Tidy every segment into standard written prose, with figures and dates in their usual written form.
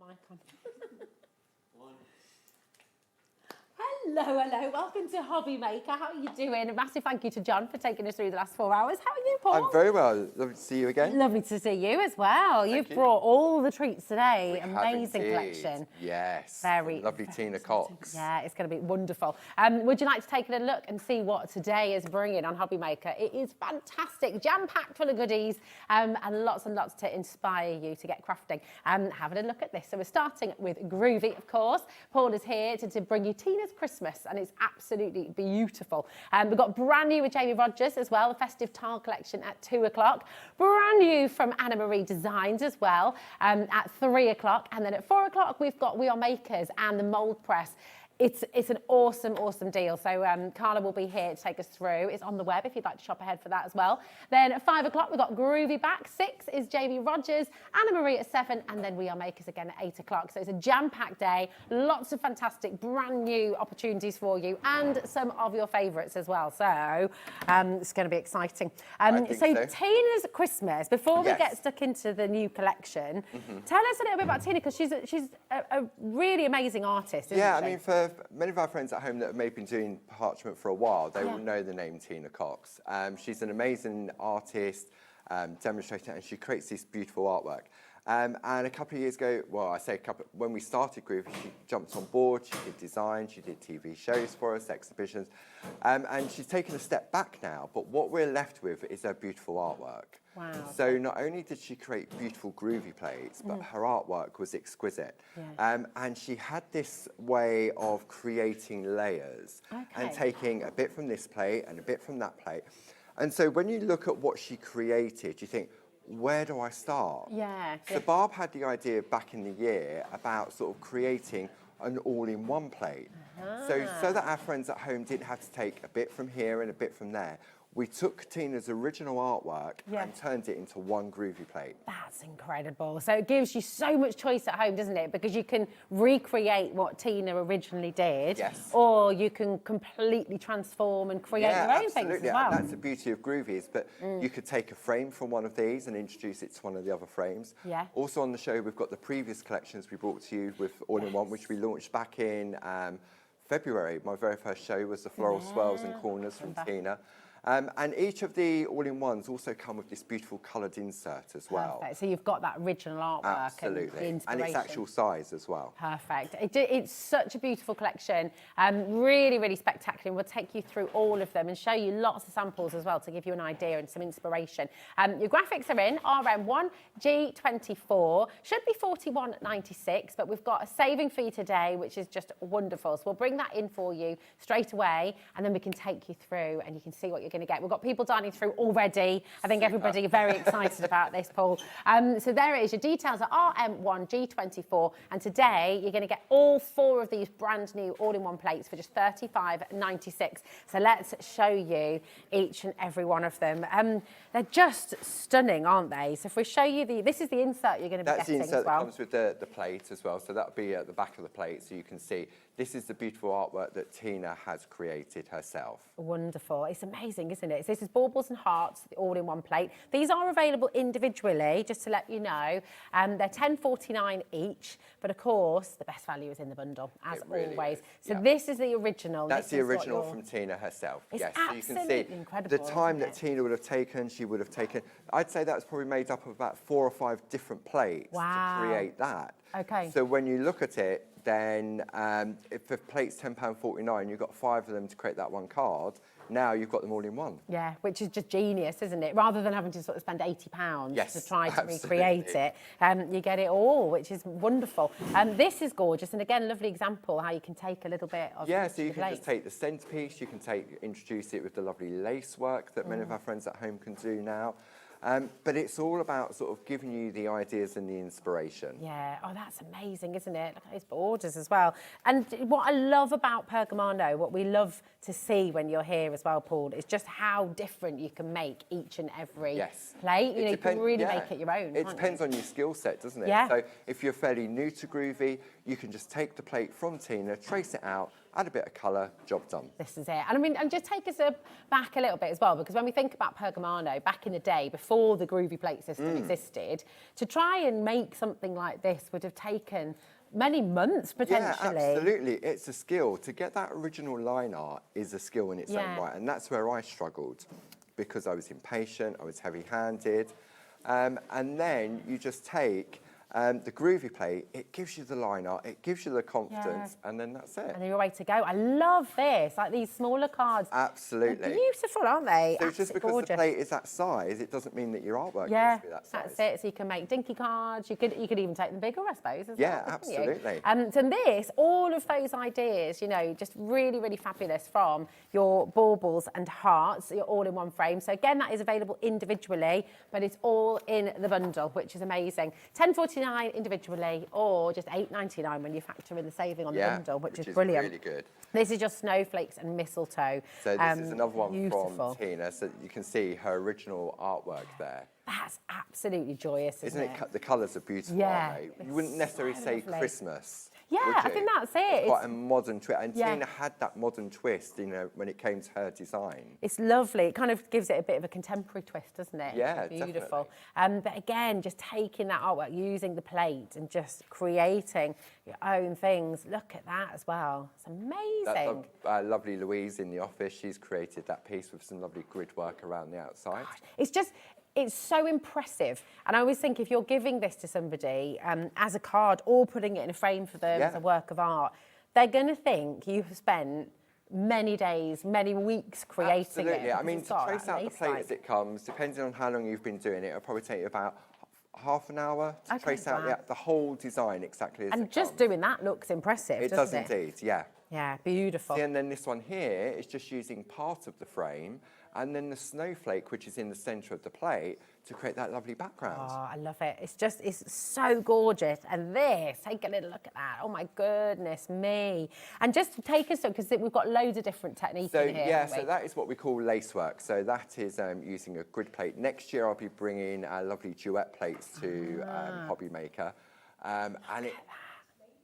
Mic on. Hello. Welcome to HobbyMaker. How are you doing? A massive thank you to John for taking us through the last 4 hours. How are you, Paul? I'm very well. Lovely to see you again. Lovely to see you as well. You've brought all the treats today. Amazing collection. Yes. Very lovely Tina Cox. Yeah, it's going to be wonderful. Would you like to take a look and see what today is bringing on HobbyMaker? It is fantastic, jam-packed full of goodies and lots to inspire you to get crafting. Having a look at this. So we're starting with Groovi, of course. Paul is here to bring you Tina's Christmas, and it's absolutely beautiful. We've got brand new with Rodgers as well, the Festive Tile Collection at 2 o'clock. Brand new from Anna Marie Designs as well at 3 o'clock. And then at 4 o'clock, we've got We Are Makers and the Mould Press. It's an awesome deal. So Carla will be here to take us through. It's on the web if you'd like to shop ahead for that as well. Then at 5 o'clock, we've got Groovi back. 6 is Rodgers, Anna Marie at 7, and then We Are Makers again at 8 o'clock. So it's a jam-packed day. Lots of fantastic brand new opportunities for you and some of your favourites as well. So it's going to be exciting. So Tina's Christmas, before we get stuck into the new collection, tell us a little bit about Tina, because she's a really amazing artist, isn't she? I mean, for many of our friends at home that have maybe been doing parchment for a while, they will know the name Tina Cox. She's an amazing artist, demonstrator, and she creates this beautiful artwork. And a couple of years ago, when we started Groovi, she jumped on board, she did design, she did TV shows for us, exhibitions, and she's taken a step back now, but what we're left with is her beautiful artwork. Wow. So not only did she create beautiful Groovi plates, but her artwork was exquisite. Yeah. And she had this way of creating layers and taking a bit from this plate and a bit from that plate. And so when you look at what she created, you think, where do I start? Yeah. So Barb had the idea back in the year about sort of creating an all-in-one plate. So that our friends at home didn't have to take a bit from here and a bit from there. We took Tina's original artwork and turned it into one Groovi plate. That's incredible. So it gives you so much choice at home, doesn't it? Because you can recreate what Tina originally did, or you can completely transform and create your own things as well. And that's the beauty of Groovi, is that you could take a frame from one of these and introduce it to one of the other frames. Yeah. Also on the show, we've got the previous collections we brought to you with All-in-One, which we launched back in February. My very first show was the Floral Swirls and Corners from Tina. And each of the all-in-ones also come with this beautiful coloured insert as well. Perfect. So you've got that original artwork and the inspiration. And it's actual size as well. Perfect. It's such a beautiful collection. Really spectacular. We'll take you through all of them and show you lots of samples as well to give you an idea and some inspiration. Your graphics are in RM1 G24. Should be $41.96, but we've got a saving for you today, which is just wonderful. So we'll bring that in for you straight away, and then we can take you through and you can see what you're going to get. We've got people dining through already. I think everybody very excited about this, Paul. So there it is. Your details are RM1 G24, and today you're going to get all 4 of these brand new all-in-one plates for just $35.96. So let's show you each and every one of them. They're just stunning, aren't they? So if we show you this is the insert you're going to be getting as well. That's the insert that comes with the plate as well. So that'll be at the back of the plate, so you can see this is the beautiful artwork that Tina has created herself. Wonderful. It's amazing, isn't it? So this is Baubles and Hearts, the all-in-one plate. These are available individually, just to let you know. They're $10.49 each, but of course, the best value is in the bundle, as always. So this is the original. That's the original from Tina herself. It's so you can see incredible, the time that Tina would have taken, I'd say that's probably made up of about 4 or 5 different plates to create that. Okay. So when you look at it, then if the plate's £10.49, you've got 5 of them to create that one card. Now you've got them all in one. Yeah, which is just genius, isn't it? Rather than having to sort of spend £80 to try to recreate it, you get it all, which is wonderful. This is gorgeous, and again, lovely example how you can take a little bit of so you can just take the centrepiece, you can introduce it with the lovely lace work that many of our friends at home can do now. But it's all about sort of giving you the ideas and the inspiration. Yeah, that's amazing, isn't it? Look at those borders as well. And what I love about Pergamano, what we love to see when you're here as well, Paul, is just how different you can make each and every plate. You can really make it your own. It depends on your skill set, doesn't it? Yeah. So if you're fairly new to Groovi, you can just take the plate from Tina, trace it out, add a bit of colour, job done. This is it. And I mean, and just take us back a little bit as well, because when we think about Pergamano, back in the day, before the Groovi plate system existed, to try and make something like this would have taken many months, potentially. Yeah, absolutely. It's a skill. To get that original line art is a skill in its own right. And that's where I struggled, because I was impatient, I was heavy-handed. And then you just take the Groovi plate, it gives you the line art, it gives you the confidence, and then that's it. And you're away to go. I love this, like these smaller cards. Absolutely. They're beautiful, aren't they? So just because the plate is that size, it doesn't mean that your artwork needs to be that size. That's it. So you can make dinky cards. You could even take them bigger, I suppose, as well, absolutely. You? So this, all of those ideas, you know, just really, really fabulous from your baubles and hearts, you're all in one frame. So again, that is available individually, but it's all in the bundle, which is amazing. $10.49 individually, or just $8.99 when you factor in the saving on the bundle, which is brilliant. Really good. This is just snowflakes and mistletoe. So this is another one from Tina, so you can see her original artwork there. That's absolutely joyous, isn't it? The colours are beautiful, aren't they? You wouldn't necessarily say Christmas. Yeah, I think that's it. It's quite a modern twist, and Tina had that modern twist, you know, when it came to her design. It's lovely. It kind of gives it a bit of a contemporary twist, doesn't it? Yeah, it's beautiful. But again, just taking that artwork, using the plate, and just creating your own things. Look at that as well. It's amazing. That lovely Louise in the office, she's created that piece with some lovely grid work around the outside. Gosh, it's so impressive. And I always think if you're giving this to somebody as a card or putting it in a frame for them as a work of art, they're going to think you've spent many days, many weeks creating it. Absolutely. I mean, to trace out the plate as it comes, depending on how long you've been doing it, it'll probably take you about half an hour to trace out the whole design exactly as it comes. And just doing that looks impressive, doesn't it? It does indeed, yeah. Yeah, beautiful. See, and then this one here is just using part of the frame, and then the snowflake, which is in the centre of the plate, to create that lovely background. Oh, I love it. It's so gorgeous. And this, take a little look at that. Oh my goodness me. And just to take us through, because we've got loads of different techniques in here. Yeah, so that is what we call lace work. So that is using a grid plate. Next year I'll be bringing lovely duet plates to HobbyMaker.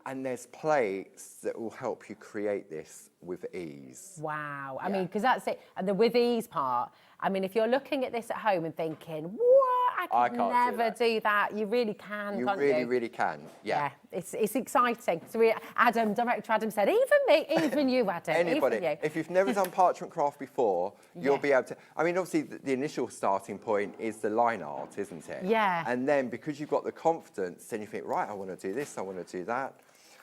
And there's plates that will help you create this with ease. Wow. I mean, because that's it. And the with ease part, I mean, if you're looking at this at home and thinking, what? I could never do that. You really can, can't you? You really can, yeah. It's exciting. So Director Adam said, even me, even you, Adam. Anybody. Even you. If you've never done parchment craft before, you'll be able to. I mean, obviously, the initial starting point is the line art, isn't it? Yeah. And then because you've got the confidence, then you think, right, I want to do this, I want to do that.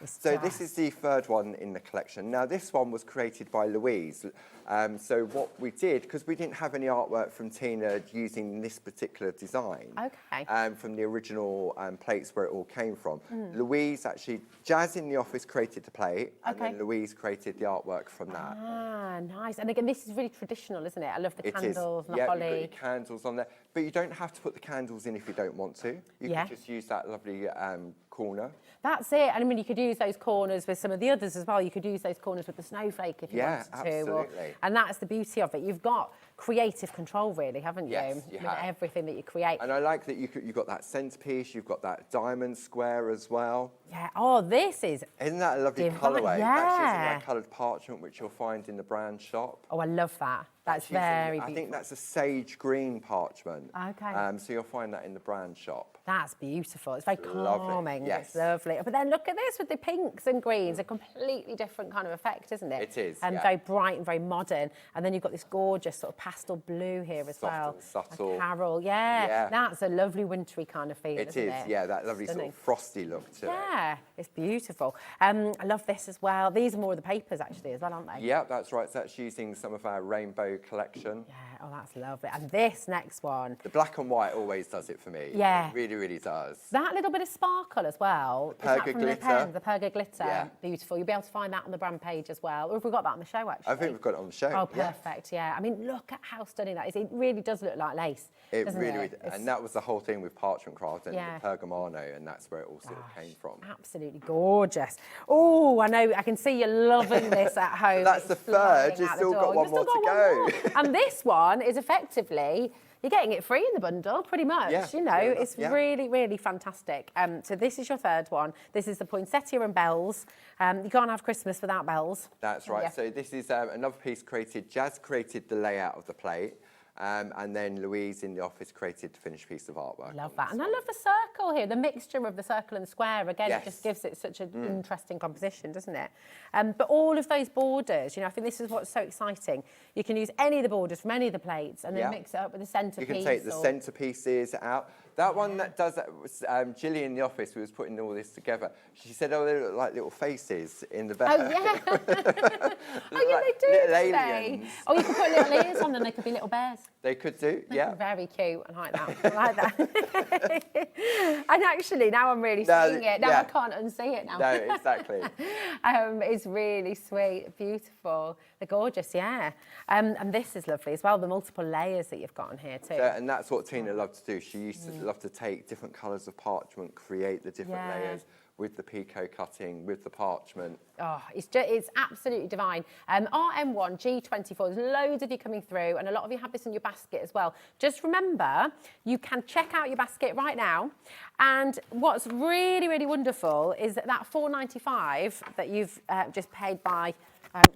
So this is the third one in the collection. Now, this one was created by Louise. So what we did, because we didn't have any artwork from Tina using this particular design, from the original plates where it all came from, Louise actually, Jazz in the office created the plate, and then Louise created the artwork from that. Ah, nice. And again, this is really traditional, isn't it? I love the candles and the holly. holly. Yeah, you've got your candles on there. But you don't have to put the candles in if you don't want to. You can just use that lovely corner. That's it. And I mean, you could use those corners with some of the others as well. You could use those corners with the snowflake if you wanted to. Absolutely. And that's the beauty of it. You've got creative control, really, haven't you? Yes, you have. Everything that you create. And I like that you've got that centerpiece, you've got that diamond square as well. Yeah. Oh, this is... Isn't that a lovely colourway? Yeah. That's using that coloured parchment, which you'll find in the brand shop. Oh, I love that. That's very beautiful. I think that's a sage green parchment. Okay. So you'll find that in the brand shop. That's beautiful. It's very calming. Yes. It's lovely. But then look at this with the pinks and greens. A completely different kind of effect, isn't it? It is, And very bright and very modern. And then you've got this gorgeous sort of pastel blue here as well. Soft and subtle. Carol, that's a lovely wintry kind of feel, isn't it? It is, yeah, that lovely sort of frosty look to it. Yeah, it's beautiful. I love this as well. These are more of the papers, actually, as well, aren't they? Yeah, that's right. So that's using some of our rainbow collection. Yeah, oh, that's lovely. And this next one. The black and white always does it for me. Yeah. It really, really does. That little bit of sparkle as well. The Perga glitter. The Perga glitter. Yeah. Beautiful. You'll be able to find that on the brand page as well. Or have we got that on the show, actually? I think we've got it on the show. Oh, perfect, yeah. I mean, look at how stunning that is. It really does look like lace. It really does. And that was the whole thing with parchment craft and the Pergamano, and that's where it all sort of came from. Absolutely gorgeous. Oh, I know. I can see you're loving this at home. So that's the third. You've still got one more to go. And this one one is effectively, you're getting it free in the bundle, pretty much. Yeah, You know, yeah, it's yeah. really, really fantastic. So this is your third one. This is the poinsettia and bells. You can't have Christmas without bells. That's right. Yeah. So this is another piece created. Jazz created the layout of the plate. And then Louise in the office created the finished piece of artwork. Love that. And I love the circle here, the mixture of the circle and square. Again, Yes. it just gives it such an interesting composition, doesn't it? But all of those borders, you know, I think this is what's so exciting. You can use any of the borders from any of the plates and then mix it up with the centrepiece. You can take the centerpieces out. That one that does that was Gilly in the office who was putting all this together. She said, oh, they look like little faces in the back. Oh, yeah. Oh, yeah, they do, little don't they? aliens. Oh, you can put little ears on them. They could be little bears. They could do, yeah. Very cute. I like that. I like that. And actually, now I'm really seeing it. Now I can't unsee it now. No, exactly. It's really sweet, beautiful. They're gorgeous, yeah. And this is lovely as well, the multiple layers that you've got on here too. And that's what Tina loved to do. She used to love to take different colours of parchment, create the different layers with the picot cutting, with the parchment. Oh, it's absolutely divine. RM1, G24, there's loads of you coming through, and a lot of you have this in your basket as well. Just remember, you can check out your basket right now, and what's really, really wonderful is that £4.95 that you've just paid by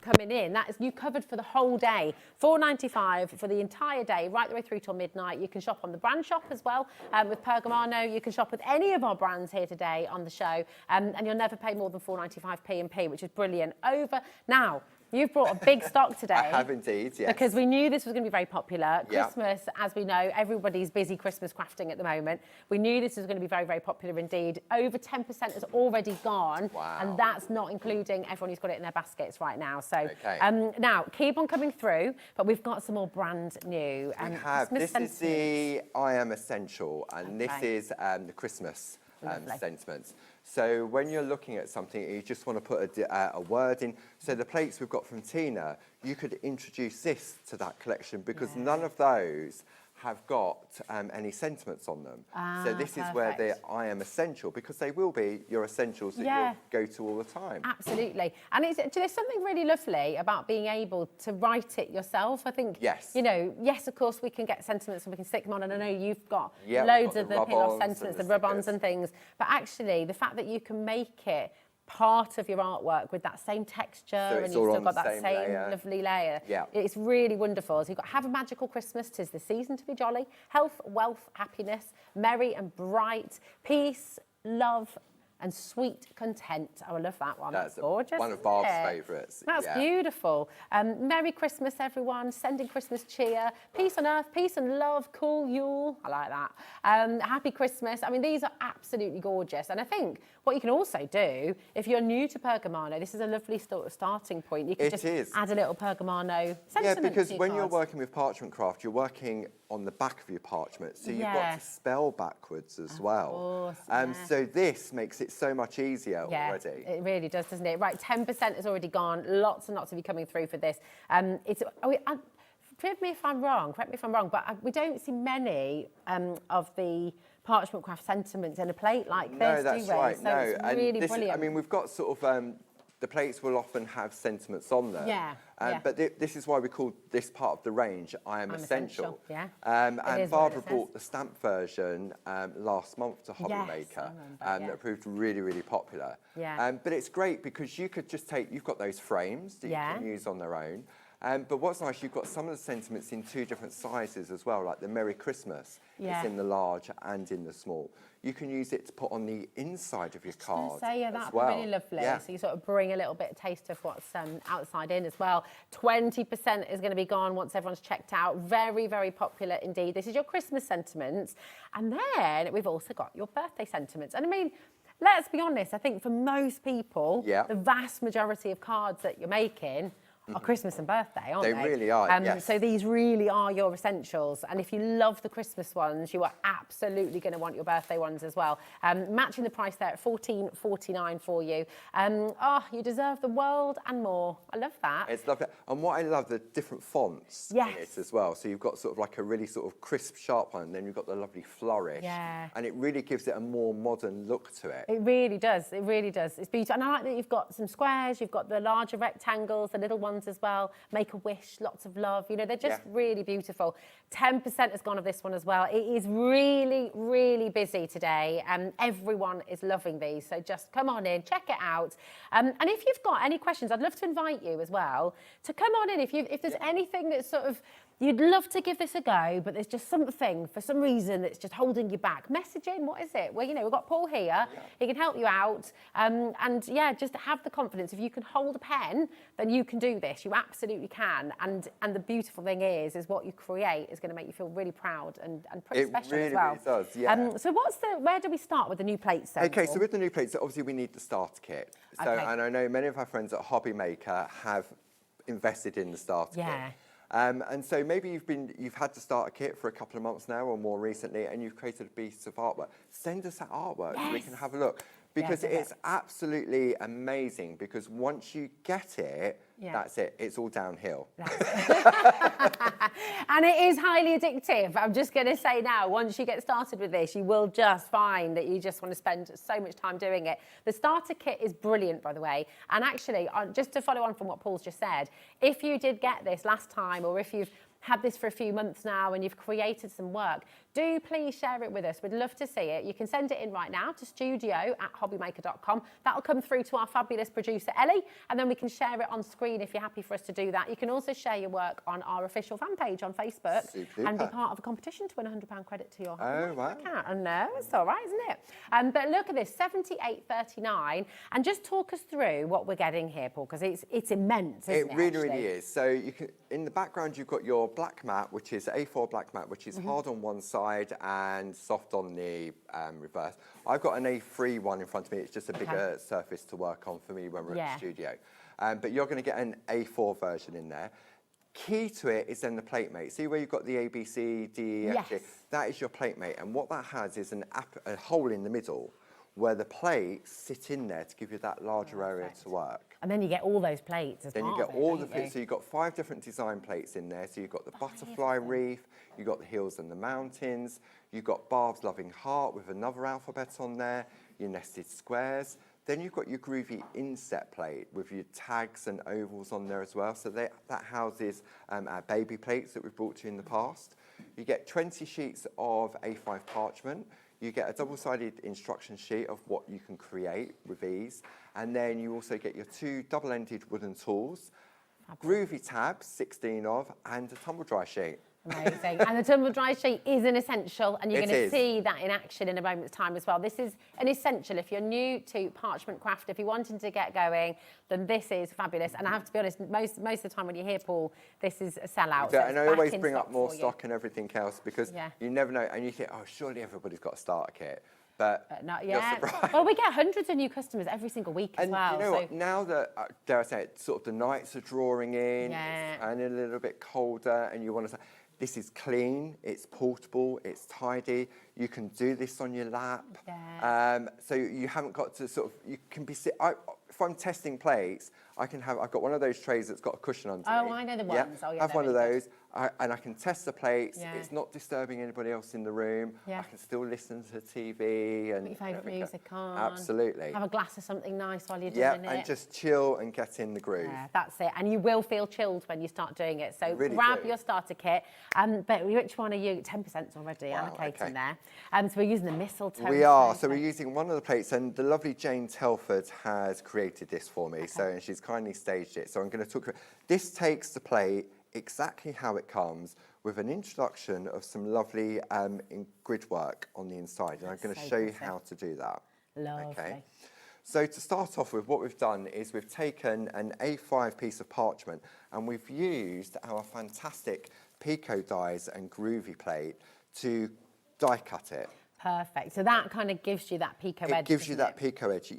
coming in, that is you covered for the whole day. £4.95 for the entire day, right the way through till midnight. You can shop on the brand shop as well with Pergamano. You can shop with any of our brands here today on the show, and you'll never pay more than £4.95 P&P, which is brilliant. Now, you've brought a big stock today. I have indeed, yes. Because we knew this was going to be very popular. Christmas, as we know, everybody's busy Christmas crafting at the moment. We knew this was going to be very, very popular indeed. Over 10% has already gone. Wow. And that's not including everyone who's got it in their baskets right now. So now, keep on coming through, but we've got some more brand new. We have. Christmas This is the I Am Essential, and this is the Christmas sentiments. So when you're looking at something, you just want to put a word in. So the plates we've got from Tina, you could introduce this to that collection because none of those have got any sentiments on them. So this is where the I Am Essential, because they will be your essentials that you'll go to all the time. Absolutely. And there's something really lovely about being able to write it yourself. I think, you know, yes, of course, we can get sentiments and we can stick them on. And I know you've got loads of the pin-off sentiments, the rub-ons and things. But actually, the fact that you can make it part of your artwork with that same texture, so and you've still got that same lovely layer. It's really wonderful. So you've got Have a Magical Christmas, 'tis the season to be jolly, health, wealth, happiness, merry and bright, peace, love and sweet content. Oh, I love that one. That's gorgeous. One of Barb's favourites. That's beautiful. Merry Christmas, everyone. Sending Christmas cheer. Peace on earth, peace and love. Cool Yule. I like that. Happy Christmas. I mean, these are absolutely gorgeous. And I think what you can also do, if you're new to Pergamano, this is a lovely sort of starting point. You can just add a little Pergamano sentiment. Yeah, because when you're working with parchment craft, you're working on the back of your parchment, so you've got to spell backwards as well. So this makes it so much easier already. It really does, doesn't it? Right, 10% has already gone. Lots and lots of you coming through for this. Forgive me if I'm wrong, correct me if I'm wrong, but we don't see many of the parchment craft sentiments in a plate like this, no, that's do we? right. So no, it's and really this, brilliant. I mean, we've got sort of the plates will often have sentiments on them. But this is why we call this part of the range I Am Essential. And Barbara brought the stamp version last month to HobbyMaker that proved really, really popular. But it's great because you could just take, you've got those frames that you can use on their own. But what's nice, you've got some of the sentiments in 2 different sizes as well, like the Merry Christmas. It's in the large and in the small. You can use it to put on the inside of your card. That'd be really lovely. So you sort of bring a little bit of taste of what's outside in as well. 20% is going to be gone once everyone's checked out. Very, very popular indeed. This is your Christmas sentiments. And then we've also got your birthday sentiments. And I mean, let's be honest, I think for most people, the vast majority of cards that you're making are Christmas and birthday, aren't they? They really are, So these really are your essentials. And if you love the Christmas ones, you are absolutely going to want your birthday ones as well. Matching the price there at $14.49 for you. You deserve the world and more. I love that. It's lovely. And what I love, the different fonts in it as well. So you've got sort of like a really sort of crisp, sharp one, and then you've got the lovely flourish. And it really gives it a more modern look to it. It really does. It really does. It's beautiful. And I like that you've got some squares, you've got the larger rectangles, the little ones ones as well. Make a wish, lots of love. You know, they're just really beautiful. 10% has gone of this one as well. It is really, really busy today, and everyone is loving these. So just come on in, check it out. And if you've got any questions, I'd love to invite you as well to come on in. If there's anything that's sort of, you'd love to give this a go, but there's just something, for some reason, that's just holding you back. Message in, what is it? Well, you know, we've got Paul here. He can help you out. And yeah, just have the confidence. If you can hold a pen, then you can do this. You absolutely can. And the beautiful thing is what you create is going to make you feel really proud and pretty special really, as well. It really does, yeah. So where do we start with the new plates then? Okay, Paul? so with the new plates, obviously we need the starter kit. So, and I know many of our friends at HobbyMaker have invested in the starter kit. And so maybe you've had to start a kit for a couple of months now or more recently, and you've created a piece of artwork. Send us that artwork so we can have a look, because it's absolutely amazing. Because once you get it, that's it. It's all downhill. And it is highly addictive. I'm just going to say now, once you get started with this, you will just find that you just want to spend so much time doing it. The starter kit is brilliant, by the way. And actually, just to follow on from what Paul's just said, if you did get this last time, or if you've had this for a few months now and you've created some work, do please share it with us. We'd love to see it. You can send it in right now to studio@hobbymaker.com. That'll come through to our fabulous producer, Ellie, and then we can share it on screen if you're happy for us to do that. You can also share your work on our official fan page on Facebook and be part of a competition to win a £100 credit to your HobbyMaker account. I know, it's all right, isn't it? But look at this, $78.39. And just talk us through what we're getting here, Paul, because it's immense, isn't it? It really is. So you can, in the background, you've got your black mat, which is A4 black mat, which is hard on one side and soft on the reverse. I've got an A3 one in front of me. It's just a bigger surface to work on for me when we're at the studio. But you're going to get an A4 version in there. Key to it is then the plate mate. See where you've got the A, B, C, D, E, F, G? That is your plate mate. And what that has is a hole in the middle where the plates sit in there to give you that larger area to work. And then you get all those plates as Then you get all the plates. So you've got 5 different design plates in there. So you've got the butterfly reef, you've got the hills and the mountains, you've got Barb's loving heart with another alphabet on there, your nested squares. Then you've got your groovy inset plate with your tags and ovals on there as well. So that houses our baby plates that we've brought to you in the past. You get 20 sheets of A5 parchment. You get a double-sided instruction sheet of what you can create with ease. And then you also get your 2 double-ended wooden tools, groovy tabs, 16 of, and a tumble dry sheet. Amazing. And the tumble dry sheet is an essential, and you're going to see that in action in a moment's time as well. This is an essential. If you're new to parchment craft, if you're wanting to get going, then this is fabulous. And I have to be honest, most of the time when you hear Paul, this is a sellout. Yeah, and I always bring up more stock and everything else, because you never know, and you think, oh, surely everybody's got a starter kit. But not yet. Well, we get hundreds of new customers every single week as well. And you know what? Now that, dare I say it, sort of the nights are drawing in, it's turning a little bit colder, and you want to say, this is clean, it's portable, it's tidy. You can do this on your lap. So you haven't got to sort of, you can be, if I'm testing plates, I've got one of those trays that's got a cushion underneath. Oh, I know the ones. I have one of those, and I can test the plates. It's not disturbing anybody else in the room. I can still listen to TV and put your favourite music on. Absolutely. Have a glass of something nice while you're doing it. And just chill and get in the groove. That's it. And you will feel chilled when you start doing it. So really grab your starter kit. But which one are you? 10%'s already allocating there. So we're using the mistletoe. We are. So we're using one of the plates, and the lovely Jane Telford has created this for me. And she's kindly staged it. So I'm going to talk. This takes the plate exactly how it comes, with an introduction of some lovely grid work on the inside. And I'm going to show you how to do that. Lovely. Okay. So to start off with, what we've done is we've taken an A5 piece of parchment, and we've used our fantastic Pico dies and groovy plate to die cut it. Perfect. So that kind of gives you that pico edge. It gives you that pico edge,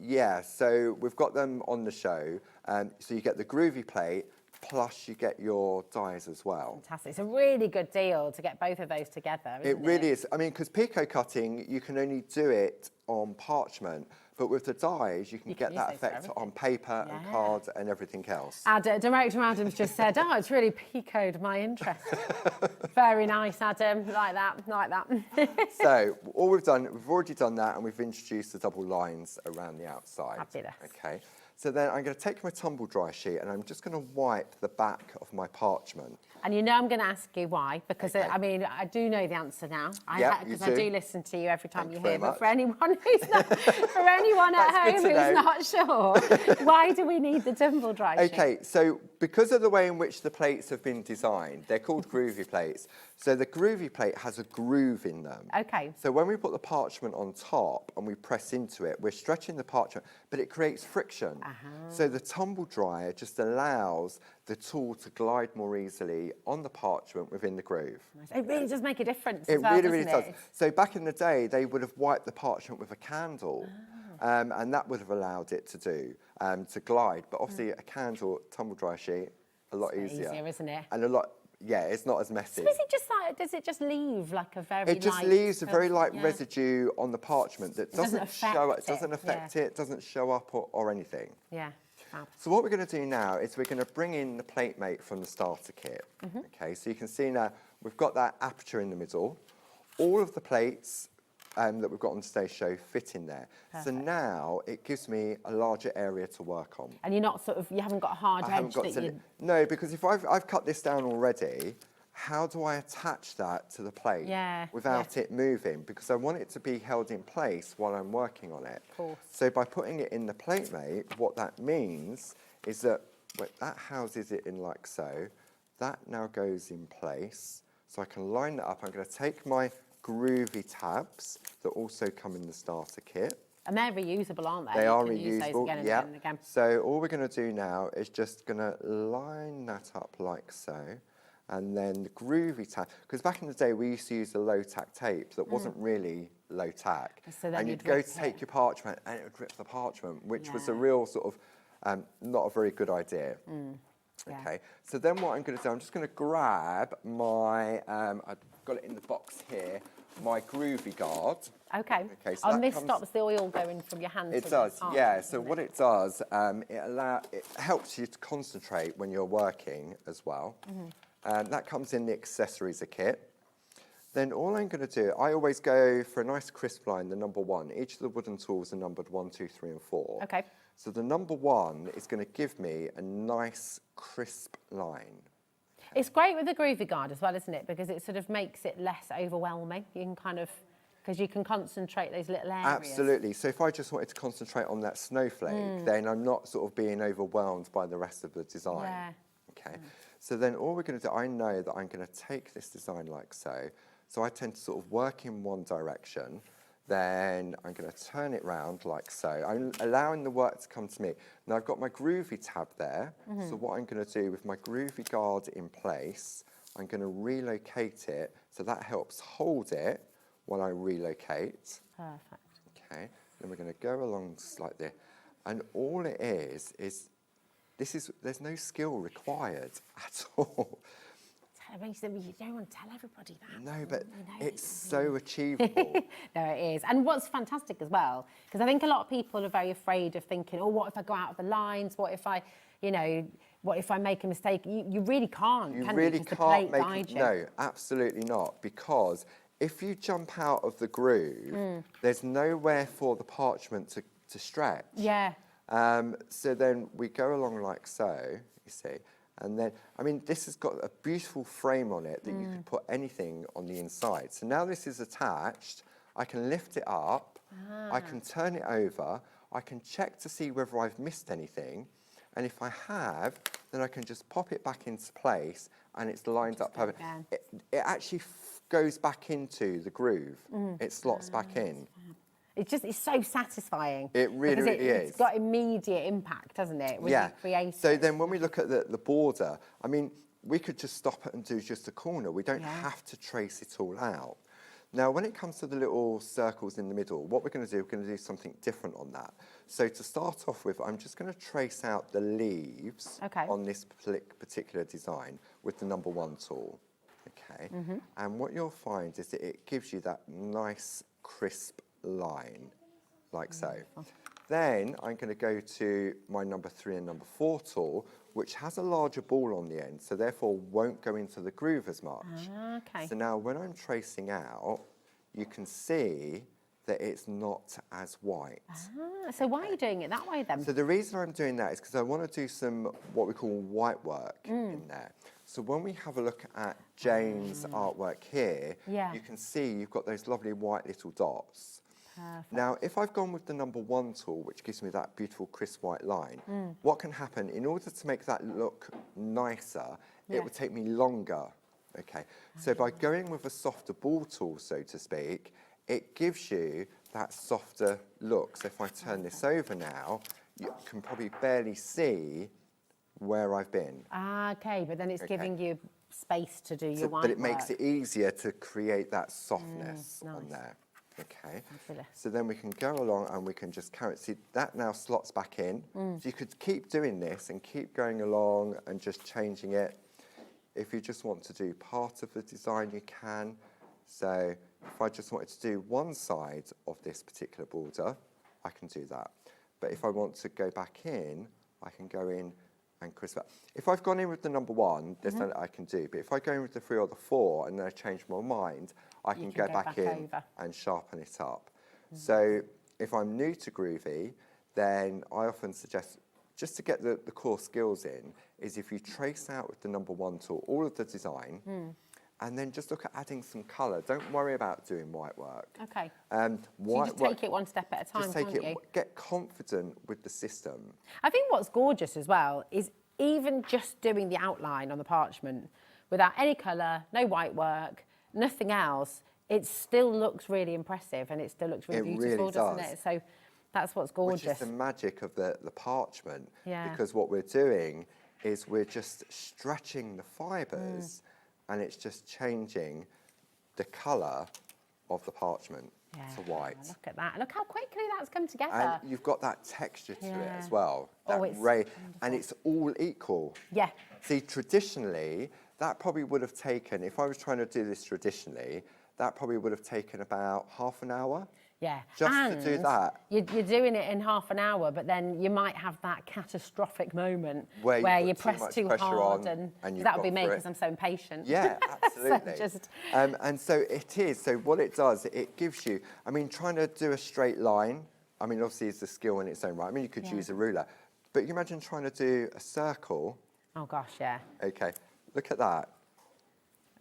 So we've got them on the show. So you get the groovy plate, plus you get your dies as well. Fantastic. It's a really good deal to get both of those together, isn't it? It really is. I mean, because pico cutting, you can only do it on parchment, but with the dies, you can get that effect on paper and cards and everything else. Director Adam's just said, oh, it's really picoed my interest. Very nice, Adam. Like that. So all we've already done that, and we've introduced the double lines around the outside. Fabulous. Okay. So then I'm going to take my tumble dry sheet and I'm just going to wipe the back of my parchment. And you know I'm going to ask you why, because Okay. I mean, I do know the answer now. Yep, Because you I do. do listen to you every time Thank you're you very here. But much. for anyone who's not, for anyone at That's home good to who's know. not sure, why do we need the tumble dry sheet? Okay, so because of the way in which the plates have been designed, they're called groovy plates. So the groovy plate has a groove in them. Okay. So when we put the parchment on top and we press into it, we're stretching the parchment, but it creates friction. So the tumble dryer just allows the tool to glide more easily on the parchment within the groove. It really does make a difference It as well, really doesn't does. it? So back in the day, they would have wiped the parchment with a candle, and that would have allowed it to do to glide. But obviously, a candle tumble dry sheet a lot easier, isn't it? and a lot. Yeah, it's not as messy. So is it just like, does it just leave like a very It just light leaves a very film? light Yeah. residue on the parchment that doesn't doesn't show up. affect It doesn't it, affect yeah. it. Doesn't show up or anything. Yeah, fab. So what we're going to do now is we're going to bring in the plate mate from the starter kit. Okay, so you can see now we've got that aperture in the middle. All of the plates that we've got on today's show fit in there. So Perfect. now it gives me a larger area to work on. And you're not sort of, you haven't got a hard I haven't edge got that to you... no, because if I've cut this down already, how do I attach that to the plate Yeah, without it moving? Because I want it to be held in place while I'm working on it. Of course. So by putting it in the plate mate, what that means is that that houses it in like so. That now goes in place. So I can line that up. I'm going to take my groovy tabs that also come in the starter kit. And they're reusable, aren't they? They You are can use those reusable, again and yeah. again and again. So all we're going to do now is just going to line that up like so. And then the groovy tack, because back in the day we used to use the low tack tape that wasn't really low tack. So then and you'd you'd go rip to take it. your parchment and it would rip the parchment, which was a Yeah. real sort of not a very good idea. Yeah. Okay, so then what I'm going to do, I'm just going to grab my, I've got it in the box here, my groovy guard. Okay. Okay, so And that this comes- stops the oil going from your hands. It to does, the parchment, yeah. So doesn't what it does, it helps you to concentrate when you're working as well. That comes in the accessories kit. Then all I'm going to do, I always go for a nice crisp line, the number 1. Each of the wooden tools are numbered 1, 2, 3, and 4. Okay. So the number 1 is going to give me a nice crisp line. It's great with the groovy guard as well, isn't it? Because it sort of makes it less overwhelming. You can kind of, because you can concentrate those little areas. Absolutely. So if I just wanted to concentrate on that snowflake, then I'm not sort of being overwhelmed by the rest of the design. Yeah. Okay. So then all we're going to do, I know that I'm going to take this design like so. So I tend to sort of work in one direction. Then I'm going to turn it round like so. I'm allowing the work to come to me. Now I've got my groovy tab there. So what I'm going to do with my groovy guard in place, I'm going to relocate it. So that helps hold it while I relocate. Perfect. Okay. Then we're going to go along slightly. And all it is there's no skill required at all. You don't want to tell everybody that. No, but You know, it's so achievable. No, it is. And what's fantastic as well, because I think a lot of people are very afraid of thinking, oh, what if I go out of the lines? What if I, what if I make a mistake? You really can't, You can really you? 'Cause the can't plate make guides it. you. No, absolutely not. Because if you jump out of the groove, there's nowhere for the parchment to stretch. Yeah. So then we go along like so, you see. And then, I mean, this has got a beautiful frame on it that you could put anything on the inside. So now this is attached, I can lift it up, I can turn it over, I can check to see whether I've missed anything. And if I have, then I can just pop it back into place and it's lined up perfect. again. It actually goes back into the groove. It slots back in. It's so satisfying. It really, because really is. It's got immediate impact, hasn't it? When Yeah. you create So it. then when we look at the border, I mean, we could just stop it and do just a corner. We don't have to trace it all out. Now, when it comes to the little circles in the middle, what we're going to do, we're going to do something different on that. So to start off with, I'm just going to trace out the leaves on this particular design with the number 1 tool. Okay. And what you'll find is that it gives you that nice, crisp line, like so. Then I'm going to go to my number 3 and number 4 tool, which has a larger ball on the end, so therefore won't go into the groove as much. Okay. So now when I'm tracing out, you can see that it's not as white. So why are you doing it that way then? So the reason I'm doing that is because I want to do some what we call white work in there. So when we have a look at Jane's artwork here, you can see you've got those lovely white little dots. Perfect. Now, if I've gone with the number 1 tool, which gives me that beautiful crisp white line, what can happen, in order to make that look nicer, it would take me longer. Okay, so by going with a softer ball tool, so to speak, it gives you that softer look. So if I turn this over now, you can probably barely see where I've been. Okay, but then it's giving you space to do your white But it work. makes it easier to create that softness on there. Okay, Fabulous. so then we can go along and we can just carry it. See, that now slots back in. So you could keep doing this and keep going along and just changing it. If you just want to do part of the design, you can. So if I just wanted to do one side of this particular border, I can do that. But if I want to go back in, I can go in and crisp up. If I've gone in with the number 1, there's nothing I can do. But if I go in with the 3 or the 4 and then I change my mind, I can go back in over. and sharpen it up. So if I'm new to Groovi, then I often suggest, just to get the core skills in, is if you trace out with the number 1 tool all of the design, and then just look at adding some colour. Don't worry about doing white work. Okay. White So you just take it one step at a time, just take can't you? Get confident with the system. I think what's gorgeous as well is even just doing the outline on the parchment without any colour, no white work, nothing else, it still looks really impressive and it still looks really beautiful, really doesn't does. it? So that's what's gorgeous. Which is the magic of the parchment. Yeah. Because what we're doing is we're just stretching the fibres and it's just changing the colour of the parchment to white. Look at that. Look how quickly that's come together. And you've got that texture to it as well. Oh, That it's ray, and it's all equal. Yeah. See, traditionally, that probably would have taken, if I was trying to do this traditionally, that probably would have taken about half an hour. Yeah. Just and to do that. You're doing it in half an hour, but then you might have that catastrophic moment Where you you've got too press much too pressure hard, on and you've that would be got me through it. because I'm so impatient. Yeah, absolutely. just- And so it is. So what it does, it gives you, I mean, trying to do a straight line, I mean, obviously it's a skill in its own right. I mean, you could use a ruler, but you imagine trying to do a circle. Oh gosh, yeah. Okay, look at that.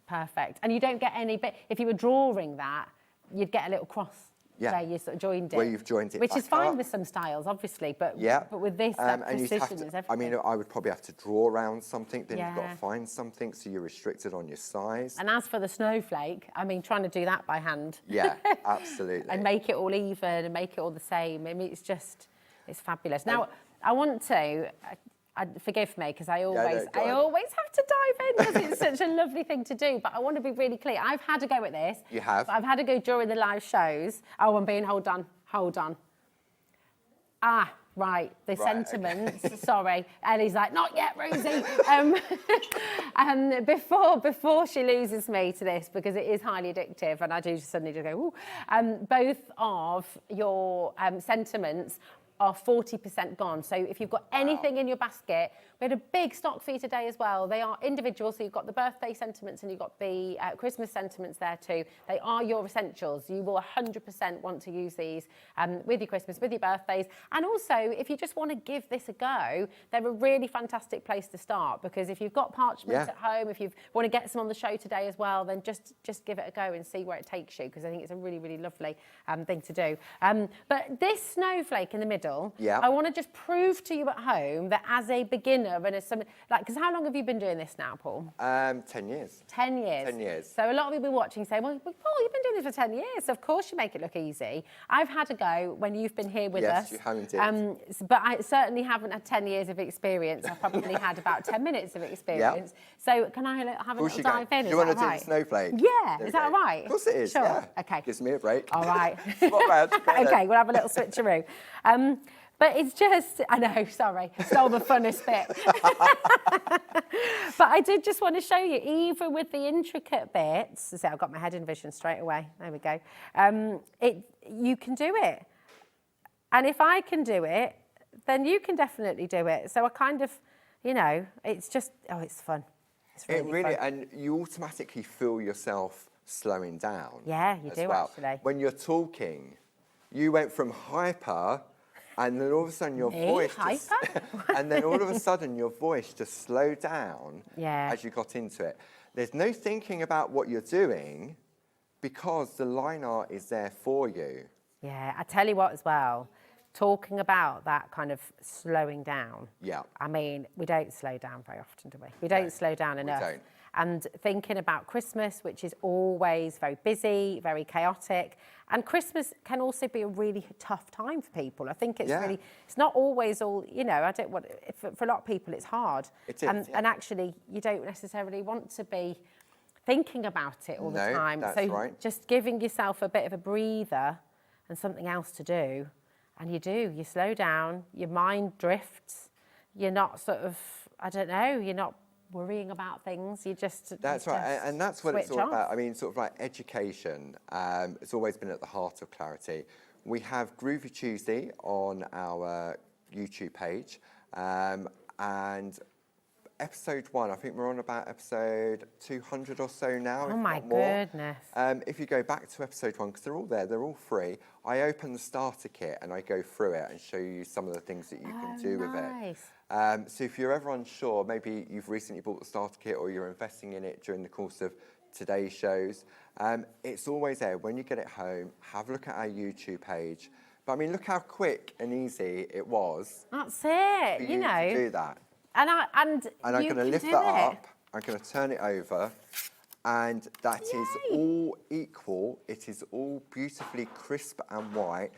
Perfect. And you don't get any, but if you were drawing that, you'd get a little cross Yeah. where you sort of joined it. Where you've joined it Which is back fine up. with some styles, obviously, but Yeah. with this, that And you'd have precision to, is everything. I mean, I would probably have to draw around something, then you've got Yeah. to find something, so you're restricted on your size. And as for the snowflake, I mean, trying to do that by hand. Yeah, absolutely. And make it all even and make it all the same. I mean, it's fabulous. Now, I want to, forgive me, because I always go on. always have to dive in because it's such a lovely thing to do. But I want to be really clear. I've had a go at this. You have? But I've had a go during the live shows. Oh, I'm being, hold on. Ah, right, the Right, sentiments. Sorry, Ellie's like, not yet, Rosie. Before she loses me to this, because it is highly addictive, and I do suddenly just go, ooh. Both of your sentiments are 40% gone. So if you've got anything in your basket, we had a big stock for you today as well. They are individual, so you've got the birthday sentiments and you've got the Christmas sentiments there too. They are your essentials. You will 100% want to use these with your Christmas, with your birthdays. And also, if you just want to give this a go, they're a really fantastic place to start, because if you've got parchment at home, if you want to get some on the show today as well, then just give it a go and see where it takes you, because I think it's a really, really lovely thing to do. But this snowflake in the middle, I want to just prove to you at home that as a beginner and as some, like, because how long have you been doing this now, Paul? 10 years. 10 years. 10 years. So a lot of people watching say, well, Paul, you've been doing this for 10 years. So of course you make it look easy. I've had a go when you've been here with us. Yes, you have indeed. But I certainly haven't had 10 years of experience. I've probably had about 10 minutes of experience. So can I have a little dive in? Do you want to do the snowflake? Yeah, There is we that go. all right? Of course it is, Sure. yeah. Okay. Gives me a break. All right. Swap round, go ahead. Okay, we'll have a little switcheroo. But it's just, I know, sorry, stole the funnest bit. But I did just want to show you, even with the intricate bits, so I've got my head in vision straight away, there we go, you can do it. And if I can do it, then you can definitely do it. So I kind of, you know, it's just, oh, it's fun. It's really fun. And you automatically feel yourself slowing down. Yeah, you as do well. actually. When you're talking, you went from hyper, and then all of a sudden your voice just, and then all of a sudden your voice just slowed down as you got into it. There's no thinking about what you're doing because the line art is there for you. Yeah, I tell you what as well, talking about that kind of slowing down. Yeah. I mean, we don't slow down very often, do we? We don't slow down enough. We don't. And thinking about Christmas, which is always very busy, very chaotic, and Christmas can also be a really tough time for people. I think it's really, it's not always all, you know, I don't want, for a lot of people it's hard. It is, and actually you don't necessarily want to be thinking about it all the time. That's so right. just giving yourself a bit of a breather and something else to do, and you slow down, your mind drifts, you're not sort of, I don't know, you're not worrying about things, you just That's right, and that's what it's all off. about. I mean, sort of like education, it's always been at the heart of Clarity. We have Groovy Tuesday on our YouTube page, and episode 1, I think we're on about episode 200 or so now. Oh my goodness. If you go back to episode 1, because they're all there, they're all free, I open the starter kit and I go through it and show you some of the things that you can do with it. So if you're ever unsure, maybe you've recently bought the starter kit or you're investing in it during the course of today's shows, it's always there. When you get it home, have a look at our YouTube page. But I mean, look how quick and easy it was. That's it, for you to do that. And I'm going to lift that up, I'm going to turn it over, and that is all equal. It is all beautifully crisp and white.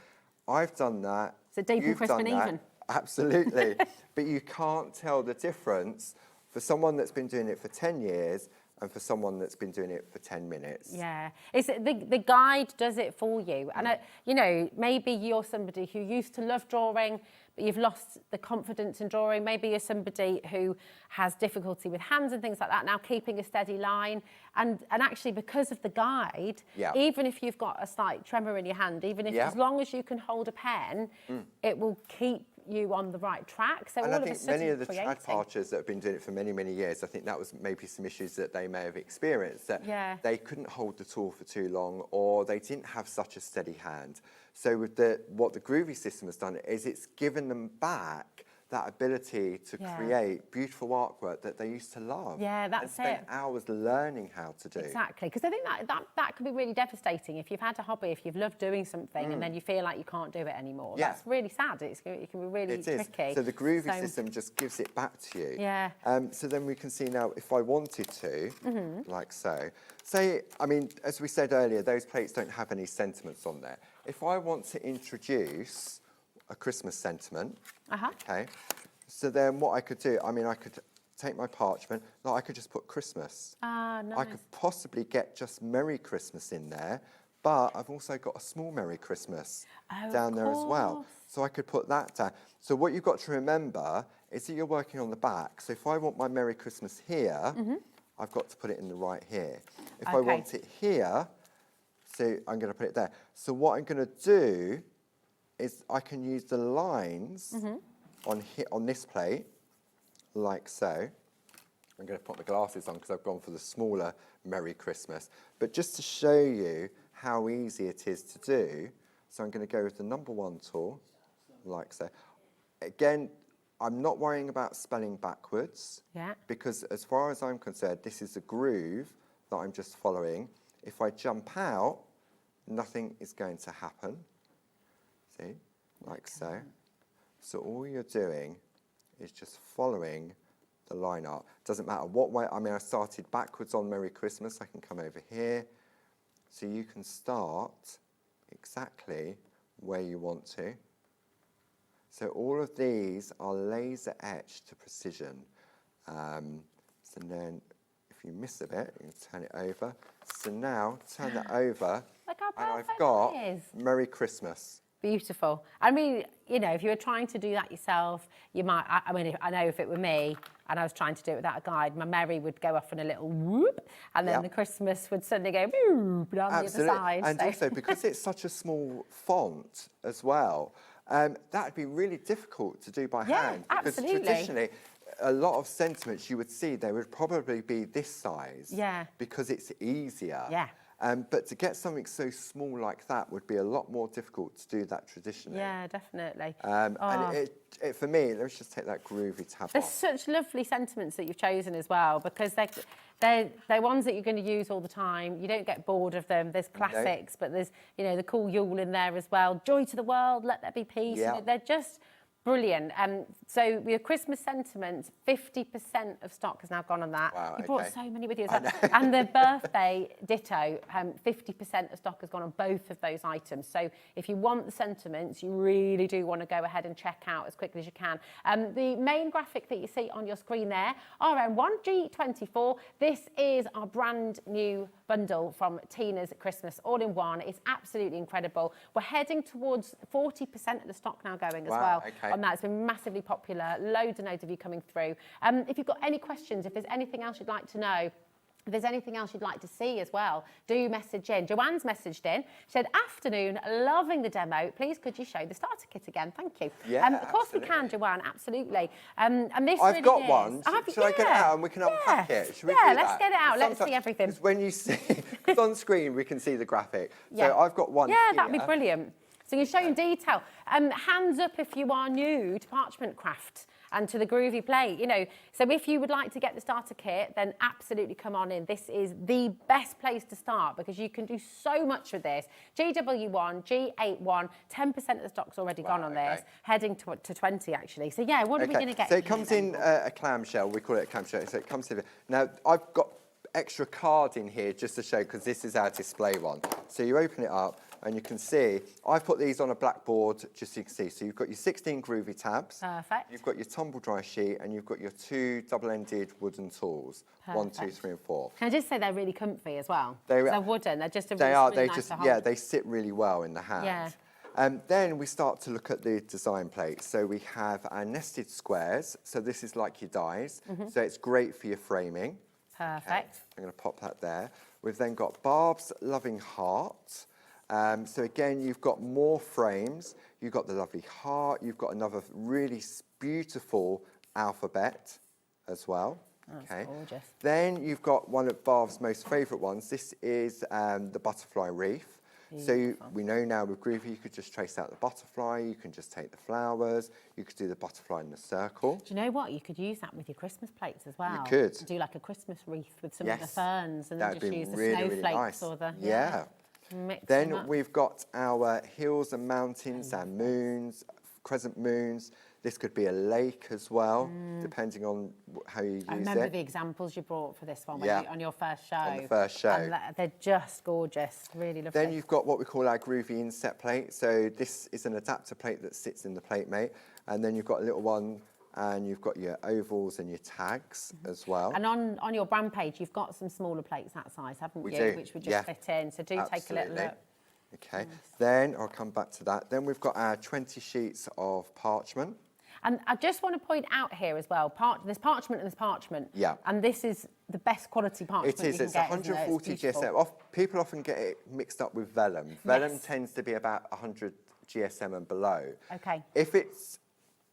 I've done that. So deep and crisp and even. Absolutely. But you can't tell the difference for someone that's been doing it for 10 years and for someone that's been doing it for 10 minutes. Yeah, it's the guide does it for you. And, you know, maybe you're somebody who used to love drawing, but you've lost the confidence in drawing. Maybe you're somebody who has difficulty with hands and things like that, now keeping a steady line. And actually, because of the guide, even if you've got a slight tremor in your hand, even if as long as you can hold a pen, it will keep you on the right track. So and all I think of a sudden, many of the trad parchers that have been doing it for many, many years, I think that was maybe some issues that they may have experienced, that they couldn't hold the tool for too long, or they didn't have such a steady hand. So with what the Groovy system has done is it's given them back that ability to create beautiful artwork that they used to love. Yeah, that's and spend hours learning how to do. Exactly, because I think that can be really devastating if you've had a hobby, if you've loved doing something and then you feel like you can't do it anymore. That's really sad. It can be really tricky. So the Groovy system just gives it back to you. Yeah. So then we can see now if I wanted to, like so. Say, I mean, as we said earlier, those plates don't have any sentiments on there. If I want to introduce a Christmas sentiment, okay, so then what I could do, I mean, I could take my parchment, no, I could just put Christmas. Ah, nice. I could possibly get just Merry Christmas in there, but I've also got a small Merry Christmas down there as well. So I could put that down. So what you've got to remember is that you're working on the back. So if I want my Merry Christmas here, I've got to put it in the right here. If I want it here, so I'm going to put it there. So what I'm going to do is I can use the lines on this plate, like so. I'm going to put my glasses on because I've gone for the smaller Merry Christmas. But just to show you how easy it is to do, so I'm going to go with the number 1 tool, like so. Again, I'm not worrying about spelling backwards, because as far as I'm concerned, this is a groove that I'm just following. If I jump out, nothing is going to happen. See, like so. So all you're doing is just following the line art. Doesn't matter what way, I mean, I started backwards on Merry Christmas, I can come over here. So you can start exactly where you want to. So all of these are laser etched to precision. So then if you miss a bit, you can turn it over. So now, turn that over, Look how and I've perfect got that is. Merry Christmas. Beautiful. I mean, you know, if you were trying to do that yourself, you might, I mean, I know if it were me and I was trying to do it without a guide, my Merry would go off in a little whoop, and then the Christmas would suddenly go boop down the other side. And also, because it's such a small font as well, that would be really difficult to do by hand. Because traditionally, a lot of sentiments you would see, they would probably be this size. Because it's easier. But to get something so small like that would be a lot more difficult to do that traditionally. Yeah, definitely. And it for me, let's just take that groovy tab There's off. such lovely sentiments that you've chosen as well, because they're ones that you're going to use all the time. You don't get bored of them. There's classics, but there's, you know, the cool Yule in there as well. Joy to the world, let there be peace. Yeah. You know, they're just brilliant. So your Christmas sentiment, 50% of stock has now gone on that. Wow, You brought okay. so many with you. And the birthday ditto, 50% of stock has gone on both of those items. So if you want the sentiments, you really do want to go ahead and check out as quickly as you can. The main graphic that you see on your screen there, RM1G24, this is our brand new bundle from Tina's Christmas all-in-one. It's absolutely incredible. We're heading towards 40% of the stock now going as well. Okay. On that. It's been massively popular. Loads of you coming through. If you've got any questions, if there's anything else you'd like to know, if there's anything else you'd like to see as well, do message in. Joanne's messaged in. She said, afternoon, loving the demo. Please, could you show the starter kit again? Thank you. Yeah, of course we can, Joanne, absolutely. And this I've really got is. one. Shall I get it out and we can unpack it? Should we do let's that? get it out. Let's see Sometimes- everything. 'cause when you see, because on screen we can see the graphic. Yeah. So I've got one Yeah, here. that'd be brilliant. So you're showing detail. Hands up if you are new to parchment craft and to the groovy plate, you know. So if you would like to get the starter kit, then absolutely come on in. This is the best place to start because you can do so much with this. GW1, G81, 10% of the stock's already gone on this, heading to 20 actually. So yeah, what are we going to get? So it comes in a clamshell. We call it a clamshell. So it comes in. Now I've got extra card in here just to show because this is our display one. So you open it up. And you can see, I've put these on a blackboard just so you can see. So you've got your 16 groovy tabs. Perfect. You've got your tumble dry sheet and you've got your 2 double-ended wooden tools. Perfect. 1, 2, 3 and 4. Can I just say they're really comfy as well? They're wooden, they're just they are, really they nice just, to hold. yeah, they sit really well in the hand. Yeah. Then we start to look at the design plate. So we have our nested squares. So this is like your dies. So it's great for your framing. Perfect. Okay. I'm going to pop that there. We've then got Barb's Loving Heart. So again, you've got more frames. You've got the lovely heart. You've got another really beautiful alphabet as well. That's gorgeous. Then you've got one of Barb's most favourite ones. This is the butterfly wreath. So we know now with Groovy, you could just trace out the butterfly. You can just take the flowers. You could do the butterfly in the circle. Do you know what? You could use that with your Christmas plates as well. You could. Do like a Christmas wreath with some of the ferns and then That'd just be use the really, snowflakes really nice. or the... Yeah. Mix them Then up. we've got our hills and mountains and moons, crescent moons. This could be a lake as well, depending on how you use it. I remember the examples you brought for this one on your first show. On the first show. And they're just gorgeous, really lovely. Then you've got what we call our groovy inset plate. So this is an adapter plate that sits in the plate mate. And then you've got a little one and you've got your ovals and your tags as well. And on your brand page, you've got some smaller plates that size, haven't you? Do. Which would just fit in. So do take a little look. Okay, then I'll come back to that. Then we've got our 20 sheets of parchment. And I just want to point out here as well, there's parchment and there's parchment. Yeah. And this is the best quality parchment It is, you it's can get, 140 isn't it? It's GSM. People often get it mixed up with vellum. Vellum tends to be about 100 GSM and below. Okay. If it's,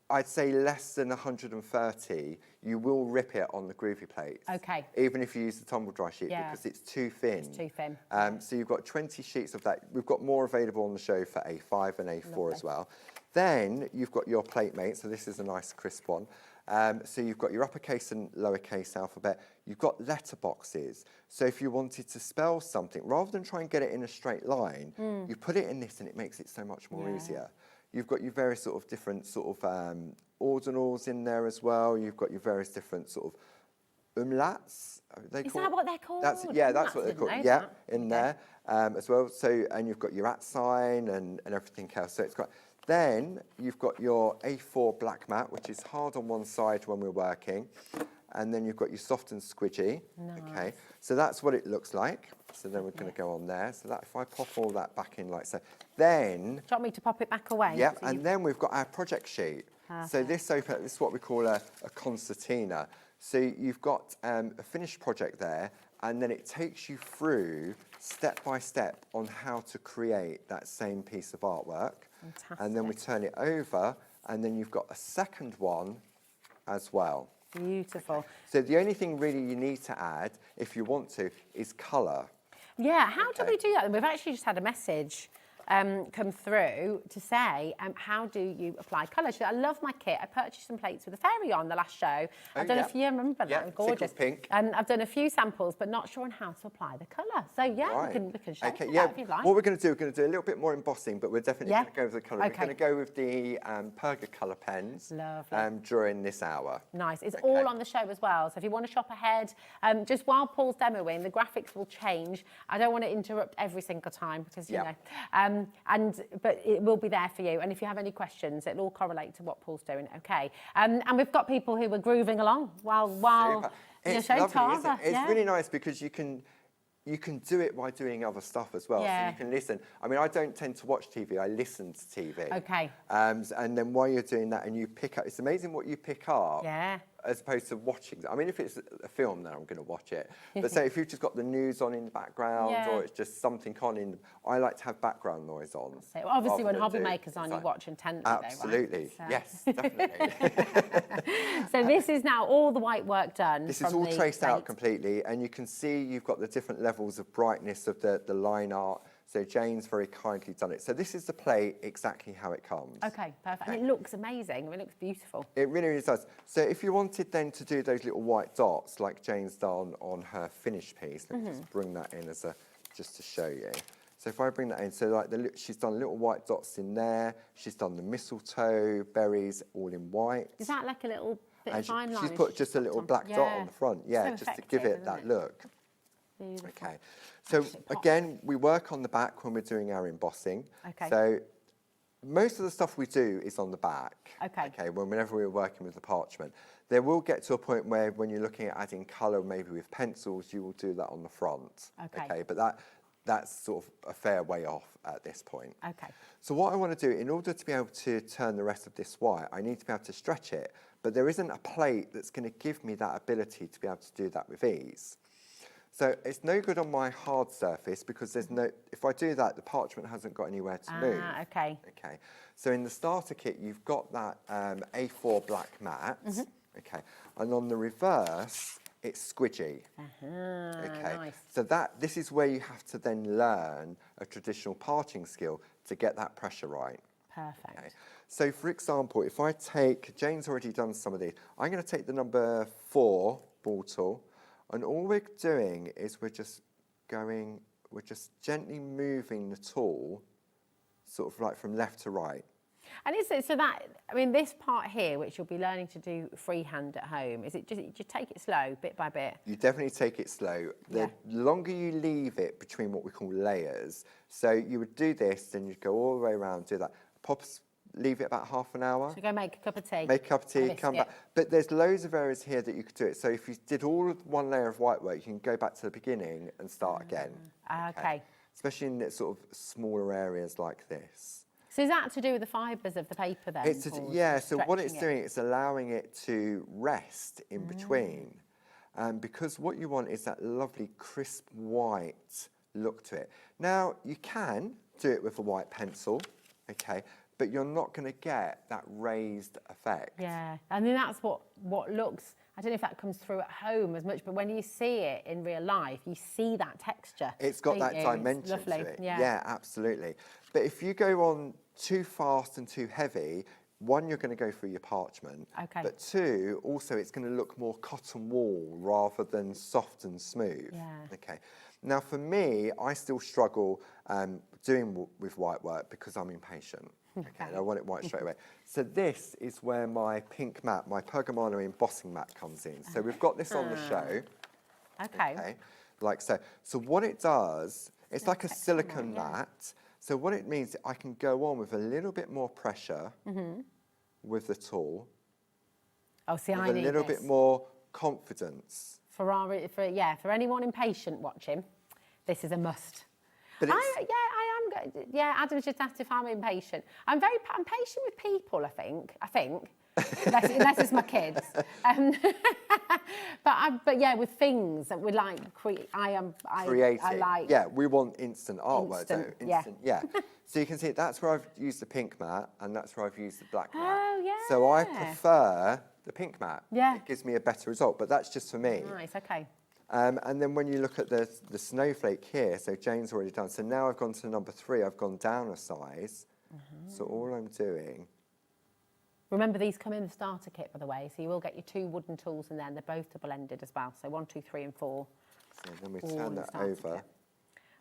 I'd say less than 130, you will rip it on the groovy plates. Okay. Even if you use the tumble dry sheet because it's too thin. It's too thin. So you've got 20 sheets of that. We've got more available on the show for A5 and A4 as well. Then you've got your plate mate. So this is a nice crisp one. So you've got your uppercase and lowercase alphabet. You've got letter boxes. So if you wanted to spell something, rather than try and get it in a straight line, you put it in this and it makes it so much more easier. You've got your various sort of different sort of ordinals in there as well. You've got your various different sort of umlauts. Is that what they're called? That's what they're called. Yeah, in there as well. So, and you've got your @ sign and everything else. So it's quite. Then you've got your A4 black mat, which is hard on one side when we're working. And then you've got your soft and squidgy. Nice. Okay, so that's what it looks like. So then we're going to go on there. So that if I pop all that back in like so, then... Do you want me to pop it back away? Yeah, and then we've got our project sheet. Perfect. So this is what we call a concertina. So you've got a finished project there, and then it takes you through step by step on how to create that same piece of artwork. Fantastic. And then we turn it over, and then you've got a second one as well. Beautiful. So the only thing really you need to add, if you want to, is colour. Yeah, how do we do that? And we've actually just had a message come through to say, how do you apply colour? I love my kit. I purchased some plates with a fairy on the last show. I don't know if you remember that. Yeah, gorgeous. Pink. And I've done a few samples, but not sure on how to apply the colour. So yeah, we can show you that if you like. What we're going to do a little bit more embossing, but we're definitely going to go with the colour. Okay. We're going to go with the Perga colour pens. During this hour. Nice. It's all on the show as well. So if you want to shop ahead, just while Paul's demoing, the graphics will change. I don't want to interrupt every single time because, you know, but it will be there for you. And if you have any questions, it'll all correlate to what Paul's doing. Okay. And we've got people who are grooving along while you're showing Tara. It's really nice because you can do it by doing other stuff as well. So you can listen. I mean, I don't tend to watch TV. I listen to TV. Okay. And then while you're doing that and you pick up, it's amazing what you pick up. Yeah. As opposed to watching. I mean, if it's a film, then I'm going to watch it. But say if you've just got the news on in the background or it's just something on I like to have background noise on. So obviously when HobbyMaker's on, you watch intently. Absolutely. Though, right? Yes, definitely. So this is now all the white work done. This is all traced out completely, and you can see you've got the different levels of brightness of the line art. So Jane's very kindly done it. So this is the plate exactly how it comes. Okay, perfect. And it looks amazing. It looks beautiful. It really, really does. So if you wanted then to do those little white dots like Jane's done on her finished piece, let me just bring that in as just to show you. So if I bring that in, so like she's done little white dots in there. She's done the mistletoe berries all in white. Is that like a little bit of fine line? She's put just a little black dot on the front, just to give it that look. Beautiful. Okay, so again, we work on the back when we're doing our embossing. Okay. So most of the stuff we do is on the back. Okay. Okay, whenever we're working with the parchment. There will get to a point where when you're looking at adding colour, maybe with pencils, you will do that on the front. Okay, but that's sort of a fair way off at this point. Okay. So what I want to do, in order to be able to turn the rest of this white, I need to be able to stretch it, but there isn't a plate that's going to give me that ability to be able to do that with ease. So it's no good on my hard surface because there's if I do that, the parchment hasn't got anywhere to move. Okay. Okay. So in the starter kit, you've got that A4 black mat. Okay. And on the reverse, it's squidgy. Okay. Nice. So this is where you have to then learn a traditional parching skill to get that pressure right. Perfect. Okay. So for example, if I take, Jane's already done some of these, I'm going to take the number 4 ball tool. And all we're doing is we're just gently moving the tool, sort of like from left to right. And is it so that, I mean, this part here, which you'll be learning to do freehand at home, is it just take it slow, bit by bit? You definitely take it slow. The longer you leave it between what we call layers, so you would do this, then you'd go all the way around, do that. Leave it about half an hour. So go make a cup of tea. Make a cup of tea, come back. But there's loads of areas here that you could do it. So if you did all of one layer of white work, you can go back to the beginning and start again. Okay. Especially in sort of smaller areas like this. So is that to do with the fibres of the paper then? So what it's doing, it's allowing it to rest in between. Because what you want is that lovely crisp white look to it. Now, you can do it with a white pencil, okay, but you're not going to get that raised effect. Yeah, I mean, that's what looks, I don't know if that comes through at home as much, but when you see it in real life, you see that texture. It's got that dimension to it. Yeah, absolutely. But if you go on too fast and too heavy, one, you're going to go through your parchment. Okay. But two, also it's going to look more cotton wool rather than soft and smooth. Yeah. Okay. Now for me, I still struggle doing with white work because I'm impatient. Okay. And I want it white straight away. So this is where my pink mat, my Pergamano embossing mat comes in. So we've got this on the show. Okay. Like so. So what it does, it's like a silicone mat. So what it means, I can go on with a little bit more pressure with the tool. Oh, see, I need this. A little bit more confidence. For anyone impatient watching, this is a must. But I am. Yeah, Adam's just asked if I'm impatient. I'm patient with people. I think. unless it's my kids. But yeah, with things that we like, creating. I like. Yeah, we want instant artwork. Yeah. So you can see that's where I've used the pink mat, and that's where I've used the black mat. Oh yeah. So I prefer the pink mat. Yeah. It gives me a better result, but that's just for me. Nice. Okay. And then when you look at the snowflake here, so Jane's already done. So now I've gone to number 3, I've gone down a size. So all I'm doing... Remember, these come in the starter kit, by the way, so you will get your 2 wooden tools in there, and they're both double-ended as well, so 1, 2, 3 and 4. So then we all turn in the that starter over, kit.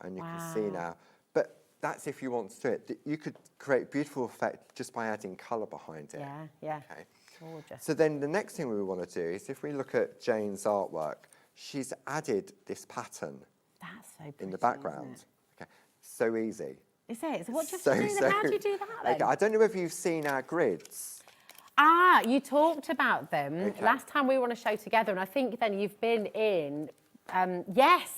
and you can see now. But that's if you want to do it. You could create beautiful effect just by adding colour behind it. Yeah, yeah. Okay. Gorgeous. So then the next thing we want to do is, if we look at Jane's artwork, she's added this pattern That's so pretty, in the background. Okay, so easy. Is it? So what do you have to do then? How do you do that then? Okay, I don't know whether you've seen our grids. Ah, you talked about them Okay. last time we were on a show together, and I think then you've been in, yes.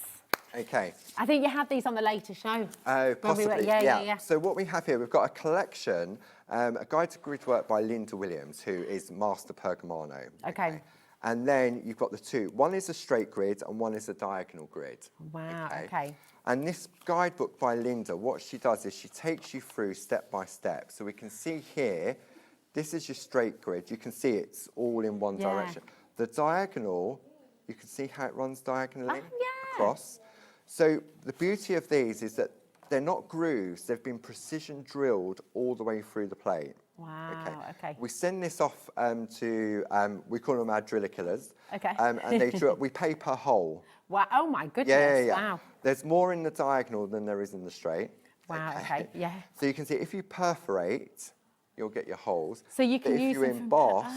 Okay. I think you had these on the later show. Oh, possibly, yeah. So what we have here, we've got a collection, a guide to grid work by Linda Williams, who is Master Pergamano. Okay. And then you've got the 2. One is a straight grid and one is a diagonal grid. Wow, okay. And this guidebook by Linda, what she does is she takes you through step by step. So we can see here, this is your straight grid. You can see it's all in one direction. The diagonal, you can see how it runs diagonally across. So the beauty of these is that they're not grooves, they've been precision drilled all the way through the plate. Wow, okay. We send this off to, we call them our driller killers. Okay. And they drill, we pay per hole. Wow, oh my goodness, wow. There's more in the diagonal than there is in the straight. Wow, okay, yeah. So you can see if you perforate, you'll get your holes. So you can but use if you them from emboss,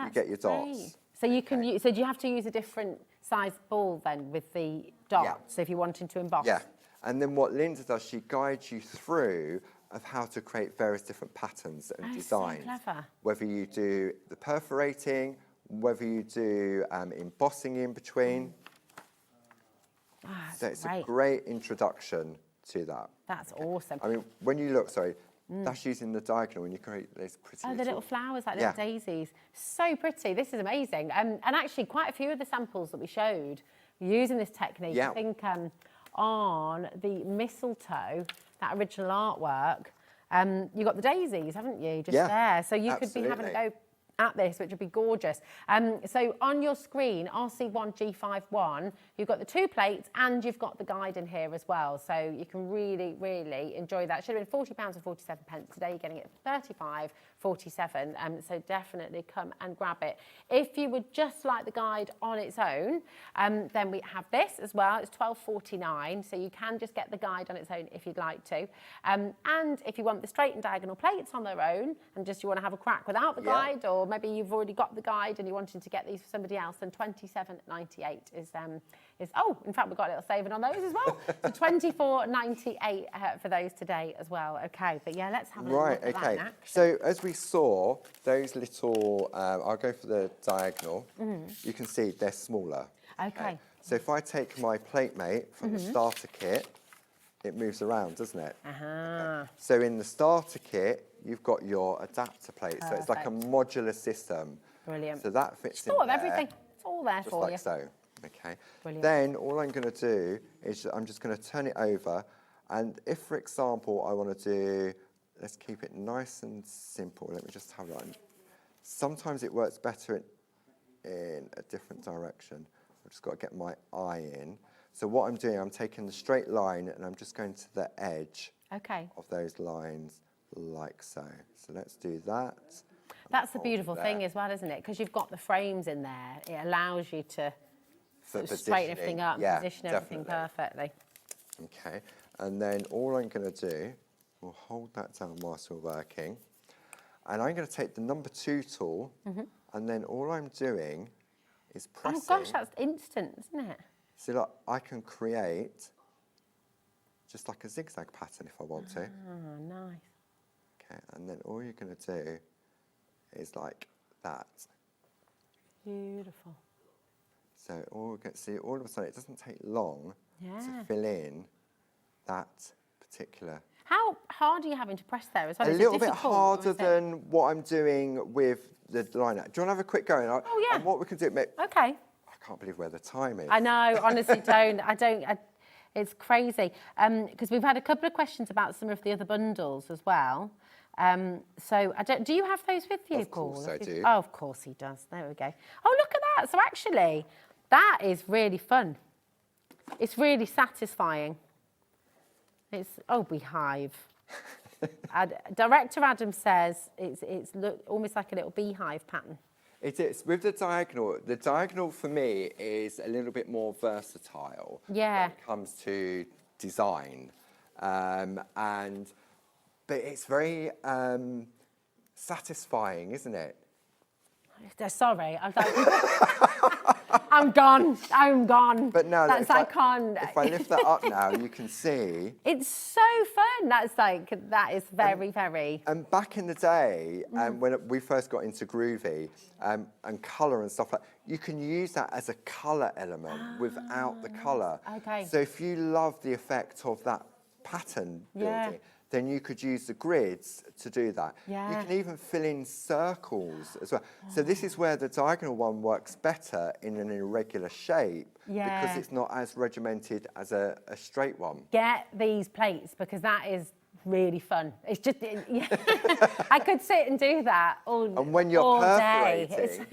you get your great. dots. So you can use, so do you have to use a different size ball then with the dots if you're wanting to emboss? Yeah, and then what Linda does, she guides you through of how to create various different patterns and designs. So clever. Whether you do the perforating, whether you do embossing in between. So it's a great introduction to that. That's awesome. I mean, when you look, that's using the diagonal when you create those pretty the little flowers like little daisies. So pretty. This is amazing. And actually, quite a few of the samples that we showed using this technique. I think on the mistletoe, that original artwork, you got the daisies, haven't you? Just there. So you could be having a go at this, which would be gorgeous. So on your screen, RC1G51, you've got the 2 plates and you've got the guide in here as well. So you can really, really enjoy that. Should have been £40.47. Today you're getting it £35.47. So definitely come and grab it. If you would just like the guide on its own, then we have this as well. It's £12.49. So you can just get the guide on its own if you'd like to. And if you want the straight and diagonal plates on their own and just you want to have a crack without the guide, or maybe you've already got the guide and you're wanting to get these for somebody else, then £27.98 is oh, in fact, we've got a little saving on those as well. So £24.98 for those today as well. Okay, but yeah, let's have a look at that in action. So as we saw, those little, I'll go for the diagonal. You can see they're smaller. Okay. So if I take my plate mate from the starter kit, it moves around, doesn't it? So in the starter kit, you've got your adapter plate. So it's like a modular system. Brilliant. So that fits in there. there. Everything. It's all there for you. Just like so. Okay. Brilliant. Then all I'm going to do is I'm just going to turn it over. And if, for example, I want to do, let's keep it nice and simple. Let me just have that. Sometimes it works better in a different direction. I've just got to get my eye in. So what I'm doing, I'm taking the straight line and I'm just going to the edge of those lines like so. So let's do that. That's the beautiful thing as well, isn't it? Because you've got the frames in there. It allows you to sort of straighten everything up, position everything perfectly. Okay, and then all I'm going to do, we'll hold that down whilst we're working. And I'm going to take the number 2 tool, and then all I'm doing is pressing. Oh gosh, that's instant, isn't it? So look, I can create just like a zigzag pattern if I want to. Oh, nice. Okay, and then all you're going to do is like that. Beautiful. So all of a sudden it doesn't take long to fill in that particular. How hard are you having to press there as well? A little bit harder than what I'm doing with the liner. Do you want to have a quick go? And what we can do, okay. I can't believe where the time is. I know, honestly, don't. It's crazy. Because we've had a couple of questions about some of the other bundles as well. So do you have those with you, Paul? Of course I do. Oh, of course he does. There we go. Oh, look at that. So actually, That is really fun. It's really satisfying. It's, oh, beehive. Director Adam says it's almost like a little beehive pattern. It is. With the diagonal for me is a little bit more versatile when it comes to design. But it's very satisfying, isn't it? Sorry, I'm gone. I'm gone. But no, that's if I lift that up now, you can see. It's so fun. That is very, very. And back in the day, when we first got into Groovi and colour and stuff like, you can use that as a colour element without the colour. Okay. So if you love the effect of that pattern building, then you could use the grids to do that. Yeah. You can even fill in circles as well. So this is where the diagonal one works better in an irregular shape because it's not as regimented as a straight one. Get these plates because that is really fun. It's just, I could sit and do that all day. And when you're perforating,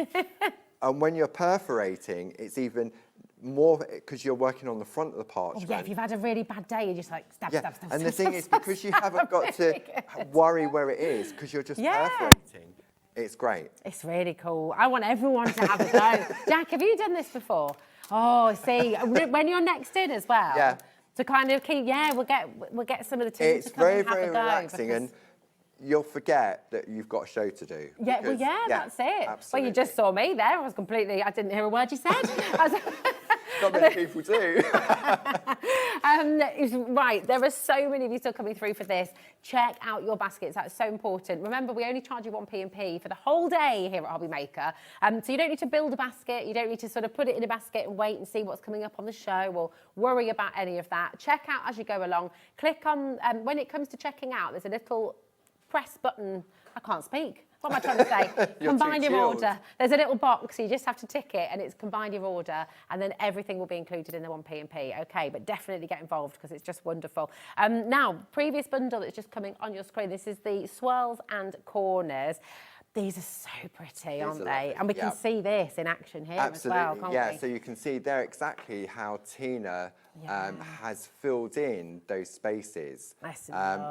and when you're perforating, it's even more because you're working on the front of the parchment. Oh, yeah, if you've had a really bad day, you're just like stab, stab, stab. And stab, the thing stab, is, stab, because you stab, haven't got to worry where it is, because you're just perforating, it's great. It's really cool. I want everyone to have a go. Jack, have you done this before? Oh, see, when you're next in as well. Yeah. To kind of keep, we'll get some of the teams to come and have a go. It's very, very relaxing, and you'll forget that you've got a show to do. Yeah, well, that's it. Absolutely. Well, you just saw me there. I didn't hear a word you said. Not many people do. Right, there are so many of you still coming through for this. Check out your baskets, that's so important. Remember, we only charge you 1p&p for the whole day here at HobbyMaker. So you don't need to build a basket, you don't need to sort of put it in a basket and wait and see what's coming up on the show or worry about any of that. Check out as you go along. Click on, when it comes to checking out, there's a little press button. I can't speak. What am I trying to say? Combine your order. There's a little box, you just have to tick it and it's combine your order and then everything will be included in the 1p&p. Okay, but definitely get involved because it's just wonderful. Now, previous bundle that's just coming on your screen, this is the swirls and corners. These are so pretty, aren't they? And we can see this in action here as well, can't we? So you can see there exactly how Tina has filled in those spaces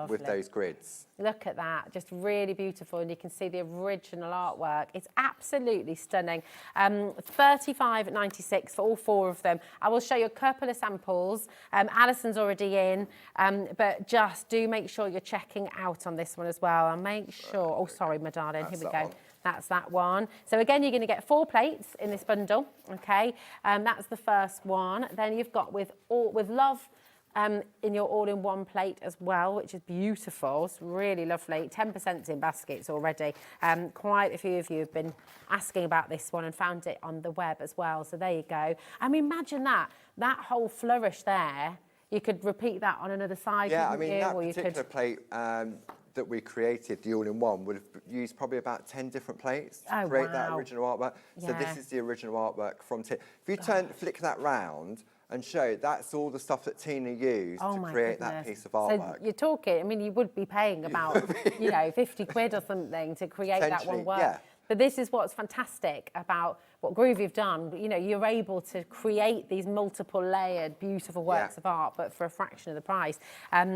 with those grids. Look at that, just really beautiful, and you can see the original artwork. It's absolutely stunning. $35.96 for all four of them. I will show you a couple of samples. Alison's already in, but just do make sure you're checking out on this one as well. And make sure, oh sorry, my darling, here we go. That's that one. So again, you're going to get 4 plates in this bundle, okay? That's the first one. Then you've got with love in your all-in-one plate as well, which is beautiful. It's really lovely. 10% in baskets already. Quite a few of you have been asking about this one and found it on the web as well. So there you go. I mean, imagine that whole flourish there. You could repeat that on another side. Yeah, I mean, that particular plate that we created, the all-in-one, would have used probably about 10 different plates to create that original artwork. So this is the original artwork from Tina. If you flick that round and show, that's all the stuff that Tina used to create that piece of artwork. So you're talking, I mean, you would be paying about, 50 quid or something to create that one work. Yeah. But this is what's fantastic about what Groovi have done. You're able to create these multiple layered, beautiful works of art, but for a fraction of the price,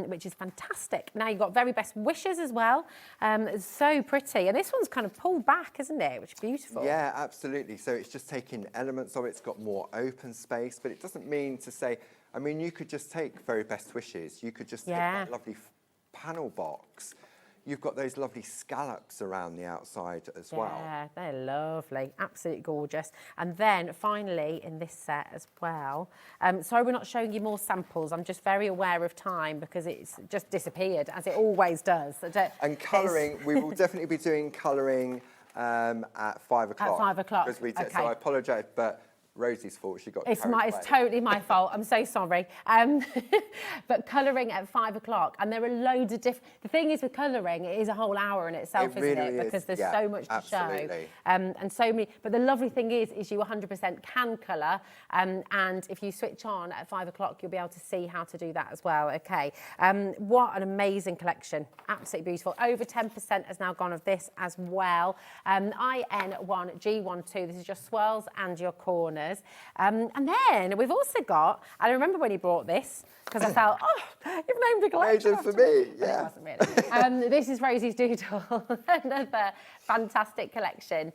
which is fantastic. Now you've got very best wishes as well. It's so pretty. And this one's kind of pulled back, isn't it? Which is beautiful. Yeah, absolutely. So it's just taking elements of it. It's got more open space, but it doesn't mean to say, I mean, you could just take very best wishes. You could just take that lovely panel box. You've got those lovely scallops around the outside as well. Yeah, they're lovely, absolutely gorgeous. And then finally in this set as well, sorry we're not showing you more samples. I'm just very aware of time because it's just disappeared, as it always does. And colouring, we will definitely be doing colouring at 5 o'clock. At 5 o'clock, So I apologise, but Rosie's fault, she got carried away. It's totally my fault, I'm so sorry. But colouring at 5 o'clock, and there are loads of different... The thing is with colouring, it is a whole hour in itself, isn't it? Because there's so much to show. And so many... But the lovely thing is you 100% can colour, and if you switch on at 5 o'clock, you'll be able to see how to do that as well, okay? What an amazing collection, absolutely beautiful. Over 10% has now gone of this as well. IN1G12, this is your swirls and your corners. banners. And then we've also got, I remember when you brought this, because I felt, you've named a collection For me, yeah. It wasn't really. This is Rosie's Doodle, another fantastic collection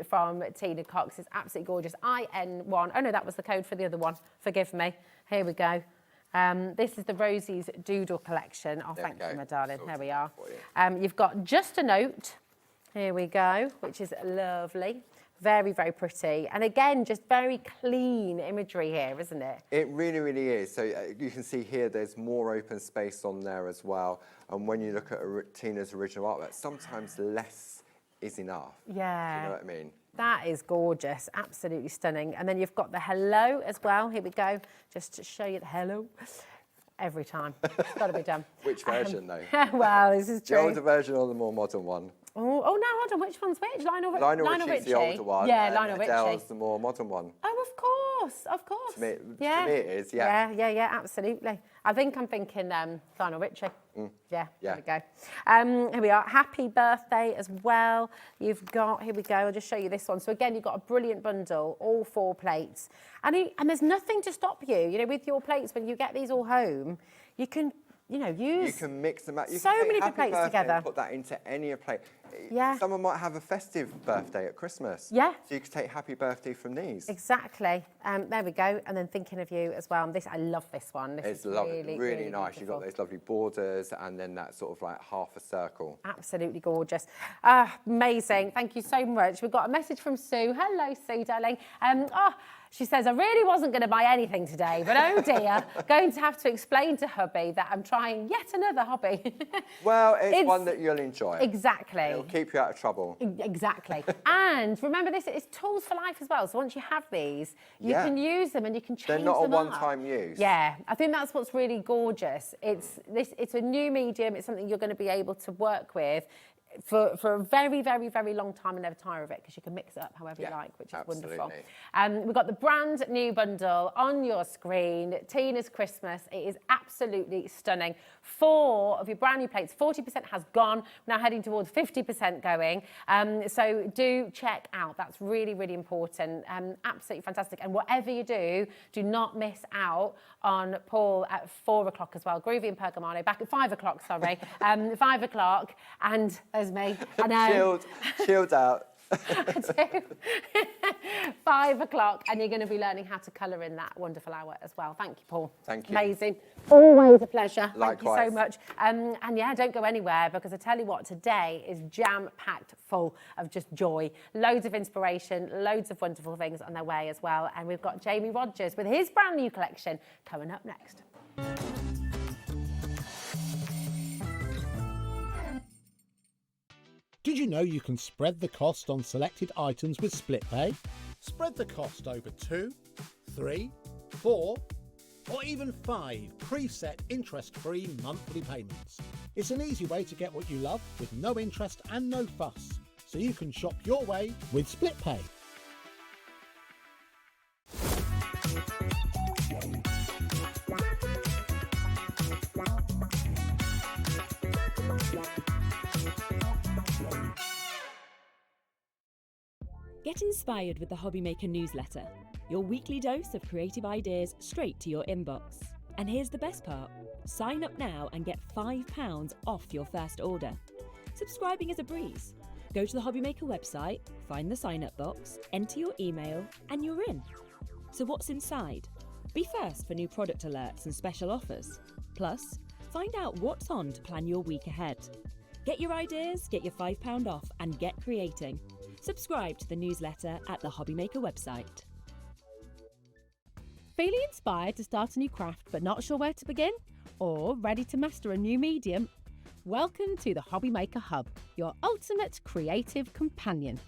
from Tina Cox. It's absolutely gorgeous. IN1. Oh no, that was the code for the other one. Forgive me. Here we go. This is the Rosie's Doodle collection. Oh, thank you, my darling. There we are. You've got Just a Note. Here we go, which is lovely. Very, very pretty. And again, just very clean imagery here, isn't it? It really, really is. So you can see here there's more open space on there as well. And when you look at Tina's original artwork, sometimes less is enough. Yeah. Do you know what I mean? That is gorgeous, absolutely stunning. And then you've got the hello as well. Here we go, just to show you the hello. Every time, it's got to be done. Which version though? Well, this is true. The older version or the more modern one? Oh, no, hold on, which one's which? Lionel Richie's the older one. Yeah, and Lionel Richie. Adele's the more modern one. Oh, of course, of course. To me it is, yeah. Yeah, absolutely. I think I'm thinking Lionel Richie. Yeah, Yeah. There we go. Here we are, happy birthday as well. You've got, here we go, I'll just show you this one. So again, you've got a brilliant bundle, all 4 plates. And there's nothing to stop you, with your plates, when you get these all home, you can, use... You can mix them up. You so can many take plates Happy Birthday together. and put that into any plate. Yeah. Someone might have a festive birthday at Christmas. Yeah. So you could take Happy Birthday from these. Exactly. There we go. And then thinking of you as well. I love this one. This It's is lovely, really, really nice. beautiful. You've got those lovely borders and then that sort of like half a circle. Absolutely gorgeous. Amazing. Thank you so much. We've got a message from Sue. Hello, Sue, darling. She says, I really wasn't going to buy anything today, but oh dear, going to have to explain to hubby that I'm trying yet another hobby. Well, it's one that you'll enjoy. Exactly. It'll keep you out of trouble. Exactly. And remember, this is tools for life as well. So once you have these, you can use them and you can change them up. They're not a one-time use. Yeah, I think that's what's really gorgeous. It's a new medium. It's something you're going to be able to work with for a very, very, very long time and never tire of it, because you can mix it up however you like, which is wonderful. We've got the brand new bundle on your screen, Tina's Christmas. It is absolutely stunning. 4 of your brand new plates, 40% has gone, now heading towards 50% going. So do check out. That's really, really important. Absolutely fantastic. And whatever you do not miss out on Paul at 4 o'clock as well. Groovy and Pergamano back at 5 o'clock, sorry. 5 o'clock. And there's me. I know. Chilled out. 5 o'clock, and you're going to be learning how to colour in that wonderful hour as well. Thank you, Paul. Thank you. Amazing. Always a pleasure. Likewise. Thank you so much. And yeah, don't go anywhere, because I tell you what, today is jam-packed full of just joy. Loads of inspiration, loads of wonderful things on their way as well. And we've got Jamie Rodgers with his brand new collection coming up next. Did you know you can spread the cost on selected items with split pay? Spread the cost over 2, 3, 4, or even 5 preset interest-free monthly payments. It's an easy way to get what you love with no interest and no fuss, so you can shop your way with split pay. Get inspired with the HobbyMaker newsletter, your weekly dose of creative ideas straight to your inbox. And here's the best part. Sign up now and get £5 off your first order. Subscribing is a breeze. Go to the HobbyMaker website, find the sign-up box, enter your email, and you're in. So what's inside? Be first for new product alerts and special offers. Plus, find out what's on to plan your week ahead. Get your ideas, get your £5 off, and get creating. Subscribe to the newsletter at the HobbyMaker website. Feeling inspired to start a new craft but not sure where to begin? Or ready to master a new medium? Welcome to the HobbyMaker Hub, your ultimate creative companion.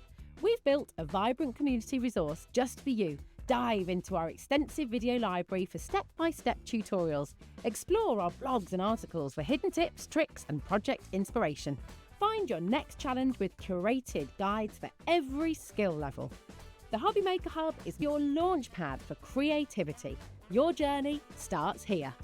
We've built a vibrant community resource just for you. Dive into our extensive video library for step-by-step tutorials. Explore our blogs and articles for hidden tips, tricks and project inspiration. Find your next challenge with curated guides for every skill level. The HobbyMaker Hub is your launch pad for creativity. Your journey starts here.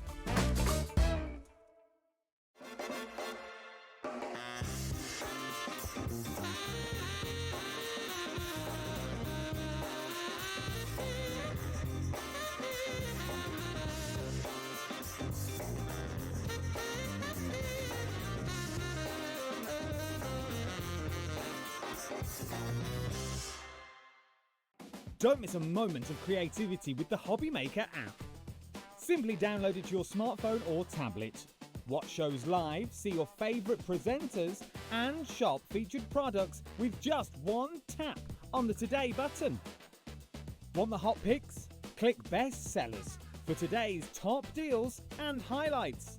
Don't miss a moment of creativity with the HobbyMaker app. Simply download it to your smartphone or tablet. Watch shows live, see your favourite presenters, and shop featured products with just one tap on the Today button. Want the hot picks? Click Best Sellers for today's top deals and highlights.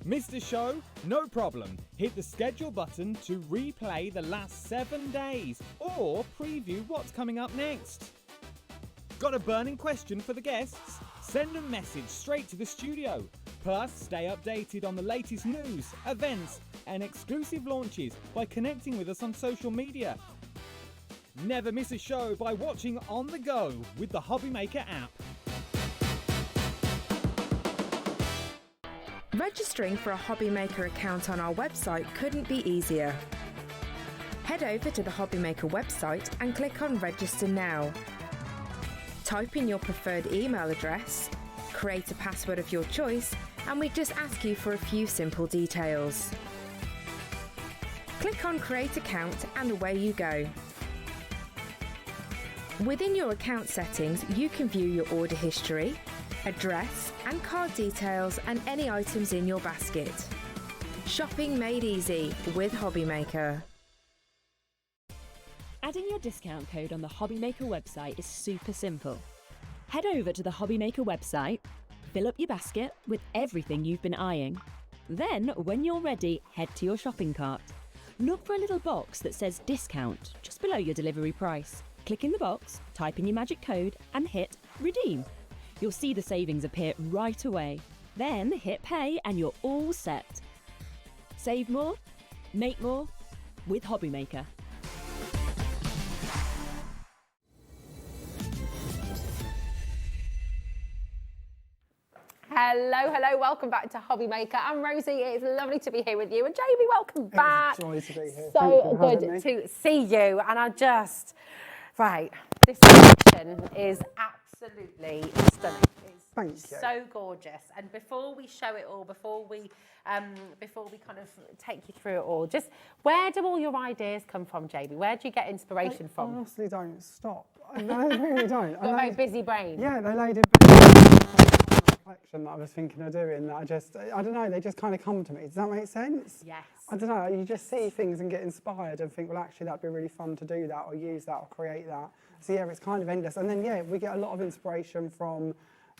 Missed a show? No problem. Hit the schedule button to replay the last 7 days or preview what's coming up next. Got a burning question for the guests? Send a message straight to the studio. Plus, stay updated on the latest news, events, and exclusive launches by connecting with us on social media. Never miss a show by watching on the go with the HobbyMaker app. Registering for a HobbyMaker account on our website couldn't be easier. Head over to the HobbyMaker website and click on Register Now. Type in your preferred email address, create a password of your choice, and we just ask you for a few simple details. Click on Create Account and away you go. Within your account settings, you can view your order history, address and card details and any items in your basket. Shopping made easy with HobbyMaker. Adding your discount code on the HobbyMaker website is super simple. Head over to the HobbyMaker website, fill up your basket with everything you've been eyeing. Then, when you're ready, head to your shopping cart. Look for a little box that says discount just below your delivery price. Click in the box, type in your magic code and hit redeem. You'll see the savings appear right away. Then hit pay and you're all set. Save more, make more with HobbyMaker. Hello, welcome back to HobbyMaker. I'm Rosie, it's lovely to be here with you. And Jamie, welcome back. It's a joy to be here. So good to see you. And this collection is absolutely stunning. Thank you. So gorgeous. And before we show it all, before we kind of take you through it all, just where do all your ideas come from, Jamie? Where do you get inspiration from? Honestly, don't stop. No, they really don't. You've got a very busy brain. Yeah, they laid it. Collection that I was thinking of doing that I don't know, they just kind of come to me. Does that make sense? Yes. I don't know, you just see things and get inspired and think, well, actually, that'd be really fun to do that or use that or create that. So yeah, it's kind of endless. And then, yeah, we get a lot of inspiration from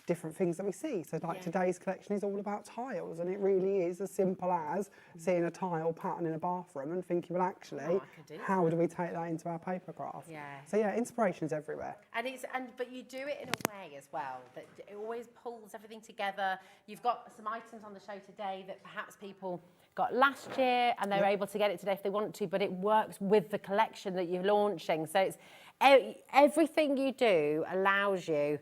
different things that we see. So like today's collection is all about tiles, and it really is as simple as seeing a tile pattern in a bathroom and thinking, well, actually, how do we take that into our paper craft? Yeah. So yeah, inspiration's everywhere. But you do it in a way as well that it always pulls everything together. You've got some items on the show today that perhaps people got last year and they're able to get it today if they want to, but it works with the collection that you're launching. So it's everything you do allows you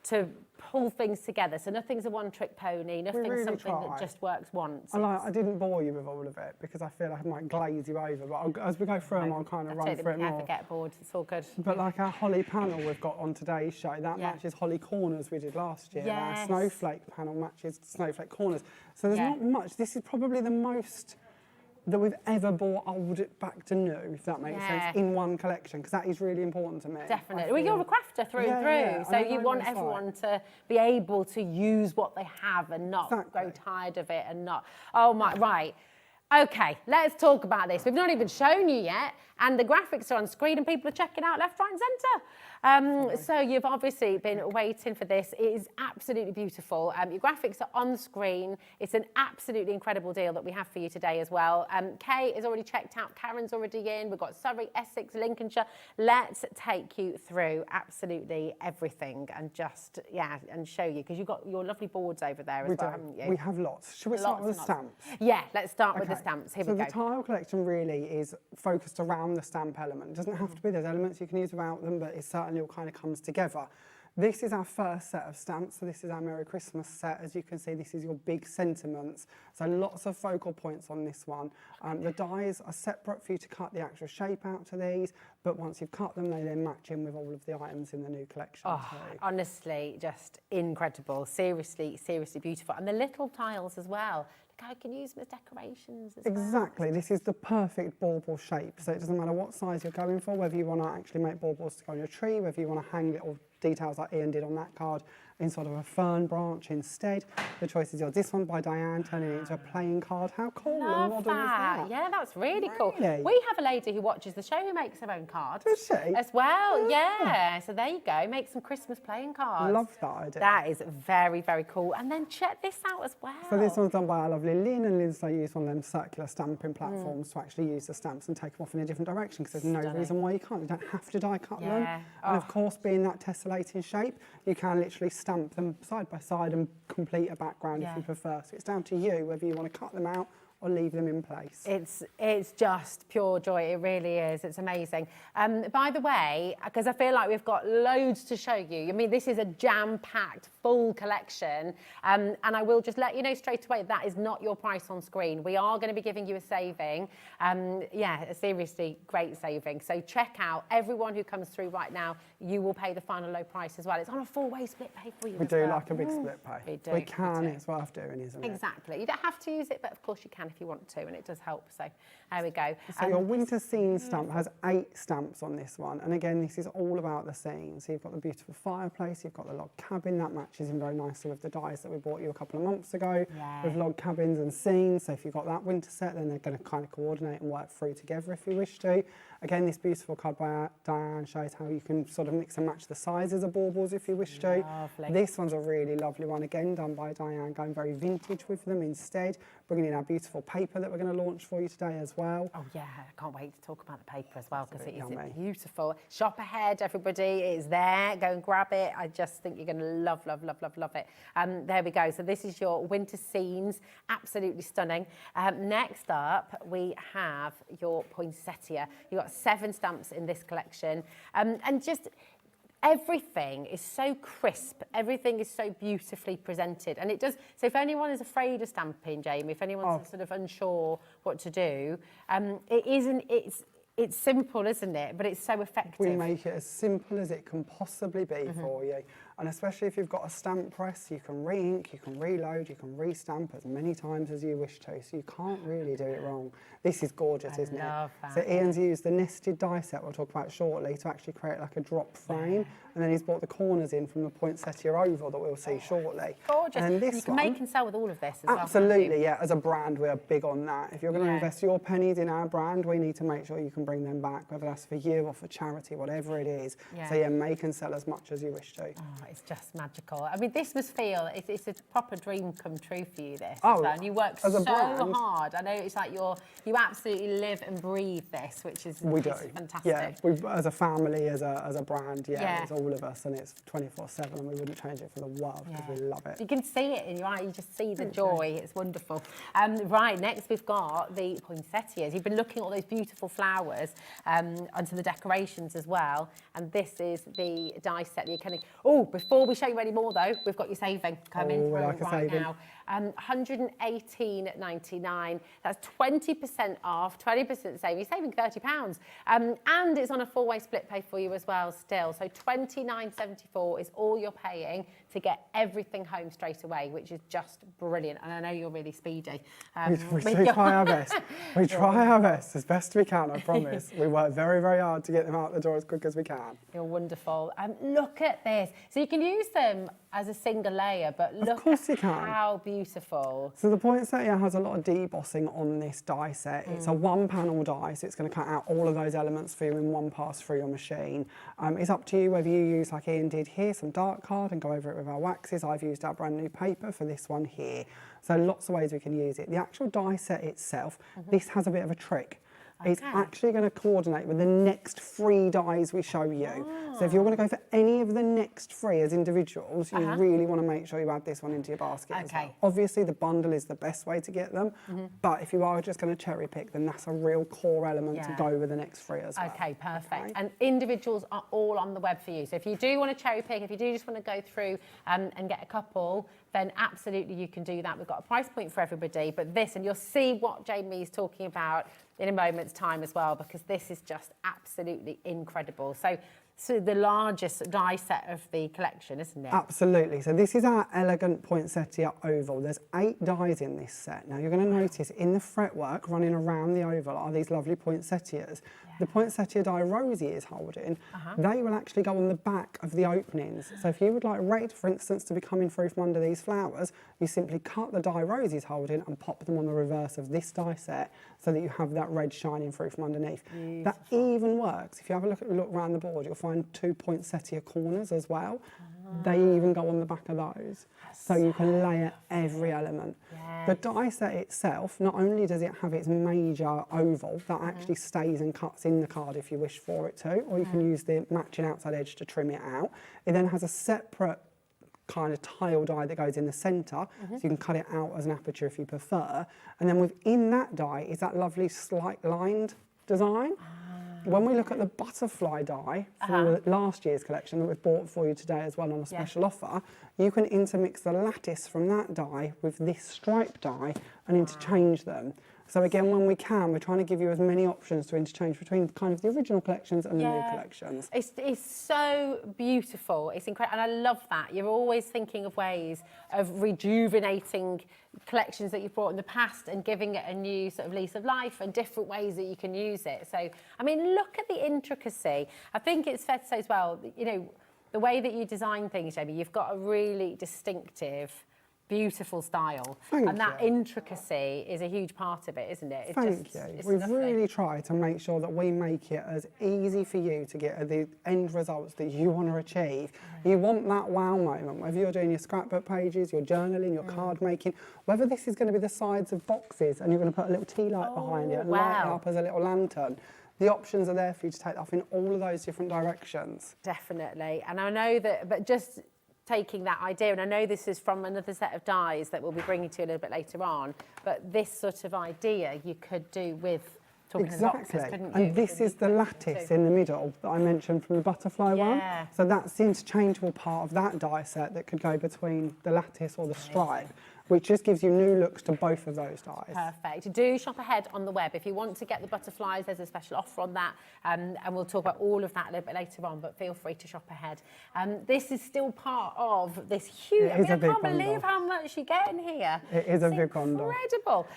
to pull things together. So nothing's a one-trick pony, nothing's really something try. that just works once. I didn't bore you with all of it because I feel like I might glaze you over, but as we go through them, I'll kind of run through it more. Never get bored, it's all good. But like our holly panel we've got on today's show, that matches holly corners we did last year. Yes. Our snowflake panel matches snowflake corners. So there's not much. This is probably the most that we've ever bought old back to new, if that makes sense, in one collection, because that is really important to me. Definitely. Well, you're a crafter through and through, so you want everyone to be able to use what they have and not grow tired of it and not, right. Okay, let's talk about this. We've not even shown you yet, and the graphics are on screen and people are checking out left, right and centre. So you've obviously been waiting for this. It is absolutely beautiful. Your graphics are on screen. It's an absolutely incredible deal that we have for you today as well. Kay is already checked out. Karen's already in. We've got Surrey, Essex, Lincolnshire. Let's take you through absolutely everything and just, and show you, because you've got your lovely boards over there as well, haven't you? We have lots. Should we start with the stamps? Yeah, let's start with the stamps. Here we go. So the tile collection really is focused around the stamp element. It doesn't have to be, there's elements you can use without them, but it certainly all kind of comes together. This is our first set of stamps, so this is our Merry Christmas set. As you can see, this is your big sentiments. So lots of focal points on this one. The dies are separate for you to cut the actual shape out to these, but once you've cut them, they then match in with all of the items in the new collection too. Honestly, just incredible. Seriously, seriously beautiful. And the little tiles as well. I can use them as decorations as Exactly, this is the perfect bauble shape, so it doesn't matter what size you're going for, whether you want to actually make baubles to go on your tree, whether you want to hang little details like Ian did on that card in sort of a fern branch instead. The choice is yours. This one by Diane, turning it into a playing card. How cool and modern is that? Yeah, that's really cool. Really? We have a lady who watches the show who makes her own cards. Does she? As well, yeah. So there you go, make some Christmas playing cards. Love that idea. That is very, very cool. And then check this out as well. So this one's done by our lovely Lynn, and Lynn's used one of them circular stamping platforms to actually use the stamps and take them off in a different direction, because there's no reason why you can't. You don't have to die cut them. And of course, being that tessellating shape, you can literally stamp them side by side and complete a background if you prefer. So it's down to you whether you want to cut them out or leave them in place. It's just pure joy, it really is. It's amazing. By the way, because I feel like we've got loads to show you. I mean, this is a jam-packed, full collection. And I will just let you know straight away, that is not your price on screen. We are going to be giving you a saving. Yeah, a seriously great saving. So check out everyone who comes through right now. You will pay the final low price as well. It's on a 4-way split pay for you. We do like a big split pay. We do. We can, it's worth doing, isn't it? Exactly. You don't have to use it, but of course you can if you want to, and it does help. So there we go. So your winter scene stamp has 8 stamps on this one, and again, this is all about the scene. So you've got the beautiful fireplace, you've got the log cabin, that matches in very nicely with the dies that we bought you a couple of months ago, with log cabins and scenes. So if you've got that winter set, then they're going to kind of coordinate and work through together if you wish to. Again, this beautiful card by Diane shows how you can sort of mix and match the sizes of baubles if you wish to. Lovely. This one's a really lovely one, again done by Diane, going very vintage with them instead, bringing in our beautiful paper that we're going to launch for you today as well. Oh yeah, I can't wait to talk about the paper as well, because it is yummy. beautiful. Shop ahead, everybody. It is there. Go and grab it. I just think you're going to love, love, love, love, love it. There we go. So this is your winter scenes. Absolutely stunning. Next up, we have your poinsettia. You've got 7 stamps in this collection. And just everything is so crisp, everything is so beautifully presented, and it does. So if anyone is afraid of stamping, Jamie, if anyone's sort of unsure what to do, it's simple, isn't it? But it's so effective. We make it as simple as it can possibly be for you. And especially if you've got a stamp press, you can re-ink, you can reload, you can re-stamp as many times as you wish to. So you can't really do it wrong. This is gorgeous, isn't it? Love that. So Ian's used the nested die set we'll talk about shortly to actually create like a drop frame. And then he's brought the corners in from the poinsettia oval that we'll see shortly. Gorgeous. And this you can make and sell with all of this as well. Absolutely, yeah. As a brand, we're big on that. If you're going to invest your pennies in our brand, we need to make sure you can bring them back, whether that's for you or for charity, whatever it is. So yeah, make and sell as much as you wish to. Oh, it's just magical. I mean, this must feel, it's a proper dream come true for you, this. Oh, and you work as a so brand, hard. I know it's like you absolutely live and breathe this, which is we do. Fantastic. Yeah, as a family, as a brand, it's all of us, and it's 24/7, and we wouldn't change it for the world because we love it. You can see it in your eye, you just see the joy, it's wonderful. Right, next we've got the poinsettias. You've been looking at all those beautiful flowers onto the decorations as well, and this is the die set that you're kind of... Oh, before we show you any more though, we've got your saving coming through right now. £118.99. That's 20% off, 20% saving. You're saving £30. And it's on a 4-way split pay for you as well still. So £29.74 is all you're paying to get everything home straight away, which is just brilliant. And I know you're really speedy. We try our best. We try our best as best we can, I promise. We work very, very hard to get them out the door as quick as we can. You're wonderful. Look at this. So you can use them as a single layer, but look at how beautiful. So the poinsettia has a lot of debossing on this die set. It's a 1-panel die, so it's going to cut out all of those elements for you in one pass through your machine. It's up to you whether you use, like Ian did here, some dark card and go over it with our waxes. I've used our brand new paper for this one here. So lots of ways we can use it. The actual die set itself, this has a bit of a trick. It's actually going to coordinate with the next 3 dies we show you. So if you're going to go for any of the next 3 as individuals, you really want to make sure you add this one into your basket as well. Obviously, the bundle is the best way to get them, but if you are just going to cherry pick, then that's a real core element to go with the next 3 as well. Okay, perfect. And individuals are all on the web for you. So if you do want to cherry pick, if you do just want to go through and get a couple, then absolutely you can do that. We've got a price point for everybody, but this, and you'll see what Jamie is talking about in a moment's time as well, because this is just absolutely incredible. So the largest die set of the collection, isn't it? Absolutely. So this is our elegant poinsettia oval. There's 8 dies in this set. Now you're going to notice in the fretwork running around the oval are these lovely poinsettias. The poinsettia die Rosie is holding, they will actually go on the back of the openings. So if you would like red, for instance, to be coming through from under these flowers, you simply cut the die Rosie's holding and pop them on the reverse of this die set so that you have that red shining through from underneath. Beautiful. That even works. If you have a look around the board, you'll find 2 poinsettia corners as well. They even go on the back of those. So you can layer every element. The die set itself, not only does it have its major oval that actually stays and cuts in the card if you wish for it to, or you can use the matching outside edge to trim it out. It then has a separate kind of tile die that goes in the centre, so you can cut it out as an aperture if you prefer. And then within that die is that lovely slight lined design. When we look at the butterfly die from last year's collection that we've bought for you today as well on a special offer, you can intermix the lattice from that die with this stripe die and interchange them. So again, when we can, we're trying to give you as many options to interchange between kind of the original collections and the new collections. It's so beautiful. It's incredible, and I love that. You're always thinking of ways of rejuvenating collections that you've brought in the past and giving it a new sort of lease of life and different ways that you can use it. So, I mean, look at the intricacy. I think it's fair to say as well, you know, the way that you design things, Jamie, you've got a really distinctive, beautiful style. And that intricacy is a huge part of it, isn't it? Thank you. We've really tried to make sure that we make it as easy for you to get the end results that you want to achieve. You want that wow moment, whether you're doing your scrapbook pages, your journaling, your card making, whether this is going to be the sides of boxes and you're going to put a little tea light behind it and light it up as a little lantern. The options are there for you to take off in all of those different directions. Definitely. And I know that, but just taking that idea, and I know this is from another set of dies that we'll be bringing to you a little bit later on, but this sort of idea you could do with talking of boxes, couldn't you? And this is the lattice in the middle that I mentioned from the butterfly one. So that's the interchangeable part of that die set that could go between the lattice or the stripe, which just gives you new looks to both of those dies. Perfect. Do shop ahead on the web. If you want to get the butterflies, there's a special offer on that, and we'll talk about all of that a little bit later on, but feel free to shop ahead. This is still part of this huge... I can't believe how much you get in here. It is a big bundle. Incredible.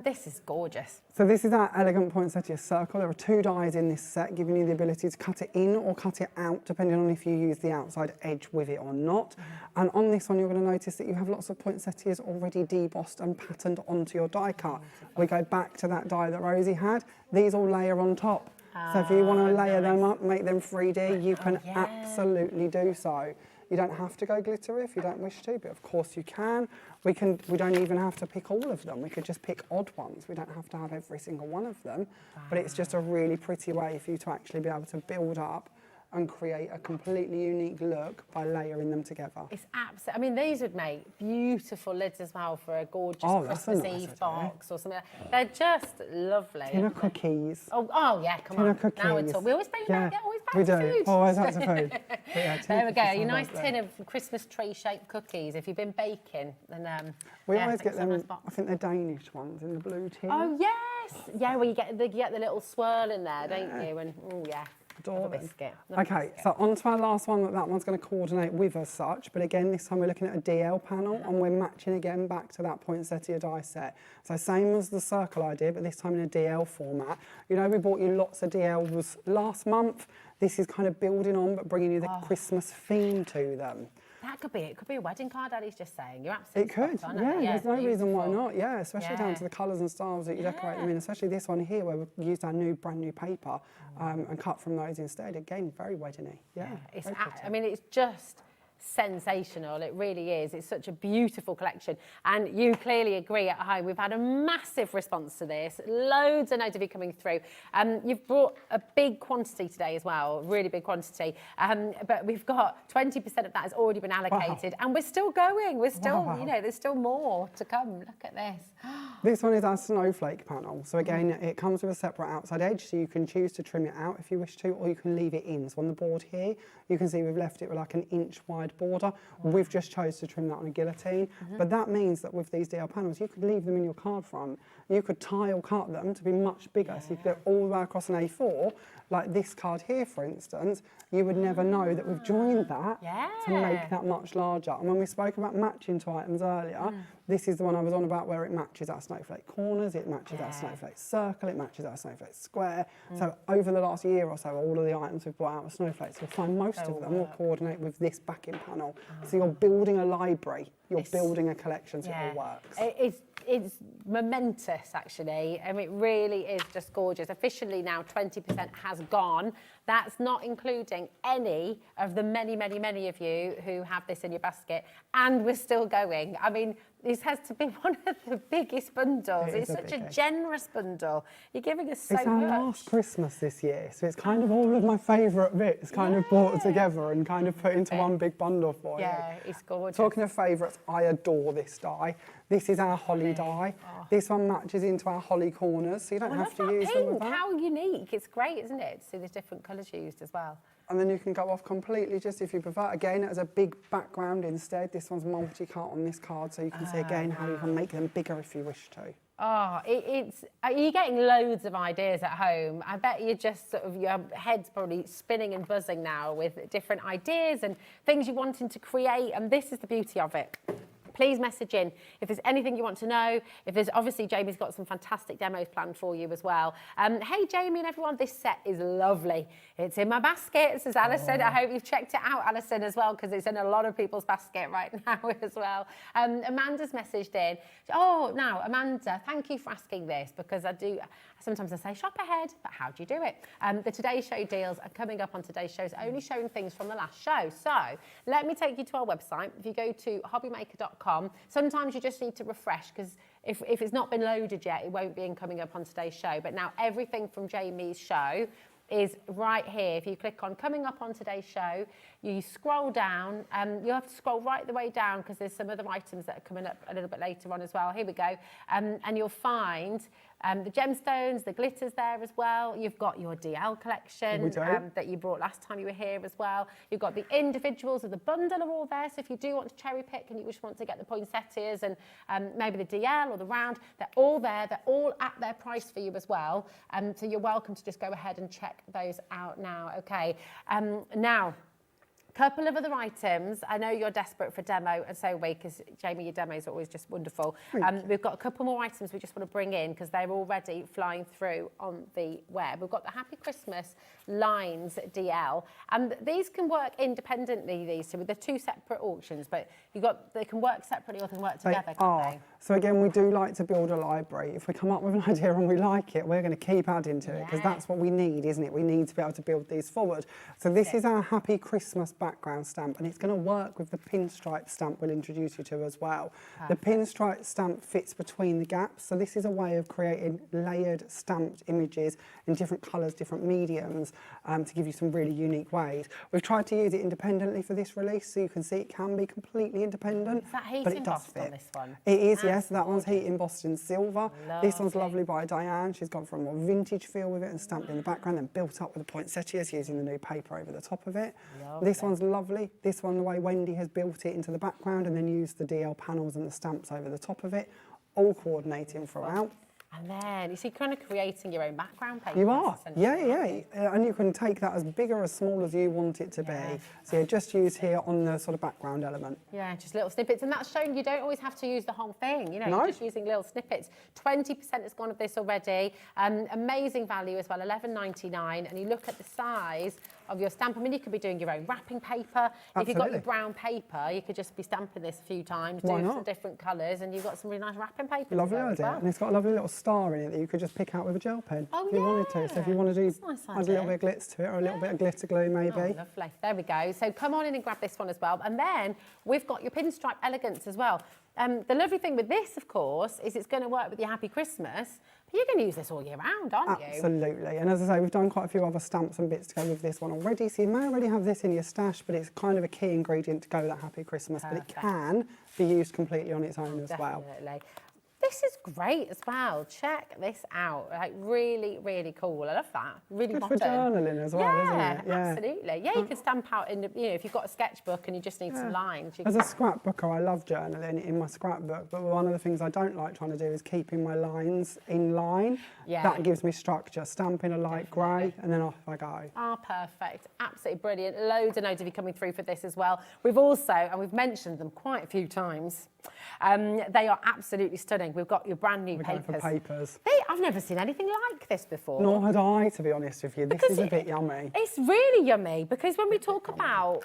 This is gorgeous. So this is our elegant poinsettia circle. There are 2 dies in this set, giving you the ability to cut it in or cut it out, depending on if you use the outside edge with it or not. And on this one, you're going to notice that you have lots of poinsettias already debossed and patterned onto your die cut. We go back to that die that Rosie had. These all layer on top. So if you want to layer them up, make them 3D, you can absolutely do so. You don't have to go glittery if you don't wish to, but of course you can. We don't even have to pick all of them. We could just pick odd ones. We don't have to have every single one of them, but it's just a really pretty way for you to actually be able to build up and create a completely unique look by layering them together. It's absolutely, I mean, these would make beautiful lids as well for a gorgeous Christmas Eve box or something. They're just lovely. Tin of cookies. Oh yeah, come on. Cookies. Now it's all. We always bring back, always back we to do. food. Always back to food. There we go. Your nice tin of Christmas tree-shaped cookies. If you've been baking, then we always get them. I think they're Danish ones in the blue tin. Oh yes, yeah. Well, you get the little swirl in there, don't you? And oh yeah. Biscuit. Okay, so on to our last one. That one's going to coordinate with as such, but again, this time we're looking at a DL panel and we're matching again back to that poinsettia die set. So same as the circle idea, but this time in a DL format. You know, we bought you lots of DLs last month. This is kind of building on, but bringing you the Christmas theme to them. That could be it. It could be a wedding card, Daddy's just saying. You're absolutely spot on, yeah, there's no reason why not. Yeah, especially down to the colours and styles that you decorate them in, especially this one here where we used our brand new paper and cut from those instead. Again, very wedding-y. Yeah, I mean, it's just sensational. It really is. It's such a beautiful collection, and you clearly agree at home. We've had a massive response to this. Loads and loads of you coming through. You've brought a big quantity today as well, really big quantity. But we've got 20% of that has already been allocated, and we're still going. We're still, you know, there's still more to come. Look at this. This one is our snowflake panel. So again, it comes with a separate outside edge, so you can choose to trim it out if you wish to, or you can leave it in. So on the board here, you can see we've left it with like an inch wide coloured border. We've just chose to trim that on a guillotine, but that means that with these DL panels, you could leave them in your card front. You could tile cut them to be much bigger, so you could go all the way across an A4, like this card here, for instance. You would never know that we've joined that to make that much larger. And when we spoke about matching to items earlier, this is the one I was on about where it matches our snowflake corners, it matches our snowflake circle, it matches our snowflake square. So over the last year or so, all of the items we've brought out of snowflakes, you'll find most of them will coordinate with this backing panel. So you're building a library, you're building a collection, so it all works. It's momentous, actually. It really is just gorgeous. Officially now, 20% has gone. That's not including any of the many, many, many of you who have this in your basket, and we're still going. I mean, this has to be one of the biggest bundles. It's such a generous bundle. You're giving us so much. It's our last Christmas this year, so it's kind of all of my favourite bits kind of brought together and kind of put into one big bundle for you. Yeah, it's gorgeous. Talking of favourites, I adore this die. This is our holly die. This one matches into our holly corners, so you don't have to use them with that. How unique. It's great, isn't it, to see the different colours used as well. And then you can go off completely just if you prefer. Again, as a big background instead. This one's multi-cut on this card, so you can see again how you can make them bigger if you wish to. Oh, you're getting loads of ideas at home. I bet you're just sort of, your head's probably spinning and buzzing now with different ideas and things you're wanting to create, and this is the beauty of it. Please message in if there's anything you want to know. If there's, obviously, Jamie's got some fantastic demos planned for you as well. Hey, Jamie and everyone, this set is lovely. It's in my basket, says Alison. I hope you've checked it out, Alison, as well, because it's in a lot of people's basket right now as well. Amanda's messaged in. Oh, now, Amanda, thank you for asking this, because sometimes I say shop ahead, but how do you do it? The Today Show deals are coming up on today's shows, only showing things from the last show. So let me take you to our website. If you go to hobbymaker.com, sometimes you just need to refresh, because if it's not been loaded yet, it won't be coming up on today's show. But now everything from Jamie's show is right here. If you click on coming up on today's show, you scroll down, you'll have to scroll right the way down because there's some other items that are coming up a little bit later on as well. Here we go. And you'll find the gemstones, the glitters there as well. You've got your DL collection that you brought last time you were here as well. You've got the individuals of the bundle are all there. So if you do want to cherry pick and you just want to get the poinsettias and maybe the DL or the round, they're all there. They're all at their price for you as well. So you're welcome to just go ahead and check those out now. Okay. Now, couple of other items. I know you're desperate for demo, and so are we, because Jamie, your demos are always just wonderful. We've got a couple more items we just want to bring in because they're already flying through on the web. We've got the Happy Christmas lines DL, and these can work independently. These two, with the two separate auctions, but they can work separately or they can work together. Can't they? So again, we do like to build a library. If we come up with an idea and we like it, we're going to keep adding to it, because that's what we need, isn't it? We need to be able to build these forward. So this is our Happy Christmas background stamp, and it's going to work with the pinstripe stamp we'll introduce you to as well. The pinstripe stamp fits between the gaps, so this is a way of creating layered stamped images in different colours, different mediums, to give you some really unique ways. We've tried to use it independently for this release, so you can see it can be completely independent, is that heat but it does embossed fit. On this one? It is, yes. That one's heat embossed in silver. This one's lovely by Diane. She's gone for a more vintage feel with it and stamped in the background, then built up with the poinsettias using the new paper over the top of it. This one's lovely. This one, the way Wendy has built it into the background and then used the DL panels and the stamps over the top of it, all coordinating throughout. And then, you see, kind of creating your own background paper. You are, yeah. And you can take that as big or as small as you want it to be. So you just use here on the sort of background element. Yeah, just little snippets. And that's showing you don't always have to use the whole thing. You know, you're just using little snippets. 20% has gone of this already. Amazing value as well, $11.99. And you look at the size of your stamp. I mean, you could be doing your own wrapping paper. Absolutely. If you've got your brown paper, you could just be stamping this a few times, doing some different colours, and you've got some really nice wrapping paper. Lovely idea. Well. And it's got a lovely little star in it that you could just pick out with a gel pen if you wanted to. So if you want to do add a little bit of glitz to it, or a little bit of glitter glue maybe. Oh, lovely. There we go. So come on in and grab this one as well. And then we've got your pinstripe elegance as well. The lovely thing with this, of course, is it's going to work with your Happy Christmas, but you can use this all year round, aren't you? Absolutely. And as I say, we've done quite a few other stamps and bits to go with this one already, so you may already have this in your stash, but it's kind of a key ingredient to go with that Happy Christmas. But it can be used completely on its own as well. Definitely. This is great as well. Check this out. Like really, really cool. I love that. Really Good modern. for journaling as well, isn't it? Yeah, absolutely. Yeah, you can stamp out in the, you know, if you've got a sketchbook and you just need some lines. As a scrapbooker, I love journaling in my scrapbook, but one of the things I don't like trying to do is keeping my lines in line. Yeah. That gives me structure. Stamping a light grey, and then off I go. Ah, perfect. Absolutely brilliant. Loads and loads of you coming through for this as well. We've also, and we've mentioned them quite a few times, they are absolutely stunning. We've got your brand new We're papers. going for papers. I've never seen anything like this before. Nor had I, to be honest with you. This Because is a bit yummy. It's really yummy because when we talk about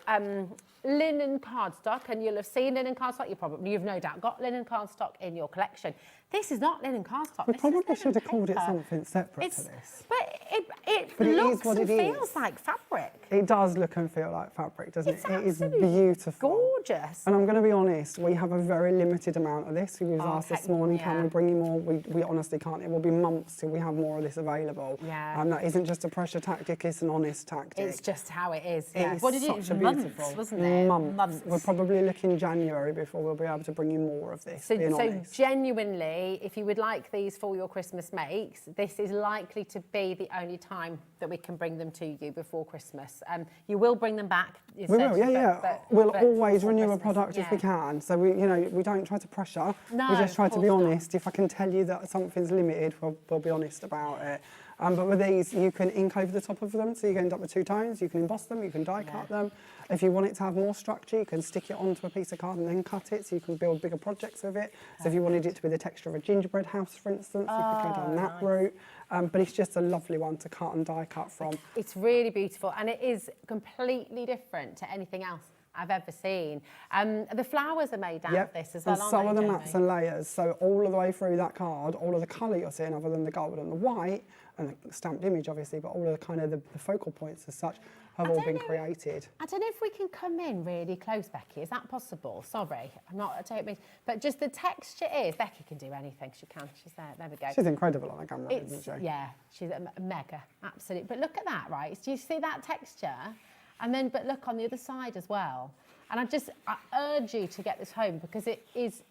linen cardstock, and you'll have seen linen cardstock, you've no doubt got linen cardstock in your collection. This is not linen cardstock. We this is probably linen should have called it paper. something separate to this. But it But it looks is what and it feels is. like fabric. It does look and feel like fabric, doesn't It's it? It is absolutely beautiful. gorgeous. And I'm going to be honest, we have a very limited amount of this. We was asked this morning, can we bring you more? We honestly can't. It will be months till we have more of this available. Yeah. And that isn't just a pressure tactic, it's an honest tactic. It's just how it is. It Yeah. is What did such it? a Months, beautiful wasn't it? months. We're probably looking January before we'll be able to bring you more of this. So, being so honest. genuinely, if you would like these for your Christmas makes, this is likely to be the only time that we can bring them to you before Christmas. You will bring them back. You We said, will, yeah. but We'll but always before renew a Christmas, product if we yeah. can. So we don't try to pressure. No, we just try of to be course not. honest. If I can tell you that something's limited, we'll be honest about it. But with these, you can ink over the top of them, so you can end up with two tones. You can emboss them, you can die cut them. If you want it to have more structure, you can stick it onto a piece of card and then cut it, so you can build bigger projects with it. So if you wanted it to be the texture of a gingerbread house, for instance, you could go down that route. But it's just a lovely one to cut and die cut from. It's really beautiful, and it is completely different to anything else I've ever seen. The flowers are made out of this as well, and aren't so they, are the Jamie? mats and layers. So all of the way through that card, all of the colour you're seeing, other than the gold and the white, and the stamped image, obviously, but all of the kind of the focal points as such have all been created. I don't know if we can come in really close, Becky. Is that possible? Sorry, I don't mean, but just the texture is. Becky can do anything. She can. She's there. There we go. She's incredible on the camera, isn't she? Yeah, she's mega, absolutely. But look at that, right? Do you see that texture? And then, but look on the other side as well. And I urge you to get this home because it's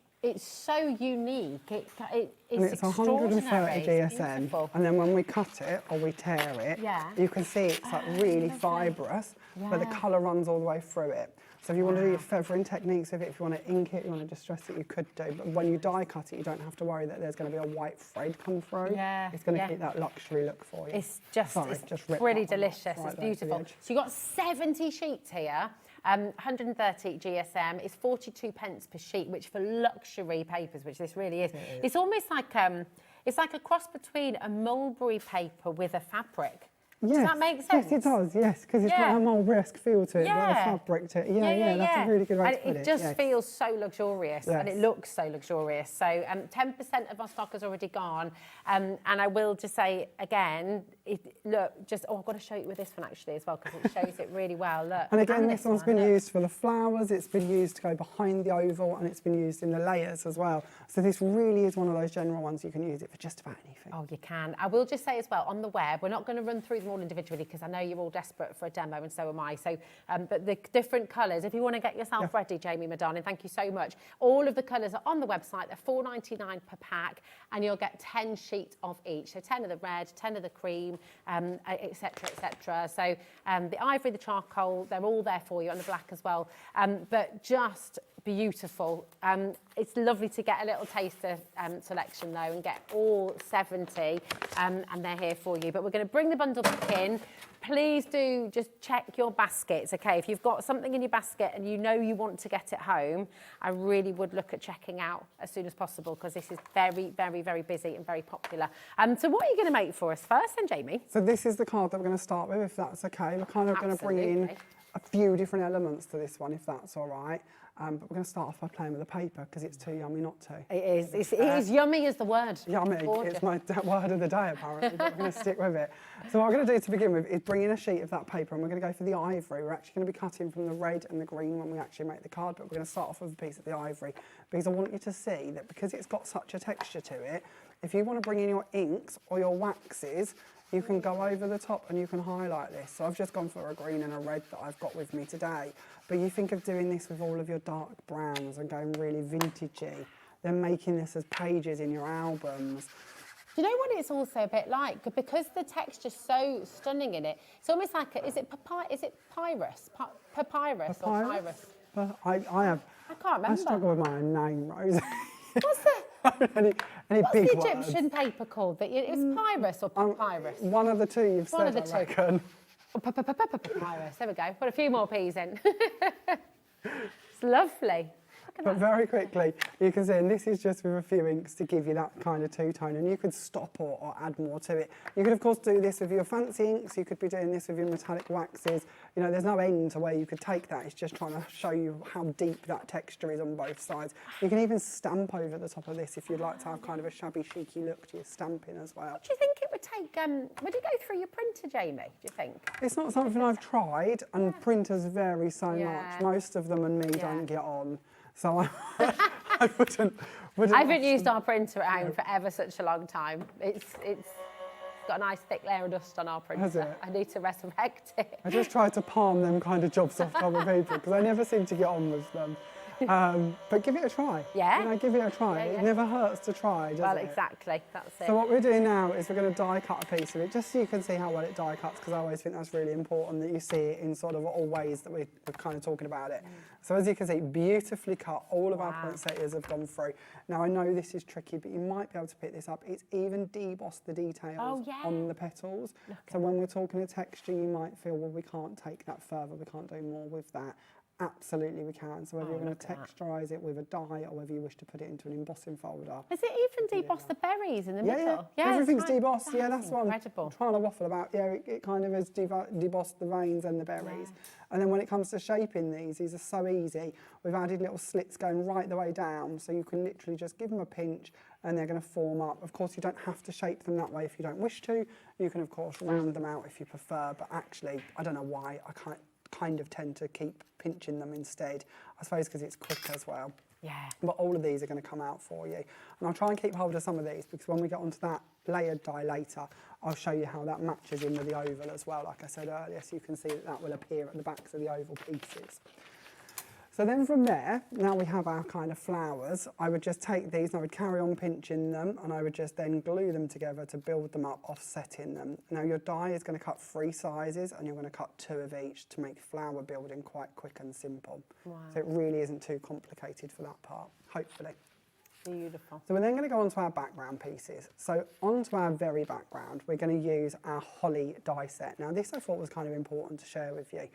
so unique. It's And it's 130 GSM, and then when we cut it or we tear it, you can see it's like really fibrous, but the colour runs all the way through it. So if you want to do your feathering techniques with it, if you want to ink it, you want to distress it, you could do. But when you die cut it, you don't have to worry that there's going to be a white thread come through. Yeah, it's going to keep that luxury look for you. It's just, ripped pretty that one delicious. right It's there to the beautiful. edge. So you've got 70 sheets here. 130 GSM is 42 pence per sheet, which for luxury papers, which this really is, it's almost like it's like a cross between a mulberry paper with a fabric. Yes. Does that make sense? Yes, it does, yes, because it's got a mulberry-esque feel to it, but a fabric to it. Yeah, that's a really good way to put it. It just feels so luxurious, and it looks so luxurious. So 10% of our stock has already gone. And I will just say again, look, I've got to show you with this one actually as well, because it shows it really well. Look. And again, this one's been used for the flowers, it's been used to go behind the oval, and it's been used in the layers as well. So this really is one of those general ones you can use it for just about anything. Oh, you can. I will just say as well, on the web, we're not going to run through them all individually because I know you're all desperate for a demo, and so am I. So, but the different colours, if you want to get yourself ready, Jamie, my darling, thank you so much. All of the colours are on the website. They're $4.99 per pack, and you'll get 10 sheets of each. So 10 of the red, 10 of the cream, etc., etc. So the ivory, the charcoal, they're all there for you, and the black as well. But just beautiful. It's lovely to get a little taster selection though, and get all 70, and they're here for you. But we're going to bring the bundle back in. Please do just check your baskets, okay? If you've got something in your basket and you know you want to get it home, I really would look at checking out as soon as possible, because this is very, very, very busy and very popular. So what are you going to make for us first then, Jamie? So this is the card that we're going to start with, if that's okay. We're kind of going to bring in a few different elements to this one, if that's all right. But we're going to start off by playing with the paper, because it's too yummy not to. It is. It is yummy is the word. Yummy. Gorgeous. It's my word of the day, apparently, but we're going to stick with it. So what I'm going to do to begin with is bring in a sheet of that paper, and we're going to go for the ivory. We're actually going to be cutting from the red and the green when we actually make the card, but we're going to start off with a piece of the ivory, because I want you to see that because it's got such a texture to it, if you want to bring in your inks or your waxes, you can go over the top and you can highlight this. So I've just gone for a green and a red that I've got with me today. But you think of doing this with all of your dark browns and going really vintagey. then making this as pages in your albums. Do you know what it's also a bit like? Because the texture's so stunning in it, it's almost like, is it papyrus? Papyrus or papyrus? I can't remember. I struggle with my own name, Rose. What's the Any big the words? Egyptian paper called? It's papyrus or papyrus? One of the two you've One said, of the I two. reckon. Papyrus. There we go. Put a few more peas in. It's lovely. But very quickly, you can see, and this is just with a few inks to give you that kind of two-tone, and you could stop or add more to it. You could, of course, do this with your fancy inks. You could be doing this with your metallic waxes. You know, there's no end to where you could take that. It's just trying to show you how deep that texture is on both sides. You can even stamp over the top of this if you'd like to have kind of a shabby, cheeky look to your stamping as well. Do you think it would take, would it go through your printer, Jamie, do you think? It's not something I've tried, and printers vary so much. Most of them and me don't get on. So I wouldn't I haven't used our printer at home for ever such a long time. It's got a nice thick layer of dust on our printer. Has it? I need to resurrect it. I just try to palm them kind of jobs off to other people because I never seem to get on with them. But give it a try. Yeah. You know, give it a try. Yeah. It never hurts to try, does it? Well, exactly. That's it. So what we're doing now is we're going to die cut a piece of it, just so you can see how well it die cuts, because I always think that's really important that you see it in sort of all ways that we're kind of talking about it. So as you can see, beautifully cut. All of our poinsettias have gone through. Now I know this is tricky, but you might be able to pick this up. It's even debossed the details on the petals. So when we're talking a texture, you might feel, well, we can't take that further. We can't do more with that. Absolutely we can. So whether you're going to texturise it with a dye or whether you wish to put it into an embossing folder. Has it even debossed the berries in the middle? Yeah, everything's debossed. Yeah, that's what incredible. I'm trying to waffle about. Yeah, it kind of has debossed the veins and the berries. And then when it comes to shaping these are so easy. We've added little slits going right the way down, so you can literally just give them a pinch and they're going to form up. Of course, you don't have to shape them that way if you don't wish to. You can, of course, round them out if you prefer, but actually, I don't know why, I kind of tend to keep pinching them instead. I suppose because it's quick as well. Yeah. But all of these are going to come out for you. And I'll try and keep hold of some of these because when we get onto that layered die later, I'll show you how that matches in with the oval as well, like I said earlier, so you can see that will appear at the backs of the oval pieces. So then from there, now we have our kind of flowers, I would just take these and I would carry on pinching them and I would just then glue them together to build them up, offsetting them. Now your die is going to cut 3 sizes and you're going to cut 2 of each to make flower building quite quick and simple. Wow. So it really isn't too complicated for that part, hopefully. Beautiful. So we're then going to go on to our background pieces. So onto our very background, we're going to use our holly die set. Now this I thought was kind of important to share with you.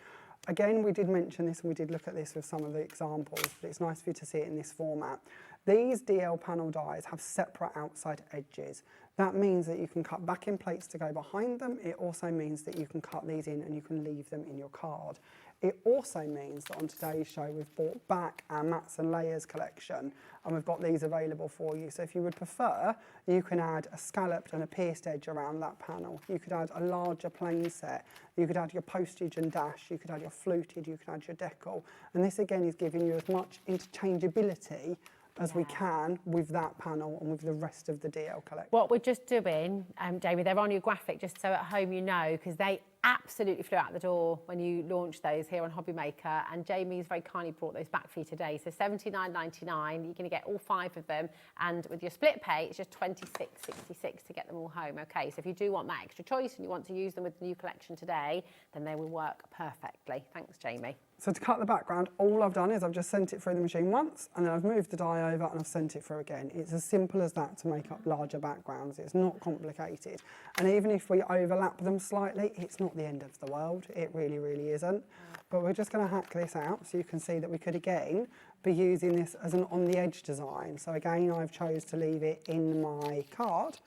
Again, we did mention this and we did look at this with some of the examples, but it's nice for you to see it in this format. These DL panel dies have separate outside edges. That means that you can cut backing plates to go behind them. It also means that you can cut these in and you can leave them in your card. It also means that on today's show we've brought back our mats and layers collection and we've got these available for you. So if you would prefer, you can add a scalloped and a pierced edge around that panel. You could add a larger plain set. You could add your postage and dash. You could add your fluted. You could add your decal. And this again is giving you as much interchangeability as we can with that panel and with the rest of the DL collection. What we're just doing, Jamie, they're on your graphic just so at home you know, because they absolutely flew out the door when you launched those here on HobbyMaker, and Jamie's very kindly brought those back for you today. So $79.99, you're going to get all 5 of them, and with your split pay, it's just $26.66 to get them all home. Okay, so if you do want that extra choice and you want to use them with the new collection today, then they will work perfectly. Thanks, Jamie. So to cut the background, all I've done is I've just sent it through the machine once and then I've moved the die over and I've sent it through again. It's as simple as that to make up larger backgrounds. It's not complicated. And even if we overlap them slightly, it's not the end of the world. It really, really isn't. But we're just going to hack this out so you can see that we could again be using this as an on the edge design. So again, I've chose to leave it in my card,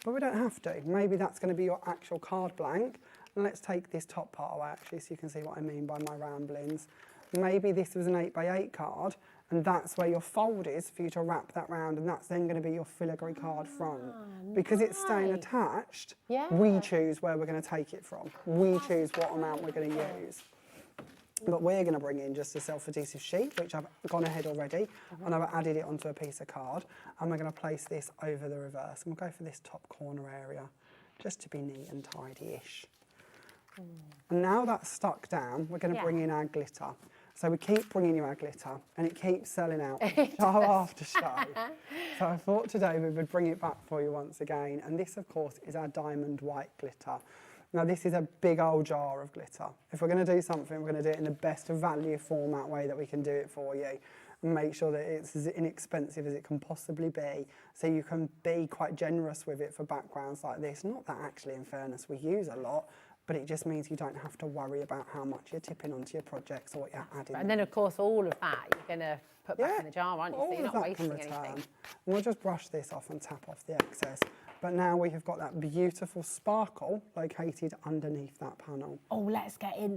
but we don't have to. Maybe that's going to be your actual card blank. And let's take this top part away actually so you can see what I mean by my ramblings. Maybe this was an 8x8 card and that's where your fold is for you to wrap that round, and that's then going to be your filigree card front. Because it's staying attached, we choose where we're going to take it from. We choose what amount we're going to use. But we're going to bring in just a self-adhesive sheet, which I've gone ahead already, and I've added it onto a piece of card, and we're going to place this over the reverse. And we'll go for this top corner area, just to be neat and tidy-ish. And now that's stuck down, we're going to bring in our glitter. So we keep bringing you our glitter and it keeps selling out show after show. So I thought today we would bring it back for you once again. And this, of course, is our diamond white glitter. Now, this is a big old jar of glitter. If we're going to do something, we're going to do it in the best value format way that we can do it for you. And make sure that it's as inexpensive as it can possibly be, so you can be quite generous with it for backgrounds like this. Not that actually, in fairness, we use a lot, but it just means you don't have to worry about how much you're tipping onto your projects or what you're adding. And then, of course, all of that you're going to put back in the jar, aren't you? So you're not wasting anything. And we'll just brush this off and tap off the excess. But now we have got that beautiful sparkle located underneath that panel. Oh, let's get in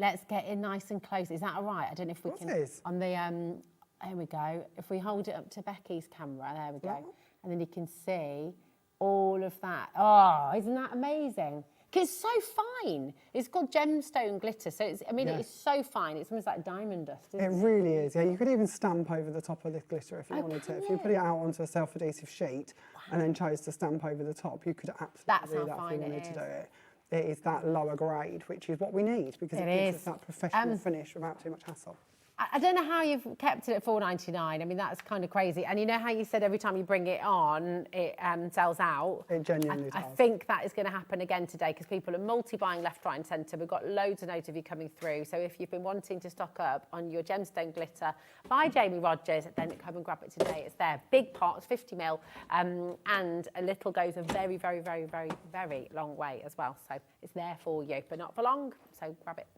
nice and close. Is that all right? I don't know if we can... On the... There we go. If we hold it up to Becky's camera, there we go. And then you can see all of that. Oh, isn't that amazing? Because it's so fine. It's called gemstone glitter. So, it's, I mean, it is so fine. It's almost like diamond dust, isn't it? It really is, yeah. You could even stamp over the top of this glitter if you wanted to. If you put it out onto a self-adhesive sheet and then chose to stamp over the top, you could absolutely do that if you wanted to do it. It is that lower grade, which is what we need, because it gives us that professional finish without too much hassle. I don't know how you've kept it at $4.99. I mean, that's kind of crazy. And you know how you said every time you bring it on, it sells out? It genuinely does. I think that is going to happen again today because people are multi-buying left, right and centre. We've got loads and loads of you coming through. So if you've been wanting to stock up on your gemstone glitter by Jamie Rodgers, then come and grab it today. It's there. Big pots, 50ml, and a little goes a very, very, very, very, very long way as well. So it's there for you, but not for long. So grab it.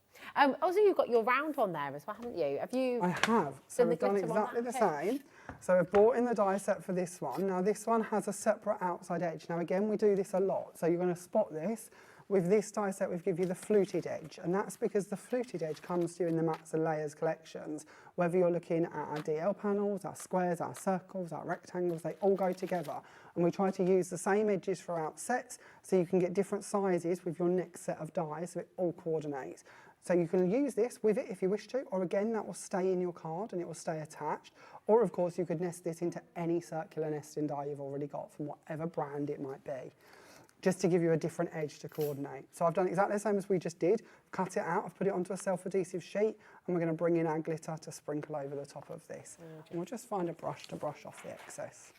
Also, you've got your round one there as well, haven't you? Have you? I have. So we've done exactly the same. So we've brought in the die set for this one. Now this one has a separate outside edge. Now again, we do this a lot. So you're going to spot this. With this die set, we've given you the fluted edge, and that's because the fluted edge comes to you in the Mats and Layers collections. Whether you're looking at our DL panels, our squares, our circles, our rectangles, they all go together. And we try to use the same edges throughout sets, so you can get different sizes with your next set of dies, so it all coordinates. So you can use this with it if you wish to, or again, that will stay in your card and it will stay attached. Or of course, you could nest this into any circular nesting die you've already got from whatever brand it might be, just to give you a different edge to coordinate. So I've done exactly the same as we just did. Cut it out, I've put it onto a self-adhesive sheet, and we're going to bring in our glitter to sprinkle over the top of this. And we'll just find a brush to brush off the excess.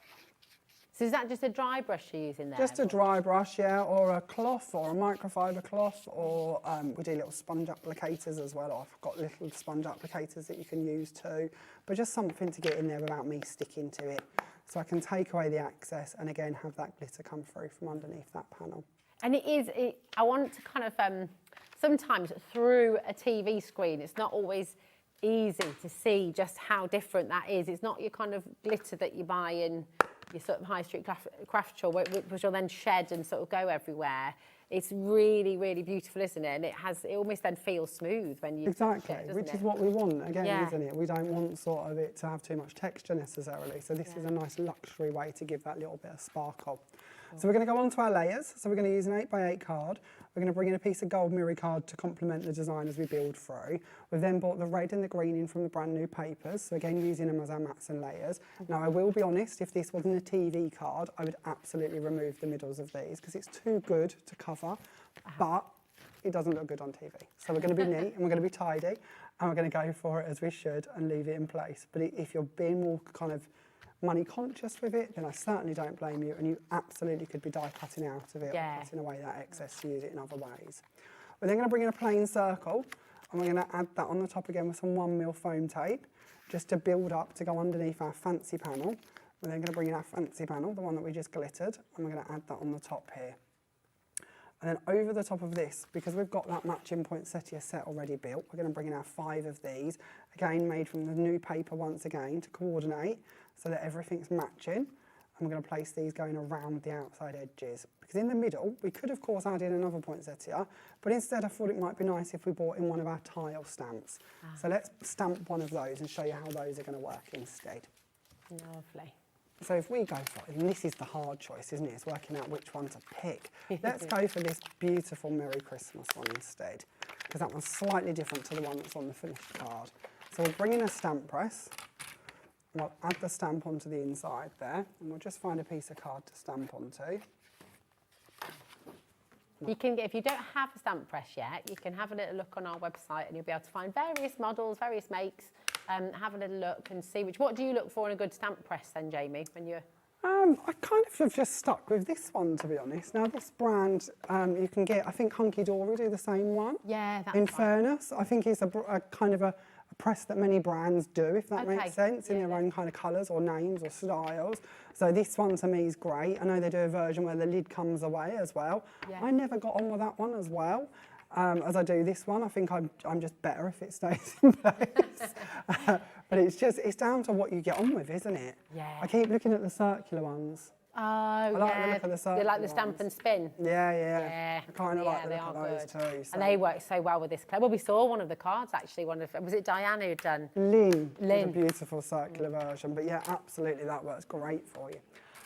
So is that just a dry brush you're using there? Just a dry brush, yeah, or a cloth or a microfiber cloth, or we do little sponge applicators as well. I've got little sponge applicators that you can use too, but just something to get in there without me sticking to it. So I can take away the excess and again have that glitter come through from underneath that panel. And I want to kind of, sometimes through a TV screen, it's not always easy to see just how different that is. It's not your kind of glitter that you buy in your sort of high street craft store, which will then shed and sort of go everywhere. It's really, really beautiful, isn't it? And it almost then feels smooth when you exactly, touch it, which it? is what we want again, isn't it? We don't want sort of it to have too much texture necessarily. So this is a nice luxury way to give that little bit of sparkle. So we're going to go on to our layers. So we're going to use an 8x8 card. We're going to bring in a piece of gold mirror card to complement the design as we build through. We've then bought the red and the green in from the brand new papers. So again, using them as our mats and layers. Now I will be honest, if this wasn't a TV card, I would absolutely remove the middles of these because it's too good to cover, but it doesn't look good on TV. So we're going to be neat and we're going to be tidy and we're going to go for it as we should and leave it in place. But if you're being more kind of money conscious with it, then I certainly don't blame you, and you absolutely could be die cutting out of it or cutting away that excess to use it in other ways. We're then going to bring in a plain circle and we're going to add that on the top again with some 1mm foam tape just to build up to go underneath our fancy panel. We're then going to bring in our fancy panel, the one that we just glittered, and we're going to add that on the top here. And then over the top of this, because we've got that matching poinsettia set already built, we're going to bring in our 5 of these, again made from the new paper once again to coordinate so that everything's matching. And we're going to place these going around the outside edges. Because in the middle, we could of course add in another poinsettia, but instead I thought it might be nice if we brought in one of our tile stamps. So let's stamp one of those and show you how those are going to work instead. Lovely. So if we go for it, and this is the hard choice, isn't it? It's working out which one to pick. Let's go for this beautiful Merry Christmas one instead, because that one's slightly different to the one that's on the finished card. So we'll bring in a stamp press, and we'll add the stamp onto the inside there, and we'll just find a piece of card to stamp onto. You can, if you don't have a stamp press yet, you can have a little look on our website and you'll be able to find various models, various makes, have a little look and see what do you look for in a good stamp press then, Jamie, when you're... I kind of have just stuck with this one, to be honest. Now, this brand, you can get, I think Hunky Dory do the same one. Yeah, that's In right. fairness, I think it's a kind of a press that many brands do, if that Okay. makes sense, in their own kind of colours or names or styles. So this one to me is great. I know they do a version where the lid comes away as well. Yeah. I never got on with that one as well. As I do this one, I think I'm just better if it stays in place. But it's down to what you get on with, isn't it? Yeah. I keep looking at the circular ones. Oh, I like the look of the you circular like the stamp ones. and spin? Yeah. I kind of like the they look are of those good. too. So. And they work so well with this clay. Well, we saw one of the cards actually. Was it Diana who'd done? Lynn. Lynn. Is a beautiful circular version, but yeah, absolutely, that works great for you.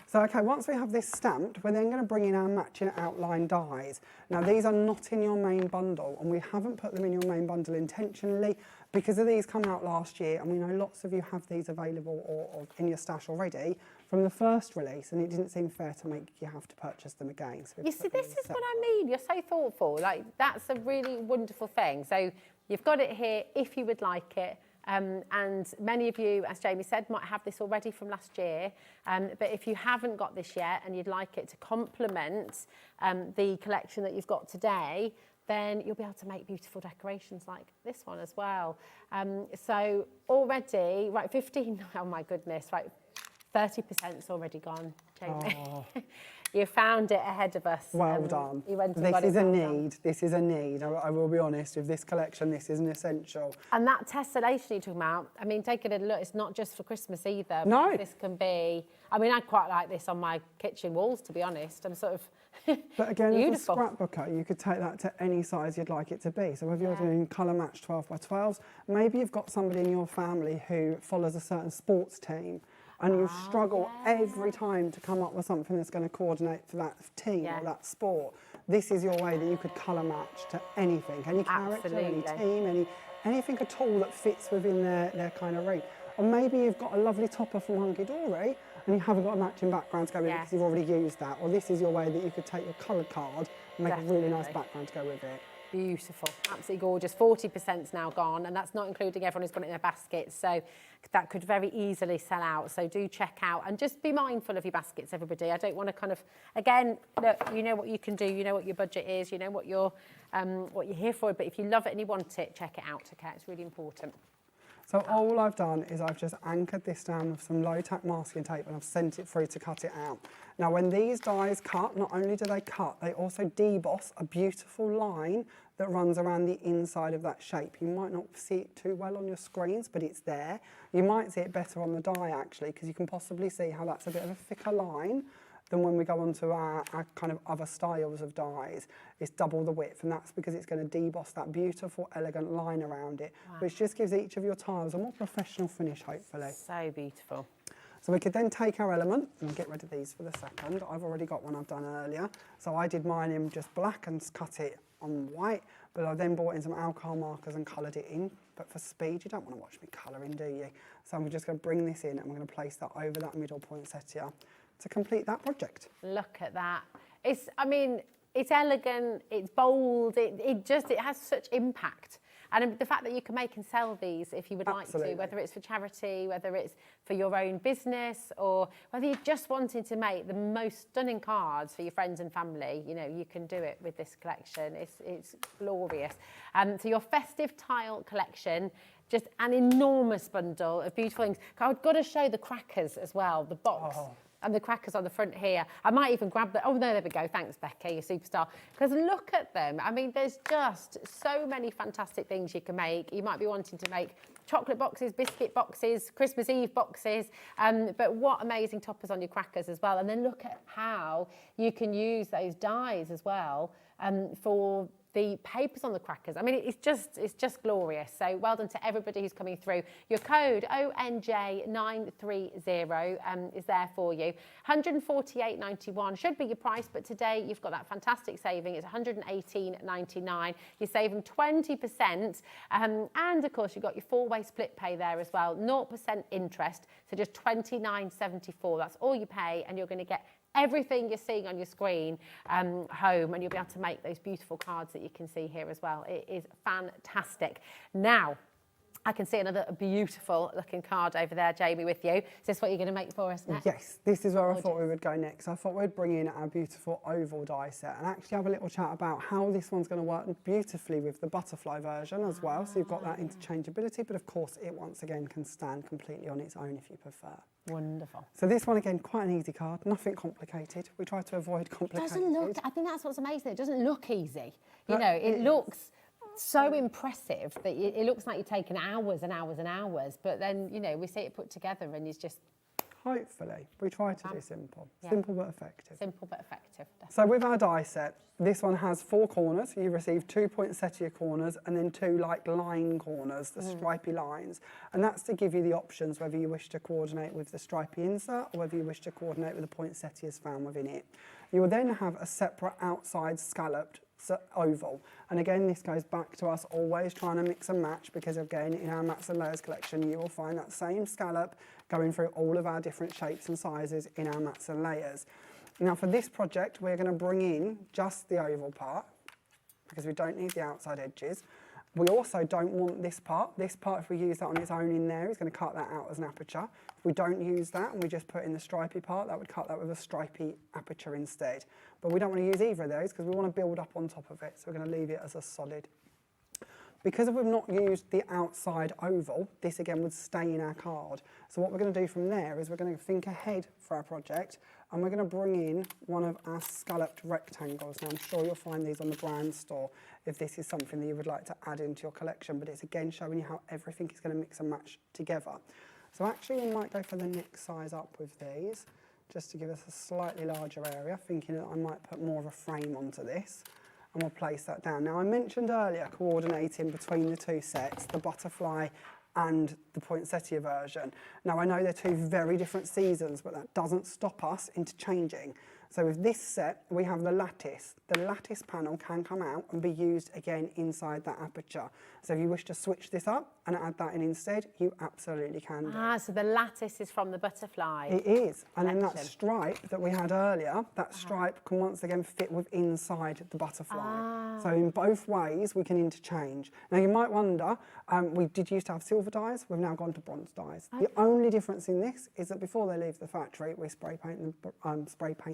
So, okay, once we have this stamped, we're then going to bring in our matching outline dies. Now, these are not in your main bundle, and we haven't put them in your main bundle intentionally because of these come out last year, and we know lots of you have these available or in your stash already from the first release, and it didn't seem fair to make you have to purchase them again. So You see, this is what I mean. You're so thoughtful. Like, that's a really wonderful thing. So you've got it here if you would like it. And many of you, as Jamie said, might have this already from last year. But if you haven't got this yet and you'd like it to complement the collection that you've got today, then you'll be able to make beautiful decorations like this one as well. So already, right, 15, oh my goodness, right, 30%'s already gone, Jamie. Oh. You found it ahead of us. Well done. You went and This got is it a well done. need. This is a need. I will be honest, with this collection, this is an essential. And that tessellation you're talking about, I mean, take a little look, it's not just for Christmas either. No. Because this can be, I mean, I quite like this on my kitchen walls, to be honest. I'm sort of But again, as a beautiful. scrapbooker, you could take that to any size you'd like it to be. So whether you're doing colour match 12 by 12s, maybe you've got somebody in your family who follows a certain sports team and you struggle every time to come up with something that's going to coordinate for that team or that sport. This is your way that you could colour match to anything, any character, any team, anything at all that fits within their kind of ring. Or maybe you've got a lovely topper from Hunky Dory and you haven't got a matching background to go with it because you've already used that. Or this is your way that you could take your coloured card and make a really nice background to go with it. Beautiful, absolutely gorgeous. 40%'s now gone, and that's not including everyone who's got it in their baskets. So that could very easily sell out. So do check out and just be mindful of your baskets, everybody. I don't want to kind of, again, look, you know what you can do, you know what your budget is, you know what you're here for. But if you love it and you want it, check it out. Okay, it's really important. So all I've done is I've just anchored this down with some low-tack masking tape and I've sent it through to cut it out. Now when these dies cut, not only do they cut, they also deboss a beautiful line that runs around the inside of that shape. You might not see it too well on your screens, but it's there. You might see it better on the die actually, because you can possibly see how that's a bit of a thicker line than when we go on to our kind of other styles of dies. It's double the width, and that's because it's going to deboss that beautiful, elegant line around it, which just gives each of your tiles a more professional finish, hopefully. So beautiful. So we could then take our element and get rid of these for the second. I've already got one I've done earlier. So I did mine in just black and cut it on white, but I then brought in some alcohol markers and coloured it in. But for speed, you don't want to watch me colouring, do you? So I'm just going to bring this in and we're going to place that over that middle poinsettia to complete that project. Look at that. It's, I mean, it's elegant, it's bold, it has such impact. And the fact that you can make and sell these if you would like to, whether it's for charity, whether it's for your own business, or whether you're just wanting to make the most stunning cards for your friends and family, you know, you can do it with this collection. It's glorious. So your Festive Tile Collection, just an enormous bundle of beautiful things. I've got to show the crackers as well, the box. Oh. And the crackers on the front here. I might even grab them. Oh, no, there we go. Thanks, Becca, you're a superstar. Because look at them. I mean, there's just so many fantastic things you can make. You might be wanting to make chocolate boxes, biscuit boxes, Christmas Eve boxes. But what amazing toppers on your crackers as well. And then look at how you can use those dies as well for the papers on the crackers. I mean, it's just glorious. So well done to everybody who's coming through. Your code ONJ930 is there for you. $148.91 should be your price, but today you've got that fantastic saving. It's $118.99. You're saving 20%, and of course you've got your 4-way split pay there as well. 0% interest, so just $29.74. That's all you pay, and you're going to get everything you're seeing on your screen home, and you'll be able to make those beautiful cards that you can see here as well. It is fantastic. Now, I can see another beautiful looking card over there, Jamie, with you. Is this what you're going to make for us next? Yes, this is where I thought we would go next. I thought we'd bring in our beautiful oval die set and actually have a little chat about how this one's going to work beautifully with the butterfly version as well. So you've got that interchangeability, but of course it once again can stand completely on its own if you prefer. Wonderful. So this one again, quite an easy card, nothing complicated. We try to avoid complicated. I think that's what's amazing. It doesn't look easy. You know, it looks so impressive that it looks like you're taking hours and hours and hours, but then, you know, we see it put together and it's just... Hopefully. We try to do simple. Yeah. Simple but effective. Simple but effective. Definitely. So with our die set, this one has 4 corners. You receive 2 poinsettia corners and then 2 like line corners, the stripy lines. And that's to give you the options whether you wish to coordinate with the stripy insert or whether you wish to coordinate with the poinsettias found within it. You will then have a separate outside scalloped oval, and again this goes back to us always trying to mix and match, because again in our mats and layers collection you will find that same scallop going through all of our different shapes and sizes in our mats and layers. Now for this project we're going to bring in just the oval part because we don't need the outside edges. We also don't want this part. This part, if we use that on its own in there, is going to cut that out as an aperture. If we don't use that and we just put in the stripy part, that would cut that with a stripy aperture instead. But we don't want to use either of those because we want to build up on top of it. So we're going to leave it as a solid. Because we've not used the outside oval, this again would stay in our card. So what we're going to do from there is we're going to think ahead for our project, and we're going to bring in one of our scalloped rectangles. Now I'm sure you'll find these on the brand store if this is something that you would like to add into your collection, but it's again showing you how everything is going to mix and match together. So actually we might go for the next size up with these, just to give us a slightly larger area, thinking that I might put more of a frame onto this. And we'll place that down. Now I mentioned earlier coordinating between the 2 sets, the butterfly and the poinsettia version. Now I know they're 2 very different seasons, but that doesn't stop us interchanging. So with this set, we have the lattice. The lattice panel can come out and be used again inside that aperture. So if you wish to switch this up and add that in instead, you absolutely can do. Ah, so the lattice is from the butterfly. It is. And then that stripe that we had earlier, that stripe can once again fit with inside the butterfly. So in both ways, we can interchange. Now you might wonder, we did used to have silver dyes, we've now gone to bronze dyes. Okay. The only difference in this is that before they leave the factory, we spray paint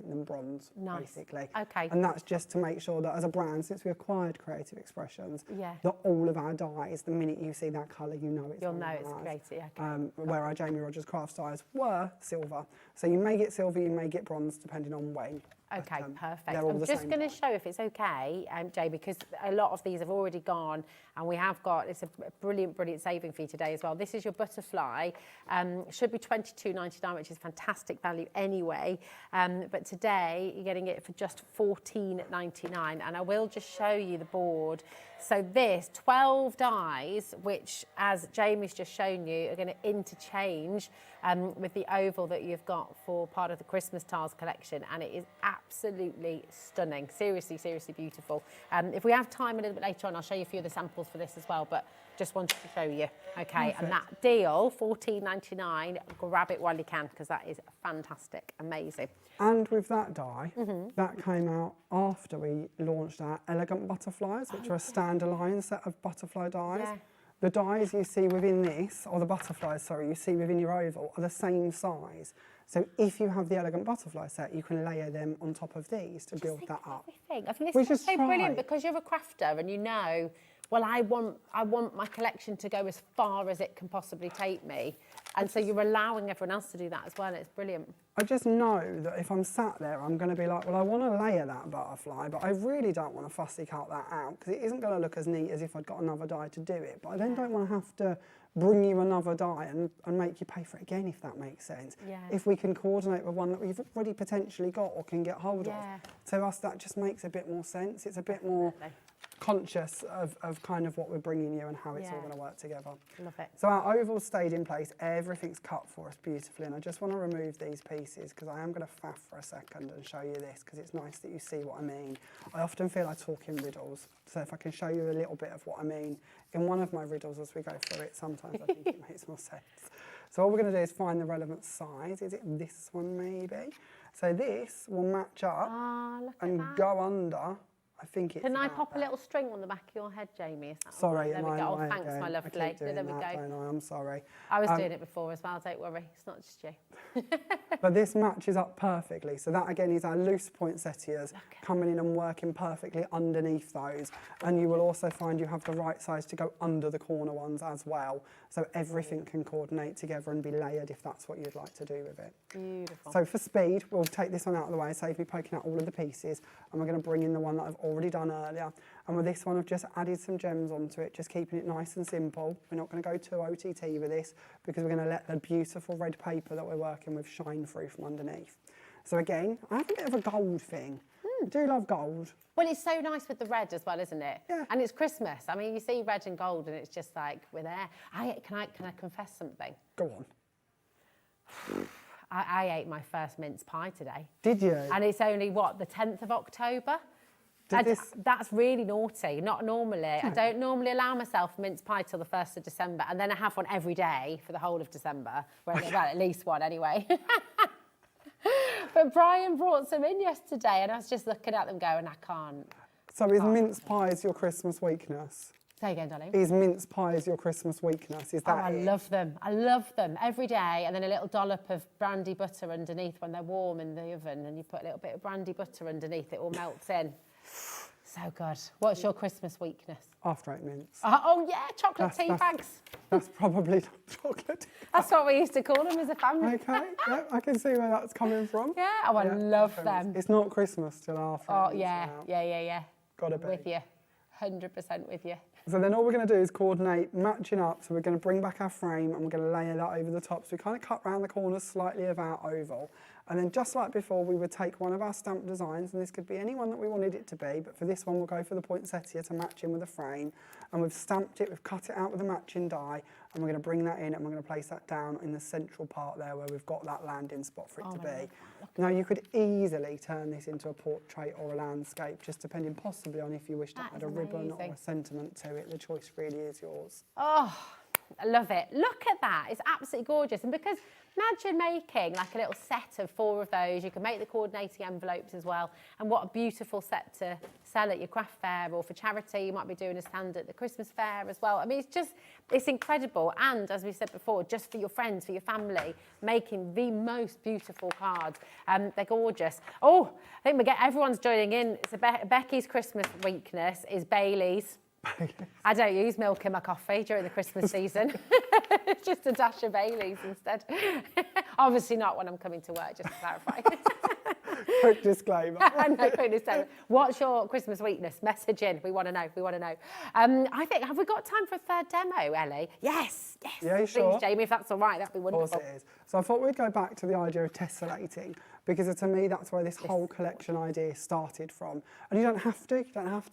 them bronze, basically. Okay. And that's just to make sure that as a brand, since we acquired Creative Expressions, that all of our dyes, the minute you see that colour, you know it's You'll know it's Creative. where our Jamie Rodgers craft dyes were silver. So you may get silver, you may get bronze, depending on when. Okay, perfect. I'm just going to show, if it's okay, Jay, because a lot of these have already gone, and we have got, it's a brilliant, brilliant saving for you today as well. This is your butterfly. Should be $22.99, which is fantastic value anyway. But today, you're getting it for just $14.99. And I will just show you the board. So this, 12 dies, which, as Jamie's just shown you, are going to interchange with the oval that you've got for part of the Christmas Tiles collection. And it is absolutely stunning. Seriously, seriously beautiful. If we have time a little bit later on, I'll show you a few of the samples for this as well, but just wanted to show you. Okay, and that deal, $14.99, grab it while you can, because that is fantastic, amazing. And with that die, that came out after we launched our elegant butterflies, which are a standalone set of butterfly dies. Yeah. The dies you see within this, or the butterflies, sorry, you see within your oval are the same size. So if you have the elegant butterfly set, you can layer them on top of these to build that up. I think this is so brilliant because you're a crafter and you know, well, I want my collection to go as far as it can possibly take me. And so you're allowing everyone else to do that as well. It's brilliant. I just know that if I'm sat there, I'm going to be like, well, I want to layer that butterfly, but I really don't want to fussy cut that out because it isn't going to look as neat as if I'd got another die to do it. But I then don't want to have to bring you another die and make you pay for it again, if that makes sense. Yeah. If we can coordinate with one that we've already potentially got or can get hold of, to us that just makes a bit more sense. It's a bit more conscious of kind of what we're bringing you and how it's all going to work together. Love it. So our oval stayed in place, everything's cut for us beautifully, and I just want to remove these pieces because I am going to faff for a second and show you this because it's nice that you see what I mean. I often feel I talk in riddles, so if I can show you a little bit of what I mean in one of my riddles as we go through it, sometimes I think it makes more sense. So all we're going to do is find the relevant size. Is it this one maybe? So this will match up and go under I think it's Can I about pop a there. little string on the back of your head, Jamie? Is that all Sorry, right? There am we I go. in Oh, the way thanks, again? my I lovely. keep doing There we that, go. don't I? I'm sorry. I was doing it before as well, don't worry. It's not just you. But this matches up perfectly. So that again is our loose poinsettias coming in and working perfectly underneath those. And you will also find you have the right size to go under the corner ones as well. So everything can coordinate together and be layered if that's what you'd like to do with it. Beautiful. So for speed, we'll take this one out of the way, save me poking out all of the pieces, and we're going to bring in the one that I've already done earlier. And with this one, I've just added some gems onto it, just keeping it nice and simple. We're not going to go too OTT with this because we're going to let the beautiful red paper that we're working with shine through from underneath. So again, I have a bit of a gold thing. I do love gold. Well, it's so nice with the red as well, isn't it? Yeah. And it's Christmas. I mean, you see red and gold and it's just like, we're there. Can I confess something? Go on. I ate my first mince pie today. Did you? And it's only, what, the 10th of October? That's really naughty. Not normally. I don't normally allow myself mince pie till the 1st of December, and then I have one every day for the whole of December. Well, at least one anyway. But Brian brought some in yesterday, and I was just looking at them going, I can't. So is mince pies your Christmas weakness? Say again, darling. Is mince pies your Christmas weakness? Is that I it? love them. I love them every day, and then a little dollop of brandy butter underneath when they're warm in the oven, and you put a little bit of brandy butter underneath, it all melts in. So good. What's your Christmas weakness? After 8 minutes. Oh yeah, chocolate tea bags. That's probably not chocolate. That's what we used to call them as a family. Okay, yeah, I can see where that's coming from. Yeah, oh, I love them. It's not Christmas till after. Oh yeah, yeah. Gotta be. With you, 100% with you. So then all we're going to do is coordinate matching up. So we're going to bring back our frame and we're going to layer that over the top. So we kind of cut round the corners slightly of our oval. And then just like before, we would take one of our stamp designs, and this could be any one that we wanted it to be, but for this one we'll go for the poinsettia to match in with the frame. And we've stamped it, we've cut it out with a matching die, and we're going to bring that in and we're going to place that down in the central part there where we've got that landing spot for it to be. Now you could easily turn this into a portrait or a landscape, just depending possibly on if you wish to add a ribbon or a sentiment to it. The choice really is yours. Oh, I love it. Look at that. It's absolutely gorgeous. And because imagine making like a little set of 4 of those. You can make the coordinating envelopes as well. And what a beautiful set to sell at your craft fair or for charity. You might be doing a stand at the Christmas fair as well. I mean, it's incredible. And as we said before, just for your friends, for your family, making the most beautiful cards. They're gorgeous. Oh, I think everyone's joining in. So Becky's Christmas weakness is Bailey's. I don't use milk in my coffee during the Christmas season. Just a dash of Baileys instead. Obviously not when I'm coming to work, just to clarify. Quick disclaimer. No, quick disclaimer. What's your Christmas weakness? Message in. We want to know. We want to know. I think, have we got time for a third demo, Ellie? Yes. Yeah, you Please, sure? Jamie, if that's all right, that'd be wonderful. Of course it is. So I thought we'd go back to the idea of tessellating, because to me that's where this whole collection idea started from. And you don't have to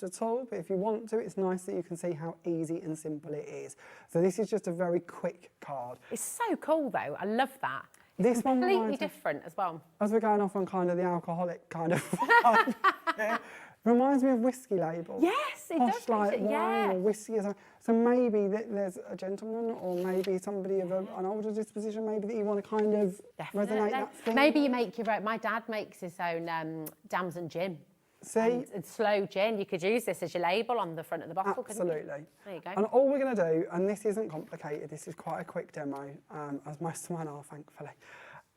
at all, but if you want to, it's nice that you can see how easy and simple it is. So this is just a very quick card. It's so cool though, I love that. This one completely different as well. As we're going off on kind of the alcoholic kind of vibe, yeah, reminds me of whiskey labels. Yes, it does. Like wine yeah. or whiskey. So maybe there's a gentleman or maybe somebody of an older disposition, maybe that you want to kind of resonate that thing. Maybe you make your own. My dad makes his own damson gin. See? And slow gin. You could use this as your label on the front of the bottle, Absolutely. Couldn't you? There you go. And all we're going to do, and this isn't complicated, this is quite a quick demo, as most of mine are, thankfully.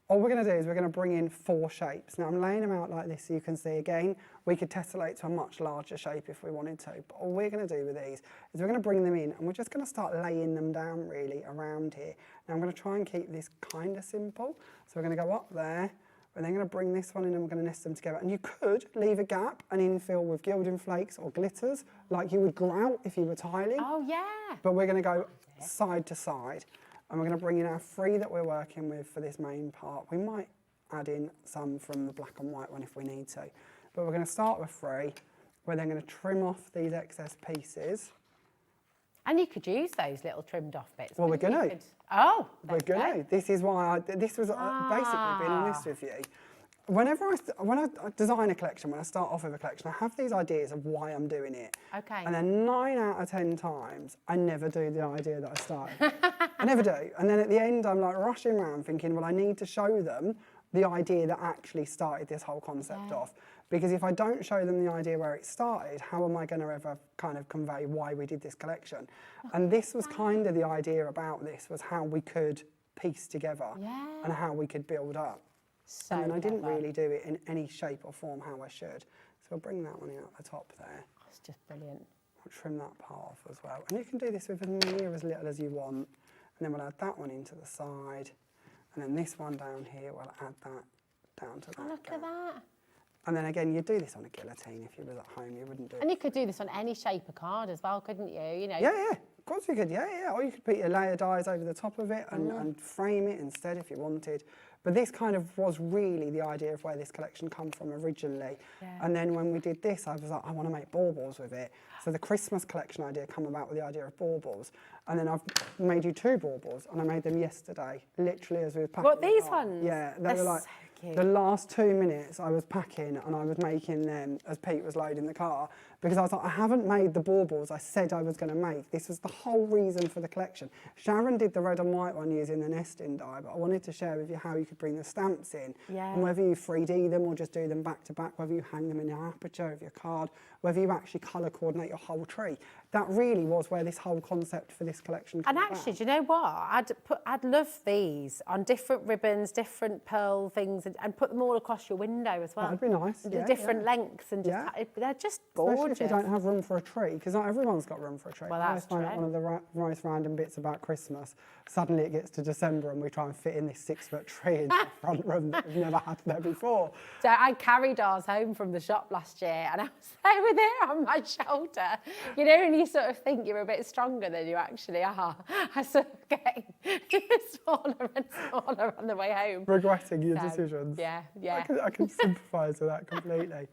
All we're going to do is we're going to bring in 4 shapes. Now, I'm laying them out like this so you can see, again, we could tessellate to a much larger shape if we wanted to. But all we're going to do with these is we're going to bring them in and we're just going to start laying them down, really, around here. Now, I'm going to try and keep this kind of simple. So we're going to go up there. We're then going to bring this one in and we're going to nest them together. And you could leave a gap and infill with gilding flakes or glitters, like you would grout if you were tiling. Oh, yeah. But we're going to go side to side. And we're going to bring in our 3 that we're working with for this main part. We might add in some from the black and white one if we need to. But we're going to start with 3. We're then going to trim off these excess pieces. And you could use those little trimmed off bits. Well, we're going to. Oh, we're going to. This is why this was basically being honest with you. Whenever when I design a collection, when I start off with a collection, I have these ideas of why I'm doing it. Okay. And then 9 out of 10 times, I never do the idea that I started. I never do. And then at the end, I'm like rushing around thinking, well, I need to show them the idea that actually started this whole concept off. Because if I don't show them the idea where it started, how am I going to ever kind of convey why we did this collection? And this was kind of the idea about this, was how we could piece together and how we could build up. So and I didn't really do it in any shape or form how I should. So I'll bring that one out the top there. It's just brilliant. I'll trim that part off as well. And you can do this with as many or as little as you want. And then we'll add that one into the side. And then this one down here, we'll add that down to that. Look at that. And then again, you'd do this on a guillotine if you was at home. You wouldn't do it. And you could do this on any shape of card as well, couldn't you? You know. Yeah, yeah. Of course you could. Yeah, yeah. Or you could put your layer dies over the top of it and frame it instead if you wanted. But this kind of was really the idea of where this collection come from originally. Yeah. And then when we did this, I was like, I want to make baubles with it. So the Christmas collection idea come about with the idea of baubles. And then I've made you 2 baubles, and I made them yesterday, literally as we were packing. What, these ones? Yeah, they were like, so cute. The last 2 minutes I was packing and I was making them as Pete was loading the car, because I was like, I haven't made the baubles I said I was going to make. This was the whole reason for the collection. Sharon did the red and white one using the nesting die, but I wanted to share with you how you could bring the stamps in. Yeah. And whether you 3D them or just do them back to back, whether you hang them in your aperture of your card, whether you actually colour coordinate your whole tree. That really was where this whole concept for this collection came And actually, do you know what? I'd love these on different ribbons, different pearl things, and put them all across your window as well. That'd be nice. And different lengths, and they're just gorgeous. Especially if you don't have room for a tree, because not everyone's got room for a tree. Well, I that's always find that one of the most random bits about Christmas. Suddenly it gets to December and we try and fit in this 6-foot tree into the front room that we've never had there before. So I carried ours home from the shop last year, and I was there with it on my shoulder. You know, and you sort of think you're a bit stronger than you actually are. I sort of getting smaller and smaller on the way home. Regretting your decisions. Yeah, yeah. I can sympathise with that completely.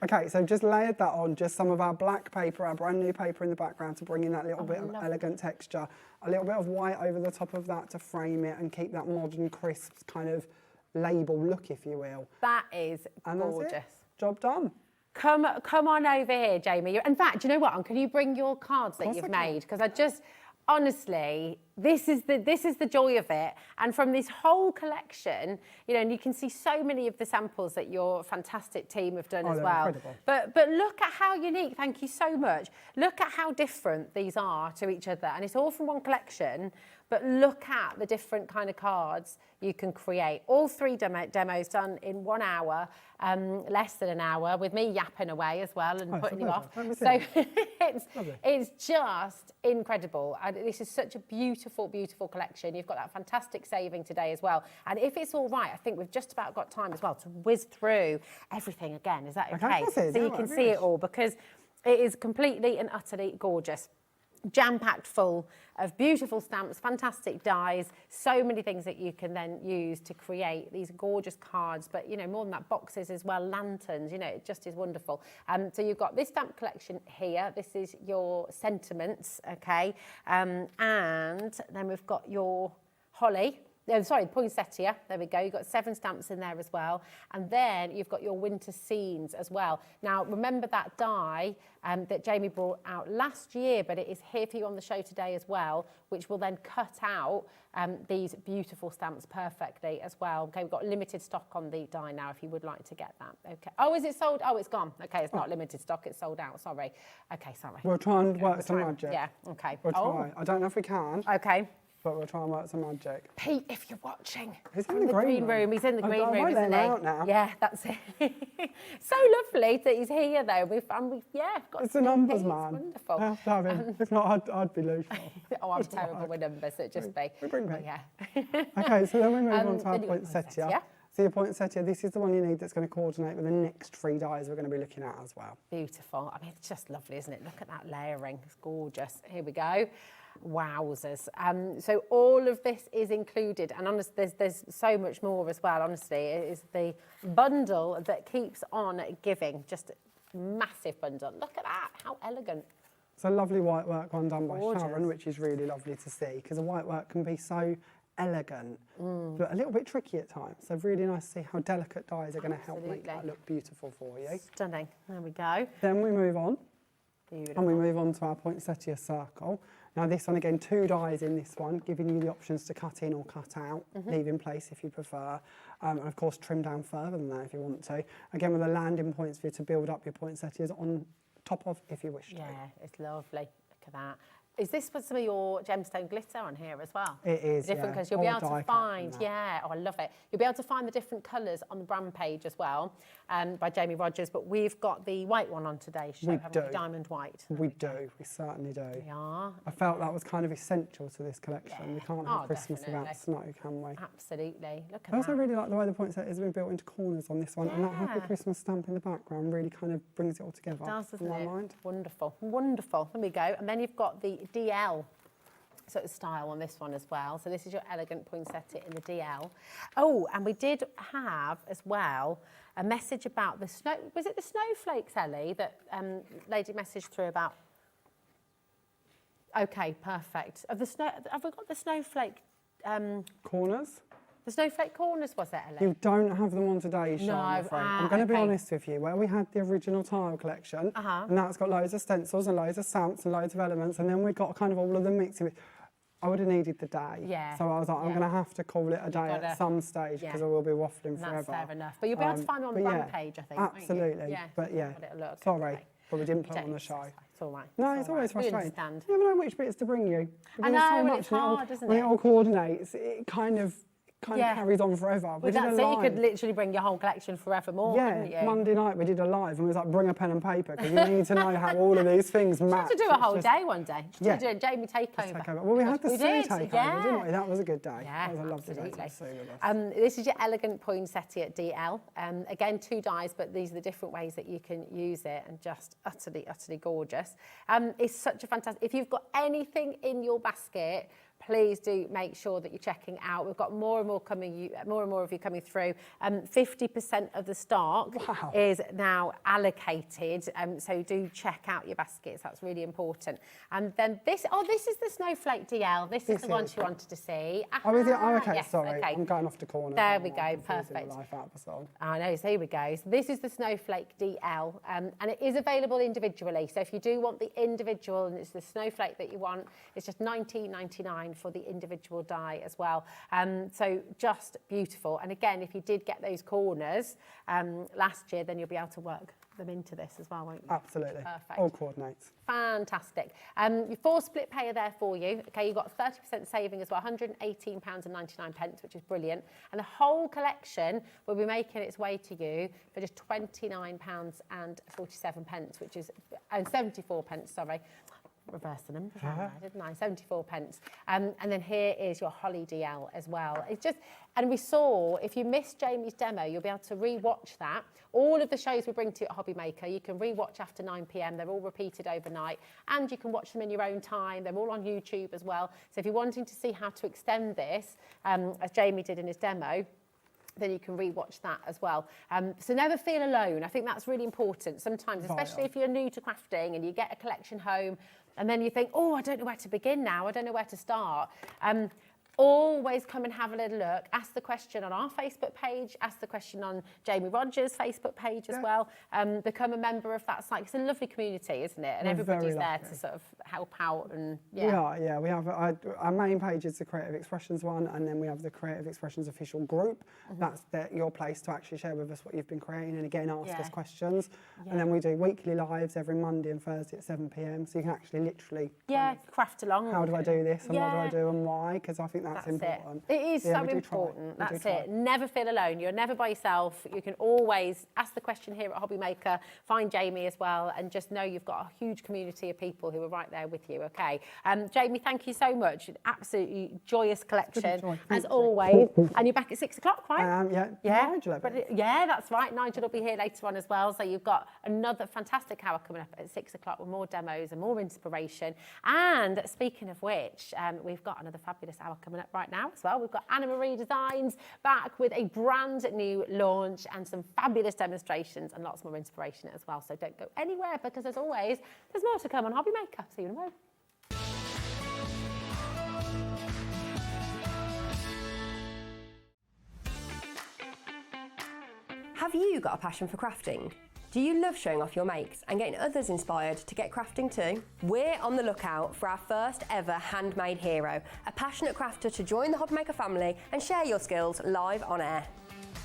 Okay, so just layered that on, just some of our black paper, our brand new paper in the background to bring in that little bit of elegant texture. A little bit of white over the top of that to frame it and keep that modern, crisp kind of label look, if you will. That is And gorgeous. that's it. Job done. Come on over here, Jamie. In fact, do you know what? Can you bring your cards that you've I can. made? Because I just, honestly, this is the joy of it. And from this whole collection, you know, and you can see so many of the samples that your fantastic team have done as they're well. incredible. But look at how unique. Thank you so much. Look at how different these are to each other, and it's all from one collection. But look at the different kind of cards you can create. All 3 demos done in 1 hour, less than an hour, with me yapping away as well and putting you off. So it's just incredible. And this is such a beautiful, beautiful collection. You've got that fantastic saving today as well. And if it's all right, I think we've just about got time as well to whiz through everything again. Is that okay? So you can see it all, because it is completely and utterly gorgeous. Jam-packed full of beautiful stamps, fantastic dies, so many things that you can then use to create these gorgeous cards, but, you know, more than that, boxes as well, lanterns, you know, it just is wonderful. So you've got this stamp collection here. This is your sentiments, okay? And then we've got your holly. Sorry, poinsettia, there we go. You've got 7 stamps in there as well. And then you've got your winter scenes as well. Now, remember that die that Jamie brought out last year, but it is here for you on the show today as well, which will then cut out these beautiful stamps perfectly as well. Okay, we've got limited stock on the die now if you would like to get that. Okay. Oh, is it sold? Oh, it's gone. Okay, it's not limited stock, it's sold out, sorry. Okay, sorry. We'll try and work some magic. Yeah, okay. We'll try. I don't know if we can. Okay. But we'll try and work some magic. Pete, if you're watching, he's in the green room. He's in the green room, isn't he? Out now. Yeah, that's it. So lovely that he's here, though. We've got. It's a numbers man. Wonderful. I have to have him. If not, I'd be loose. Oh, I'm terrible with numbers. It'd just be. We bring back. Yeah. Okay, so then we move on to our then you've got poinsettia. So your poinsettia, this is the one you need that's going to coordinate with the next 3 dies we're going to be looking at as well. Beautiful. I mean, it's just lovely, isn't it? Look at that layering. It's gorgeous. Here we go. Wowzers. So all of this is included, and honestly, there's so much more as well. Honestly, it is the bundle that keeps on giving. Just a massive bundle. Look at that. How elegant. It's a lovely white work one done by Sharon, which is really lovely to see, because the white work can be so elegant, but a little bit tricky at times. So really nice to see how delicate dyes are going to help make that look beautiful for you. Stunning. There we go. Then we move on. Beautiful. And we move on to our poinsettia circle. Now this one, again, 2 dies in this one, giving you the options to cut in or cut out, leave in place if you prefer, and of course trim down further than that if you want to. Again, with the landing points for you to build up your poinsettias on top of if you wish to. Yeah, it's lovely. Look at that. Is this with some of your gemstone glitter on here as well? It is, different colours. You'll be able to find, oh, I love it. You'll be able to find the different colours on the brand page as well, by Jamie Rodgers. But we've got the white one on today, We do. diamond white. We do, we certainly do. We are. I felt that was kind of essential to this collection. Yeah. We can't have Christmas definitely. without snow, can we? Absolutely. Look at I also that. really like the way the poinsettias have been built into corners on this one, and that Happy Christmas stamp in the background really kind of brings it all together. It does, doesn't in my it? mind. Wonderful, wonderful. There we go. And then you've got the DL sort of style on this one as well. So this is your elegant poinsettia in the DL. Oh, and we did have as well a message about the snow. Was it the snowflakes, Ellie, that lady messaged through about? Okay, perfect. Have we got the snowflake? Corners? The snowflake corners, was it, Ellie? You don't have them on today's show, I'm afraid. I'm going to be honest with you. Where we had the original tile collection, and that's got loads of stencils and loads of stamps and loads of elements, and then we got kind of all of them mixed with. I would have needed the day. Yeah. So I was like, I'm going to have to call it a day at some stage because I will be waffling forever. That's fair enough. But you'll be able to find them on the brand page, I think. Absolutely. Won't you? Yeah. But yeah, Look, sorry, okay. but we didn't put it on the show. It's all right. No, it's always We frustrating. understand. You never know which bits to bring you. I Because know, so and much it's and hard, isn't when it? it all coordinates, it kind of carries on forever. Well, that's it. You could literally bring your whole collection forevermore, couldn't you? Monday night we did a live and it was like, bring a pen and paper because you need to know how all of these things match. To do a whole day one day. Yeah. To do a Jamie takeover. Well, we had the Sue did, takeover, didn't we? That was a good day. Yeah, that was a lovely day to absolutely. have Sue with us. This is your elegant poinsettia DL. Again, 2 dies, but these are the different ways that you can use it, and just utterly, utterly gorgeous. It's such a fantastic. If you've got anything in your basket, please do make sure that you're checking out. We've got more and more of you coming through. 50% of the stock is now allocated, so do check out your baskets. That's really important. And then this is the snowflake DL. This is the one she wanted to see. Oh, is it? Oh, okay, yes, sorry. okay. I'm going off the corner. There we go, perfect. Life out of the song. I know, so here we go. So this is the snowflake DL, and it is available individually. So if you do want the individual and it's the snowflake that you want, it's just £19.99 for the individual die as well. So just beautiful. And again, if you did get those corners last year, then you'll be able to work them into this as well, won't you? Absolutely. Perfect. All coordinates. Fantastic. Your 4 split pay are there for you. Okay, you've got 30% saving as well, £118.99, which is brilliant. And the whole collection will be making its way to you for just £29.47, which is 74 pence, sorry. Reverse the numbers, didn't I? 74 pence. And then here is your Holly DL as well. It's just, and we saw, if you missed Jamie's demo, you'll be able to re-watch that. All of the shows we bring to you at HobbyMaker, you can re-watch after 9 p.m. They're all repeated overnight, and you can watch them in your own time. They're all on YouTube as well. So if you're wanting to see how to extend this, as Jamie did in his demo, then you can re-watch that as well. So never feel alone. I think that's really important sometimes, especially if you're new to crafting and you get a collection home and then you think, oh, I don't know where to begin now. I don't know where to start. Always come and have a little look. Ask the question on our Facebook page. Ask the question on Jamie Rodgers' Facebook page as well. Become a member of that site. It's a lovely community, isn't it? And everybody's there to sort of help out. And We are, yeah. We have our main page is the Creative Expressions one, and then we have the Creative Expressions official group. That's your place to actually share with us what you've been creating, and again ask us questions. And then we do weekly lives every Monday and Thursday at 7 p.m. So you can actually literally craft along. How do I do this, and what do I do, and why? Because I think that's important. It is so important. That's it. Never feel alone. You're never by yourself. You can always ask the question here at HobbyMaker, find Jamie as well, and just know you've got a huge community of people who are right there with you, okay? Jamie, thank you so much. Absolutely joyous collection, as always. And you're back at 6 o'clock, right? I am, yeah. Yeah, yeah, that's right. Nigel will be here later on as well. So you've got another fantastic hour coming up at 6 o'clock with more demos and more inspiration. And speaking of which, we've got another fabulous hour coming up right now as well. We've got Anna Marie Designs back with a brand new launch and some fabulous demonstrations and lots more inspiration as well. So don't go anywhere, because as always, there's more to come on HobbyMaker. See you in a moment. Have you got a passion for crafting? Do you love showing off your makes and getting others inspired to get crafting too? We're on the lookout for our first ever handmade hero, a passionate crafter to join the HobbyMaker family and share your skills live on air.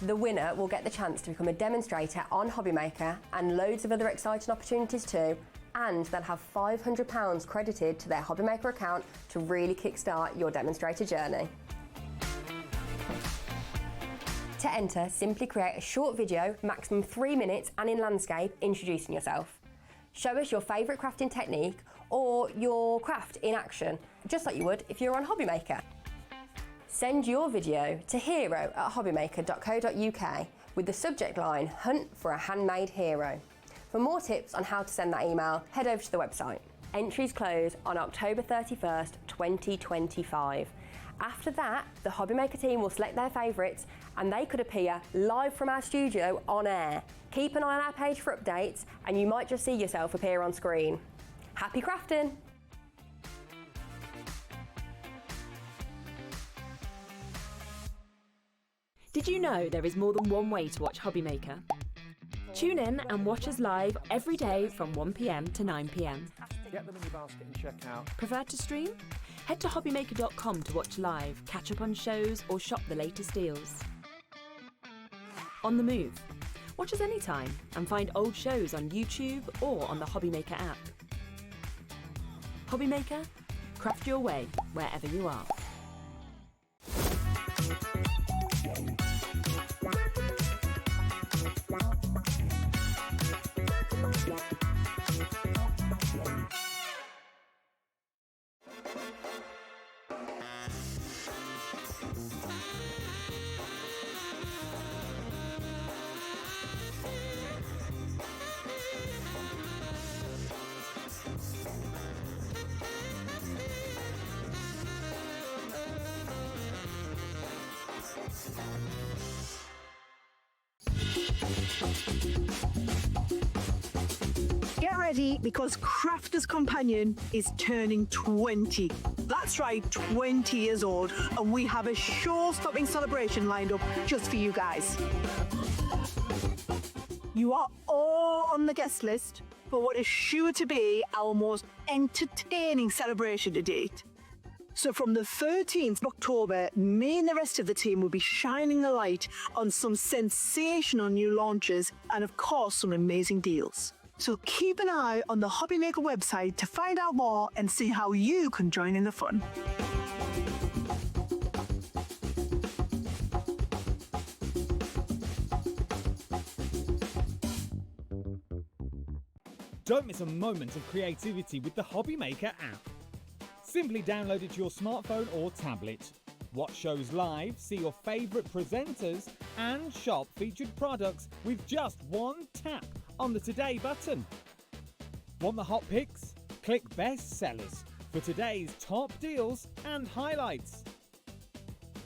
The winner will get the chance to become a demonstrator on HobbyMaker and loads of other exciting opportunities too, and they'll have £500 credited to their HobbyMaker account to really kickstart your demonstrator journey. To enter, simply create a short video, maximum 3 minutes and in landscape, introducing yourself. Show us your favourite crafting technique or your craft in action, just like you would if you're on HobbyMaker. Send your video to hero@hobbymaker.co.uk with the subject line, Hunt for a Handmade Hero. For more tips on how to send that email, head over to the website. Entries close on October 31st, 2025. After that, the HobbyMaker team will select their favourites and they could appear live from our studio on air. Keep an eye on our page for updates and you might just see yourself appear on screen. Happy crafting! Did you know there is more than one way to watch HobbyMaker? Tune in and watch us live every day from 1 p.m. to 9 p.m. Get them in your basket and check out. Prefer to stream? Head to hobbymaker.com to watch live, catch up on shows or shop the latest deals. On the move? Watch us anytime and find old shows on YouTube or on the HobbyMaker app. HobbyMaker, craft your way wherever you are. Get ready because Crafter's Companion is turning 20. That's right, 20 years old, and we have a show-stopping celebration lined up just for you guys. You are all on the guest list for what is sure to be our most entertaining celebration to date. So from the 13th of October, me and the rest of the team will be shining a light on some sensational new launches and of course some amazing deals. So keep an eye on the HobbyMaker website to find out more and see how you can join in the fun. Don't miss a moment of creativity with the HobbyMaker app. Simply download it to your smartphone or tablet. Watch shows live, see your favourite presenters, and shop featured products with just one tap on the Today button. Want the hot picks? Click Best Sellers for today's top deals and highlights.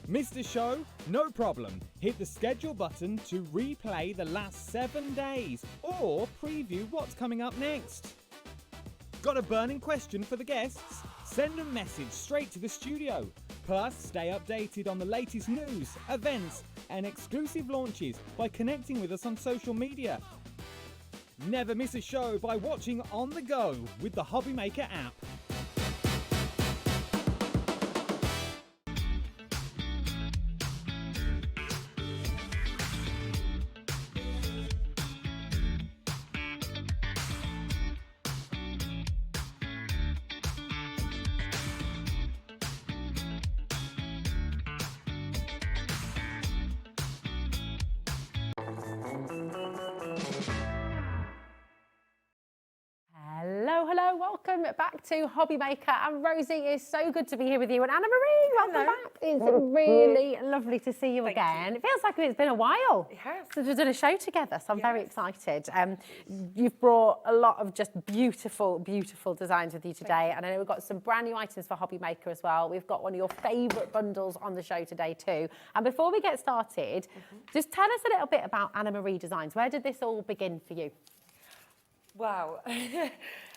Missed a show? No problem. Hit the schedule button to replay the last 7 days or preview what's coming up next. Got a burning question for the guests? Send a message straight to the studio. Plus, stay updated on the latest news, events, and exclusive launches by connecting with us on social media. Never miss a show by watching on the go with the HobbyMaker app. Hello, welcome back to HobbyMaker. And Rosie, it's so good to be here with you. And Anna Marie, welcome back. It's really lovely to see you again. It feels like it's been a while since we've done a show together, so I'm very excited. You've brought a lot of just beautiful, beautiful designs with you today. And I know we've got some brand new items for HobbyMaker as well. We've got one of your favourite bundles on the show today too. And before we get started, just tell us a little bit about Anna Marie Designs. Where did this all begin for you? Wow.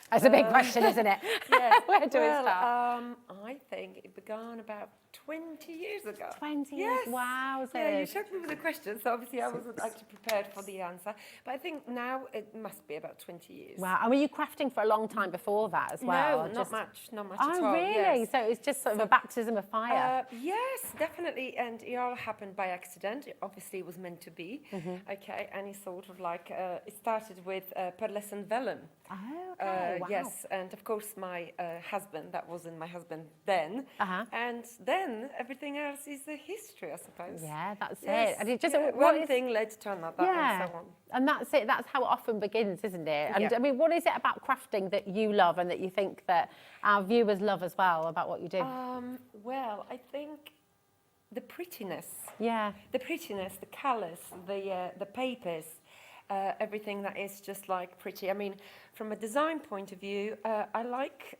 That's a big question, isn't it? Yeah. Where do we start? I think it began about 20 years ago. 20 Yes. years, wow. Yeah, you shocked me with the question, so obviously I wasn't actually prepared for the answer. But I think now it must be about 20 years. Wow, and were you crafting for a long time before that as well? No, not much at all. Oh, really? Yes. So it's just sort of a baptism of fire? Yes, definitely, and it all happened by accident. Obviously, it was meant to be. Okay, and it's sort of like, it started with pearlescent vellum. Oh, okay, wow. Yes, and of course my husband, that wasn't my husband then, and then everything else is a history, I suppose. Yeah, that's Yes, it. And it just one thing led to another, and so on. And that's it. That's how it often begins, isn't it? And Yeah. I mean, what is it about crafting that you love and that you think that our viewers love as well about what you do? Well, I think the prettiness. Yeah. The prettiness, the colours, the papers, everything that is just like pretty. I mean, from a design point of view, I like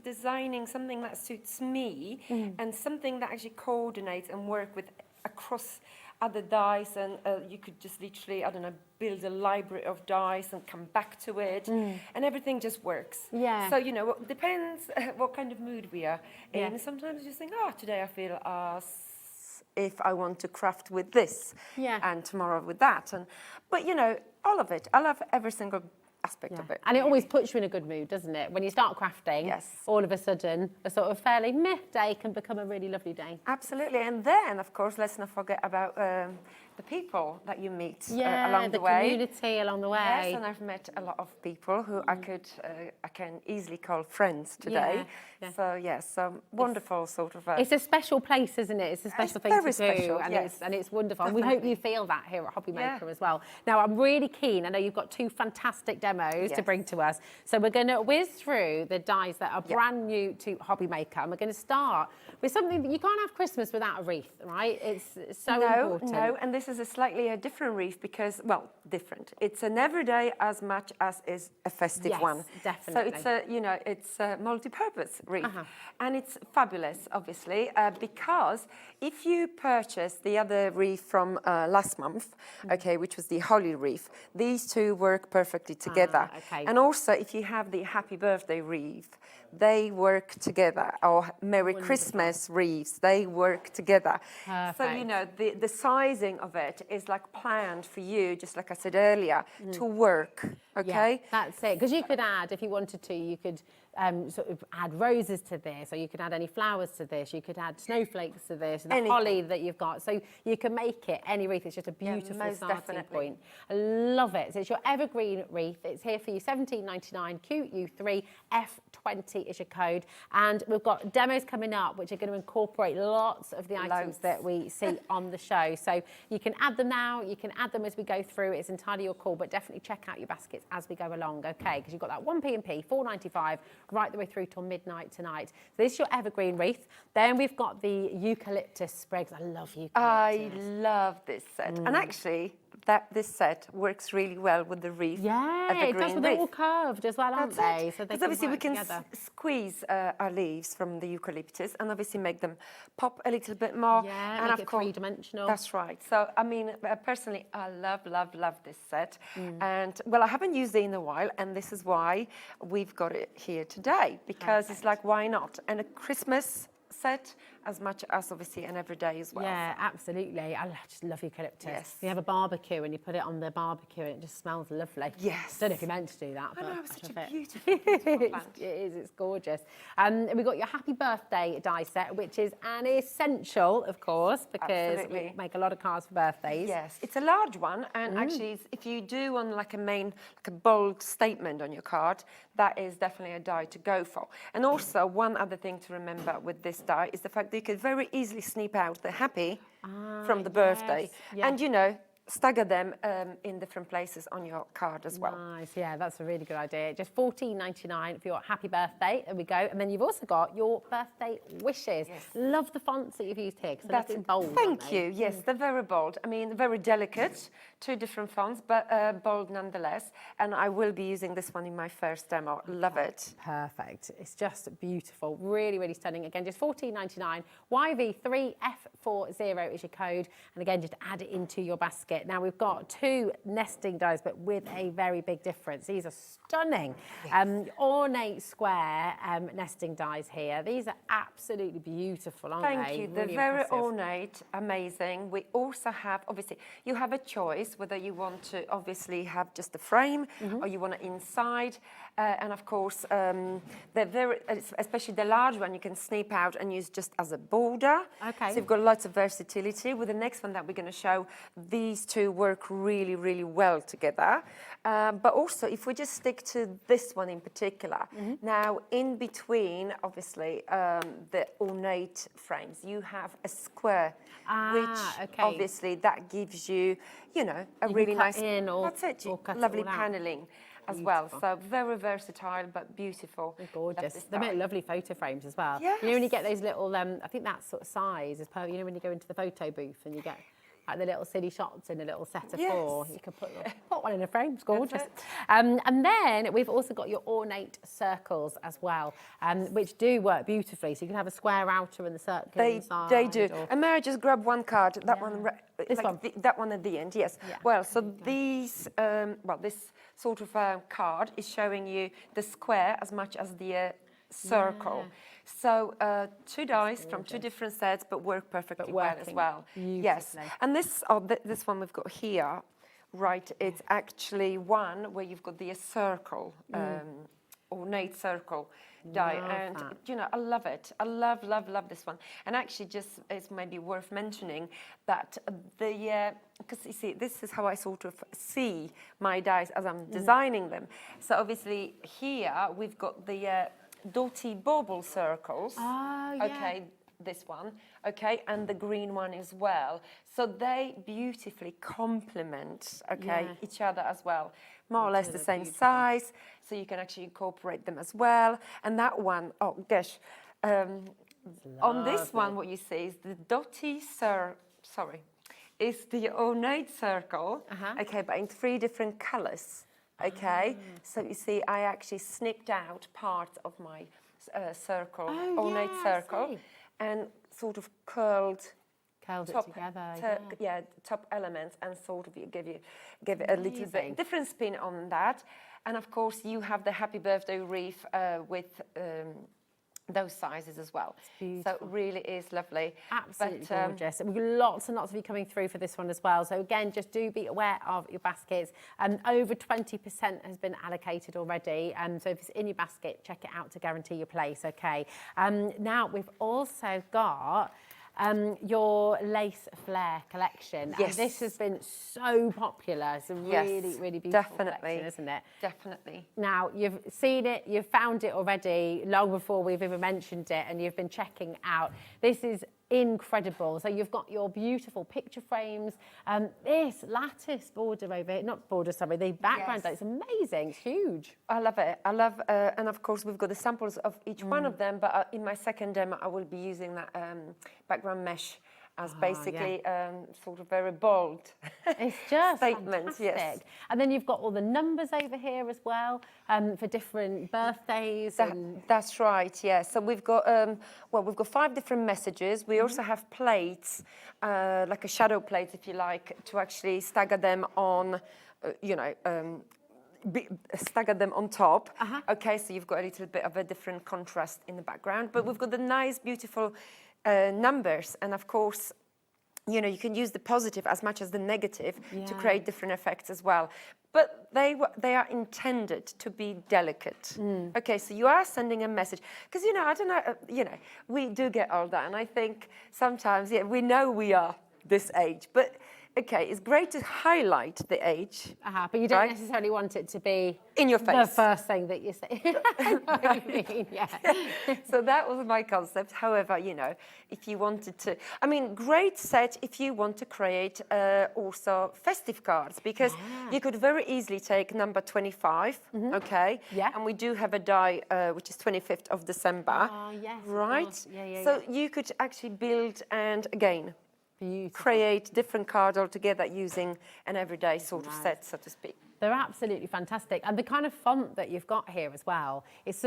designing something that suits me and something that actually coordinates and work with across other dies, and you could just literally, I don't know, build a library of dies and come back to it, and everything just works. Yeah. So, you know, it depends what kind of mood we are in. Yeah. Sometimes you just think, oh, today I feel if I want to craft with this, and tomorrow with that. But, you know, all of it. I love every single aspect of it. And it always puts you in a good mood, doesn't it? When you start crafting, all of a sudden, a sort of fairly meh day can become a really lovely day. Absolutely. And then, of course, let's not forget about the people that you meet along the way. the community along the way. Yes, and I've met a lot of people who I can easily call friends today. Yeah. So, yes, wonderful sort of... It's a special place, isn't it? It's a special thing to do. Special, and it's wonderful. And we hope you feel that here at HobbyMaker as well. Now, I'm really keen. I know you've got 2 fantastic demos to bring to us. So we're going to whiz through the dies that are brand new to HobbyMaker. And we're going to start with something that you can't have Christmas without a wreath, right? It's so important. No, and this is a slightly different wreath because, well, different. It's an everyday as much as is a festive one. Definitely. So it's a multi-purpose wreath. And it's fabulous, obviously, because if you purchase the other wreath from last month, which was the holly wreath, these two work perfectly together. And also, if you have the happy birthday wreath, they work together, or Merry Christmas wreaths, they work together. So, you know, the sizing of it is like planned for you, just like I said earlier, to work, Yeah, that's it. Because you could add, if you wanted to, you could sort of add roses to this, or you could add any flowers to this, you could add snowflakes to this, the holly that you've got. So you can make it any wreath. It's just a beautiful starting point. I love it. So it's your evergreen wreath. It's here for you, $17.99, QU3, F20 is your code. And we've got demos coming up, which are going to incorporate lots of the items that we see on the show. So you can add them now, you can add them as we go through. It's entirely your call, but definitely check out your baskets as we go along, okay? Because you've got that 1p&p, $4.95, right the way through till midnight tonight. So this is your evergreen wreath. Then we've got the eucalyptus sprigs. I love eucalyptus. I love this set. And actually, this set works really well with the wreath. Yeah, it does, with they're all curved as well, aren't they? So because obviously we can squeeze our leaves from the eucalyptus and obviously make them pop a little bit more. Yeah, and make it three-dimensional. That's right. So, I mean, personally, I love this set. And, well, I haven't used it in a while, and this is why we've got it here today, because it's like, why not? And a Christmas set as much as obviously an everyday as well. Yeah, absolutely. I just love eucalyptus. Yes. You have a barbecue and you put it on the barbecue and it just smells lovely. Yes. Don't know if you're meant to do that. I know, but it's such I a love beautiful plant. It is, it's gorgeous. We've got your happy birthday die set, which is an essential, of course, because we make a lot of cards for birthdays. Yes, it's a large one, and actually, if you do want like a bold statement on your card, that is definitely a die to go for. And also, one other thing to remember with this die is the fact that you could very easily snip out the happy from the birthday, and you know, stagger them in different places on your card as well. Nice, yeah, that's a really good idea. Just $14.99 for your happy birthday. There we go. And then you've also got your birthday wishes. Yes. Love the fonts that you've used here, because they're bold. Thank you. Yes, they're very bold. I mean, very delicate, 2 different fonts, but bold nonetheless. And I will be using this one in my first demo. Love it. Perfect. It's just beautiful. Really, really stunning. Again, just $14.99. YV3F40 is your code. And again, just add it into your basket. basket. Now we've got 2 nesting dies, but with a very big difference. These are stunning, ornate square nesting dies here. These are absolutely beautiful, aren't they? Thank you. They're Really very impressive. ornate, amazing. We also have, obviously, you have a choice whether you want to obviously have just the frame or you want it inside. And of course, they're very, especially the large one, you can snip out and use just as a border. Okay. So you've got lots of versatility. With the next one that we're going to show, these two work really, really well together. But also, if we just stick to this one in particular, now in between, obviously, the ornate frames, you have a square, which obviously that gives you, you know, a really nice, that's it, lovely paneling as well. So very versatile, but beautiful. They're gorgeous. They make lovely photo frames as well. Yes. You know, when you get those little, I think that sort of size is perfect. You know, when you go into the photo booth and you get like the little silly shots in a little set of 4, you can put one in a frame. It's gorgeous. And then we've also got your ornate circles as well, which do work beautifully. So you can have a square outer and the circle inside. They do. And may I just grab one card? That one, this one. That one at the end. Yes. Yeah. Well, so these, this sort of card is showing you the square as much as the circle. So 2 dies from 2 different sets, but work perfectly well as well. Yes. And this one we've got here, right? It's actually one where you've got the circle, ornate circle die, and you know, I love it. I love this one. And actually, just it's maybe worth mentioning that because you see, this is how I sort of see my dies as I'm designing them. So obviously here we've got the dotty bauble circles. Okay, this one. Okay, and the green one as well. So they beautifully complement, each other as well. More or less the same size, so you can actually incorporate them as well. And that one, oh gosh, on this one, what you see is the dotty is the ornate circle. Okay, but in 3 different colours. Okay, so you see, I actually snipped out part of my circle, ornate circle, and sort of curled it together. Top elements, and sort of gave it a little bit different spin on that. And of course, you have the Happy Birthday wreath with those sizes as well. So it really is lovely. Absolutely gorgeous. We've got lots and lots of you coming through for this one as well. So again, just do be aware of your baskets. Over 20% has been allocated already. So if it's in your basket, check it out to guarantee your place, okay? Now, we've also got your lace flare collection. Yes. And this has been so popular. It's a really, really beautiful collection, isn't it? Definitely. Now, you've seen it, you've found it already long before we've even mentioned it, and you've been checking out. This is incredible. So you've got your beautiful picture frames, this lattice border over here, not border, sorry, the background, it's amazing, it's huge. I love it. I love, and of course we've got the samples of each one of them, but in my second demo I will be using that background mesh as basically sort of very bold it's just statement. Fantastic. Yes. And then you've got all the numbers over here as well for different birthdays. That's right. Yeah. So we've got we've got 5 different messages. We also have plates, like a shadow plate, if you like, to actually stagger them on, stagger them on top. Okay. So you've got a little bit of a different contrast in the background, but we've got the nice, beautiful numbers, and of course, you know, you can use the positive as much as the negative to create different effects as well. But they are intended to be delicate. Okay, so you are sending a message, because you know, I don't know, we do get older, and I think sometimes, we know we are this age, but okay, it's great to highlight the age. But you don't necessarily want it to be in your face. The first thing that you say. I know what you mean, So that was my concept. However, you know, if you wanted to, I mean, great set if you want to create also festive cards, because you could very easily take number 25, okay? Yeah. And we do have a die which is 25th of December. Oh, yes. Right? So you could actually build and again, create different cards altogether using an everyday sort of set, so to speak. They're absolutely fantastic, and the kind of font that you've got here as well, it's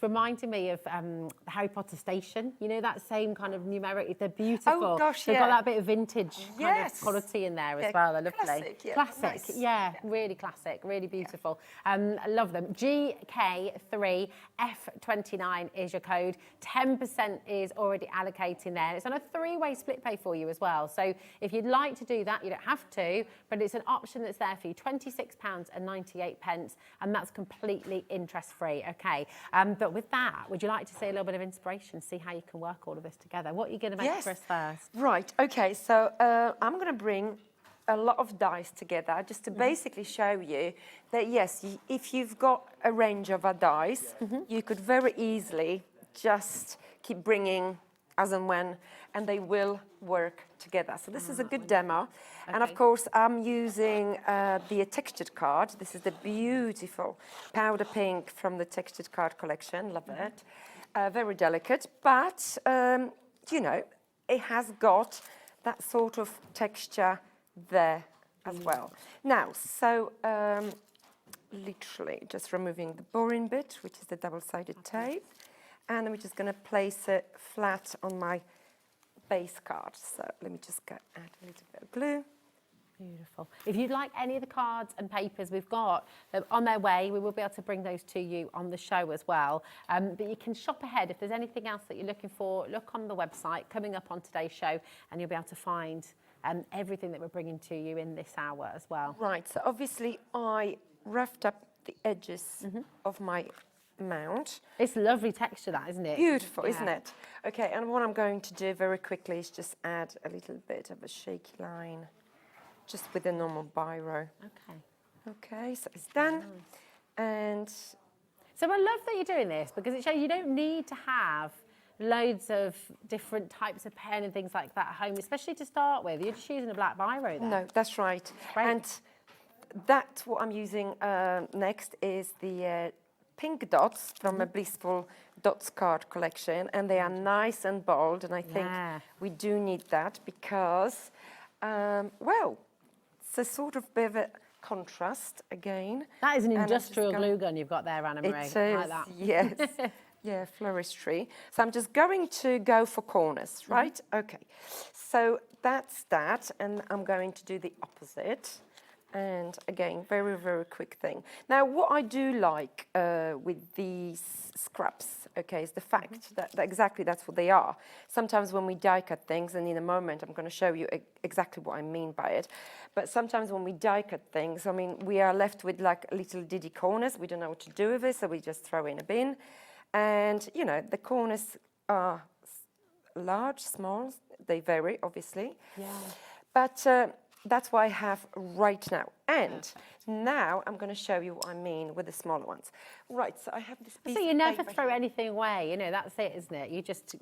reminding me of the Harry Potter station. You know, that same kind of numeric. They're beautiful. Oh gosh, They've yeah. got that bit of vintage kind of quality in there as well. They're lovely. Classic, yeah. Classic, Nice. yeah, really classic, really beautiful. I love them. GK3F29 is your code. 10% is already allocating there. It's on a 3-way split pay for you as well. So if you'd like to do that, you don't have to, but it's an option that's there for you. £26.98, and that's completely interest-free. Okay, but with that, would you like to see a little bit of inspiration, see how you can work all of this together? What are you going to make for us first? Right, okay, so I'm going to bring a lot of dies together just to basically show you that, yes, if you've got a range of dies, you could very easily just keep bringing as and when, and they will work together. So this is a good demo. Okay. And of course, I'm using the textured card. This is the beautiful powder pink from the Textured Card Collection. Love it. Very delicate, but, you know, it has got that sort of texture there as well. Now, so literally just removing the boring bit, which is the double-sided tape, and we're just going to place it flat on my base card. So let me just add a little bit of glue. Beautiful. If you'd like any of the cards and papers we've got, they're on their way. We will be able to bring those to you on the show as well. But you can shop ahead. If there's anything else that you're looking for, look on the website coming up on today's show, and you'll be able to find everything that we're bringing to you in this hour as well. Right, so obviously I roughed up the edges of my mount. It's lovely texture, that, isn't it? Beautiful, isn't it? Okay, and what I'm going to do very quickly is just add a little bit of a shaky line, just with a normal biro. Okay. Okay, so it's done. And so I love that you're doing this, because it shows you don't need to have loads of different types of pen and things like that at home, especially to start with. You're just using a black biro there. No, that's right. Great. And that's what I'm using next is the pink dots from a Blissful Dots card collection, and they are nice and bold, and I think we do need that because, well, it's a sort of bit of a contrast again. That is an industrial glue gun you've got there, Anna Marie. It is, like that. yes. Yeah, floristry. So I'm just going to go for corners, right? Okay. So that's that, and I'm going to do the opposite. And again, very, very quick thing. Now, what I do like with these scraps, okay, is the fact that exactly that's what they are. Sometimes when we die cut things, and in a moment I'm going to show you exactly what I mean by it, but sometimes when we die cut things, I mean, we are left with like little diddy corners. We don't know what to do with it, so we just throw in a bin. And, you know, the corners are large, small, they vary, obviously. Yeah. But that's what I have right now. And now I'm going to show you what I mean with the smaller ones. Right, so I have this piece. So you never throw anything away, you know, that's it, isn't it? You just keep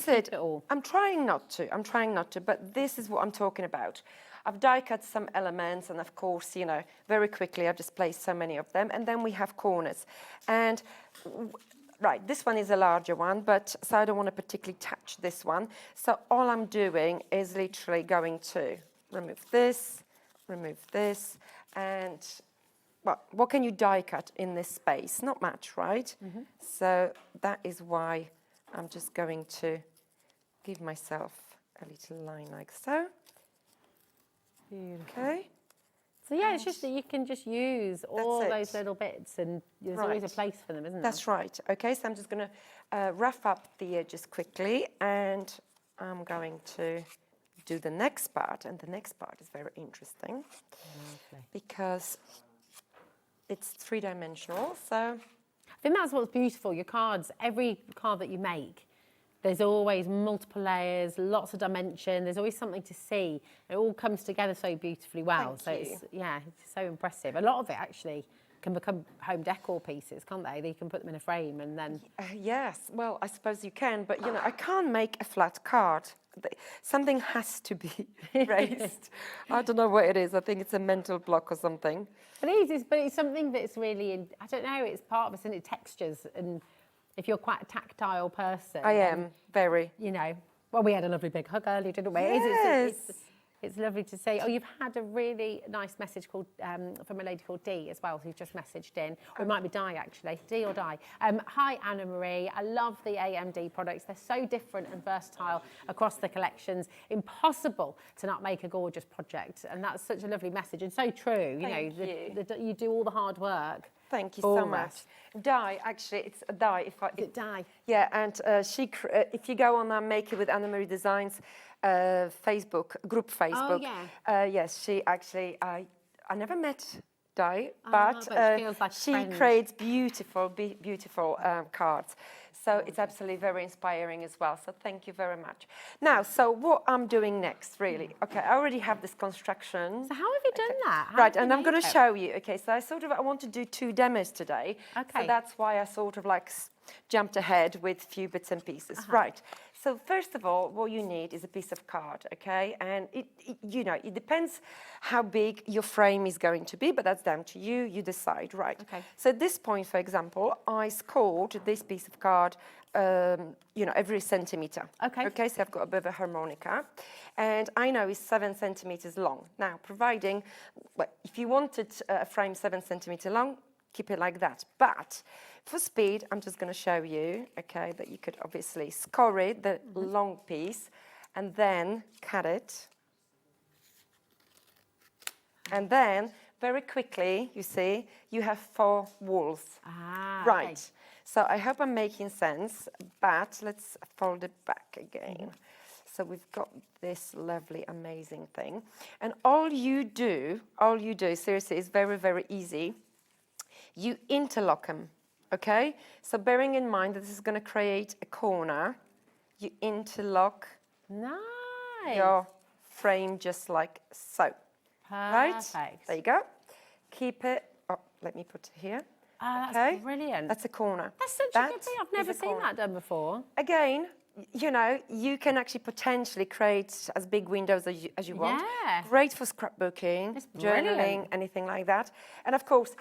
it all. I'm trying not to, but this is what I'm talking about. I've die cut some elements, and of course, you know, very quickly I've just placed so many of them, and then we have corners. And right, this one is a larger one, but so I don't want to particularly touch this one. So all I'm doing is literally going to remove this, and well, what can you die cut in this space? Not much, right? So that is why I'm just going to give myself a little line like so. Beautiful. Okay. So yeah, it's just that you can just use all those little bits, and there's always a place for them, isn't there? That's right. Okay, so I'm just going to rough up the edges quickly, and I'm going to do the next part, and the next part is very interesting because it's three-dimensional. So I think that's what's beautiful. Your cards, every card that you make, there's always multiple layers, lots of dimension. There's always something to see. It all comes together so beautifully well. Thank you. It's so impressive. A lot of it actually can become home decor pieces, can't they? You can put them in a frame and then. Yes, well, I suppose you can, but you know, I can't make a flat card. Something has to be raised. I don't know what it is. I think it's a mental block or something. But it's something that's really, I don't know, it's part of us, isn't it? Textures, and if you're quite a tactile person. I am, very. You know, well, we had a lovely big hug earlier, didn't we? Yes. It's lovely to see. Oh, you've had a really nice message called from a lady called Dee as well, who just messaged in. Or it might be Di, actually. Dee or Di. Hi, Anna Marie. I love the AMD products. They're so different and versatile across the collections. Impossible to not make a gorgeous project. And that's such a lovely message and so true. Thank you. You do all the hard work. Thank you so much. Di, actually, it's Di. Di. Yeah, and if you go on our Make It with Anna Marie Designs Facebook, group Facebook. Oh, yeah. Yes, she actually, I never met Di, but but she she creates beautiful cards. So it's absolutely very inspiring as well. So thank you very much. Now, so what I'm doing next, really? Okay, I already have this construction. So how have you done that? Right, and I'm going to show you. Okay, so I want to do 2 demos today. Okay. So that's why I sort of like jumped ahead with few bits and pieces. Right. So first of all, what you need is a piece of card, okay? And it depends how big your frame is going to be, but that's down to you. You decide, right? Okay. So at this point, for example, I scored this piece of card, every centimeter. Okay. Okay. So I've got a bit of a harmonica, and I know it's 7 centimeters long. Now, providing, if you wanted a frame 7 centimeters long, keep it like that. But for speed, I'm just going to show you, okay, that you could obviously score it, the long piece, and then cut it. And then, very quickly, you see, you have 4 walls. Right. Okay. So I hope I'm making sense, but let's fold it back again. So we've got this lovely, amazing thing. And all you do, seriously, is very, very easy. You interlock them, okay? So bearing in mind that this is going to create a corner, you interlock your frame just like so. Perfect. Right? There you go. Keep it. Oh, let me put it here. That's brilliant. That's a corner. That's such a good thing. I've never seen that done before. Again, you can actually potentially create as big windows as you want. Yeah. Great for scrapbooking, journaling, anything like that. And of course,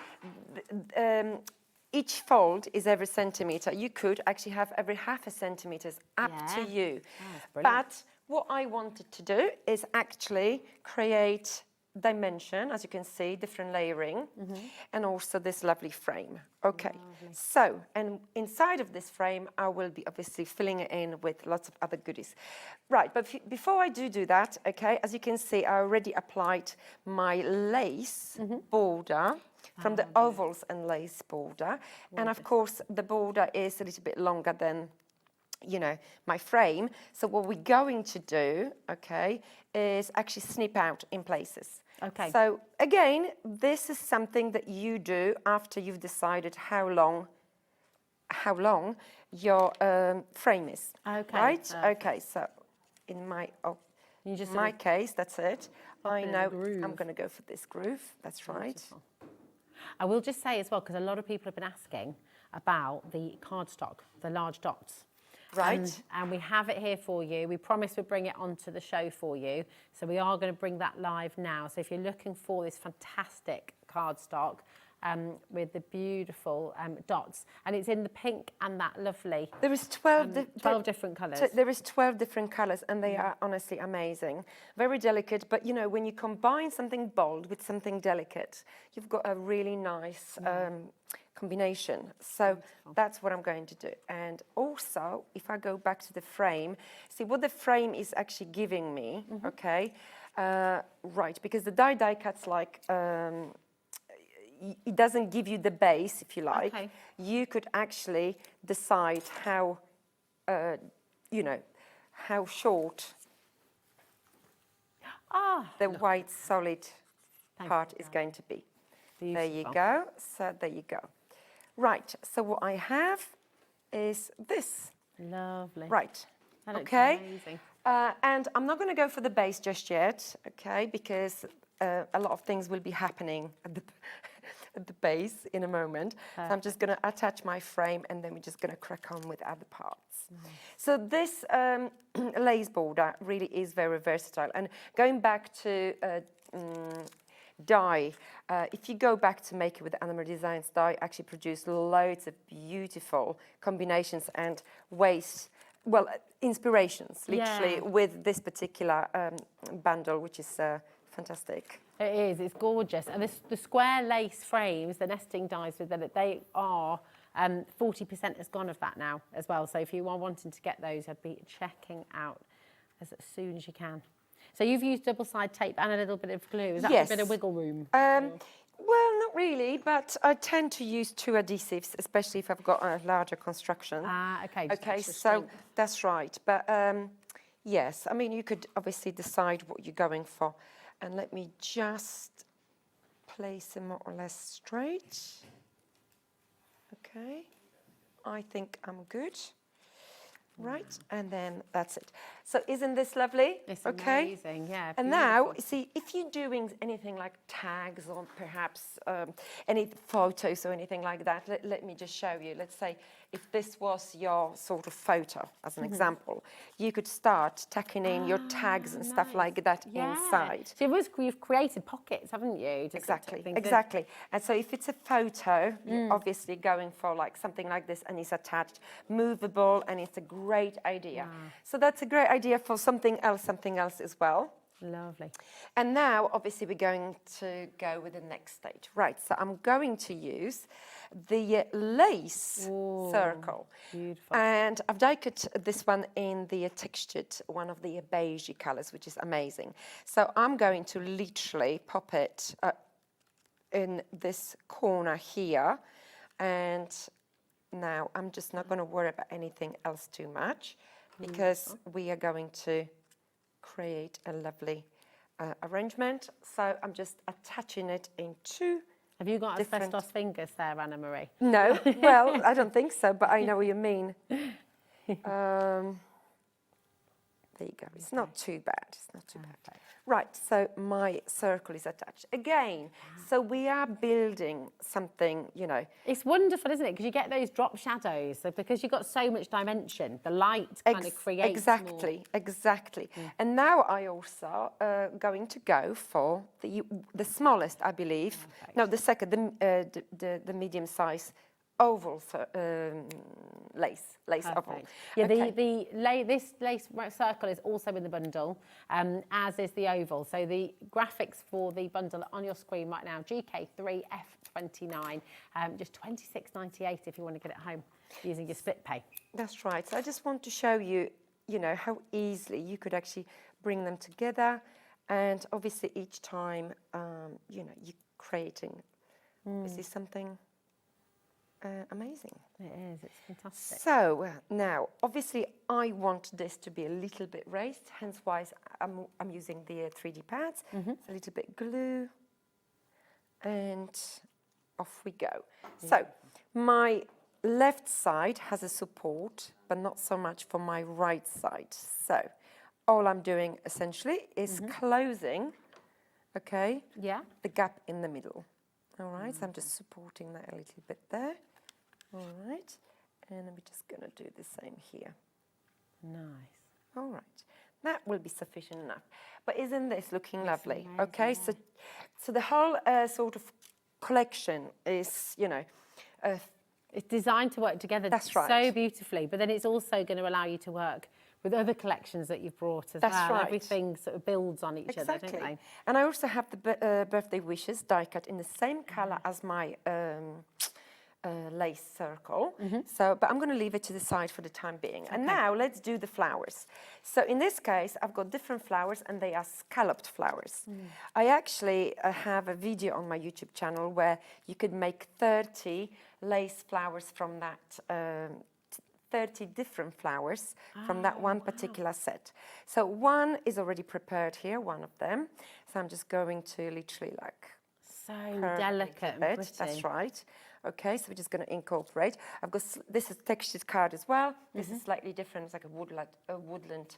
each fold is every centimeter. You could actually have every half a centimeter, up to you. But what I wanted to do is actually create dimension, as you can see, different layering, and also this lovely frame. Okay, so, and inside of this frame, I will be obviously filling it in with lots of other goodies. Right, but before I do that, okay, as you can see, I already applied my lace border from the ovals and lace border. And of course, the border is a little bit longer than my frame. So what we're going to do, okay, is actually snip out in places. Okay. So again, this is something that you do after you've decided how long your frame is. Okay. Right? Okay. So in my case, that's it. I know I'm going to go for this groove. That's right. Beautiful. I will just say as well, because a lot of people have been asking about the cardstock, the large dots. Right. And we have it here for you. We promise we'll bring it onto the show for you. So we are going to bring that live now. So if you're looking for this fantastic cardstock with the beautiful dots, and it's in the pink and that lovely. There is 12 different colours. So there is 12 different colours, and they are honestly amazing. Very delicate, but when you combine something bold with something delicate, you've got a really nice combination. So that's what I'm going to do. And also, if I go back to the frame, see what the frame is actually giving me, okay? Right, because the die cuts like, it doesn't give you the base, if you like. Okay. You could actually decide how, how short the white solid part is going to be. Beautiful. There you go. So there you go. Right, so what I have is this. Lovely. Right, that looks amazing. And I'm not going to go for the base just yet, okay, because a lot of things will be happening at the base in a moment. So I'm just going to attach my frame, and then we're just going to crack on with other parts. So this lace border really is very versatile. And going back to dye, if you go back to Make It with Anna Marie Designs, dye actually produced loads of beautiful combinations and ways well, inspirations, literally, Yeah. with this particular bundle, which is fantastic. It is, it's gorgeous. And the square lace frames, the nesting dies with it, they are 40% has gone of that now as well. So if you are wanting to get those, I'd be checking out as soon as you can. So you've used double-side tape and a little bit of glue. Is that a bit of wiggle room? Well, not really, but I tend to use 2 adhesives, especially if I've got a larger construction. Ah, okay. Okay, so that's right. But yes, I mean, you could obviously decide what you're going for. And let me just place them more or less straight. Okay, I think I'm good. Right, and then that's it. So isn't this lovely? It's okay. amazing, yeah. And now, see, if you're doing anything like tags or perhaps any photos or anything like that, let me just show you. Let's say if this was your sort of photo, as an example, you could start tacking in your tags and stuff like that inside. So you've created pockets, haven't you? Exactly, exactly. And so if it's a photo, you're obviously going for like something like this, and it's attached, movable, and it's a great idea. So that's a great idea for something else as well. Lovely. And now, obviously, we're going to go with the next stage. Right, so I'm going to use the lace circle. Beautiful. And I've die-cut this one in the textured, one of the beige colours, which is amazing. So I'm going to literally pop it in this corner here. And now I'm just not going to worry about anything else too much, because we are going to create a lovely arrangement. So I'm just attaching it in 2 Have you got asbestos fingers there, Anna Marie? No, well, I don't think so, but I know what you mean. There you go. It's not too bad. It's not too bad. Right, so my circle is attached. Again, so we are building something, you know. It's wonderful, isn't it? Because you get those drop shadows. So because you've got so much dimension, the light kind of creates Exactly, more. exactly. And now I also going to go for the smallest, I believe. Perfect. No, the second, the medium size oval lace oval. Yeah, Okay. this lace circle is also in the bundle, as is the oval. So the graphics for the bundle are on your screen right now, GK3F29, just £26.98 if you want to get it home using your split pay. That's right. So I just want to show you, you know, how easily you could actually bring them together. And obviously each time, you know, you're creating this is something amazing. It is, it's fantastic. So now, obviously, I want this to be a little bit raised, hence why I'm using the 3D pads. A little bit glue, and off we go. So my left side has a support, but not so much for my right side. So all I'm doing essentially is closing, okay, the gap in the middle. All right, so I'm just supporting that a little bit there. All right, and I'm just going to do the same here. Nice. All right, that will be sufficient enough. But isn't this looking lovely? Amazing, okay, so the whole sort of collection is, you know, it's designed to work together so beautifully, but then it's also going to allow you to work with other collections that you've brought as well. Right. Everything sort of builds on each other, don't they? And I also have the birthday wishes die cut in the same colour as my lace circle. So, but I'm going to leave it to the side for the time being. And now let's do the flowers. So in this case, I've got different flowers, and they are scalloped flowers. I actually have a video on my YouTube channel where you could make 30 lace flowers from that 30 different flowers from that one particular set. So one is already prepared here, one of them. So I'm just going to literally like... So delicate and pretty. That's right. Okay, so we're just going to incorporate. I've got, this is textured card as well. This is slightly different. It's like a woodland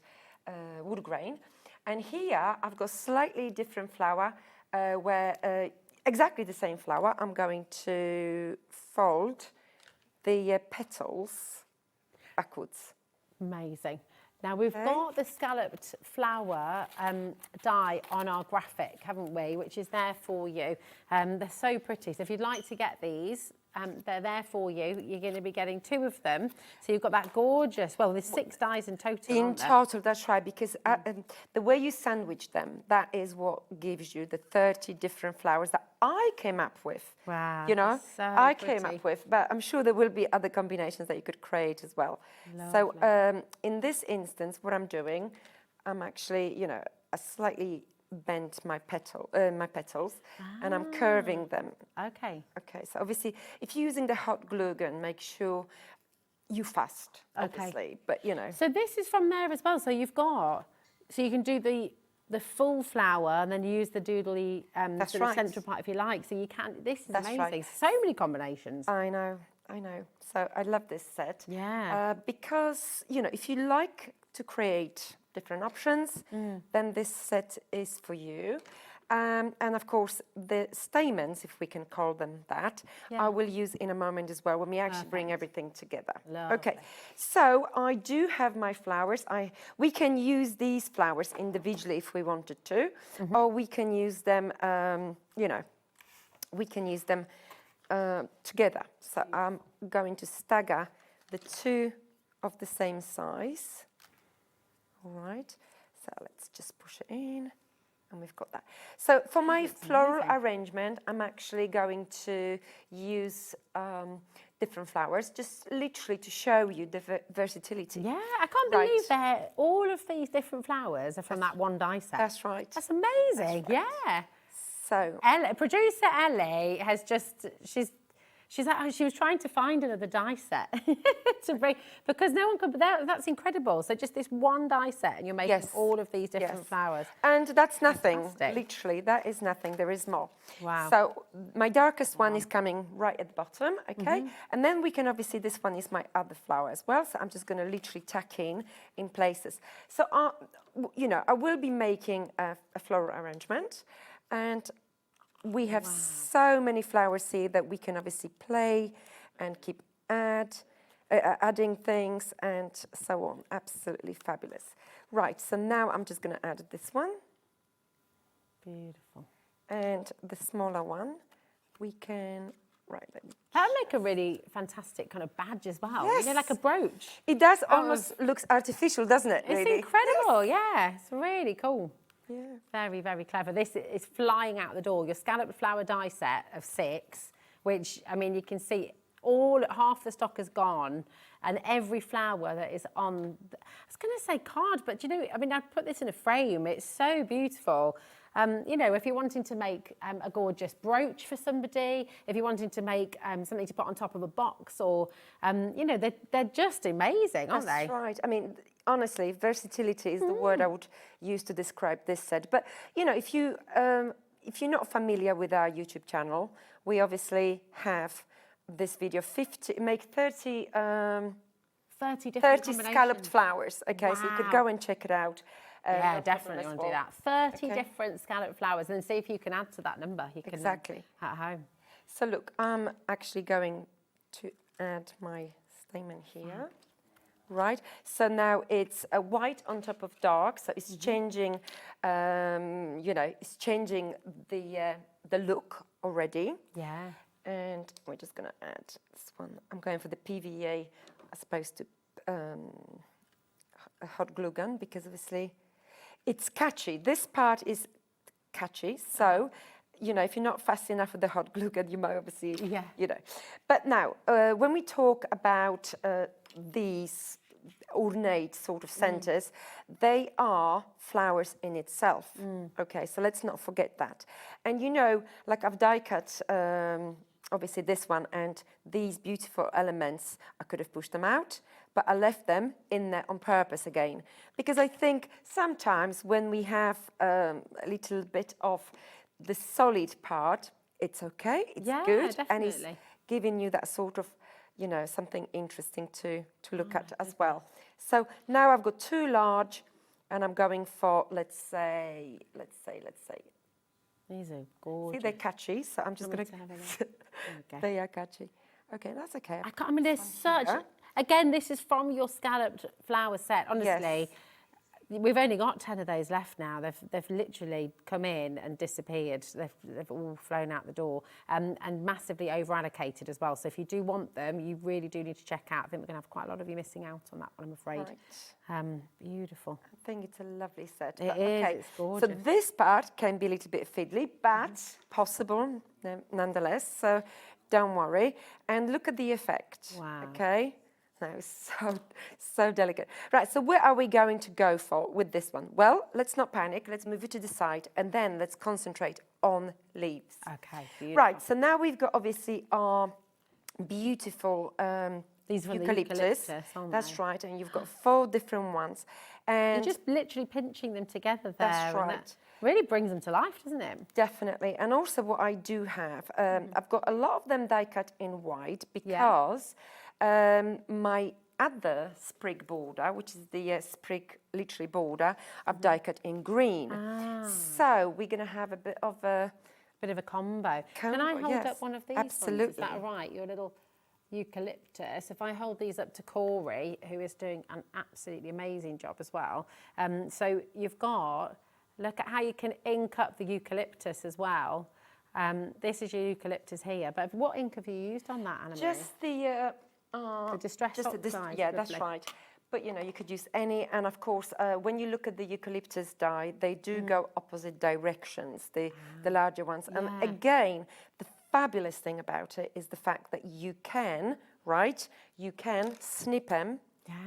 wood grain. And here I've got slightly different flower where exactly the same flower. I'm going to fold the petals backwards. Amazing. Now we've got the scalloped flower die on our graphic, haven't we? Which is there for you. They're so pretty. So if you'd like to get these, they're there for you. You're going to be getting 2 of them. So you've got that gorgeous, well, there's 6 dies in total, In aren't there? total, that's right, because the way you sandwich them, that is what gives you the 30 different flowers that I came up with. Wow, You know, so I came pretty. up with, but I'm sure there will be other combinations that you could create as well. So in this instance, what I'm doing, I'm actually, you know, I slightly bent my petals, and I'm curving them. Okay. Okay, so obviously, if you're using the hot glue gun, make sure you fast, obviously, but you know. So this is from there as well. So you've got, so you can do the full flower and then use the doodly That's sort of right. central part if you like. So you can, this is That's amazing. right. So many combinations. I know. So I love this set. Yeah. Because, you know, if you like to create different options, then this set is for you. And of course, the stamens, if we can call them that, I will use in a moment as well when we actually bring everything together. Lovely. Okay, so I do have my flowers. We can use these flowers individually if we wanted to, or we can use them, you know, we can use them together. So I'm going to stagger the 2 of the same size. All right, so let's just push it in, and we've got that. So for my floral arrangement, I'm actually going to use different flowers, just literally to show you the versatility. Yeah, I can't believe that all of these different flowers are from that one die set. That's right. That's amazing, yeah. So producer Ellie has just, she's like, she was trying to find another die set to bring, because no one could, that's incredible. So just this one die set and you're making all of these different flowers. And that's nothing, Fantastic. literally, that is nothing, there is more. Wow. So my darkest one is coming right at the bottom, okay? And then we can obviously, this one is my other flower as well, so I'm just gonna literally tuck in places. So, you know, I will be making a floral arrangement, and we have so many flowers here that we can obviously play and keep adding things and so on. Absolutely fabulous. Right, so now I'm just going to add this one. Beautiful. And the smaller one, we can, right. That would make a really fantastic kind of badge as well. Yes. You know, like a brooch. It does almost looks artificial, doesn't it? It's really? incredible, yeah. It's really cool. Yeah. Very, very clever. This is flying out the door. Your scalloped flower die set of 6, which, I mean, you can see half the stock is gone, and every flower that is on, I was going to say card, but you know, I mean, I put this in a frame. It's so beautiful. You know, if you're wanting to make a gorgeous brooch for somebody, if you're wanting to make something to put on top of a box, or, you know, they're just amazing, aren't they? That's right. I mean, honestly, versatility is the word I would use to describe this set. But, you know, if you're not familiar with our YouTube channel, we obviously have this video, 30 scalloped flowers. Okay, so you could go and check it out. Yeah, definitely want to do that. 30 different scalloped flowers, and see if you can add to that number. You can exactly at home. So look, I'm actually going to add my stamen here. Right, so now it's a white on top of dark, so it's changing, you know, it's changing the look already. Yeah. And we're just going to add this one. I'm going for the PVA as opposed to a hot glue gun, because obviously it's catchy. This part is catchy, so, you know, if you're not fast enough with the hot glue gun, you might obviously, you know. But now, when we talk about these ornate sort of centers, they are flowers in itself. Okay, so let's not forget that. And you know, like I've die cut obviously this one, and these beautiful elements, I could have pushed them out, but I left them in there on purpose again, because I think sometimes when we have a little bit of the solid part, it's okay, it's good, definitely. and it's giving you that sort of, you know, something interesting to look at as well. So now I've got 2 large, and I'm going for, let's say. These are gorgeous. See, they're catchy, so I'm just going to have a look. They are catchy. Okay, that's okay. I mean, there's such, again, this is from your scalloped flower set, honestly. we've only got 10 of those left now. They've literally come in and disappeared. They've all flown out the door, and massively over allocated as well. So if you do want them, you really do need to check out. I think we're going to have quite a lot of you missing out on that one, I'm afraid. Right. Beautiful. I think it's a lovely set. It but, is, okay. it's gorgeous. So this part can be a little bit fiddly, but possible nonetheless. So don't worry. And look at the effect. Wow. Okay. No, it's so delicate. Right, so where are we going to go for with this one? Well, let's not panic. Let's move it to the side, and then let's concentrate on leaves. Okay, beautiful. Right, so now we've got obviously our beautiful These are eucalyptus. the eucalyptus, aren't That's they? right, and you've got 4 different ones. And You're just literally pinching them together there. That's and right. that really brings them to life, doesn't it? Definitely. And also what I do have, I've got a lot of them die cut in white because my other sprig border, which is the sprig literally border, I've die cut in green. So we're going to have a bit of a combo. Can I hold up one of these absolutely. ones? Is that all right? Your little eucalyptus. If I hold these up to Corey, who is doing an absolutely amazing job as well. So you've got, look at how you can ink up the eucalyptus as well. This is your eucalyptus here. But what ink have you used on that, Anna-Marie? Just the distress oxide. Yeah, that's right. But you know, you could use any, and of course, when you look at the eucalyptus dye, they do go opposite directions, the larger ones. And again, the fabulous thing about it is the fact that you can, right? You can snip them,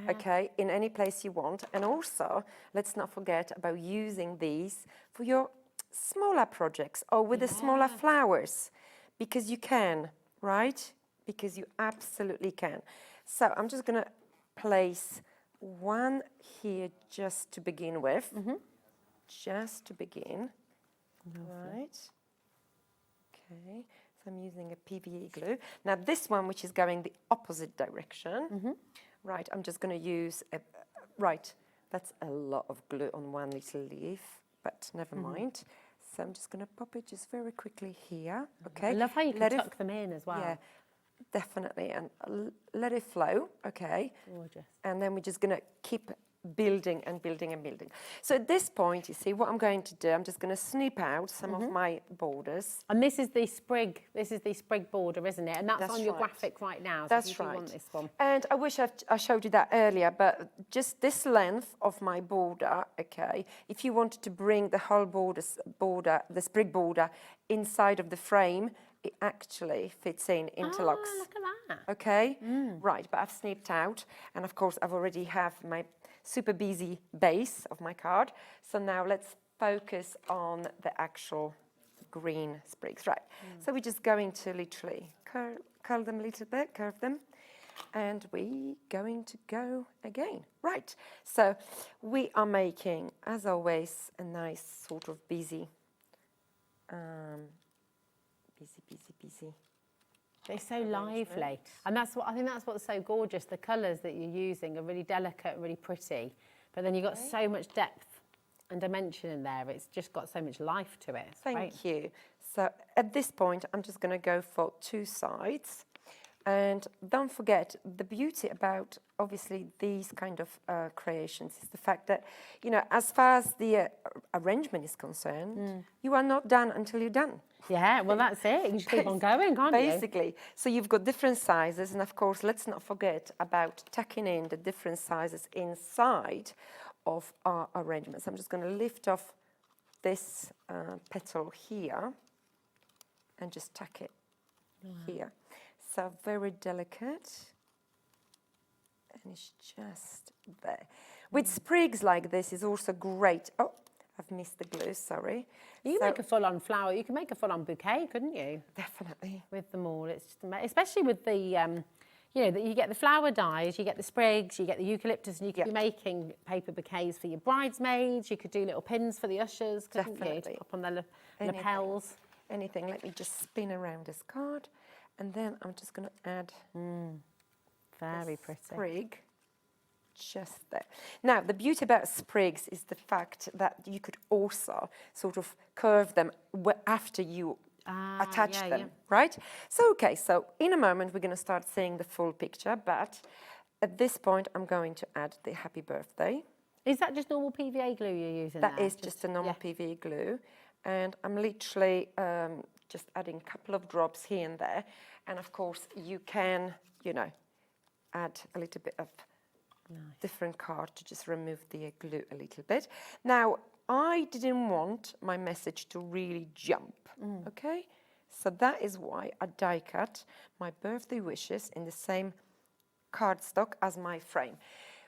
okay, in any place you want. And also, let's not forget about using these for your smaller projects or with the smaller flowers, because you can, right? Because you absolutely can. So I'm just going to place one here just to begin with. Just to begin. Right. Okay. So I'm using a PVA glue. Now this one, which is going the opposite direction. Right. I'm just going to use a... Right. That's a lot of glue on one little leaf, but never mind. So I'm just going to pop it just very quickly here. Okay. I love how you can tuck them in as well. Yeah. Definitely, and let it flow, okay? Gorgeous. And then we're just going to keep building and building and building. So at this point, you see, what I'm going to do, I'm just going to snip out some of my borders. And this is the sprig border, isn't it? And that's on your right. graphic right now. So That's if you right. want this one. And I wish I showed you that earlier, but just this length of my border, okay, if you wanted to bring the whole border, the sprig border, inside of the frame, it actually fits in, interlocks. Oh, look at that. Okay, right, but I've snipped out, and of course I've already have my super busy base of my card. So now let's focus on the actual green sprigs, right? So we're just going to literally curl them a little bit, curve them, and we're going to go again. Right, so we are making, as always, a nice sort of busy. Busy. They're so lively, and I think that's what's so gorgeous. The colours that you're using are really delicate, really pretty, but then you've got so much depth and dimension in there. It's just got so much life to it. It's Thank great. you. So at this point, I'm just going to go for 2 sides. And don't forget, the beauty about, obviously, these kind of creations is the fact that, you know, as far as the arrangement is concerned, you are not done until you're done. Yeah, well, that's it. You just keep on going, can't you? Basically. So you've got different sizes. And, of course, let's not forget about tucking in the different sizes inside of our arrangements. I'm just going to lift off this petal here and just tuck it here. So very delicate, and it's just there. With sprigs like this is also great. Oh, I've missed the glue, sorry. You can make a full-on flower. You can make a full-on bouquet, couldn't you? Definitely. With them all, it's just amazing. Especially with the, you know, you get the flower dyes, you get the sprigs, you get the eucalyptus, and you could be making paper bouquets for your bridesmaids. You could do little pins for the ushers, couldn't you, to pop on their lapels. Anything. Let me just spin around this card. And then I'm just going to add very pretty sprig just there. Now, the beauty about sprigs is the fact that you could also sort of curve them after you attach them, right? So, okay, so in a moment we're going to start seeing the full picture, but at this point I'm going to add the happy birthday. Is that just normal PVA glue you're using That there? is just a normal PVA glue. And I'm literally just adding a couple of drops here and there. And of course, you can, you know, add a little bit of different card to just remove the glue a little bit. Now, I didn't want my message to really jump, okay? So that is why I die cut my birthday wishes in the same cardstock as my frame.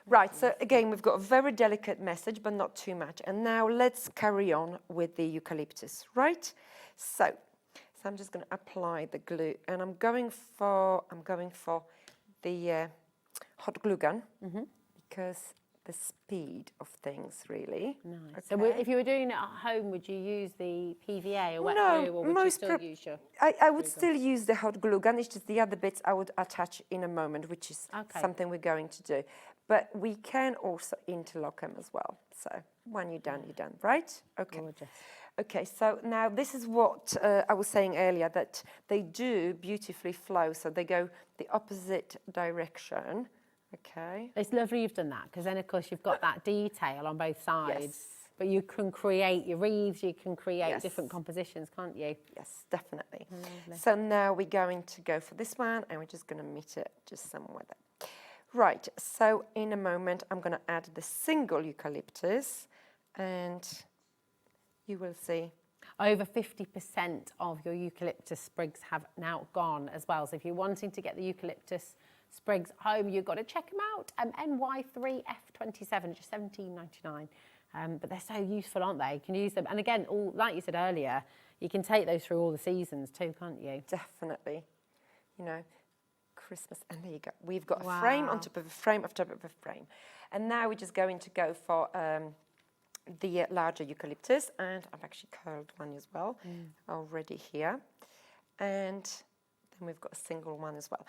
Right, so again, we've got a very delicate message, but not too much. And now let's carry on with the eucalyptus, right? So I'm just going to apply the glue, and I'm going for the hot glue gun because the speed of things really. Nice. So if you were doing it at home, would you use the PVA or wet No, glue, or would you still use your? I would still use the hot glue gun. It's just the other bits I would attach in a moment, which is something we're going to do. But we can also interlock them as well. So when you're done, right? Okay. Gorgeous. Okay, so now this is what I was saying earlier, that they do beautifully flow. So they go the opposite direction. Okay. It's lovely you've done that, because then, of course, you've got that detail on both sides. Yes. But you can create your wreaths, you can create Yes. different compositions, can't you? Yes, definitely. Lovely. So now we're going to go for this one, and we're just going to meet it just somewhere there. Right, so in a moment, I'm going to add the single eucalyptus, and you will see. Over 50% of your eucalyptus sprigs have now gone as well. So if you're wanting to get the eucalyptus sprigs home, you've got to check them out. NY3F27, just $17.99. But they're so useful, aren't they? You can use them. And again, all like you said earlier, you can take those through all the seasons too, can't you? Definitely. You know, Christmas, and there you go. We've got a frame on top of a frame on top of a frame. And now we're just going to go for the larger eucalyptus, and I've actually curled one as well already here. And then we've got a single one as well.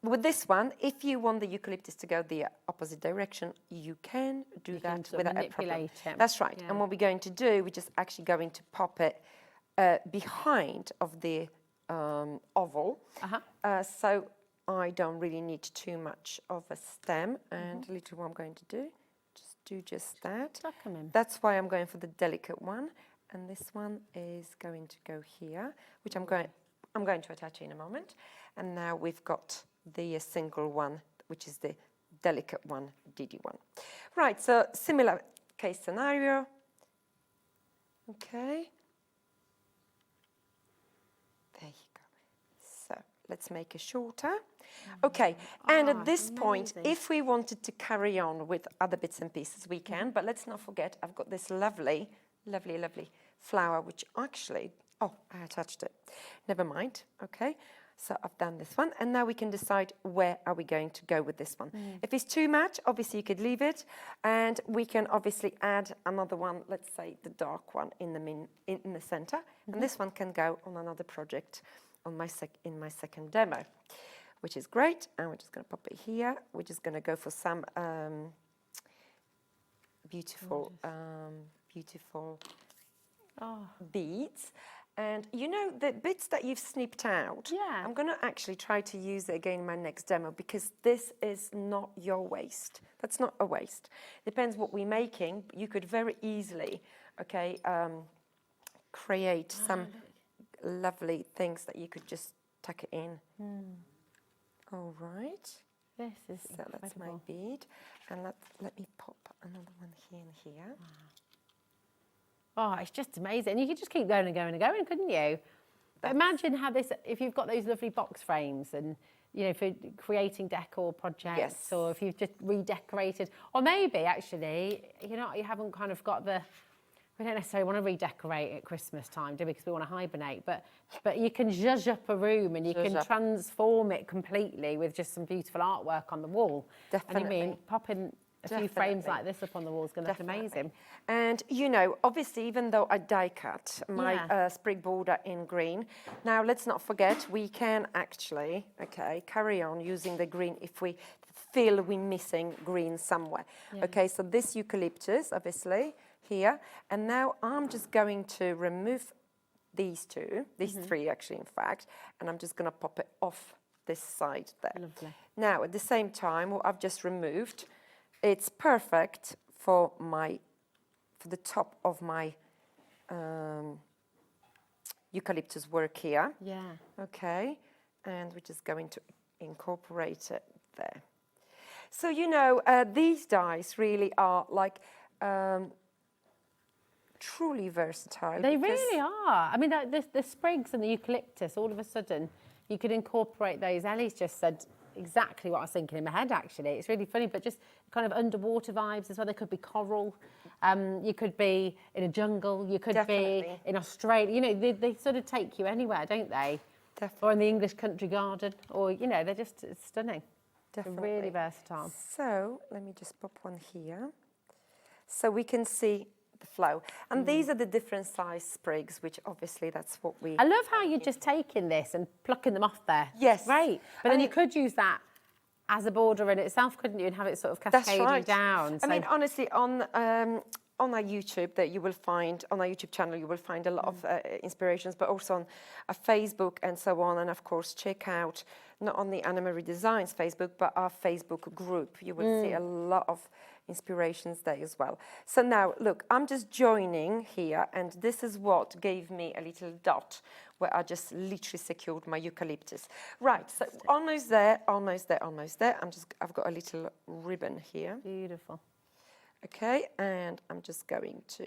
With this one, if you want the eucalyptus to go the opposite direction, you can do that without a problem. That's right. And what we're going to do, we're just actually going to pop it behind of the oval. So I don't really need too much of a stem, and a little what I'm going to do, just that. Tuck 'em in. That's why I'm going for the delicate one, and this one is going to go here, which I'm going to attach in a moment. And now we've got the single one, which is the delicate one, DD one. Right, so similar case scenario. Okay. There you go. So let's make it shorter. Okay, and at this point, if we wanted to carry on with other bits and pieces, we can, but let's not forget, I've got this lovely, lovely, lovely flower, which actually, oh, I attached it. Never mind, okay. So I've done this one, and now we can decide where are we going to go with this one. If it's too much, obviously you could leave it, and we can obviously add another one, let's say the dark one in the center, and this one can go on another project on in my second demo, which is great. And we're just going to pop it here. We're just going to go for some beautiful beads. And you know, the bits that you've snipped out, I'm going to actually try to use it again in my next demo, because this is not your waste. That's not a waste. Depends what we're making. You could very easily, create some lovely things that you could just tuck it in. All right. This is so that's my bead, and let me pop another one here and here. Oh, it's just amazing. You could just keep going and going and going, couldn't you? But imagine how this, if you've got those lovely box frames and, you know, for creating decor projects, or if you've just redecorated, or maybe actually, you know, you haven't kind of got the, we don't necessarily want to redecorate at Christmas time, do we? Because we want to hibernate, but you can zhuzh up a room and you can transform it completely with just some beautiful artwork on the wall. Definitely. And you mean, popping a few frames like this up on the wall is going to look amazing. And, you know, obviously, even though I die cut my sprig border in green, now let's not forget, we can actually, carry on using the green if we feel we're missing green somewhere. Okay, so this eucalyptus, obviously, here, and now I'm just going to remove these two, these three actually, in fact, and I'm just going to pop it off this side there. Lovely. Now, at the same time, what I've just removed, it's perfect for the top of my eucalyptus work here. Yeah. Okay, and we're just going to incorporate it there. So, you know, these dies really are like truly versatile. They really are. I mean, the sprigs and the eucalyptus, all of a sudden, you could incorporate those. Ellie's just said exactly what I was thinking in my head, actually. It's really funny, but just kind of underwater vibes as well. There could be coral. You could be in a jungle. You could be in Australia. You know, they sort of take you anywhere, don't they? Definitely. Or in the English country garden. Or, you know, they're just stunning. Definitely. They're really versatile. So, let me just pop one here. So we can see the flow. And these are the different size sprigs, which obviously that's what we... I love how you're just taking this and plucking them off there. Yes. Great. But then you could use that as a border in itself, couldn't you, and have it sort of cascading down. I mean, honestly, on our YouTube that you will find, on our YouTube channel, you will find a lot of inspirations, but also on our Facebook and so on. And of course, check out not only Anna Marie Designs Facebook, but our Facebook group. You will see a lot of inspirations there as well. So now, look, I'm just joining here, and this is what gave me a little dot where I just literally secured my eucalyptus. Right, so almost there, almost there, almost there. I've got a little ribbon here. Beautiful. Okay, and I'm just going to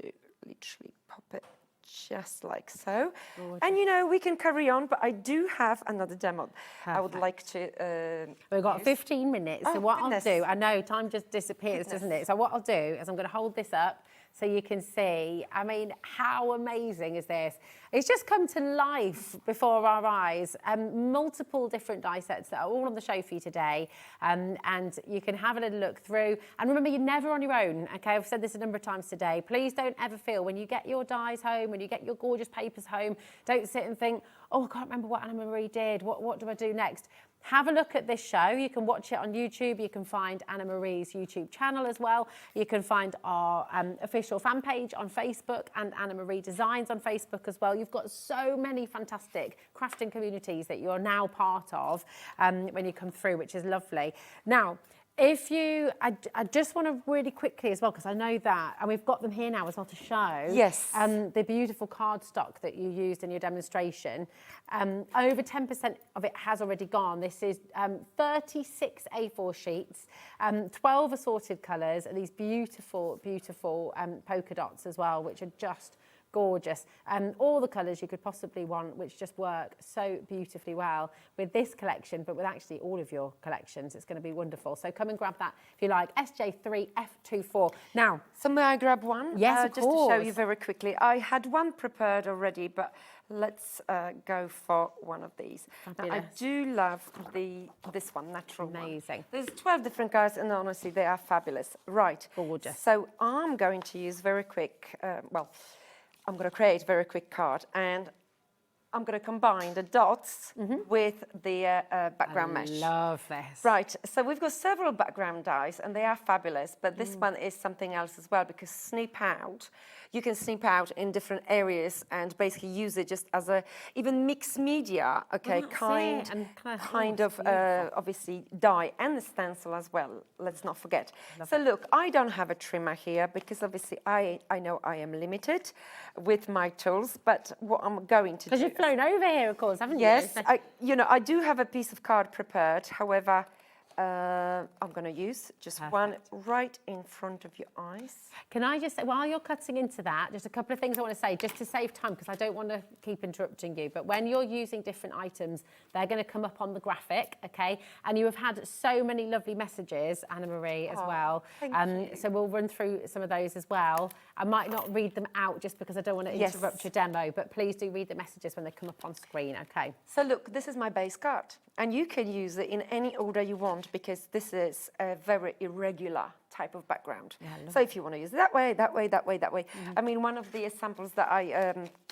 literally pop it just like so. Gorgeous. And you know, we can carry on, but I do have another demo. I would like to... We've got 15 minutes, so what I'll do, I know time just disappears, doesn't it? So what I'll do is I'm going to hold this up so you can see, I mean, how amazing is this? It's just come to life before our eyes. Multiple different die sets that are all on the show for you today. And you can have a little look through. And remember, you're never on your own, okay? I've said this a number of times today. Please don't ever feel when you get your dies home, when you get your gorgeous papers home, don't sit and think, oh, I can't remember what Anna Marie did. What do I do next? Have a look at this show. You can watch it on YouTube. You can find Anna Marie's YouTube channel as well. You can find our official fan page on Facebook and Anna Marie Designs on Facebook as well. You've got so many fantastic crafting communities that you're now part of when you come through, which is lovely. Now, if you, I just want to really quickly as well, because I know that, and we've got them here now as well to show. Yes. The beautiful cardstock that you used in your demonstration. Over 10% of it has already gone. This is 36 A4 sheets, 12 assorted colours, and these beautiful, beautiful polka dots as well, which are just gorgeous. All the colours you could possibly want, which just work so beautifully well with this collection, but with actually all of your collections. It's going to be wonderful. So come and grab that if you like. SJ3F24. Now, so may I grab one? Yes, of just course. to show you very quickly. I had one prepared already, but let's go for one of these. Now, I do love this one, natural one. Amazing. There's 12 different colors, and honestly, they are fabulous. Right. Gorgeous. So I'm going to use very quick, I'm going to create a very quick card, and I'm going to combine the dots with the background mesh. Love this. Right, so we've got several background dies, and they are fabulous, but this one is something else as well, because you can snip out in different areas and basically use it just as a, even mixed media, okay, kind of obviously die, and the stencil as well, let's not forget. So look, I don't have a trimmer here, because obviously I know I am limited with my tools, but what I'm going to do... Because you've flown over here, of course, haven't you? Yes, I do have a piece of card prepared, however, I'm going to use just one right in front of your eyes. Can I just say, while you're cutting into that, just a couple of things I want to say, just to save time, because I don't want to keep interrupting you, but when you're using different items, they're going to come up on the graphic, okay? And you have had so many lovely messages, Anna Marie, as well. Thank you. So we'll run through some of those as well. I might not read them out just because I don't want to interrupt your demo, but please do read the messages when they come up on screen, okay? So look, this is my base card, and you can use it in any order you want, because this is a very irregular type of background. So if you want to use it that way, that way, that way, that way. I mean, one of the samples that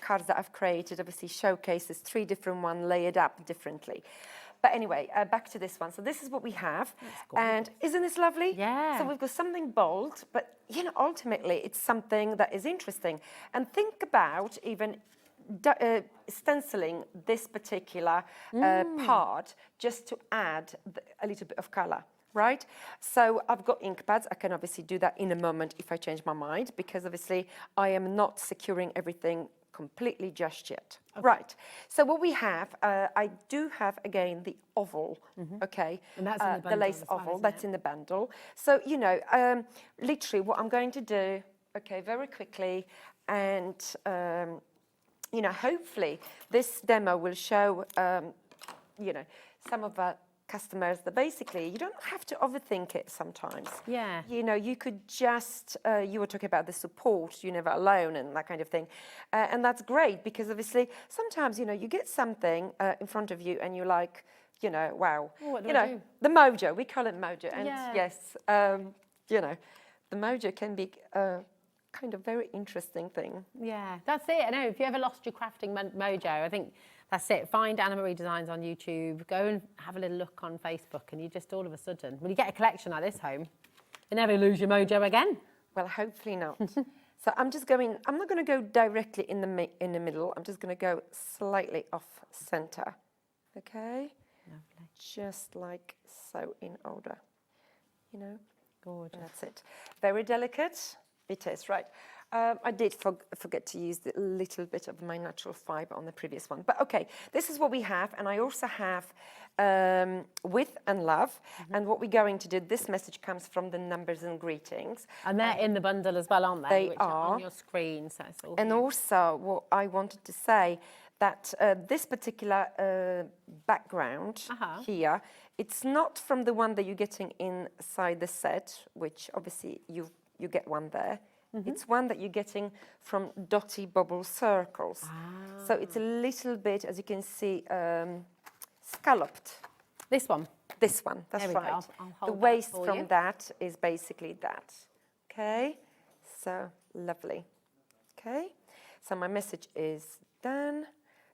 cards that I've created obviously showcases 3 different ones layered up differently. But anyway, back to this one. So this is what we have. And isn't this lovely? Yeah. So we've got something bold, but, you know, ultimately it's something that is interesting. And think about even stenciling this particular part just to add a little bit of colour. right? So I've got ink pads. I can obviously do that in a moment if I change my mind, because obviously I am not securing everything completely just yet. Okay. Right, so what we have, I do have again the oval, okay, and that's in the, the lace well, oval, that's in the bundle. So, you know, literally what I'm going to do, okay, very quickly, and, you know, hopefully this demo will show, you know, some of our customers that basically you don't have to overthink it sometimes. Yeah. You know, you could just, you were talking about the support, you're never alone and that kind of thing. And that's great because obviously sometimes, you know, you get something in front of you and you're like, you know, wow. Oh, what do you I know, do? the mojo, we call it mojo. And Yeah. yes, you know, the mojo can be kind of very interesting thing. Yeah, that's it. I know, if you ever lost your crafting mojo, I think that's it. Find Anna Marie Designs on YouTube, go and have a little look on Facebook, and you just all of a sudden, when you get a collection like this home, you never lose your mojo again. Well, hopefully not. So I'm just going, I'm not going to go directly in the middle. I'm just going to go slightly off center. Okay? Lovely. Just like so, in order. You know? Gorgeous. That's it. Very delicate. It is, right. I did forget to use a little bit of my natural fibre on the previous one. But okay, this is what we have. And I also have With and Love. And what we're going to do, this message comes from the Numbers and Greetings. And they're in the bundle as well, aren't they? They Which are. on your screen. So it's all And here. also, what I wanted to say, that this particular background here, it's not from the one that you're getting inside the set, which obviously you get one there. It's one that you're getting from Dotty Bubble Circles. So it's a little bit, as you can see, scalloped. This one? This one, that's There we go. right. I'll hold The that waist for from you. that is basically that. Okay, so lovely. Okay, so my message is done.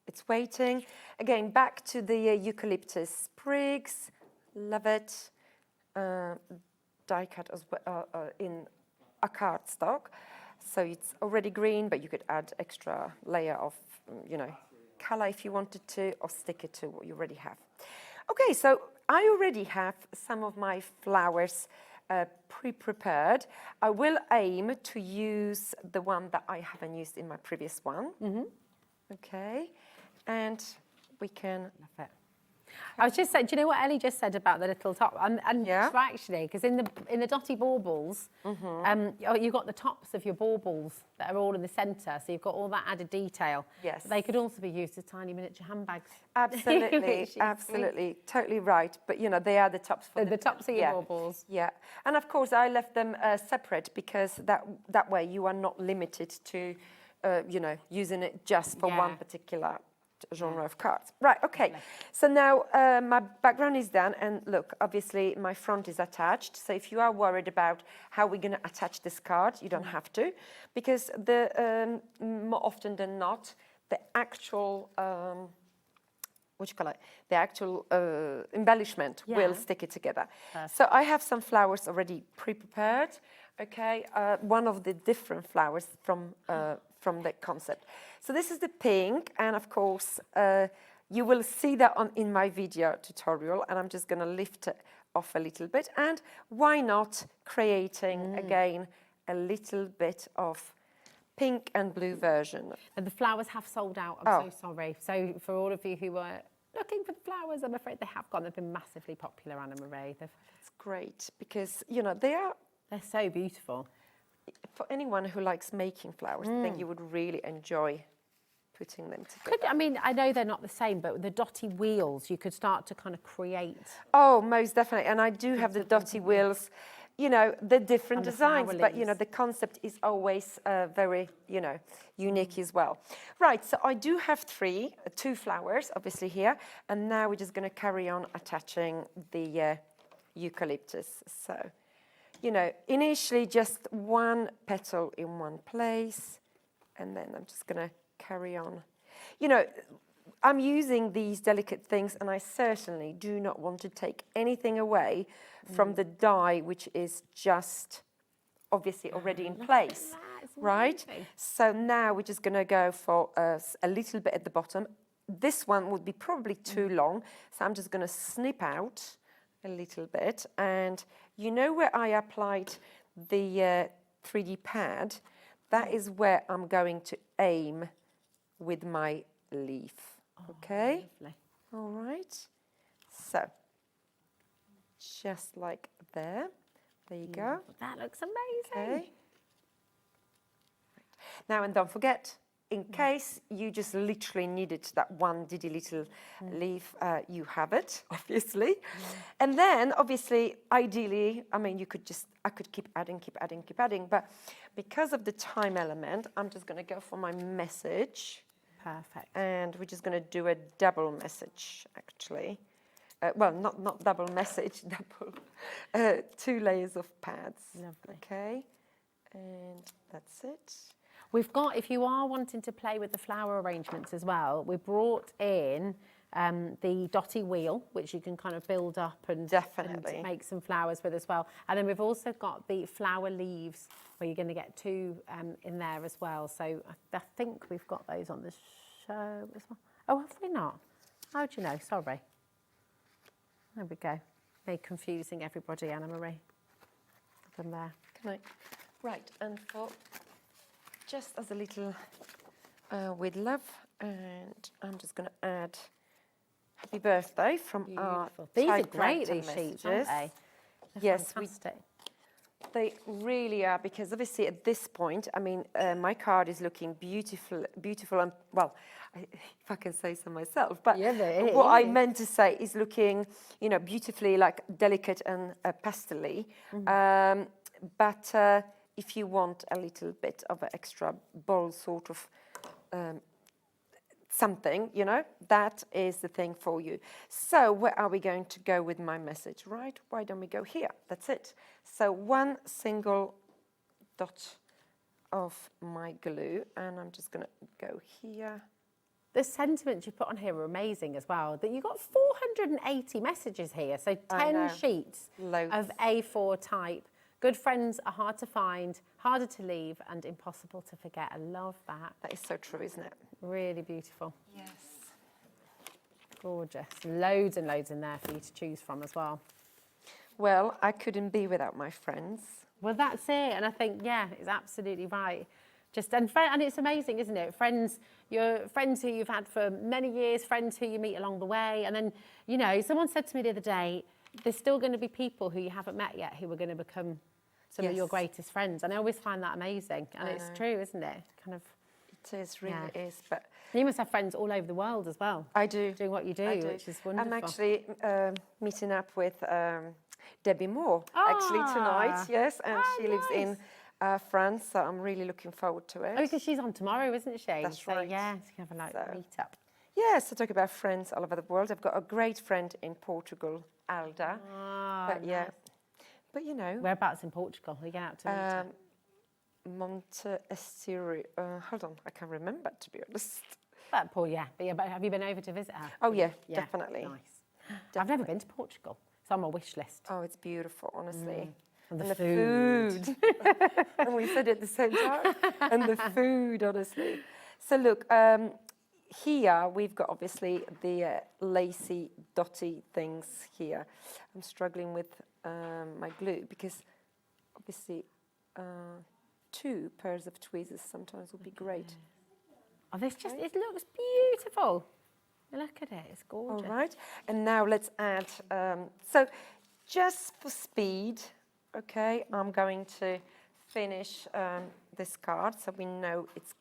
It's waiting. Again, back to the eucalyptus sprigs. Love it. Die cut as well, in a cardstock. So it's already green, but you could add extra layer of, you know, color if you wanted to, or stick it to what you already have. Okay, so I already have some of my flowers pre-prepared. I will aim to use the one that I haven't used in my previous one. Okay, and we can. Love it. I was just saying, do you know what Ellie just said about the little top? And Yeah. so actually, because in the Dotty baubles, you've got the tops of your baubles that are all in the centre, so you've got all that added detail. Yes. But they could also be used as tiny miniature handbags. Absolutely, Which is absolutely, totally right. But you know, they are the tops for the tops of your baubles. Yeah, and of course I left them separate because that way you are not limited to, you know, using it just for one particular genre of cards. Right, okay. So now my background is done, and look, obviously my front is attached. So if you are worried about how we're going to attach this card, you don't have to, because the more often than not, the actual the actual embellishment will stick it together. So I have some flowers already pre-prepared. Okay, one of the different flowers from the concept. So this is the pink, and of course you will see that in my video tutorial, and I'm just going to lift it off a little bit. And why not creating again a little bit of pink and blue version. And the flowers have sold out, I'm so sorry. So for all of you who were looking for the flowers, I'm afraid they have gone. They've been massively popular, Anna Marie. That's great, because, you know, they're so beautiful. For anyone who likes making flowers, I think you would really enjoy putting them together. I mean, I know they're not the same, but with the dotty wheels, you could start to kind of create. Oh, most definitely. And I do have the dotty wheels. You know, the different designs, but, you know, the concept is always very, you know, unique as well. Right, so I do have two flowers, obviously, here. And now we're just going to carry on attaching the eucalyptus. So, you know, initially just one petal in one place. And then I'm just going to carry on. You know, I'm using these delicate things, and I certainly do not want to take anything away from the die, which is just obviously already in place, right? So now we're just going to go for a little bit at the bottom. This one would be probably too long, so I'm just going to snip out, a little bit. And you know where I applied the 3D pad? That is where I'm going to aim with my leaf. Okay? Lovely. All right. So, just like there. There you go. That looks amazing. Okay. Now, and don't forget, in case you just literally needed that one diddy little leaf, you have it, obviously. And then, obviously, ideally, I mean, I could keep adding, but because of the time element, I'm just going to go for my message. Perfect. And we're just going to do a double message, actually. Well, not double message, double, 2 layers of pads. Lovely. Okay, and that's it. We've got, if you are wanting to play with the flower arrangements as well, we brought in the dotty wheel, which you can kind of build up and make some flowers with as well. And then we've also got the flower leaves, where you're going to get 2 in there as well. So I think we've got those on the show as well. Oh, have we not? How do you know? Sorry. There we go. Very confusing everybody, Anna Marie. Put them there. Can I? Right, and for just as a little with love, and I'm just going to add happy birthday from our These are typewriter great, these sheets, aren't they? Yes, fantastic. They really are, because obviously at this point, I mean, my card is looking beautiful, and, well, if I can say so myself, but what I meant to say is looking, you know, beautifully, like delicate and pastel-y. But if you want a little bit of an extra bold sort of something, you know, that is the thing for you. So where are we going to go with my message, right? Why don't we go here? That's it. So 1 single dot of my glue, and I'm just going to go here. The sentiments you put on here are amazing as well. That you got 480 messages here, so 10 sheets of A4 type. Good friends are hard to find, harder to leave, and impossible to forget. I love that. That is so true, isn't it? Really beautiful. Yes. Gorgeous. Loads and loads in there for you to choose from as well. Well, I couldn't be without my friends. Well, that's it. And I think, yeah, it's absolutely right. And it's amazing, isn't it? Friends, your friends who you've had for many years, friends who you meet along the way. And then, you know, someone said to me the other day, there's still going to be people who you haven't met yet who are going to become some of your greatest friends. And I always find that amazing. And it's true, isn't it? Kind of. It is, really is. But you must have friends all over the world as well. I do. Doing what you do, which is wonderful. I'm actually meeting up with Debbie Moore actually tonight. Yes, and she lives in France, so I'm really looking forward to it. Oh, because she's on tomorrow, isn't she? That's right. Yeah, so you can have a meet up. Yes, I talk about friends all over the world. I've got a great friend in Portugal, Alda. But yeah, but you know. Whereabouts in Portugal? Are you going out to meet her? Monte Estero. Hold on, I can't remember, to be honest. But Paul, but have you been over to visit her? Oh yeah, definitely. Nice. Definitely. I've never been to Portugal. It's on my wish list. Oh, it's beautiful, honestly. And the food. And we said it at the same time. And the food, honestly. So look, here we've got obviously the lacy, dotty things here. I'm struggling with my glue because obviously 2 pairs of tweezers sometimes would be great. Oh, this just, it looks beautiful. Look at it, it's gorgeous. All right, and now let's add, so just for speed, okay, I'm going to finish this card so we know it's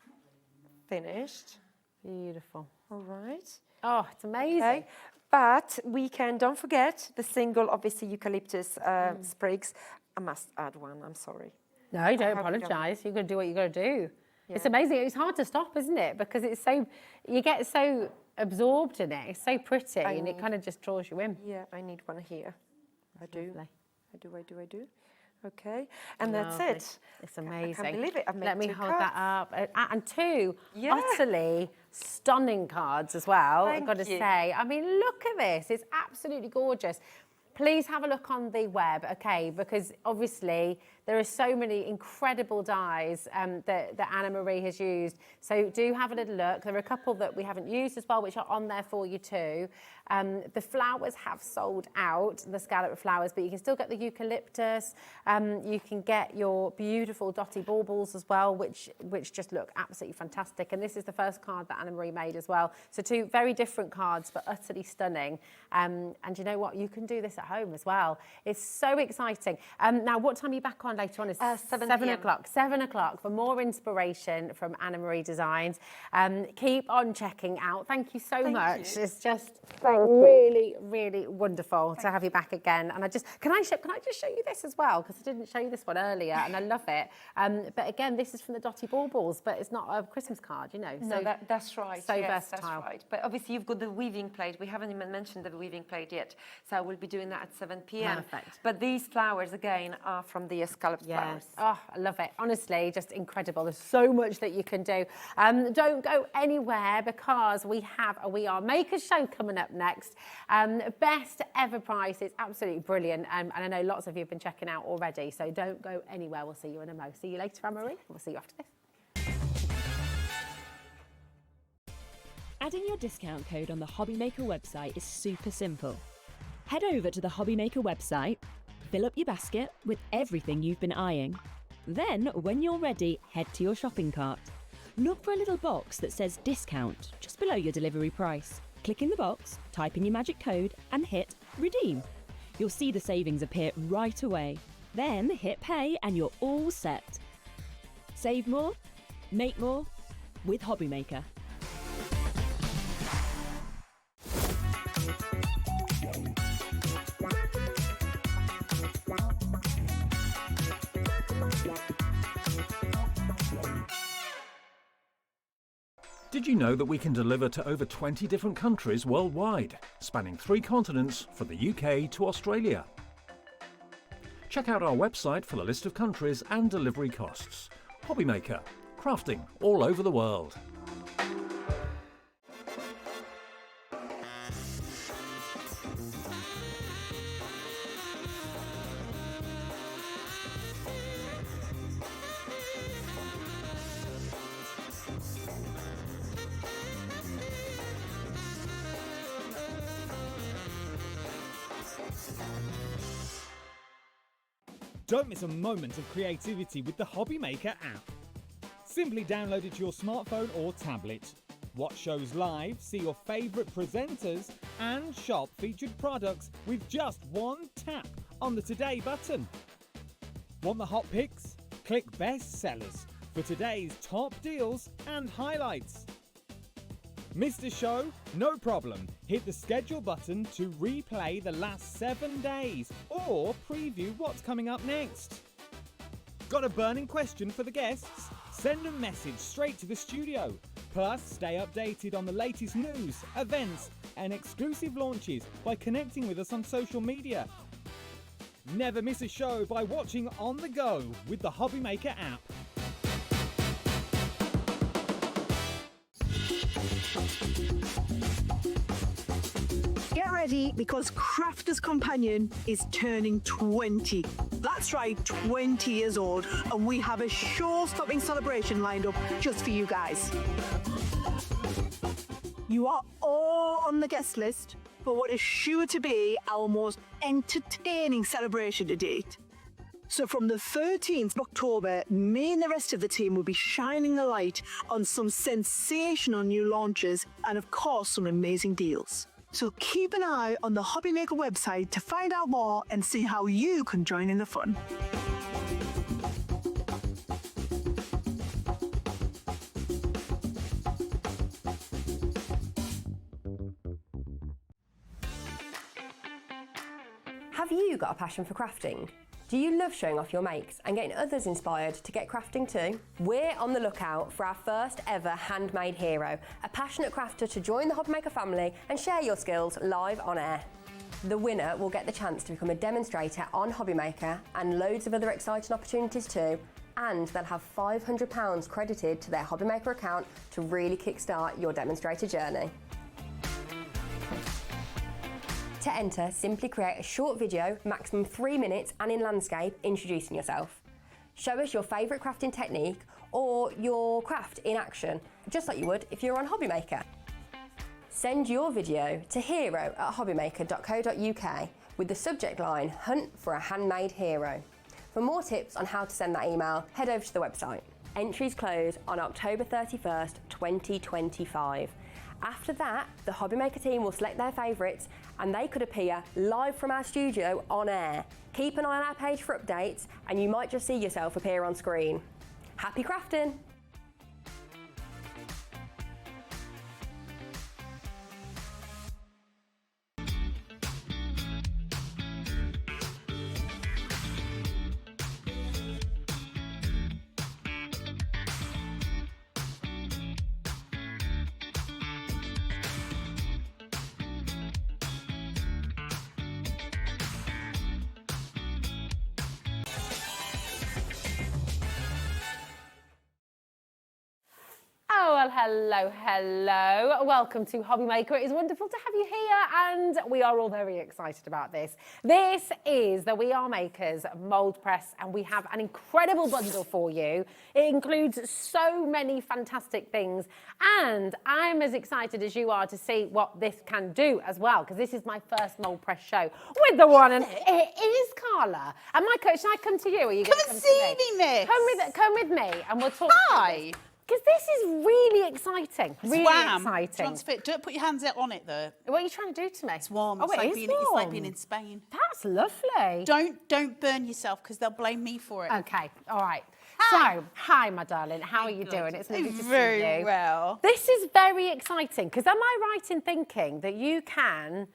finished. Beautiful. All right. Oh, it's amazing. Okay. But we can, don't forget, the single, obviously, eucalyptus sprigs. I must add 1, I'm sorry. No, don't apologise. You've got to do what you've got to do. Yeah. It's amazing. It's hard to stop, isn't it? Because it's so, you get so absorbed in it. It's so pretty and it kind of just draws you in. Yeah, I need 1 here. I do. Lovely. I do. Okay, and that's it. It's amazing. I can't believe it. Let me hold that up. And 2 utterly stunning cards as well, I've got to say. I mean, look at this. It's absolutely gorgeous. Please have a look on the web, okay, because obviously There are so many incredible dies that Anna Marie has used. So do have a little look. There are a couple that we haven't used as well, which are on there for you too. The flowers have sold out, the scallop flowers, but you can still get the eucalyptus. You can get your beautiful dotty baubles as well, which just look absolutely fantastic. And this is the first card that Anna Marie made as well. So two very different cards, but utterly stunning. And you know what? You can do this at home as well. It's so exciting. Now, what time are you back on later on? It's 7 o'clock. 7 o'clock for more inspiration from Anna Marie Designs. Keep on checking out. Thank you so much. It's just really, really wonderful to have you back again. And can I just show you this as well? Because I didn't show you this one earlier, and I love it. But again, this is from the Dotty Baubles, but it's not a Christmas card, you know. No, that's right. So yes, versatile. That's right. But obviously, you've got the weaving plate. We haven't even mentioned the weaving plate yet, so I will be doing that at 7 p.m. Perfect. But these flowers again are from the scalloped flowers. Oh, I love it. Honestly, just incredible. There's so much that you can do. Don't go anywhere, because we are Maker's Show coming up next. Best ever price. It's absolutely brilliant. And I know lots of you have been checking out already. So don't go anywhere. We'll see you in a mo. See you later, Anne-Marie. We'll see you after this. Adding your discount code on the HobbyMaker website is super simple. Head over to the HobbyMaker website, fill up your basket with everything you've been eyeing. Then, when you're ready, head to your shopping cart. Look for a little box that says discount just below your delivery price. Click in the box, type in your magic code and hit redeem. You'll see the savings appear right away. Then hit pay and you're all set. Save more, make more with HobbyMaker. Did you know that we can deliver to over 20 different countries worldwide, spanning 3 continents from the UK to Australia? Check out our website for the list of countries and delivery costs. HobbyMaker, crafting all over the world. Don't miss a moment of creativity with the HobbyMaker app. Simply download it to your smartphone or tablet. Watch shows live, see your favourite presenters, and shop featured products with just one tap on the Today button. Want the hot picks? Click Best Sellers for today's top deals and highlights. Missed a show? No problem. Hit the schedule button to replay the last 7 days or preview what's coming up next. Got a burning question for the guests? Send a message straight to the studio. Plus, stay updated on the latest news, events, and exclusive launches by connecting with us on social media. Never miss a show by watching on the go with the HobbyMaker app. Get ready, because Crafter's Companion is turning 20. That's right, 20 years old, and we have a show-stopping celebration lined up just for you guys. You are all on the guest list for what is sure to be our most entertaining celebration to date. So from the 13th of October, me and the rest of the team will be shining a light on some sensational new launches and, of course, some amazing deals. So keep an eye on the HobbyMaker website to find out more and see how you can join in the fun. Have you got a passion for crafting? Do you love showing off your makes and getting others inspired to get crafting too? We're on the lookout for our first ever handmade hero, a passionate crafter to join the HobbyMaker family and share your skills live on air. The winner will get the chance to become a demonstrator on HobbyMaker and loads of other exciting opportunities too, and they'll have £500 credited to their HobbyMaker account to really kickstart your demonstrator journey. To enter, simply create a short video, maximum 3 minutes, and in landscape, introducing yourself. Show us your favourite crafting technique or your craft in action, just like you would if you were on HobbyMaker. Send your video to hero@hobbymaker.co.uk with the subject line Hunt for a Handmade Hero. For more tips on how to send that email, head over to the website. Entries close on October 31st, 2025. After that, the HobbyMaker team will select their favourites and they could appear live from our studio on air. Keep an eye on our page for updates and you might just see yourself appear on screen. Happy crafting! Oh, well, hello. Welcome to HobbyMaker. It is wonderful to have you here, and we are all very excited about this. This is the We Are Makers mould press, and we have an incredible bundle for you. It includes so many fantastic things, and I'm as excited as you are to see what this can do as well, because this is my first mould press show with the one, and it is Carla. And Michael, shall I come to you? Or are you going to come see me, miss. Come with me, and we'll talk. Hi. Because this is really exciting. Really Wham. exciting. Transfer. Don't put your hands out on it though. What are you trying to do to me? It's warm. Oh, it's, like is being, warm. it's like being in Spain. That's lovely. Don't burn yourself because they'll blame me for it. Okay, all right. Hi. So, hi, my darling. How are you doing? It's lovely to see you. Very well. This is very exciting because am I right in thinking that you can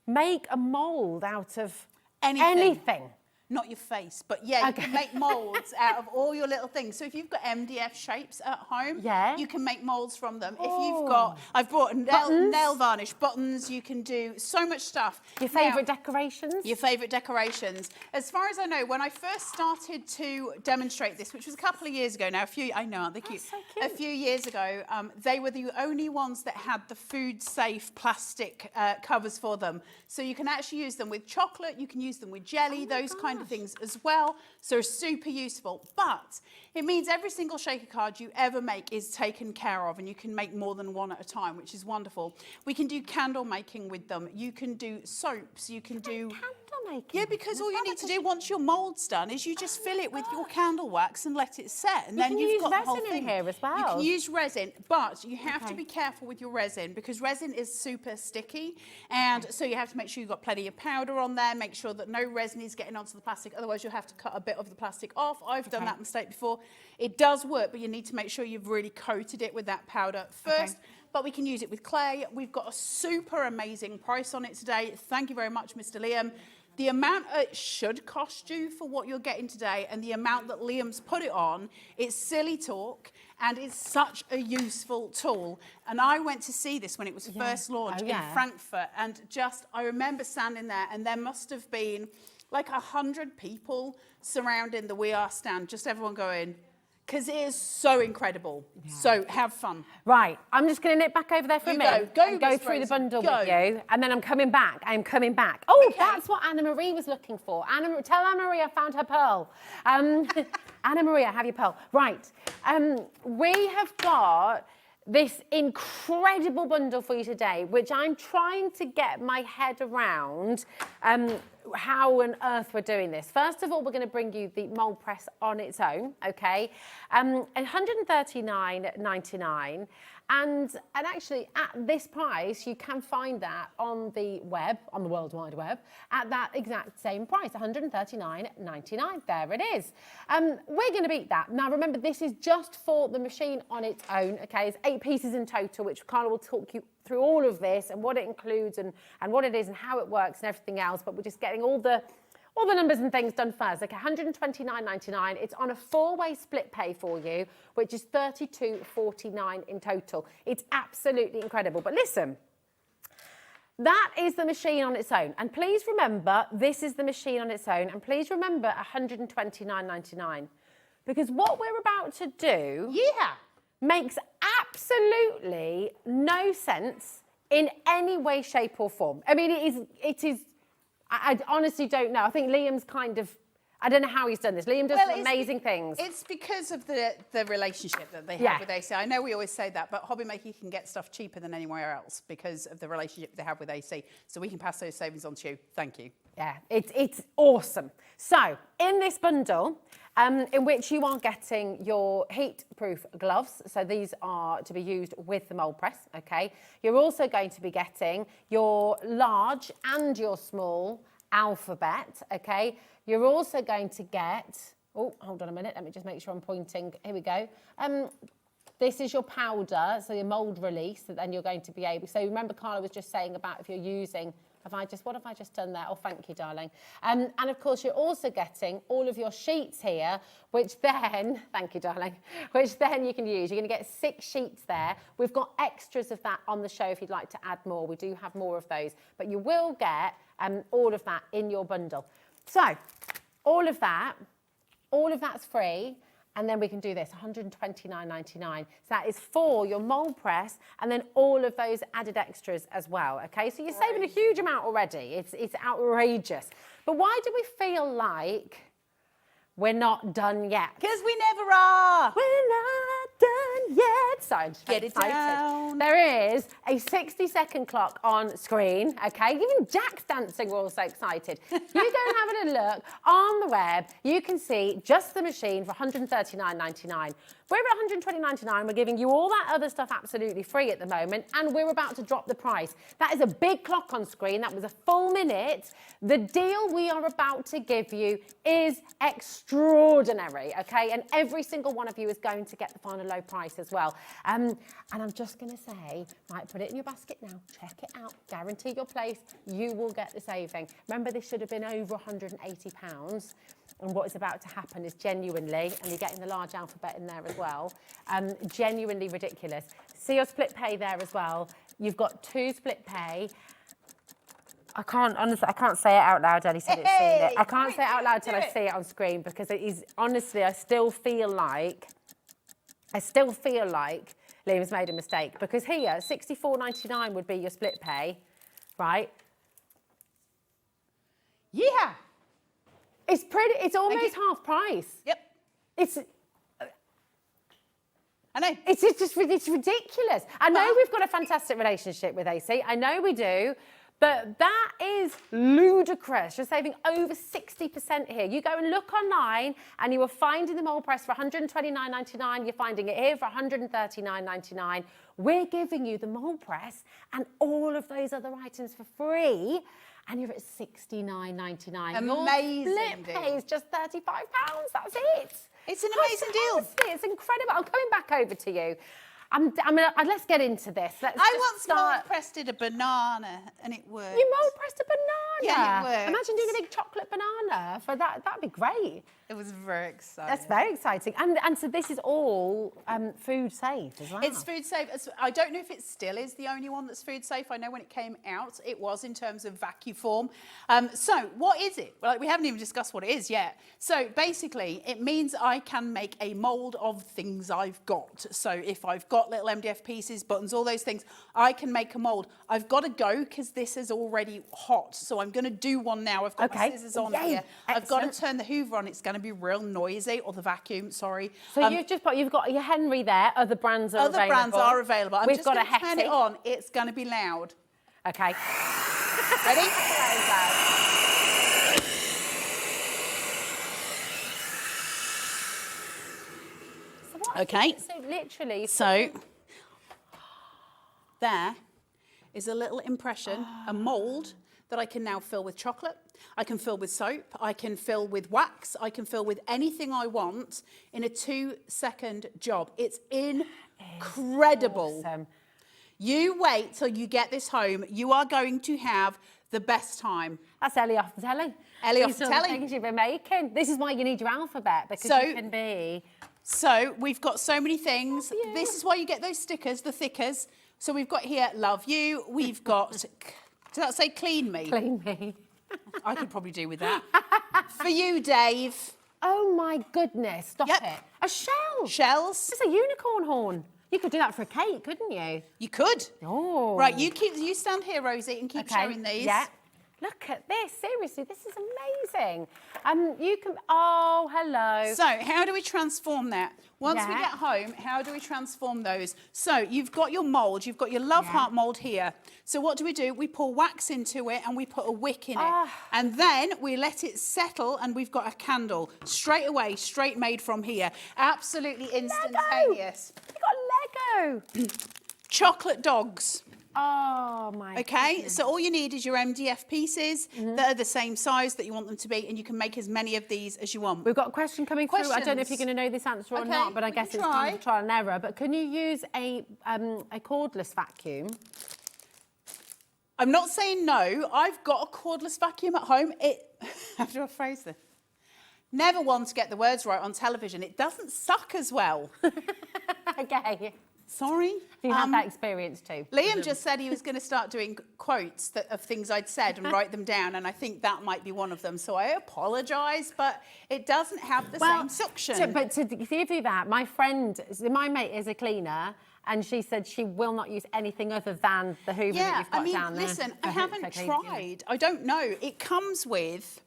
make a mould out of anything? Not your face, but yeah, Okay. you can make moulds out of all your little things. So if you've got MDF shapes at home, you can make moulds from them. If you've got, I've brought nail varnish, buttons, you can do so much stuff. Your favourite decorations? Your favourite decorations. As far as I know, when I first started to demonstrate this, which was a couple of years ago now, I know, aren't they cute? So cute. A few years ago, they were the only ones that had the food-safe plastic covers for them. So you can actually use them with chocolate, you can use them with jelly, those kind of things as well. So super useful. But it means every single shaker card you ever make is taken care of, and you can make more than one at a time, which is wonderful. We can do candle making with them. You can do soaps. You can do candle making. Yeah, because all you need to do once your mould's done is you just fill it with your candle wax and let it set, and then you've got the whole thing. You can use resin in here as well. You can use resin, but you have to be careful with your resin because resin is super sticky, and so you have to make sure you've got plenty of powder on there. Make sure that no resin is getting onto the plastic. Otherwise, you'll have to cut a bit of the plastic off. I've done that mistake before. It does work, but you need to make sure you've really coated it with that powder first. But we can use it with clay. We've got a super amazing price on it today. Thank you very much, Mr. Liam. The amount it should cost you for what you're getting today and the amount that Liam's put it on, it's silly talk and it's such a useful tool. And I went to see this when it was first launched in Frankfurt, and I remember standing there and there must have been like 100 people surrounding the We Are stand, just everyone going, because it is so incredible. So have fun. Right, I'm just going to nip back over there for a minute. Go through the bundle with you, and then I'm coming back. Oh, that's what Anna Marie was looking for. Tell Anna Marie I found her pearl. Anna Marie, I have your pearl. Right, we have got this incredible bundle for you today, which I'm trying to get my head around how on earth we're doing this. First of all, we're going to bring you the mould press on its own, okay? $139.99. And actually, at this price, you can find that on the web, on the World Wide Web, at that exact same price, $139.99. There it is. We're going to beat that. Now, remember, this is just for the machine on its own, okay? It's 8 pieces in total, which Carla will talk you through all of this and what it includes and what it is and how it works and everything else. But we're just getting all the numbers and things done first. Okay, $129.99. It's on a 4-way split pay for you, which is $32.49 in total. It's absolutely incredible. But listen, that is the machine on its own. And please remember, this is the machine on its own. And please remember $129.99. Because what we're about to do makes absolutely no sense in any way, shape or form. I mean, it is I honestly don't know. I think Liam's I don't know how he's done this. Liam does some amazing things. It's because of the relationship that they have Yeah. with AC. I know we always say that, but HobbyMaker can get stuff cheaper than anywhere else because of the relationship they have with AC. So we can pass those savings on to you. Thank you. Yeah, it's awesome. So in this bundle, in which you are getting your heat-proof gloves, so these are to be used with the mould press, okay? You're also going to be getting your large and your small alphabet, okay? You're also going to get, oh, hold on a minute, let me just make sure I'm pointing. Here we go. This is your powder, so your mould release, that then you're going to be able, so remember Carla was just saying about if you're using, what have I just done there? Oh, thank you, darling. And of course, you're also getting all of your sheets here, which then, thank you, darling, which then you can use. You're going to get 6 sheets there. We've got extras of that on the show if you'd like to add more. We do have more of those, but you will get all of that in your bundle. So all of that's free. And then we can do this, $129.99. So that is for your mould press and then all of those added extras as well, okay? So you're saving a huge amount already. It's outrageous. But why do we feel like we're not done yet? Because we never are. We're not done yet. So I'm just Get it excited. down. There is a 60-second clock on screen, okay? Even Jack's dancing, we're all so excited. You go and have a look on the web. You can see just the machine for $139.99. We're at $129.99. We're giving you all that other stuff absolutely free at the moment, and we're about to drop the price. That is a big clock on screen. That was a full minute. The deal we are about to give you is extraordinary, okay? And every single one of you is going to get the final low price as well. And I'm just going to say, right, put it in your basket now. Check it out. Guarantee your place. You will get the saving. Remember, this should have been over £180. And what is about to happen is genuinely, and you're getting the large alphabet in there as well, genuinely ridiculous. See your split pay there as well. You've got 2 split pay. I can't say it out loud. Ellie said it's seen it. I can't say it out loud till I see it on screen because it is, honestly, I still feel like Liam's made a mistake because here, $64.99 would be your split pay, right? Yeah. It's almost half price. Yep. I know. It's ridiculous. I know we've got a fantastic relationship with AC. I know we do. But that is ludicrous. You're saving over 60% here. You go and look online and you are finding the mould press for $129.99. You're finding it here for $139.99. We're giving you the mould press and all of those other items for free. And you're at $69.99. Amazing. Your split pay is just £35. That's it. It's an amazing deal. Honestly, it's incredible. I'm coming back over to you. Let's get into this. I once mould pressed a banana and it worked. You mould pressed a banana? Yeah, it worked. Imagine doing a big chocolate banana for that. That'd be great. It was very exciting. That's very exciting. And so this is all food safe as well. It's food safe. I don't know if it still is the only one that's food safe. I know when it came out, it was in terms of vacuum form. So what is it? Well, we haven't even discussed what it is yet. So basically, it means I can make a mould of things I've got. So if I've got little MDF pieces, buttons, all those things, I can make a mould. I've got to go because this is already hot. So I'm going to do one now. I've got my scissors on here. I've got to turn the Hoover on. It's going to be real noisy, or the vacuum, sorry. So you've got your Henry there. Other brands are available. Other brands are available. I'm We've just got going a to turn it Hetty. on. It's going to be loud. Okay. Ready? Okay. So literally. So there is a little impression, a mould that I can now fill with chocolate. I can fill with soap. I can fill with wax. I can fill with anything I want in a 2-second job. It's incredible. Awesome. You wait till you get this home. You are going to have the best time. That's Ellie off the telly. Ellie off These the are the telly. things you've been making. This is why you need your alphabet, because So- you can be. So we've got so many things. This is why you get those stickers, the thickers. So we've got here, love you. We've got, does that say clean me? Clean me. I could probably do with that. For you, Dave. Oh my goodness, stop Yep. it. A shell. Shells. It's a unicorn horn. You could do that for a cake, couldn't you? You could. Oh. Right, you stand here, Rosie, and keep showing these. Yeah. Look at this. Seriously, this is amazing. You can, oh, hello. So how do we transform that? Once we Yeah. get home, how do we transform those? So you've got your mould, you've got your love heart mould here. So what do? We pour wax into it and we put a wick in it. And then we let it settle and we've got a candle. Straight away, straight made from here. Absolutely instantaneous. You got Lego. Chocolate dogs. Oh my Okay, goodness. so all you need is your MDF pieces that are the same size that you want them to be, and you can make as many of these as you want. We've got a question coming through. I don't know if you're Questions? going to know this answer or Okay, not, but I we guess can it's kind try. of trial and error. But can you use a cordless vacuum? I'm not saying no. I've got a cordless vacuum at home. How do I phrase this? Never one to get the words right on television. It doesn't suck as well. Okay. Sorry. You have that experience too. Liam just said he was going to start doing quotes of things I'd said and write them down, and I think that might be one of them. So I apologise, but it doesn't have the same suction. But to give you that, my mate is a cleaner, and she said she will not use anything other than the Hoover that you've got down there. Listen, I for haven't cleaning. tried. I don't know. It comes with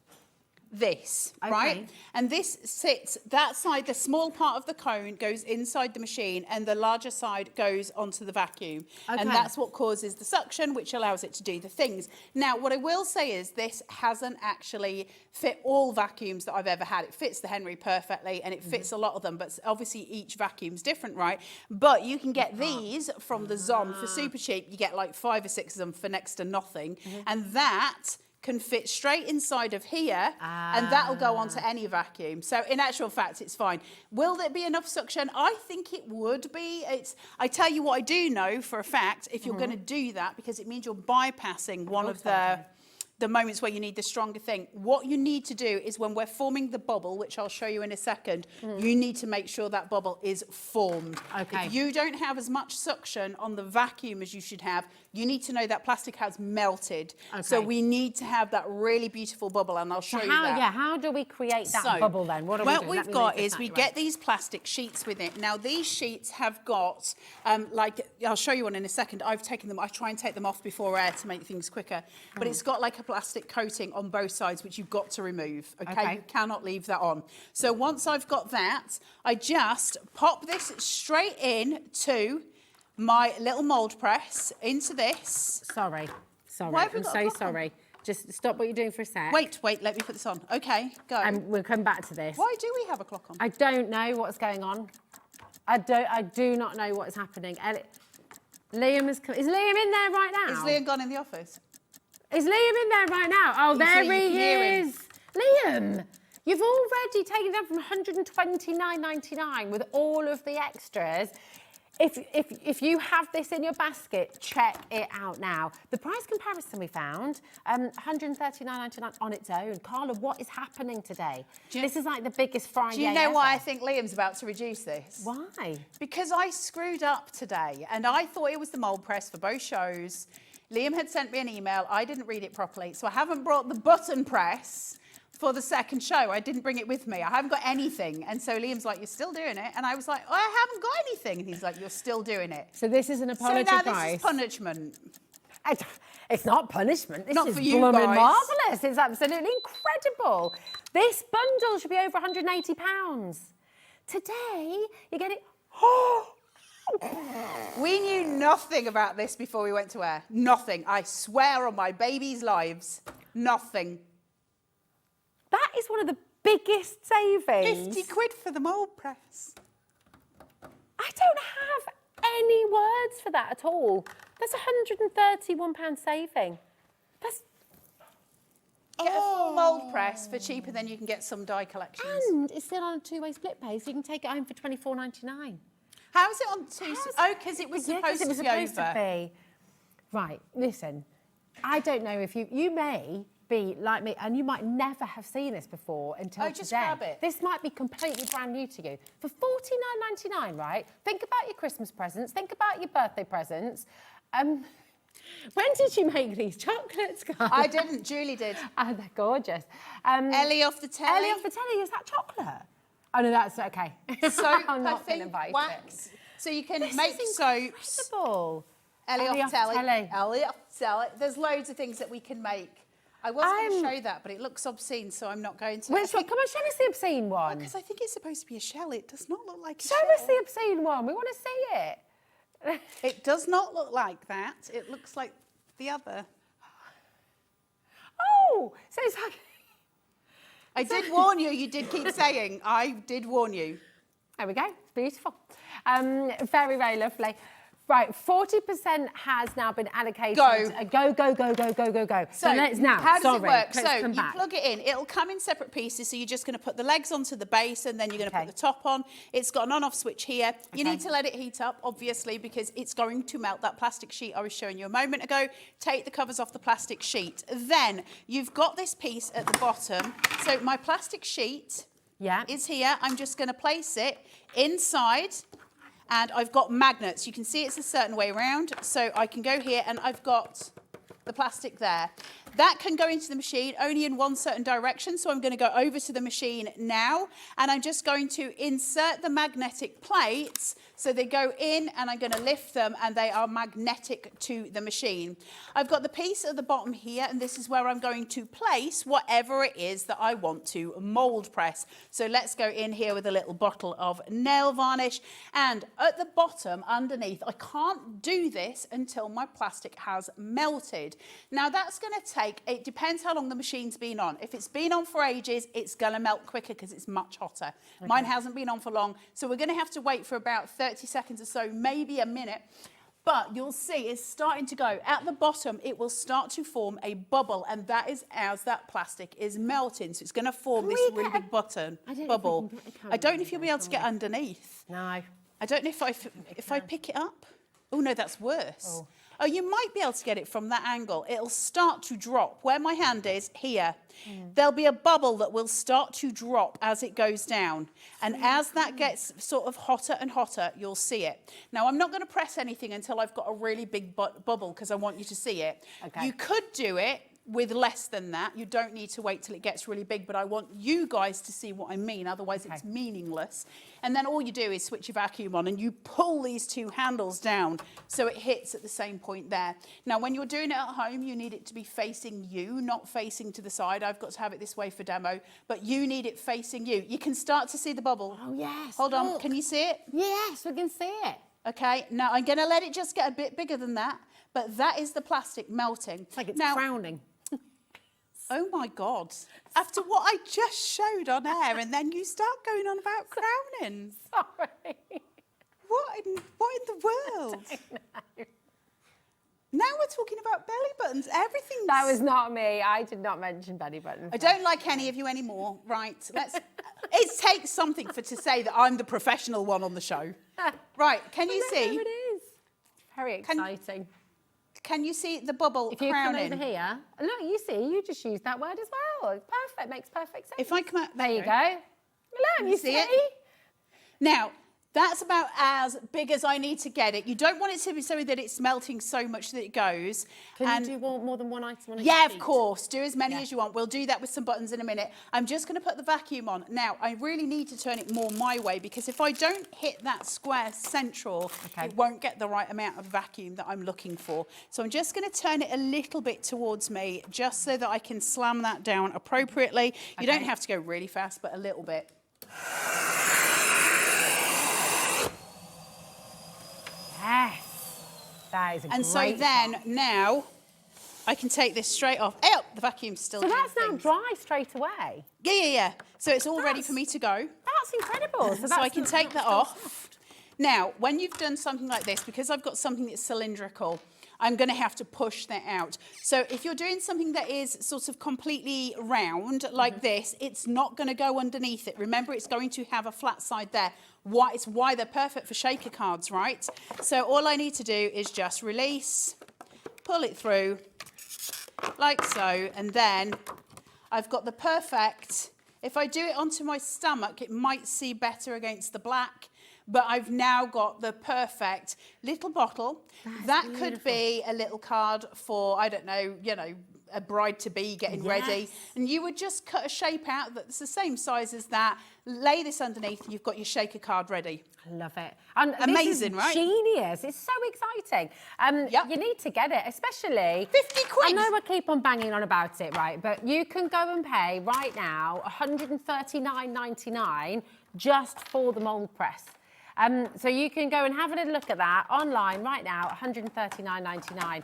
this, right? And this sits, that side, the small part of the cone goes inside the machine and the larger side goes onto the vacuum. And that's what causes the suction, which allows it to do the things. Now, what I will say is this hasn't actually fit all vacuums that I've ever had. It fits the Henry perfectly and it fits a lot of them, but obviously each vacuum's different, right? But you can get these from the Zon for super cheap. You get like 5 or 6 of them for next to nothing. And that can fit straight inside of here and that'll go onto any vacuum. So in actual fact, it's fine. Will there be enough suction? I think it would be. I tell you what I do know for a fact, if you're going to do that, because it means you're bypassing one of the moments where you need the stronger thing. What you need to do is when we're forming the bubble, which I'll show you in a second, you need to make sure that bubble is formed. Okay. If you don't have as much suction on the vacuum as you should have, you need to know that plastic has melted. So we need to have that really beautiful bubble, and I'll show you that. Yeah, how do we create that bubble then? What What we've got is we get these plastic sheets with it. Now these sheets have got, like, I'll show you one in a second. I've taken them, I try and take them off before air to make things quicker. But it's got like a plastic coating on both sides, which you've got to remove, okay? You cannot leave that on. So once I've got that, I just pop this straight in to my little mould press, into this. Sorry. Why have we I'm got a so clock on? sorry. Just stop what you're doing for a sec. Wait, let me put this on. Okay, go. And we'll come back to this. Why do we have a clock on? I don't know what's going on. I do not know what is happening. Liam has come. Is Liam in there right now? Is Liam gone in the office? Is Liam in there right now? Oh, So there you can hear he him. is. Liam, you've already taken them from £129.99 with all of the extras. If you have this in your basket, check it out now. The price comparison we found, £139.99 on its own. Carla, what is happening today? This is like the biggest Friday Do you know ever. why I think Liam's about to reduce this? Why? Because I screwed up today and I thought it was the mould press for both shows. Liam had sent me an email. I didn't read it properly, so I haven't brought the button press for the second show. I didn't bring it with me. I haven't got anything. And so Liam's like, you're still doing it? And I was like, I haven't got anything. And he's like, you're still doing it. So this is an apology so now price. This is punishment. It's not punishment. This Not is for you blooming guys. marvellous. It's absolutely incredible. This bundle should be over £180. Today, you get it. We knew nothing about this before we went to air. Nothing. I swear on my baby's lives. Nothing. That is one of the biggest savings. 50 quid for the mould press. I don't have any words for that at all. That's £131 saving. That's... Get a full mould press for cheaper than you can get some dye collections. And it's still on a two-way split pay, so you can take it home for £24.99. How is it on two? Oh, because it was supposed to be. Right, listen, I don't know if you may be like me, and you might never have seen this before until today. Just grab it. This might be completely brand new to you. For $49.99, right? Think about your Christmas presents. Think about your birthday presents. When did you make these chocolates, guys? I didn't. Julie did. Oh, they're gorgeous. Ellie off the telly. Ellie off the telly. Is that chocolate? Oh no, that's okay. Soap, I'm not puffing, gonna bite wax. So you can This make is soaps. incredible. Ellie off Ellie off telly. telly. Ellie off telly. There's loads of things that we can make. I was going to show that, but it looks obscene, so I'm not going to. Which one? Come on, show us the obscene one. Because I think it's supposed to be a shell. It does not look like a show shell. Show us the obscene one. We want to see it. It does not look like that. It looks like the other. Oh, so it's like... I did warn you. You did keep saying. I did warn you. There we go. It's beautiful. Very, very lovely. Right, 40% has now been allocated. Go. Go. So let's now. How does it work? So you back. plug it in. It'll come in separate pieces. So you're just going to put the legs onto the base, and then you're going to put the top on. It's got an on-off switch here. You need to let it heat up, obviously, because it's going to melt that plastic sheet I was showing you a moment ago. Take the covers off the plastic sheet. Then you've got this piece at the bottom. So my plastic sheet is here. I'm just going to place it inside. And I've got magnets. You can see it's a certain way around. So I can go here and I've got the plastic there. That can go into the machine only in one certain direction. So I'm going to go over to the machine now. And I'm just going to insert the magnetic plates. So they go in and I'm going to lift them and they are magnetic to the machine. I've got the piece at the bottom here and this is where I'm going to place whatever it is that I want to mould press. So let's go in here with a little bottle of nail varnish. And at the bottom underneath, I can't do this until my plastic has melted. Now that's going to take, it depends how long the machine's been on. If it's been on for ages, it's going to melt quicker because it's much hotter. Okay. Mine hasn't been on for long. So we're going to have to wait for about 30 seconds or so, maybe a minute, but you'll see it's starting to go. At the bottom, it will start to form a bubble, and that is as that plastic is melting. So it's going to form this really big bubble. I don't know if you'll be able to get underneath. No. I don't know if I pick it up. Oh, no, that's worse. Oh, you might be able to get it from that angle. It'll start to drop. Where my hand is, here, there'll be a bubble that will start to drop as it goes down. And as that gets sort of hotter and hotter, you'll see it. Now, I'm not going to press anything until I've got a really big bubble because I want you to see it. Okay. You could do it with less than that. You don't need to wait till it gets really big, but I want you guys to see what I mean, otherwise it's meaningless. And then all you do is switch your vacuum on and you pull these two handles down so it hits at the same point there. Now, when you're doing it at home, you need it to be facing you, not facing to the side. I've got to have it this way for demo, but you need it facing you. You can start to see the bubble. Oh, yes. Hold on, can you see it? Yes, we can see it. Okay, now I'm gonna let it just get a bit bigger than that, but that is the plastic melting. It's like it's now, crowning. Oh my God. After what I just showed on air and then you start going on about crowning. Sorry. What in the world? Now we're talking about belly buttons. Everything. That was not me. I did not mention belly buttons. I don't like any of you anymore. Right. It takes something to say that I'm the professional one on the show. Right. Can you see? There it is. Very exciting. Can you see the bubble if you crowning? come over here, look, you see, you just used that word as well. It's perfect, makes perfect sense. If I come out, there you go. Look, you see it? Now, that's about as big as I need to get it. You don't want it to be so that it's melting so much that it goes. Can you do more than one item on each Yeah, sheet? of course. Do as many as you want. We'll do that with some buttons in a minute. I'm just going to put the vacuum on. Now, I really need to turn it more my way because if I don't hit that square central, it won't get the right amount of vacuum that I'm looking for. So I'm just going to turn it a little bit towards me just so that I can slam that down appropriately. You don't have to go really fast, but a little bit. Yes, that is a and so then now I can take this straight off. Oh, the vacuum's still. So that's now dry straight away. Yeah. So it's all ready for me to go. That's incredible. So I can take that off. Now, when you've done something like this, because I've got something that's cylindrical, I'm going to have to push that out. So if you're doing something that is sort of completely round like this, it's not going to go underneath it. Remember, it's going to have a flat side there. It's why they're perfect for shaker cards, right? So all I need to do is just release, pull it through, like so, and then I've got the perfect. If I do it onto my stomach, it might see better against the black, but I've now got the perfect little bottle. That could be a little card for, I don't know, you know, a bride-to-be getting ready. And you would just cut a shape out that's the same size as that, lay this underneath, and you've got your shaker card ready. I love it. And amazing, this is right? Genius. It's so exciting. You need to get it, especially... 50 quid! I know I keep on banging on about it, right? But you can go and pay right now $139.99 just for the mould press. So you can go and have a little look at that online right now, $139.99.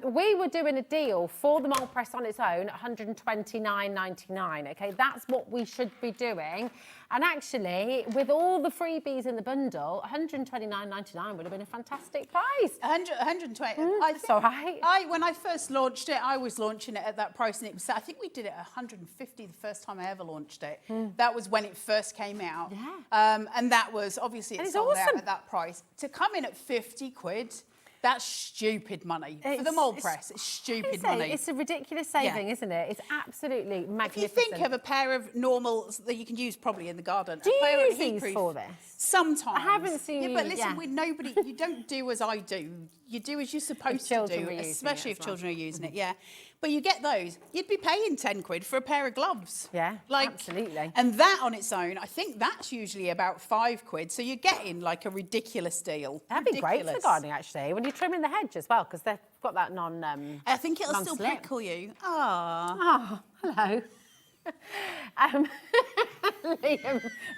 We were doing a deal for the mould press on its own, $129.99. Okay, that's what we should be doing. And actually, with all the freebies in the bundle, $129.99 would have been a fantastic price. 120. That's all right. When I first launched it, I was launching it at that price, and it was, I think we did it at 150 the first time I ever launched it. That was when it first came out. And that was obviously it sold out at that price. To come in at 50 quid. That's stupid money. For the mould press, it's stupid money. It's a ridiculous saving, isn't it? It's absolutely magnificent. If you think of a pair of normals that you can use probably in the garden. Do you use these for this? Sometimes. I haven't seen you. But listen, with nobody, you don't do as I do. You do as you're supposed to do, especially if children are using it, But you get those. You'd be paying 10 quid for a pair of gloves. Yeah, absolutely. And that on its own, I think that's usually about 5 quid. So you're getting like a ridiculous deal. That'd be great for gardening, actually, when you're trimming the hedge as well, because they've got that I think it'll still prickle you. Oh, hello.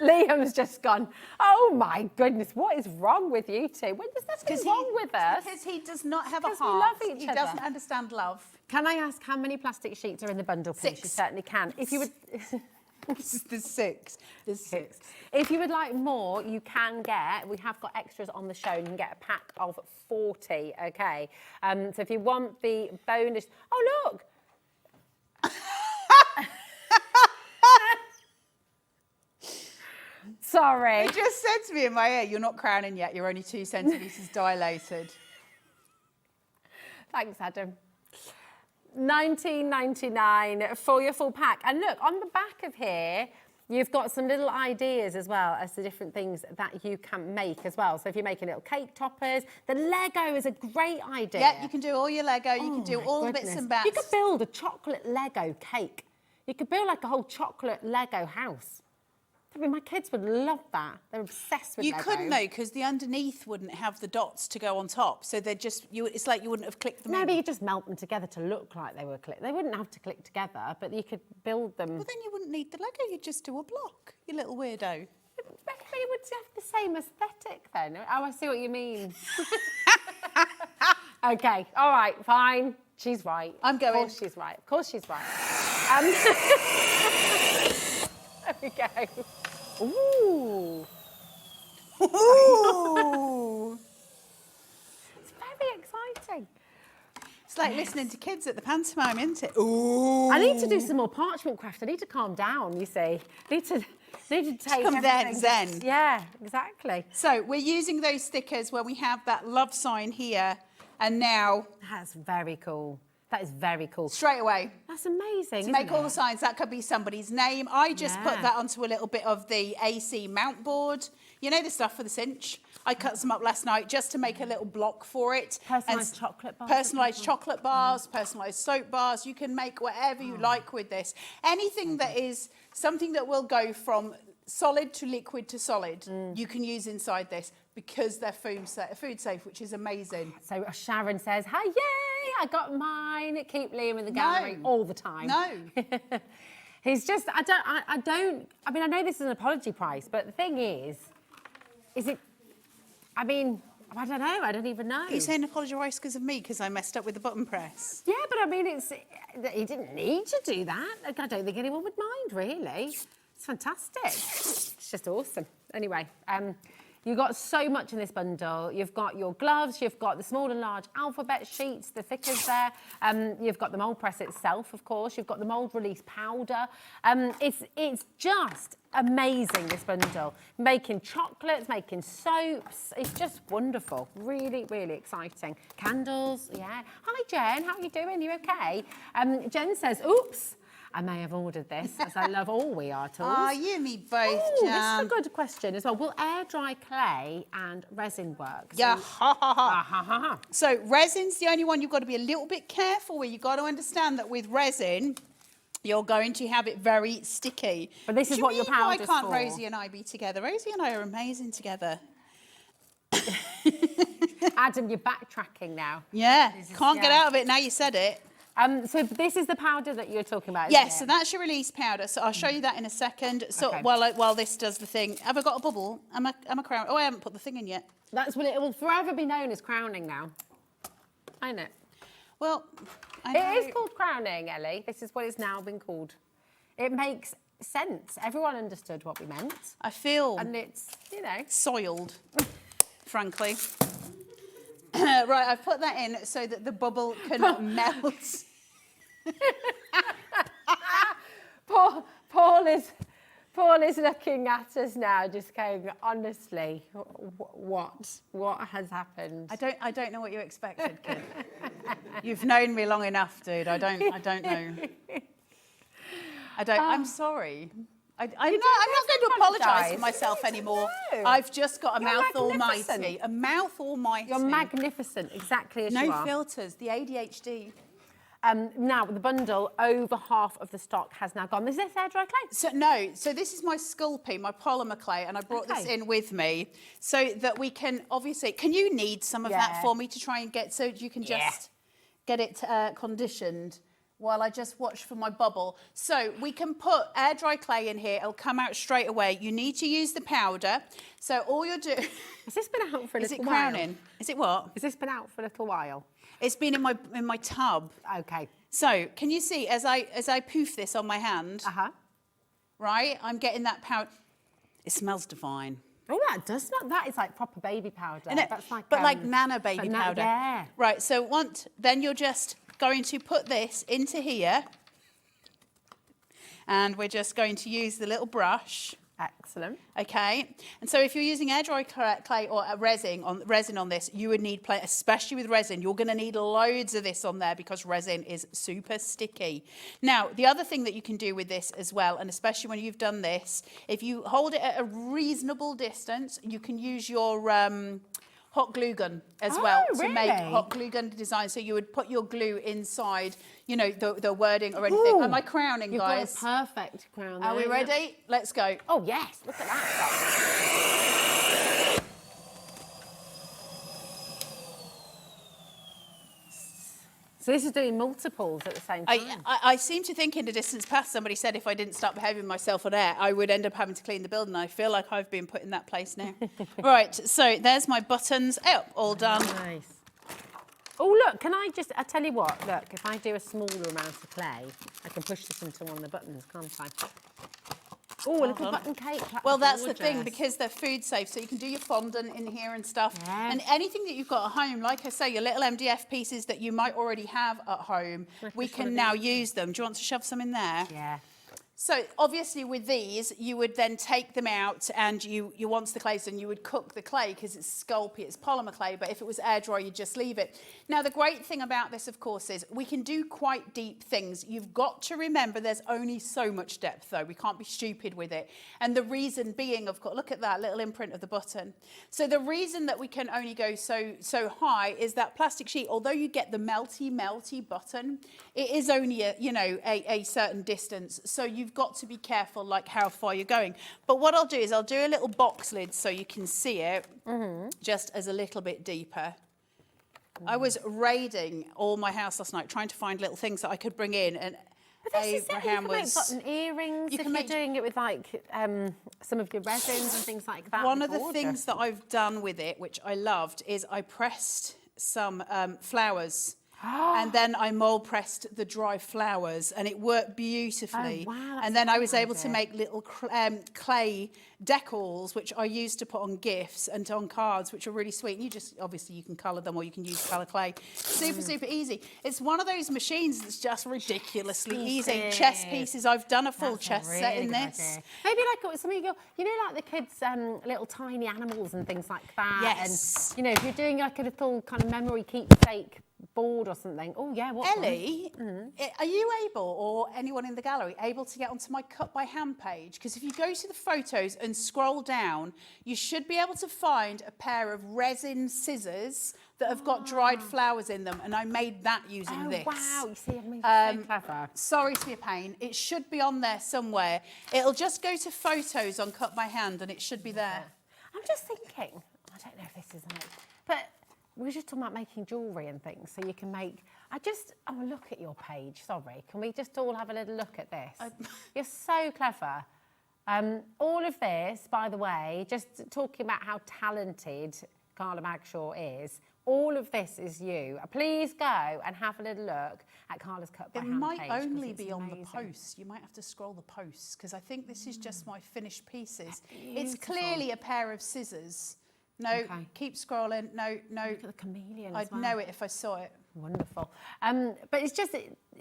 Liam's just gone, oh my goodness, what is wrong with you two? What is this wrong with us? Because he does not have a heart. We love each other. He doesn't understand love. Can I ask how many plastic sheets are in the bundle, please? 6. You certainly can. If you would... There's 6. There's 6. If you would like more, you can get, we have got extras on the show, and you can get a pack of 40, okay? So if you want the bonus... Oh, look! Sorry. It just said to me in my ear, you're not crowning yet, you're only 2 centimetres dilated. Thanks, Adam. $19.99 for your full pack. And look, on the back of here, you've got some little ideas as well as the different things that you can make as well. So if you're making little cake toppers, the Lego is a great idea. Yeah, you can do all your Lego, you can do all the bits and bats. You could build a chocolate Lego cake. You could build like a whole chocolate Lego house. I mean, my kids would love that. They're obsessed with Lego. You couldn't, though, because the underneath wouldn't have the dots to go on top. So they're just, it's like you wouldn't have clicked them in. Maybe you just melt them together to look like they were clicked. They wouldn't have to click together, but you could build them. Well, then you wouldn't need the Lego. You'd just do a block, you little weirdo. But it would have the same aesthetic then. Oh, I see what you mean. Okay, all right, fine. She's right. I'm going. Of course she's right. Of course she's right. There we go. Ooh. Ooh. It's very exciting. It's like listening to kids at the pantomime, isn't it? Ooh. I need to do some more parchment craft. I need to calm down, you see. I need to take everything. Zen. Yeah, exactly. So we're using those stickers where we have that love sign here, and now... That's very cool. That is very cool. Straight away. That's amazing, To make all the signs, that could be somebody's name. I just put that onto a little bit of the AC mount board. You know the stuff for the cinch? I cut some up last night just to make a little block for it. Personalised chocolate bars. Personalised chocolate bars, personalised soap bars. You can make whatever you like with this. Anything that is something that will go from solid to liquid to solid, you can use inside this because they're food safe, which is amazing. So Sharon says, hi, yay, I got mine. Keep Liam in the gallery all the time. No. He's just, I mean, I know this is an apology price, but the thing is it, I mean, I don't know, I don't even know. Are you saying apologise because of me, because I messed up with the button press? Yeah, but I mean, he didn't need to do that. Like, I don't think anyone would mind, really. It's fantastic. It's just awesome. Anyway, you've got so much in this bundle. You've got your gloves, you've got the small and large alphabet sheets, the thickers there. You've got the mould press itself, of course. You've got the mould release powder. It's just amazing, this bundle. Making chocolates, making soaps. It's just wonderful. Really, really exciting. Candles, yeah. Hi, Jen. How are you doing? You okay? Jen says, oops. I may have ordered this, as I love all We Are tools. Ah, you and me both, Oh, Jan. this is a good question as well. Will air dry clay and resin work? Yeah, So, ha ha ha. ha ha ha. So resin's the only one you've got to be a little bit careful with. You've got to understand that with resin, you're going to have it very sticky. But this is what your powder's Why can't for. Rosie and I be together? Rosie and I are amazing together. Adam, you're backtracking now. Yeah, can't get yeah. out of it now you said it. So this is the powder that you're talking about, Yes, isn't so it? that's your release powder. So I'll show you that in a second. So Okay. while this does the thing, have I got a bubble? Am I crown? Oh, I haven't put the thing in yet. That's what it will forever be known as crowning now. Ain't it? Well, I know. It is called crowning, Ellie. This is what it's now been called. It makes sense. Everyone understood what we meant. I feel And it's, you know. soiled, frankly. Right, I've put that in so that the bubble can melt. Paul is looking at us now, just going, honestly, what has happened? I don't know what you expected, kid. You've known me long enough, dude. I don't know. I'm sorry. I'm not going to apologise for myself anymore. No. I've just got a You're mouth magnificent. almighty. A mouth almighty. You're magnificent, exactly as you No are. filters, the ADHD. Now, the bundle, over half of the stock has now gone. Is this air dry clay? So this is my Sculpey, my polymer clay, and I brought this in with me so that we can, obviously, can you knead some of that for me to try and get, so you can just get it conditioned while I just watch for my bubble. So we can put air dry clay in here, it'll come out straight away. You need to use the powder. So all you're doing... Has this been out for a Is little it while? crowning? Is it what? Has this been out for a little while? It's been in my tub. Okay. So can you see as I poof this on my hand? Right, I'm getting that powder. It smells divine. Oh, that does smell. That is like proper baby powder. Isn't it? That's like, but like nano baby powder. Yeah. Right. So then you're just going to put this into here, and we're just going to use the little brush. Excellent. Okay. And so if you're using air dry clay or a resin on this, you would need plenty, especially with resin. You're going to need loads of this on there because resin is super sticky. Now, the other thing that you can do with this as well, and especially when you've done this, if you hold it at a reasonable distance, you can use your hot glue gun as well to make hot glue gun design. So you would put your glue inside, you know, the wording or anything. Ooh, Am I crowning, you've guys? got a perfect crown. Are we ready? Let's go. Oh, yes. Look at that. So this is doing multiples at the same time. I seem to think in the distance past, somebody said if I didn't start behaving myself on air, I would end up having to clean the building. I feel like I've been put in that place now. Right, so there's my buttons. Oh, all done. Nice. Oh, look, can I tell you what, look, if I do a smaller amount of clay, I can push this into one of the buttons, can't I? Oh, a little button cake. Well, that's the thing, because they're food safe, so you can do your fondant in here and stuff. Yeah. And anything that you've got at home, like I say, your little MDF pieces that you might already have at home, we can now use them. Do you want to shove some in there? Yeah. So obviously with these, you would then take them out and you once the clay's done, you would cook the clay because it's Sculpey, it's polymer clay, but if it was air dry, you'd just leave it. Now, the great thing about this, of course, is we can do quite deep things. You've got to remember there's only so much depth, though. We can't be stupid with it. And the reason being, of course, look at that little imprint of the button. So the reason that we can only go so high is that plastic sheet, although you get the melty button, it is only a certain distance. So you've got to be careful like how far you're going. But what I'll do is I'll do a little box lid so you can see it just as a little bit deeper. I was raiding all my house last night trying to find little things that I could bring in, and Abraham was... You can make button earrings if you're doing it with like some of your resins and things like that. One of the things that I've done with it, which I loved, is I pressed some flowers. And then I mold pressed the dry flowers, and it worked beautifully. Oh, wow, and then I was able to make little clay decals, which I used to put on gifts and on cards, which are really sweet. And obviously you can colour them, or you can use colour clay. Super easy. It's one of those machines that's just ridiculously easy. Chess pieces. I've done a full chess set in this. Maybe like some of your, like the kids' little tiny animals and things like that. Yes. And if you're doing like a little kind of memory keepsake board or something. Oh yeah, what? Ellie, are you able, or anyone in the gallery, able to get onto my cut by hand page? Because if you go to the photos and scroll down, you should be able to find a pair of resin scissors that have got dried flowers in them, and I made that using this. Wow, you see, I'm so clever. Sorry to be a pain. It should be on there somewhere. It'll just go to photos on cut by hand, and it should be there. I'm just thinking, I don't know if this is like, but we were just talking about making jewellery and things, so you can make, oh, look at your page, sorry. Can we just all have a little look at this? You're so clever. All of this, by the way, just talking about how talented Carla Magshaw is, all of this is you. Please go and have a little look at Carla's cut by hand page. It might only be on the post. You might have to scroll the posts, because I think this is just my finished pieces. It's clearly a pair of scissors. No, keep scrolling. No. Look at the chameleon I'd know it if I saw it. Wonderful. But it's just,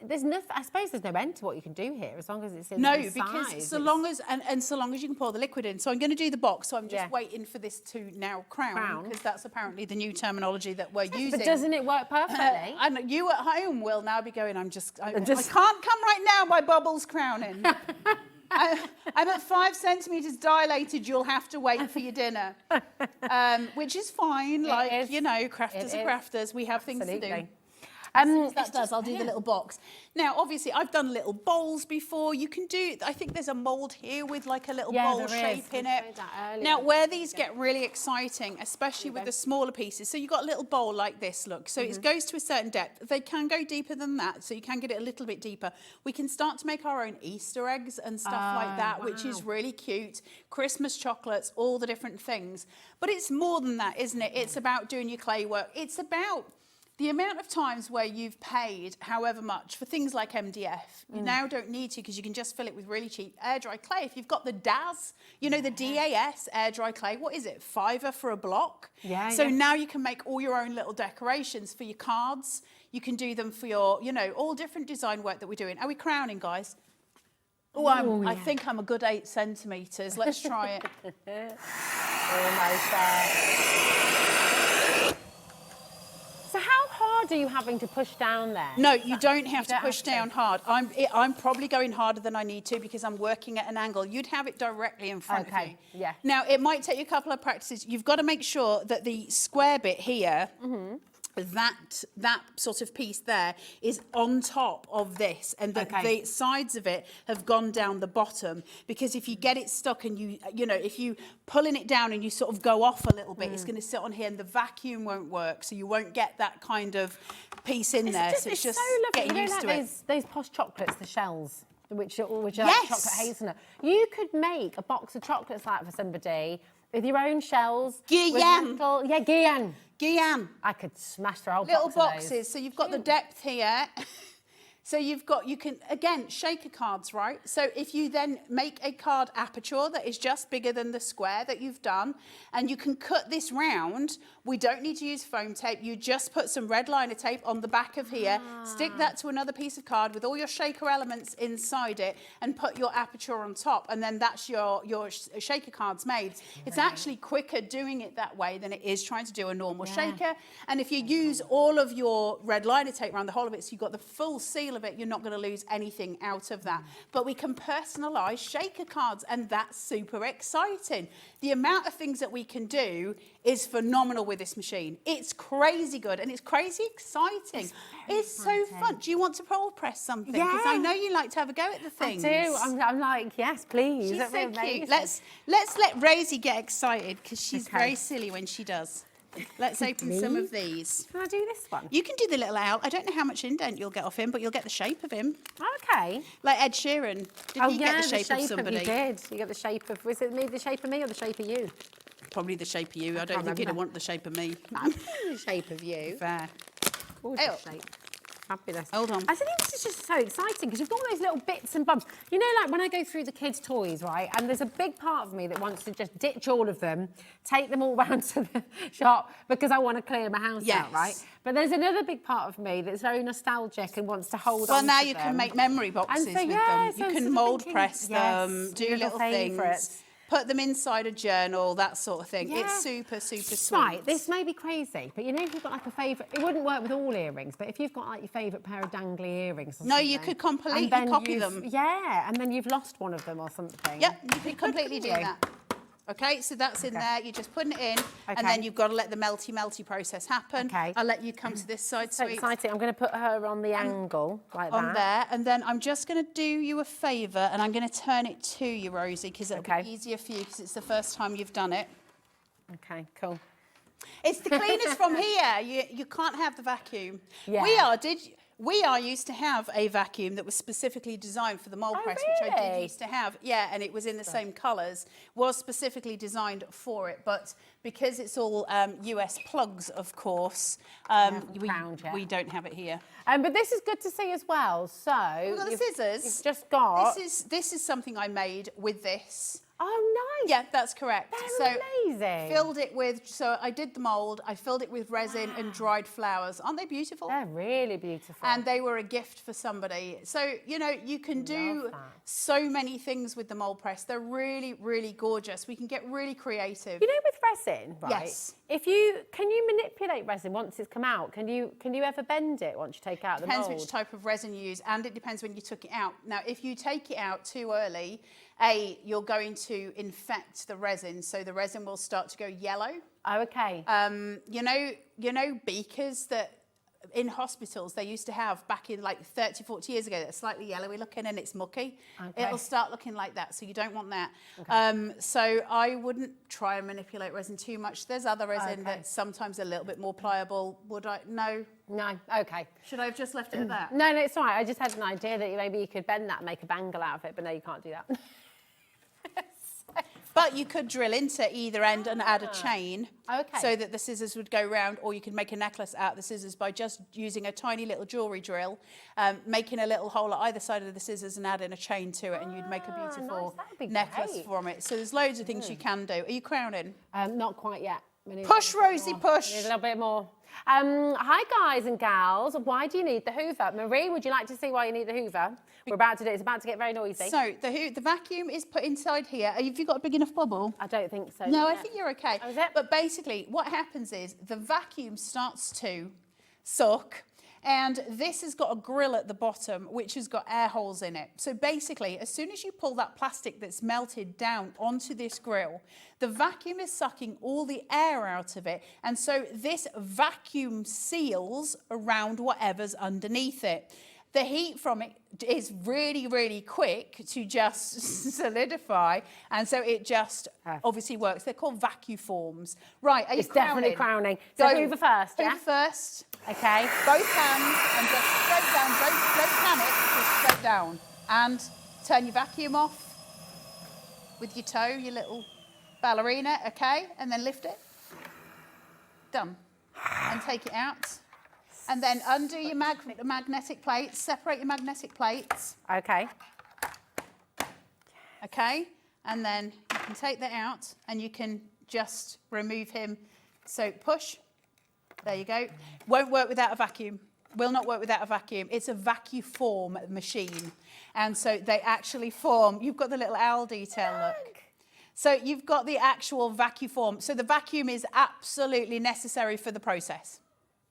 there's nothing, I suppose there's no end to what you can do here, as long as it's in no, the because size. so long as, and so long as you can pour the liquid in. So I'm going to do the box, so I'm just waiting for this to now crown, because that's apparently the new terminology that we're using. But doesn't it work perfectly? And you at home will now be going, I can't come right now, my bubble's crowning. I'm at 5 centimetres dilated, you'll have to wait for your dinner. Which is fine, you know, crafters are crafters, we have things to do. As soon as that does, I'll do the little box. Now, obviously, I've done little bowls before. You can do, I think there's a mould here with like a little bowl shape in it. Now, where these get really exciting, especially with the smaller pieces, so you've got a little bowl like this, look. So it goes to a certain depth. They can go deeper than that, so you can get it a little bit deeper. We can start to make our own Easter eggs and stuff like that, which is really cute. Christmas chocolates, all the different things. But it's more than that, isn't it? It's about doing your clay work. It's about the amount of times where you've paid however much for things like MDF, you now don't need to, because you can just fill it with really cheap air dry clay. If you've got the DAS, you know, the DAS air dry clay, what is it, £5 for a block? So now you can make all your own little decorations for your cards. You can do them for your, you know, all different design work that we're doing. Are we crowning, guys? Oh, I think I'm a good 8 centimetres. Let's try it. Almost there. So how hard are you having to push down there? No, you don't have to push down hard. I'm probably going harder than I need to, because I'm working at an angle. You'd have it directly in front of you. Yeah. Now, it might take you a couple of practices. You've got to make sure that the square bit here, that sort of piece there, is on top of this, and that the sides of it have gone down the bottom, because if you get it stuck and you know, if you pulling it down and you sort of go off a little bit, it's going to sit on here and the vacuum won't work, so you won't get that kind of piece in there. So it's just so lovely. getting used to it. Those posh chocolates, the shells, which are like chocolate hazelnut. You could make a box of chocolates like that for somebody with your own shells. Guyan. I could smash the whole little box boxes. Of those. So you've got the depth here. So you can, again, shaker cards, right? So if you then make a card aperture that is just bigger than the square that you've done, and you can cut this round, we don't need to use foam tape. You just put some red liner tape on the back of here, stick that to another piece of card with all your shaker elements inside it, and put your aperture on top, and then that's your shaker cards made. It's actually quicker doing it that way than it is trying to do a normal shaker. And if you use all of your red liner tape around the whole of it, so you've got the full seal of it, you're not going to lose anything out of that. But we can personalise shaker cards, and that's super exciting. The amount of things that we can do is phenomenal with this machine. It's crazy good, and it's crazy exciting. It's so fun. Do you want to roll press something? Because I know you like to have a go at the things. I do. I'm like, yes, please. She's That'd so be cute. amazing. Let's let Rosie get excited, because she's very silly when she does. Let's open some of these. Can I do this one? You can do the little owl. I don't know how much indent you'll get off him, but you'll get the shape of him. Okay. Like Ed Sheeran. Did he get the shape of somebody? You did. You got the shape of, was it the shape of me or the shape of you? Probably the shape of you. I don't think he'd want the shape of me. I'm the shape of you. Fair. Gorgeous shape. Fabulous. Hold on. I think this is just so exciting, because you've got all those little bits and bumps. You know, like when I go through the kids' toys, right, and there's a big part of me that wants to just ditch all of them, take them all round to the shop because I want to clear my house out, right? But there's another big part of me that's very nostalgic and wants to hold on to them. Well, now you can make memory boxes with them. You can mould press them, do little things. put them inside a journal, that sort of thing. Yeah. It's super, super sweet. Right, this may be crazy, but you know if you've got like a favourite, it wouldn't work with all earrings, but if you've got like your favourite pair of dangly earrings or No, something. you could completely and then copy you've- them. Yeah, and then you've lost one of them or something. Yep, you could completely do couldn't you? that. Okay, so that's in there. You're just putting it in, and then you've got to let the melty process happen. Okay. I'll let you come to this side, So sweet. exciting. I'm going to put her on the angle like On that. there, and then I'm just going to do you a favour, and I'm going to turn it to you, Rosie, because it'll be easier for you because it's the first time you've done it. Okay, cool. It's the cleaners from here. You can't have the vacuum. Yeah. We are used to have a vacuum that was specifically designed for the mould press, which I did really? used to have. Yeah, and it was in the same colours. Was specifically designed for it, but because it's all US plugs, of course, we don't have it here. But this is good to see as well. So We've got the scissors. You've just got. This is something I made with this. Oh, nice. Yeah, that's correct. They're amazing. Filled it with, so I did the mould, I filled it with resin and dried flowers. Aren't they beautiful? They're really beautiful. And they were a gift for somebody. So, you know, you can do so many things with the mould press. They're really, really gorgeous. We can get really creative. You know, with resin, right? Yes. Can you manipulate resin once it's come out? Can you ever bend it once you take out the mould? Depends which type of resin you use, and it depends when you took it out. Now, if you take it out too early, you're going to infect the resin, so the resin will start to go yellow. Oh, okay. You know beakers that in hospitals they used to have back in like 30, 40 years ago that are slightly yellowy looking and it's mucky. Okay. It'll start looking like that, so you don't want that. Okay. So I wouldn't try and manipulate resin too much. There's other resin that's sometimes a little bit more pliable. Would I? No. No, okay. Should I have just left it at that? No, it's all right. I just had an idea that maybe you could bend that and make a bangle out of it, but no, you can't do that. But you could drill into either end and add a chain Okay. so that the scissors would go round, or you could make a necklace out of the scissors by just using a tiny little jewellery drill, making a little hole at either side of the scissors and adding a chain to it, and you'd make a beautiful necklace from it. So there's loads of things you can do. Are you crowning? Not quite yet. Push, Rosie, push. Need a little bit more. Hi, guys and gals. Why do you need the Hoover? Marie, would you like to see why you need the Hoover? We're about to do it. It's about to get very noisy. So the vacuum is put inside here. Have you got a big enough bubble? I don't think so. No, I think you're okay. Oh, is it? But basically, what happens is the vacuum starts to suck, and this has got a grill at the bottom, which has got air holes in it. So basically, as soon as you pull that plastic that's melted down onto this grill, the vacuum is sucking all the air out of it. And so this vacuum seals around whatever's underneath it. The heat from it is really, really quick to just solidify, and so it just obviously works. They're called vacuforms. Right, are you It's definitely crowning. So Hoover first, yeah? Hoover first. Okay. Both hands and just straight down. Don't panic, just straight down. And turn your vacuum off with your toe, your little ballerina, okay? And then lift it. Done. And take it out. And then undo your magnetic plates, separate your magnetic plates. Okay. Okay, and then you can take that out and you can just remove him. So push, there you go. Won't work without a vacuum. Will not work without a vacuum. It's a vacuform machine. And so they actually form, you've got the little owl detail, look. So you've got the actual vacuform. So the vacuum is absolutely necessary for the process.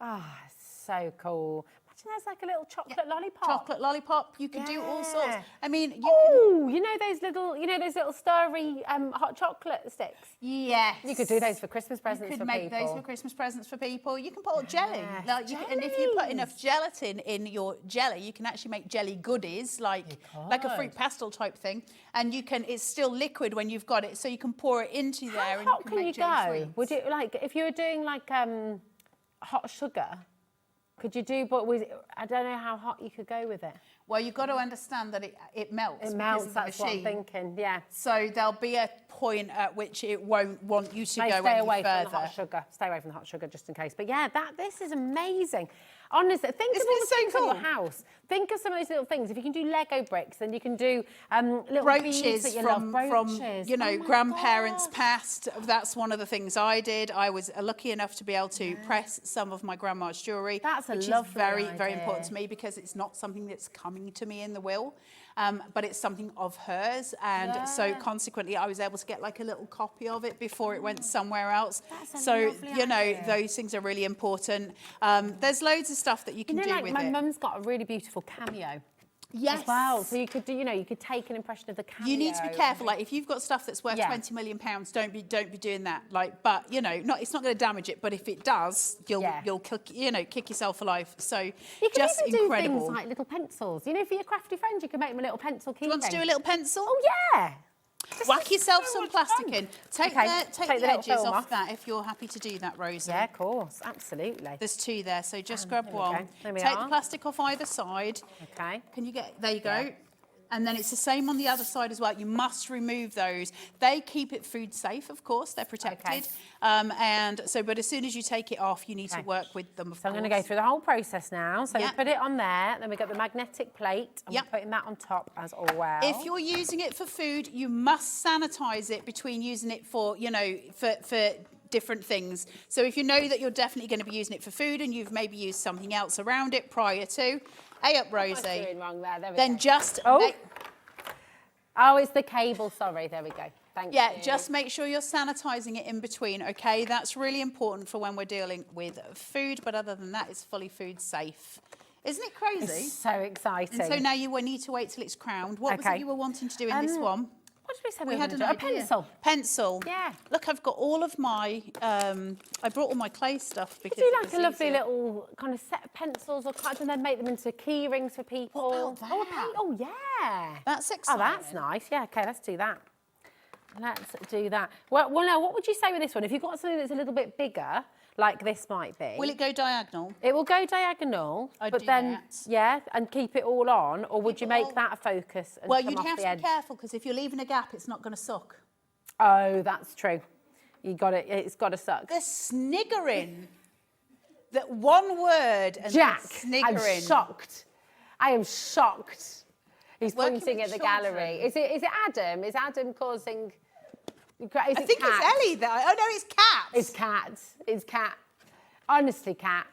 Ah, so cool. Imagine there's like a little chocolate lollipop. Chocolate lollipop. You can do all sorts. I mean, you know those little starry hot chocolate sticks. Yes. You could do those for Christmas presents You could for make people. those for Christmas presents for people. You can put jelly. Yes, And if you put enough gelatin in your jelly, you can actually make jelly goodies, like a fruit pastel type thing. And you can. It's still liquid when you've got it, so you can pour it into there. How and hot you can you make jelly go? sweets. Would it like if you were doing like hot sugar? Could you do? But I don't know how hot you could go with it. Well, you've got to understand that it melts. It melts. because of the That's what I'm machine. thinking. Yeah. So there'll be a point at which it won't want you to Stay go any away further. from the hot sugar. Stay away from the hot sugar just in case. But yeah, this is amazing. Honestly, think Isn't of all it the so things in cool? your house. Think of some of those little things. If you can do Lego bricks, then you can do little beads brooches that you from love. Brooches. you know Oh my grandparents gosh. past. That's one of the things I did. I was lucky enough to be able to press some of my grandma's jewellery. That's a which lovely is very very idea. important to me because it's not something that's coming to me in the will. but it's something of hers, and so consequently I was able to get like a little copy of it before it went somewhere else. So you know, those things are really important. There's loads of stuff that you can do like with my it. mum's got a really beautiful cameo. Yes. As well, so you could do, you know, you could take an impression of the cameo. You need to be careful. Like if you've got stuff that's worth £20 million, don't be doing that. Like, but you know, it's not going to damage it. But if it does, you'll kick yourself alive. So you can just even incredible. do things like little pencils. You know, for your crafty friends, you can make them a little pencil keyring. Do you want to do a little pencil? Oh yeah. Whack yourself some plastic in. Take the little edges film off off. that if you're happy to do that, Rosie. Yeah, of course, absolutely. There's two there, so just grab there we one. go. There we Take are. the plastic off either side. Okay. Can you get, there you go. Yeah. And then it's the same on the other side as well. You must remove those. They keep it food safe, of course. They're protected. And so, but as soon as you take it off, you need to work with them, of course. I'm going to go through the whole process now. So we Yep. put it on there, then we've got the magnetic plate, and Yep. we're putting that on top as well. If you're using it for food, you must sanitize it between using it for, you know, for different things. So if you know that you're definitely going to be using it for food and you've maybe used something else around it prior to, up, Rosie. What's doing wrong there? There we Then go. just Oh, it's the cable. Sorry, there we go. Thank you. just make sure you're sanitizing it in between, okay? That's really important for when we're dealing with food, but other than that, it's fully food safe. Isn't it crazy? It's so exciting. And so now you will need to wait till it's crowned. What was it you were wanting to do in this one? What did we say We had an an idea? A pencil. Pencil. Yeah. Look, I've got all of my, I brought all my clay stuff because You do it like was a lovely easier. little kind of set of pencils or cards and then make them into key rings for people. What about Oh, that? oh, yeah. That's Oh, exciting. that's nice. Yeah, okay, let's do that. Let's do that. Well, now, what would you say with this one? If you've got something that's a little bit bigger, like this might be. Will it go diagonal? It will go diagonal, I'd but do then, that. yeah, and keep it all on, or would you make that a focus and Well, come you'd off have the to edge? be careful because if you're leaving a gap, it's not going to suck. Oh, that's true. You got it. It's got to suck. The sniggering. That one word and Jack, sniggering. I'm shocked. I am shocked. He's Working pointing with at the children. gallery. Is it Adam? Is Adam causing? Is I it think Cat? it's Ellie there. Oh no, it's Cat. It's Cat. It's Cat. Honestly, Cat.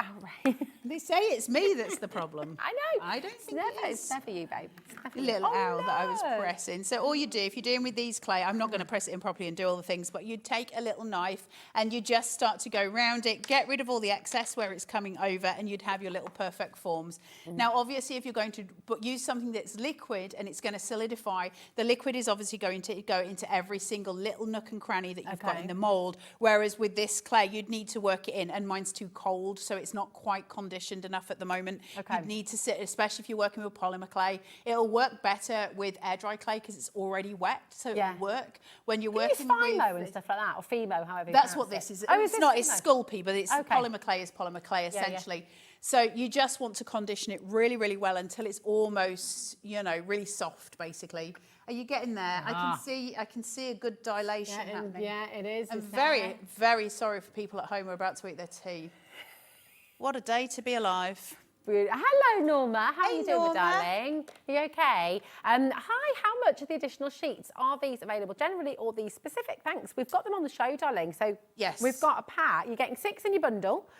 Oh, right. They say it's me that's the problem. I know. I don't think It's never you, babe. It's never you. Little Oh, owl that I was no. pressing. So all you do, if you're doing with these clay, I'm not going to press it in properly and do all the things, but you take a little knife and you just start to go round it, get rid of all the excess where it's coming over, and you'd have your little perfect forms. Now, obviously, if you're going to use something that's liquid and it's going to solidify, the liquid is obviously going to go into every single little nook and cranny that you've got in the mould, whereas with this clay, you'd need to work it in, and mine's too cold, so it's not quite conditioned enough at the moment. You'd need to sit, especially if you're working with polymer clay. It'll work better with air dry clay because it's already wet, so it'll work. When you're working Use Fimo with and stuff like that, or Fimo, however you that's pronounce what it. this is. Oh, It's not. It's Sculpey, but it's polymer clay is polymer clay essentially. So you just want to condition it really, really well until it's almost, you know, really soft, basically. Are you getting there? I can see a good dilation happening. Yeah, it is. I'm It's very, there. very sorry for people at home who are about to eat their tea. What a day to be alive. Hello, Norma. How are you doing, Norma. darling? Are you okay? Hi, how much of the additional sheets are these available generally or these specific? Thanks. We've got them on the show, darling. So yes, we've got a pack. You're getting 6 in your bundle.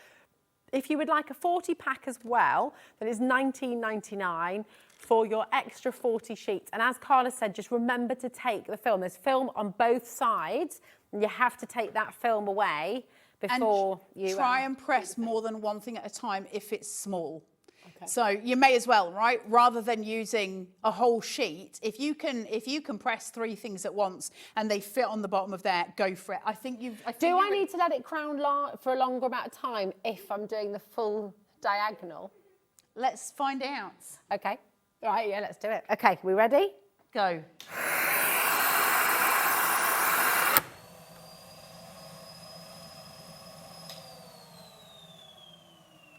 If you would like a 40 pack as well, then it's $19.99 for your extra 40 sheets. And as Carla said, just remember to take the film. There's film on both sides, and you have to take that film away before you try and press more than one thing at a time if it's small. So you may as well, right? Rather than using a whole sheet, if you can press 3 things at once and they fit on the bottom of there, go for it. I think Do I need to let it crown for a longer amount of time if I'm doing the full diagonal? Let's find out. Okay. Right, yeah, let's do it. Okay, we ready? Go.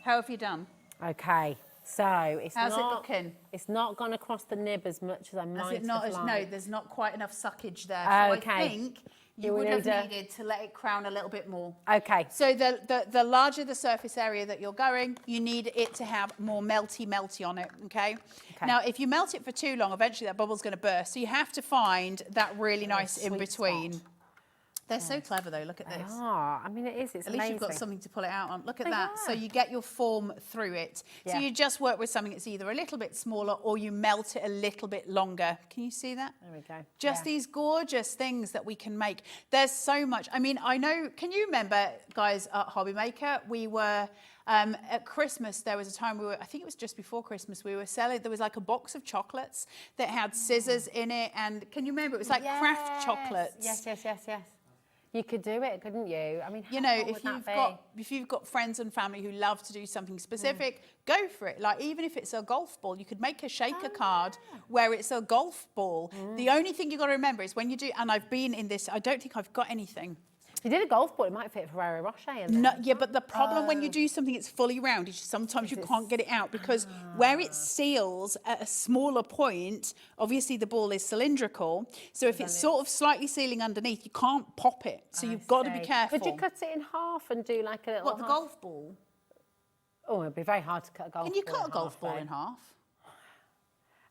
How have you done? Okay, so it's How's not, it looking? It's not gone across the nib as much as I might have liked. No, there's not quite enough suckage there. So Okay. I think you would have needed to let it crown a little bit more. Okay. So the larger the surface area that you're going, you need it to have more melty on it, okay? Now, if you melt it for too long, eventually that bubble's going to burst. So you have to find that really nice in between. They're so clever though, look at this. I mean, it is, it's At least amazing. you've got something to pull it out on. Look at Oh, that. yeah. So you get your form through it. So Yeah. you just work with something that's either a little bit smaller or you melt it a little bit longer. Can you see that? There we go. Just these gorgeous things that we can make. There's so much. I mean, I know, can you remember, guys, at HobbyMaker, we were, at Christmas, there was a time I think it was just before Christmas, we were selling, there was like a box of chocolates that had scissors in it. And can you remember? It was like craft chocolates. Yes. You could do it, couldn't you? I mean, how You know, cool would that be? if you've got friends and family who love to do something specific, go for it. Like even if it's a golf ball, you could make a shaker card where it's a golf ball. The only thing you've got to remember is when you do, and I've been in this, I don't think I've got anything. If you did a golf ball, it might fit Ferrero Rocher in there. No, yeah, but the problem when you do something that's fully round is sometimes you can't get it out because where it seals at a smaller point, obviously the ball is cylindrical. So if it's sort of slightly sealing underneath, you can't pop it. So you've got to be careful. Could you cut it in half and do like a little What, the golf ball? Oh, it'd be very hard to cut a golf ball. Can you cut a in golf half, ball though. in half?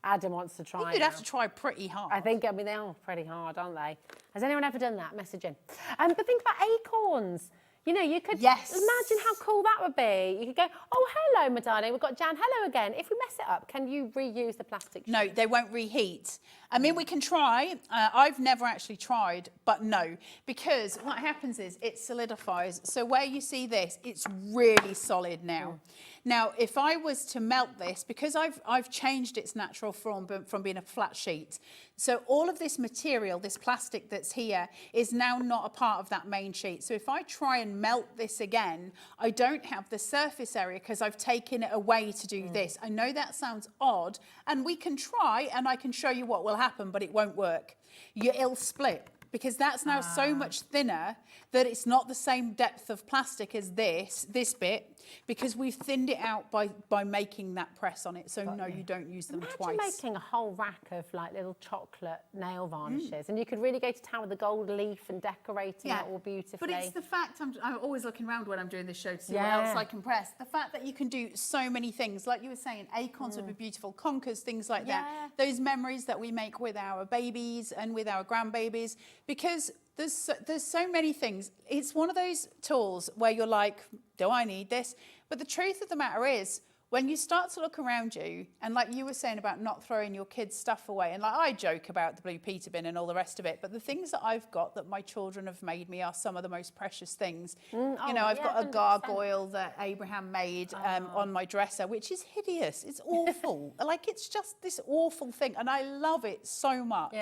Adam wants to try. You'd have to try pretty hard. I think, I mean, they are pretty hard, aren't they? Has anyone ever done that? Message in. But think about acorns. You know, you could imagine how cool that would be. You could go, oh, hello, Madonna. We've got Jan. Hello again. If we mess it up, can you reuse the plastic sheet? No, they won't reheat. I mean, we can try. I've never actually tried, but no. Because what happens is it solidifies. So where you see this, it's really solid now. Now, if I was to melt this, because I've changed its natural form from being a flat sheet, so all of this material, this plastic that's here, is now not a part of that main sheet. So if I try and melt this again, I don't have the surface area because I've taken it away to do this. I know that sounds odd, and we can try, and I can show you what will happen, but it won't work. It'll split. Because that's now so much thinner that it's not the same depth of plastic as this bit, because we've thinned it out by making that press on it. So no, you don't use them twice. Imagine making a whole rack of like little chocolate nail varnishes, and you could really go to town with the gold leaf and decorating it all beautifully. But it's the fact, I'm always looking around when I'm doing this show to see what else I can press. The fact that you can do so many things, like you were saying, acorns would be beautiful, conkers, things like that. Those memories that we make with our babies and with our grandbabies, because there's so many things. It's one of those tools where you're like, do I need this? But the truth of the matter is, when you start to look around you, and like you were saying about not throwing your kids' stuff away, and like I joke about the Blue Peter bin and all the rest of it, but the things that I've got that my children have made me are some of the most precious things. You know, I've got a 100%. gargoyle that Abraham made on my dresser, which is hideous. It's awful. Like, it's just this awful thing, and I love it so much.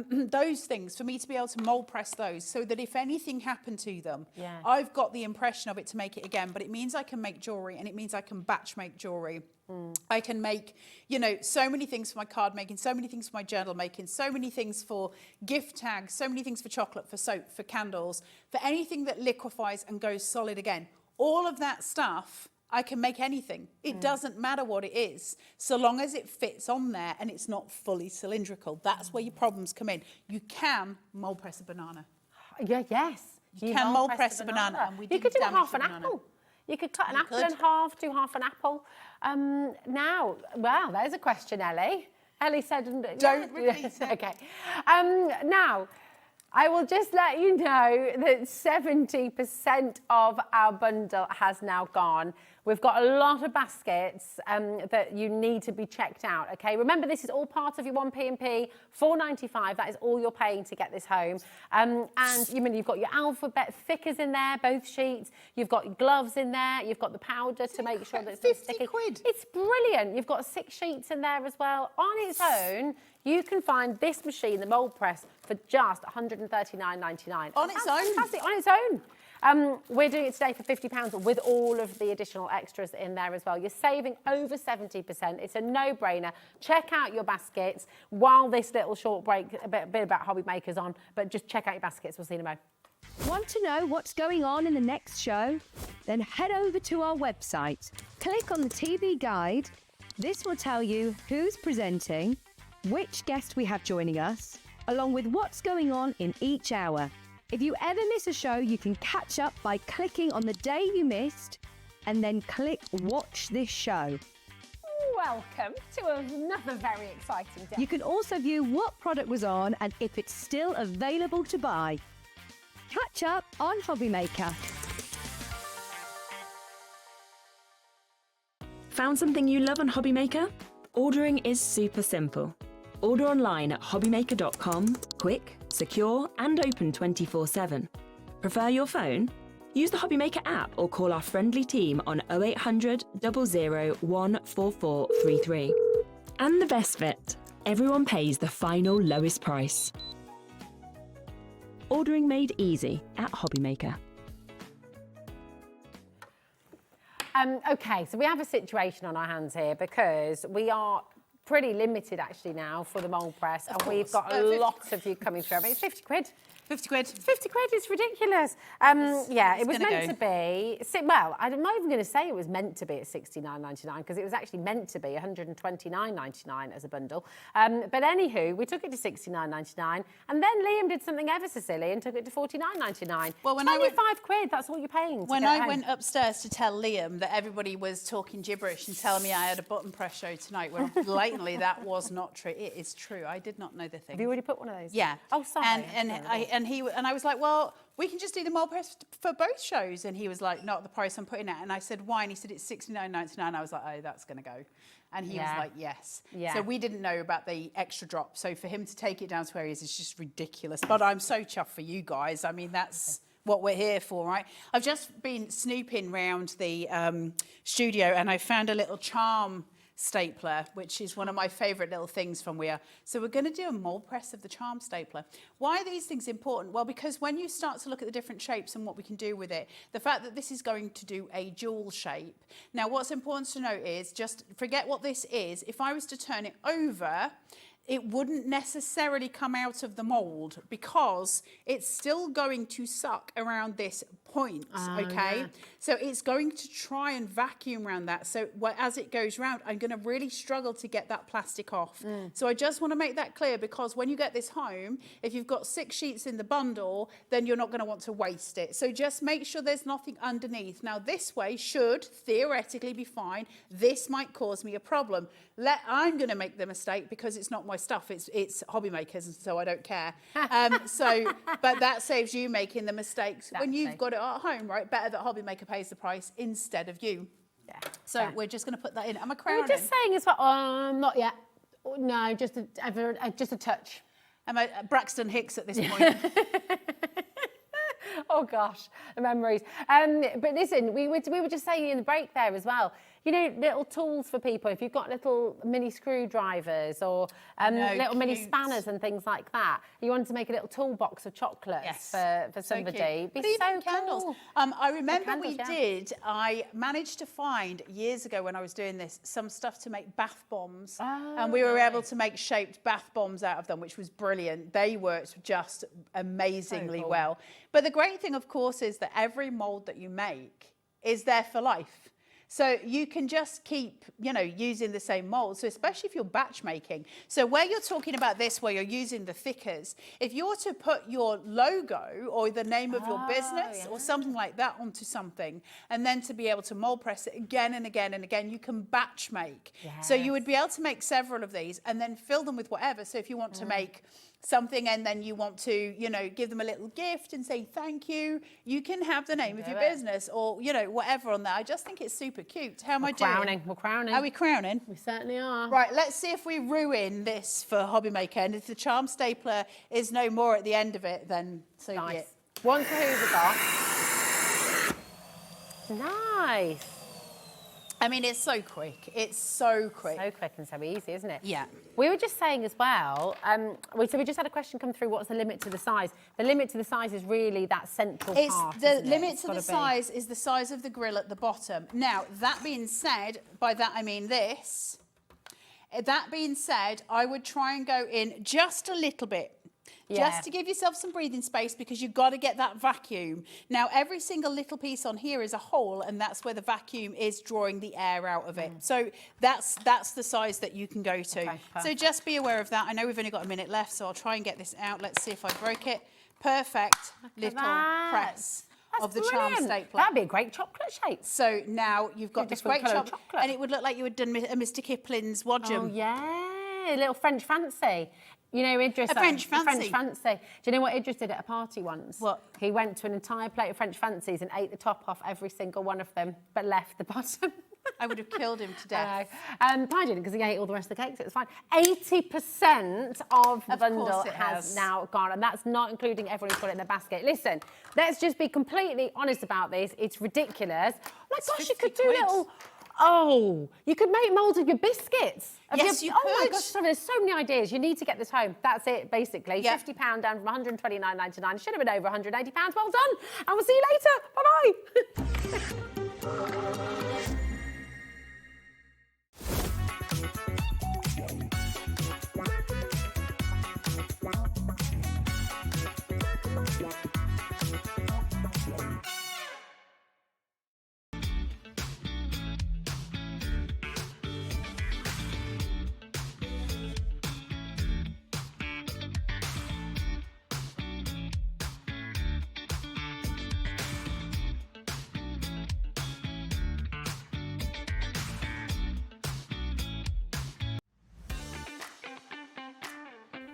Those things, for me to be able to mold press those so that if anything happened to them, I've got the impression of it to make it again, but it means I can make jewellery, and it means I can batch make jewellery. I can make, you know, so many things for my card making, so many things for my journal making, so many things for gift tags, so many things for chocolate, for soap, for candles, for anything that liquefies and goes solid again. All of that stuff, I can make anything. It doesn't matter what it is, so long as it fits on there and it's not fully cylindrical. That's where your problems come in. You can mold press a banana. Yes. You can mold press a banana. And we You could do didn't half damage an the banana. apple. You could cut an You apple could. in half, do half an apple. Now, wow, there's a question, Ellie. Ellie said, Don't repeat it. Okay. Now, I will just let you know that 70% of our bundle has now gone. We've got a lot of baskets that you need to be checked out, okay? Remember, this is all part of your 1P&P, $4.95. That is all you're paying to get this home. And you've got your alphabet thickers in there, both sheets. You've got your gloves in there. You've got the powder to make sure that it's not sticky. 50 quid. It's brilliant. You've got 6 sheets in there as well. On its own, you can find this machine, the mold press, for just $139.99. On its own? Fantastic. On its own. We're doing it today for £50 with all of the additional extras in there as well. You're saving over 70%. It's a no-brainer. Check out your baskets while this little short break, a bit about HobbyMaker's on, but just check out your baskets. We'll see you in a moment. Want to know what's going on in the next show? Then head over to our website. Click on the TV guide. This will tell you who's presenting, which guest we have joining us, along with what's going on in each hour. If you ever miss a show, you can catch up by clicking on the day you missed and then click Watch This Show. Welcome to another very exciting day. You can also view what product was on and if it's still available to buy. Catch up on HobbyMaker. Found something you love on HobbyMaker? Ordering is super simple. Order online at hobbymaker.com, quick, secure and open 24/7. Prefer your phone? Use the HobbyMaker app or call our friendly team on 0800 00 14433. And the best bit, everyone pays the final lowest price. Ordering made easy at HobbyMaker. Okay, so we have a situation on our hands here because we are pretty limited actually now for the mould press, and we've got a lot of you coming through. I mean, it's 50 quid. 50 quid. 50 quid is ridiculous. Yeah, it was meant to be, well, I'm not even going to say it was meant to be at £69.99 because it was actually meant to be £129.99 as a bundle. But anywho, we took it to £69.99 and then Liam did something ever so silly and took it to £49.99. Well, when 25 quid, that's all you're paying. When I went upstairs to tell Liam that everybody was talking gibberish and telling me I had a button press show tonight, when blatantly that was not true. It is true. I did not know the thing. Have you already put one of those? Yeah. Oh, sorry. And I was like, well, we can just do the mold press for both shows. And he was like, not the price I'm putting it. And I said, why? And he said, it's £69.99. I was like, oh, that's going to go. And he was like, yes. Yeah. So we didn't know about the extra drop. So for him to take it down to where he is just ridiculous. But I'm so chuffed for you guys. I mean, that's what we're here for, right? I've just been snooping around the studio and I found a little charm stapler, which is one of my favourite little things from Weir. So we're going to do a mould press of the charm stapler. Why are these things important? Well, because when you start to look at the different shapes and what we can do with it, the fact that this is going to do a jewel shape. Now, what's important to note is, just forget what this is. If I was to turn it over, it wouldn't necessarily come out of the mould because it's still going to suck around this point, okay? Yeah. So it's going to try and vacuum around that. So as it goes round, I'm going to really struggle to get that plastic off. So I just want to make that clear because when you get this home, if you've got 6 sheets in the bundle, then you're not going to want to waste it. So just make sure there's nothing underneath. Now this way should theoretically be fine. This might cause me a problem. I'm going to make the mistake because it's not my stuff, it's HobbyMaker's, and so I don't care. But that saves you making the mistakes when you've got it at home, right? Better that HobbyMaker pays the price instead of you. Yeah. So we're just going to put that in. Am I crowning? We're just saying as well. Not yet. No, just a touch. Am I Braxton Hicks at this point? Oh gosh, the memories. But listen, we were just saying in the break there as well. You know, little tools for people. If you've got little mini screwdrivers or little mini spanners and things like that, you wanted to make a little toolbox of chocolates for somebody. It'd be so candles. Cool. I remember I managed to find years ago when I was doing this some stuff to make bath bombs, and we were able to make shaped bath bombs out of them, which was brilliant. They worked just amazingly well. But the great thing, of course, is that every mould that you make is there for life. So you can just keep, using the same mould. So especially if you're batch making. So where you're talking about this, where you're using the thickers, if you're to put your logo or the name of your business or something like that onto something, and then to be able to mould press it again and again and again, you can batch make. Yes. So you would be able to make several of these and then fill them with whatever. So if you want to make something and then you want to, give them a little gift and say thank you, you can have the name of your business or, whatever on that. I just think it's super cute. How am I doing? We're crowning. Are we crowning? We certainly are. Right, let's see if we ruin this for HobbyMaker. And if the charm stapler is no more at the end of it, then so be it. One Kahoover's off. Nice. I mean, it's so quick. It's so quick. So quick and so easy, isn't it? Yeah. We were just saying as well, so we just had a question come through, what's the limit to the size? The limit to the size is really that central part, The limit to the size is the size of the grill at the bottom. Now, that being said, by that I mean this. That being said, I would try and go in just a little bit. Just to give yourself some breathing space because you've got to get that vacuum. Now, every single little piece on here is a hole, and that's where the vacuum is drawing the air out of it. So that's the size that you can go to. Okay, so just be aware of that. I know we've only got a minute left, so I'll try and get this out. Let's see if I broke it. Perfect little press. Of the charm stapler. That'd be a great chocolate shape. So now you've got this great chocolate, and it would look like you had done a Mr. Kipling's Wadgem. Oh, yeah. A little French fancy. You know, Idris. A French fancy. French fancy. Do you know what Idris did at a party once? What? He went to an entire plate of French fancies and ate the top off every single one of them, but left the bottom. I would have killed him to death. I didn't, because he ate all the rest of the cakes. It was fine. 80% of the bundle has now gone, and that's not including everyone who's got it in their basket. Listen, let's just be completely honest about this. It's ridiculous. Oh my gosh, you could do little... Oh, you could make moulds of your biscuits. Yes, you Oh my could. gosh, sorry, there's so many ideas. You need to get this home. That's it, basically. Yep. £50 down from £129.99. Should have been over £180. Well done. And we'll see you later. Bye-bye.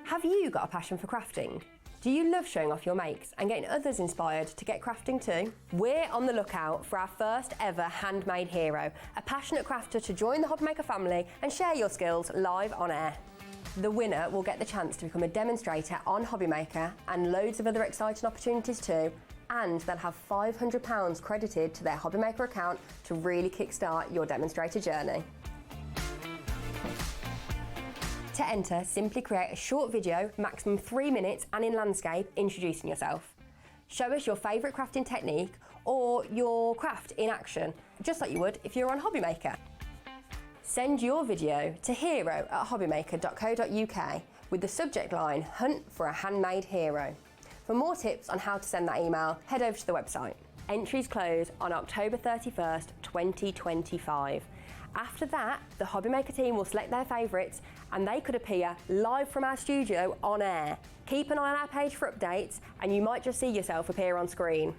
Have you got a passion for crafting? Do you love showing off your makes and getting others inspired to get crafting too? We're on the lookout for our first ever handmade hero, a passionate crafter to join the HobbyMaker family and share your skills live on air. The winner will get the chance to become a demonstrator on HobbyMaker and loads of other exciting opportunities too, and they'll have £500 credited to their HobbyMaker account to really kickstart your demonstrator journey. To enter, simply create a short video, maximum 3 minutes, and in landscape, introducing yourself. Show us your favourite crafting technique or your craft in action, just like you would if you're on HobbyMaker. Send your video to hero@hobbymaker.co.uk with the subject line, Hunt for a Handmade Hero. For more tips on how to send that email, head over to the website. Entries close on October 31st, 2025. After that, the HobbyMaker team will select their favourites and they could appear live from our studio on air. Keep an eye on our page for updates and you might just see yourself appear on screen.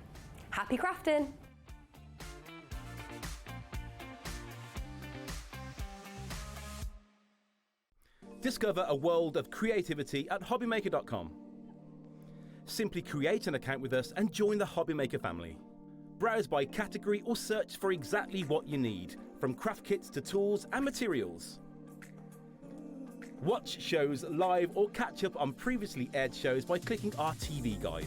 Happy crafting! Discover a world of creativity at hobbymaker.com. Simply create an account with us and join the HobbyMaker family. Browse by category or search for exactly what you need, from craft kits to tools and materials. Watch shows live or catch up on previously aired shows by clicking our TV guide.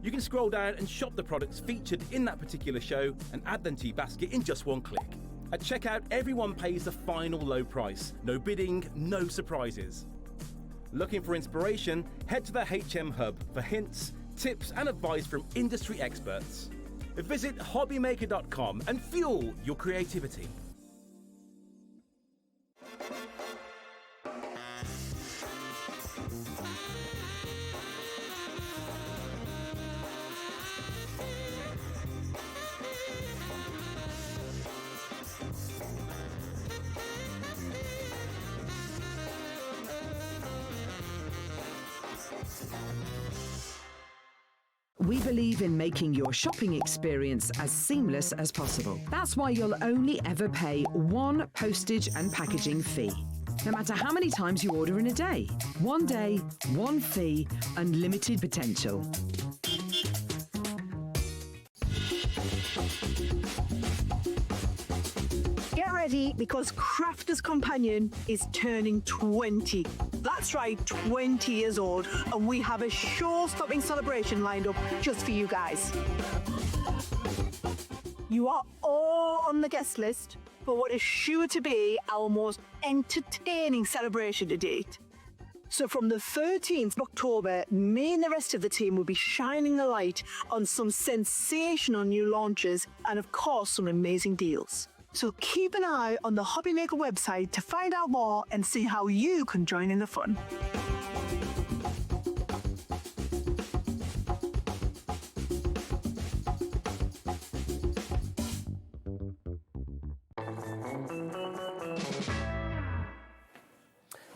You can scroll down and shop the products featured in that particular show and add them to your basket in just one click. At checkout, everyone pays the final low price. No bidding, no surprises. Looking for inspiration? Head to the HM Hub for hints, tips and advice from industry experts. Visit hobbymaker.com and fuel your creativity. We believe in making your shopping experience as seamless as possible. That's why you'll only ever pay one postage and packaging fee, no matter how many times you order in a day. 1 day, 1 fee, unlimited potential. Get ready, because Crafter's Companion is turning 20. That's right, 20 years old, and we have a show-stopping celebration lined up just for you guys. You are all on the guest list for what is sure to be our most entertaining celebration to date. So from the 13th of October, me and the rest of the team will be shining a light on some sensational new launches and, of course, some amazing deals. So keep an eye on the HobbyMaker website to find out more and see how you can join in the fun.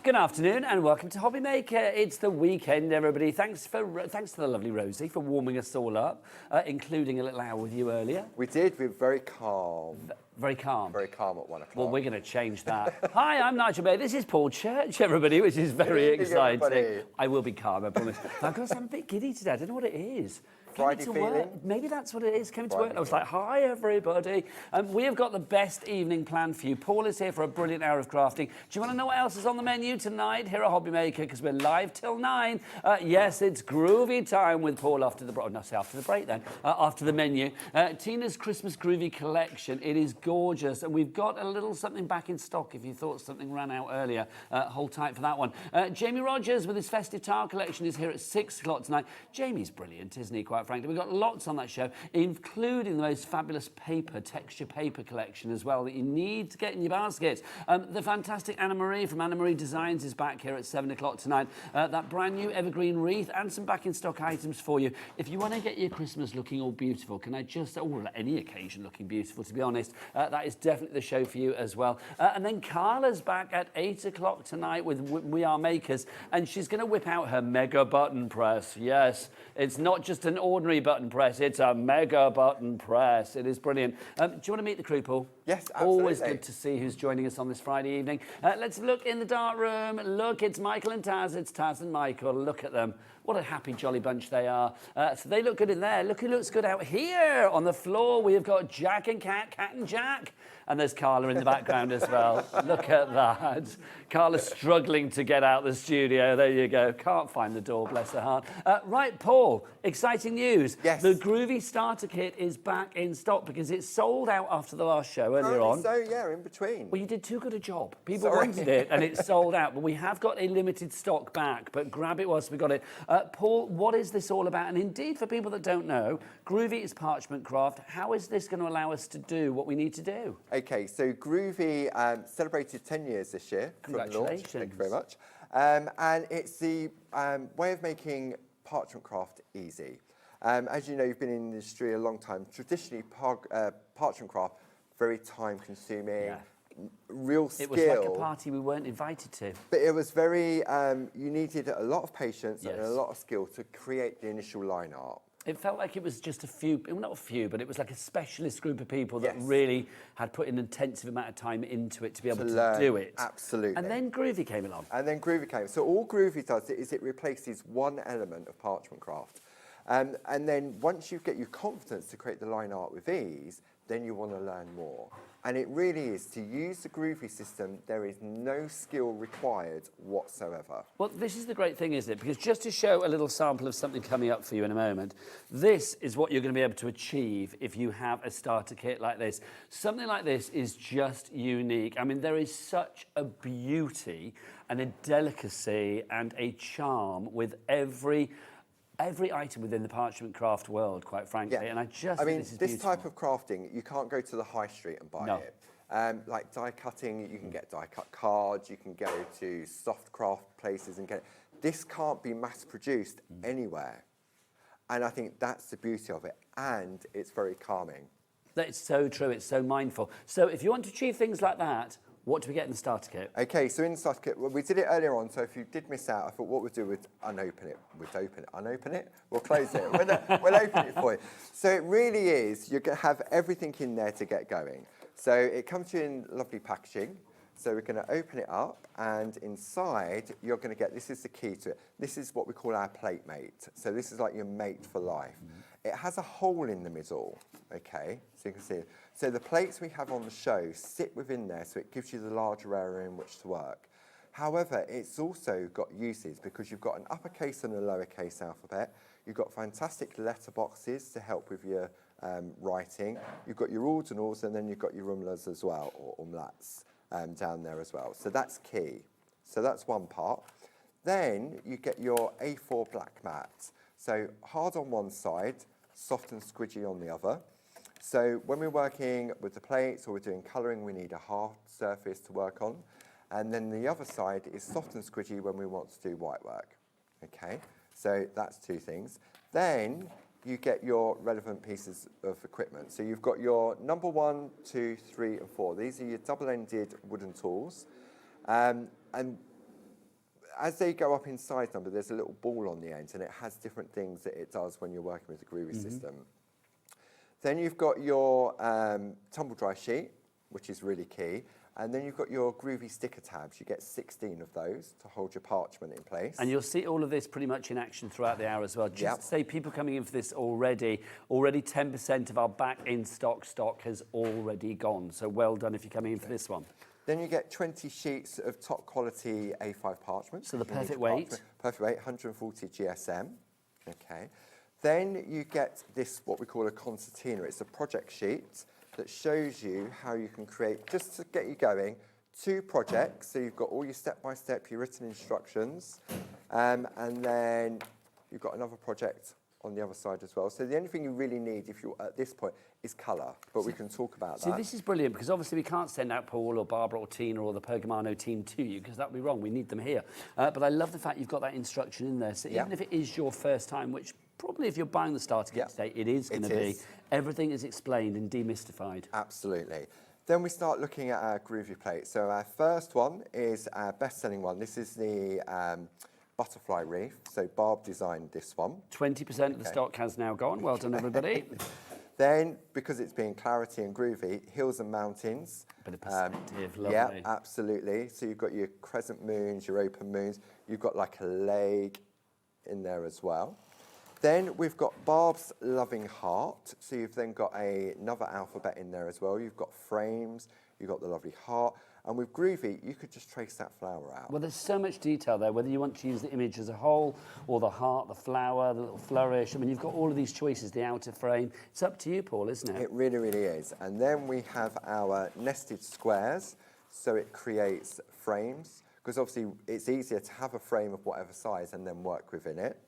Good afternoon and welcome to HobbyMaker. It's the weekend, everybody. Thanks to the lovely Rosie for warming us all up, including a little hour with you earlier. We did. We were very calm. Very calm. Very calm at 1 o'clock. Well, we're going to change that. Hi, I'm Nigel Bay. This is Paul Church, everybody, which is very exciting. Everybody. I will be calm, I promise. I've got something a bit giddy today. I don't know what it is. Friday to feeling? work. Maybe that's what it is. Coming to Friday work. I was like, hi, everybody. We have got the best evening planned for you. Paul is here for a brilliant hour of crafting. Do you want to know what else is on the menu tonight here at HobbyMaker? Because we're live till 9. Yes, it's groovy time with Paul after the break. Oh, no, say after the break then. After the menu. Tina's Christmas Groovy Collection. It is gorgeous. And we've got a little something back in stock if you thought something ran out earlier. Hold tight for that one. Jamie Rodgers with his Festive Tile Collection is here at 6 o'clock tonight. Jamie's brilliant, isn't he, quite frankly? We've got lots on that show, including the most fabulous texture paper collection as well that you need to get in your basket. The fantastic Anna Marie from Anna Marie Designs is back here at 7 o'clock tonight. That brand new evergreen wreath and some back in stock items for you. If you want to get your Christmas looking all beautiful, can I just, or any occasion looking beautiful, to be honest, that is definitely the show for you as well. And then Carla's back at 8 o'clock tonight with We Are Makers, and she's going to whip out her mega button press. Yes, it's not just an ordinary button press, it's a mega button press. It is brilliant. Do you want to meet the crew, Paul? Yes, absolutely. Always good to see who's joining us on this Friday evening. Let's look in the dark room. Look, it's Michael and Taz. It's Taz and Michael. Look at them. What a happy, jolly bunch they are. So they look good in there. Look who looks good out here on the floor. We have got Jack and Cat, Cat and Jack. And there's Carla in the background as well. Look at that. Carla's struggling to get out the studio. There you go. Can't find the door, bless her heart. Right, Paul, exciting news. Yes. The Groovy Starter Kit is back in stock because it's sold out after the last show earlier on. So, yeah, in between. Well, you did too good a job. People wanted it and it's sold out. But we have got a limited stock back. But grab it whilst we got it. Paul, what is this all about? And indeed, for people that don't know, Groovy is parchment craft. How is this going to allow us to do what we need to do? Okay, so Groovy celebrated 10 years this year. Congratulations. Thank you very much. And it's the way of making parchment craft easy. As you know, you've been in the industry a long time. Traditionally, parchment craft, very time consuming, real skill. It was like a party we weren't invited to. But it was very, you needed a lot of patience and a lot of skill to create the initial line art. It felt like it was just a few, well, not a few, but it was like a specialist group of people that really had put an intensive amount of time into it to be able to do it. Absolutely. And then Groovy came along. And then Groovy came. So all Groovy does is it replaces one element of parchment craft. And then once you get your confidence to create the line art with ease, then you want to learn more. And it really is, to use the Groovy system, there is no skill required whatsoever. Well, this is the great thing, isn't it? Because just to show a little sample of something coming up for you in a moment, this is what you're going to be able to achieve if you have a starter kit like this. Something like this is just unique. I mean, there is such a beauty and a delicacy and a charm with every item within the parchment craft world, quite frankly, and I just think this is beautiful. This type of crafting, you can't go to the high street and buy it. Like die cutting, you can get die cut cards, you can go to soft craft places and get it. This can't be mass produced anywhere. And I think that's the beauty of it, and it's very calming. That's so true, it's so mindful. So if you want to achieve things like that, what do we get in the starter kit? Okay, so in the starter kit, well, we did it earlier on, so if you did miss out, I thought what we'd do is unopen it. Unopen it? We'll close it. We'll open it for you. So it really is, you're going to have everything in there to get going. So it comes to you in lovely packaging. So we're going to open it up, and inside you're going to get, this is the key to it, this is what we call our plate mate. So this is like your mate for life. It has a hole in the middle, okay, so you can see it. So the plates we have on the show sit within there, so it gives you the larger area in which to work. However, it's also got uses because you've got an uppercase and a lowercase alphabet. You've got fantastic letter boxes to help with your writing. You've got your ordinals, and then you've got your umlas as well, or umlauts. Down there as well. So that's key. So that's one part. Then you get your A4 black mat. So hard on one side, soft and squidgy on the other. So when we're working with the plates or we're doing colouring, we need a hard surface to work on. And then the other side is soft and squidgy when we want to do white work. Okay, so that's two things. Then you get your relevant pieces of equipment. So you've got your number 1, 2, 3, and 4. These are your double-ended wooden tools. And as they go up in size number, there's a little ball on the end, and it has different things that it does when you're working with the Groovi system. Then you've got your tumble dry sheet, which is really key. And then you've got your Groovi sticker tabs. You get 16 of those to hold your parchment in place. And you'll see all of this pretty much in action throughout the hour as well. Just to say, people coming in for this already 10% of our back in stock has already gone. So well done if you're coming in for this one. Then you get 20 sheets of top quality A5 parchment. So the perfect weight. Perfect weight, 140 GSM. Okay. Then you get this, what we call a concertina. It's a project sheet that shows you how you can create, just to get you going, 2 projects. So you've got all your step-by-step, your written instructions, and then you've got another project on the other side as well. So the only thing you really need, if you're at this point, is colour, but we can talk about that. See, this is brilliant, because obviously we can't send out Paul or Barbara or Tina or the Pergamano team to you, because that would be wrong. We need them here. But I love the fact you've got that instruction in there. So even if it is your first time, which probably if you're buying the starter kit today, it is going to be, everything is explained and demystified. Absolutely. Then we start looking at our Groovi plate. So our first one is our best-selling one. This is the butterfly wreath. So Barb designed this one. 20% of the stock has now gone. Well done, everybody. Then, because it's being clarity and groovy, hills and mountains. Bit of perspective, lovely. Yeah, absolutely. So you've got your crescent moons, your open moons. You've got like a leg in there as well. Then we've got Barb's loving heart. So you've then got another alphabet in there as well. You've got frames, you've got the lovely heart. And with Groovi, you could just trace that flower out. Well, there's so much detail there, whether you want to use the image as a whole, or the heart, the flower, the little flourish. I mean, you've got all of these choices, the outer frame. It's up to you, Paul, isn't it? It really, really is. And then we have our nested squares. So it creates frames, because obviously it's easier to have a frame of whatever size and then work within it.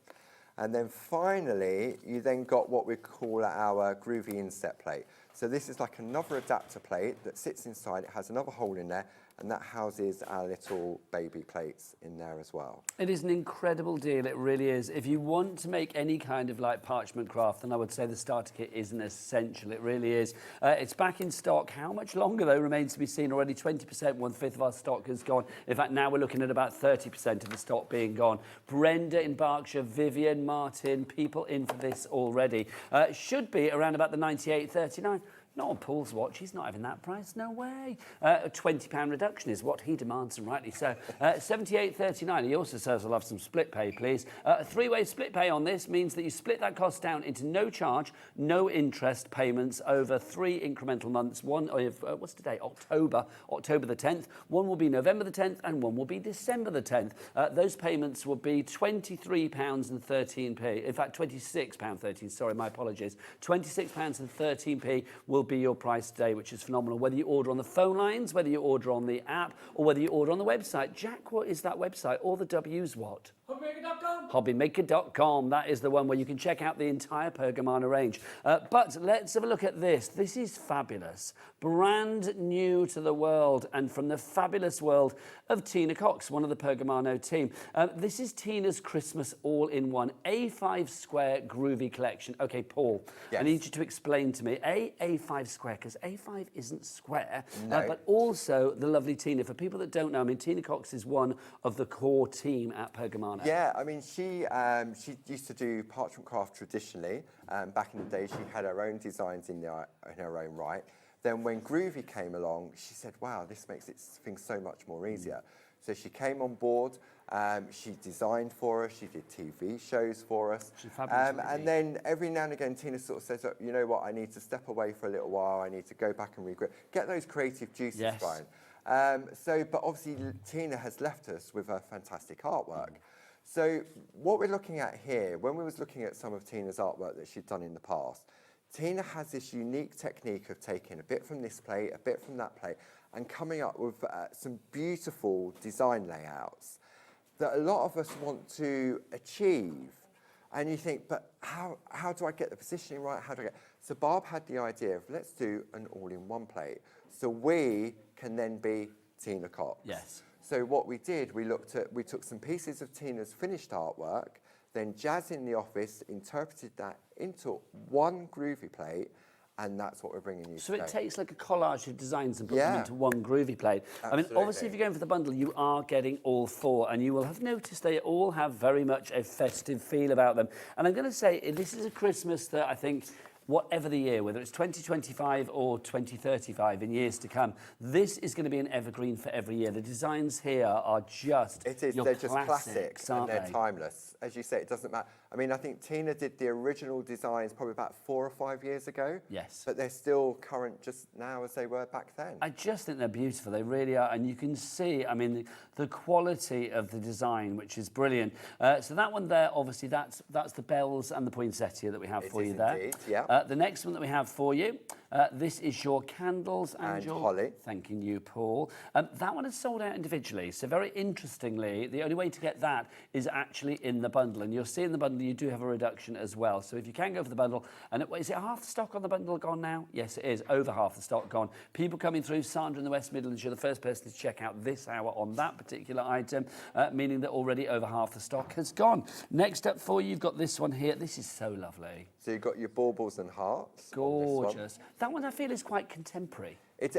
And then finally, you then got what we call our Groovi inset plate. So this is like another adapter plate that sits inside. It has another hole in there, and that houses our little baby plates in there as well. It is an incredible deal, it really is. If you want to make any kind of like parchment craft, then I would say the starter kit is an essential, it really is. It's back in stock. How much longer though remains to be seen. Already 20%, 1/5 of our stock has gone. In fact, now we're looking at about 30% of the stock being gone. Brenda in Berkshire, Vivian, Martin, people in for this already. Should be around about the 98.39. Not on Paul's watch, he's not having that price, no way. A £20 reduction is what he demands, and rightly so. 78.39. He also says, I'll have some split pay, please. A 3-way split pay on this means that you split that cost down into no charge, no interest payments over 3 incremental months. One of, what's today? October the 10th. One will be November the 10th, and one will be December the 10th. Those payments will be £23.13p. In fact, £26.13, sorry, my apologies. £26.13p will be your price today, which is phenomenal. Whether you order on the phone lines, whether you order on the app, or whether you order on the website. Jack, what is that website? All the W's what? HobbyMaker.com. HobbyMaker.com. That is the one where you can check out the entire Pergamano range. But let's have a look at this. This is fabulous. Brand new to the world, and from the fabulous world of Tina Cox, one of the Pergamano team. This is Tina's Christmas all-in-one A5 square Groovi collection. Okay, Paul, I need you to explain to me, A5 square, because A5 isn't square, but also the lovely Tina. For people that don't know, I mean, Tina Cox is one of the core team at Pergamano. Yeah, I mean, she used to do parchment craft traditionally. Back in the day, she had her own designs in her own right. Then when Groovi came along, she said, wow, this makes things so much more easier. So she came on board, she designed for us, she did TV shows for us. And then every now and again, Tina sort of says, oh, you know what, I need to step away for a little while, I need to go back and get those creative juices flowing. But obviously, Tina has left us with her fantastic artwork. So what we're looking at here, when we was looking at some of Tina's artwork that she'd done in the past, Tina has this unique technique of taking a bit from this plate, a bit from that plate, and coming up with some beautiful design layouts that a lot of us want to achieve. And you think, but how do I get the positioning right? How do I get... So Barb had the idea of, let's do an all-in-one plate. So we can then be Tina Cox. Yes. So what we did, we took some pieces of Tina's finished artwork, then Jazz in the office interpreted that into one Groovi plate, And that's what we're bringing you So today. it takes like a collage of designs and puts them Yeah. into one groovy plate. I mean, obviously, if you're going for the bundle, you are getting all four, and you will have noticed they all have very much a festive feel about them. And I'm going to say, this is a Christmas that I think, whatever the year, whether it's 2025 or 2035 in years to come, this is going to be an evergreen for every year. The designs here are just It is. your They're just classics and aren't they're they? timeless. As you say, it doesn't matter. I mean, I think Tina did the original designs probably about 4 or 5 years ago. Yes. But they're still current just now as they were back then. I just think they're beautiful. They really are. And you can see, I mean, the quality of the design, which is brilliant. So that one there, obviously, that's the bells and the poinsettia that we have for you there. Indeed, yeah. The next one that we have for you, this is your candles and your holly. Thanking you, Paul. That one is sold out individually. So very interestingly, the only way to get that is actually in the bundle. And you'll see in the bundle you do have a reduction as well. So if you can go for the bundle, and is it half the stock on the bundle gone now? Yes, it is. Over half the stock gone. People coming through, Sandra in the West Midlands, you're the first person to check out this hour on that particular item, meaning that already over half the stock has gone. Next up for you, you've got this one here. This is so lovely. So you've got your baubles and hearts. Gorgeous. That one I feel is quite contemporary.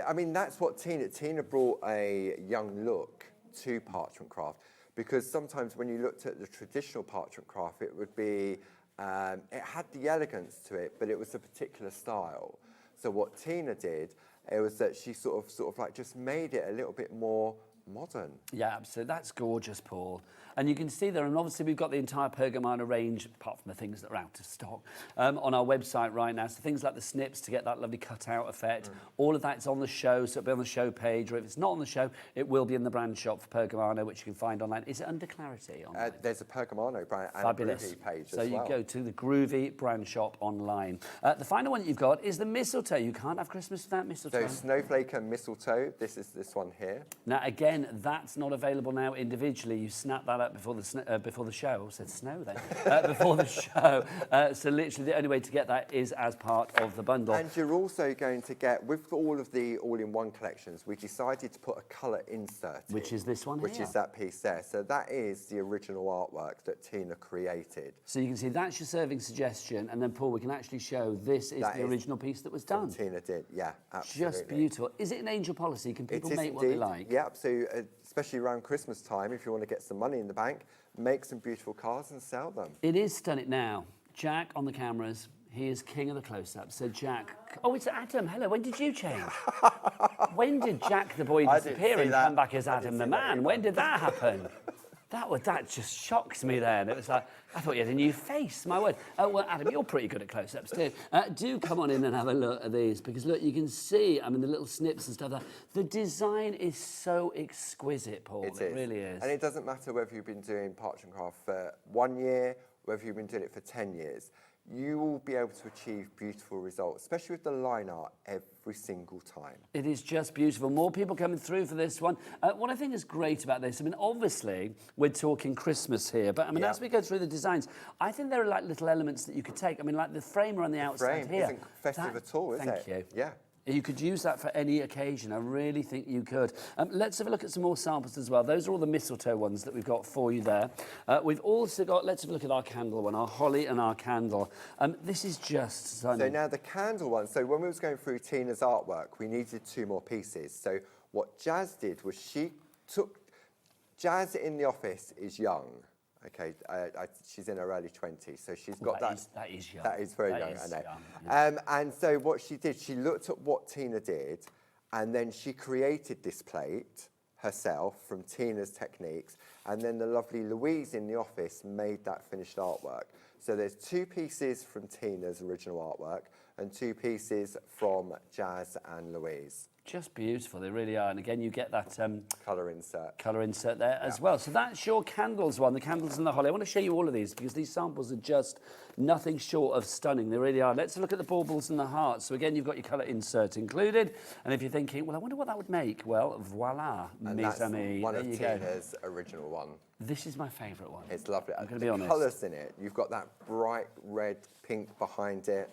I mean, that's what Tina brought a young look to parchment craft, because sometimes when you looked at the traditional parchment craft, it would be, it had the elegance to it, but it was a particular style. So what Tina did, it was that she sort of like just made it a little bit more modern. Yeah, absolutely. That's gorgeous, Paul. And you can see there, and obviously we've got the entire Pergamano range, apart from the things that are out of stock, on our website right now. So things like the snips to get that lovely cutout effect. All of that's on the show, so it'll be on the show page, or if it's not on the show, it will be in the brand shop for Pergamano, which you can find online. Is it under Clarity online? There's a Pergamano brand and Fabulous. a Groovi page so as well. you go to the Groovi brand shop online. The final one you've got is the mistletoe. You can't have Christmas without mistletoe. So snowflake and mistletoe, this is this one here. Now, again, that's not available now individually. You snap that up before the show. I said snow then. Before the show. So literally the only way to get that is as part of the bundle. And you're also going to get, with all of the all-in-one collections, we decided to put a colour insert in, Which is this one which here. is that piece there. So that is the original artwork that Tina created. So you can see that's your serving suggestion, and then Paul, we can actually show this is the original piece that was done. Tina did, yeah, absolutely. Just beautiful. Is it an angel policy? Can people It is make what they indeed. like? Yeah, so especially around Christmas time, if you want to get some money in the bank, make some beautiful cards and sell them. It is stunning. Now, Jack on the cameras, he is king of the close-up. So Jack, oh, it's Adam. Hello, when did you change? When did Jack the boy disappear and come back as Adam the man? When did that happen? That just shocks me then. It was like, I thought you had a new face, my word. Oh, well, Adam, you're pretty good at close-ups too. Do come on in and have a look at these, because look, you can see, I mean, the little snips and stuff. The design is so exquisite, Paul. It really is. And it doesn't matter whether you've been doing parchment craft for 1 year, whether you've been doing it for 10 years. You will be able to achieve beautiful results, especially with the line art, every single time. It is just beautiful. More people coming through for this one. What I think is great about this, I mean, obviously, we're talking Christmas here, but I mean, as we go through the designs, I think there are like little elements that you could take. I mean, like the framer on the outside frame here. isn't festive at all, is it? Thank you. Yeah. You could use that for any occasion. I really think you could. Let's have a look at some more samples as well. Those are all the mistletoe ones that we've got for you there. We've also got, let's have a look at our candle one, our holly and our candle. This is just stunning. So now the candle one, so when we was going through Tina's artwork, we needed 2 more pieces. So what Jazz did was Jazz in the office is young. Okay, she's in her early 20s, so she's got that. That is young. That is very young, is I know. young, yeah. And so what she did, she looked at what Tina did, and then she created this plate herself from Tina's techniques, and then the lovely Louise in the office made that finished artwork. So there's 2 pieces from Tina's original artwork and 2 pieces from Jazz and Louise. Just beautiful, they really are. And again, you get that colour insert. Colour insert there as well. So that's your candles one, the candles and the holly. I want to show you all of these because these samples are just nothing short of stunning. They really are. Let's look at the baubles and the hearts. So again, you've got your colour insert included. And if you're thinking, well, I wonder what that would make. Well, voila, And mes that's amis. one There of you go. Tina's original one. This is my favourite one. It's lovely. I'm going to be honest. The colours in it, you've got that bright red, pink behind it.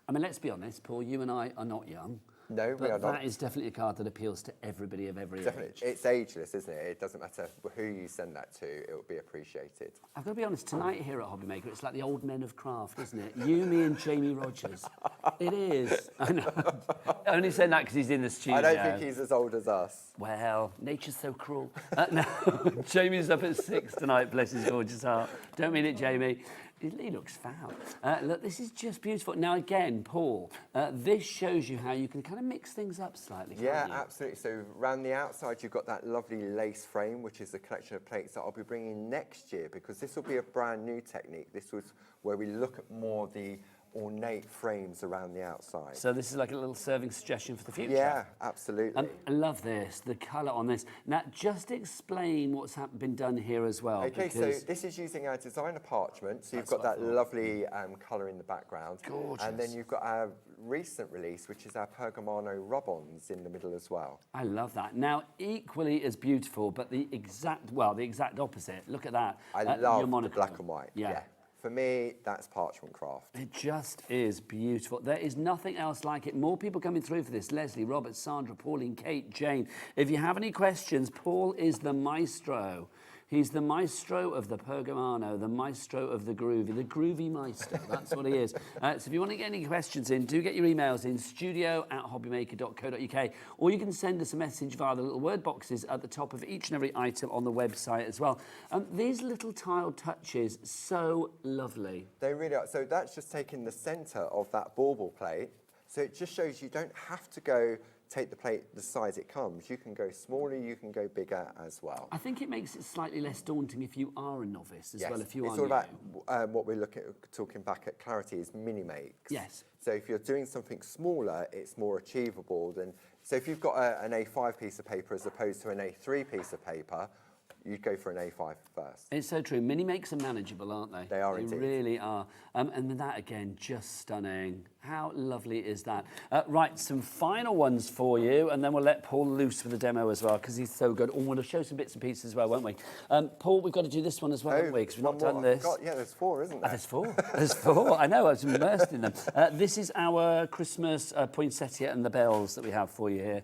I mean, let's be honest, Paul, you and I are not young. No, we but are not. that is definitely a card that appeals to everybody of every Definitely. age. It's ageless, isn't it? It doesn't matter who you send that to, it will be appreciated. I've got to be honest, tonight here at HobbyMaker, it's like the old men of craft, isn't it? You, me and Jamie Rodgers. It is. I know. I only saying that because he's in the studio. I don't think he's as old as us. Well, nature's so cruel. No, Jamie's up at 6 tonight, bless his gorgeous heart. Don't mean it, Jamie. He looks foul. Look, this is just beautiful. Now, again, Paul, this shows you how you can kind of mix things up slightly, can't Yeah, you? absolutely. So around the outside, you've got that lovely lace frame, which is the collection of plates that I'll be bringing next year, because this will be a brand new technique. This was where we look at more the ornate frames around the outside. So this is like a little serving suggestion for the future. Yeah, absolutely. I love this, the colour on this. Now, just explain what's been done here as well. Okay, so this is using our designer parchment. So you've got that lovely colour in the background. Gorgeous. And then you've got our recent release, which is our Pergamano rub-ons in the middle as well. I love that. Now, equally as beautiful, but the exact opposite. Look at that. I love the black and white. Yeah. For me, that's parchment craft. It just is beautiful. There is nothing else like it. More people coming through for this. Leslie, Robert, Sandra, Pauline, Kate, Jane. If you have any questions, Paul is the maestro. He's the maestro of the Pergamano, the maestro of the groovy maestro. That's what he is. So if you want to get any questions in, do get your emails in studio@hobbymaker.co.uk, or you can send us a message via the little word boxes at the top of each and every item on the website as well. These little tile touches, so lovely. They really are. So that's just taking the centre of that bauble plate. So it just shows you don't have to go take the plate the size it comes. You can go smaller, you can go bigger as well. I think it makes it slightly less daunting if you are a novice as well. If you it's are all about what we're talking back at Clarity is mini makes. Yes. So if you're doing something smaller, it's more achievable than. So if you've got an A5 piece of paper as opposed to an A3 piece of paper, you'd go for an A5 first. It's so true. Mini makes are manageable, aren't they? They are indeed. They really are. And with that, again, just stunning. How lovely is that? Right, some final ones for you, and then we'll let Paul loose for the demo as well, because he's so good. Oh, we'll show some bits and pieces as well, won't we? Paul, we've got to do this one as well, haven't we? Because we've not done this. Yeah, there's 4, isn't there? There's 4. There's 4. I know, I was immersed in them. This is our Christmas poinsettia and the bells that we have for you here.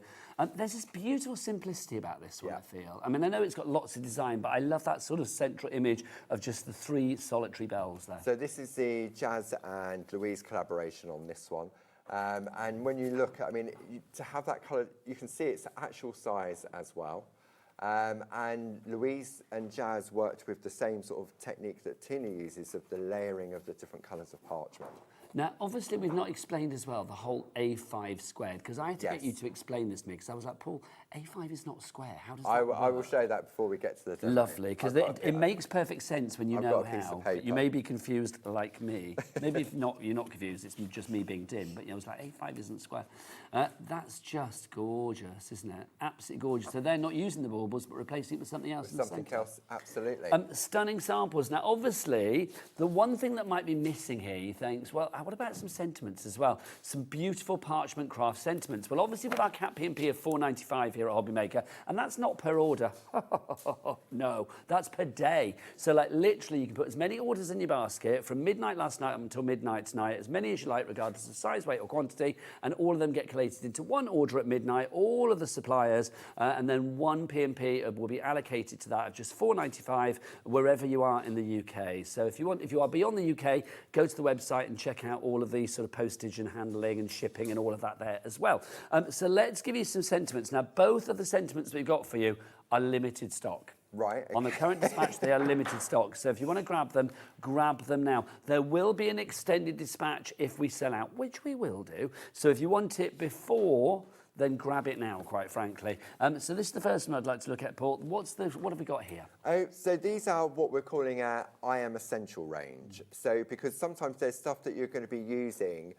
There's this beautiful simplicity about this one, I feel. I mean, I know it's got lots of design, but I love that sort of central image of just the 3 solitary bells there. So this is the Jazz and Louise collaboration on this one. And when you look at, I mean, to have that colour, you can see its actual size as well. And Louise and Jazz worked with the same sort of technique that Tina uses of the layering of the different colours of parchment. Now, obviously, we've not explained as well the whole A5 squared, because I had to get you to explain this to me, because I was like, Paul, A5 is not square. How does that work? I will show that before we get to the demo. Lovely, because it makes perfect sense when you know how. But you may be confused like me. Maybe if not, you're not confused, it's just me being dim. But I was like, A5 isn't square. That's just gorgeous, isn't it? Absolutely gorgeous. So they're not using the baubles, but replacing it with something else. Something else, absolutely. Stunning samples. Now, obviously, the one thing that might be missing here, you think, well, what about some sentiments as well? Some beautiful parchment craft sentiments. Well, obviously, with our cap P&P of $4.95 here at HobbyMaker, and that's not per order. No, that's per day. So, like, literally, you can put as many orders in your basket from midnight last night up until midnight tonight, as many as you like, regardless of size, weight, or quantity, and all of them get collated into one order at midnight, all of the suppliers, and then one P&P will be allocated to that of just $4.95 wherever you are in the UK. So if you are beyond the UK, go to the website and check out all of the sort of postage and handling and shipping and all of that there as well. So let's give you some sentiments. Now, both of the sentiments we've got for you are limited stock. Right. On the current dispatch, they are limited stock. So if you want to grab them now. There will be an extended dispatch if we sell out, which we will do. So if you want it before, then grab it now, quite frankly. So this is the first one I'd like to look at, Paul. What have we got here? So these are what we're calling our I Am Essential range. So because sometimes there's stuff that you're going to be using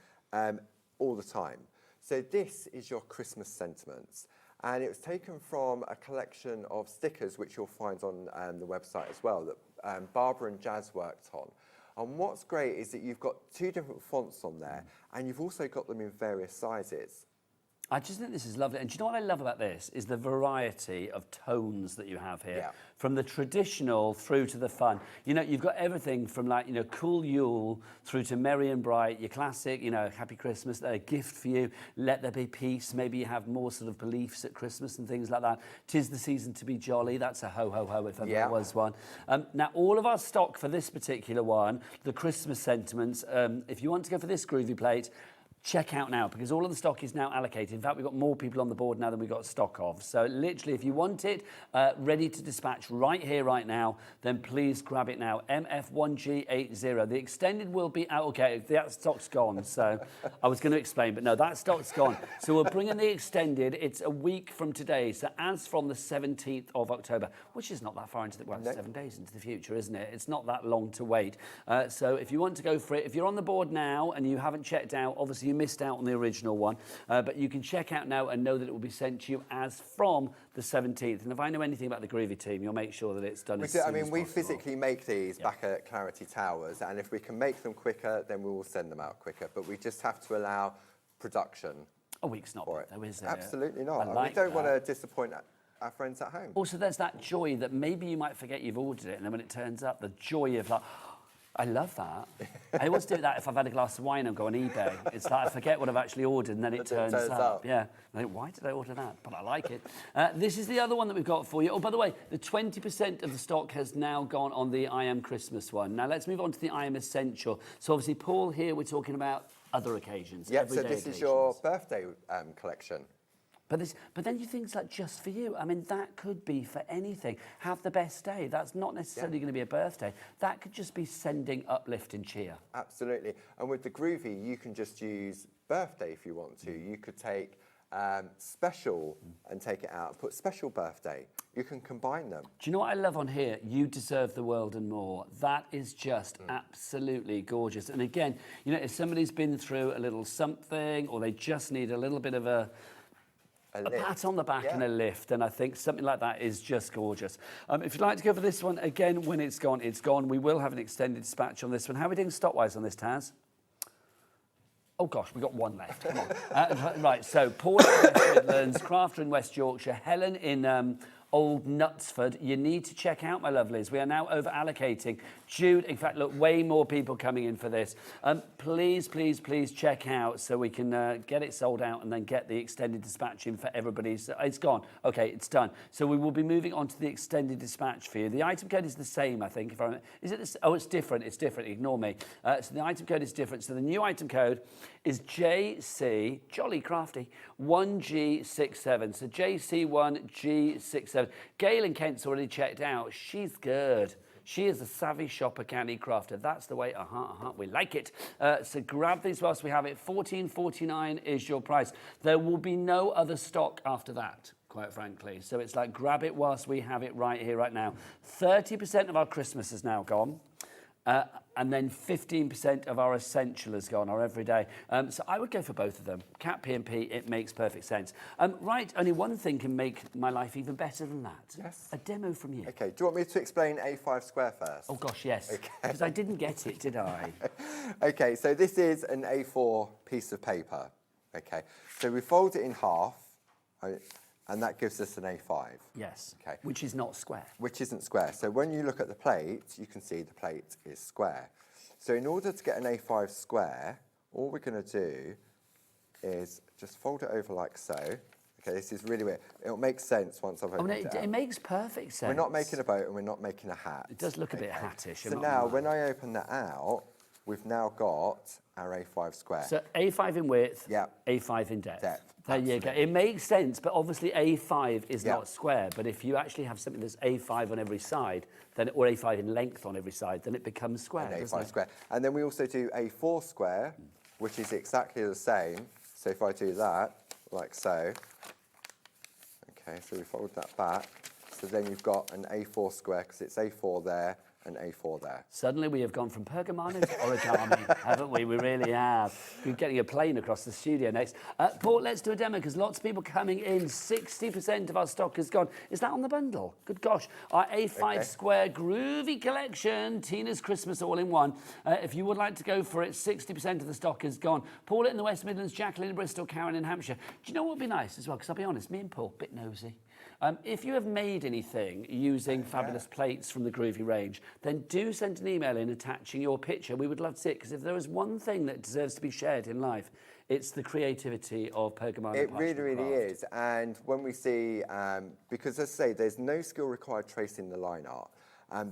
all the time. So this is your Christmas sentiments. And it was taken from a collection of stickers, which you'll find on the website as well, that Barbara and Jazz worked on. And what's great is that you've got 2 different fonts on there, and you've also got them in various sizes. I just think this is lovely. And do you know what I love about this is the variety of tones that you have here. Yeah. From the traditional through to the fun. You know, you've got everything from like, you know, cool Yule through to merry and bright, your classic, you know, happy Christmas, a gift for you, let there be peace. Maybe you have more sort of beliefs at Christmas and things like that. 'Tis the season to be jolly. That's a ho, ho, ho if ever there was one. Now, all of our stock for this particular one, the Christmas sentiments, if you want to go for this groovy plate, check out now, because all of the stock is now allocated. In fact, we've got more people on the board now than we've got stock of. So literally, if you want it ready to dispatch right here, right now, then please grab it now. MF1G80. The extended will be out. Okay, that stock's gone. So I was going to explain, but no, that stock's gone. So we're bringing the extended. It's a week from today. So as from the 17th of October, which is not that far into the, well, 7 days into the future, isn't it? It's not that long to wait. So if you want to go for it, if you're on the board now and you haven't checked out, obviously you missed out on the original one, but you can check out now and know that it will be sent to you as from the 17th. And if I know anything about the Groovy team, you'll make sure that it's done as soon as possible. We physically make these back at Clarity Towers, and if we can make them quicker, then we will send them out quicker. But we just have to allow production. A week's not bad, though, is it? Absolutely not. I like we don't want to that. disappoint our friends at home. Also, there's that joy that maybe you might forget you've ordered it, and then when it turns up, the joy of like, I love that. I always do that if I've had a glass of wine and go on eBay. It's like I forget what I've actually ordered and then it turns up. Yeah. I think, why did I order that? But I like it. This is the other one that we've got for you. Oh, by the way, the 20% of the stock has now gone on the I Am Christmas one. Now let's move on to the I Am Essential. So obviously, Paul, here we're talking about other occasions. Yep, so this is your birthday collection. But then you think it's like just for you. I mean, that could be for anything. Have the best day. That's not necessarily going to be a birthday. That could just be sending uplift and cheer. Absolutely. And with the Groovy, you can just use birthday if you want to. You could take special and take it out and put special birthday. You can combine them. Do you know what I love on here? You deserve the world and more. That is just absolutely gorgeous. And again, you know, if somebody's been through a little something or they just need a little bit of a pat on the back and a lift, and I think something like that is just gorgeous. If you'd like to go for this one, again, when it's gone, it's gone. We will have an extended dispatch on this one. How are we doing stock-wise on this, Taz? Oh, gosh, we've got one left. Come on. Right, so Paul in West Midlands, Crafter in West Yorkshire, Helen in Old Knutsford. You need to check out, my lovelies. We are now over-allocating. Jude, in fact, look, way more people coming in for this. Please, please, please check out so we can get it sold out and then get the extended dispatch in for everybody. So it's gone. Okay, it's done. So we will be moving on to the extended dispatch for you. The item code is the same, I think. If I remember. Is it this? Oh, it's different. It's different. Ignore me. So the item code is different. So the new item code is JC, jolly crafty, 1G67. So JC1G67. Gail in Kent's already checked out. She's good. She is a savvy shopper, candy crafter. That's the way, we like it. So grab these whilst we have it. $14.49 is your price. There will be no other stock after that, quite frankly. So it's like, grab it whilst we have it right here, right now. 30% of our Christmas is now gone. And then 15% of our essential has gone, our everyday. So I would go for both of them. Cat P&P, it makes perfect sense. Right, only one thing can make my life even better than that. Yes. A demo from you. Okay, do you want me to explain A5 square first? Oh, gosh, yes. Okay. Because I didn't get it, did I? Okay, so this is an A4 piece of paper. Okay, so we fold it in half, and that gives us an A5. Yes. Okay. Which is not square. Which isn't square. So when you look at the plate, you can see the plate is square. So in order to get an A5 square, all we're going to do is just fold it over like so. Okay, this is really weird. It'll make sense once I've opened it out. It makes perfect sense. We're not making a boat and we're not making a hat. It does look a bit hattish. So now, when I open that out, we've now got our A5 square. So A5 in width, A5 in depth. There you go. It makes sense, but obviously A5 is not square. But if you actually have something that's A5 on every side, then or A5 in length on every side, then it becomes square. An A5 square. And then we also do A4 square, which is exactly the same. So if I do that, like so. Okay, so we fold that back. So then you've got an A4 square, because it's A4 there, and A4 there. Suddenly we have gone from pergamano to origami, haven't we? We really have. We're getting a plane across the studio next. Paul, let's do a demo because lots of people coming in. 60% of our stock is gone. Is that on the bundle? Good gosh. Our A5 square Groovi collection, Tina's Christmas all-in-one. If you would like to go for it, 60% of the stock is gone. Paul in the West Midlands, Jacqueline in Bristol, Karen in Hampshire. Do you know what would be nice as well? Because I'll be honest, me and Paul, a bit nosy. If you have made anything using fabulous plates from the Groovi range, then do send an email in attaching your picture. We would love to see it, because if there is one thing that deserves to be shared in life, it's the creativity of pergamano. It really is. And when we see, because as I say, there's no skill required tracing the line art,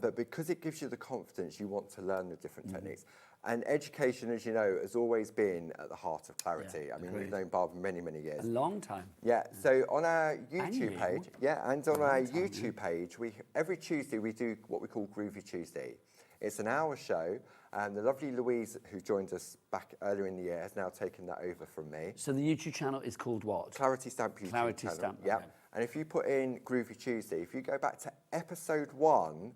but because it gives you the confidence, you want to learn the different techniques. And education, as you know, has always been at the heart of clarity. I mean, we've known Barbara many, many years. A long time. Yeah, so on our YouTube page, and on our YouTube page, every Tuesday we do what we call Groovy Tuesday. It's an hour show, and the lovely Louise, who joined us back earlier in the year, has now taken that over from me. So the YouTube channel is called what? Clarity Stamp YouTube Clarity channel. Stamp, Yeah, okay. and if you put in Groovy Tuesday, if you go back to episode 1,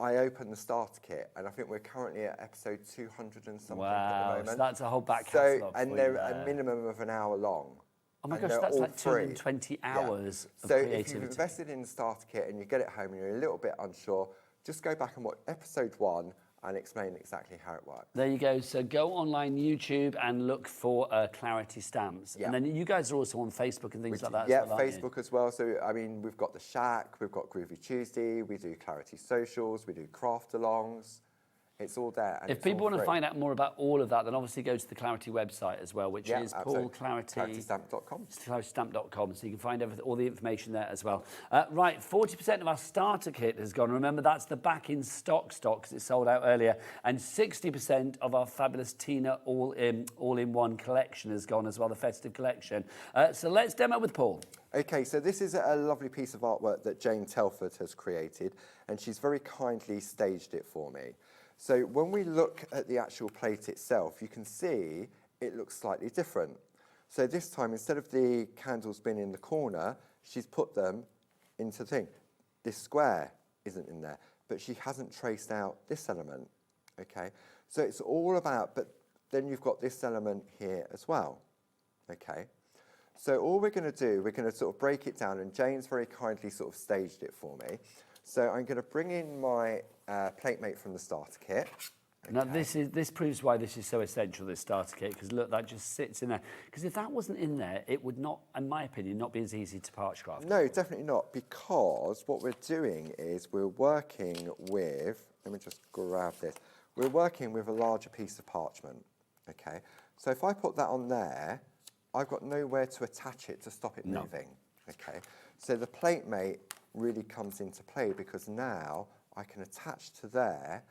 I opened the starter kit, and I think we're currently at episode 200 and something at the moment. So that's a whole back catalogue. And they're a minimum of an hour long. Oh my and gosh, that's all like 220 hours of so creativity. if you've invested in the starter kit and you get it home and you're a little bit unsure, just go back and watch episode 1 and explain exactly how it works. There you go. So go online YouTube and look for Clarity Stamps. Yeah. And then you guys are also on Facebook and things like that Yeah, as well, aren't you? Facebook as well. So, I mean, we've got The Shack, we've got Groovy Tuesday, we do Clarity Socials, we do craft alongs. It's all there. And If people want to find out more about all of that, then obviously go to the Clarity website as well, which is Paul Clarity. ClarityStamp.com. It's ClarityStamp.com, so you can find all the information there as well. Right, 40% of our starter kit has gone. Remember, that's the back in stock because it sold out earlier. And 60% of our fabulous Tina all-in-one collection has gone as well, the Festive Collection. So let's demo with Paul. Okay, so this is a lovely piece of artwork that Jane Telford has created, and she's very kindly staged it for me. So when we look at the actual plate itself, you can see it looks slightly different. So this time, instead of the candles being in the corner, she's put them into the thing. This square isn't in there, but she hasn't traced out this element, okay? So it's all about, but then you've got this element here as well, okay? So all we're going to do, we're going to sort of break it down, and Jane's very kindly sort of staged it for me. So I'm going to bring in my plate mate from the starter kit. Okay. Now this proves why this is so essential, this starter kit, because look, that just sits in there. Because if that wasn't in there, it would not, in my opinion, not be as easy to parch craft. No, definitely not, because what we're doing is we're working with, let me just grab this, we're working with a larger piece of parchment, okay? So if I put that on there, I've got nowhere to attach it to stop it moving, okay? So the plate mate really comes into play, because now I can attach to there,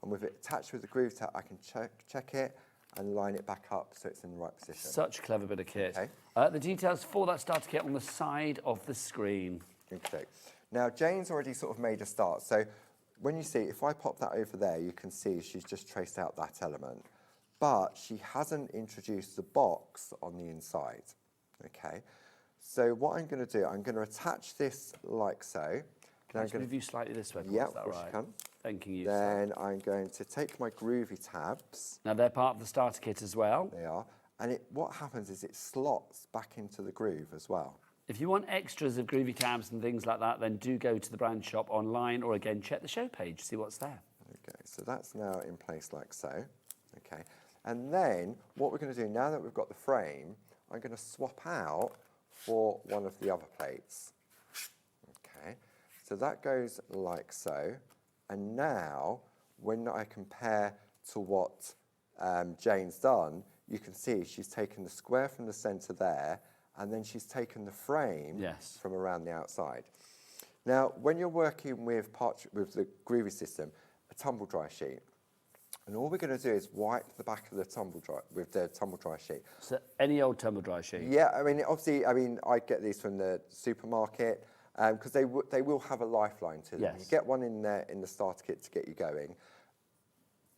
and with it attached with the groove tab, I can check it and line it back up so it's in the right position. Such a clever bit of kit. Okay. The details for that starter kit on the side of the screen. Okay. Now Jane's already sort of made a start. So when you see, if I pop that over there, you can see she's just traced out that element. But she hasn't introduced the box on the inside. Okay. So what I'm going to do, I'm going to attach this like so. Can I move you slightly this way? Yeah, is that right? Can. Thanking you. Then I'm going to take my Groovy tabs. Now they're part of the starter kit as well. They are. And what happens is it slots back into the groove as well. If you want extras of Groovy tabs and things like that, then do go to the brand shop online, or again, check the show page, see what's there. Okay, so that's now in place like so. Okay. And then what we're going to do, now that we've got the frame, I'm going to swap out for one of the other plates. Okay, so that goes like so. And now, when I compare to what Jane's done, you can see she's taken the square from the centre there, and then she's taken the frame from around the outside. Now, when you're working with the Groovi system, a tumble dry sheet, and all we're going to do is wipe the back of the tumble dry with the tumble dry sheet. So any old tumble dry sheet? Yeah, I mean, obviously, I get these from the supermarket because they will have a lifeline to them. Yes. You get one in there in the starter kit to get you going.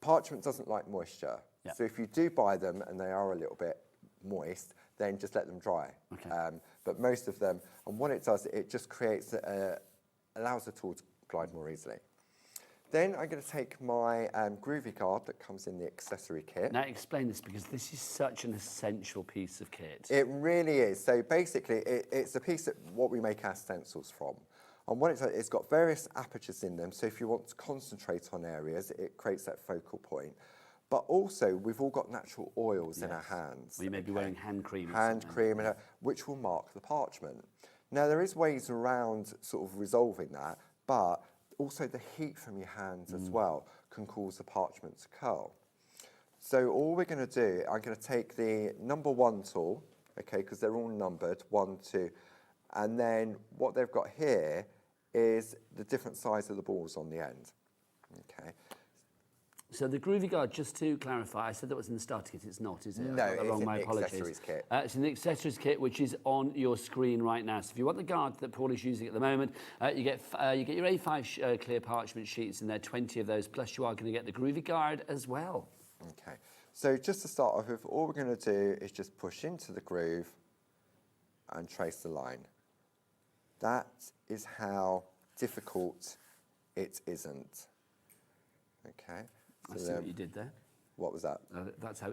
Parchment doesn't like moisture, so if you do buy them and they are a little bit moist, then just let them dry. Okay. But most of them, and what it does, it just creates allows the tool to glide more easily. Then I'm going to take my Groovi guard that comes in the accessory kit. Now explain this, because this is such an essential piece of kit. It really is. So basically, it's a piece that what we make our stencils from. And what it's got various apertures in them, so if you want to concentrate on areas, it creates that focal point. But also, we've all got natural oils in our hands. We may be wearing hand cream. Hand cream, which will mark the parchment. Now, there is ways around sort of resolving that, but also the heat from your hands as well can cause the parchment to curl. So all we're going to do, I'm going to take the number 1 tool, okay, because they're all numbered, 1, 2, and then what they've got here is the different size of the balls on the end, okay. So the Groovi guard, just to clarify, I said that was in the starter kit. It's not, is it? No, it's in the accessories kit. It's in the accessories kit, which is on your screen right now. So if you want the guard that Paul is using at the moment, you get your A5 clear parchment sheets in there, 20 of those, plus you are going to get the Groovi guard as well. Okay, so just to start off with, all we're going to do is just push into the groove and trace the line. That is how difficult it isn't. Okay. I see what you did there. What was that? That's how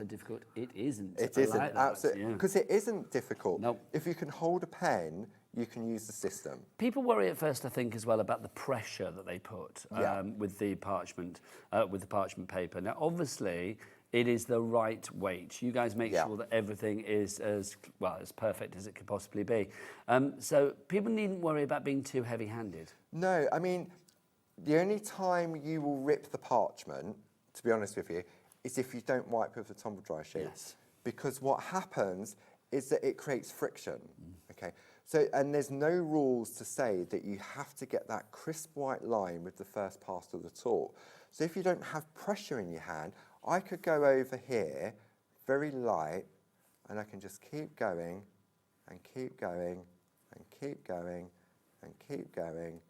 difficult it isn't. It isn't, like absolutely, yeah. because it isn't difficult. Nope. If you can hold a pen, you can use the system. People worry at first, I think, as well about the pressure that they put with the parchment paper. Now, obviously, it is the right weight. You guys make sure that everything is as perfect as it could possibly be. So people needn't worry about being too heavy-handed. No, I mean, the only time you will rip the parchment, to be honest with you, is if you don't wipe with the tumble dry sheet. Yes. Because what happens is that it creates friction. Okay. So, and there's no rules to say that you have to get that crisp white line with the first pass of the tool. So if you don't have pressure in your hand, I could go over here, very light, and I can just keep going, and keep going, and keep going, and keep going.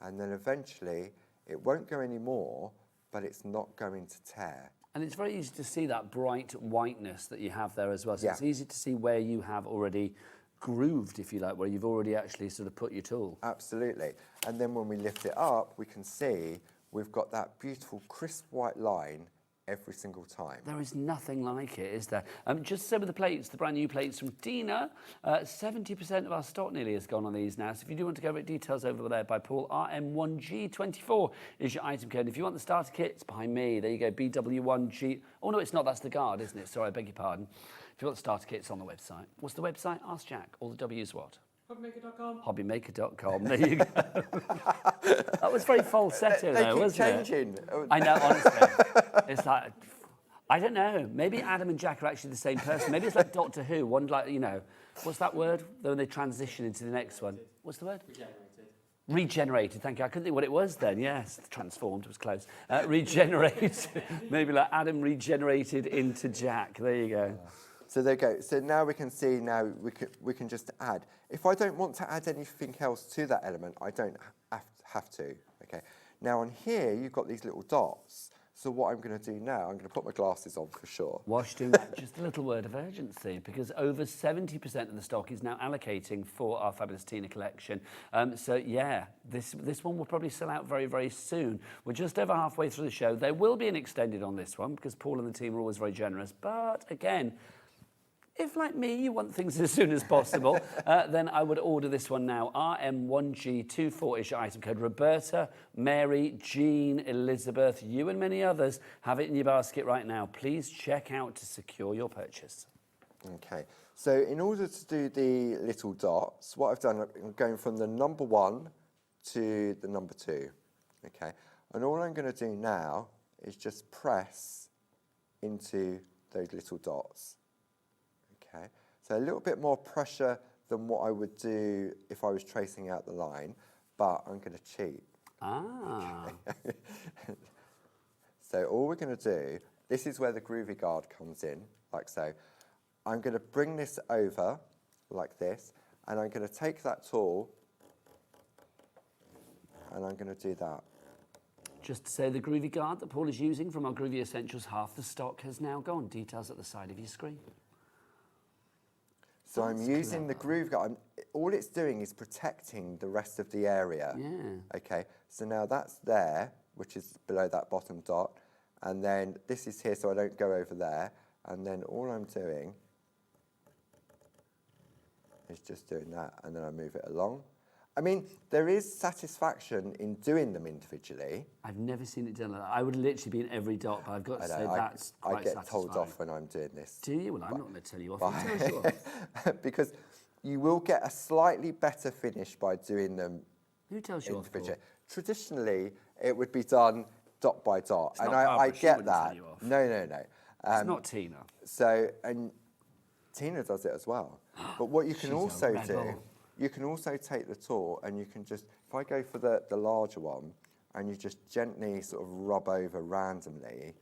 And then eventually, it won't go any more, but it's not going to tear. And it's very easy to see that bright whiteness that you have there as well. So it's easy to see where you have already grooved, if you like, where you've already actually sort of put your tool. Absolutely. And then when we lift it up, we can see we've got that beautiful crisp white line every single time. There is nothing like it, is there? Just so with the plates, the brand new plates from Dina, 70% of our stock nearly has gone on these now. So if you do want to go over details over there by Paul, RM1G24 is your item code. If you want the starter kit, it's behind me. There you go, BW1G. Oh, no, it's not. That's the guard, isn't it? Sorry, I beg your pardon. If you want the starter kit, it's on the website. What's the website? Ask Jack. All the W's what? HobbyMaker.com. HobbyMaker.com. There you go. That was very falsetto, though, wasn't changing. it? I know, honestly. It's like, I don't know. Maybe Adam and Jack are actually the same person. Maybe it's like Doctor Who. One, like, you know, what's that word? When they transition into the next one. What's the word? Regenerated, thank you. I couldn't think what it was then. Yes, transformed was close. Regenerated. Maybe like Adam regenerated into Jack. There you go. So there you go. So now we can see, now we can just add. If I don't want to add anything else to that element, I don't have to. Okay. Now on here, you've got these little dots. So what I'm going to do now, I'm going to put my glasses on for sure. Whilst doing that, just a little word of urgency, because over 70% of the stock is now allocating for our fabulous Tina collection. So yeah, this one will probably sell out very, very soon. We're just over halfway through the show. There will be an extended on this one, because Paul and the team are always very generous. But again, if, like me, you want things as soon as possible, then I would order this one now. RM1G24 is your item code. Roberta, Mary, Jean, Elizabeth, you and many others have it in your basket right now. Please check out to secure your purchase. Okay, so in order to do the little dots, what I've done, I'm going from the number 1 to the number 2. Okay, and all I'm going to do now is just press into those little dots. Okay, so a little bit more pressure than what I would do if I was tracing out the line, but I'm going to cheat. Ah. Okay. So all we're going to do, this is where the Groovi guard comes in, like so. I'm going to bring this over like this, and I'm going to take that tool, and I'm going to do that. Just to say, the Groovi guard that Paul is using from our Groovi Essentials, half the stock has now gone. Details at the side of your screen. So I'm using the groove guide. All it's doing is protecting the rest of the area. Yeah. Okay, so now that's there, which is below that bottom dot. And then this is here so I don't go over there. And then all I'm doing is just doing that, and then I move it along. I mean, there is satisfaction in doing them individually. I've never seen it done like that. I would literally be in every dot, but I've got to say that's quite I get satisfying. told off when I'm doing this. Do you? Well, I'm not going to tell you off. You tell us off. Because you will get a slightly better finish by doing them Who tells you off? individually. Traditionally, it would be done dot by dot, It's and not I Barbara, she get wouldn't that. tell you off. No. It's not Tina. So, and Tina does it as well. But what you can She's a also do, rebel. you can also take the tool and you can just, if I go for the larger one, and you just gently sort of rub over randomly,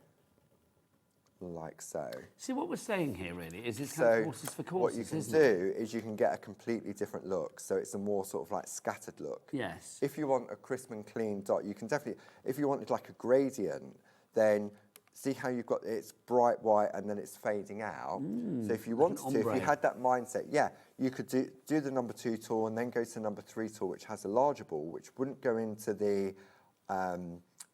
like so. See, what we're saying here really is it's So kind of horses for courses, what you can isn't it? do is you can get a completely different look. So it's a more sort of like scattered look. Yes. If you want a crisp and clean dot, you can definitely, if you wanted like a gradient, then see how you've got, it's bright white and then it's fading out. So if you like an wanted to, if you ombre. had that mindset, yeah, you could do the number 2 tool and then go to the number 3 tool, which has a larger ball, which wouldn't go into the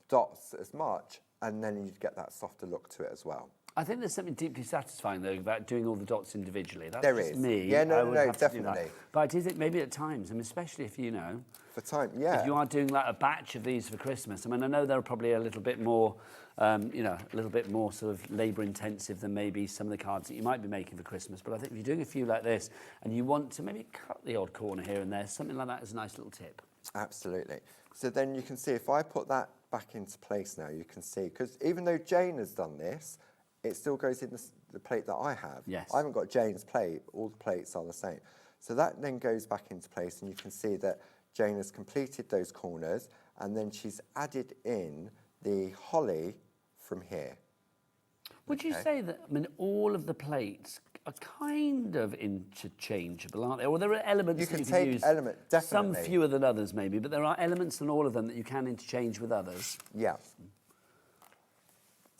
dots as much, and then you'd get that softer look to it as well. I think there's something deeply satisfying though about doing all the dots individually. That's There just is. me. Yeah, no, I would no, have to do that. definitely. But is it maybe at times, and especially if you know, for time, yeah. if you are doing like a batch of these for Christmas, I mean, I know they're probably a little bit more, you know, a little bit more sort of labour intensive than maybe some of the cards that you might be making for Christmas. But I think if you're doing a few like this and you want to maybe cut the odd corner here and there, something like that is a nice little tip. Absolutely. So then you can see if I put that back into place now, you can see, because even though Jane has done this, it still goes in the plate that I have. Yes. I haven't got Jane's plate. All the plates are the same. So that then goes back into place, and you can see that Jane has completed those corners, and then she's added in the holly from here. Would you say that, I mean, all of the plates are kind of interchangeable, aren't they? Or there are elements You that can you take can use, element, some definitely. fewer than others maybe, but there are elements in all of them that you can interchange with others. Yeah.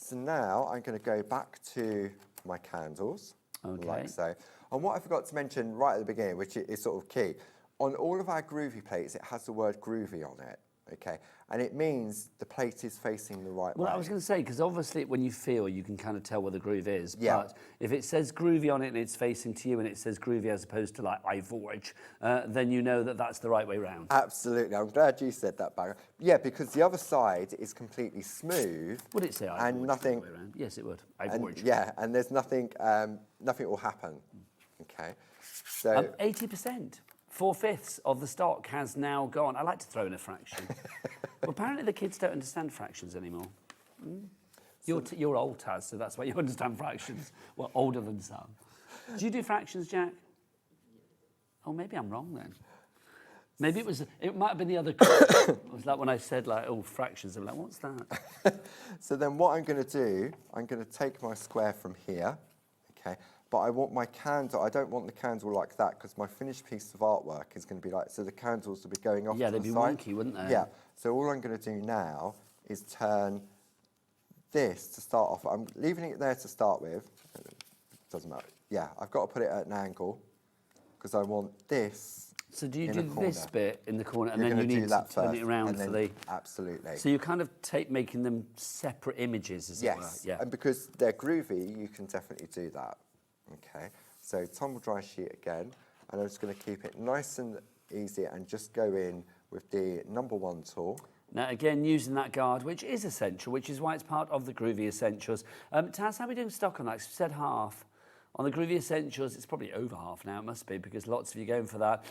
So now I'm going to go back to my candles, like so. And what I forgot to mention right at the beginning, which is sort of key, on all of our groovy plates, it has the word groovy on it, okay? And it means the plate is facing the right way. Well, I was going to say, because obviously when you feel, you can kind of tell where the groove is. Yeah. But if it says groovy on it and it's facing to you and it says groovy as opposed to like ivory, then you know that that's the right way round. Absolutely. I'm glad you said that, Barry. Yeah, because the other side is completely smooth. Would it say ivory? And nothing. Yes, it would. And, Ivory. yeah, and there's nothing. Nothing will happen. Okay. So 80%. 4/5 of the stock has now gone. I like to throw in a fraction. Well, apparently the kids don't understand fractions anymore. You're old, Taz, so that's why you understand fractions. Well, older than some. Do you do fractions, Jack? Oh, maybe I'm wrong then. Maybe it might have been the other. It was like when I said like, oh, fractions. I'm like, what's that? So then what I'm going to do, I'm going to take my square from here, okay? But I want my candle, I don't want the candle like that, because my finished piece of artwork is going to be like, so the candles will be going off Yeah, to they'd the be side. wonky, wouldn't they? Yeah, so all I'm going to do now is turn this to start off. I'm leaving it there to start with. Doesn't matter. Yeah, I've got to put it at an angle, because I want this. So do you in do a corner. this bit in the corner, and You're then you gonna do need that to turn first, it around and for then- the... Absolutely. So you kind of making them separate images, as it were. Yes, Yeah. and because they're groovy, you can definitely do that. Okay, so tumble dry sheet again, and I'm just going to keep it nice and easy and just go in with the number 1 tool. Now, again, using that guard, which is essential, which is why it's part of the Groovy Essentials. Taz, how are we doing stock on that? 'Cause we said half. On the Groovy Essentials, it's probably over half now, it must be, because lots of you are going for that.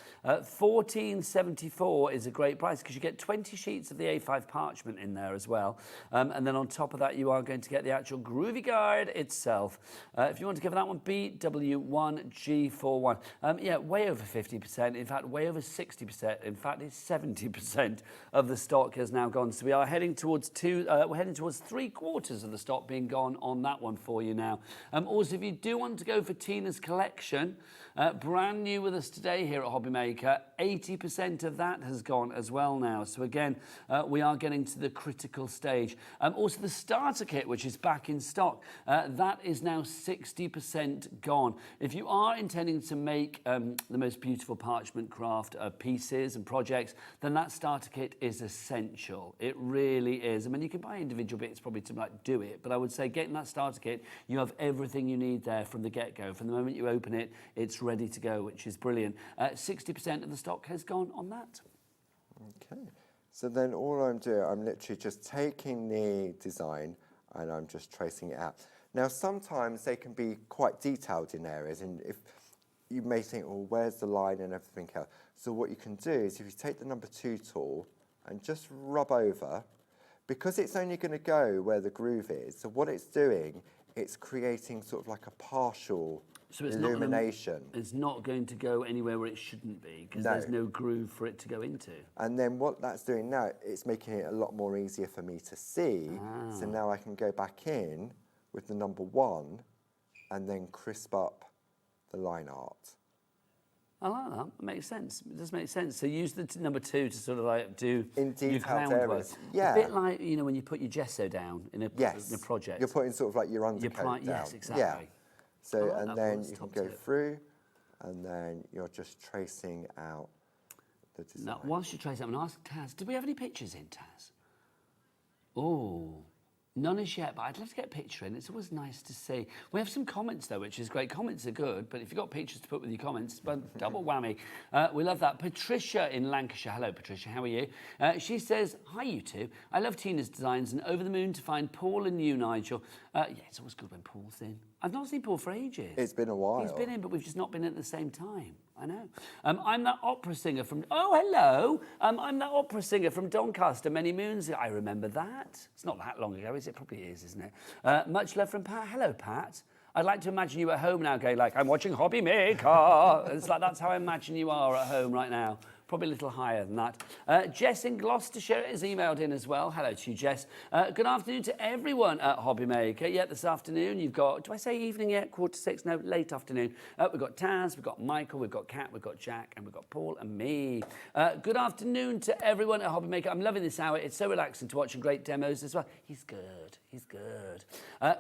$14.74 is a great price, because you get 20 sheets of the A5 parchment in there as well. And then on top of that, you are going to get the actual Groovy Guard itself. If you want to give that one, BW1G41. Yeah, way over 50%, in fact, way over 60%. In fact, it's 70% of the stock has now gone. So we are heading towards we're heading towards 3/4 of the stock being gone on that one for you now. Also, if you do want to go for Tina's collection. Brand new with us today here at HobbyMaker. 80% of that has gone as well now. So again, we are getting to the critical stage. Also the starter kit, which is back in stock, that is now 60% gone. If you are intending to make the most beautiful parchment craft pieces and projects, then that starter kit is essential. It really is. I mean, you can buy individual bits probably to like do it, but I would say getting that starter kit, you have everything you need there from the get-go. From the moment you open it, it's ready to go, which is brilliant. 60% of the stock has gone on that. Okay, so then all I'm doing, I'm literally just taking the design and I'm just tracing it out. Now, sometimes they can be quite detailed in areas, and if you may think, well, where's the line and everything else? So what you can do is if you take the number 2 tool and just rub over, because it's only going to go where the groove is, so what it's doing, it's creating sort of like a partial illumination. It's not going to go anywhere where it shouldn't be, because there's no groove for it to go into. And then what that's doing now, it's making it a lot more easier for me to see. So now I can go back in with the number 1 and then crisp up the line art. I like that. It makes sense. It does make sense. So use the number 2 to sort of like do in your detailed groundwork. areas. Yeah. A bit like, you know, when you put your gesso down in a project. You're putting sort of like your undercoat down. Yes, exactly. Yeah. So, like and that then one's you can top go tip. through, and then you're just tracing out the design. Now, whilst you trace that, I'm going to ask Taz, do we have any pictures in, Taz? Oh, none as yet, but I'd love to get a picture in. It's always nice to see. We have some comments, though, which is great. Comments are good, but if you've got pictures to put with your comments, but double whammy. We love that. Patricia in Lancashire. Hello, Patricia. How are you? She says, hi, you two. I love Tina's designs and over the moon to find Paul and you, Nigel. Yeah, it's always good when Paul's in. I've not seen Paul for ages. It's been a while. He's been in, but we've just not been at the same time. I know. I'm that opera singer from... Oh, hello. I'm that opera singer from Doncaster many moons ago. I remember that. It's not that long ago, is it? Probably is, isn't it? Much love from Pat. Hello, Pat. I'd like to imagine you at home now going like, I'm watching HobbyMaker. It's like, that's how I imagine you are at home right now. Probably a little higher than that. Jess in Gloucestershire has emailed in as well. Hello to you, Jess. Good afternoon to everyone at HobbyMaker. Yeah, this afternoon you've got, do I say evening yet? 5:45? No, late afternoon. We've got Taz, we've got Michael, we've got Kat, we've got Jack, and we've got Paul and me. Good afternoon to everyone at HobbyMaker. I'm loving this hour. It's so relaxing to watch great demos as well. He's good. He's good.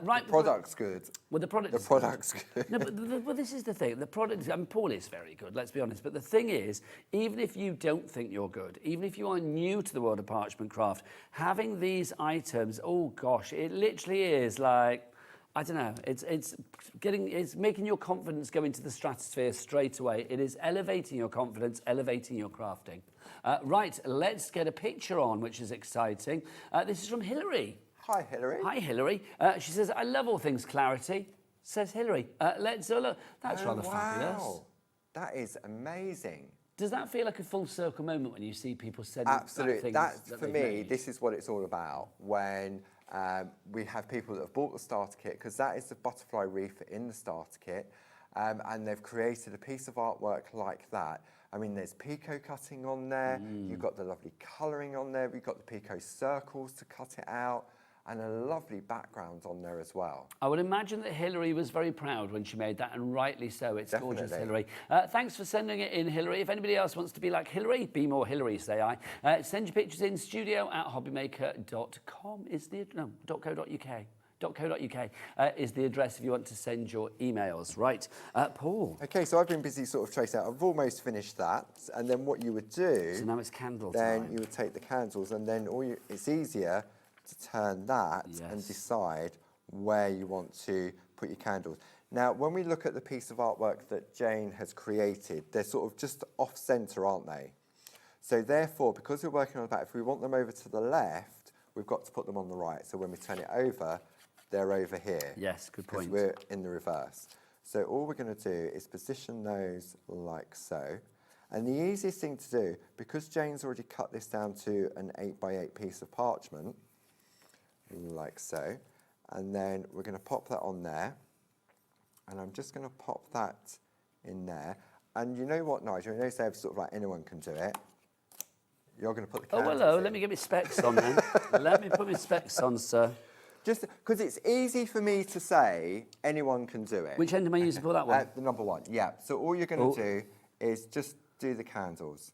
Right. The product's good. Well, the product's good. No, but this is the thing. The product, I mean, Paul is very good, let's be honest. But the thing is, even if you don't think you're good, even if you are new to the world of parchment craft, having these items, oh gosh, it literally is like, I don't know, it's making your confidence go into the stratosphere straight away. It is elevating your confidence, elevating your crafting. Right, let's get a picture on, which is exciting. This is from Hilary. Hi, Hilary. Hi, Hilary. She says, I love all things clarity, says Hilary. Let's look. That's rather fabulous. That is amazing. Does that feel like a full circle moment when you see people sending Absolutely. things That's, that for me, this is what it's all about. When we have people that have bought the starter kit, because that is the butterfly wreath in the starter kit, and they've created a piece of artwork like that. I mean, there's picot cutting on there, you've got the lovely colouring on there, we've got the picot circles to cut it out, and a lovely background on there as well. I would imagine that Hilary was very proud when she made that, and rightly so. It's gorgeous, Hilary. Thanks for sending it in, Hilary. If anybody else wants to be like Hilary, be more Hilary, say I. Send your pictures in studio@hobbymaker.com is the... No, .co.uk. .co.uk is the address if you want to send your emails. Right, Paul. Okay, so I've been busy sort of tracing out. I've almost finished that, and then what you would do... So now it's candle then time. You would take the candles, and then it's easier to turn that and decide where you want to put your candles. Now, when we look at the piece of artwork that Jane has created, they're sort of just off-centre, aren't they? So therefore, because we're working on the back, if we want them over to the left, we've got to put them on the right. So when we turn it over, they're over here. Yes, good point. Because we're in the reverse. So all we're going to do is position those like so. And the easiest thing to do, because Jane's already cut this down to an 8x8 piece of parchment, like so, and then we're going to pop that on there, and I'm just going to pop that in there. And you know what, Nigel, you know, say sort of like anyone can do it. You're going to put the candles hello, in. let me get my specs on then. Let me put my specs on, sir. Just because it's easy for me to say, anyone can do it. Which end am I using for that one? The number one, yeah. So all you're going to do is just do the candles.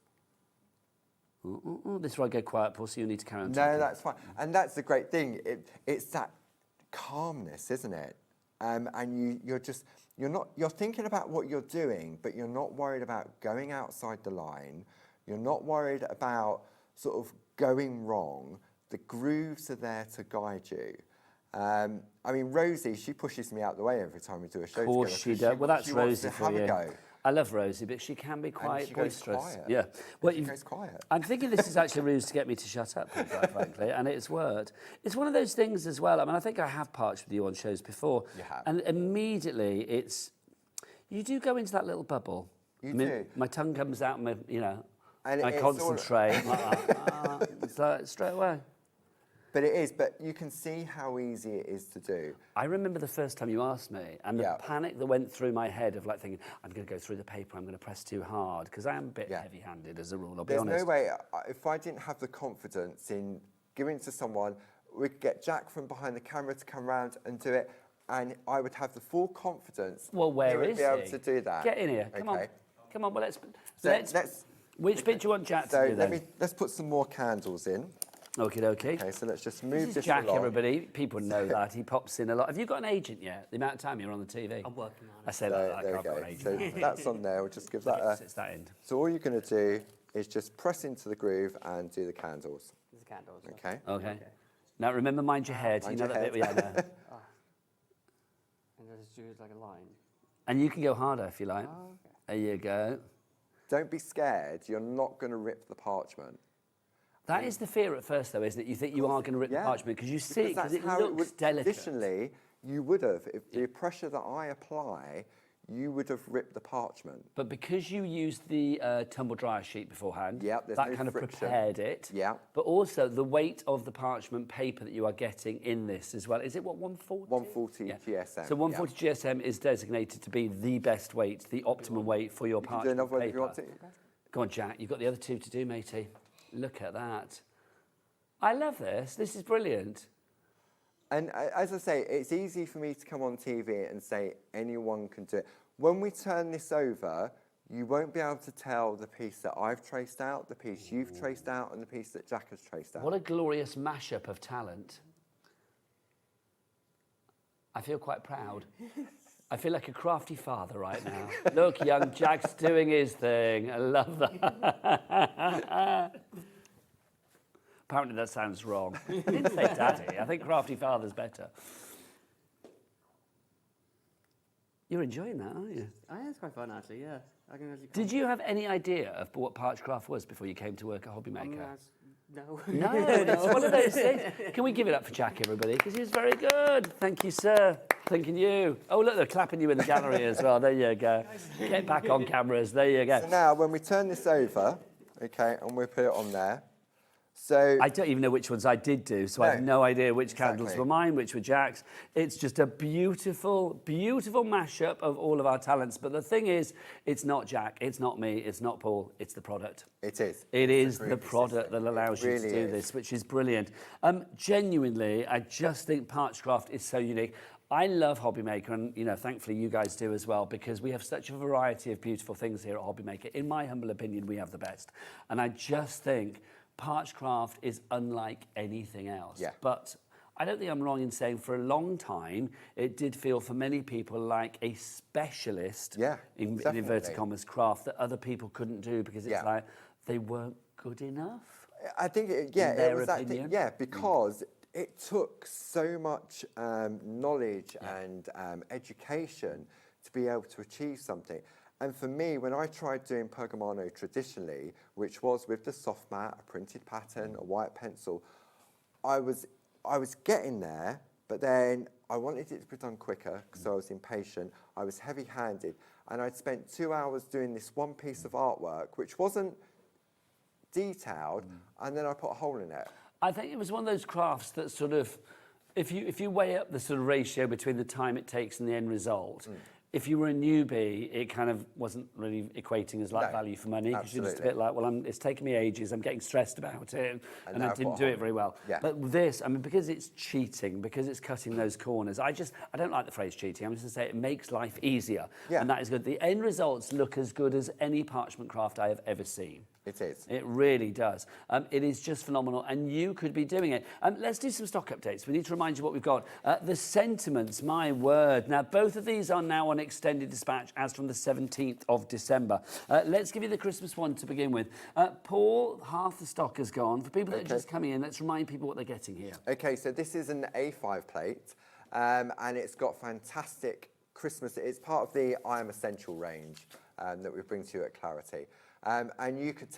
This is where I go quiet, Paul, so you need to carry on No, talking. that's fine. And that's the great thing. It's that calmness, isn't it? And you're thinking about what you're doing, but you're not worried about going outside the line. You're not worried about sort of going wrong. The grooves are there to guide you. I mean, Rosie, she pushes me out the way every time we do a show together. Of course she does. Well, that's Rosie for you. Have a go. I love Rosie, but she can be quite boisterous. Quiet. Yeah. Well, she goes quiet. I'm thinking this is actually a ruse to get me to shut up, quite frankly, and it's worked. It's one of those things as well. I mean, I think I have parched with you on shows before. You have. And immediately you do go into that little bubble. You do. My tongue comes out, And I concentrate. It's like straight away. But it is, but you can see how easy it is to do. I remember the first time you asked me, and the panic that went through my head of like thinking, I'm going to go through the paper, I'm going to press too hard, because I am a bit heavy-handed as a rule, I'll be honest. There's no way, if I didn't have the confidence in giving it to someone, we could get Jack from behind the camera to come round and do it, and I would have the full confidence. Well, where he is would be able to do that. Get in here, come on. Come on, well, let's which bit do you want Jack to do then? Let's put some more candles in. Okie dokie. Okay, so let's just move this Jack, along. everybody. People know that. He pops in a lot. Have you got an agent yet? The amount of time you're on the TV? I'm working on it. I say that like there I've we got go. an agent. So that's on there. We'll just give that a... It's that end. So all you're going to do is just press into the groove and do the candles. The candles. Okay. Okay. Now remember, mind your head. Mind you know your that bit? head. Yeah, And just do it like a line. And you can go harder if you like. Oh, okay. There you go. Don't be scared. You're not going to rip the parchment. That is the fear at first, though, isn't it? You think you are going to rip the parchment because you see it, because it looks delicate. Traditionally, you would have. If the pressure that I apply, you would have ripped the parchment. But because you used the tumble dryer sheet beforehand, there's that no kind of friction. prepared it. Yeah. But also the weight of the parchment paper that you are getting in this as well. Is it what, 140? 140 GSM. So 140 GSM is designated to be the best weight, the optimum weight for your parchment do another one paper. if you want to. Go on, Jack. You've got the other two to do, matey. Look at that. I love this. This is brilliant. And as I say, it's easy for me to come on TV and say anyone can do it. When we turn this over, you won't be able to tell the piece that I've traced out, the piece you've traced out, and the piece that Jack has traced out. What a glorious mashup of talent. I feel quite proud. I feel like a crafty father right now. Look, young Jack's doing his thing. I love that. Apparently that sounds wrong. I didn't say daddy. I think crafty father's better. You're enjoying that, aren't you? Oh, yeah, it's quite fun, actually, yeah. I can actually Did you have any idea of what Parchcraft was before you came to work at HobbyMaker? No. No, it's one of those things. Can we give it up for Jack, everybody? Because he was very good. Thank you, sir. Thanking you. Oh, look, they're clapping you in the gallery as well. There you go. Get back on cameras. There you go. So now, when we turn this over, okay, and we put it on there, so... I don't even know which ones I did do, so I have no idea which candles were mine, which were Jack's. It's just a beautiful, beautiful mashup of all of our talents. But the thing is, it's not Jack, it's not me, it's not Paul, it's the product. It is. It is the product that allows you to do this, which is brilliant. Genuinely, I just think Parchcraft is so unique. I love HobbyMaker, and thankfully you guys do as well, because we have such a variety of beautiful things here at HobbyMaker. In my humble opinion, we have the best. And I just think Parchcraft is unlike anything else. Yeah. But I don't think I'm wrong in saying for a long time, it did feel for many people like a specialist, in inverted commas, craft that other people couldn't do because it's like they weren't good enough. I think, it was that thing, because it took so much knowledge and education to be able to achieve something. And for me, when I tried doing Pergamano traditionally, which was with the soft mat, a printed pattern, a white pencil, I was getting there, but then I wanted it to be done quicker because I was impatient. I was heavy-handed, and I'd spent 2 hours doing this one piece of artwork, which wasn't detailed, and then I put a hole in it. I think it was one of those crafts that sort of, if you weigh up the sort of ratio between the time it takes and the end result, if you were a newbie, it kind of wasn't really equating as like No, value for money, because you're just a absolutely. bit like, well, it's taken me ages, I'm getting stressed about it, and now I I've didn't got do a it very well. Yeah. But with this, I mean, because it's cheating, because it's cutting those corners, I don't like the phrase cheating. I'm just going to say it makes life easier, and that is good. The end results look as good as any parchment craft I have ever seen. It is. It really does. It is just phenomenal, and you could be doing it. Let's do some stock updates. We need to remind you what we've got. The sentiments, my word. Now, both of these are now on extended dispatch as from the 17th of December. Let's give you the Christmas one to begin with. Paul, half the stock has gone. For people that are just coming in, let's remind people what they're getting here. Okay, so this is an A5 plate, and it's got fantastic Christmas. It's part of the I Am Essential range that we bring to you at Clarity. And you could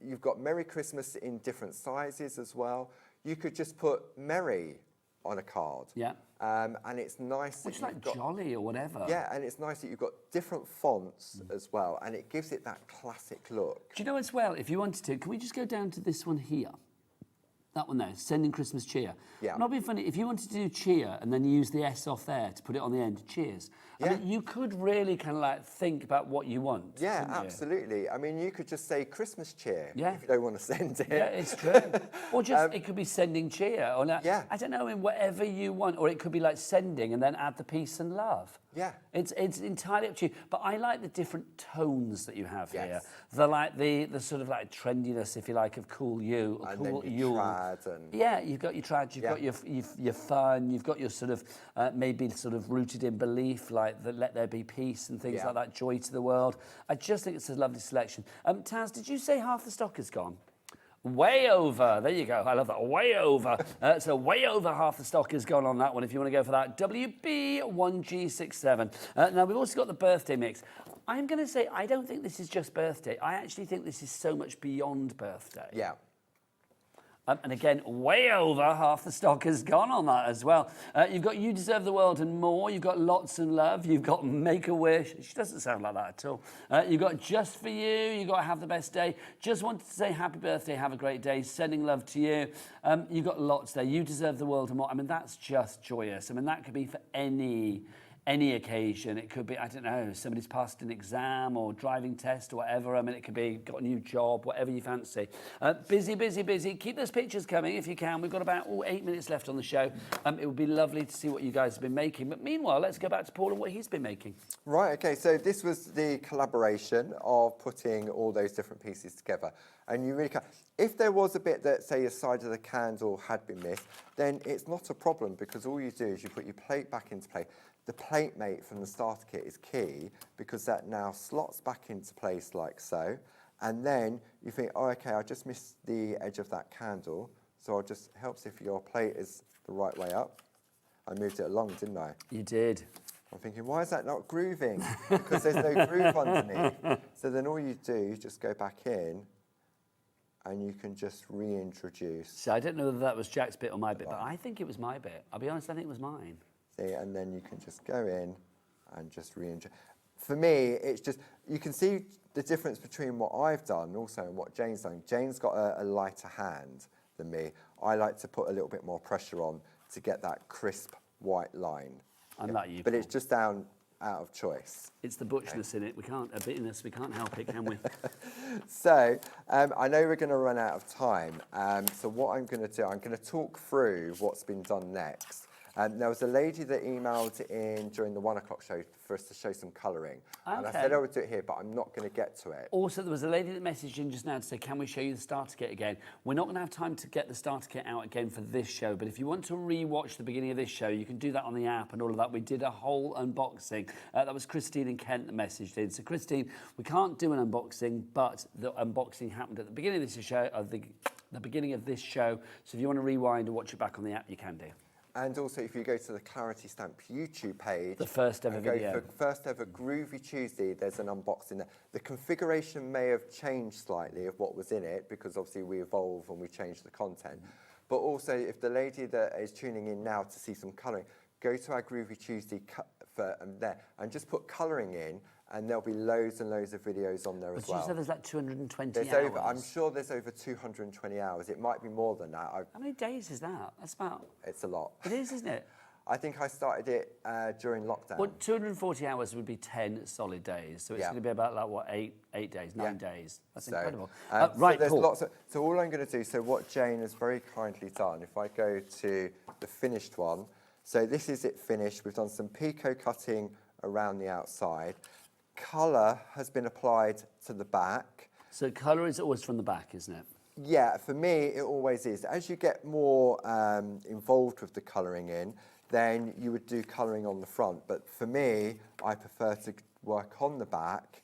you've got Merry Christmas in different sizes as well. You could just put Merry on a card. Yeah. And it's nice. Which is like jolly or whatever. Yeah, and it's nice that you've got different fonts as well, and it gives it that classic look. Do you know as well, if you wanted to, can we just go down to this one here? That one there, Sending Christmas Cheer. Yeah. Not being funny, if you wanted to do cheer and then use the S off there to put it on the end, cheers. I mean, you could really kind of like think about what you want. Yeah, couldn't you? absolutely. I mean, you could just say Christmas cheer Yeah. if you don't want to send it. Yeah, it's true. Or just, it could be sending cheer. Or like, I don't know, in whatever you want. Or it could be like sending and then add the peace and love. Yeah. It's entirely up to you. But I like the different tones that you have here. The sort of like trendiness, if you like, of cool you. And cool then your trad and... Yeah, you've got your trad, you've got your fun, you've got your sort of maybe sort of rooted in belief, like the let there be peace and things like that, joy to the world. I just think it's a lovely selection. Taz, did you say half the stock is gone? Way over. There you go. I love that. Way over. So way over half the stock is gone on that one if you want to go for that. WB1G67. Now, we've also got the birthday mix. I'm going to say I don't think this is just birthday. I actually think this is so much beyond birthday. Yeah. And again, way over half the stock has gone on that as well. You've got You Deserve the World and More. You've got Lots and Love. You've got Make a Wish. She doesn't sound like that at all. You've got Just for You. You've got Have the Best Day. Just wanted to say happy birthday, have a great day. Sending love to you. You've got lots there. You Deserve the World and More. I mean, that's just joyous. I mean, that could be for any occasion. It could be, I don't know, somebody's passed an exam or driving test or whatever. I mean, it could be got a new job, whatever you fancy. Busy, busy, busy. Keep those pictures coming if you can. We've got about 8 minutes left on the show. It would be lovely to see what you guys have been making. But meanwhile, let's go back to Paul and what he's been making. Right, okay, so this was the collaboration of putting all those different pieces together. And you really can. If there was a bit that, say, a side of the candle had been missed, then it's not a problem because all you do is you put your plate back into place. The plate mate from the starter kit is key because that now slots back into place like so. And then you think, oh, okay, I just missed the edge of that candle. So it just helps if your plate is the right way up. I moved it along, didn't I? You did. I'm thinking, why is that not grooving? Because there's no groove underneath. So then all you do is just go back in and you can just reintroduce. So I don't know whether that was Jack's bit or my bit, but I think it was my bit. I'll be honest, I think it was mine. See, and then you can just go in and just reintroduce. For me, it's just, you can see the difference between what I've done also and what Jane's done. Jane's got a lighter hand than me. I like to put a little bit more pressure on to get that crisp white line. I'm like you, but Paul. it's just down out of choice. It's the butchness in it. We can't, a bitterness, we can't help it, can we? So, I know we're going to run out of time. So what I'm going to do, I'm going to talk through what's been done next. There was a lady that emailed in during the 1 o'clock show for us to show some colouring. And I said I would do it here, but I'm not going to get to it. Also, there was a lady that messaged in just now to say, can we show you the starter kit again? We're not going to have time to get the starter kit out again for this show, but if you want to re-watch the beginning of this show, you can do that on the app and all of that. We did a whole unboxing. That was Christine and Kent that messaged in. So, Christine, we can't do an unboxing, but the unboxing happened at the beginning of this show, the beginning of this show. So if you want to rewind and watch it back on the app, you can do. And also, if you go to the Clarity Stamp YouTube page, the first ever video, go for first ever Groovy Tuesday, there's an unboxing there. The configuration may have changed slightly of what was in it because obviously we evolve and we change the content. But also, if the lady that is tuning in now to see some colouring, go to our Groovy Tuesday there and just put colouring in, and there'll be loads and loads of videos on there as well. But you said there's like 220 there's hours. I'm sure there's over 220 hours. It might be more than that. How many days is that? That's about... It's a lot. It is, isn't it? I think I started it during lockdown. Well, 240 hours would be 10 solid days, so it's going to be about like what, eight days, 9 days. That's incredible. Right, so there's Paul. lots of, so all I'm going to do, so what Jane has very kindly done, if I go to the finished one, so this is it finished. We've done some picot cutting around the outside. Colour has been applied to the back. So colour is always from the back, isn't it? Yeah, for me it always is. As you get more involved with the colouring in, then you would do colouring on the front. But for me, I prefer to work on the back.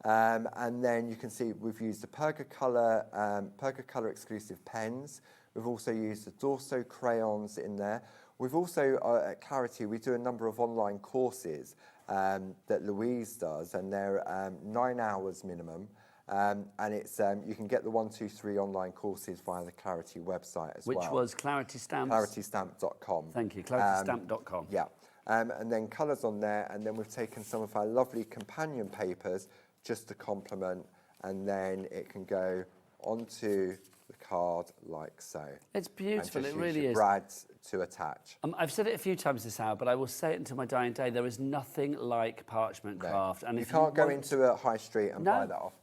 And then you can see we've used the Perga Colour exclusive pens. We've also used the Dorso crayons in there. We've also, at Clarity, we do a number of online courses that Louise does, and they're 9 hours minimum. And it's you can get the 1, 2, 3 online courses via the Clarity website as well. Which was Clarity Stamps? ClarityStamp.com. Thank you, ClarityStamp.com. Yeah. And then colours on there, and then we've taken some of our lovely companion papers just to complement, and then it can go onto the card like so. It's beautiful, it really is. Brads to attach. I've said it a few times this hour, but I will say it until my dying day. There is nothing like parchment craft. And you if can't go into a high street and buy that off.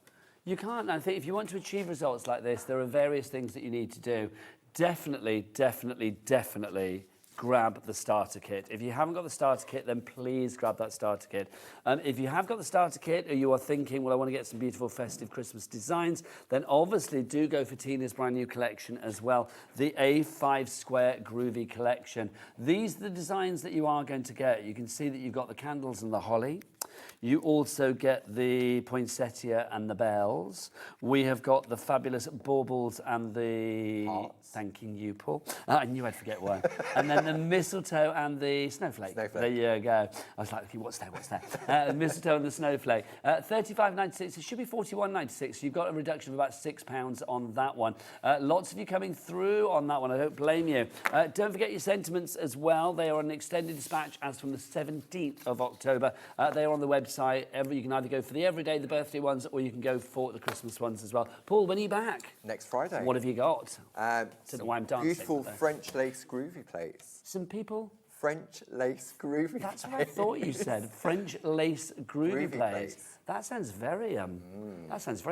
You can't. I think if you want to achieve results like this, there are various things that you need to do. Definitely, definitely, definitely grab the starter kit. If you haven't got the starter kit, then please grab that starter kit. If you have got the starter kit, or you are thinking, well, I want to get some beautiful festive Christmas designs, then obviously do go for Tina's brand new collection as well, the A5 Square Groovi Collection. These are the designs that you are going to get. You can see that you've got the candles and the holly. You also get the poinsettia and the bells. We have got the fabulous baubles and the... Hearts. Thanking you, Paul. I knew I'd forget one. And then the mistletoe and the snowflake. There you go. I was like, okay, what's there? The mistletoe and the snowflake. $35.96. It should be $41.96. You've got a reduction of about £6 on that one. Lots of you coming through on that one. I don't blame you. Don't forget your sentiments as well. They are on extended dispatch as from the 17th of October. They are on the website. You can either go for the everyday, the birthday ones, or you can go for the Christmas ones as well. Paul, when are you back? Next Friday. What have you got? Why I'm dancing. Beautiful French lace groovy plates. Some people? French lace groovy That's what I thought you said. French lace groovy plates. That sounds very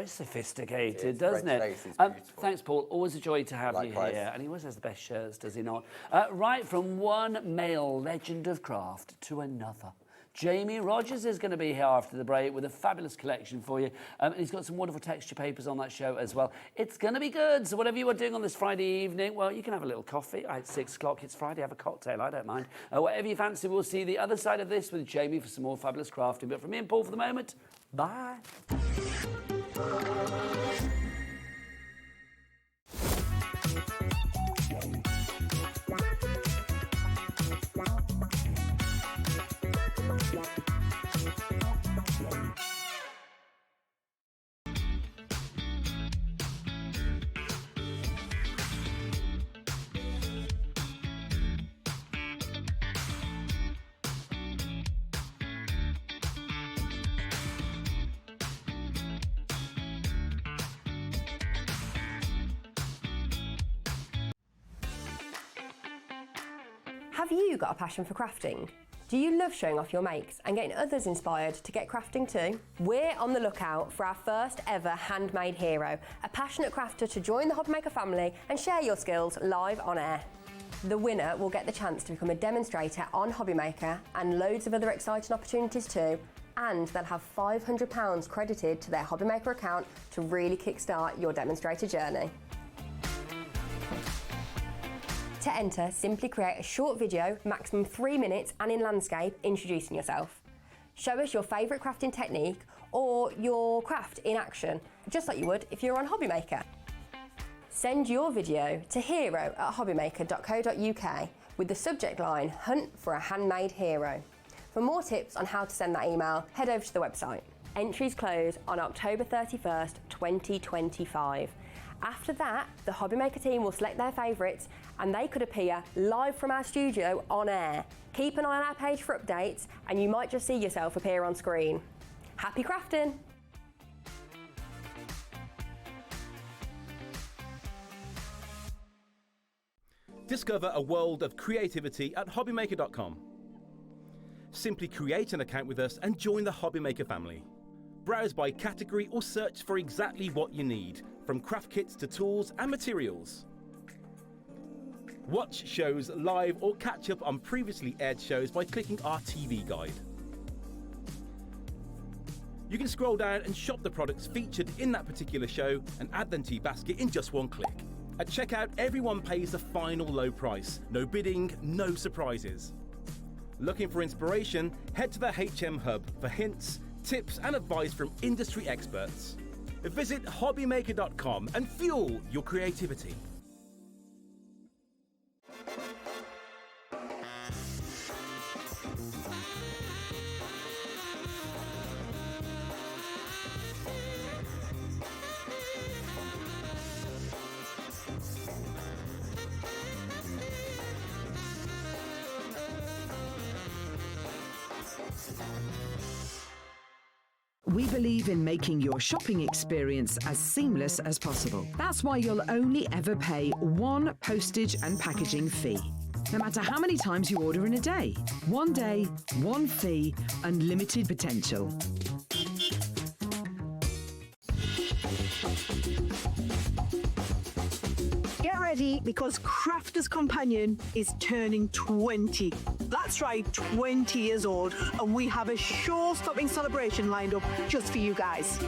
sophisticated, doesn't it? Lace is beautiful. Thanks, Paul. Always a joy to have you here. And he always has the best shirts, does he not? Right, from one male legend of craft to another. Jamie Rodgers is going to be here after the break with a fabulous collection for you. And he's got some wonderful texture papers on that show as well. It's going to be good. So whatever you are doing on this Friday evening, well, you can have a little coffee. At 6 o'clock, it's Friday. Have a cocktail. I don't mind. Whatever you fancy, we'll see the other side of this with Jamie for some more fabulous crafting. But from me and Paul for the moment, bye. Have you got a passion for crafting? Do you love showing off your makes and getting others inspired to get crafting too? We're on the lookout for our first ever handmade hero, a passionate crafter to join the HobbyMaker family and share your skills live on air. The winner will get the chance to become a demonstrator on HobbyMaker and loads of other exciting opportunities too, and they'll have £500 credited to their HobbyMaker account to really kickstart your demonstrator journey. To enter, simply create a short video, maximum 3 minutes, and in landscape, introducing yourself. Show us your favourite crafting technique or your craft in action, just like you would if you're on HobbyMaker. Send your video to hero@hobbymaker.co.uk with the subject line, Hunt for a Handmade Hero. For more tips on how to send that email, head over to the website. Entries close on October 31st, 2025. After that, the HobbyMaker team will select their favourites and they could appear live from our studio on air. Keep an eye on our page for updates and you might just see yourself appear on screen. Happy crafting! Discover a world of creativity at HobbyMaker.com. Simply create an account with us and join the HobbyMaker family. Browse by category or search for exactly what you need, from craft kits to tools and materials. Watch shows live or catch up on previously aired shows by clicking our TV guide. You can scroll down and shop the products featured in that particular show and add them to your basket in just one click. At checkout, everyone pays the final low price. No bidding, no surprises. Looking for inspiration? Head to the HM Hub for hints, tips and advice from industry experts. Visit HobbyMaker.com and fuel your creativity. We believe in making your shopping experience as seamless as possible. That's why you'll only ever pay one postage and packaging fee. No matter how many times you order in a day. One day, one fee, unlimited potential. Get ready, because Crafter's Companion is turning 20. That's right, 20 years old, and we have a show-stopping celebration lined up just for you guys.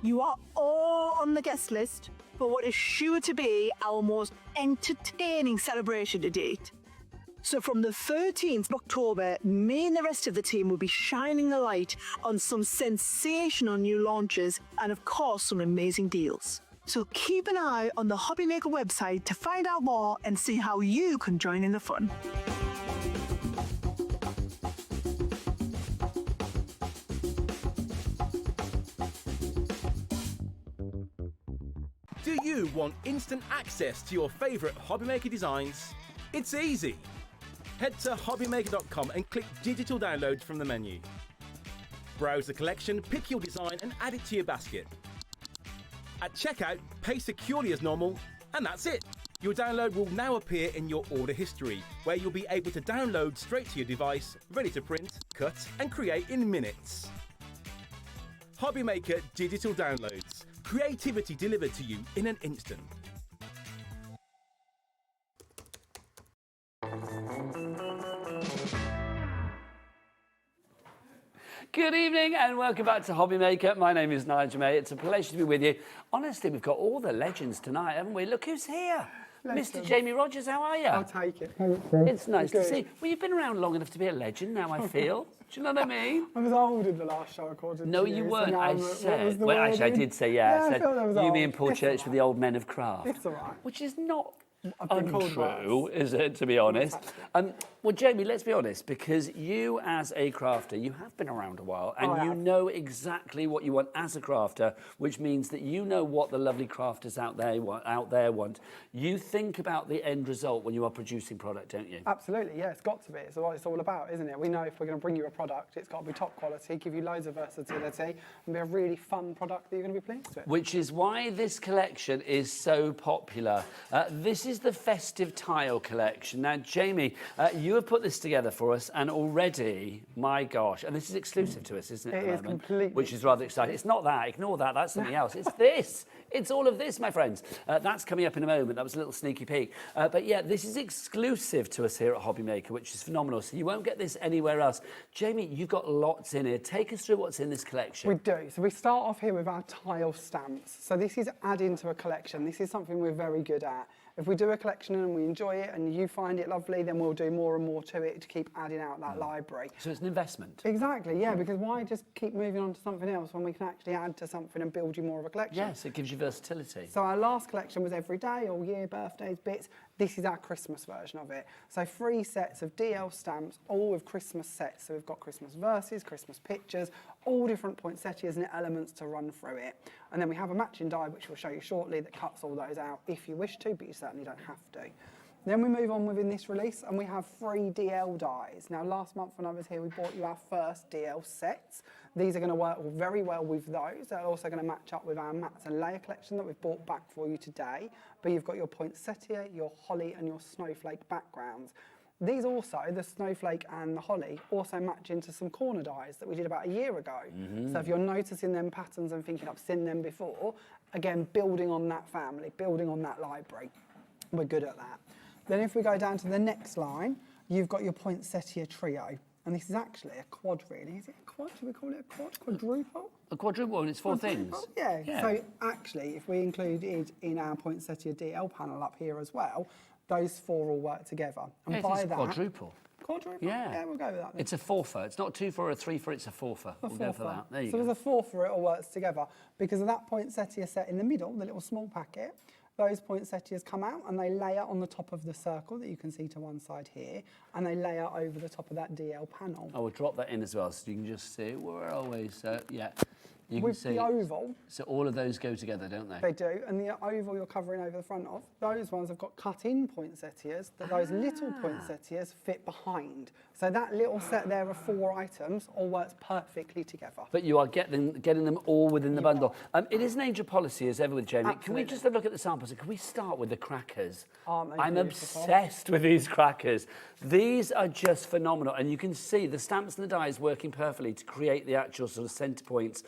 You are all on the guest list for what is sure to be our most entertaining celebration to date. So from the 13th of October, me and the rest of the team will be shining a light on some sensational new launches and, of course, some amazing deals. So keep an eye on the HobbyMaker website to find out more and see how you can join in the fun. Do you want instant access to your favourite HobbyMaker designs? It's easy. Head to HobbyMaker.com and click Digital Downloads from the menu. Browse the collection, pick your design and add it to your basket. At checkout, pay securely as normal, and that's it. Your download will now appear in your order history, where you'll be able to download straight to your device, ready to print, cut and create in minutes. HobbyMaker Digital Downloads. Creativity delivered to you in an instant. Good evening and welcome back to HobbyMaker. My name is Nigel May. It's a pleasure to be with you. Honestly, we've got all the legends tonight, haven't we? Look who's here. Mr. Jamie Rodgers, how are you? I'll take it. It's nice to see. Well, you've been around long enough to be a legend now, I feel. Do you know what I mean? I was old in the last show, according to No, you. you so weren't. now I said. Well, actually, I did say, yeah. I said, you, me and Paul Church were the old men of craft. It's all right. Which is not I've been called untrue, is it, to be honest? Well, Jamie, let's be honest, because you as a crafter, you have been around a while, and you know exactly what you want as a crafter, which means that you know what the lovely crafters out there want. You think about the end result when you are producing product, don't you? Absolutely, yeah, it's got to be. It's what it's all about, isn't it? We know if we're going to bring you a product, it's got to be top quality, give you loads of versatility, and be a really fun product that you're going to be pleased with. Which is why this collection is so popular. This is the Festive Tile Collection. Now, Jamie, you have put this together for us, and already, my gosh, and this is exclusive to us, isn't it? It is completely. Which is rather exciting. It's not that, ignore that, that's something else. It's this. It's all of this, my friends. That's coming up in a moment. That was a little sneaky peek. But yeah, this is exclusive to us here at HobbyMaker, which is phenomenal. So you won't get this anywhere else. Jamie, you've got lots in here. Take us through what's in this collection. We do. So we start off here with our tile stamps. So this is adding to a collection. This is something we're very good at. If we do a collection and we enjoy it and you find it lovely, then we'll do more and more to it to keep adding out that library. So it's an investment? Exactly, yeah, because why just keep moving on to something else when we can actually add to something and build you more of a collection? Yes, it gives you versatility. So our last collection was every day, all year, birthdays, bits. This is our Christmas version of it. So 3 sets of DL stamps, all with Christmas sets. So we've got Christmas verses, Christmas pictures, all different poinsettias and elements to run through it. And then we have a matching die, which we'll show you shortly, that cuts all those out if you wish to, but you certainly don't have to. Then we move on within this release and we have 3 DL dies. Now last month when I was here we bought you our first DL sets. These are going to work very well with those. They're also going to match up with our mats and layer collection that we've brought back for you today. But you've got your poinsettia, your holly and your snowflake backgrounds. These also, the snowflake and the holly, also match into some corner dies that we did about a year ago. So if you're noticing them patterns and thinking I've seen them before, again, building on that family, building on that library, we're good at that. Then if we go down to the next line, you've got your poinsettia trio. And this is actually a quad, really. Is it a quad? Do we call it a quad? Quadruple? A quadruple, and it's 4 things. Yeah. So actually, if we included in our poinsettia DL panel up here as well, those 4 all work together. And Yeah, by it's that, quadruple. Quadruple? Yeah, we'll go with that then. It's a 4-fer. It's not 2-fer or a 3-fer, it's a 4-fer. We'll go for that. There you so go. there's a 4 for it all works together. Because of that poinsettia set in the middle, the little small packet, those poinsettias come out and they layer on the top of the circle that you can see to one side here, and they layer over the top of that DL panel. I will drop that in as well so you can just see where always, yeah. You can With see. the oval. So all of those go together, don't they? They do, and the oval you're covering over the front of, those ones have got cut-in poinsettias that those little poinsettias fit behind. So that little set there of 4 items all works perfectly together. But you are getting them all within the bundle. It is an age of policy, as ever with Jamie. Absolutely. Can we just have a look at the samples? Can we start with the crackers? Aren't they I'm beautiful? obsessed with these crackers. These are just phenomenal, and you can see the stamps and the dies working perfectly to create the actual sort of centre points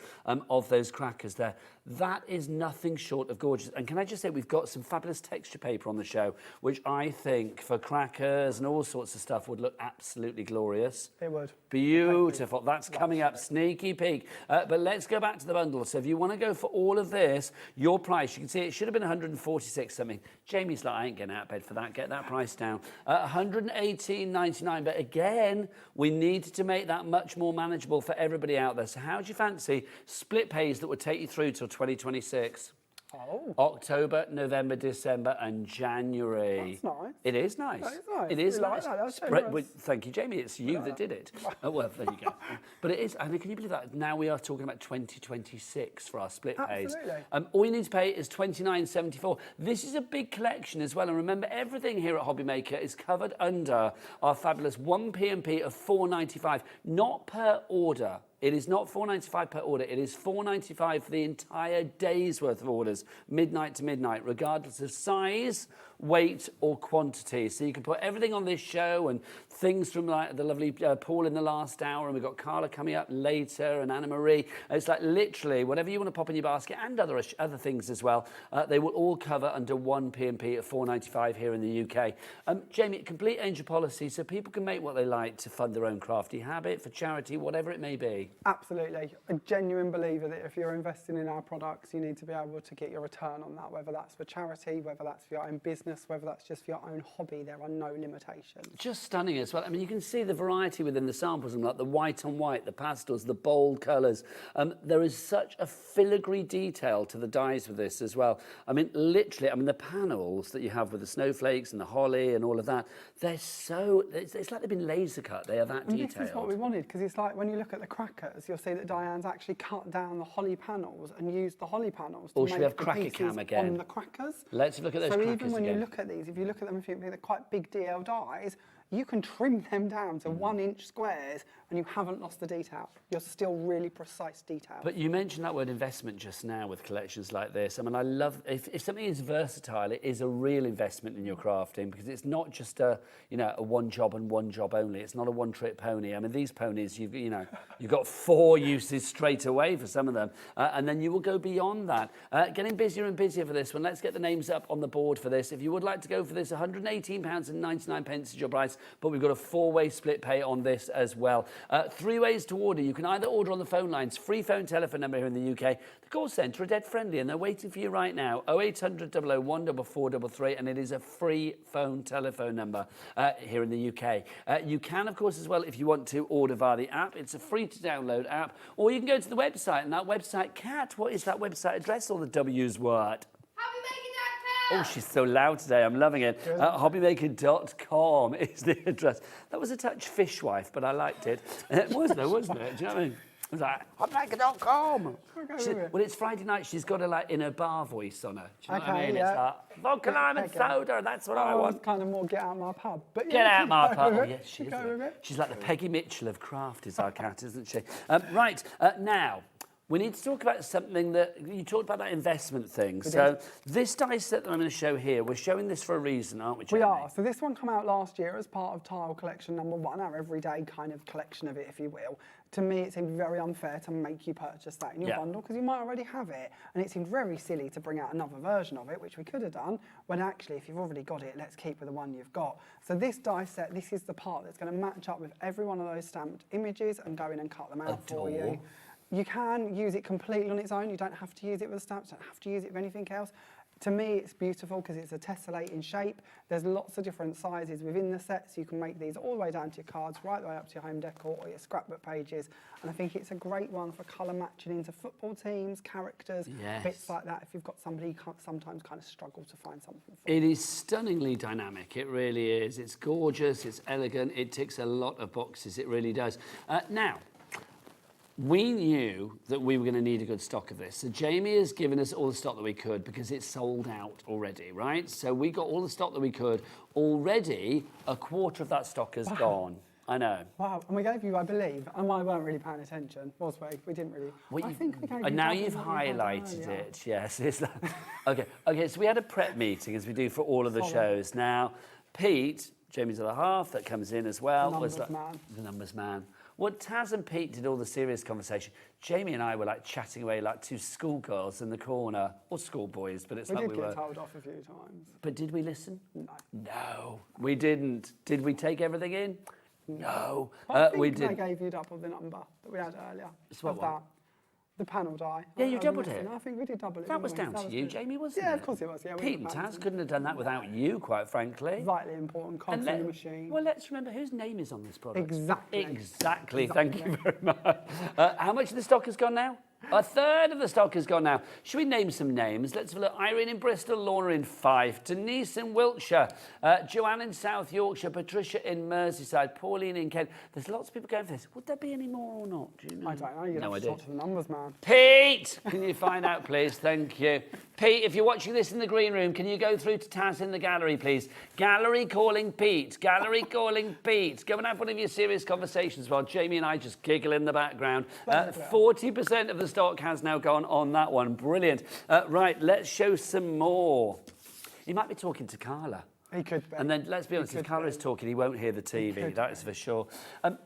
of those crackers there. That is nothing short of gorgeous. And can I just say, we've got some fabulous texture paper on the show, which I think for crackers and all sorts of stuff would look absolutely glorious. It would. Beautiful. That's coming up. Sneaky peek. But let's go back to the bundle. So if you want to go for all of this, your price, you can see it should have been 146 something. Jamie's like, I ain't getting out of bed for that. Get that price down. 118.99. But again, we needed to make that much more manageable for everybody out there. So how do you fancy split pays that would take you through till 2026? Oh. October, November, December, and January. That's nice. It is nice. That is nice. It is We like nice. that. That's Spread- generous. well, thank you, Jamie. It's you that did it. Oh, well, there you go. But it is. I mean, can you believe that? Now we are talking about 2026 for our split pays. Absolutely. All you need to pay is $29.74. This is a big collection as well. And remember, everything here at HobbyMaker is covered under our fabulous 1 P&P of $4.95, not per order. It is not $4.95 per order. It is $4.95 for the entire day's worth of orders, midnight to midnight, regardless of size, weight or quantity. So you can put everything on this show and things from like the lovely Paul in the last hour, and we've got Carla coming up later and Anna Marie. It's like literally whatever you want to pop in your basket and other things as well. They will all cover under 1 P&P at $4.95 here in the UK. Jamie, complete angel policy so people can make what they like to fund their own crafty habit, for charity, whatever it may be. Absolutely. A genuine believer that if you're investing in our products, you need to be able to get your return on that, whether that's for charity, whether that's for your own business, whether that's just for your own hobby. There are no limitations. Just stunning as well. I mean, you can see the variety within the samples, and like the white on white, the pastels, the bold colours. There is such a filigree detail to the dies with this as well. I mean, literally, the panels that you have with the snowflakes and the holly and all of that, they're so, it's like they've been laser cut. They are that And detailed. this is what we wanted, because it's like when you look at the crackers, you'll see that Diane's actually cut down the holly panels and used the holly panels to Or should we make have the cracker pieces cam again? on the crackers. Let's look at those so crackers even when again. you look at these, if you look at them and think they're quite big DL dies, you can trim them down to 1 inch squares and you haven't lost the detail. You're still really precise detail. But you mentioned that word investment just now with collections like this. I mean, I love, if something is versatile, it is a real investment in your crafting, because it's not just a one job and one job only. It's not a one-trick pony. I mean, these ponies, you've got 4 uses straight away for some of them. And then you will go beyond that. Getting busier and busier for this one. Let's get the names up on the board for this. If you would like to go for this, £118.99 is your price, but we've got a 4-way split pay on this as well. 3 ways to order. You can either order on the phone lines, free phone telephone number here in the UK. The call centre are dead friendly and they're waiting for you right now. 0800 001 4433, and it is a free phone telephone number here in the UK. You can, of course, as well, if you want to order via the app. It's a free to download app, or you can go to the website, and that website, Kat, what is that website address? All the W's what? Oh, she's so loud today. I'm loving it. HobbyMaker.com is the address. That was a touch fishwife, but I liked it. It was, though, wasn't it? Do you know what I mean? was like, HobbyMaker.com. Okay, Well, it's Friday night. She's got a in her bar voice on her. Do you know what I Okay, mean? yeah. It's like, vodka, lime and soda. That's what I want. It's kind of more get out my pub. But Get yeah, out my go pub. with Oh, it. yes, she is. Go with it. She's like the Peggy Mitchell of craft, is our cat, isn't she? Right, now, we need to talk about something that you talked about, that investment thing. So this die set that I'm going to show here, we're showing this for a reason, aren't we, Jamie? We are. So this one came out last year as part of Tile Collection #1, our everyday kind of collection of it, if you will. To me, it seemed very unfair to make you purchase that in your bundle because you might already have it. And it seemed very silly to bring out another version of it, which we could have done, when actually, if you've already got it, let's keep with the one you've got. So this die set, this is the part that's going to match up with every one of those stamped images and go in and cut them out for you. You can use it completely on its own. You don't have to use it with stamps, you don't have to use it with anything else. To me, it's beautiful because it's a tessellating shape. There's lots of different sizes within the set, so you can make these all the way down to your cards, right the way up to your home decor or your scrapbook pages. And I think it's a great one for colour matching into football teams, characters, bits like that, if you've got somebody who can't sometimes kind of struggle to find something for. It is stunningly dynamic, it really is. It's gorgeous, it's elegant, it ticks a lot of boxes, it really does. Now, we knew that we were going to need a good stock of this. So Jamie has given us all the stock that we could because it's sold out already, right? So we got all the stock that we could. Already, a quarter of that stock has gone. I know. Wow, and we gave you, I believe, and I weren't really paying attention, was we? We didn't really. I think we gave you. And now double you've what we had highlighted earlier. it, yes. It's like, okay, so we had a prep meeting, as we do for all of the shows. Now, Pete, Jamie's other half, that comes in as well. The numbers man. The numbers man. Well, Taz and Pete did all the serious conversation. Jamie and I were like chatting away like two schoolgirls in the corner, or schoolboys, but it's We like did we were. get told off a few times. But did we listen? No. No, we didn't. Did we take everything in? No, I think we I didn't. gave you double the number that we had earlier. It's what of one? that. The panel die. Yeah, you doubled it. I think we did double it. That was didn't down we? to you, good. Jamie, wasn't it? Yeah, of course it was. Yeah, we Pete and had Taz some couldn't have done that without you, quite frankly. vitally important cogs in the machine. Well, let's remember whose name is on this product. Exactly. Exactly. Thank you very much. How much of the stock has gone now? A third of the stock has gone now. Should we name some names? Let's have a look. Irene in Bristol, Lorna in Fife, Denise in Wiltshire, Joanne in South Yorkshire, Patricia in Merseyside, Pauline in Kent. There's lots of people going for this. Would there be any more or not? Do you know? I don't know. You'd have to talk to the numbers, man. Pete, can you find out, please? Thank you. Pete, if you're watching this in the green room, can you go through to Taz in the gallery, please? Gallery calling Pete. Gallery calling Pete. Go and have one of your serious conversations while Jamie and I just giggle in the background. 40% of the stock has now gone on that one. Brilliant. Right, let's show some more. He might be talking to Carla. He could be. And then, let's be honest, if Carla is talking, he won't hear the TV, that is for sure.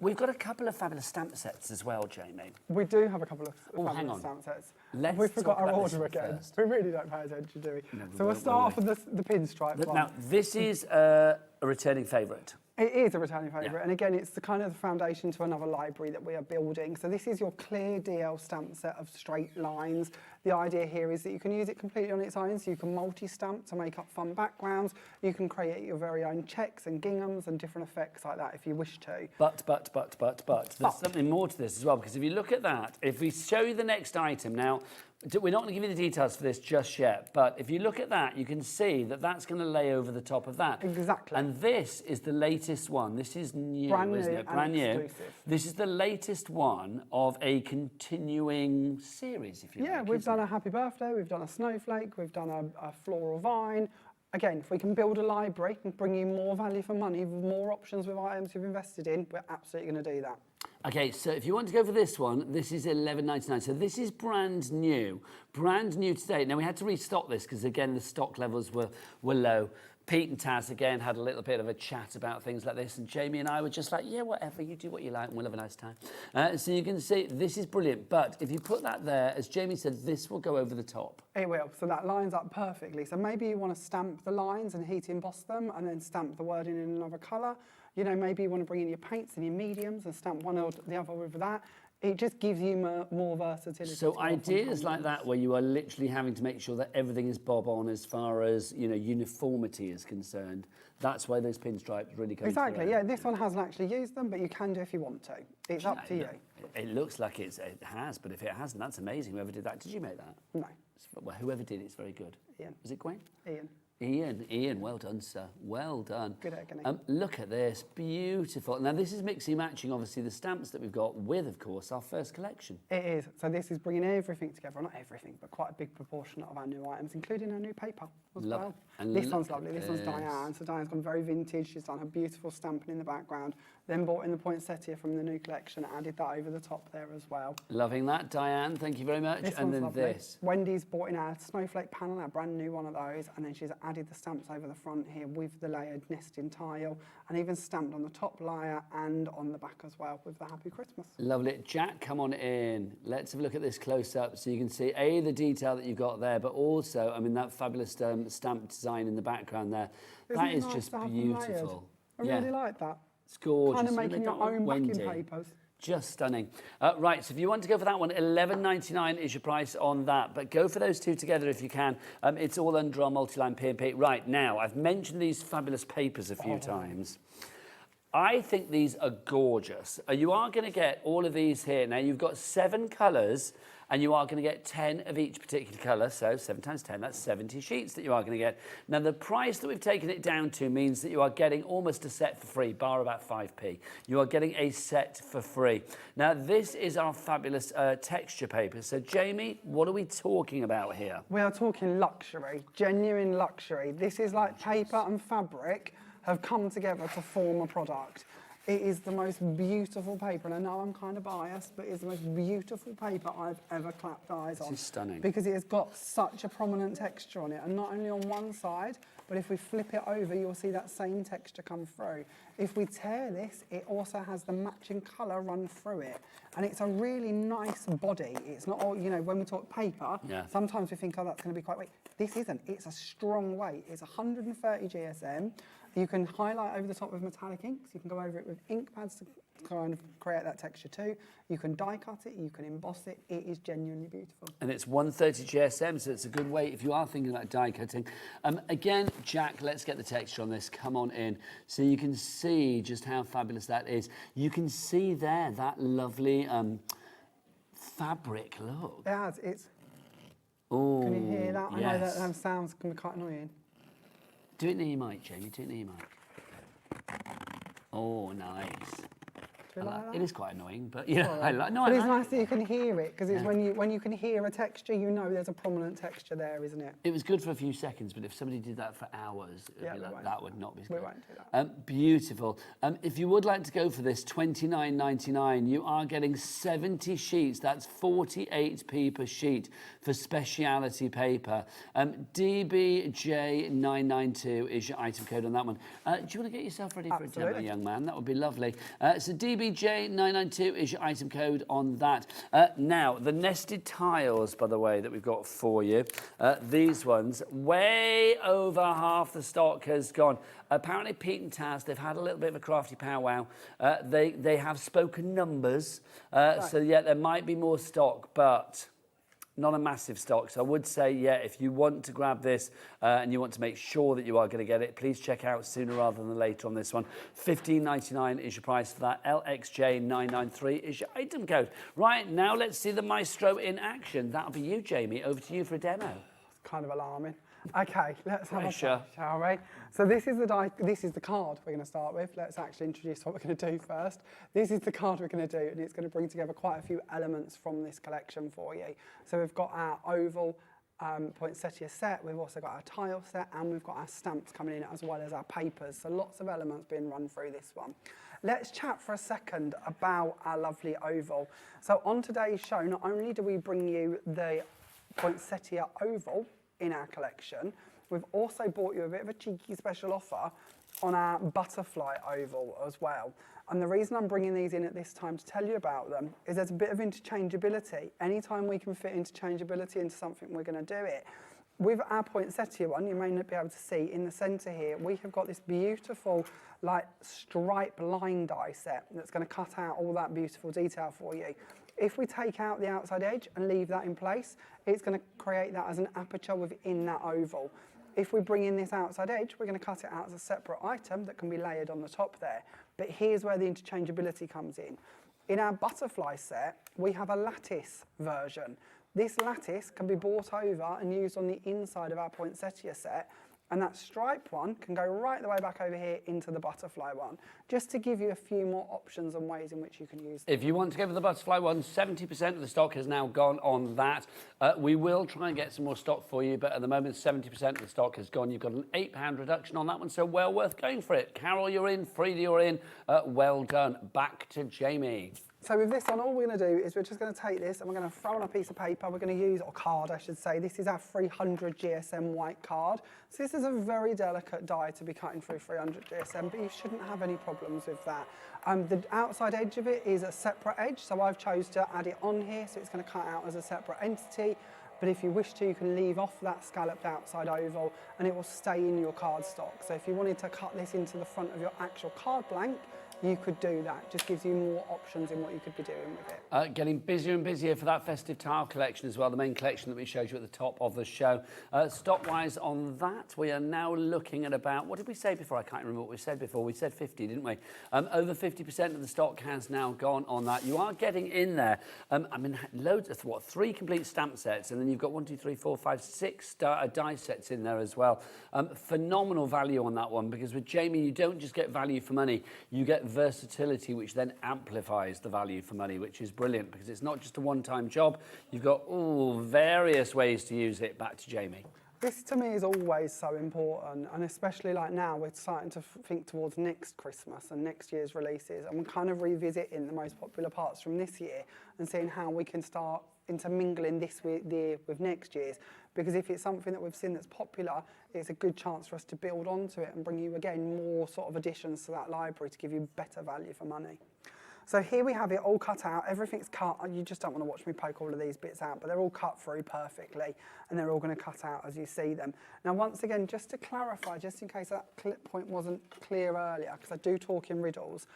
We've got a couple of fabulous stamp sets as well, Jamie. We do have a couple of hang fabulous on. stamp sets. Let's we forgot talk our about order this again. first. We really don't pay attention, do we? No, we So we'll won't, start will off with the pinstripe one. Now, this is a returning favourite. It is a returning favourite, and again, it's the kind of the foundation to another library that we are building. So this is your clear DL stamp set of straight lines. The idea here is that you can use it completely on its own, so you can multi-stamp to make up fun backgrounds. You can create your very own checks and ginghams and different effects like that if you wish to. But, there's something more to this as well, because if you look at that, if we show you the next item now, we're not going to give you the details for this just yet, but if you look at that, you can see that that's going to lay over the top of that. Exactly. And this is the latest one. This is new, Brand isn't new it? and Brand new. exclusive. This is the latest one of a continuing series, if you like. Yeah, we've done a happy birthday, we've done a snowflake, we've done a floral vine. Again, if we can build a library and bring you more value for money, with more options with items you've invested in, we're absolutely going to do that. Okay, so if you want to go for this one, this is $11.99. So this is brand new today. Now we had to restock this because again the stock levels were low. Pete and Taz again had a little bit of a chat about things like this, and Jamie and I were just like, yeah, whatever, you do what you like and we'll have a nice time. So you can see this is brilliant, but if you put that there, as Jamie said, this will go over the top. It will, so that lines up perfectly. So maybe you want to stamp the lines and heat emboss them and then stamp the wording in another colour. You know, maybe you want to bring in your paints and your mediums and stamp one or the other with that. It just gives you more versatility. So ideas like that where you are literally having to make sure that everything is bob on as far as, you know, uniformity is concerned, that's why those pinstripes really come Exactly, through. yeah. This one hasn't actually used them, but you can do if you want to. It's up to you. It looks like it has, but if it hasn't, that's amazing. Whoever did that, did you make that? No. Well, whoever did it's very good. Ian. Was it Gwen? Ian. Ian, well done, sir. Well done. Good agony. Look at this, beautiful. Now, this is mixing matching, obviously, the stamps that we've got with, of course, our first collection. It is. So this is bringing everything together. Well, not everything, but quite a big proportion of our new items, including our new paper as well. And this one's lovely. This one's Diane. So Diane's gone very vintage. She's done a beautiful stamping in the background. Then brought in the poinsettia from the new collection, added that over the top there as well. Loving that, Diane. Thank you very much. This and one's then lovely. this. Wendy's brought in our snowflake panel, our brand new one of those, and then she's added the stamps over the front here with the layered nesting tile, and even stamped on the top layer and on the back as well with the Happy Christmas. Lovely. Jack, come on in. Let's have a look at this close up so you can see, A, the detail that you've got there, but also, I mean, that fabulous stamp design in the background there. That is just beautiful. I really like that. It's gorgeous. Kind of making your own backing papers. Just stunning. Right, so if you want to go for that one, $11.99 is your price on that. But go for those two together if you can. It's all under our multi-line P&P. Right, now, I've mentioned these fabulous papers a few times. I think these are gorgeous. You are going to get all of these here. Now, you've got 7 colours, and you are going to get 10 of each particular colour. So 7 times 10, that's 70 sheets that you are going to get. Now, the price that we've taken it down to means that you are getting almost a set for free, bar about 5p. You are getting a set for free. Now, this is our fabulous texture paper. So, Jamie, what are we talking about here? We are talking luxury, genuine luxury. This is like paper and fabric have come together to form a product. It is the most beautiful paper, and I know I'm kind of biased, but it's the most beautiful paper I've ever clapped eyes on. This is stunning. Because it has got such a prominent texture on it, and not only on one side, but if we flip it over, you'll see that same texture come through. If we tear this, it also has the matching colour run through it. And it's a really nice body. It's not all, you know, when we talk paper, sometimes we think, oh, that's going to be quite weight. This isn't. It's a strong weight. It's 130 GSM. You can highlight over the top with metallic inks. You can go over it with ink pads to kind of create that texture too. You can die cut it, you can emboss it. It is genuinely beautiful. And it's 130 GSM, so it's a good weight if you are thinking about die cutting. Again, Jack, let's get the texture on this. Come on in. So you can see just how fabulous that is. You can see there that lovely fabric look. It has. It's. Oh, can you hear that? I know yes. that sounds can be quite annoying. Do it near your mic, Jamie. Do it near your mic. Oh, nice. Like it is quite annoying, but you know, I like. No, but I it's like nice that you can hear it because it's when you can hear a texture, you know there's a prominent texture there, isn't it? It was good for a few seconds, but if somebody did that for hours, that would not be good. We won't do that. Beautiful. If you would like to go for this, $29.99, you are getting 70 sheets. That's 48p per sheet for speciality paper. DBJ992 is your item code on that one. Do you want to get yourself ready for a demo, young man? That would be lovely. So DBJ992 is your item code on that. Now, the nested tiles, by the way, that we've got for you, these ones, way over half the stock has gone. Apparently, Pete and Taz, they've had a little bit of a crafty powwow. They have spoken numbers, so yeah, there might be more stock, but not a massive stock. So I would say, yeah, if you want to grab this and you want to make sure that you are going to get it, please check out sooner rather than later on this one. $15.99 is your price for that. LXJ993 is your item code. Right, now let's see the maestro in action. That'll be you, Jamie. Over to you for a demo. It's kind of alarming. Okay, let's have Pressure. a try, shall we? So this is the card we're going to start with. Let's actually introduce what we're going to do first. This is the card we're going to do, and it's going to bring together quite a few elements from this collection for you. So we've got our oval poinsettia set, we've also got our tile set, and we've got our stamps coming in as well as our papers. So lots of elements being run through this one. Let's chat for a second about our lovely oval. So on today's show, not only do we bring you the poinsettia oval in our collection, we've also bought you a bit of a cheeky special offer on our butterfly oval as well. And the reason I'm bringing these in at this time to tell you about them is there's a bit of interchangeability. Anytime we can fit interchangeability into something, we're going to do it. With our poinsettia one, you may not be able to see in the centre here, we have got this beautiful like stripe line die set that's going to cut out all that beautiful detail for you. If we take out the outside edge and leave that in place, it's going to create that as an aperture within that oval. If we bring in this outside edge, we're going to cut it out as a separate item that can be layered on the top there. But here's where the interchangeability comes in. In our butterfly set, we have a lattice version. This lattice can be brought over and used on the inside of our poinsettia set, And that stripe one can go right the way back over here into the butterfly one, just to give you a few more options and ways in which you can use them. If you want to go for the butterfly one, 70% of the stock has now gone on that. We will try and get some more stock for you, but at the moment, 70% of the stock has gone. You've got an £8 reduction on that one, so well worth going for it. Carol, you're in. Frida, you're in. Well done. Back to Jamie. So with this one, all we're going to do is we're just going to take this and we're going to throw on a piece of paper. We're going to use, or card I should say, this is our 300 GSM white card. So this is a very delicate die to be cutting through 300 GSM, but you shouldn't have any problems with that. The outside edge of it is a separate edge, so I've chose to add it on here, so it's going to cut out as a separate entity. But if you wish to, you can leave off that scalloped outside oval and it will stay in your cardstock. So if you wanted to cut this into the front of your actual card blank, you could do that. Just gives you more options in what you could be doing with it. Getting busier and busier for that Festive Tile Collection as well, the main collection that we showed you at the top of the show. Stock-wise on that, we are now looking at about, what did we say before? I can't remember what we said before. We said 50, didn't we? Over 50% of the stock has now gone on that. You are getting in there. I mean, loads of, what, 3 complete stamp sets, and then you've got 1, 2, 3, 4, 5, 6 die sets in there as well. Phenomenal value on that one, because with Jamie, you don't just get value for money, you get versatility, which then amplifies the value for money, which is brilliant because it's not just a one-time job. You've got various ways to use it. Back to Jamie. This to me is always so important, and especially like now we're starting to think towards next Christmas and next year's releases, and we're kind of revisiting the most popular parts from this year and seeing how we can start intermingling this year with next year's, because if it's something that we've seen that's popular, it's a good chance for us to build onto it and bring you again more sort of additions to that library to give you better value for money. So here we have it all cut out, everything's cut. You just don't want to watch me poke all of these bits out, but they're all cut through perfectly and they're all going to cut out as you see them. Now once again, just to clarify, just in case that clip point wasn't clear earlier, because I do talk in riddles,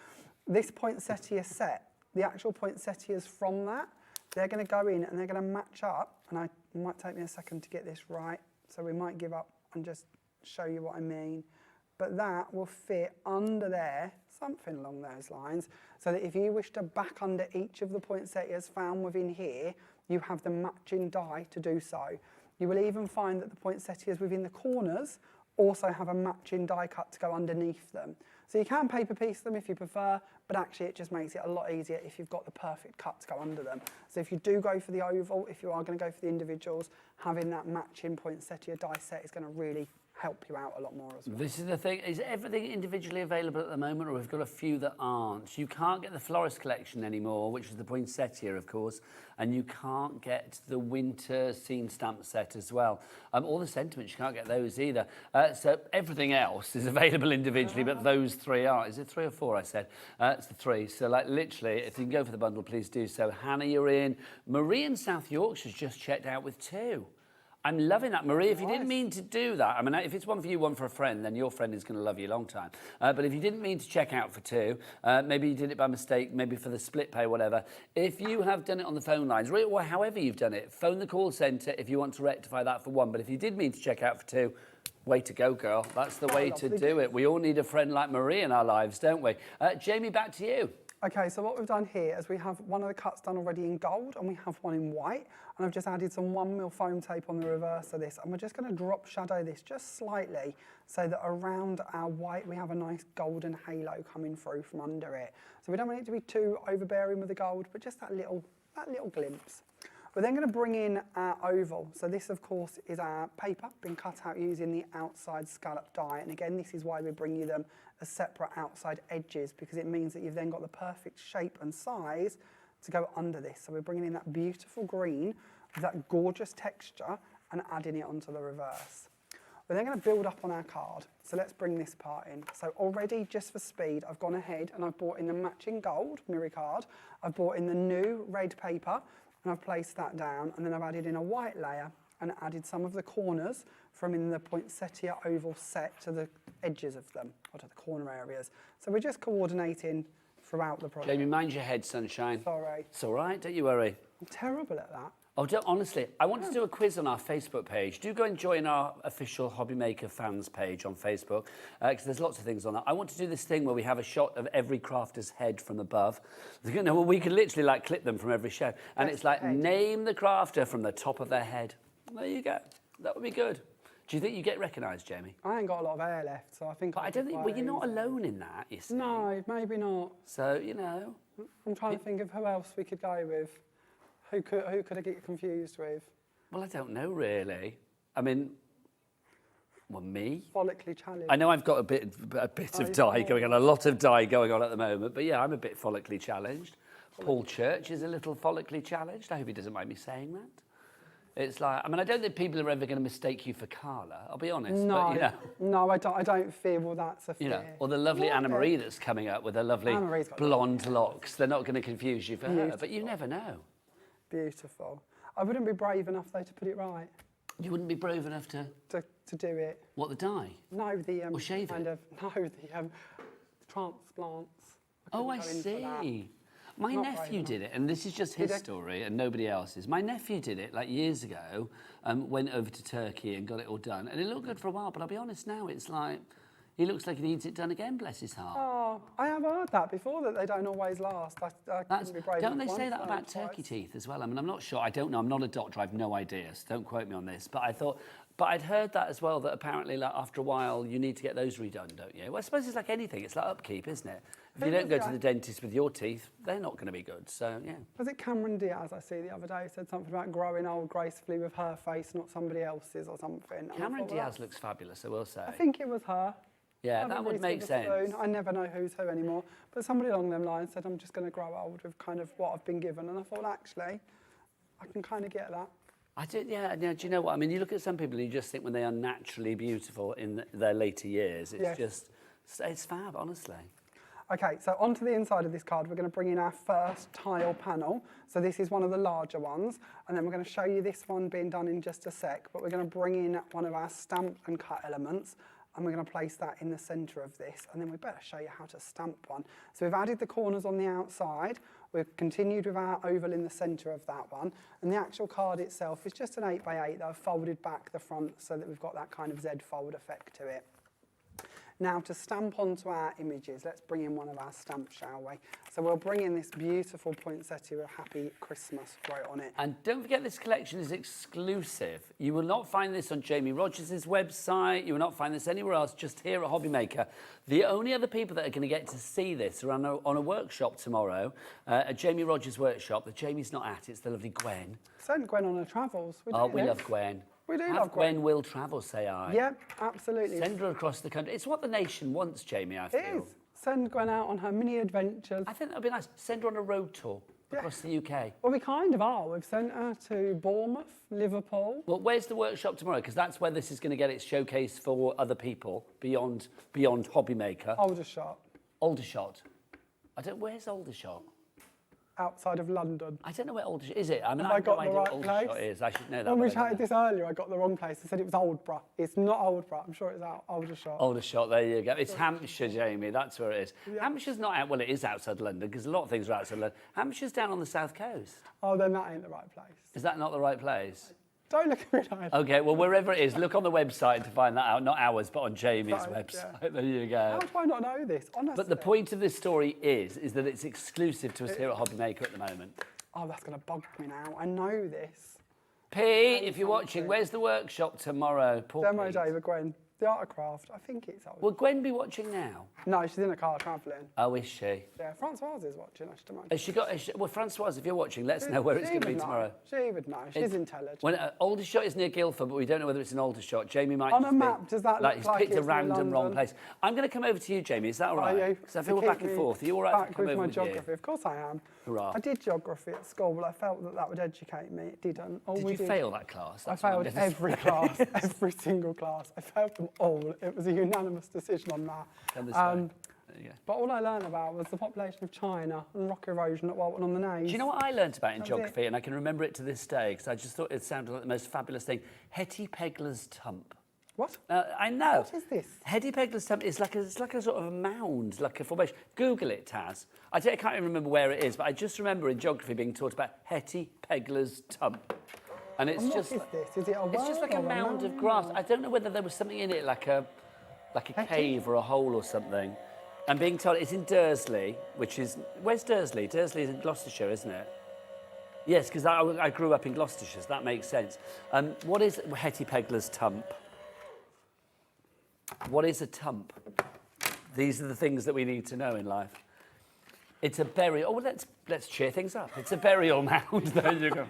this poinsettia set, the actual poinsettias from that, they're going to go in and they're going to match up, and it might take me a second to get this right, so we might give up and just show you what I mean. But that will fit under there, something along those lines, so that if you wish to back under each of the poinsettias found within here, you have the matching die to do so. You will even find that the poinsettias within the corners also have a matching die cut to go underneath them. So you can paper piece them if you prefer, but actually it just makes it a lot easier if you've got the perfect cut to go under them. So if you do go for the oval, if you are going to go for the individuals, having that matching poinsettia die set is going to really help you out a lot more as well. This is the thing, is everything individually available at the moment, or we've got a few that aren't? You can't get the florist collection anymore, which is the poinsettia, of course, and you can't get the winter scene stamp set as well. All the sentiments, you can't get those either. So everything else is available individually, but those 3 are. Is it 3 or 4, I said? It's the 3. So like literally, if you can go for the bundle, please do so. Hannah, you're in. Marie in South Yorkshire's just checked out with 2. I'm loving that, Marie. If you didn't mean to do that, I mean, if it's one for you, one for a friend, then your friend is going to love you a long time. But if you didn't mean to check out for 2, maybe you did it by mistake, maybe for the split pay, whatever. If you have done it on the phone lines, or however you've done it, phone the call centre if you want to rectify that for 1. But if you did mean to check out for 2, way to go, girl. That's the way to do it. We all need a friend like Marie in our lives, don't we? Jamie, back to you. Okay, so what we've done here is we have one of the cuts done already in gold and we have one in white, and I've just added some 1mm foam tape on the reverse of this, and we're just going to drop shadow this just slightly so that around our white we have a nice golden halo coming through from under it. So we don't want it to be too overbearing with the gold, but just that little glimpse. We're then going to bring in our oval. So this, of course, is our paper, been cut out using the outside scallop die. And again, this is why we bring you them as separate outside edges, because it means that you've then got the perfect shape and size to go under this. So we're bringing in that beautiful green with that gorgeous texture and adding it onto the reverse. We're then going to build up on our card. So let's bring this part in. So already, just for speed, I've gone ahead and I've brought in the matching gold mirror card. I've brought in the new red paper, and I've placed that down, and then I've added in a white layer and added some of the corners from in the poinsettia oval set to the edges of them, or to the corner areas. So we're just coordinating throughout the project. Jamie, mind your head, sunshine. Sorry. It's all right, don't you worry. I'm terrible at that. Oh, honestly, I want to do a quiz on our Facebook page. Do go and join our official HobbyMaker fans page on Facebook, because there's lots of things on that. I want to do this thing where we have a shot of every crafter's head from above. You know, we could literally like clip them from every show. And it's like, name the crafter from the top of their head. There you go. That would be good. Do you think you get recognised, Jamie? I ain't got a lot of hair left, so I think. But I don't think. Well, you're not alone in that, you see. No, maybe not. So you know. I'm trying to think of who else we could go with. Who could I get confused with? Well, I don't know really. I mean, well, me. Follically challenged. I know I've got a bit of dye going on, a lot of dye going on at the moment. But yeah, I'm a bit follically challenged. Paul Church is a little follically challenged. I hope he doesn't mind me saying that. It's like, I mean, I don't think people are ever going to mistake you for Carla. I'll be honest. No, but, you know, no, I don't feel that's a fear. you know, or the lovely Anna Marie that's coming up with her lovely blonde locks. They're not going to confuse you for her, but you never know. Beautiful. I wouldn't be brave enough though to put it right. You wouldn't be brave enough to do it. What, the dye? No, the or shave kind it? of the transplants. Oh, I see. My Not nephew brave did it, and this is just his story and nobody else's. My nephew did it like years ago, went over to Turkey and got it all done, and it looked good for a while. But I'll be honest, now it's like he looks like he needs it done again. Bless his heart. Oh, I have heard that before, that they don't always last. I couldn't be brave Don't they enough say once, that about turkey teeth as well? I mean, I'm not sure. I don't know. I'm not a doctor. I've no idea. So don't quote me on this. But I thought. But I'd heard that as well, that apparently like, after a while you need to get those redone, don't you? Well, I suppose it's like anything. It's like upkeep, isn't it? If you don't go to the dentist with your teeth, they're not going to be good. So, yeah. Was it Cameron Diaz I see the other day said something about growing old gracefully with her face, not somebody else's or something? Cameron Diaz looks fabulous, I will say. I think it was her. Yeah, that would make sense. I never know who's who anymore. But somebody along them lines said, I'm just going to grow old with kind of what I've been given. And I thought, actually, I can kind of get that. I do, yeah, do you know what? I mean, you look at some people and you just think when they are naturally beautiful in their later years, it's just, it's fab, honestly. Okay, so onto the inside of this card, we're going to bring in our first tile panel. So this is one of the larger ones, and then we're going to show you this one being done in just a sec, but we're going to bring in one of our stamped and cut elements, and we're going to place that in the centre of this, and then we better show you how to stamp one. So we've added the corners on the outside, we've continued with our oval in the centre of that one, and the actual card itself is just an 8x8 that I've folded back the front so that we've got that kind of Z fold effect to it. Now to stamp onto our images, let's bring in one of our stamps, shall we? So we'll bring in this beautiful poinsettia with Happy Christmas right on it. And don't forget, this collection is exclusive. You will not find this on Jamie Rodgers' website. You will not find this anywhere else, just here at HobbyMaker. The only other people that are going to get to see this are on a workshop tomorrow, at Jamie Rodgers' workshop that Jamie's not at. It's the lovely Gwen. Send Gwen on her travels. We love Gwen. We do Have love Gwen will travel, say I. Yeah, absolutely. Send her across the country. It's what the nation wants, Jamie, I feel. It is. Send Gwen out on her mini adventures. I think that would be nice. Send her on a road tour across the UK. Well, we kind of are. We've sent her to Bournemouth, Liverpool. Well, where's the workshop tomorrow? Because that's where this is going to get its showcase for other people beyond HobbyMaker. Aldershot. Aldershot. Where's Aldershot? Outside of London. I don't know where Aldershot is. It? I mean, Have I I have got no the idea right what place? Aldershot is. I should know that. When we but I don't chatted know. this earlier, I got the wrong place. I said it was Aldborough. It's not Aldborough. I'm sure it's Aldershot. Aldershot, there you go. It's Hampshire, Jamie. That's where it is. Yeah. Hampshire's not out. Well, it is outside London because a lot of things are outside London. Hampshire's down on the south coast. Oh, then that ain't the right place. Is that not the right place? Don't look at me like that. Okay, well, wherever it is, look on the website to find that out. Not ours, but on Jamie's Right, website. yeah. There you go. How do I not know this? Honestly. But the point of this story is that it's exclusive to us here at HobbyMaker at the moment. Oh, that's going to bug me now. I know this. Pete, if you're watching, where's the workshop tomorrow? Poor Demo Pete. day with Gwen. The Art of Craft. I think it's Aldborough. Will Gwen be watching now? No, she's in a car travelling. Oh, is she? Yeah, Francoise is watching, I should imagine. Has she got? Well, Francoise, if you're watching, let us know where it's going to be tomorrow. She would know. She's intelligent. When Aldershot is near Guildford, but we don't know whether it's an Aldershot. Jamie might. On just a map, does that like look he's like picked a it's near random wrong London? place? I'm going to come over to you, Jamie. Is that all Are right? you? Because I To feel we're keep back and me forth. Are you all right? Back to come with over my with geography. Of course I am. Hurrah. I did geography at school, but I felt that would educate me. It didn't. Did you fail that class? I That's what I'm failed getting every surprised. class, every single class. I failed them all. It was a unanimous decision on that. Come this way. There you go. But all I learned about was the population of China and rock erosion at Walton on the Naze. Do you know what I learnt about in That was geography? And I can remember it to this day because I just thought it sounded like the most fabulous thing. Hetty Pegler's Tump. What? I know. What is this? Hetty Pegler's Tump is like a sort of a mound, like a formation. Google it, Taz. I can't even remember where it is, but I just remember in geography being taught about Hetty Pegler's Tump. And it's And just. what is this? Is it a It's just word like a or mound of mound grass. or- I don't know whether there was something in it, like a cave or a hole or something. I'm being told it's in Dursley, which is... Where's Dursley? Dursley is in Gloucestershire, isn't it? Yes, because I grew up in Gloucestershire, so that makes sense. What is Hetty Pegler's Tump? What is a tump? These are the things that we need to know in life. It's a burial. Oh, let's cheer things up. It's a burial mound. There you go.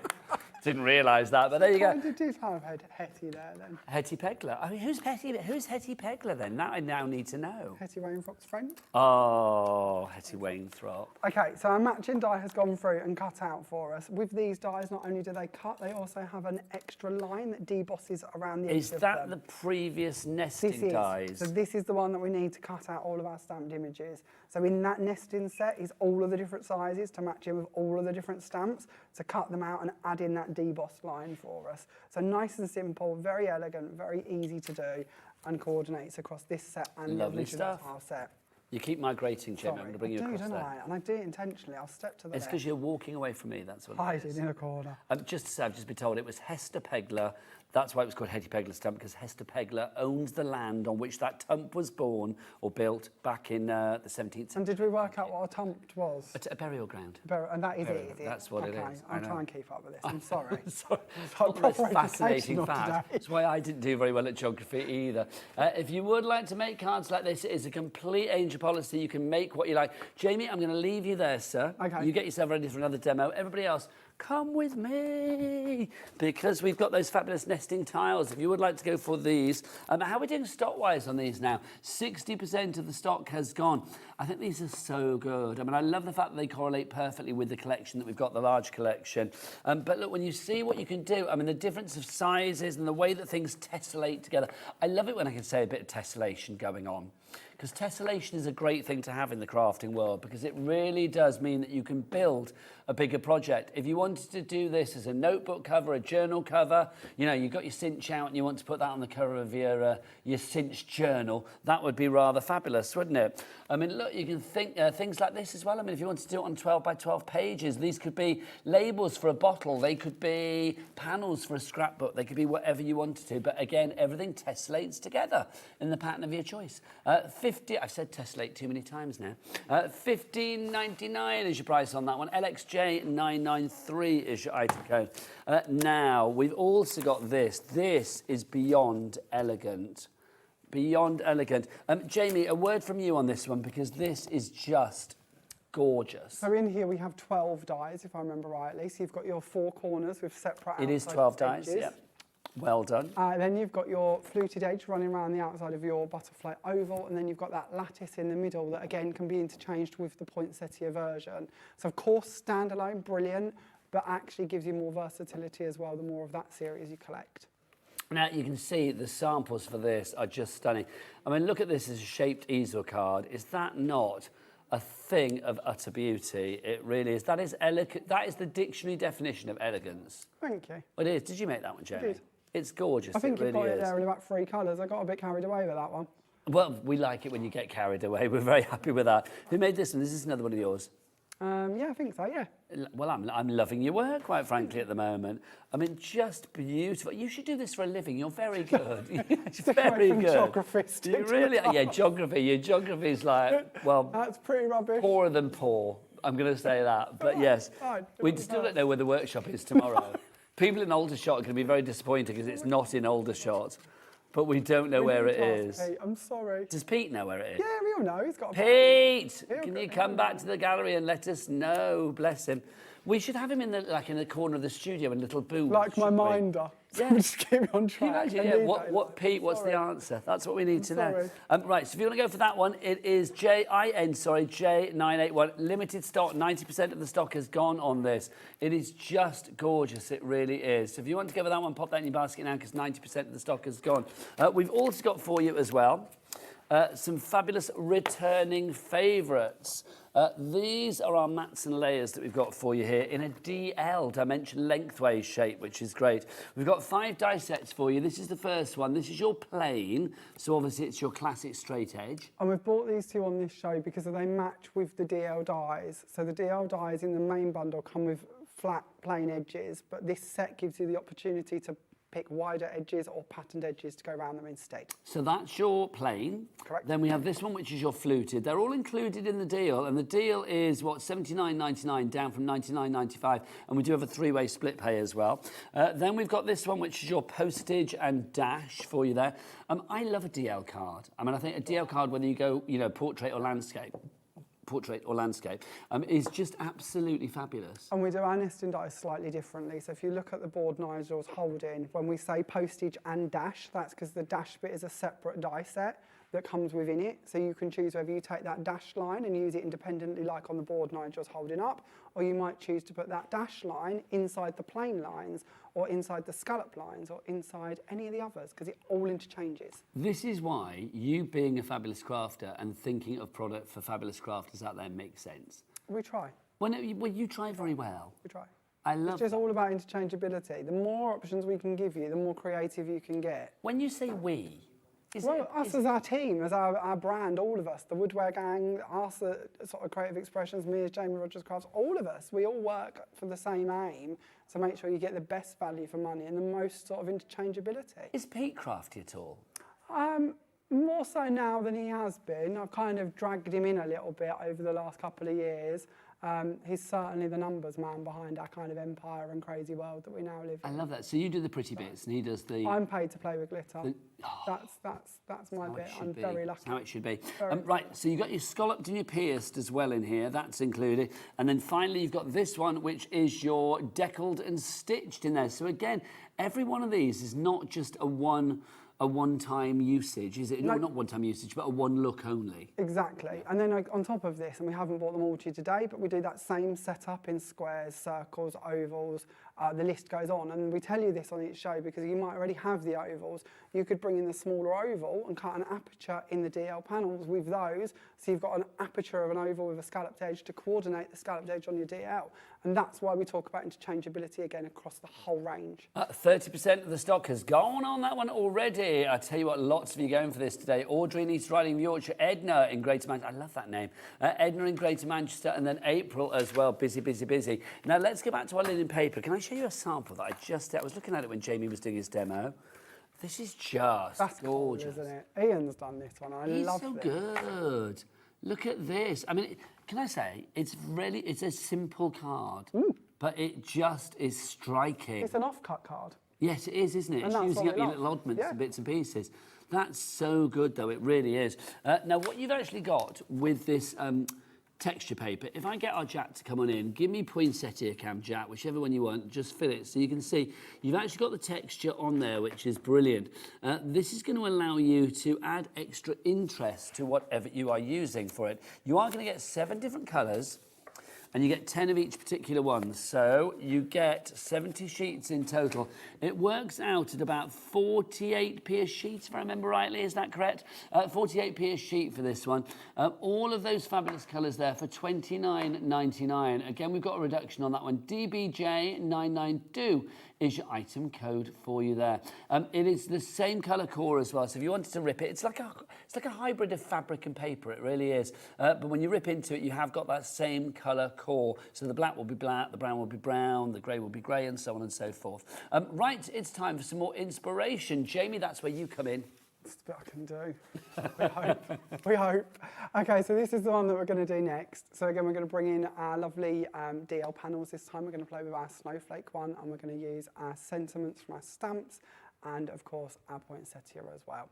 Didn't realise that, but there you go. Kind of did have Hetty there then. Hetty Pegler. I mean, who's Hetty Pegler then? That I now need to know. Hetty Wainthropp's friend. Oh, Hetty Wainthropp. Okay, so our matching die has gone through and cut out for us. With these dies, not only do they cut, they also have an extra line that debosses around the edge Is of that them. the previous nesting dies? So this is the one that we need to cut out all of our stamped images. So in that nesting set is all of the different sizes to match in with all of the different stamps, to cut them out and add in that deboss line for us. So nice and simple, very elegant, very easy to do, and coordinates across this set and Lovely the stuff. original tile set. You keep migrating, Jamie. I'm Sorry, going to bring you I do, across don't there. I? And I do it intentionally. I'll step to the It's left. because you're walking away from me, that's what it Hiding is. in a corner. Just to say, I've just been told it was Hester Pegler. That's why it was called Hetty Pegler stamp, because Hester Pegler owns the land on which that tump was born or built back in the 17th century. And did we work out what a tump was? A burial ground. And that is Burial it, is it? That's what it is. I'll try and keep up with this. I'm sorry. Sorry. It's like All this proper fascinating educational fact. today. That's why I didn't do very well at geography either. If you would like to make cards like this, it is a complete angel policy. You can make what you like. Jamie, I'm going to leave you there, sir. Okay. You get yourself ready for another demo. Everybody else, come with me, because we've got those fabulous nesting tiles. If you would like to go for these, how are we doing stock-wise on these now? 60% of the stock has gone. I think these are so good. I mean, I love the fact that they correlate perfectly with the collection that we've got, the large collection. But look, when you see what you can do, I mean, the difference of sizes and the way that things tessellate together. I love it when I can say a bit of tessellation going on. Because tessellation is a great thing to have in the crafting world, because it really does mean that you can build a bigger project. If you wanted to do this as a notebook cover, a journal cover, you know, you've got your cinch out and you want to put that on the cover of your cinch journal, that would be rather fabulous, wouldn't it? I mean, look, you can think things like this as well. I mean, if you want to do it on 12 by 12 pages, these could be labels for a bottle, they could be panels for a scrapbook, they could be whatever you wanted to. But again, everything tessellates together in the pattern of your choice. I've said tessellate too many times now. $15.99 is your price on that one. LXJ993 is your item code. Now, we've also got this. This is beyond elegant. Beyond elegant. Jamie, a word from you on this one, because this is just gorgeous. So in here we have 12 dies, if I remember rightly. So you've got your four corners with separate It is 12 dies, yeah. Well done. Then you've got your fluted edge running around the outside of your butterfly oval, and then you've got that lattice in the middle that again can be interchanged with the poinsettia version. So of course, standalone, brilliant, but actually gives you more versatility as well, the more of that series you collect. Now, you can see the samples for this are just stunning. I mean, look at this as a shaped easel card. Is that not a thing of utter beauty? It really is. That is elegant. That is the dictionary definition of elegance. Thank you. It is. Did you make that one, Jamie? I did. It's gorgeous. I think it you've really got it is. there in about 3 colours. I got a bit carried away with that one. Well, we like it when you get carried away. We're very happy with that. Who made this one? Is this another one of yours? Yeah, I think so, yeah. Well, I'm loving your work, quite frankly, at the moment. I mean, just beautiful. You should do this for a living. You're very good. You're very good. Geography. You really are. Yeah, geography. Your geography is like, well... That's pretty rubbish. Poorer than poor. I'm going to say that. But yes, we still don't know where the workshop is tomorrow. People in Aldershot are going to be very disappointed because it's not in Aldershot. But we don't know where it is. Pete, I'm sorry. Does Pete know where it is? Yeah, we all know. He's got a Pete, can you come back to the gallery and let us know? Bless him. We should have him in the corner of the studio in a little booth. Like my minder. Yeah. Just keep me on track. Can you imagine? Pete, what's the answer? That's what we need to know. Right, so if you want to go for that one, it is J981. Limited stock, 90% of the stock has gone on this. It is just gorgeous, it really is. So if you want to go for that one, pop that in your basket now, because 90% of the stock has gone. We've also got for you as well some fabulous returning favourites. These are our mats and layers that we've got for you here in a DL, dimension lengthways shape, which is great. We've got 5 die sets for you. This is the first one. This is your plain, so obviously it's your classic straight edge. And we've bought these two on this show because they match with the DL dies. So the DL dies in the main bundle come with flat, plain edges, but this set gives you the opportunity to pick wider edges or patterned edges to go around them instead. So that's your plain. Correct. Then we have this one, which is your fluted. They're all included in the deal, and the deal is, what, $79.99 down from $99.95, and we do have a three-way split pay as well. Then we've got this one, which is your postage and dash for you there. I love a DL card. I mean, I think a DL card, whether you go, you know, portrait or landscape, is just absolutely fabulous. And we do our nesting dies slightly differently. So if you look at the board Nigel's holding, when we say postage and dash, that's because the dash bit is a separate die set that comes within it. So you can choose whether you take that dash line and use it independently like on the board Nigel's holding up, or you might choose to put that dash line inside the plain lines or inside the scallop lines or inside any of the others, because it all interchanges. This is why you being a fabulous crafter and thinking of product for fabulous crafters out there makes sense. We try. Well, you try very well. We try. I love It's just all about interchangeability. The more options we can give you, the more creative you can get. When you say we, as our team, as our brand, all of us, the Woodware Gang, us at sort of Creative Expressions, me as Jamie Rodgers Crafts, all of us, we all work for the same aim, to make sure you get the best value for money and the most sort of interchangeability. Is Pete crafty at all? More so now than he has been. I've kind of dragged him in a little bit over the last couple of years. He's certainly the numbers man behind our kind of empire and crazy world that we now live in. I love that. So you do the pretty bits and he does the... I'm paid to play with glitter. That's my bit. I'm very lucky. That's how it should be. Right, so you've got your scalloped and your pierced as well in here. That's included. And then finally you've got this one, which is your deckled and stitched in there. So again, every one of these is not just a one-time usage, is it? No, not one-time usage, but a one look only. Exactly. And then on top of this, and we haven't brought them all to you today, but we do that same setup in squares, circles, ovals, the list goes on. And we tell you this on each show because you might already have the ovals. You could bring in the smaller oval and cut an aperture in the DL panels with those. So you've got an aperture of an oval with a scalloped edge to coordinate the scalloped edge on your DL. And that's why we talk about interchangeability again across the whole range. 30% of the stock has gone on that one already. I tell you what, lots of you going for this today. Audrey in East Riding of Yorkshire, Edna in Greater Manchester. I love that name. Edna in Greater Manchester, and then April as well. Busy, busy, busy. Now let's go back to our linen paper. Can I show you a sample that I was looking at it when Jamie was doing his demo. This is just That's gorgeous. Cool, isn't it? Ian's done this one. I love it. He's so good. Look at this. I mean, can I say, it's a simple card, but it just is striking. It's an off-cut card. Yes, it is, isn't it? And It's using up your little oddments and bits and pieces. That's so good, though. It really is. Now, what you've actually got with this texture paper, if I get our Jack to come on in, give me poinsettia cam, Jack, whichever one you want, just fill it. So you can see you've actually got the texture on there, which is brilliant. This is going to allow you to add extra interest to whatever you are using for it. You are going to get 7 different colours, and you get 10 of each particular one. So you get 70 sheets in total. It works out at about 48p a sheet, if I remember rightly. Is that correct? 48p a sheet for this one. All of those fabulous colours there for $29.99. Again, we've got a reduction on that one. DBJ992 is your item code for you there. It is the same colour core as well. So if you wanted to rip it, it's like a hybrid of fabric and paper. It really is. But when you rip into it, you have got that same colour core. So the black will be black, the brown will be brown, the grey will be grey, and so on and so forth. Right, it's time for some more inspiration. Jamie, that's where you come in. That's the bit I can do. We hope. Okay, so this is the one that we're going to do next. So again, we're going to bring in our lovely DL panels this time. We're going to play with our snowflake one, and we're going to use our sentiments from our stamps and, of course, our poinsettia as well.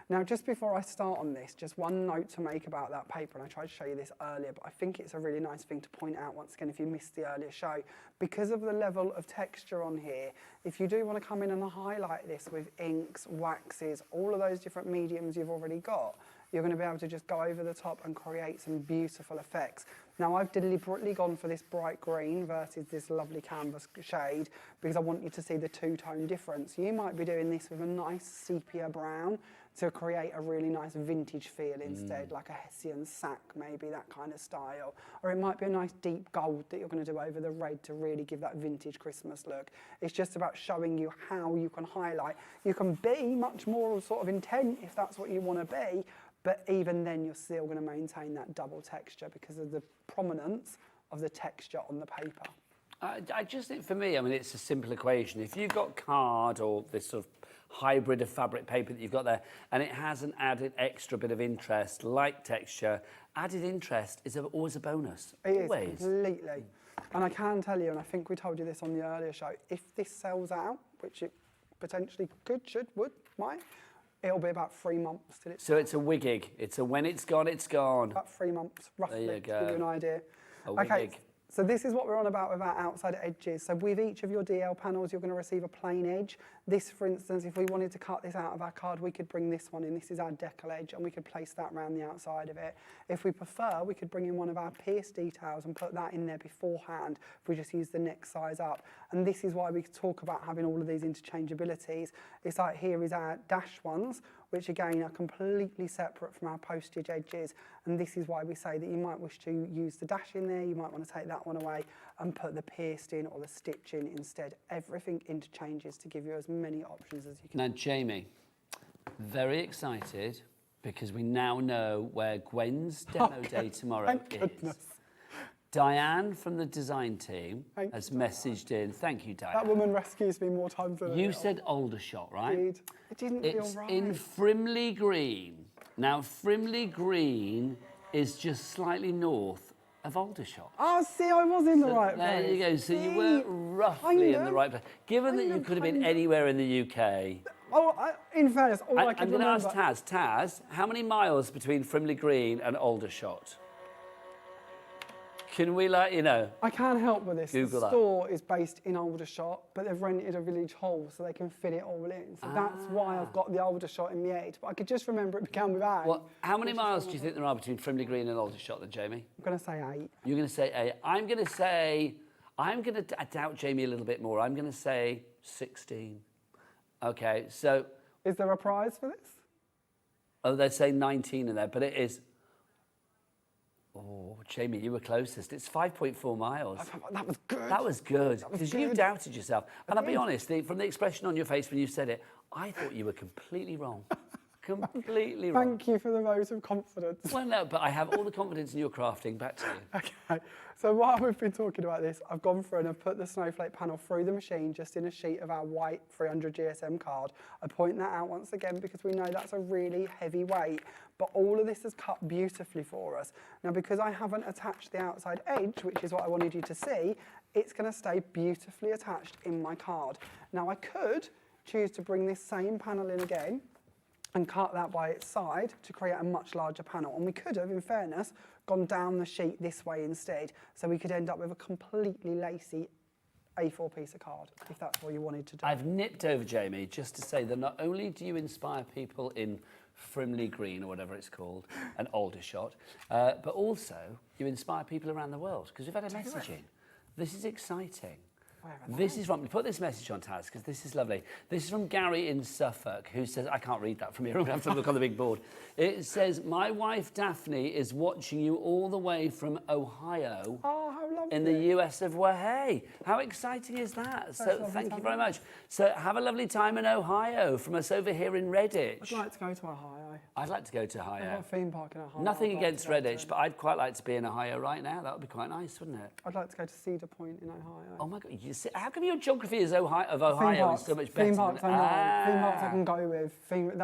Now, just before I start on this, just one note to make about that paper, and I tried to show you this earlier, but I think it's a really nice thing to point out once again if you missed the earlier show. Because of the level of texture on here, if you do want to come in and highlight this with inks, waxes, all of those different mediums you've already got, you're going to be able to just go over the top and create some beautiful effects. Now, I've deliberately gone for this bright green versus this lovely canvas shade because I want you to see the two-tone difference. You might be doing this with a nice sepia brown to create a really nice vintage feel instead, like a Hessian sack, maybe, that kind of style. Or it might be a nice deep gold that you're going to do over the red to really give that vintage Christmas look. It's just about showing you how you can highlight. You can be much more sort of intent if that's what you want to be, but even then you're still going to maintain that double texture because of the prominence of the texture on the paper. I just think for me, I mean, it's a simple equation. If you've got card or this sort of hybrid of fabric paper that you've got there, and it has an added extra bit of interest, like texture, added interest is always a bonus. It always. is, completely. And I can tell you, and I think we told you this on the earlier show, if this sells out, which it potentially could, should, would, might, it'll be about 3 months till it's... So it's a wiggig. It's a when it's gone, it's gone. About 3 months, roughly, There you to give you an go. idea. A Okay, wiggig. so this is what we're on about with our outside edges. So with each of your DL panels, you're going to receive a plain edge. This, for instance, if we wanted to cut this out of our card, we could bring this one in. This is our decal edge, and we could place that around the outside of it. If we prefer, we could bring in one of our pierced details and put that in there beforehand if we just use the next size up. And this is why we talk about having all of these interchangeabilities. It's like here is our dash ones, which again are completely separate from our postage edges. And this is why we say that you might wish to use the dash in there, you might want to take that one away and put the pierced in or the stitch in instead. Everything interchanges to give you as many options as you can. Now, Jamie, very excited because we now know where Gwen's demo day tomorrow Thank is. goodness. Diane from the design team has messaged in. Thank you, Diane. That woman rescues me more times than You said Aldershot, right? Indeed. It didn't It's feel right. in Frimley Green. Now, Frimley Green is just slightly north of Aldershot. Oh, see, I was in the right place. There you go. So you were roughly in the right place. Given that you could have been anywhere in the UK. Oh, in fairness, all I can I'm going to remember... ask Taz, how many miles between Frimley Green and Aldershot? Can we let you know? I can't help with this. Google the that. store is based in Aldershot, but they've rented a village hall so they can fit it all in. So that's why I've got the Aldershot in the head. But I could just remember it began with A. Well, how many miles do you think there are between Frimley Green and Aldershot then, Jamie? I'm going to say 8. You're going to say 8. I'm going to doubt Jamie a little bit more. I'm going to say 16. Okay, so... Is there a prize for this? Oh, they'd say 19 in there, but it is... Oh, Jamie, you were closest. It's 5.4 miles. That was good. That was good, That was because you good. doubted yourself. And I'll be did. honest, from the expression on your face when you said it, I thought you were completely wrong. Completely wrong. Thank you for the vote of confidence. Well, no, but I have all the confidence in your crafting. Back to you. Okay, so while we've been talking about this, I've gone through and I've put the snowflake panel through the machine just in a sheet of our white 300 GSM card. I point that out once again because we know that's a really heavy weight, but all of this is cut beautifully for us. Now, because I haven't attached the outside edge, which is what I wanted you to see, it's going to stay beautifully attached in my card. Now, I could choose to bring this same panel in again and cut that by its side to create a much larger panel. And we could have, in fairness, gone down the sheet this way instead, so we could end up with a completely lacy A4 piece of card, if that's what you wanted to do. I've nipped over, Jamie, just to say that not only do you inspire people in Frimley Green, or whatever it's called, and Aldershot, but also you inspire people around the world, because we've had a message in. This is exciting. This is from, put this message on, Taz, because this is lovely. This is from Gary in Suffolk, who says, I can't read that from here, I'm going to have to look on the big board. It says, my wife Daphne is watching you all the way from Ohio in the US of Wahey. How exciting is that? So thank you very much. So have a lovely time in Ohio from us over here in Redditch. I'd like to go to Ohio. I'd like to go to I've got Ohio. a theme park in Ohio. Nothing I'd like against to go Redditch, to. but I'd quite like to be in Ohio right now. That would be quite nice, wouldn't it? I'd like to go to Cedar Point in Ohio. Oh my God! You see, how come your geography is of Ohio is so much better? Theme parks I know. Theme parks I Ah. can go with.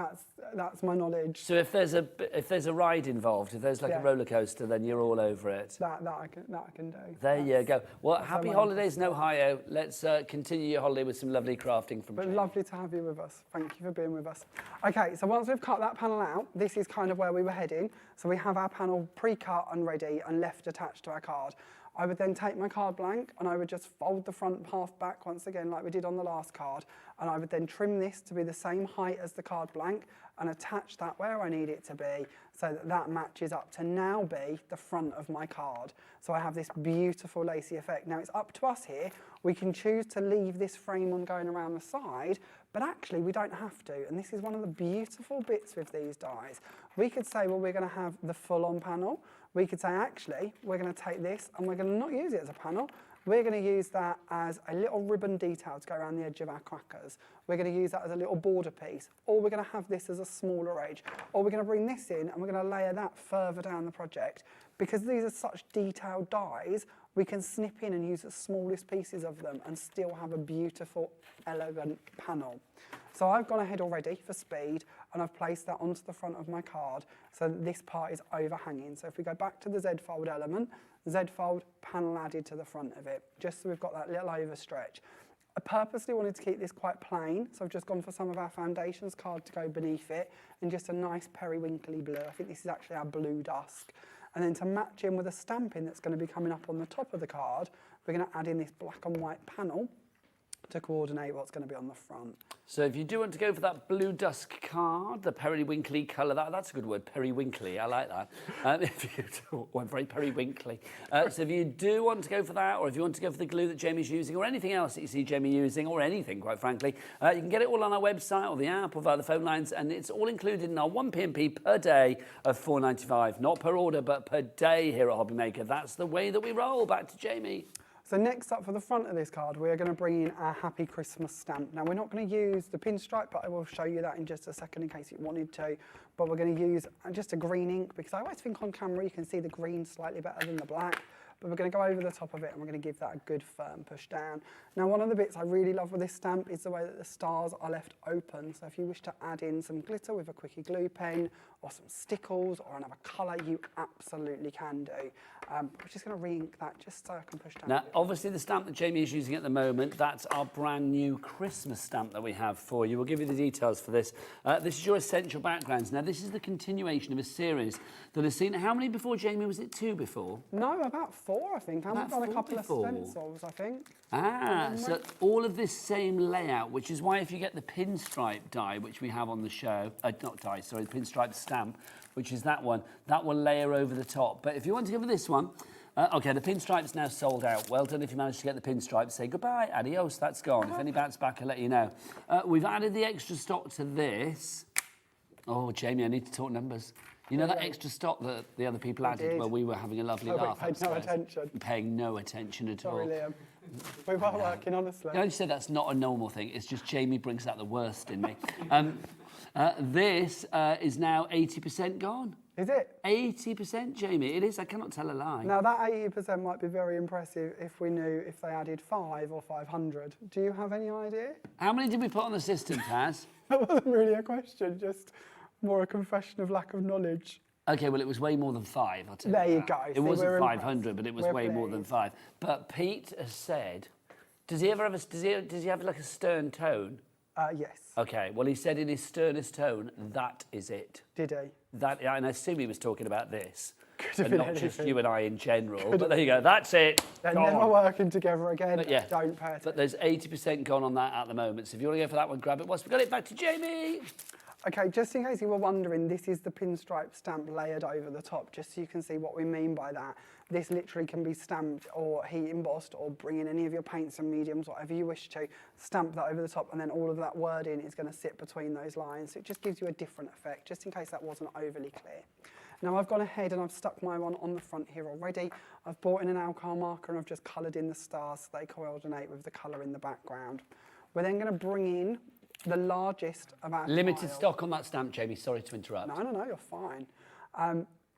That's my knowledge. So if there's a ride involved, if there's like a roller coaster, then you're all over it. That I can do. There you go. Well, that's happy my holidays in Ohio. Let's continue your holiday with some lovely crafting from But Jane. lovely to have you with us. Thank you for being with us. Okay, so once we've cut that panel out, this is kind of where we were heading. So we have our panel pre-cut and ready and left attached to our card. I would then take my card blank and I would just fold the front half back once again like we did on the last card, and I would then trim this to be the same height as the card blank and attach that where I need it to be so that that matches up to now be the front of my card. So I have this beautiful lacy effect. Now it's up to us here. We can choose to leave this frame on going around the side, but actually we don't have to, and this is one of the beautiful bits with these dies. We could say, well, we're going to have the full-on panel. We could say, actually, we're going to take this and we're going to not use it as a panel. We're going to use that as a little ribbon detail to go around the edge of our crackers. We're going to use that as a little border piece, or we're going to have this as a smaller edge, or we're going to bring this in and we're going to layer that further down the project. Because these are such detailed dies, we can snip in and use the smallest pieces of them and still have a beautiful, elegant panel. So I've gone ahead already for speed, and I've placed that onto the front of my card so that this part is overhanging. So if we go back to the Z-fold element, Z-fold, panel added to the front of it, just so we've got that little overstretch. I purposely wanted to keep this quite plain, so I've just gone for some of our foundations card to go beneath it, and just a nice periwinkly blue. I think this is actually our blue dusk. And then to match in with a stamping that's going to be coming up on the top of the card, we're going to add in this black and white panel to coordinate what's going to be on the front. So if you do want to go for that blue dusk card, the periwinkly colour, that's a good word, periwinkly, I like that. If you do, well, very periwinkly. So if you do want to go for that, or if you want to go for the glue that Jamie's using, or anything else that you see Jamie using, or anything, quite frankly, you can get it all on our website, or the app, or via the phone lines, and it's all included in our 1 P&P per day of £4.95. Not per order, but per day here at HobbyMaker. That's the way that we roll. Back to Jamie. So next up for the front of this card, we're going to bring in our Happy Christmas stamp. Now we're not going to use the pinstripe, but I will show you that in just a second in case you wanted to. But we're going to use just a green ink, because I always think on camera you can see the green slightly better than the black. But we're going to go over the top of it, and we're going to give that a good firm push down. Now, one of the bits I really love with this stamp is the way that the stars are left open. So if you wish to add in some glitter with a quickie glue pen, or some stickles, or another colour, you absolutely can do. We're just going to re-ink that just so I can push down. Now, obviously, the stamp that Jamie is using at the moment, that's our brand new Christmas stamp that we have for you. We'll give you the details for this. This is your essential backgrounds. Now, this is the continuation of a series that has seen, how many before, Jamie? Was it 2 before? No, about 4, I think. And we've got a couple of stencils, I think. Ah, so all of this same layout, which is why if you get the pinstripe die, which we have on the show, not die, sorry, the pinstripe stamp, which is that one, that will layer over the top. But if you want to go for this one, okay, the pinstripe's now sold out. Well done if you managed to get the pinstripe. Say goodbye, adios, that's gone. If any bounce back, I'll let you know. We've added the extra stock to this. Oh, Jamie, I need to talk numbers. You know that extra stock that the other people added where we were having a lovely laugh? We paid no attention. Paying no attention at all. Sorry, Liam. We were working, honestly. I just said that's not a normal thing. It's just Jamie brings out the worst in me. This is now 80% gone. Is it? 80%, Jamie. It is. I cannot tell a lie. Now, that 80% might be very impressive if we knew if they added 5 or 500. Do you have any idea? How many did we put on the system, Taz? That wasn't really a question, just more a confession of lack of knowledge. Okay, well, it was way more than 5, I'll tell you. There you go. It wasn't 500, but it was way more than 5. But Pete has said, does he have like a stern tone? Yes. Okay, well, he said in his sternest tone, that is it. Did he? That, and I assume he was talking about this. Could have and been not anything. just you and I in general. But there you go, that's it. They're never working together again. But yeah, Don't pay attention. but there's 80% gone on that at the moment. So if you want to go for that one, grab it. Once we got it, back to Jamie. Okay, just in case you were wondering, this is the pinstripe stamp layered over the top, just so you can see what we mean by that. This literally can be stamped or heat embossed, or bring in any of your paints and mediums, whatever you wish to, stamp that over the top, and then all of that wording is going to sit between those lines. So it just gives you a different effect, just in case that wasn't overly clear. Now I've gone ahead and I've stuck my one on the front here already. I've brought in an alcohol marker and I've just coloured in the stars so they coordinate with the colour in the background. We're then going to bring in the largest of our Limited tile. stock on that stamp, Jamie. Sorry to interrupt. No, you're fine.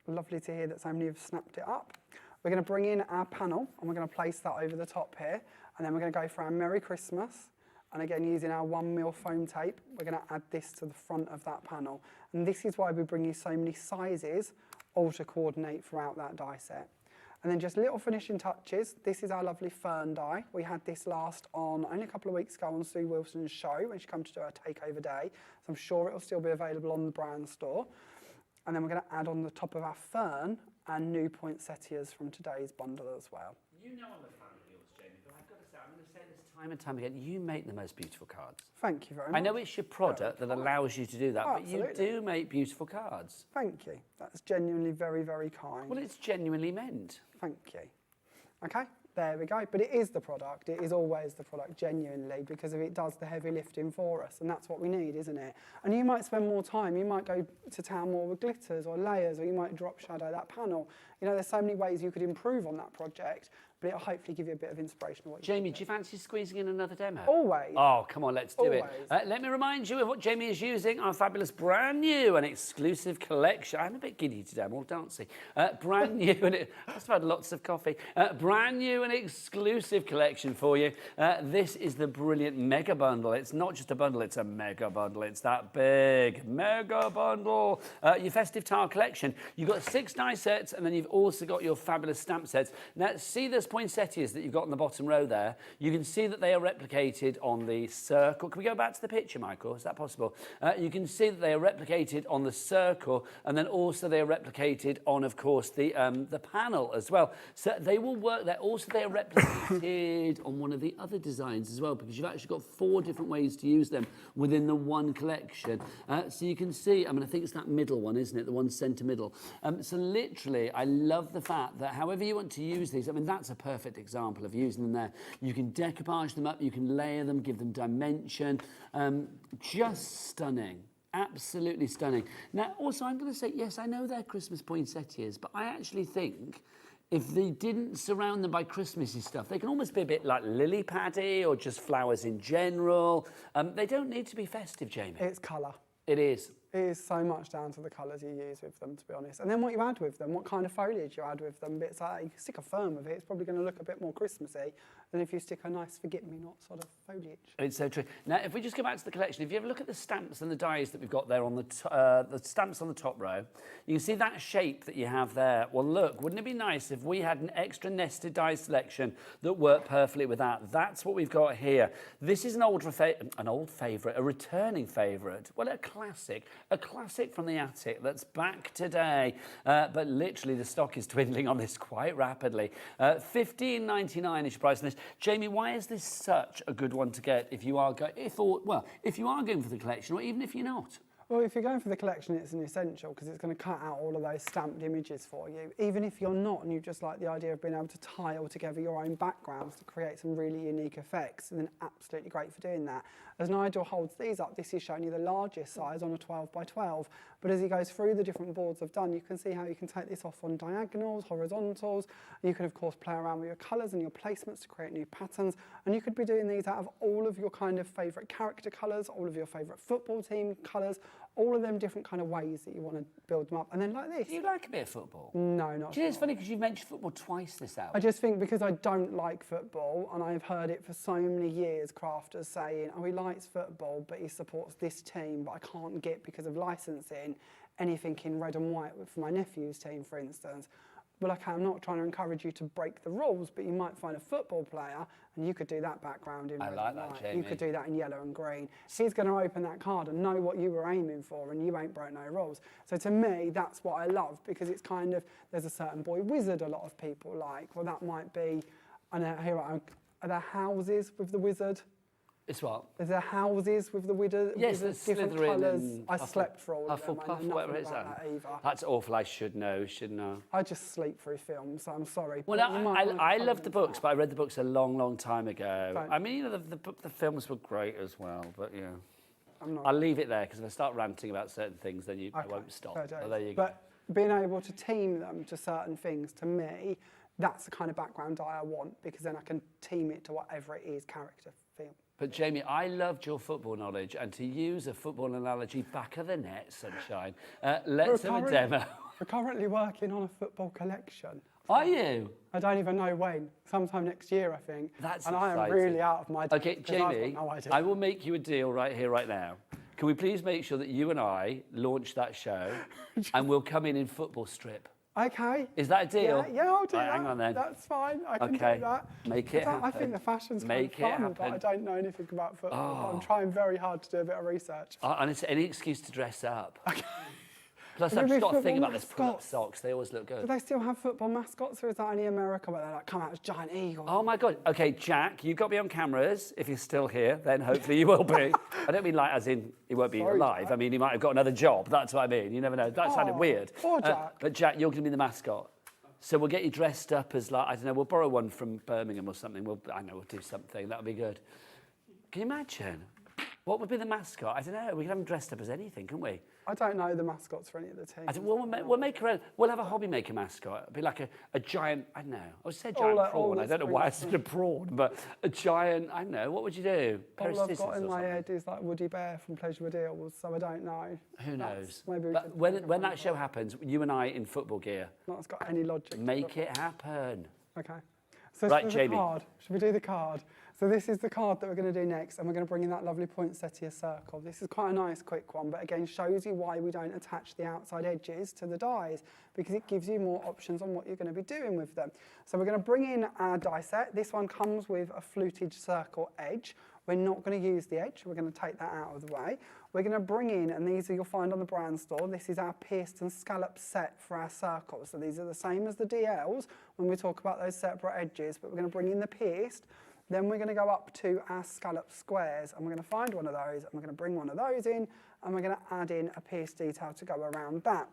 Lovely to hear that so many have snapped it up. We're going to bring in our panel and we're going to place that over the top here. And then we're going to go for our Merry Christmas. And again, using our 1mm foam tape, we're going to add this to the front of that panel. And this is why we bring you so many sizes, all to coordinate throughout that die set. And then just little finishing touches. This is our lovely fern die. We had this last on only a couple of weeks ago on Sue Wilson's show when she came to do her takeover day. So I'm sure it'll still be available on the brand store. And then we're going to add on the top of our fern our new poinsettias from today's bundle as well. You know I'm a fan of yours, Jamie, but I've got to say, I'm going to say this time and time again, you make the most beautiful cards. Thank you very much. I know it's your product that allows you to do that, but you do make beautiful cards. Thank you. That's genuinely very, very kind. Well, it's genuinely meant. Thank you. Okay, there we go. But it is the product. It is always the product, genuinely, because it does the heavy lifting for us, and that's what we need, isn't it? And you might spend more time. You might go to town more with glitters or layers, or you might drop shadow that panel. You know, there's so many ways you could improve on that project, but it'll hopefully give you a bit of inspiration of what you Jamie, do you fancy squeezing in another demo? Always. Oh, come on, let's do Always. it. Let me remind you of what Jamie is using, our fabulous brand new and exclusive collection. I'm a bit giddy today, I'm all dancing. Brand new, and I must have had lots of coffee. Brand new and exclusive collection for you. This is the brilliant mega bundle. It's not just a bundle, it's a mega bundle. It's that big mega bundle. Your Festive Tile Collection. You've got 6 die sets, and then you've also got your fabulous stamp sets. Now, see those poinsettias that you've got in the bottom row there? You can see that they are replicated on the circle. Can we go back to the picture, Michael? Is that possible? You can see that they are replicated on the circle, and then also they are replicated on, of course, the panel as well. So they will work there. Also, they are replicated on one of the other designs as well, because you've actually got 4 different ways to use them within the one collection. So you can see, I mean, I think it's that middle one, isn't it? The one centre middle. So literally, I love the fact that however you want to use these, I mean, that's a perfect example of using them there. You can decoupage them up, you can layer them, give them dimension. Just stunning. Absolutely stunning. Now, also, I'm going to say, yes, I know they're Christmas poinsettias, but I actually think if they didn't surround them by Christmassy stuff, they can almost be a bit like lily paddy or just flowers in general. They don't need to be festive, Jamie. It's colour. It is. It is so much down to the colours you use with them, to be honest. And then what you add with them, what kind of foliage you add with them. Bits like that. You can stick a fern with it, it's probably going to look a bit more Christmassy than if you stick a nice forget-me-not sort of foliage. It's so true. Now, if we just go back to the collection, if you ever look at the stamps and the dies that we've got there on the stamps on the top row, you can see that shape that you have there. Well, look, wouldn't it be nice if we had an extra nested die selection that worked perfectly with that? That's what we've got here. This is an old favourite, a returning favourite. Well, a classic from the attic that's back today. But literally, the stock is dwindling on this quite rapidly. $15.99 is your price on this. Jamie, why is this such a good one to get if you are going for the collection, or even if you're not? Well, if you're going for the collection, it's an essential because it's going to cut out all of those stamped images for you. Even if you're not and you just like the idea of being able to tile together your own backgrounds to create some really unique effects, then absolutely great for doing that. As Nigel holds these up, this is showing you the largest size on a 12 by 12. But as he goes through the different boards I've done, you can see how you can take this off on diagonals, horizontals. You can, of course, play around with your colours and your placements to create new patterns. And you could be doing these out of all of your kind of favourite character colours, all of your favourite football team colours, all of them different kind of ways that you want to build them up. And then like this. Do you like a bit of football? No, not Do you know, it's funny because you've mentioned football twice this hour. I just think because I don't like football, and I've heard it for so many years, crafters saying, oh, he likes football, but he supports this team, but I can't get, because of licensing, anything in red and white for my nephew's team, for instance. But okay, I'm not trying to encourage you to break the rules, but you might find a football player and you could do that background in red and white. Jamie. You could do that in yellow and green. He's going to open that card and know what you were aiming for, and you ain't broke no rules. So to me, that's what I love, because it's kind of, there's a certain boy wizard a lot of people like. Well, that might be, I know, here are there houses with the wizard? It's what? There's the houses with the wizard, yes, with the different colours. I slept for all of them. Hufflepuff, whatever it is. That's awful. I should know. I just sleep through films, so I'm sorry. Well, I love the books, but I read the books a long, long time ago. I mean, you know, the films were great as well, but yeah. I'll leave it there, because if I start ranting about certain things, then I won't stop. Well, there you go. But being able to team them to certain things, to me, that's the kind of background I want, because then I can team it to whatever it is, character, film. But Jamie, I loved your football knowledge, and to use a football analogy, back of the net, sunshine. Let's have a demo. We're currently working on a football collection. Are you? I don't even know when. Sometime next year, I think. That's and exciting. I am really out of my depth. Okay, Jamie, I will make you a deal right here, right now. Can we please make sure that you and I launch that show, and we'll come in football strip? Okay. Is that a deal? Yeah, I'll do that. Hang on then. That's fine. I can do that. Make it happen. I think the fashion's Make kind of fun, it but I happen. don't know anything about football. I'm trying very hard to do a bit of research. And it's any excuse to dress up. Okay. Plus, I've just got to think about this pull-up socks. They always look good. Do they still have football mascots, or is that only America where they like come out as giant eagles? Oh my God. Okay, Jack, you've got to be on cameras. If you're still here, then hopefully you will be. I don't mean like as in he won't be alive. Jack. I mean, he might have got another job. That's what I mean. You never know. That sounded weird. Poor Jack. But Jack, you're going to be the mascot. So we'll get you dressed up as, like, I don't know, we'll borrow one from Birmingham or something. We'll do something. That'll be good. Can you imagine? What would be the mascot? I don't know. We could have them dressed up as anything, couldn't we? I don't know the mascots for any of the teams. We'll make our own. We'll have a HobbyMaker mascot. It'll be like a giant, I don't know. I said giant prawn. I don't know why I said a prawn, but a giant, I don't know. What would you do? All I've got in my head is like Woody Bear from Pleasurewood Eels, so I don't know. Who knows? Maybe but when that show happens, you and I in football gear. That's got any logic. Make it happen. Okay. So right, Jamie. Card. Should we do the card? So this is the card that we're going to do next, and we're going to bring in that lovely poinsettia circle. This is quite a nice quick one, but again shows you why we don't attach the outside edges to the dies, because it gives you more options on what you're going to be doing with them. So we're going to bring in our die set. This one comes with a fluted circle edge. We're not going to use the edge. We're going to take that out of the way. We're going to bring in, and these you'll find on the brand store, this is our pierced and scalloped set for our circles. So these are the same as the DLs when we talk about those separate edges, but we're going to bring in the pierced. Then we're going to go up to our scallop squares, and we're going to find one of those, and we're going to bring one of those in, and we're going to add in a pierced detail to go around that.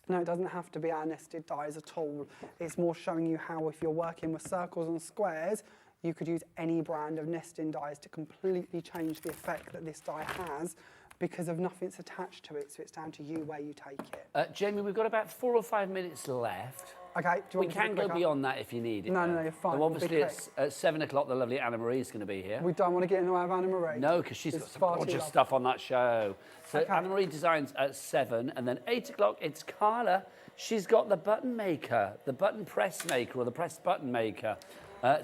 Now, it doesn't have to be our nested dies at all. It's more showing you how, if you're working with circles and squares, you could use any brand of nesting dies to completely change the effect that this die has, because of nothing's attached to it, so it's down to you where you take it. Jamie, we've got about 4 or 5 minutes left. Okay, do you want we can go beyond that if you need it. No, you're fine. So obviously, it's at 7 o'clock, the lovely Anna Marie's going to be here. We don't want to get in the way of Anna Marie. No, because she's got some gorgeous stuff on that show. So Anna Marie designs at 7, and then 8 o'clock, it's Carla. She's got the button maker, the button press maker, or the press button maker.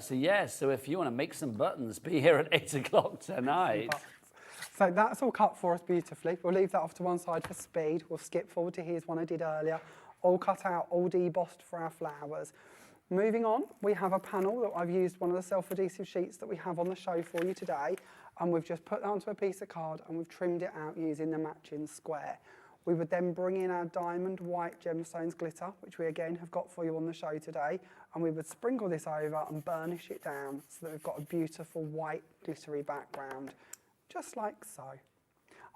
So if you want to make some buttons, be here at 8 o'clock tonight. So that's all cut for us beautifully. We'll leave that off to one side for speed. We'll skip forward to here's one I did earlier. All cut out, all debossed for our flowers. Moving on, we have a panel that I've used one of the self-adhesive sheets that we have on the show for you today, and we've just put that onto a piece of card and we've trimmed it out using the matching square. We would then bring in our diamond white gemstones glitter, which we again have got for you on the show today, and we would sprinkle this over and burnish it down so that we've got a beautiful white glittery background, just like so.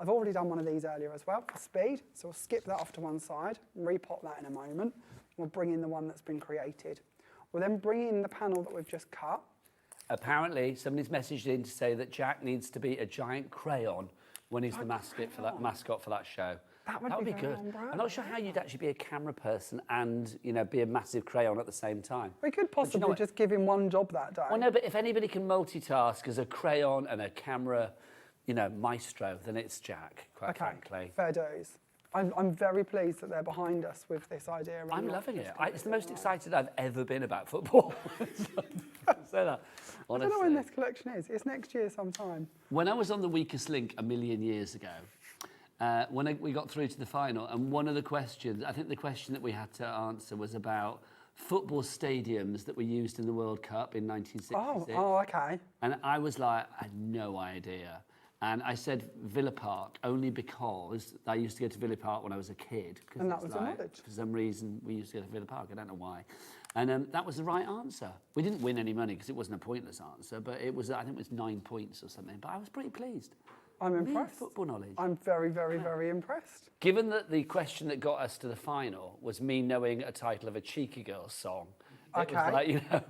I've already done one of these earlier as well for speed, so we'll skip that off to one side, repot that in a moment. We'll bring in the one that's been created. We'll then bring in the panel that we've just cut. Apparently, somebody's messaged in to say that Jack needs to be a giant crayon when he's the mascot for that show. That would be good. I'm not sure how you'd actually be a camera person and, be a massive crayon at the same time. We could possibly just give him one job that day. Well, no, but if anybody can multitask as a crayon and a camera, maestro, then it's Jack, quite frankly. Fair dues. I'm very pleased that they're behind us with this idea. I'm loving it. It's the most excited I've ever been about football. Say that. Honestly. I don't know when this collection is. It's next year sometime. When I was on the Weakest Link a million years ago, when we got through to the final, and one of the questions, I think the question that we had to answer was about football stadiums that were used in the World Cup in 1966. Oh, okay. And I was like, I had no idea. And I said Villa Park only because I used to go to Villa Park when I was a kid. And that was the knowledge. For some reason, we used to go to Villa Park. I don't know why. And that was the right answer. We didn't win any money because it wasn't a pointless answer, but it was, I think it was 9 points or something. But I was pretty pleased. I'm impressed. Football knowledge. I'm very, very, very impressed. Given that the question that got us to the final was me knowing a title of a Cheeky Girls song, it was like,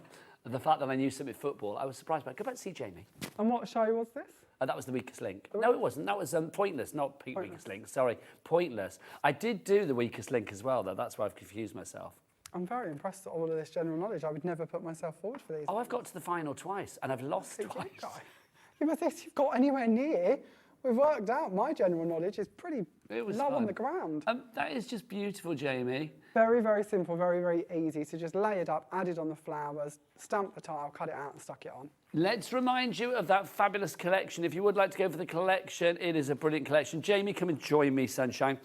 the fact that I knew something football, I was surprised by it. Go back to see Jamie. And what show was this? That was the Weakest Link. No, it wasn't. That was Pointless, not Weakest Link. Sorry, Pointless. I did do the Weakest Link as well, though. That's why I've confused myself. I'm very impressed at all of this general knowledge. I would never put myself forward for these. Oh, I've got to the final twice, and I've lost twice. If you've got anywhere near, we've worked out my general knowledge is pretty low on the ground. That is just beautiful, Jamie. Very, very simple, very, very easy. So just lay it up, add it on the flowers, stamp the tile, cut it out and stuck it on. Let's remind you of that fabulous collection. If you would like to go for the collection, it is a brilliant collection. Jamie, come and join me, sunshine.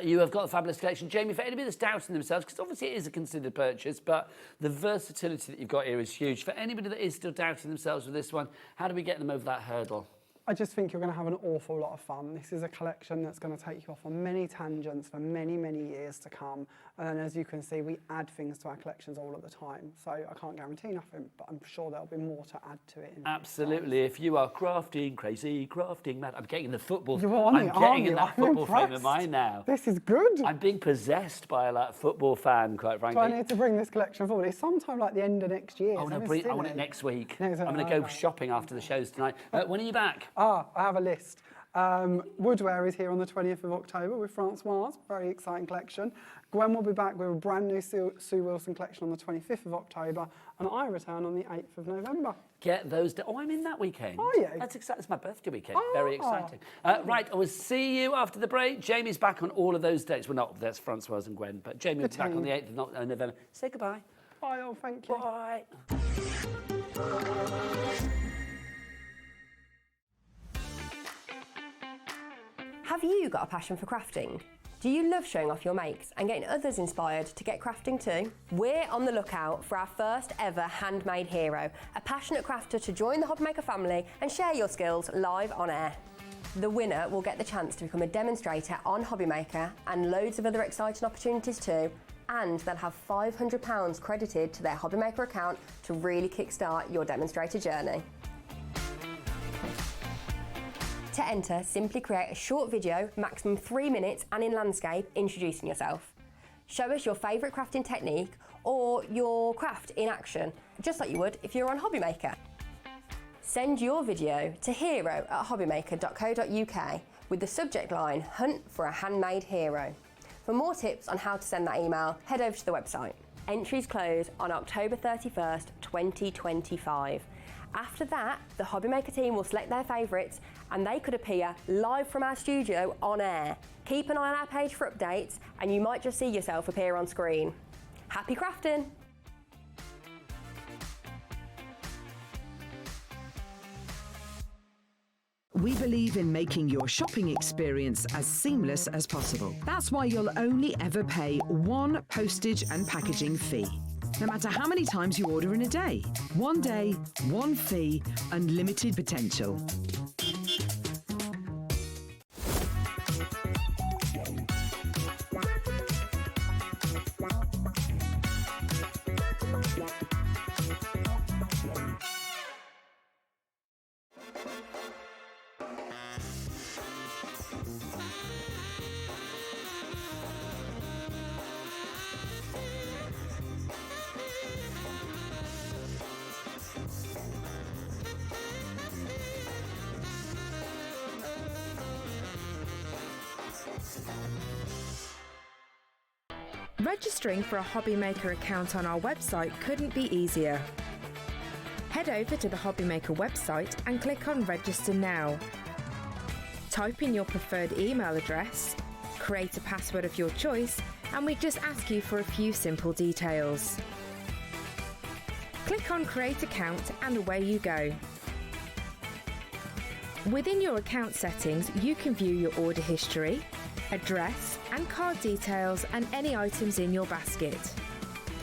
You have got a fabulous collection. Jamie, for anybody that's doubting themselves, because obviously it is a considered purchase, but the versatility that you've got here is huge. For anybody that is still doubting themselves with this one, how do we get them over that hurdle? I just think you're going to have an awful lot of fun. This is a collection that's going to take you off on many tangents for many, many years to come. And then, as you can see, we add things to our collections all of the time. So I can't guarantee nothing, but I'm sure there'll be more to add to it. Absolutely. If you are crafting, crazy, crafting mad, I'm getting the football. I'm getting in that football frame of mind now. This is good. I'm being possessed by a football fan, quite frankly. Do I need to bring this collection forward? It's sometime like the end of next year. Oh, no, I want it next week. I'm going to go shopping after the shows tonight. When are you back? I have a list. Woodwear is here on the 20th of October with Francoise, very exciting collection. Gwen will be back with a brand new Sue Wilson collection on the 25th of October, and I return on the 8th of November. Get those. I'm in that weekend. Are you? That's exciting. It's my birthday weekend. Very exciting. Right, I will see you after the break. Jamie's back on all of those dates. Well, not that's Francoise and Gwen, but Jamie will be back on the 8th of November. Say goodbye. Bye, all. Thank you. Bye. Have you got a passion for crafting? Do you love showing off your makes and getting others inspired to get crafting too? We're on the lookout for our first ever handmade hero, a passionate crafter to join the HobbyMaker family and share your skills live on air. The winner will get the chance to become a demonstrator on HobbyMaker and loads of other exciting opportunities too, and they'll have £500 credited to their HobbyMaker account to really kickstart your demonstrator journey. To enter, simply create a short video, maximum 3 minutes and in landscape, introducing yourself. Show us your favourite crafting technique or your craft in action, just like you would if you're on HobbyMaker. Send your video to hero@hobbymaker.co.uk with the subject line, Hunt for a Handmade Hero. For more tips on how to send that email, head over to the website. Entries close on October 31st, 2025. After that, the HobbyMaker team will select their favourites and they could appear live from our studio on air. Keep an eye on our page for updates and you might just see yourself appear on screen. Happy crafting! We believe in making your shopping experience as seamless as possible. That's why you'll only ever pay one postage and packaging fee. No matter how many times you order in a day. One day, one fee, unlimited potential. Registering for a HobbyMaker account on our website couldn't be easier. Head over to the HobbyMaker website and click on Register Now. Type in your preferred email address, create a password of your choice, and we just ask you for a few simple details. Click on Create Account and away you go. Within your account settings, you can view your order history, address and card details and any items in your basket.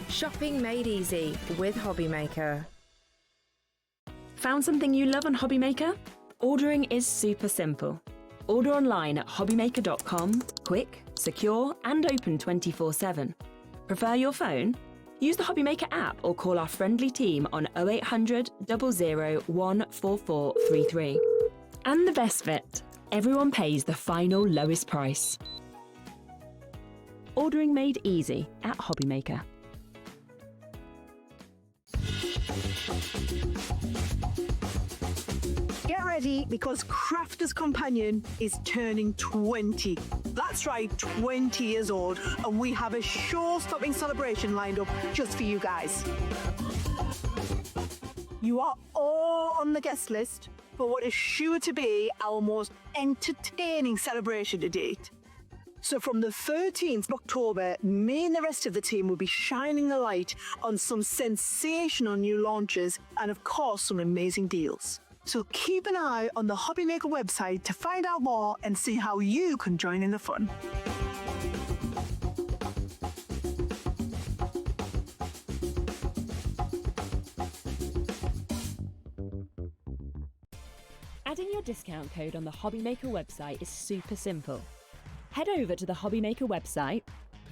Shopping made easy with HobbyMaker. Found something you love on HobbyMaker? Ordering is super simple. Order online at hobbymaker.com, quick, secure and open 24/7. Prefer your phone? Use the HobbyMaker app or call our friendly team on 0800 00 14433. And the best bit, everyone pays the final lowest price. Ordering made easy at HobbyMaker. Get ready because Crafter's Companion is turning 20. That's right, 20 years old, and we have a show-stopping celebration lined up just for you guys. You are all on the guest list for what is sure to be our most entertaining celebration to date. So from the 13th of October, me and the rest of the team will be shining a light on some sensational new launches and of course some amazing deals. So keep an eye on the HobbyMaker website to find out more and see how you can join in the fun. Adding your discount code on the HobbyMaker website is super simple. Head over to the HobbyMaker website,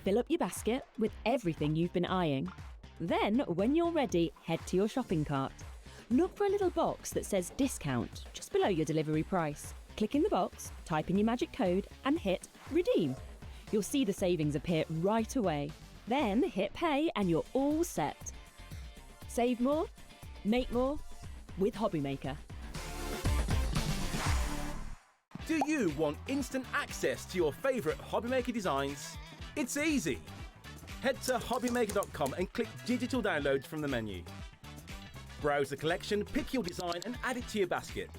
fill up your basket with everything you've been eyeing. Then, when you're ready, head to your shopping cart. Look for a little box that says discount just below your delivery price. Click in the box, type in your magic code and hit redeem. You'll see the savings appear right away. Then hit pay and you're all set. Save more, make more with HobbyMaker. Do you want instant access to your favourite HobbyMaker designs? It's easy. Head to hobbymaker.com and click Digital Downloads from the menu. Browse the collection, pick your design and add it to your basket.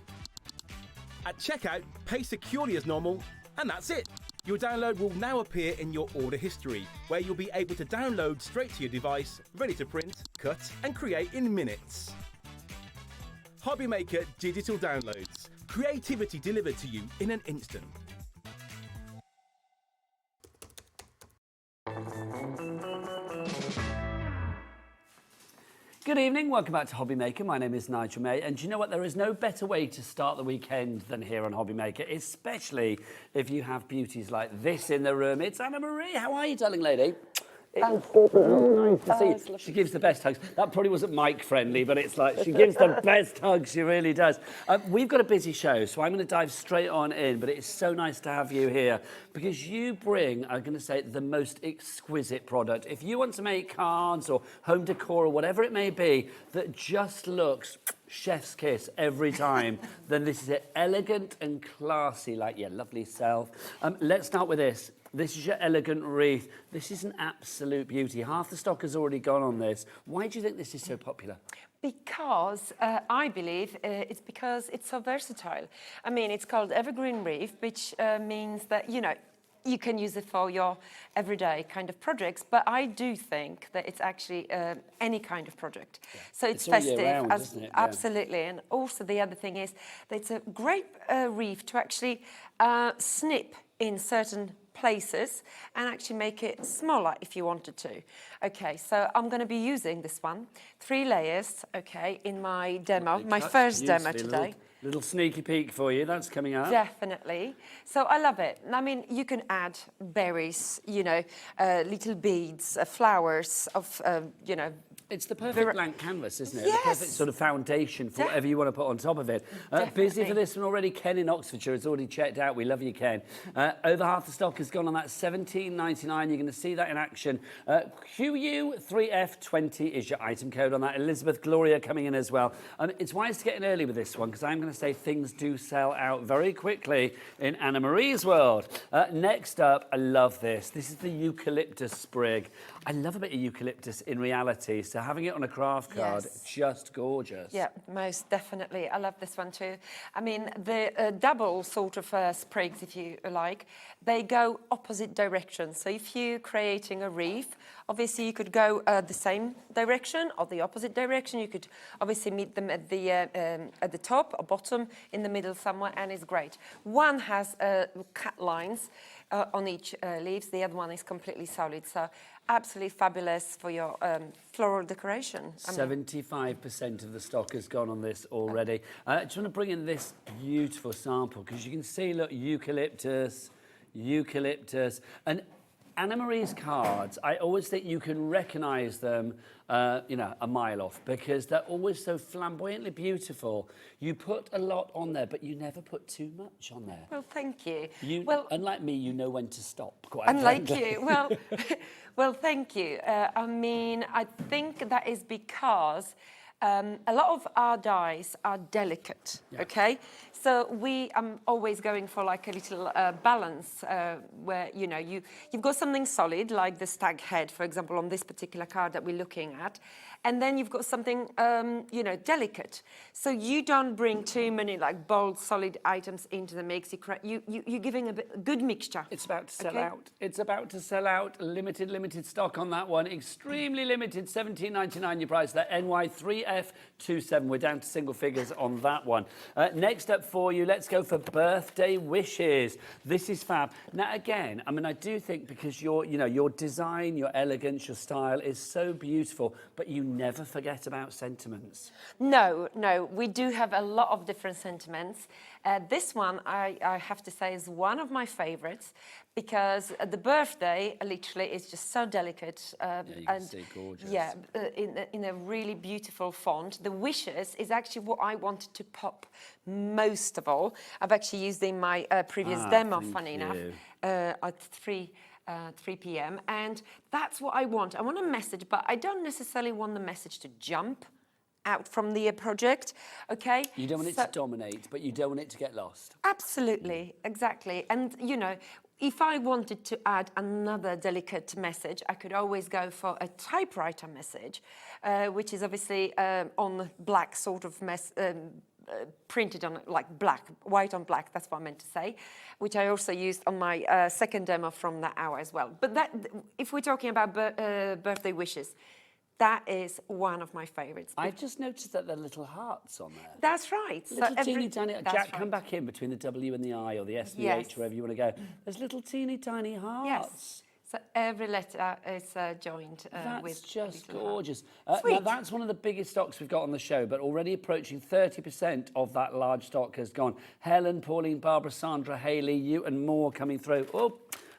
At checkout, pay securely as normal, and that's it. Your download will now appear in your order history, where you'll be able to download straight to your device, ready to print, cut and create in minutes. HobbyMaker Digital Downloads. Creativity delivered to you in an instant. Good evening, welcome back to HobbyMaker. My name is Nigel May, and do you know what? There is no better way to start the weekend than here on HobbyMaker, especially if you have beauties like this in the room. It's Anna Marie. How are you, darling lady? Nice to see you. She gives the best hugs. That probably wasn't mic friendly, but it's like she gives the best hugs. She really does. We've got a busy show, so I'm going to dive straight on in. But it's so nice to have you here because you bring, I'm going to say, the most exquisite product. If you want to make cards or home decor or whatever it may be that just looks chef's kiss every time, then this is it. Elegant and classy, like your lovely self. Let's start with this. This is your elegant wreath. This is an absolute beauty. Half the stock has already gone on this. Why do you think this is so popular? Because I believe it's because it's so versatile. I mean, it's called evergreen wreath, which means that, you know, you can use it for your everyday kind of projects, but I do think that it's actually any kind of project. Yeah. So it's festive, round, isn't it? Yeah. Absolutely. And also the other thing is that it's a great wreath to actually snip in certain places and actually make it smaller if you wanted to. Okay, so I'm going to be using this one, 3 layers, okay, in my demo, my first demo today. Little sneaky peek for you, that's coming up. Definitely. So I love it. I mean, you can add berries, you know, little beads, flowers of, you know, it's the perfect blank canvas, isn't it? Yes. The perfect sort of foundation for whatever you want to put on top of it. Busy for this one already. Ken in Oxfordshire has already checked out. We love you, Ken. Over half the stock has gone on that £17.99. You're going to see that in action. QU3F20 is your item code on that. Elizabeth, Gloria coming in as well. It's wise to get in early with this one because I'm going to say things do sell out very quickly in Anna Marie's world. Next up, I love this. This is the eucalyptus sprig. I love a bit of eucalyptus in reality. So having it on a craft card, just gorgeous. Yeah, most definitely. I love this one too. I mean, the double sort of sprigs, if you like, they go opposite directions. So if you're creating a wreath, obviously you could go the same direction or the opposite direction. You could obviously meet them at the top or bottom, in the middle somewhere, and it's great. One has cut lines on each leaves. The other one is completely solid. So absolutely fabulous for your floral decoration. 75% of the stock has gone on this already. I just want to bring in this beautiful sample because you can see, look, eucalyptus, and Anna Marie's cards, I always think you can recognise them, you know, a mile off because they're always so flamboyantly beautiful. You put a lot on there, but you never put too much on there. Well, thank you. Well, unlike me, you know when to stop. Quite unlike you, well, well, thank you. I mean, I think that is because a lot of our dyes are delicate, okay? So I'm always going for like a little balance where, you know, you've got something solid, like the stag head, for example, on this particular card that we're looking at. And then you've got something, you know, delicate. So you don't bring too many like bold, solid items into the mix. You're giving a good mixture. It's about to sell out. It's about to sell out. Limited stock on that one. Extremely limited. £17.99 your price. That NY3F27. We're down to single figures on that one. Next up for you, let's go for birthday wishes. This is fab. Now again, I mean, I do think because your design, your elegance, your style is so beautiful, but you never forget about sentiments. No, we do have a lot of different sentiments. This one, I have to say, is one of my favorites because the birthday literally is just so delicate and gorgeous. Yeah, in a really beautiful font. The wishes is actually what I wanted to pop most of all. I've actually used in my previous demo, funny enough, at 3 p.m. And that's what I want. I want a message, but I don't necessarily want the message to jump out from the project, okay? You don't want it to dominate, but you don't want it to get lost. Absolutely, exactly. And, you know, if I wanted to add another delicate message, I could always go for a typewriter message, which is obviously on black sort of printed on like black, white on black, that's what I meant to say, which I also used on my second demo from that hour as well. But that, if we're talking about birthday wishes, that is one of my favourites. I've just noticed that there are little hearts on there. That's right. Little teeny tiny. Jack, come back in between the W and the I or the S and the H, wherever you want to go. There's little teeny tiny hearts. Yes. So every letter is joined with. That's just gorgeous. Sweet. Now that's one of the biggest stocks we've got on the show, but already approaching 30% of that large stock has gone. Helen, Pauline, Barbara, Sandra, Hayley, you and more coming through.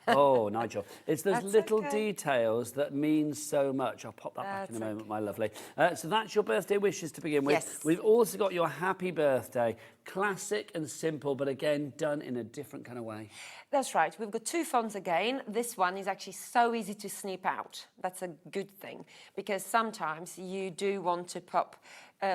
Oh, Nigel. It's those little details that mean so much. I'll pop that back in a moment, my lovely. So that's your birthday wishes to begin with. Yes. We've also got your happy birthday. Classic and simple, but again, done in a different kind of way. That's right. We've got two fonts again. This one is actually so easy to snip out. That's a good thing, because sometimes you do want to pop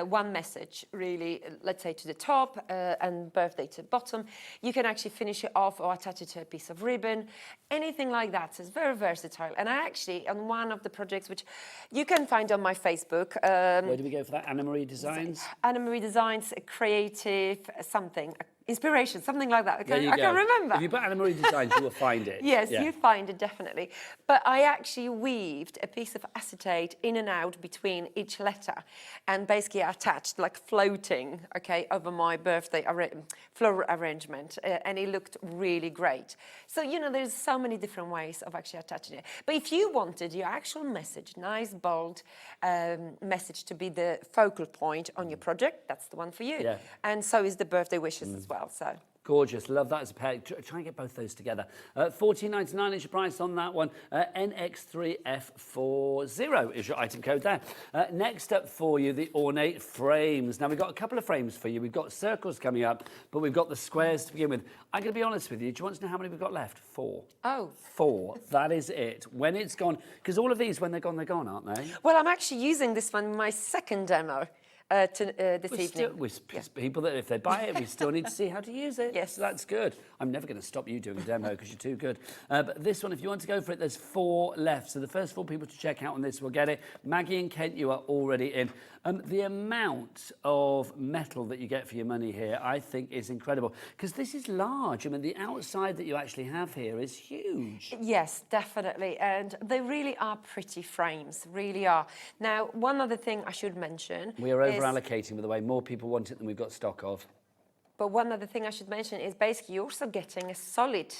one message, really, let's say to the top and birthday to the bottom. You can actually finish it off or attach it to a piece of ribbon, anything like that. So it's very versatile. And I actually, on one of the projects, which you can find on my Facebook. Where do we go for that? Anna Marie Designs? Anna Marie Designs, Creative something. Inspiration, something like that. I can't remember. If you put Anna Marie Designs, you will find it. Yes, you find it definitely. But I actually weaved a piece of acetate in and out between each letter, and basically attached, like floating, okay, over my birthday floral arrangement, and it looked really great. So, you know, there's so many different ways of actually attaching it. But if you wanted your actual message, nice, bold message to be the focal point on your project, that's the one for you. Yeah. And so is the birthday wishes as well. So gorgeous, love that as a pair. Try and get both those together. $14.99 is your price on that one. NX3F40 is your item code there. Next up for you, the ornate frames. Now we've got a couple of frames for you. We've got circles coming up, but we've got the squares to begin with. I'm going to be honest with you. Do you want to know how many we've got left? 4. Oh. 4. That is it. When it's gone, because all of these, when they're gone, aren't they? Well, I'm actually using this one in my second demo. This evening. People that if they buy it, we still need to see how to use it. Yes, so that's good. I'm never going to stop you doing a demo because you're too good. But this one, if you want to go for it, there's 4 left. So the first 4 people to check out on this will get it. Maggie and Kent, you are already in. The amount of metal that you get for your money here, I think, is incredible because this is large. I mean, the outside that you actually have here is huge. Yes, definitely, and they really are pretty frames, really are. Now, one other thing I should mention. We are over-allocating, by the way. More people want it than we've got stock of. But one other thing I should mention is basically you're also getting a solid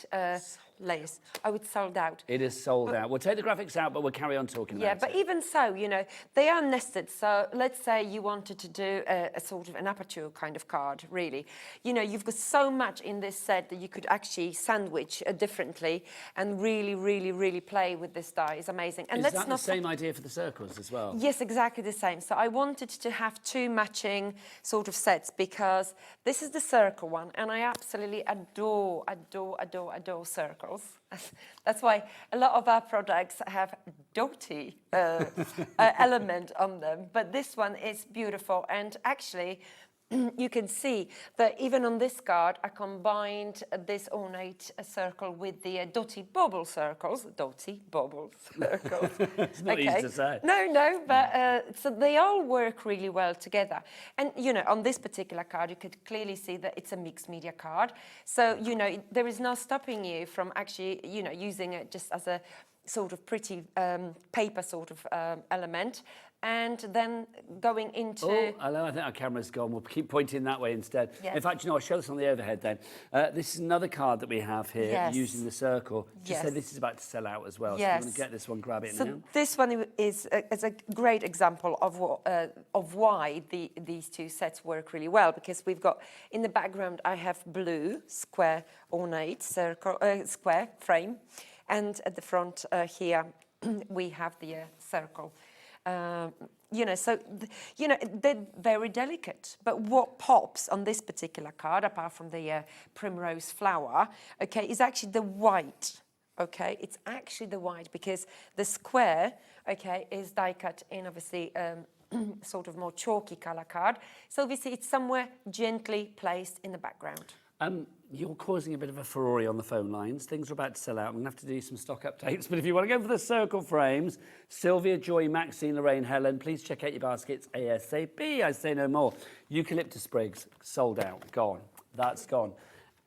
layers. Oh, it's sold out. It is sold out. We'll take the graphics out, but we'll carry on talking about it. Yeah, but even so, you know, they are nested. So let's say you wanted to do a sort of an aperture kind of card, really. You know, you've got so much in this set that you could actually sandwich differently and really, really, really play with this die. It's amazing. And is that's that not the same idea for the circles as well? Yes, exactly the same. So I wanted to have 2 matching sort of sets because this is the circle one, and I absolutely adore circles. That's why a lot of our products have dotty element on them, but this one is beautiful. And actually, you can see that even on this card, I combined this ornate circle with the dotty bobble circles. Dotty bobble circles. It's not easy to say. No, but so they all work really well together. And, you know, on this particular card, you could clearly see that it's a mixed media card. So, you know, there is no stopping you from actually, you know, using it just as a sort of pretty paper sort of element. And then going into... Oh, hello, I think our camera's gone. We'll keep pointing that way instead. Yeah. In fact, you know, I'll show this on the overhead then. This is another card that we have here using the circle. Just say this is about to sell out as well. So if you want to get this one, grab it now. This one is a great example of why these 2 sets work really well, because we've got, in the background, I have blue, square, ornate, circle, square frame. And at the front here, we have the circle. You know, so, you know, they're very delicate. But what pops on this particular card, apart from the primrose flower, okay, is actually the white, okay? It's actually the white because the square, okay, is die cut in, obviously, sort of more chalky color card. So obviously it's somewhere gently placed in the background. You're causing a bit of a furore on the phone lines. Things are about to sell out. I'm going to have to do some stock updates. But if you want to go for the circle frames, Sylvia, Joy, Maxine, Lorraine, Helen, please check out your baskets ASAP. I say no more. Eucalyptus sprigs, sold out, gone. That's gone.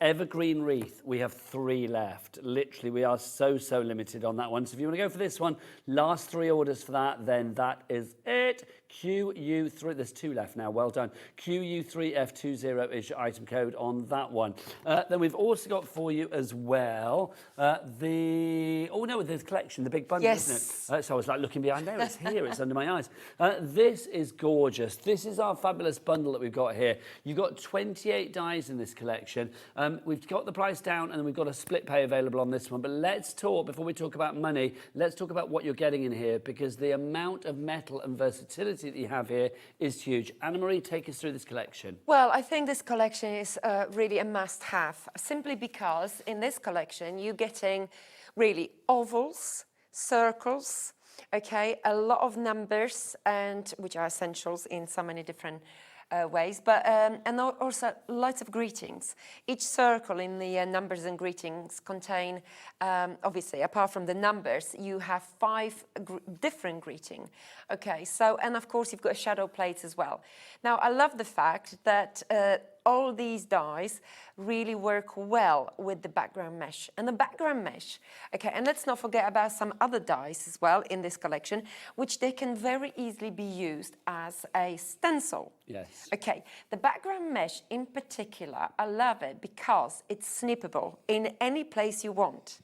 Evergreen wreath, we have 3 left. Literally, we are so limited on that one. So if you want to go for this one, last 3 orders for that, then that is it. QU3, there's 2 left now, well done. QU3F20 is your item code on that one. Then we've also got for you as well the collection, the big bundle, yes. isn't it? So I was like looking behind there, it's here, it's under my eyes. This is gorgeous. This is our fabulous bundle that we've got here. You've got 28 dies in this collection. We've got the price down and we've got a split pay available on this one. But let's talk, before we talk about money, let's talk about what you're getting in here, because the amount of metal and versatility that you have here is huge. Anna-Marie, take us through this collection. Well, I think this collection is really a must-have, simply because in this collection you're getting really ovals, circles, okay, a lot of numbers, and which are essentials in so many different ways, but and also lots of greetings. Each circle in the numbers and greetings contain, obviously, apart from the numbers, you have 5 different greeting. Okay, so, and of course you've got shadow plates as well. Now, I love the fact that all these dies really work well with the background mesh. And the background mesh, okay, and let's not forget about some other dies as well in this collection, which they can very easily be used as a stencil. Yes. Okay, the background mesh in particular, I love it because it's snippable in any place you want.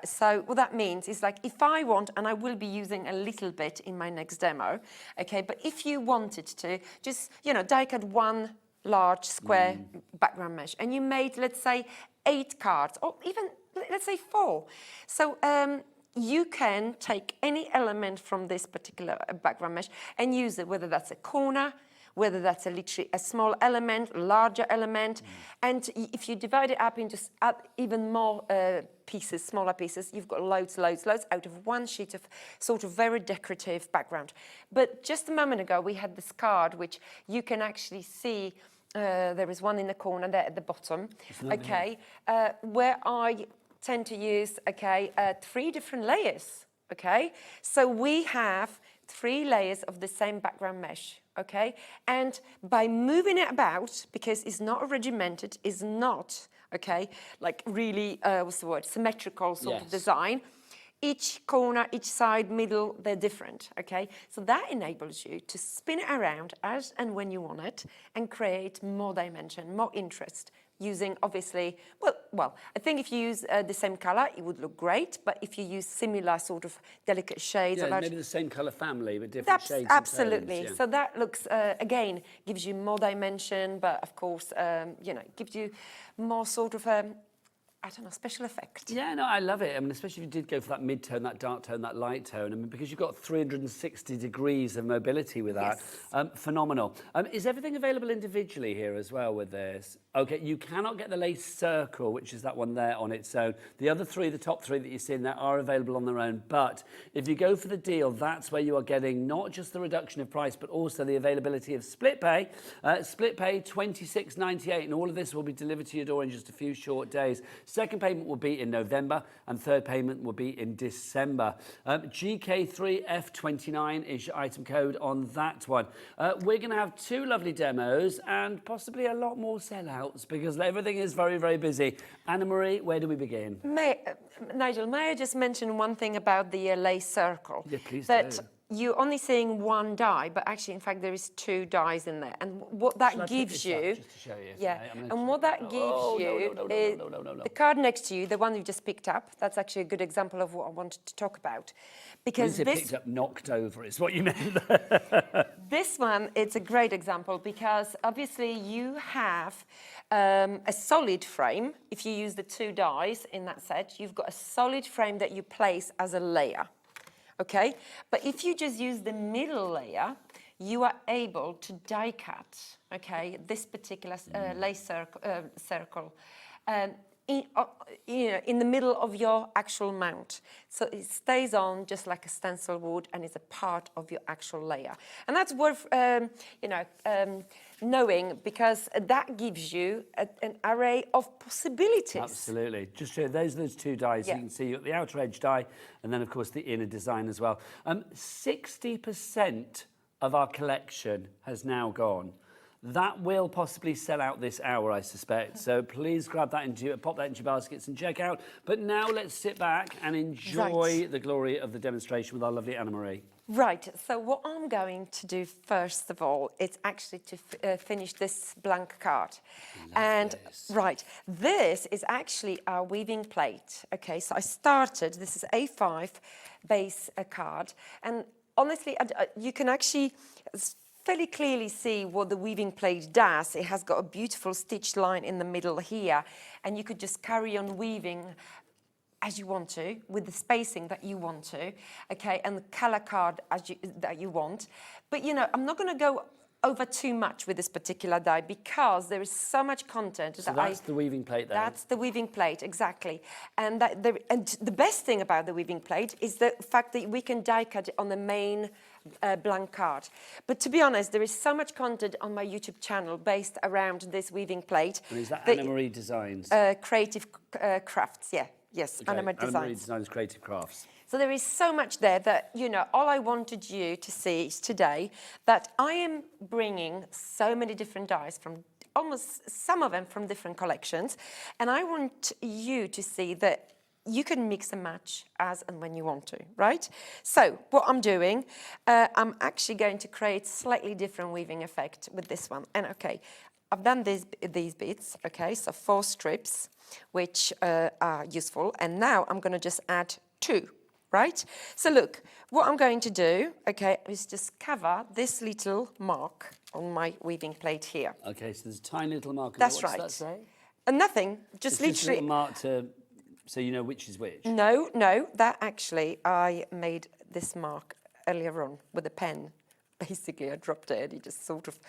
So what that means is, like, if I want, and I will be using a little bit in my next demo, okay, but if you wanted to, just, you know, die cut 1 large square background mesh, and you made, let's say, 8 cards, or even, let's say, 4. So you can take any element from this particular background mesh and use it, whether that's a corner, whether that's literally a small element, larger element, and if you divide it up into even more pieces, smaller pieces, you've got loads out of one sheet of sort of very decorative background. But just a moment ago, we had this card, which you can actually see. There is one in the corner there at the bottom, okay, where I tend to use, okay, 3 different layers, okay? So we have 3 layers of the same background mesh, okay? And by moving it about, because it's not regimented, it's not, okay, like really, what's the word, symmetrical sort of design, each corner, each side, middle, they're different, okay? So that enables you to spin it around as and when you want it and create more dimension, more interest, using, obviously, well, I think if you use the same color, it would look great, but if you use similar sort of delicate shades. Yeah, maybe the same color family, but different shades absolutely. and tones, So that looks, again, gives you more dimension, but of course, you know, gives you more sort of, I don't know, special effect. Yeah, no, I love it. I mean, especially if you did go for that mid-tone, that dark tone, that light tone. I mean, because you've got 360 degrees of mobility with that. Yes. Phenomenal. Is everything available individually here as well with this? Okay, you cannot get the lace circle, which is that one there on its own. The other 3, the top 3 that you see in there, are available on their own. But if you go for the deal, that's where you are getting not just the reduction of price, but also the availability of split pay. Split pay, $26.98, and all of this will be delivered to your door in just a few short days. Second payment will be in November, and third payment will be in December. GK3F29 is your item code on that one. We're going to have 2 lovely demos and possibly a lot more sellouts because everything is very, very busy. Anna-Marie, where do we begin? Nigel, may I just mention one thing about the lace circle? Yeah, please do. You're only seeing 1 die, but actually, in fact, there is 2 dies in there. And what that gives you, just to show you, yeah, and what that gives you is the card next to you, the one you just picked up. That's actually a good example of what I wanted to talk about, because this picked up, knocked over is what you meant. This one, it's a great example because obviously you have a solid frame. If you use the 2 dies in that set, you've got a solid frame that you place as a layer. Okay, but if you just use the middle layer, you are able to die cut, okay, this particular lace circle in the middle of your actual mount. So it stays on just like a stencil would and is a part of your actual layer. And that's worth, knowing, because that gives you an array of possibilities. Absolutely. Just show those are those two dies. Yeah. You can see you've got the outer edge die and then, of course, the inner design as well. 60% of our collection has now gone. That will possibly sell out this hour, I suspect. So please grab that pop that into your baskets and check out. But now let's sit back and enjoy the glory of the demonstration with our lovely Anna-Marie. Right, so what I'm going to do first of all is actually to finish this blank card. Right, this is actually our weaving plate. Okay, so I started, this is A5 base card, and honestly, you can actually fairly clearly see what the weaving plate does. It has got a beautiful stitch line in the middle here, and you could just carry on weaving as you want to, with the spacing that you want to, okay, and the color card that you want. But I'm not going to go over too much with this particular die because there is so much content. So that's the weaving plate there. That's the weaving plate, exactly. And the best thing about the weaving plate is the fact that we can die cut it on the main blank card. But to be honest, there is so much content on my YouTube channel based around this weaving plate. And is that Anna-Marie Designs? Creative Crafts, yeah. Yes, okay. Anna-Marie Designs. Anna-Marie Designs Creative Crafts. So there is so much there that, all I wanted you to see is today that I am bringing so many different dyes from almost some of them from different collections. And I want you to see that you can mix and match as and when you want to, right? So what I'm doing, I'm actually going to create slightly different weaving effect with this one. And okay, I've done these bits, okay, so 4 strips, which are useful. And now I'm going to just add 2. Right? So look, what I'm going to do, okay, is just cover this little mark on my weaving plate here. Okay, so there's a tiny little mark. That's right. Does that say? Nothing, just it's literally. Just a little mark so you know which is which. No, that actually, I made this mark earlier on with a pen. Basically, I dropped it and he just sort of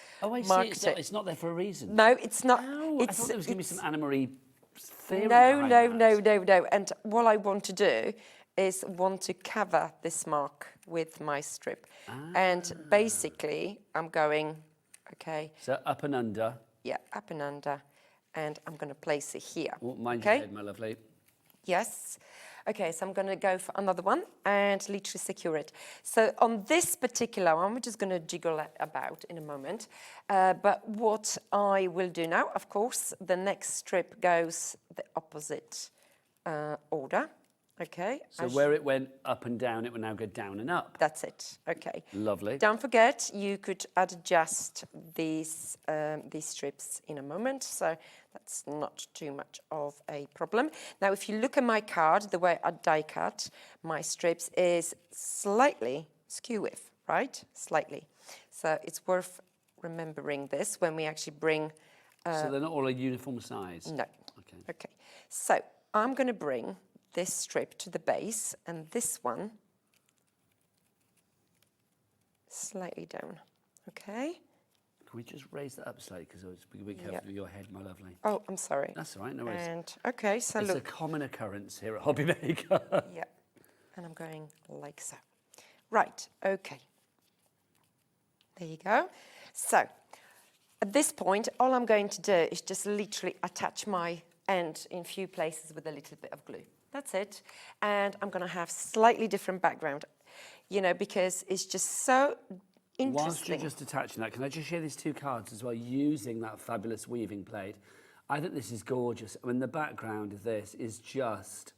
marked it. It's not there for a reason. No, it's not. Oh, I thought there was going to be some Anna-Marie theory. No. And what I want to do is to cover this mark with my strip. And basically, I'm going, okay. So up and under. Yeah, up and under. And I'm going to place it here. Well, mind your head, my lovely. Yes. Okay, so I'm going to go for another one and literally secure it. So on this particular one, we're just going to jiggle it about in a moment. But what I will do now, of course, the next strip goes the opposite order. Okay. So where it went up and down, it will now go down and up. That's it. Okay. Lovely. Don't forget, you could adjust these strips in a moment, so that's not too much of a problem. Now, if you look at my card, the way I die cut my strips is slightly skew width, right? Slightly. So it's worth remembering this when we actually bring. So they're not all a uniform size. No. Okay. Okay. So I'm going to bring this strip to the base and this one slightly down, okay? Can we just raise that up slightly because it's be careful with your head, my lovely. Oh, I'm sorry. That's all right, no worries. And okay, so it's look. It's a common occurrence here at HobbyMaker. Yeah, and I'm going like so. Right, okay. There you go. So at this point, all I'm going to do is just literally attach my end in a few places with a little bit of glue. That's it. And I'm going to have slightly different background, because it's just so interesting. Whilst you're just attaching that, can I just share these 2 cards as well, using that fabulous weaving plate? I think this is gorgeous. I mean, the background of this is just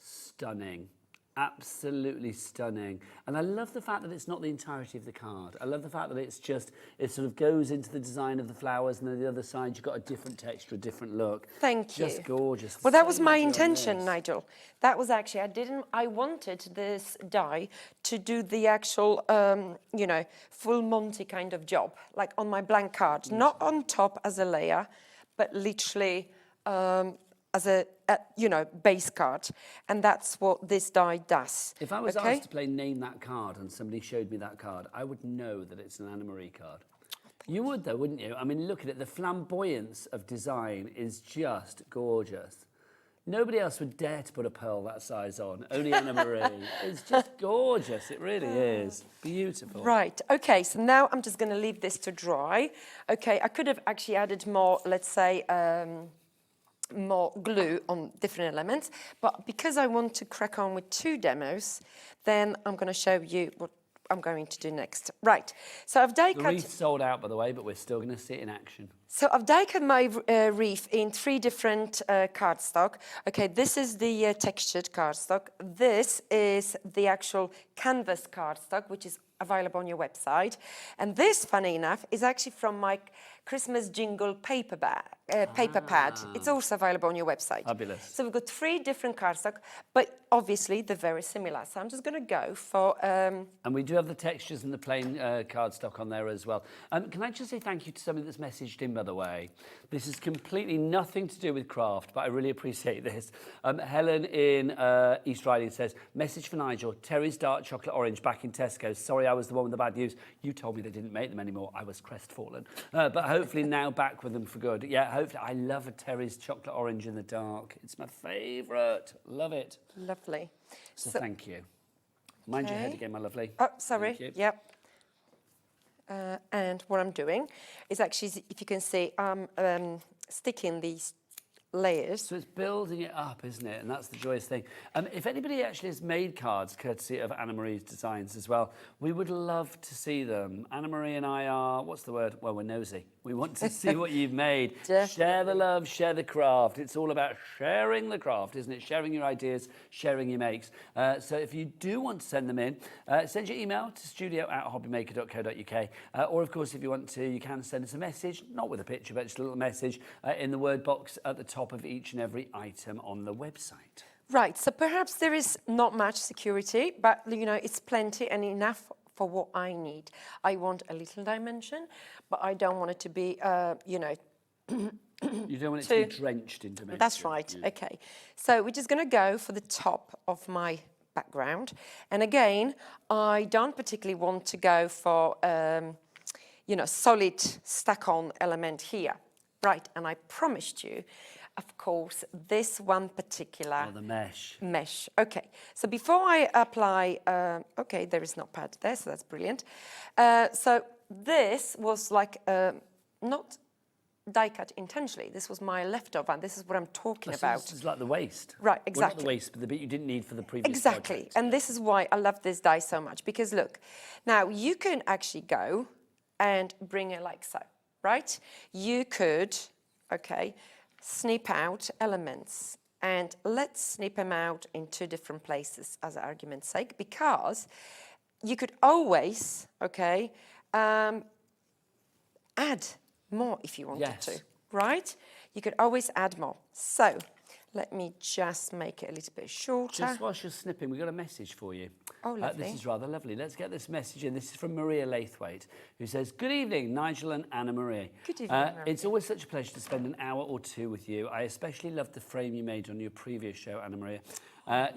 stunning. Absolutely stunning. And I love the fact that it's not the entirety of the card. I love the fact that it sort of goes into the design of the flowers, and then the other side you've got a different texture, a different look. Thank you. Just gorgeous. Well, that was my intention, Nigel. That was actually, I wanted this die to do the actual, full Monty kind of job, like on my blank card. Not on top as a layer, but literally as a base card, and that's what this die does. If I was asked to play Name That Card and somebody showed me that card, I would know that it's an Anna-Marie card. You would though, wouldn't you? I mean, look at it. The flamboyance of design is just gorgeous. Nobody else would dare to put a pearl that size on, only Anna Marie. It's just gorgeous, it really is. Beautiful. Right, okay, so now I'm just going to leave this to dry. Okay, I could have actually added more, let's say, more glue on different elements, but because I want to crack on with 2 demos, then I'm going to show you what I'm going to do next. Right, so I've die The cut... wreath's sold out, by the way, but we're still going to see it in action. So I've die cut my wreath in 3 different cardstock. Okay, this is the textured cardstock. This is the actual canvas cardstock, which is available on your website. And this, funny enough, is actually from my Christmas jingle paper pad. It's also available on your website. Fabulous. So we've got 3 different cardstock, but obviously they're very similar. So I'm just going to go for... And we do have the textures and the plain cardstock on there as well. Can I just say thank you to somebody that's messaged in, by the way. This is completely nothing to do with craft, but I really appreciate this. Helen in East Riding says, message for Nigel, Terry's Dark Chocolate Orange back in Tesco. Sorry, I was the one with the bad news. You told me they didn't make them anymore. I was crestfallen. But hopefully now back with them for good. Yeah, hopefully. I love a Terry's Chocolate Orange in the dark. It's my favourite. Love it. Lovely. So thank you. Mind your head again, my lovely. Oh, sorry. Yep. And what I'm doing is actually, if you can see, I'm sticking these layers. So it's building it up, isn't it? And that's the joyous thing. If anybody actually has made cards courtesy of Anna Marie's designs as well, we would love to see them. Anna Marie and I are, what's the word? Well, we're nosy. We want to see what you've made. Share the love, share the craft. It's all about sharing the craft, isn't it? Sharing your ideas, sharing your makes. So if you do want to send them in, send your email to studio@hobbymaker.co.uk. Or, of course, if you want to, you can send us a message, not with a picture, but just a little message in the word box at the top of each and every item on the website. Right, so perhaps there is not much security, but, you know, it's plenty and enough for what I need. I want a little dimension, but I don't want it to be, you know... You don't want it to be drenched in dimension. That's right, okay. So we're just going to go for the top of my background. And again, I don't particularly want to go for, you know, solid stack-on element here. Right, and I promised you, of course, this one particular... Oh, the mesh. Mesh, okay. So before I apply... okay, there is no pad there, so that's brilliant. So this was like not die cut intentionally. This was my leftover, and this is what I'm talking about. This is like the waste. Right, exactly. Well, not the waste, but the bit you didn't need for the previous Exactly, project. and this is why I love this die so much, because look, now you can actually go and bring it like so, right? You could, okay, snip out elements, and let's snip them out in 2 different places as argument's sake, because you could always, okay, add more if you wanted to, right? You could always add more. So let me just make it a little bit shorter. Just whilst you're snipping, we've got a message for you. Oh, lovely. This is rather lovely. Let's get this message in. This is from Maria Laithwaite, who says, good evening, Nigel and Anna Marie. Good evening, Maria. It's always such a pleasure to spend an hour or 2 with you. I especially loved the frame you made on your previous show, Anna Maria.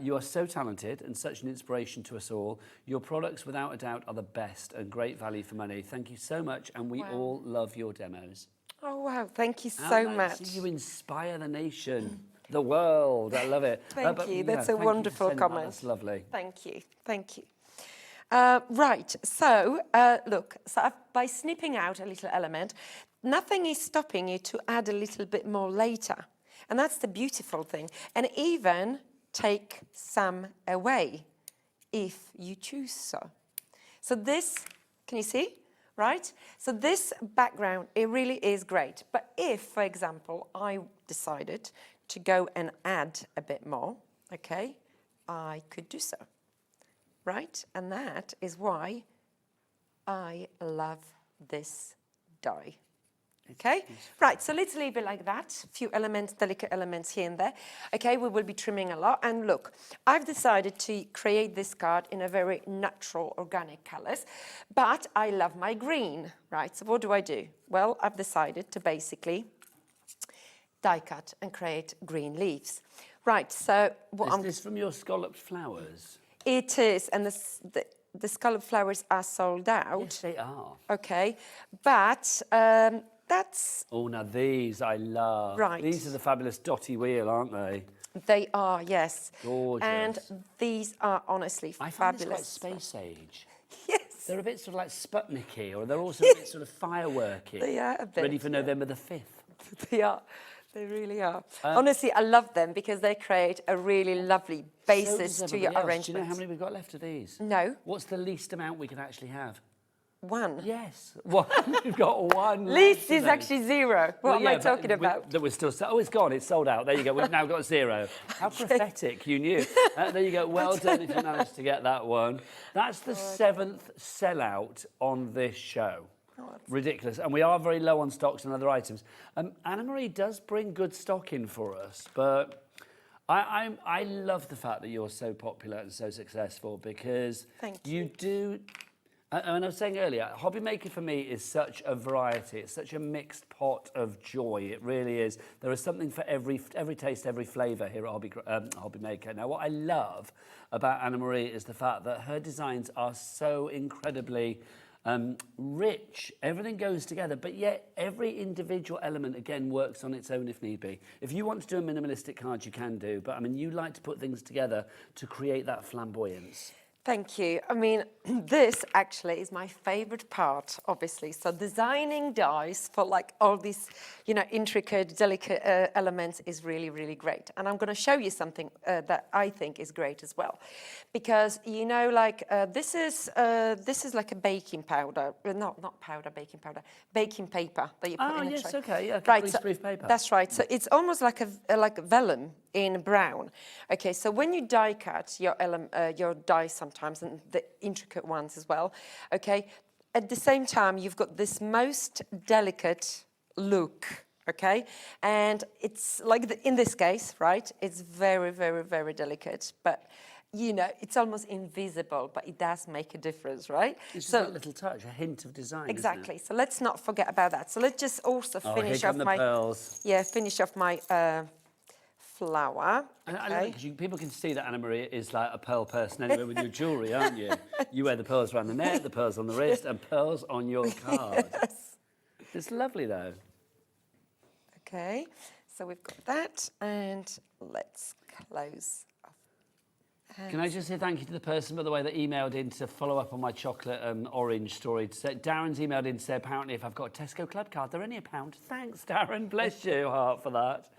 You are so talented and such an inspiration to us all. Your products, without a doubt, are the best and great value for money. Thank you so much, and we all love your demos. Oh, wow. Thank you so much. You inspire the nation. The world. I love it. Thank you. That's a wonderful comment. That's lovely. Thank you. Thank you. Right. So, look, so by snipping out a little element, nothing is stopping you to add a little bit more later. And that's the beautiful thing. And even take some away if you choose so. So this, can you see? Right? So this background, it really is great. But if, for example, I decided to go and add a bit more, okay, I could do so, right? And that is why I love this die, okay? Right, so let's leave it like that. A few elements, delicate elements here and there. Okay, we will be trimming a lot. And look, I've decided to create this card in a very natural, organic colors, but I love my green, right? So what do? Well, I've decided to basically die cut and create green leaves. Right, so what Is this from your scalloped flowers? It is, and the scalloped flowers are sold out. Yes, they are. Okay, but that's... Oh, now these I love. Right. These are the fabulous dotty wheel, aren't they? They are, yes. Gorgeous. And these are honestly I find this fabulous. quite space age. Yes. They're a bit sort of like Sputnik-y, or they're also a bit sort of fireworky. They are a bit, ready for November the 5th. They are. They really are. Honestly, I love them because they create a really lovely basis So does to your everybody else. arrangement. Do you know how many we've got left of these? No. What's the least amount we can actually have? One. Yes. One. We've got one. Least left is of those. actually zero. What am I talking about? That we're still. Oh, it's gone. It's sold out. There you go. We've now got zero. How prophetic! You knew. There you go. Well done if you managed to get that one. That's the 7th sellout on this show. Ridiculous. And we are very low on stocks and other items. Anna-Marie does bring good stock in for us, but I love the fact that you're so popular and so successful because you do. And I was saying earlier, HobbyMaker for me is such a variety. It's such a mixed pot of joy. It really is. There is something for every taste, every flavour here at HobbyMaker. Now, what I love about Anna-Marie is the fact that her designs are so incredibly rich. Everything goes together, but yet every individual element, again, works on its own if need be. If you want to do a minimalistic card, you can do, but I mean, you like to put things together to create that flamboyance. Thank you. I mean, this actually is my favorite part, obviously. So designing dies for like all these, you know, intricate, delicate elements is really, really great. And I'm going to show you something that I think is great as well, because you know, like this is like a baking powder, not powder, baking powder, baking paper that you put in a tray. Okay, yeah, right, greaseproof paper. That's right. So it's almost like a vellum in brown. Okay, so when you die cut your dies sometimes, and the intricate ones as well, okay, at the same time you've got this most delicate look, okay, and it's like in this case, right, it's very, very, very delicate, but you know, it's almost invisible, but it does make a difference, right? It's just a little touch, a hint of design. Exactly. So let's not forget about that. So let's just also finish off my pearls. Yeah, finish off my flower. And I love it because people can see that Anna-Marie is like a pearl person anyway with your jewellery, aren't you? You wear the pearls around the neck, the pearls on the wrist, and pearls on your card. Yes. It's lovely though. Okay, so we've got that, and let's close off. Can I just say thank you to the person, by the way, that emailed in to follow up on my chocolate orange story. Darren's emailed in to say, apparently, if I've got a Tesco Club card, they're only £1. Thanks, Darren. Bless your heart for that.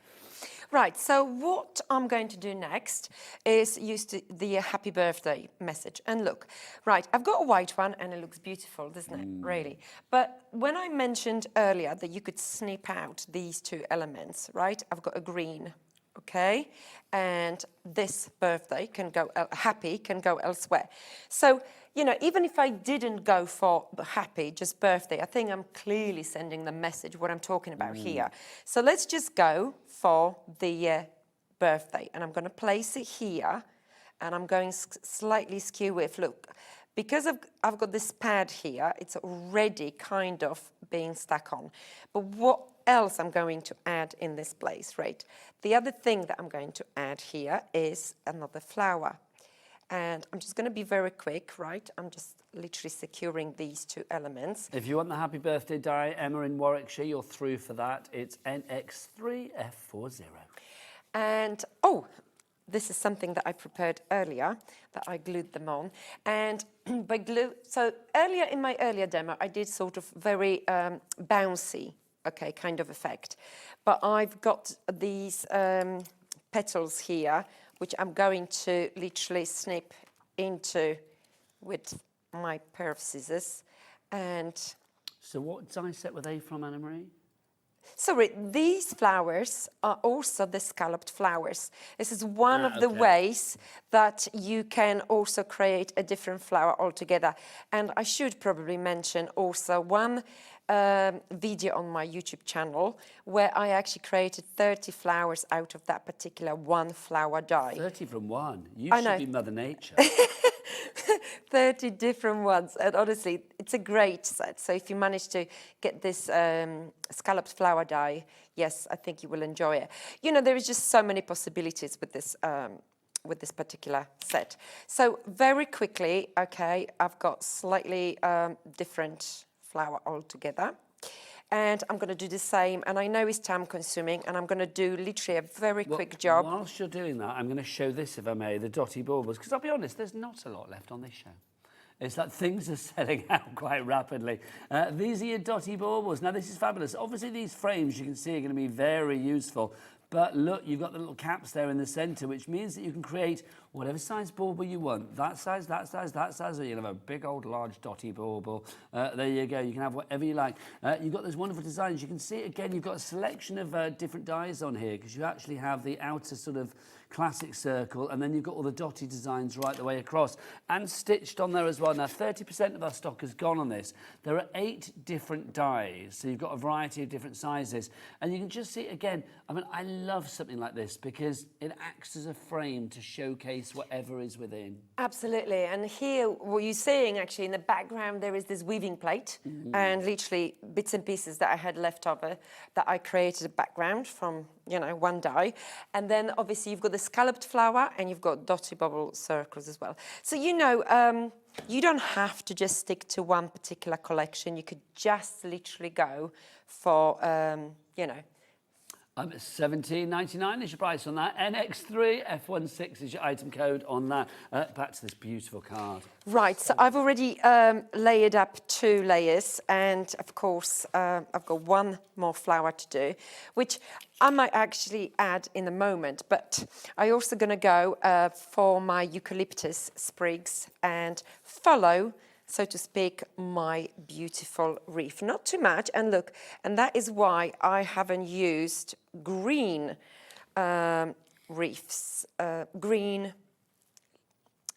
Right, so what I'm going to do next is use the happy birthday message. And look, right, I've got a white one and it looks beautiful, doesn't it? Really. But when I mentioned earlier that you could snip out these two elements, right, I've got a green, okay? And this birthday can go, happy can go elsewhere. So, you know, even if I didn't go for the happy, just birthday, I think I'm clearly sending the message, what I'm talking about here. So let's just go for the birthday. And I'm going to place it here. And I'm going slightly skew with, look, because I've got this pad here, it's already kind of being stuck on. But what else I'm going to add in this place, right? The other thing that I'm going to add here is another flower. And I'm just going to be very quick, right? I'm just literally securing these two elements. If you want the happy birthday die, Emma in Warwickshire, you're through for that. It's NX3F40. And, oh, this is something that I prepared earlier, that I glued them on. And by glue, so earlier in my earlier demo, I did sort of very bouncy, okay, kind of effect. But I've got these petals here, which I'm going to literally snip into with my pair of scissors. And so what die set were they from, Anna-Marie? Sorry, these flowers are also the scalloped flowers. This is one of the ways that you can also create a different flower altogether. And I should probably mention also one video on my YouTube channel where I actually created 30 flowers out of that particular one flower die. 30 from one? You I should know. be Mother Nature. 30 different ones, and honestly, it's a great set. So if you manage to get this scalloped flower die, yes, I think you will enjoy it. You know, there is just so many possibilities with this particular set. So very quickly, okay, I've got slightly different flower altogether. and I'm going to do the same. And I know it's time consuming, and I'm going to do literally a very quick job. Whilst you're doing that, I'm going to show this, if I may, the dotty baubles, because I'll be honest, there's not a lot left on this show. It's like things are selling out quite rapidly. These are your dotty baubles. Now, this is fabulous. Obviously, these frames you can see are going to be very useful. But look, you've got the little caps there in the centre, which means that you can create whatever size bauble you want. That size, that size, that size, or you can have a big old large dotty bauble. There you go. You can have whatever you like. You've got those wonderful designs. You can see, again, you've got a selection of different dies on here because you actually have the outer sort of classic circle, and then you've got all the dotty designs right the way across and stitched on there as well. Now, 30% of our stock has gone on this. There are 8 different dies, so you've got a variety of different sizes. And you can just see, again, I mean, I love something like this because it acts as a frame to showcase whatever is within. Absolutely. And here, what you're seeing, actually, in the background, there is this weaving plate and literally bits and pieces that I had left over that I created a background from, you know, one die. And then, obviously, you've got the scalloped flower and you've got dotty bubble circles as well. So, you know, you don't have to just stick to one particular collection. You could just literally go for, you know, $17.99 is your price on that. NX3 F16 is your item code on that. Back to this beautiful card. Right, so I've already layered up 2 layers, and of course I've got one more flower to do, which I might actually add in a moment, but I'm also going to go for my eucalyptus sprigs and follow, so to speak, my beautiful wreath. Not too much, and look, and that is why I haven't used green wreaths, green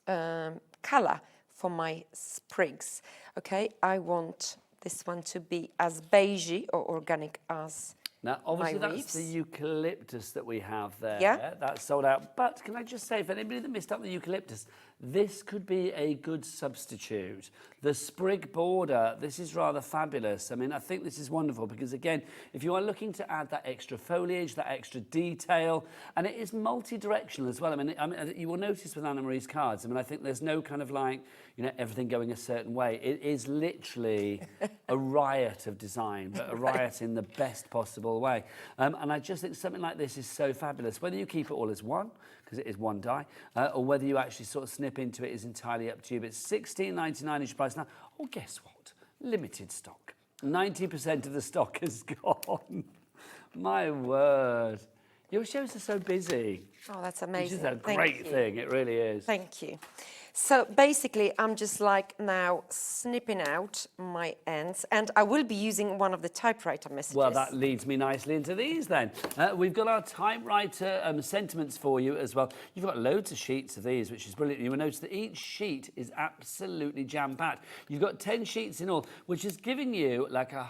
colour for my sprigs. Okay, I want this one to be as beigey or organic as now, obviously, my that's wreaths. the eucalyptus that we have there. Yeah. That's sold out. But can I just say, for anybody that missed out the eucalyptus, this could be a good substitute. The sprig border, this is rather fabulous. I mean, I think this is wonderful because, again, if you are looking to add that extra foliage, that extra detail, and it is multi-directional as well. I mean, you will notice with Anna Marie's cards, I mean, I think there's no kind of like, you know, everything going a certain way. It is literally a riot of design, but a riot in the best possible way. And I just think something like this is so fabulous. Whether you keep it all as one, because it is one die, or whether you actually sort of snip into it is entirely up to you. But it's $16.99 is your price now. Oh, guess what? Limited stock. 90% of the stock has gone. My word. Your shows are so busy. Oh, that's amazing. Which is a great thing. It really is. Thank you. So basically, I'm just like now snipping out my ends, and I will be using one of the typewriter messages. Well, that leads me nicely into these then. We've got our typewriter sentiments for you as well. You've got loads of sheets of these, which is brilliant. You will notice that each sheet is absolutely jam-packed. You've got 10 sheets in all, which is giving you like a...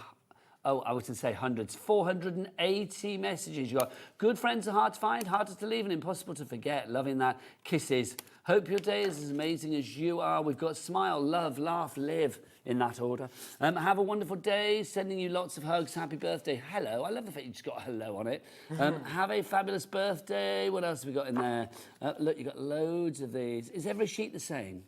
Oh, I was going to say hundreds. 480 messages. You've got good friends are hard to find, harder to leave, and impossible to forget. Loving that. Kisses. Hope your day is as amazing as you are. We've got smile, love, laugh, live in that order. Have a wonderful day. Sending you lots of hugs. Happy birthday. Hello. I love the fact you just got a hello on it. Have a fabulous birthday. What else have we got in there? Look, you've got loads of these. Is every sheet the same?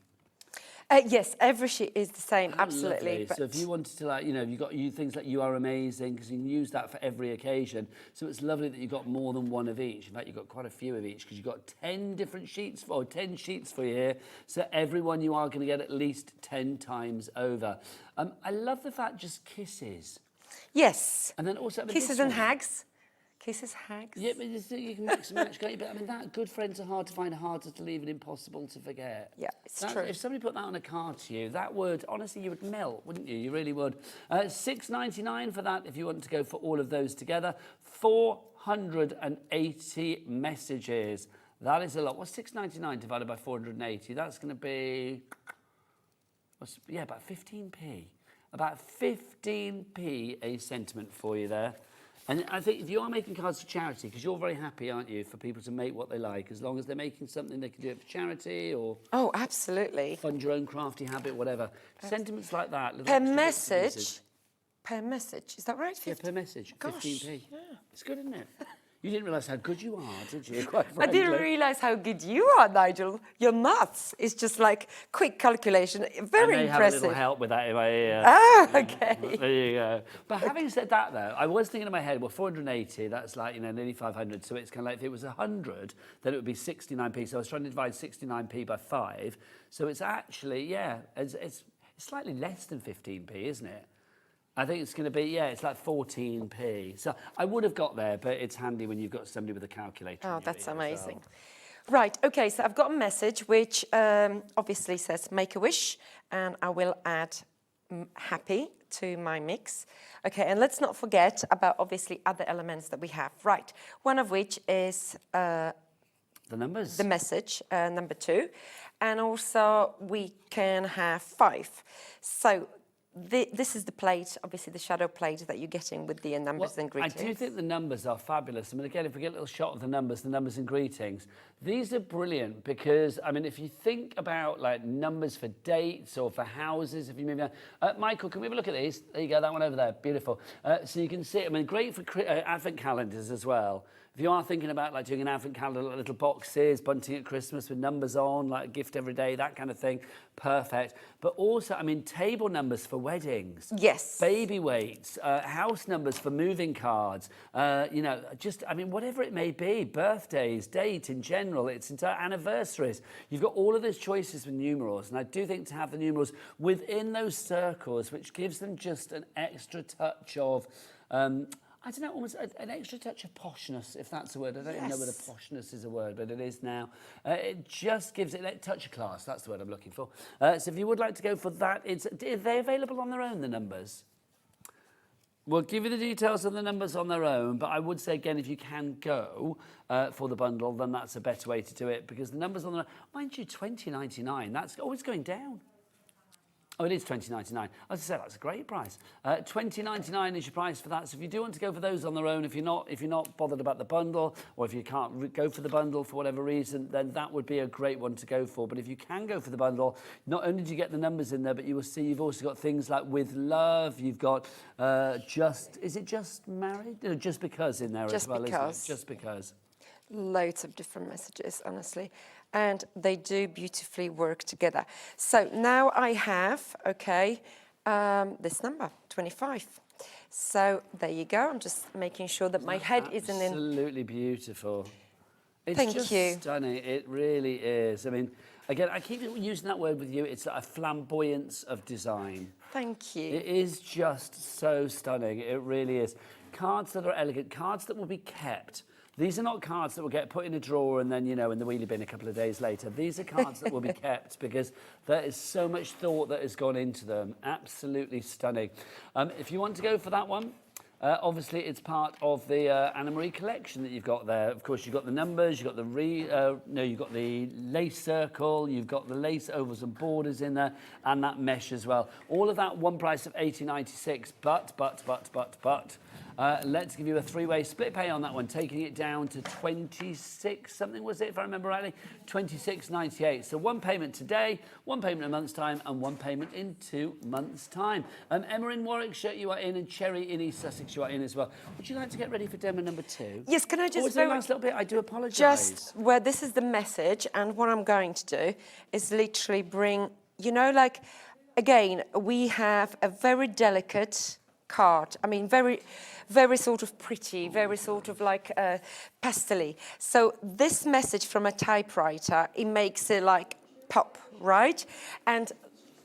Yes, every sheet is the same, absolutely. So if you wanted to, like, you know, you've got things like You Are Amazing, because you can use that for every occasion. So it's lovely that you've got more than one of each. In fact, you've got quite a few of each, because you've got 10 different sheets, or 10 sheets for you here. So every one you are going to get at least 10 times over. I love the fact just kisses. Yes. And then also... Kisses and hags. Kisses, hags. Yeah, but you can mix and match, can't you? But I mean, that good friends are hard to find, harder to leave, and impossible to forget. Yeah, it's true. If somebody put that on a card to you, that would, honestly, you would melt, wouldn't you? You really would. $6.99 for that if you want to go for all of those together. 480 messages. That is a lot. What's $6.99 divided by 480? That's going to be, yeah, about 15p. About 15p a sentiment for you there. And I think if you are making cards for charity, because you're very happy, aren't you, for people to make what they like, as long as they're making something, they can do it for charity or... Oh, absolutely. Fund your own crafty habit, whatever. Sentiments like that. Per message, is that right? Yeah, per message, Gosh, 15p. yeah. It's good, isn't it? You didn't realise how good you are, did you? Quite I frankly. didn't realise how good you are, Nigel. Your maths is just like quick calculation. Very I may impressive. have a little help with that in my ear. Ah, okay. There you go. But having said that, though, I was thinking in my head, well, 480, that's like, you know, nearly 500. So it's kind of like, if it was 100, then it would be 69p. So I was trying to divide 69p by 5. So it's actually, yeah, it's slightly less than 15p, isn't it? I think it's going to be, yeah, it's like 14p. So I would have got there, but it's handy when you've got somebody with a calculator. Oh, that's amazing. Right, okay, so I've got a message which obviously says make a wish, and I will add happy to my mix. Okay, and let's not forget about obviously other elements that we have. Right, one of which is the numbers. The message, number 2. And also we can have 5. So this is the plate, obviously the shadow plate that you're getting with the numbers and greetings. I do think the numbers are fabulous. I mean, again, if we get a little shot of the numbers and greetings, these are brilliant because, I mean, if you think about like numbers for dates or for houses, if you move down. Michael, can we have a look at these? There you go, that one over there, beautiful. So you can see, I mean, great for advent calendars as well. If you are thinking about like doing an advent calendar, like little boxes, bunting at Christmas with numbers on, like a gift every day, that kind of thing, perfect. But also, I mean, table numbers for weddings. Yes. Baby weights, house numbers for moving cards, you know, just, I mean, whatever it may be, birthdays, date in general, it's entire anniversaries. You've got all of those choices with numerals, and I do think to have the numerals within those circles, which gives them just an extra touch of, I don't know, almost an extra touch of poshness, if that's a word. I don't even know whether poshness is a word, but it is now. It just gives it a touch of class. That's the word I'm looking for. So if you would like to go for that, are they available on their own, the numbers? We'll give you the details of the numbers on their own, but I would say, again, if you can go for the bundle, then that's a better way to do it, because the numbers on the... Mind you, $20.99, that's always going down. Oh, it is $20.99. As I said, that's a great price. $20.99 is your price for that. So if you do want to go for those on their own, if you're not bothered about the bundle, or if you can't go for the bundle for whatever reason, then that would be a great one to go for. But if you can go for the bundle, not only do you get the numbers in there, but you will see you've also got things like with love. You've got is it just married? No, just because in there as well, isn't it? Just because. Loads of different messages, honestly. And they do beautifully work together. So now I have, okay, this number, 25. So there you go. I'm just making sure that my head isn't in... Absolutely beautiful. It's Thank just you. Stunning. It really is. I mean, again, I keep using that word with you. It's like a flamboyance of design. Thank you. It is just so stunning. It really is. Cards that are elegant, cards that will be kept. These are not cards that will get put in a drawer and then, you know, in the wheelie bin a couple of days later. These are cards that will be kept because there is so much thought that has gone into them. Absolutely stunning. If you want to go for that one, obviously it's part of the Anna Marie collection that you've got there. Of course, you've got the numbers, you've got the you've got the lace circle, you've got the lace ovals and borders in there, and that mesh as well. All of that one price of $80.96, but let's give you a three-way split pay on that one, taking it down to 26 something, was it, if I remember rightly? 26.98. So one payment today, one payment in a month's time, and one payment in 2 months' time. Emma in Warwickshire, you are in, and Cherry in East Sussex, you are in as well. Would you like to get ready for demo number 2? Yes, can I just... Was the last little bit? I do apologise. Just where this is the message, and what I'm going to do is literally bring, you know, like, again, we have a very delicate card. I mean, very sort of pretty, very sort of like pastel-y. So this message from a typewriter, it makes it like pop, right? And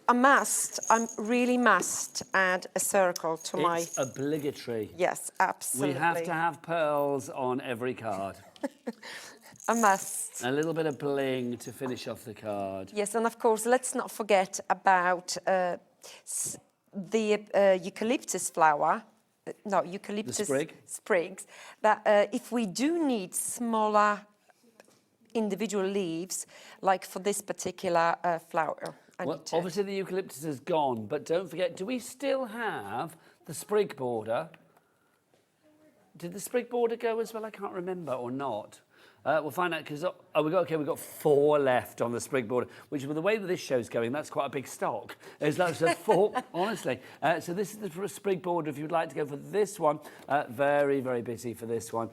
I really must add a circle to my... It's obligatory. Yes, absolutely. We have to have pearls on every card. I must. A little bit of bling to finish off the card. Yes, and of course, let's not forget about the eucalyptus flower. No, eucalyptus sprigs. That if we do need smaller individual leaves, like for this particular flower. Well, obviously the eucalyptus is gone, but don't forget, do we still have the sprig border? Did the sprig border go as well? I can't remember, or not. We'll find out because we've got 4 left on the springboard, which with the way that this show's going, that's quite a big stock. There's lots of 4, honestly. So this is the springboard. If you'd like to go for this one, very, very busy for this one.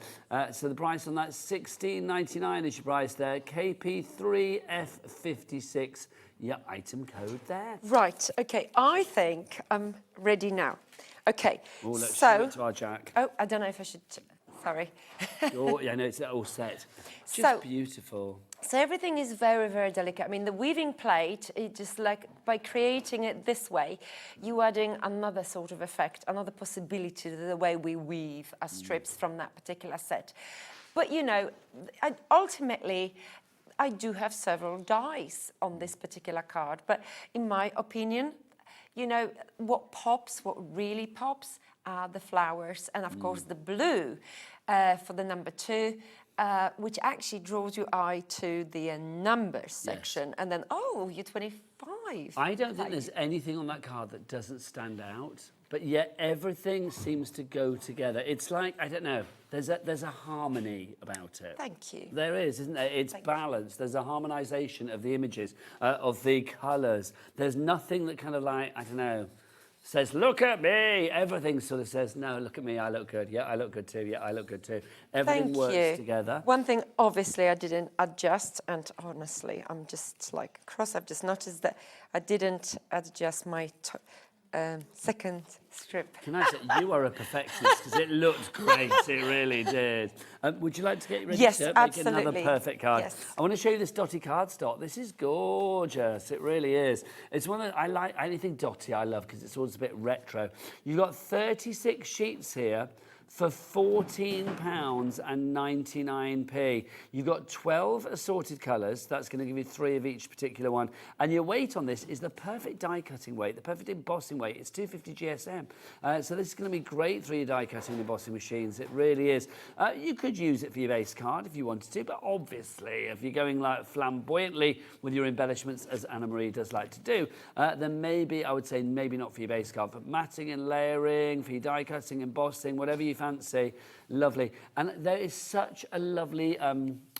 So the price on that $16.99 is your price there. KP3F56. Your item code there. Right. Okay. I think I'm ready now. Okay. Oh, let's so show it to our Jack. Oh, I don't know if I should. Sorry. Yeah, no, it's all set. Just So- beautiful. So everything is very, very delicate. I mean, the weaving plate, it just like by creating it this way, you adding another sort of effect, another possibility to the way we weave our strips from that particular set. But you know, ultimately, I do have several dies on this particular card. But in my opinion, you know, what really pops are the flowers and of course the blue for the number 2. Which actually draws your eye to the numbers section. And then, oh, you're 25. I don't think there's anything on that card that doesn't stand out, but yet everything seems to go together. It's like, I don't know, there's a harmony about it. Thank you. There is, isn't there? It's balanced. There's a harmonisation of the images, of the colours. There's nothing that kind of like, I don't know, says, look at me. Everything sort of says, no, look at me, I look good. Yeah, I look good too. Yeah, I look good too. Everything works together. One thing, obviously, I didn't adjust, and honestly, I'm just like cross. I've just noticed that I didn't adjust my second strip. Can I say, you are a perfectionist because it looked great. It really did. Would you like to get ready Yes, to make absolutely. another perfect card? Yes. I want to show you this dotty cardstock. This is gorgeous. It really is. It's one that I like. Anything dotty I love because it's always a bit retro. You've got 36 sheets here for £14.99. You've got 12 assorted colours. That's going to give you 3 of each particular one. And your weight on this is the perfect die cutting weight, the perfect embossing weight. It's 250 GSM. So this is going to be great for your die cutting and embossing machines. It really is. You could use it for your base card if you wanted to, but obviously if you're going like flamboyantly with your embellishments, as Anna Marie does like to do, then maybe, I would say maybe not for your base card, but matting and layering, for your die cutting, embossing, whatever you fancy, lovely. And there is such a lovely,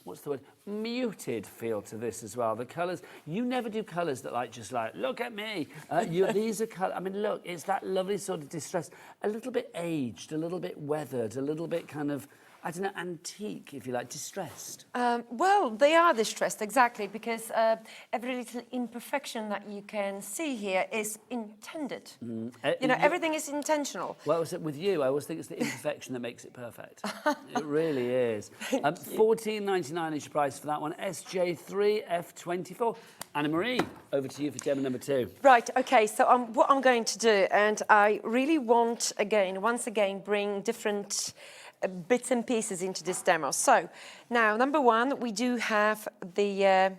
what's the word, muted feel to this as well. The colours, you never do colours that like, just like, look at me. These are colours, I mean, look, it's that lovely sort of distress, a little bit aged, a little bit weathered, a little bit kind of, I don't know, antique, if you like, distressed. Well, they are distressed, exactly, because every little imperfection that you can see here is intended. You know, everything is intentional. Well, with you, I always think it's the imperfection that makes it perfect. It really is. $14.99 is your price for that one. SJ3F24. Anna Marie, over to you for demo number 2. Right, okay, so what I'm going to do, and I really want, once again, bring different bits and pieces into this demo. So now, number 1, we do have the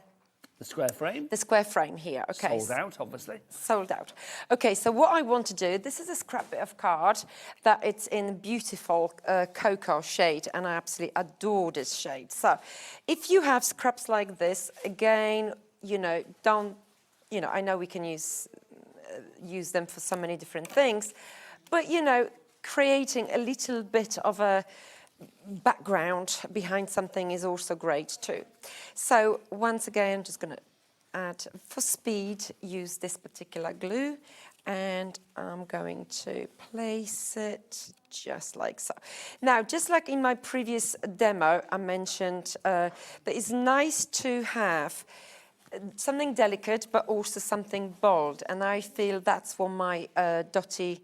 square frame. The square frame here. Okay. Sold out, obviously. Sold out. Okay, so what I want to do, this is a scrap bit of card that it's in beautiful cocoa shade, and I absolutely adore this shade. So if you have scraps like this, again, you know, I know we can use them for so many different things, but you know, creating a little bit of a background behind something is also great too. So once again, I'm just going to add, for speed, use this particular glue, and I'm going to place it just like so. Now, just like in my previous demo, I mentioned that it's nice to have something delicate, but also something bold, and I feel that's what my dotty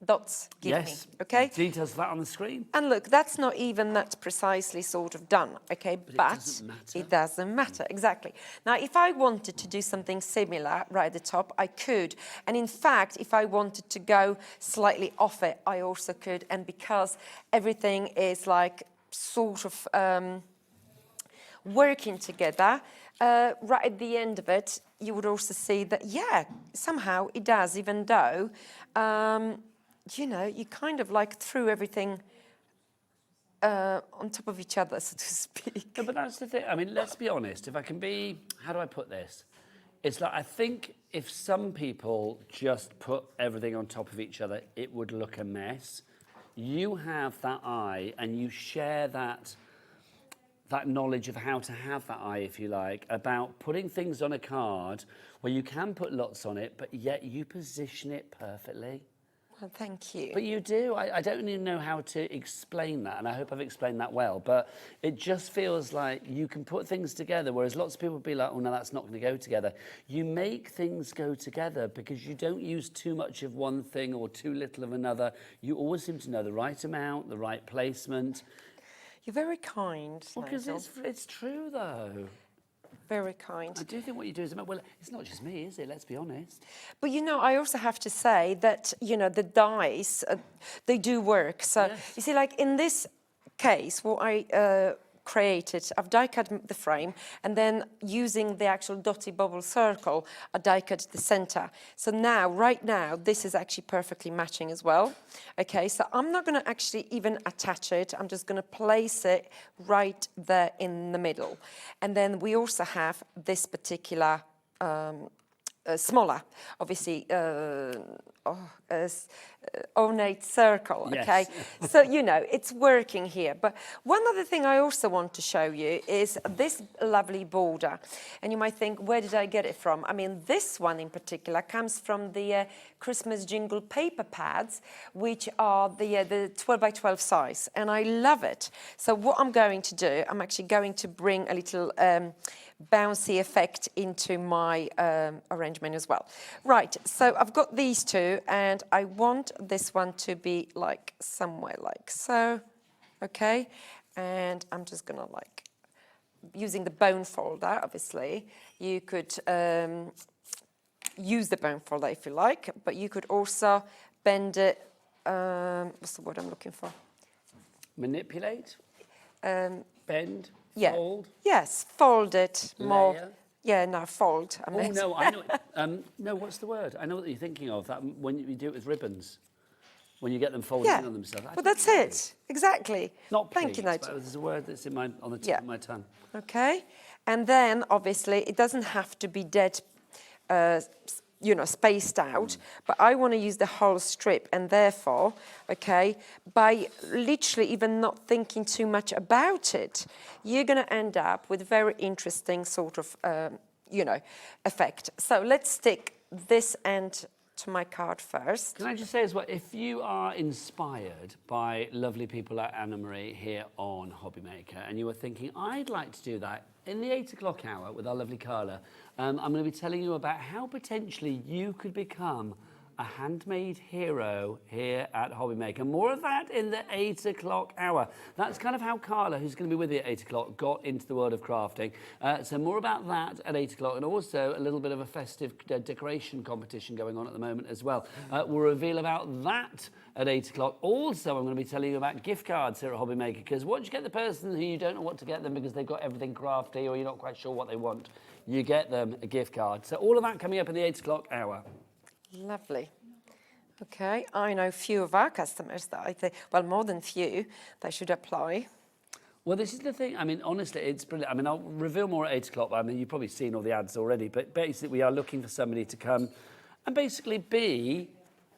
dots give me, okay? Details of that on the screen. And look, that's not even that precisely sort of done, okay? But it doesn't matter, exactly. Now, if I wanted to do something similar right at the top, I could. And in fact, if I wanted to go slightly off it, I also could. And because everything is like sort of working together, right at the end of it, you would also see that, yeah, somehow it does, even though, you know, you kind of like threw everything on top of each other, so to speak. No, but that's the thing. I mean, let's be honest. If I can be, how do I put this? It's like, I think if some people just put everything on top of each other, it would look a mess. You have that eye, and you share that that knowledge of how to have that eye, if you like, about putting things on a card where you can put lots on it, but yet you position it perfectly. Well, thank you. But you do. I don't even know how to explain that, and I hope I've explained that well. But it just feels like you can put things together, whereas lots of people would be like, oh, no, that's not going to go together. You make things go together because you don't use too much of one thing or too little of another. You always seem to know the right amount, the right placement. You're very kind, Well, because Nigel. it's true, though. Very kind. I do think what you do is, well, it's not just me, is it? Let's be honest. But, you know, I also have to say that, you know, the dies, they do work. So, you see, like in this case, what I created, I've die cut the frame, and then using the actual dotty bubble circle, I die cut the center. So now, right now, this is actually perfectly matching as well. Okay, so I'm not going to actually even attach it. I'm just going to place it right there in the middle. And then we also have this particular smaller, obviously, ornate circle, okay? Yes. So, you know, it's working here. But one other thing I also want to show you is this lovely border. And you might think, where did I get it from? I mean, this one in particular comes from the Christmas jingle paper pads, which are the 12 by 12 size. And I love it. So what I'm going to do, I'm actually going to bring a little bouncy effect into my arrangement as well. Right, so I've got these two, and I want this one to be like somewhere like so, okay? And I'm just gonna like, using the bone folder, obviously, you could use the bone folder if you like, but you could also bend it, what's the word I'm looking for? Manipulate? Bend? Yeah. Fold? Yes, fold it more. Layer? Yeah, no, fold. I Oh, mean. no, I know. No, what's the word? I know what you're thinking of. That when you do it with ribbons, when you get them folded in on themselves. Well, that's it. Exactly. Not Thank you, pleats, Nigel. but there's a word that's on the tip of my tongue. Okay. And then, obviously, it doesn't have to be dead, you know, spaced out, but I want to use the whole strip, and therefore, okay, by literally even not thinking too much about it, you're going to end up with very interesting sort of, you know, effect. So let's stick this end to my card first. Can I just say as well, if you are inspired by lovely people like Anna Marie here on HobbyMaker, and you are thinking, I'd like to do that, in the 8 o'clock hour with our lovely Carla, I'm going to be telling you about how potentially you could become a handmade hero here at HobbyMaker. More of that in the 8 o'clock hour. That's kind of how Carla, who's going to be with you at 8 o'clock, got into the world of crafting. So more about that at 8 o'clock, and also a little bit of a festive decoration competition going on at the moment as well. We'll reveal about that at 8 o'clock. Also, I'm going to be telling you about gift cards here at HobbyMaker, because once you get the person who you don't know what to get them because they've got everything crafty or you're not quite sure what they want, you get them a gift card. So all of that coming up in the 8 o'clock hour. Lovely. Okay, I know few of our customers that I think, well, more than few, they should apply. Well, this is the thing. I mean, honestly, it's brilliant. I mean, I'll reveal more at 8 o'clock, but I mean, you've probably seen all the ads already, but basically we are looking for somebody to come and basically be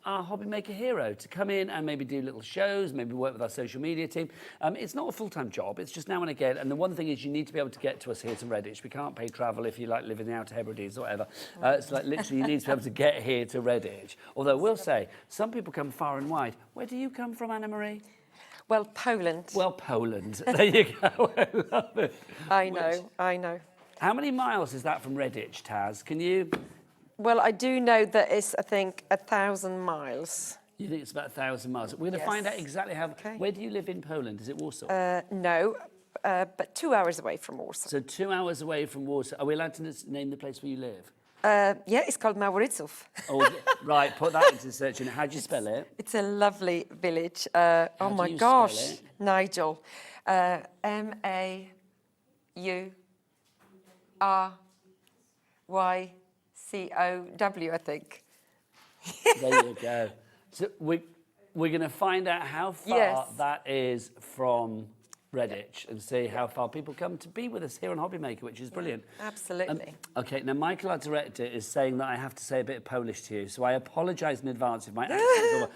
our HobbyMaker hero, to come in and maybe do little shows, maybe work with our social media team. It's not a full-time job, it's just now and again, and the one thing is you need to be able to get to us here to Redditch. We can't pay travel if you like live in the Outer Hebrides or whatever. So like literally you need to be able to get here to Redditch. Although we'll say, some people come far and wide. Where do you come from, Anna Marie? Well, Poland. Well, Poland. There you go. I love it. I know. How many miles is that from Redditch, Taz? Can you... Well, I do know that it's, I think, 1,000 miles. You think it's about 1,000 miles? We're going to find out exactly how... Okay. Where do you live in Poland? Is it Warsaw? No, but 2 hours away from Warsaw. So 2 hours away from Warsaw. Are we allowed to name the place where you live? Yeah, it's called Mauriców. Oh, right, put that into search. And how do you spell it? It's a lovely village. Oh my gosh, Nigel. M-A-U-R-Y-C-O-W, I think. There you go. So we're going to find out how far that is from Redditch and see how far people come to be with us here on HobbyMaker, which is brilliant. Absolutely. Okay, now Michael, our director, is saying that I have to say a bit of Polish to you, so I apologise in advance if my accent is over.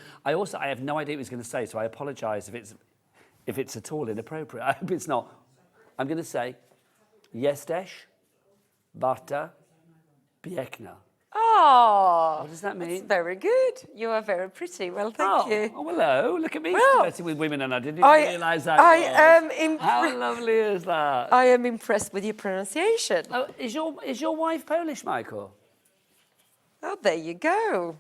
I have no idea what he's going to say, so I apologise if it's at all inappropriate. I hope it's not. I'm going to say, jesteś warta piękna. Oh, what does that mean? That's very good. You are very pretty. Well, thank you. Oh, hello. Look at me Well, flirting with women, and I didn't even realise that. How lovely is that? I am impressed with your pronunciation. Oh, is your wife Polish, Michael? Oh, there you go.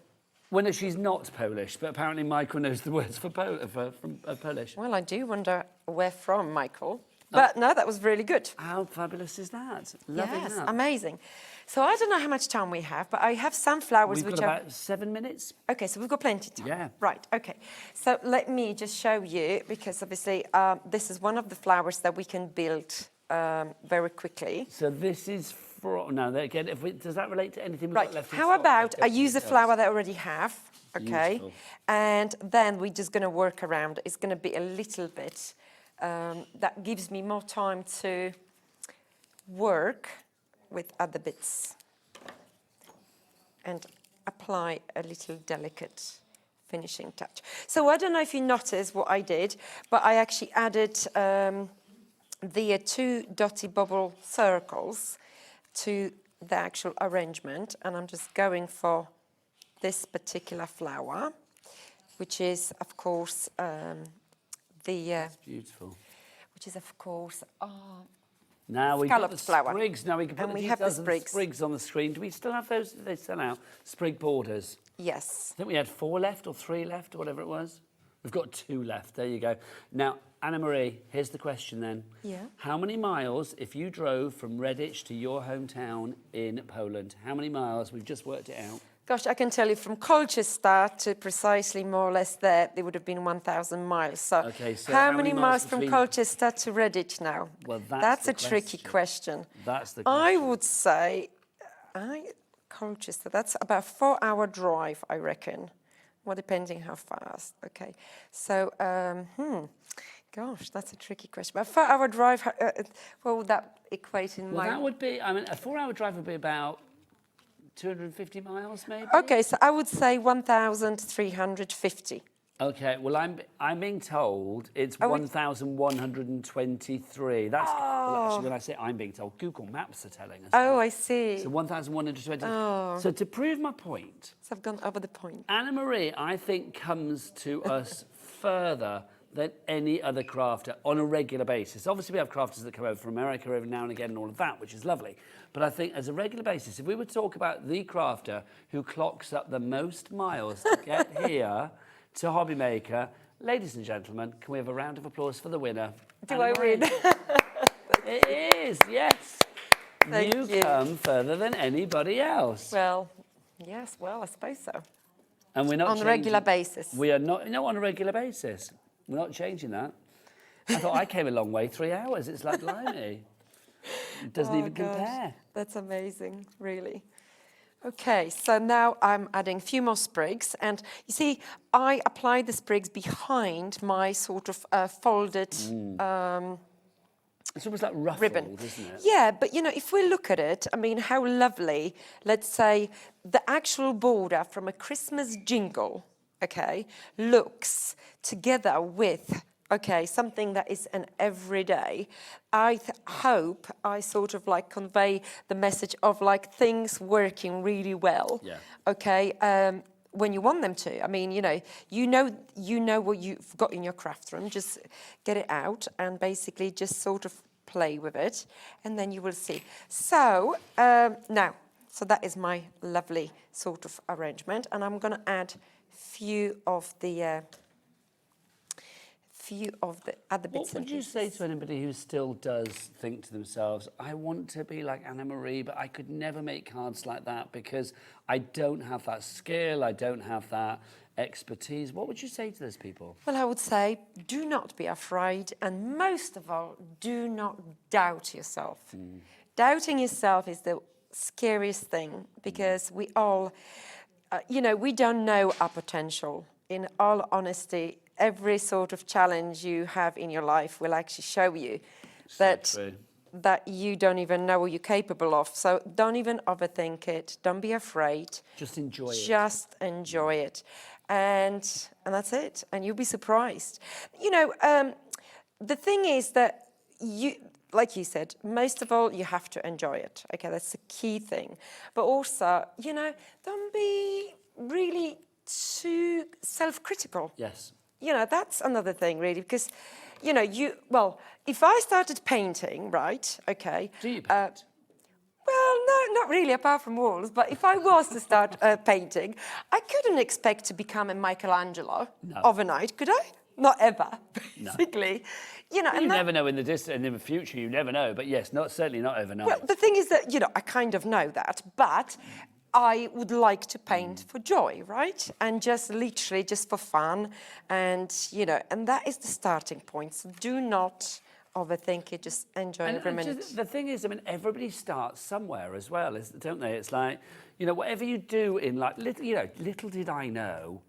Well, no, she's not Polish, but apparently Michael knows the words for Polish. Well, I do wonder where from, Michael. But no, that was really good. How fabulous is that? Loving yes, that. amazing. So I don't know how much time we have, but I have sunflowers We've which got are... about 7 minutes. Okay, so we've got plenty of time. Yeah. Right, okay. So let me just show you, because obviously this is one of the flowers that we can build very quickly. So this is for... Now, again, does that relate to anything we've got left in How stock? about I use a flower that I already have, okay? Beautiful. And then we're just going to work around. It's going to be a little bit... that gives me more time to work with other bits and apply a little delicate finishing touch. So I don't know if you noticed what I did, but I actually added the 2 dotty bubble circles to the actual arrangement, and I'm just going for this particular flower, which is, of course, That's beautiful. which is, of course, Now we've got the scalloped flower. sprigs. Now we can put And the we have the details of the sprigs. sprigs on the screen. Do we still have those? Do they sell out? Sprig borders. Yes. I think we had 4 left or 3 left or whatever it was. We've got 2 left. There you go. Now, Anna Marie, here's the question then. Yeah. How many miles, if you drove from Redditch to your hometown in Poland, how many miles? We've just worked it out. Gosh, I can tell you from Colchester to precisely more or less there, it would have been 1,000 miles. So, Okay, so how many miles from between- Colchester to Redditch now? Well, that's the a tricky question. That's the I would say, Colchester, that's about a 4-hour drive, I reckon. Well, depending how fast. Okay, so, gosh, that's a tricky question. But a 4-hour drive, what would that equate in Well, that would be, I mean, a 4-hour drive would be about 250 miles, maybe? Okay, so I would say 1,350. Okay, well, I'm being told it's 1,123. That's well, actually, when I say I'm being told, Google Maps are telling us. Oh, I see. So 1,120. Oh. So to prove my point, So I've gone over the point. Anna Marie, I think, comes to us further than any other crafter on a regular basis. Obviously, we have crafters that come over from America every now and again and all of that, which is lovely. But I think as a regular basis, if we would talk about the crafter who clocks up the most miles to get here to HobbyMaker, ladies and gentlemen, can we have a round of applause for the winner? Do Anna I Marie? win? It is, yes. Thank you. Come further than anybody else. Well, yes, well, I suppose so. And we're not On a regular changing- basis. We are not, no, on a regular basis. We're not changing that. I thought I came a long way, 3 hours. It's like blimey. It doesn't even gosh, compare. That's amazing, really. Okay, so now I'm adding a few more sprigs. And you see, I applied the sprigs behind my sort of folded It's almost like ruffled, ribbon. isn't it? Yeah, but you know, if we look at it, I mean, how lovely, let's say, the actual border from a Christmas jingle, okay, looks together with, okay, something that is an everyday. I hope I sort of like convey the message of like things working really well, Yeah. okay, when you want them to. I mean, you know what you've got in your craft room, just get it out and basically just sort of play with it, and then you will see. So now, so that is my lovely sort of arrangement, and I'm going to add few of the other bits. What would you say to anybody who still does think to themselves, I want to be like Anna Marie, but I could never make cards like that because I don't have that skill, I don't have that expertise? What would you say to those people? Well, I would say, do not be afraid, and most of all, do not doubt yourself. Doubting yourself is the scariest thing, because we all, we don't know our potential. In all honesty, every sort of challenge you have in your life will actually show you that you don't even know what you're capable of. So don't even overthink it. Don't be afraid. Just enjoy it. Just enjoy it. And that's it. And you'll be surprised. The thing is that like you said, most of all, you have to enjoy it. Okay, that's the key thing. But also, you know, don't be really too self-critical. Yes. You know, that's another thing, really, because, you know, well, if I started painting, right, okay. Do you paint? Well, no, not really, apart from walls. But if I was to start painting, I couldn't expect to become a Michelangelo overnight, could I? Not ever, basically. You know, You never know in the future. You never know. But yes, certainly not overnight. Well, the thing is that, you know, I kind of know that, but I would like to paint for joy, right? And just literally just for fun, and you know, and that is the starting point. So do not overthink it, just enjoy every minute. The thing is, I mean, everybody starts somewhere as well, don't they? It's like, you know, whatever you do in like, little did I know,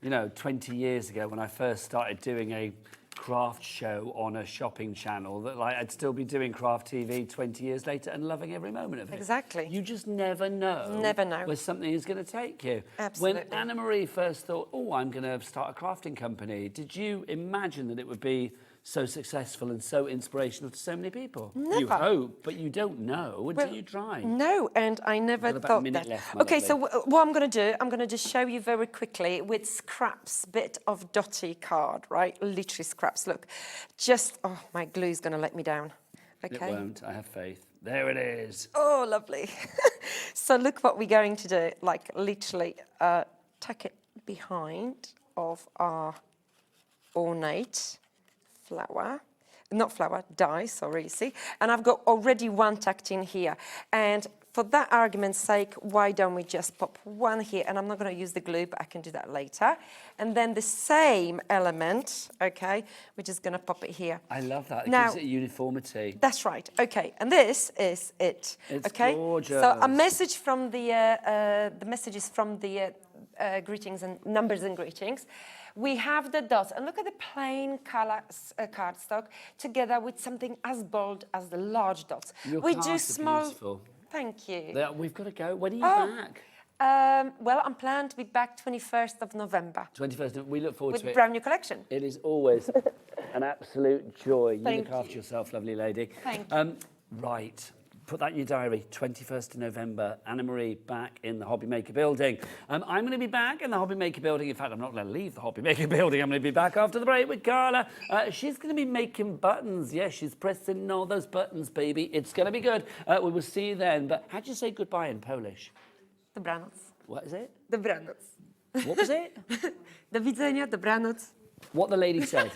you know, 20 years ago when I first started doing a craft show on a shopping channel, that like I'd still be doing craft TV 20 years later and loving every moment of it. Exactly. You just never know. Never know. Where something is going to take you. Absolutely. When Anna-Marie first thought, oh, I'm going to start a crafting company, did you imagine that it would be so successful and so inspirational to so many people? Never. You hope, but you don't know until you try. No, and I never Got about thought a minute that. left, my Okay, lovely. so what I'm going to do, I'm going to just show you very quickly with scraps, bit of dotty card, right? Literally scraps. Look, just, oh, my glue's going to let me down. Okay. It won't, I have faith. There it is. Oh, lovely. So look what we're going to do, like literally tuck it behind of our ornate die, sorry, you see. And I've got already one tucked in here. And for that argument's sake, why don't we just pop one here? And I'm not going to use the glue, but I can do that later. And then the same element, okay, we're just going to pop it here. I love that. It Now, gives it uniformity. that's right. Okay, and this is it. It's okay. gorgeous. So a message from the messages from the greetings and numbers and greetings. We have the dots, and look at the plain color cardstock together with something as bold as the large dots. Your we cards do are small. beautiful. Thank you. We've got to go. When are you back? Well, I'm planned to be back 21st of November. 21st. We look forward with to it. brand new collection. It is always an absolute joy. You Thank look after yourself, lovely lady. Thank you. Right. Put that in your diary, 21st of November, Anna-Marie back in the HobbyMaker building. I'm going to be back in the HobbyMaker building. In fact, I'm not going to leave the HobbyMaker building. I'm going to be back after the break with Carla. She's going to be making buttons. Yes, she's pressing all those buttons, baby. It's going to be good. We will see you then. But how do you say goodbye in Polish? Dobranoc. What is it? Dobranoc. What was it? Do widzenia, dobranoc. What the lady said.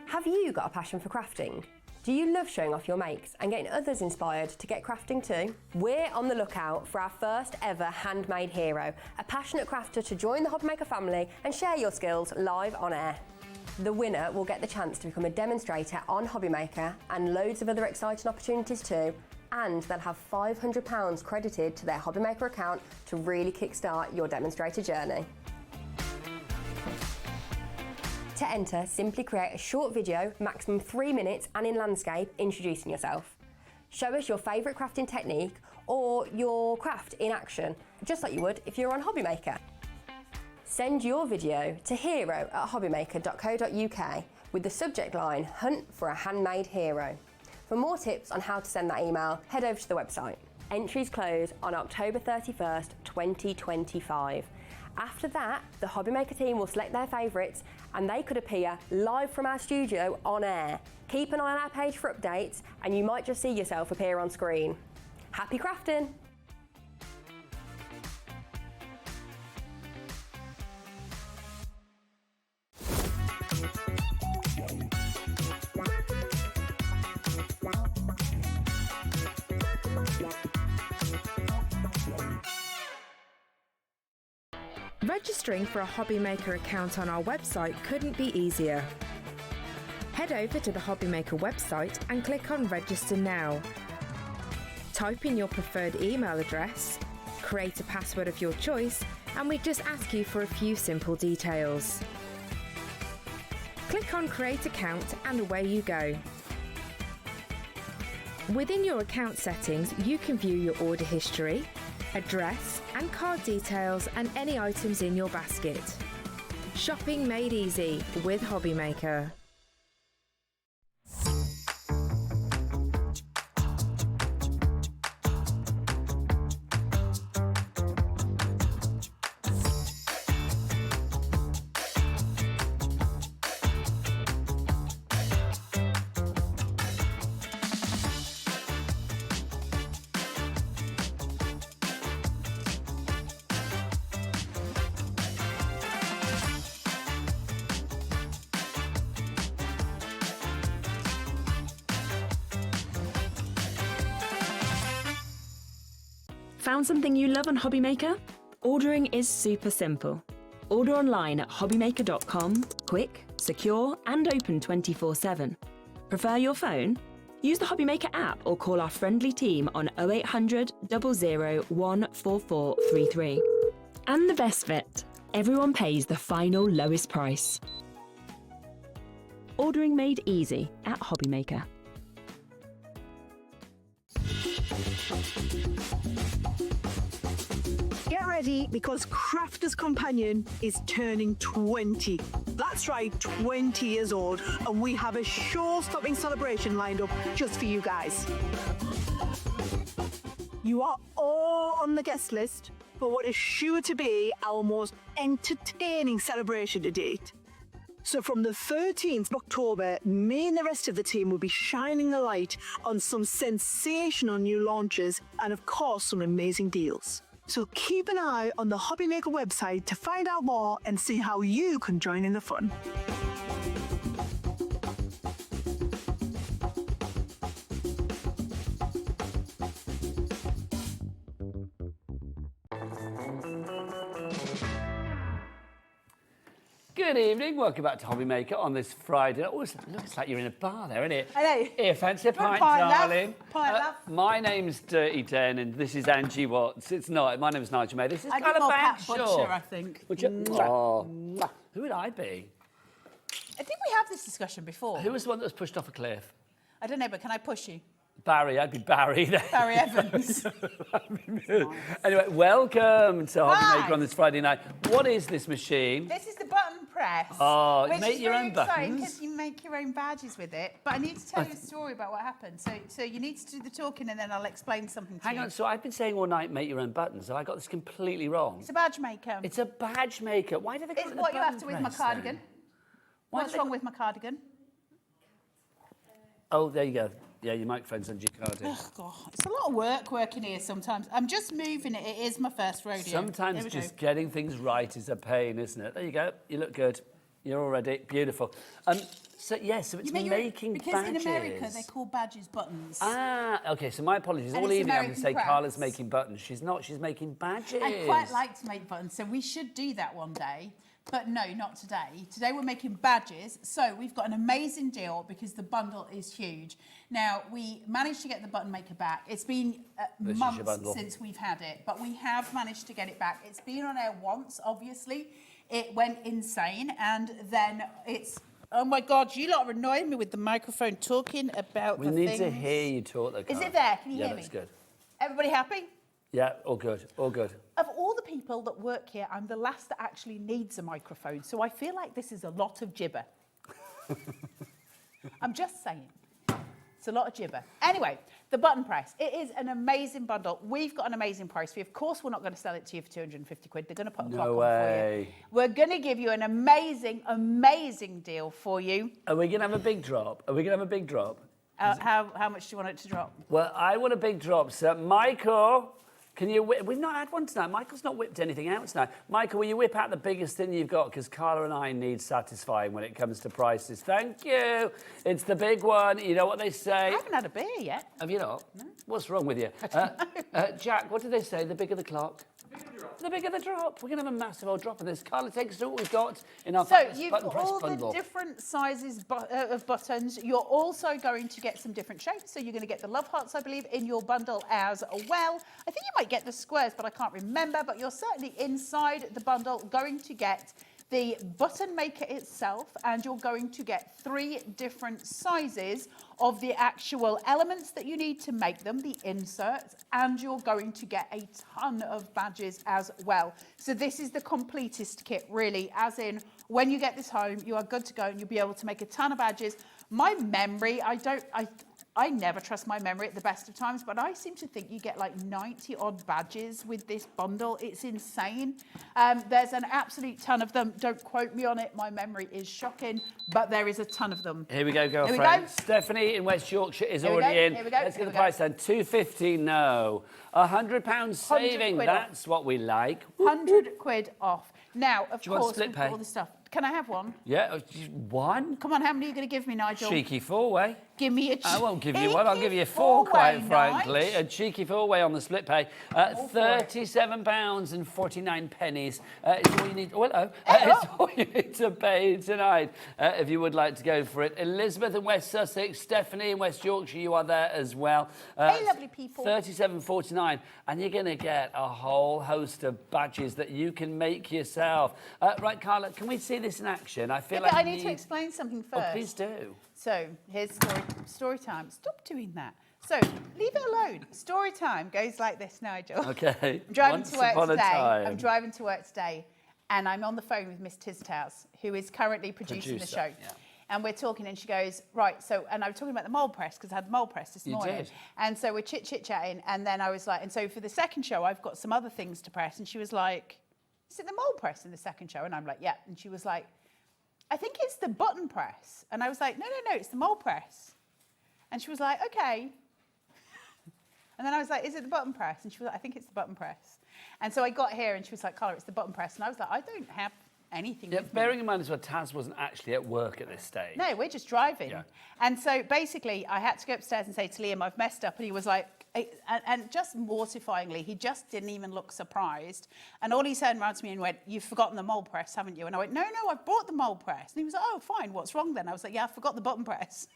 Have you got a passion for crafting? Do you love showing off your makes and getting others inspired to get crafting too? We're on the lookout for our first ever handmade hero, a passionate crafter to join the HobbyMaker family and share your skills live on air. The winner will get the chance to become a demonstrator on HobbyMaker and loads of other exciting opportunities too, and they'll have £500 credited to their HobbyMaker account to really kickstart your demonstrator journey. To enter, simply create a short video, maximum 3 minutes and in landscape, introducing yourself. Show us your favourite crafting technique or your craft in action, just like you would if you're on HobbyMaker. Send your video to hero@hobbymaker.co.uk with the subject line, Hunt for a Handmade Hero. For more tips on how to send that email, head over to the website. Entries close on October 31st, 2025. After that, the HobbyMaker team will select their favourites and they could appear live from our studio on air. Keep an eye on our page for updates and you might just see yourself appear on screen. Happy crafting! Registering for a HobbyMaker account on our website couldn't be easier. Head over to the HobbyMaker website and click on Register Now. Type in your preferred email address, create a password of your choice, and we just ask you for a few simple details. Click on Create Account and away you go. Within your account settings, you can view your order history, address and card details and any items in your basket. Shopping made easy with HobbyMaker. Found something you love on HobbyMaker? Ordering is super simple. Order online at hobbymaker.com, quick, secure, and open 24/7. Prefer your phone? Use the HobbyMaker app or call our friendly team on 0800 001 4433. And the best bit, everyone pays the final lowest price. Ordering made easy at HobbyMaker. Get ready because Crafter's Companion is turning 20. That's right, 20 years old, and we have a show-stopping celebration lined up just for you guys. You are all on the guest list for what is sure to be our most entertaining celebration to date. So from the 13th of October, me and the rest of the team will be shining a light on some sensational new launches and of course some amazing deals. So keep an eye on the HobbyMaker website to find out more and see how you can join in the fun. Good evening, welcome back to HobbyMaker on this Friday. Oh, it looks like you're in a bar there, isn't it? I know. Here, fancy a pint, darling? My name's Dirty Den and this is Angie Watts. It's not. My name's Nigel May. This is I'd Colour be more Bank Pat Butcher, I think. Would you? Oh, who would I be? I think we have this discussion before. Who was the one that was pushed off a cliff? I don't know, but can I push you? Barry, I'd be Barry then. Barry Evans. Anyway, welcome to HobbyMaker on this Friday night. What is this machine? This is the button press. Oh, you which make is your very own exciting buttons? because you make your own badges with it. But I need to tell you a story about what happened. So you need to do the talking and then I'll explain something to you. Hang on, so I've been saying all night, make your own buttons. Have I got this completely wrong? It's a badge maker. It's a badge maker. Why do they call It's it a what you have button to with my press, cardigan. then? What's wrong with my cardigan? Oh, there you go. Yeah, your microphone's under your cardigan. Oh, God. It's a lot of work working here sometimes. I'm just moving it. It is my first rodeo. Sometimes just getting things right is a pain, isn't it? There you go. You look good. You're all ready. Beautiful. So it's making because badges. in America they call badges buttons. Ah, okay. So my apologies. And All it's evening I'm going to say American Carla's crafts. making buttons. She's not. She's making badges. I quite like to make buttons, so we should do that one day. But no, not today. Today we're making badges. So we've got an amazing deal because the bundle is huge. Now, we managed to get the button maker back. It's been This is your months bundle. since we've had it, but we have managed to get it back. It's been on air once, obviously. It went insane, and then it's... Oh my God, you lot are annoying me with the microphone talking about We the need things. to hear you talk, though, Is Carla. it there? Can you yeah, hear me? that's good. Everybody happy? Yeah, all good. All good. Of all the people that work here, I'm the last that actually needs a microphone, so I feel like this is a lot of gibber. I'm just saying. It's a lot of gibber. Anyway, the button press. It is an amazing bundle. We've got an amazing price for you. Of course, we're not going to sell it to you for 250 quid. They're going to put a clock on for you. We're going to give you an amazing, amazing deal for you. Are we going to have a big drop? Are we going to have a big drop? How much do you want it to drop? Well, I want a big drop, sir. Michael, can you we've not had one tonight. Michael's not whipped anything out tonight. Michael, will you whip out the biggest thing you've got? Because Carla and I need satisfying when it comes to prices. Thank you. It's the big one. You know what they say. I haven't had a beer yet. Have you not? No. What's wrong with you? Jack, what did they say? The bigger the clock? The bigger the drop. We're going to have a massive old drop of this. Carla, take us to what we've got in our you've button got press all bundle. the different sizes of buttons. You're also going to get some different shapes. So you're going to get the love hearts, I believe, in your bundle as well. I think you might get the squares, but I can't remember. But you're certainly inside the bundle going to get the button maker itself, and you're going to get 3 different sizes of the actual elements that you need to make them, the inserts, and you're going to get a ton of badges as well. So this is the completest kit, really, as in when you get this home, you are good to go and you'll be able to make a ton of badges. My memory, I never trust my memory at the best of times, but I seem to think you get like 90 odd badges with this bundle. It's insane. There's an absolute ton of them. Don't quote me on it. My memory is shocking, but there is a ton of them. Here we go, girlfriend. Here we go. Stephanie in West Yorkshire is Here we already go. in. Here we go. Let's get Here the we price go. down. £250, no. £100 saving. £100 off. That's what we like. 100 quid off. Now, of Do you want course, split we've got pay? all this stuff. Can I have one? Yeah, one? Come on, how many are you going to give me, Nigel? Cheeky four-way. Give me a I won't give you one, I'll give you 4, quite frankly. A cheeky 4-way on the split pay. £37.49 is all you need. Oh, hello. It's all you need to pay tonight if you would like to go for it. Elizabeth in West Sussex, Stephanie in West Yorkshire, you are there as well. Hey, lovely people. £37.49, and you're going to get a whole host of badges that you can make yourself. Right, Carla, can we see this in action? I feel like I need to explain something first. Oh, please do. So here's story time. Stop doing that. So leave it alone. Story time goes like this, Nigel. Okay. I'm driving Once to work upon a today. time. I'm driving to work today, and I'm on the phone with Miss Tiztaus, who is currently producing the show. Yeah. And we're talking, and she goes, right, so, and I was talking about the mold press, because I had the mold press this morning. Did. And so we're chit-chatting, and then I was like, and so for the second show, I've got some other things to press. And she was like, is it the mold press in the second show? And I'm like, yeah. And she was like, I think it's the button press. And I was like, no, it's the mold press. And she was like, okay. And then I was like, is it the button press? And she was like, I think it's the button press. And so I got here, and she was like, Carla, it's the button press. And I was like, I don't have anything with me. Bearing in mind as well, Taz wasn't actually at work at this stage. No, we're just driving. Yeah. And so basically, I had to go upstairs and say to Liam, I've messed up. And he was like, and just mortifyingly, he just didn't even look surprised. And all he turned around to me and went, you've forgotten the mold press, haven't you? And I went, no, I've brought the mold press. And he was like, oh, fine, what's wrong then? I was like, yeah, I forgot the button press.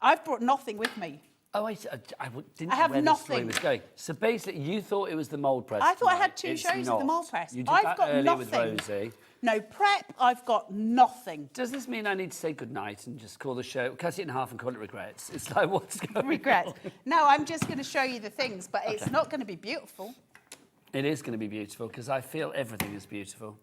I've brought nothing with me. Oh, I didn't I have know where the story nothing. was going. So basically, you thought it was the mould press. I thought I tonight. had 2 It's shows of the not. mold press. You did I've that got earlier nothing. with Rosie. No prep, I've got nothing. Does this mean I need to say goodnight and just call the show, cut it in half and call it regrets? It's like, what's going on? Regrets. No, I'm just going to show you the things, but it's not going to be beautiful. It is going to be beautiful because I feel everything is beautiful.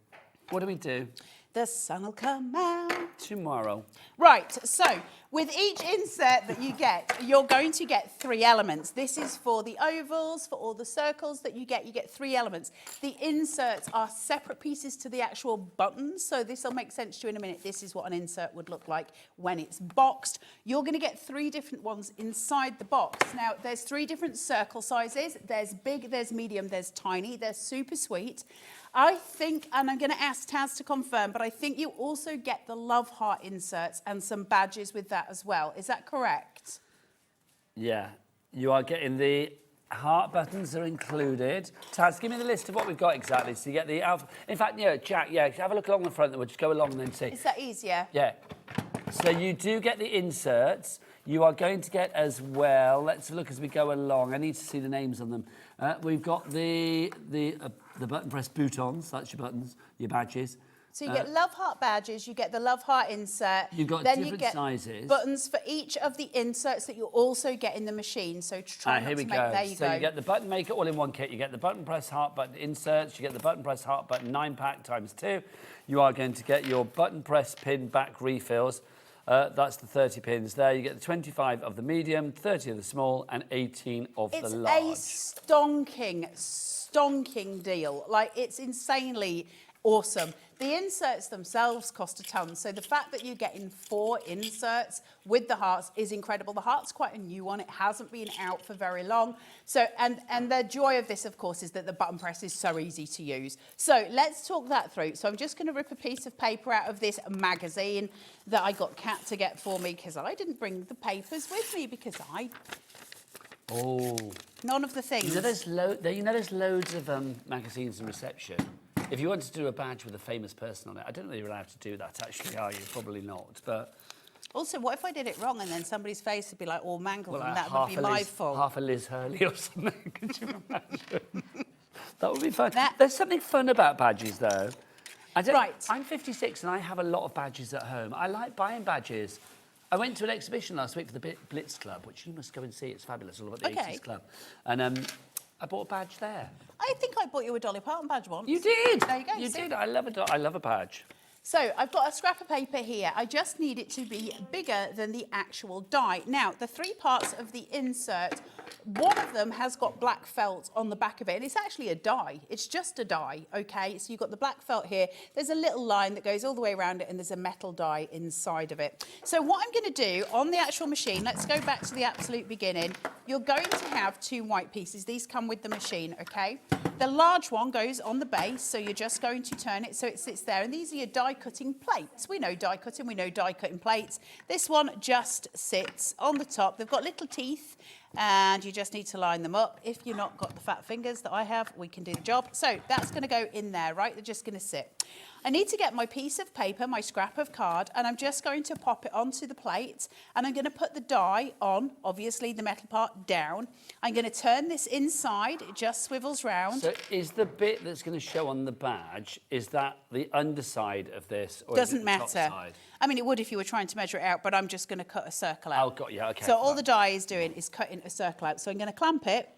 What do we do? The sun will come out. Tomorrow. Right, so with each insert that you get, you're going to get 3 elements. This is for the ovals, for all the circles that you get 3 elements. The inserts are separate pieces to the actual buttons, so this will make sense to you in a minute. This is what an insert would look like when it's boxed. You're going to get 3 different ones inside the box. Now, there's 3 different circle sizes. There's big, there's medium, there's tiny. They're super sweet. I think, and I'm going to ask Taz to confirm, but I think you also get the love heart inserts and some badges with that as well. Is that correct? Yeah, you are getting the heart buttons are included. Taz, give me the list of what we've got exactly. So you get the alpha. In fact, yeah, Jack, yeah, have a look along the front. Then we'll just go along and then see. Is that easier? Yeah. So you do get the inserts. You are going to get as well. Let's look as we go along. I need to see the names on them. We've got the button press boutons. That's your buttons, your badges. So you get love heart badges, you get the love heart insert. You've got then different you get sizes. buttons for each of the inserts that you also get in the machine. So try not here we to go. make, there you so go. you get the button maker all in one kit. You get the button press heart button inserts. You get the button press heart button 9-pack ×2. You are going to get your button press pin back refills. That's the 30 pins there. You get the 25 of the medium, 30 of the small, and 18 of the large. It's a stonking deal. Like, it's insanely awesome. The inserts themselves cost a ton, so the fact that you're getting 4 inserts with the hearts is incredible. The heart's quite a new one. It hasn't been out for very long. So, and the joy of this, of course, is that the button press is so easy to use. So let's talk that through. So I'm just going to rip a piece of paper out of this magazine that I got Kat to get for me, because I didn't bring the papers with me, because none of the things. You know, there's loads of magazines in reception. If you wanted to do a badge with a famous person on it, I don't know if you're allowed to do that, actually, are you? Probably not, but... Also, what if I did it wrong and then somebody's face would be like all mangled, and that would be my fault? Half a Liz Hurley or something, could you imagine? That would be fun. There's something fun about badges, though. I'm 56 and I have a lot of badges at home. I like buying badges. I went to an exhibition last week for the Blitz Club, which you must go and see. It's fabulous, all about the 80s club. And I bought a badge there. I think I bought you a Dolly Parton badge once. You did? There you go. You did. I love a badge. So I've got a scrap of paper here. I just need it to be bigger than the actual die. Now, the 3 parts of the insert, one of them has got black felt on the back of it, and it's actually a die. It's just a die, okay? So you've got the black felt here. There's a little line that goes all the way around it, and there's a metal die inside of it. So what I'm going to do on the actual machine, let's go back to the absolute beginning. You're going to have 2 white pieces. These come with the machine, okay? The large one goes on the base, so you're just going to turn it so it sits there, and these are your die cutting plates. We know die cutting, we know die cutting plates. This one just sits on the top. They've got little teeth, and you just need to line them up. If you've not got the fat fingers that I have, we can do the job. So that's going to go in there, right? They're just going to sit. I need to get my piece of paper, my scrap of card, and I'm just going to pop it onto the plate, and I'm going to put the die on, obviously the metal part down. I'm going to turn this inside, it just swivels round. So is the bit that's going to show on the badge, is that the underside of this? Or Doesn't is it the matter. top side? I mean, it would if you were trying to measure it out, but I'm just going to cut a circle out. Oh, got you, okay. So all the die is doing is cutting a circle out. So I'm going to clamp it,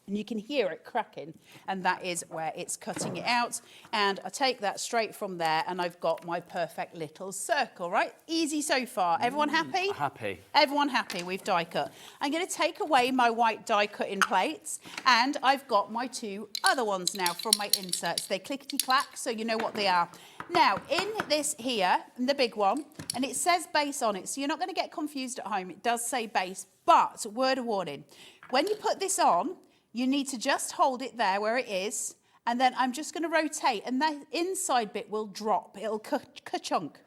and you can hear it cracking, and that is where it's cutting it out. And I take that straight from there, and I've got my perfect little circle, right? Easy so far. Everyone happy? Happy. Everyone happy, we've die cut. I'm going to take away my white die cutting plates, and I've got my 2 other ones now from my inserts. They clickety-clack, so you know what they are. Now, in this here, the big one, and it says base on it, so you're not going to get confused at home. It does say base, but word of warning, when you put this on, you need to just hold it there where it is, and then I'm just going to rotate, and that inside bit will drop. It'll ka-chunk.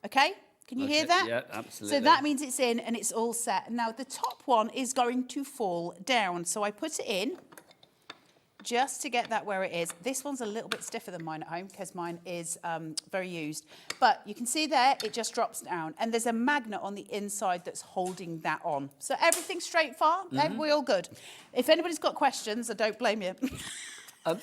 Okay? Can you hear that? Yeah, absolutely. So that means it's in and it's all set. Now, the top one is going to fall down. So I put it in just to get that where it is. This one's a little bit stiffer than mine at home because mine is very used. But you can see there, it just drops down. And there's a magnet on the inside that's holding that on. So everything's straight far. We're all good. If anybody's got questions, I don't blame you.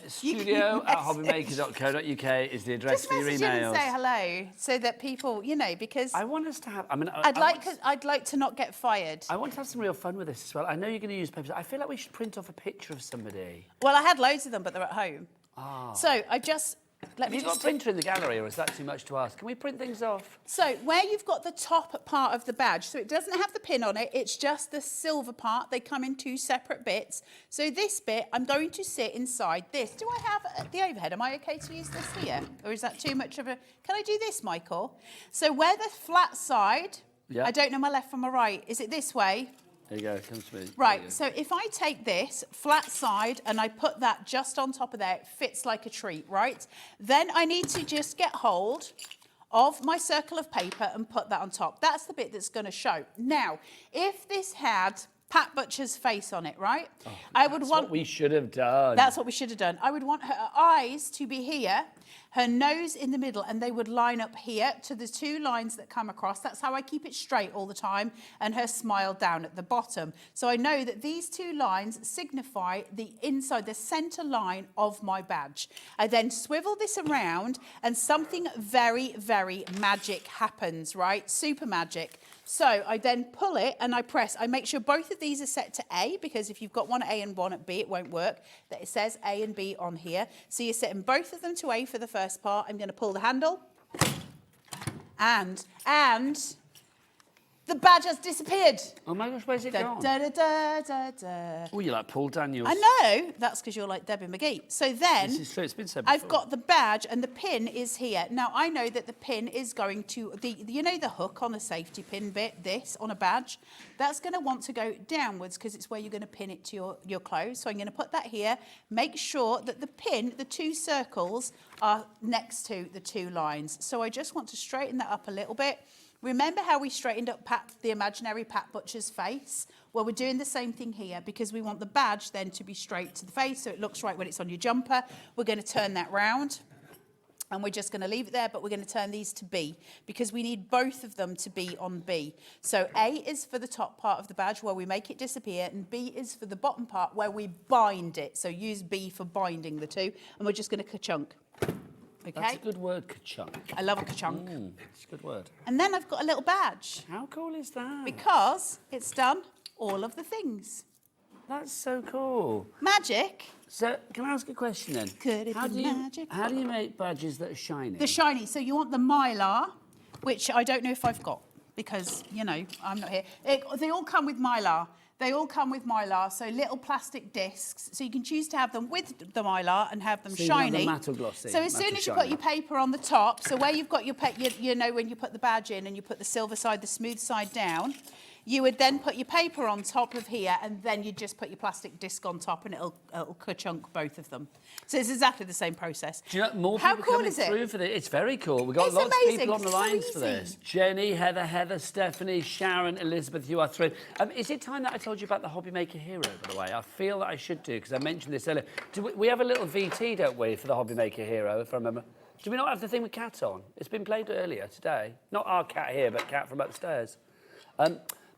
Studio@hobbymaker.co.uk is the address for your emails. Just message in and say hello so that people, you know, because I want us to have. I'd like to not get fired. I want to have some real fun with this as well. I know you're going to use papers. I feel like we should print off a picture of somebody. Well, I had loads of them, but they're at home. Ah. So I just. Have you got a printer in the gallery, or is that too much to ask? Can we print things off? So where you've got the top part of the badge, so it doesn't have the pin on it, it's just the silver part. They come in 2 separate bits. So this bit, I'm going to sit inside this. Do I have the overhead? Am I okay to use this here? Or is that too much of a... Can I do this, Michael? So where the flat side, I don't know my left from my right. Is it this way? There you go, come to me. Right, so if I take this flat side and I put that just on top of there, it fits like a treat, right? Then I need to just get hold of my circle of paper and put that on top. That's the bit that's going to show. Now, if this had Pat Butcher's face on it, right? Oh, I would want... That's what we should have done. That's what we should have done. I would want her eyes to be here, her nose in the middle, and they would line up here to the 2 lines that come across. That's how I keep it straight all the time, and her smile down at the bottom. So I know that these 2 lines signify the inside, the center line of my badge. I then swivel this around, and something very, very magic happens, right? Super magic. So I then pull it and I press. I make sure both of these are set to A, because if you've got one at A and one at B, it won't work. That it says A and B on here. So you're setting both of them to A for the first part. I'm going to pull the handle. And the badge has disappeared. Oh my gosh, where's it gone? Oh, you're like Paul Daniels. I know. That's because you're like Debbie McGee. So then, This is true. It's been said before. I've got the badge and the pin is here. Now, I know that the pin is going to, you know the hook on the safety pin bit, this, on a badge? That's going to want to go downwards because it's where you're going to pin it to your clothes. So I'm going to put that here. Make sure that the pin, the 2 circles, are next to the 2 lines. So I just want to straighten that up a little bit. Remember how we straightened up the imaginary Pat Butcher's face? Well, we're doing the same thing here because we want the badge then to be straight to the face so it looks right when it's on your jumper. We're going to turn that round and we're just going to leave it there, but we're going to turn these to B because we need both of them to be on B. So A is for the top part of the badge where we make it disappear and B is for the bottom part where we bind it. So use B for binding the 2 and we're just going to ka-chunk. Okay. That's a good word, ka-chunk. I love a ka-chunk. It's a good word. And then I've got a little badge. How cool is that? Because it's done all of the things. That's so cool. Magic. So, can I ask a question then? Could it be magic? How do you make badges that are shiny? The shiny. So you want the mylar, which I don't know if I've got because, you know, I'm not here. They all come with mylar. They all come with mylar, so little plastic discs. So you can choose to have them with the mylar and have them so shiny. You have the glossy, so as soon as you've got your paper on the top, so where you've got your, you know, when you put the badge in and you put the silver side, the smooth side down, you would then put your paper on top of here and then you just put your plastic disc on top and it'll ka-chunk both of them. So it's exactly the same process. Do you know, more How people cool coming is it? through for this. It's very cool. We've got It's lots amazing. of people on the It's so lines for easy. this. Jenny, Heather, Stephanie, Sharon, Elizabeth, you are through. Is it time that I told you about the HobbyMaker Hero, by the way? I feel that I should do, because I mentioned this earlier. We have a little VT, don't we, for the HobbyMaker Hero, if I remember. Do we not have the thing with Cat on? It's been played earlier today. Not our cat here, but Cat from upstairs.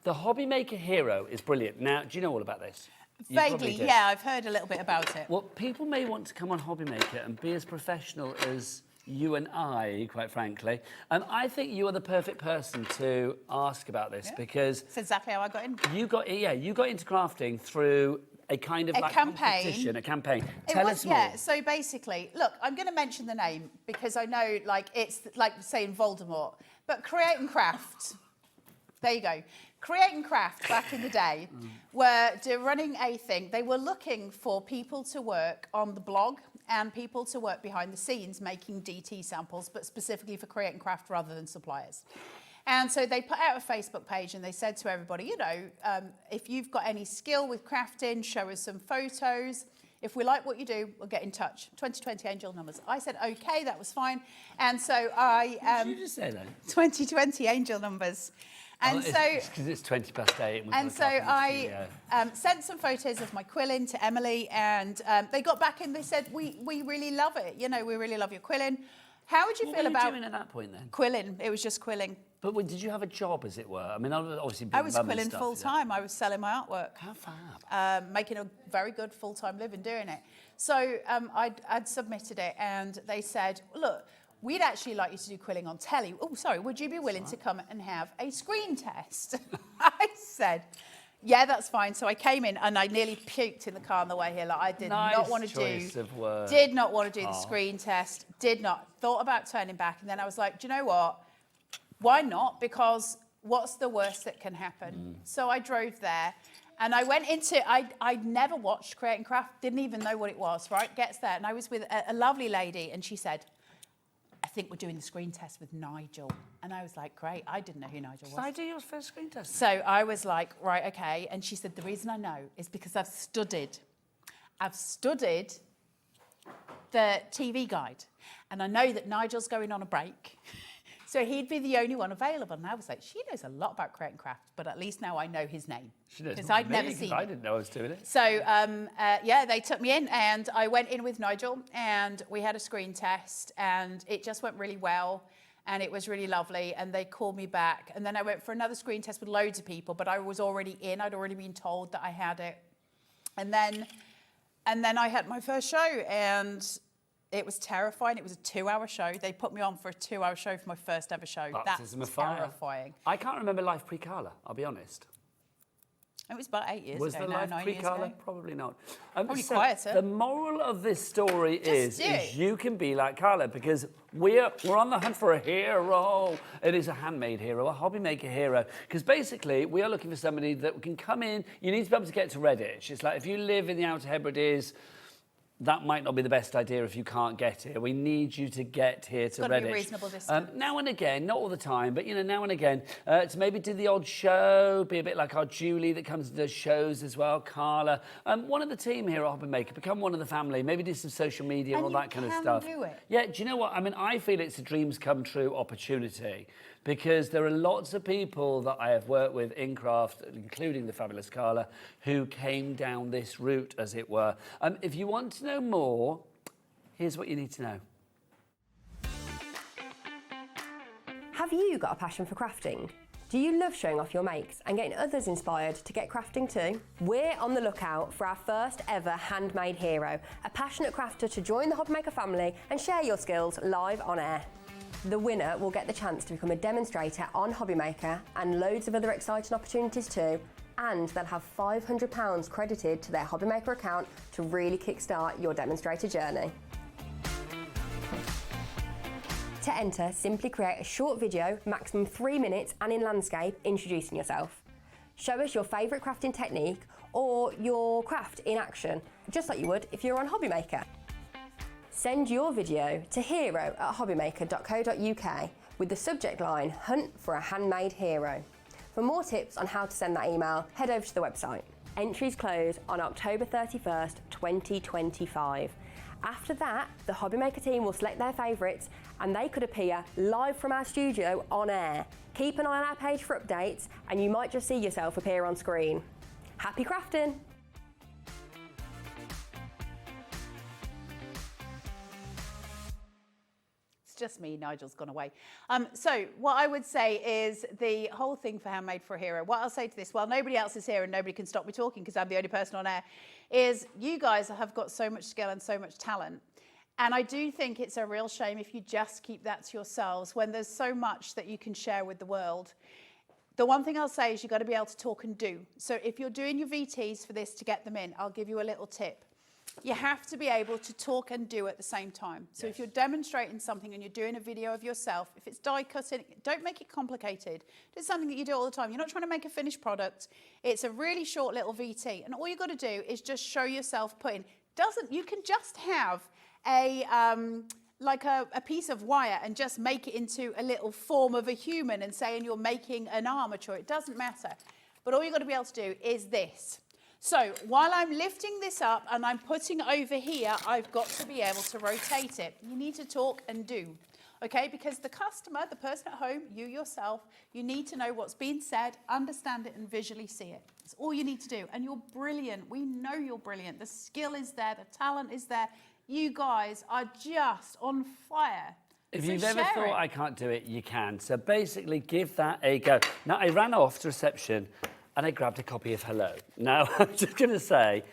The HobbyMaker Hero is brilliant. Now, do you know all about this? You Vaguely, yeah, I've heard a little bit about it. Well, people may want to come on HobbyMaker and be as professional as you and I, quite frankly. I think you are the perfect person to ask about this because... That's exactly how I got in. You got into crafting through a kind of competition, a campaign. Tell us more. Yeah, so basically, look, I'm going to mention the name because I know, like, it's like saying Voldemort, but Create and Craft. There you go. Create and Craft back in the day were running a thing. They were looking for people to work on the blog and people to work behind the scenes making DT samples, but specifically for Create and Craft rather than suppliers. And so they put out a Facebook page and they said to everybody, you know, if you've got any skill with crafting, show us some photos. If we like what you do, we'll get in touch. 2020 angel numbers. I said, okay, that was fine. And so I... What did you just say then? 2020 angel numbers. And so, because it's 20:08. And so I sent some photos of my quilling to Emily, and they got back and they said, "We really love it. You know, we really love your quilling. How would you feel about?" What were you doing at that point then? Quilling. It was just quilling. But did you have a job, as it were? I mean, obviously. I was quilling full time. I was selling my artwork. How fab. Making a very good full-time living doing it. So I'd submitted it, and they said, "Look, we'd actually like you to do quilling on telly. Oh, sorry, would you be willing to come and have a screen test?" I said, yeah, that's fine. So I came in and I nearly puked in the car on the way here. Like, I did not want to did not want to do the screen test, thought about turning back. And then I was like, do you know what? Why not? Because what's the worst that can happen? So I drove there. And I went into, I'd never watched Create and Craft, didn't even know what it was, right? Gets there. And I was with a lovely lady and she said, I think we're doing the screen test with Nigel. And I was like, great. I didn't know who Nigel was. Did I do your first screen test? So I was like, right, okay. And she said, the reason I know is because I've studied the TV guide. And I know that Nigel's going on a break. So he'd be the only one available. And I was like, she knows a lot about Create and Craft, but at least now I know his name. She knows. Because I'd never seen it. I didn't know I was doing it. So, yeah, they took me in and I went in with Nigel and we had a screen test and it just went really well and it was really lovely and they called me back. And then I went for another screen test with loads of people, but I was already in. I'd already been told that I had it. And then I had my first show and it was terrifying. It was a 2-hour show. They put me on for a 2-hour show for my first ever show. Baptism That's of fire. terrifying. I can't remember life pre-Carla, I'll be honest. It was about 8 years Was ago the now, life 9 years pre-Carla? ago. Probably not. Probably quieter. The moral of this story is do it. you can be like Carla, because we're on the hunt for a hero. It is a handmade hero, a hobby maker hero. Because basically, we are looking for somebody that can come in. You need to be able to get to Redditch. It's like if you live in the Outer Hebrides, that might not be the best idea if you can't get here. We need you to get here to Redditch. It's got to be a reasonable distance. Now and again, not all the time, but now and again, to maybe do the odd show, be a bit like our Julie that comes and does shows as well, Carla. One of the team here at HobbyMaker, become one of the family, maybe do some social media and all that kind of stuff. Do it. Yeah, do you know what? I mean, I feel it's a dreams come true opportunity, because there are lots of people that I have worked with in craft, including the fabulous Carla, who came down this route, as it were. If you want to know more, here's what you need to know. Have you got a passion for crafting? Do you love showing off your makes and getting others inspired to get crafting too? We're on the lookout for our first ever handmade hero, a passionate crafter to join the HobbyMaker family and share your skills live on air. The winner will get the chance to become a demonstrator on HobbyMaker and loads of other exciting opportunities too, and they'll have £500 credited to their HobbyMaker account to really kickstart your demonstrator journey. To enter, simply create a short video, maximum 3 minutes and in landscape, introducing yourself. Show us your favourite crafting technique or your craft in action, just like you would if you were on HobbyMaker. Send your video to hero@hobbymaker.co.uk with the subject line, Hunt for a Handmade Hero. For more tips on how to send that email, head over to the website. Entries close on October 31st, 2025. After that, the HobbyMaker team will select their favourites and they could appear live from our studio on air. Keep an eye on our page for updates and you might just see yourself appear on screen. Happy crafting! It's just me, Nigel's gone away. So what I would say is the whole thing for Handmade for a Hero, what I'll say to this, while nobody else is here and nobody can stop me talking because I'm the only person on air, is you guys have got so much skill and so much talent. And I do think it's a real shame if you just keep that to yourselves when there's so much that you can share with the world. The one thing I'll say is you've got to be able to talk and do. So if you're doing your VTs for this to get them in, I'll give you a little tip. You have to be able to talk and do at the same time. So if you're demonstrating something and you're doing a video of yourself, if it's die cutting, don't make it complicated. It's something that you do all the time. You're not trying to make a finished product. It's a really short little VT. And all you've got to do is just show yourself putting. You can just have a piece of wire and just make it into a little form of a human and saying you're making an armature. It doesn't matter. But all you've got to be able to do is this. So while I'm lifting this up and I'm putting it over here, I've got to be able to rotate it. You need to talk and do, okay? Because the customer, the person at home, you yourself, you need to know what's being said, understand it and visually see it. That's all you need to do. And you're brilliant. We know you're brilliant. The skill is there. The talent is there. You guys are just on fire. If you've ever thought I can't do it, you can. So basically give that a go. Now, I ran off to reception and I grabbed a copy of Hello. Now, I'm just going to say...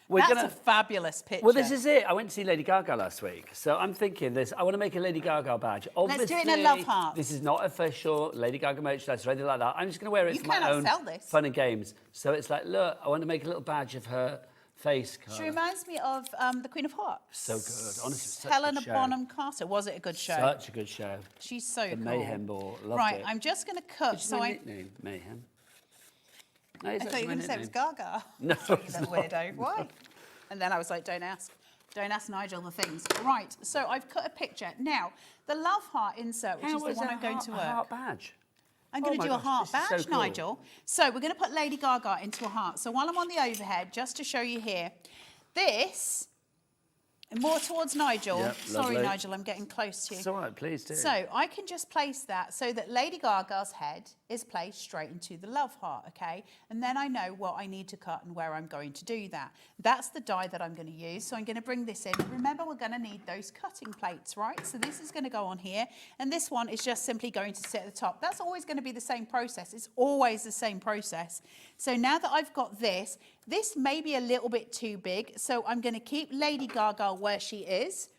That's a fabulous picture. Well, this is it. I went to see Lady Gaga last week. So I'm thinking this. I want to make a Lady Gaga badge. Obviously, let's do it in a love heart. This is not official Lady Gaga merchandise or anything like that. I'm just going to wear it for my own fun and games. So it's like, look, I want to make a little badge of her face. She reminds me of the Queen of Hearts. So good. Honestly, such Helena a good show. Bonham Carter. Was it a good show? Such a good show. She's so cool. The Mayhem Ball. Loved right, it. I'm just going to cut. Which is my nickname, Mayhem. No, I thought you were going to say it was Gaga. No, it's not. Weirdo. Why? And then I was like, don't ask. Don't ask Nigel the things. Right, so I've cut a picture. Now, the love heart insert, which is the one I'm going to work. Heart badge? I'm going to do a heart badge, so cool. Nigel. So we're going to put Lady Gaga into a heart. So while I'm on the overhead, just to show you here, this, more towards Nigel. Yep, Sorry, lovely. Nigel, I'm getting close to you. It's all right, please do. So I can just place that so that Lady Gaga's head is placed straight into the love heart, okay? And then I know what I need to cut and where I'm going to do that. That's the die that I'm going to use. So I'm going to bring this in. Remember, we're going to need those cutting plates, right? So this is going to go on here. And this one is just simply going to sit at the top. That's always going to be the same process. It's always the same process. So now that I've got this may be a little bit too big. So I'm going to keep Lady Gaga where she is.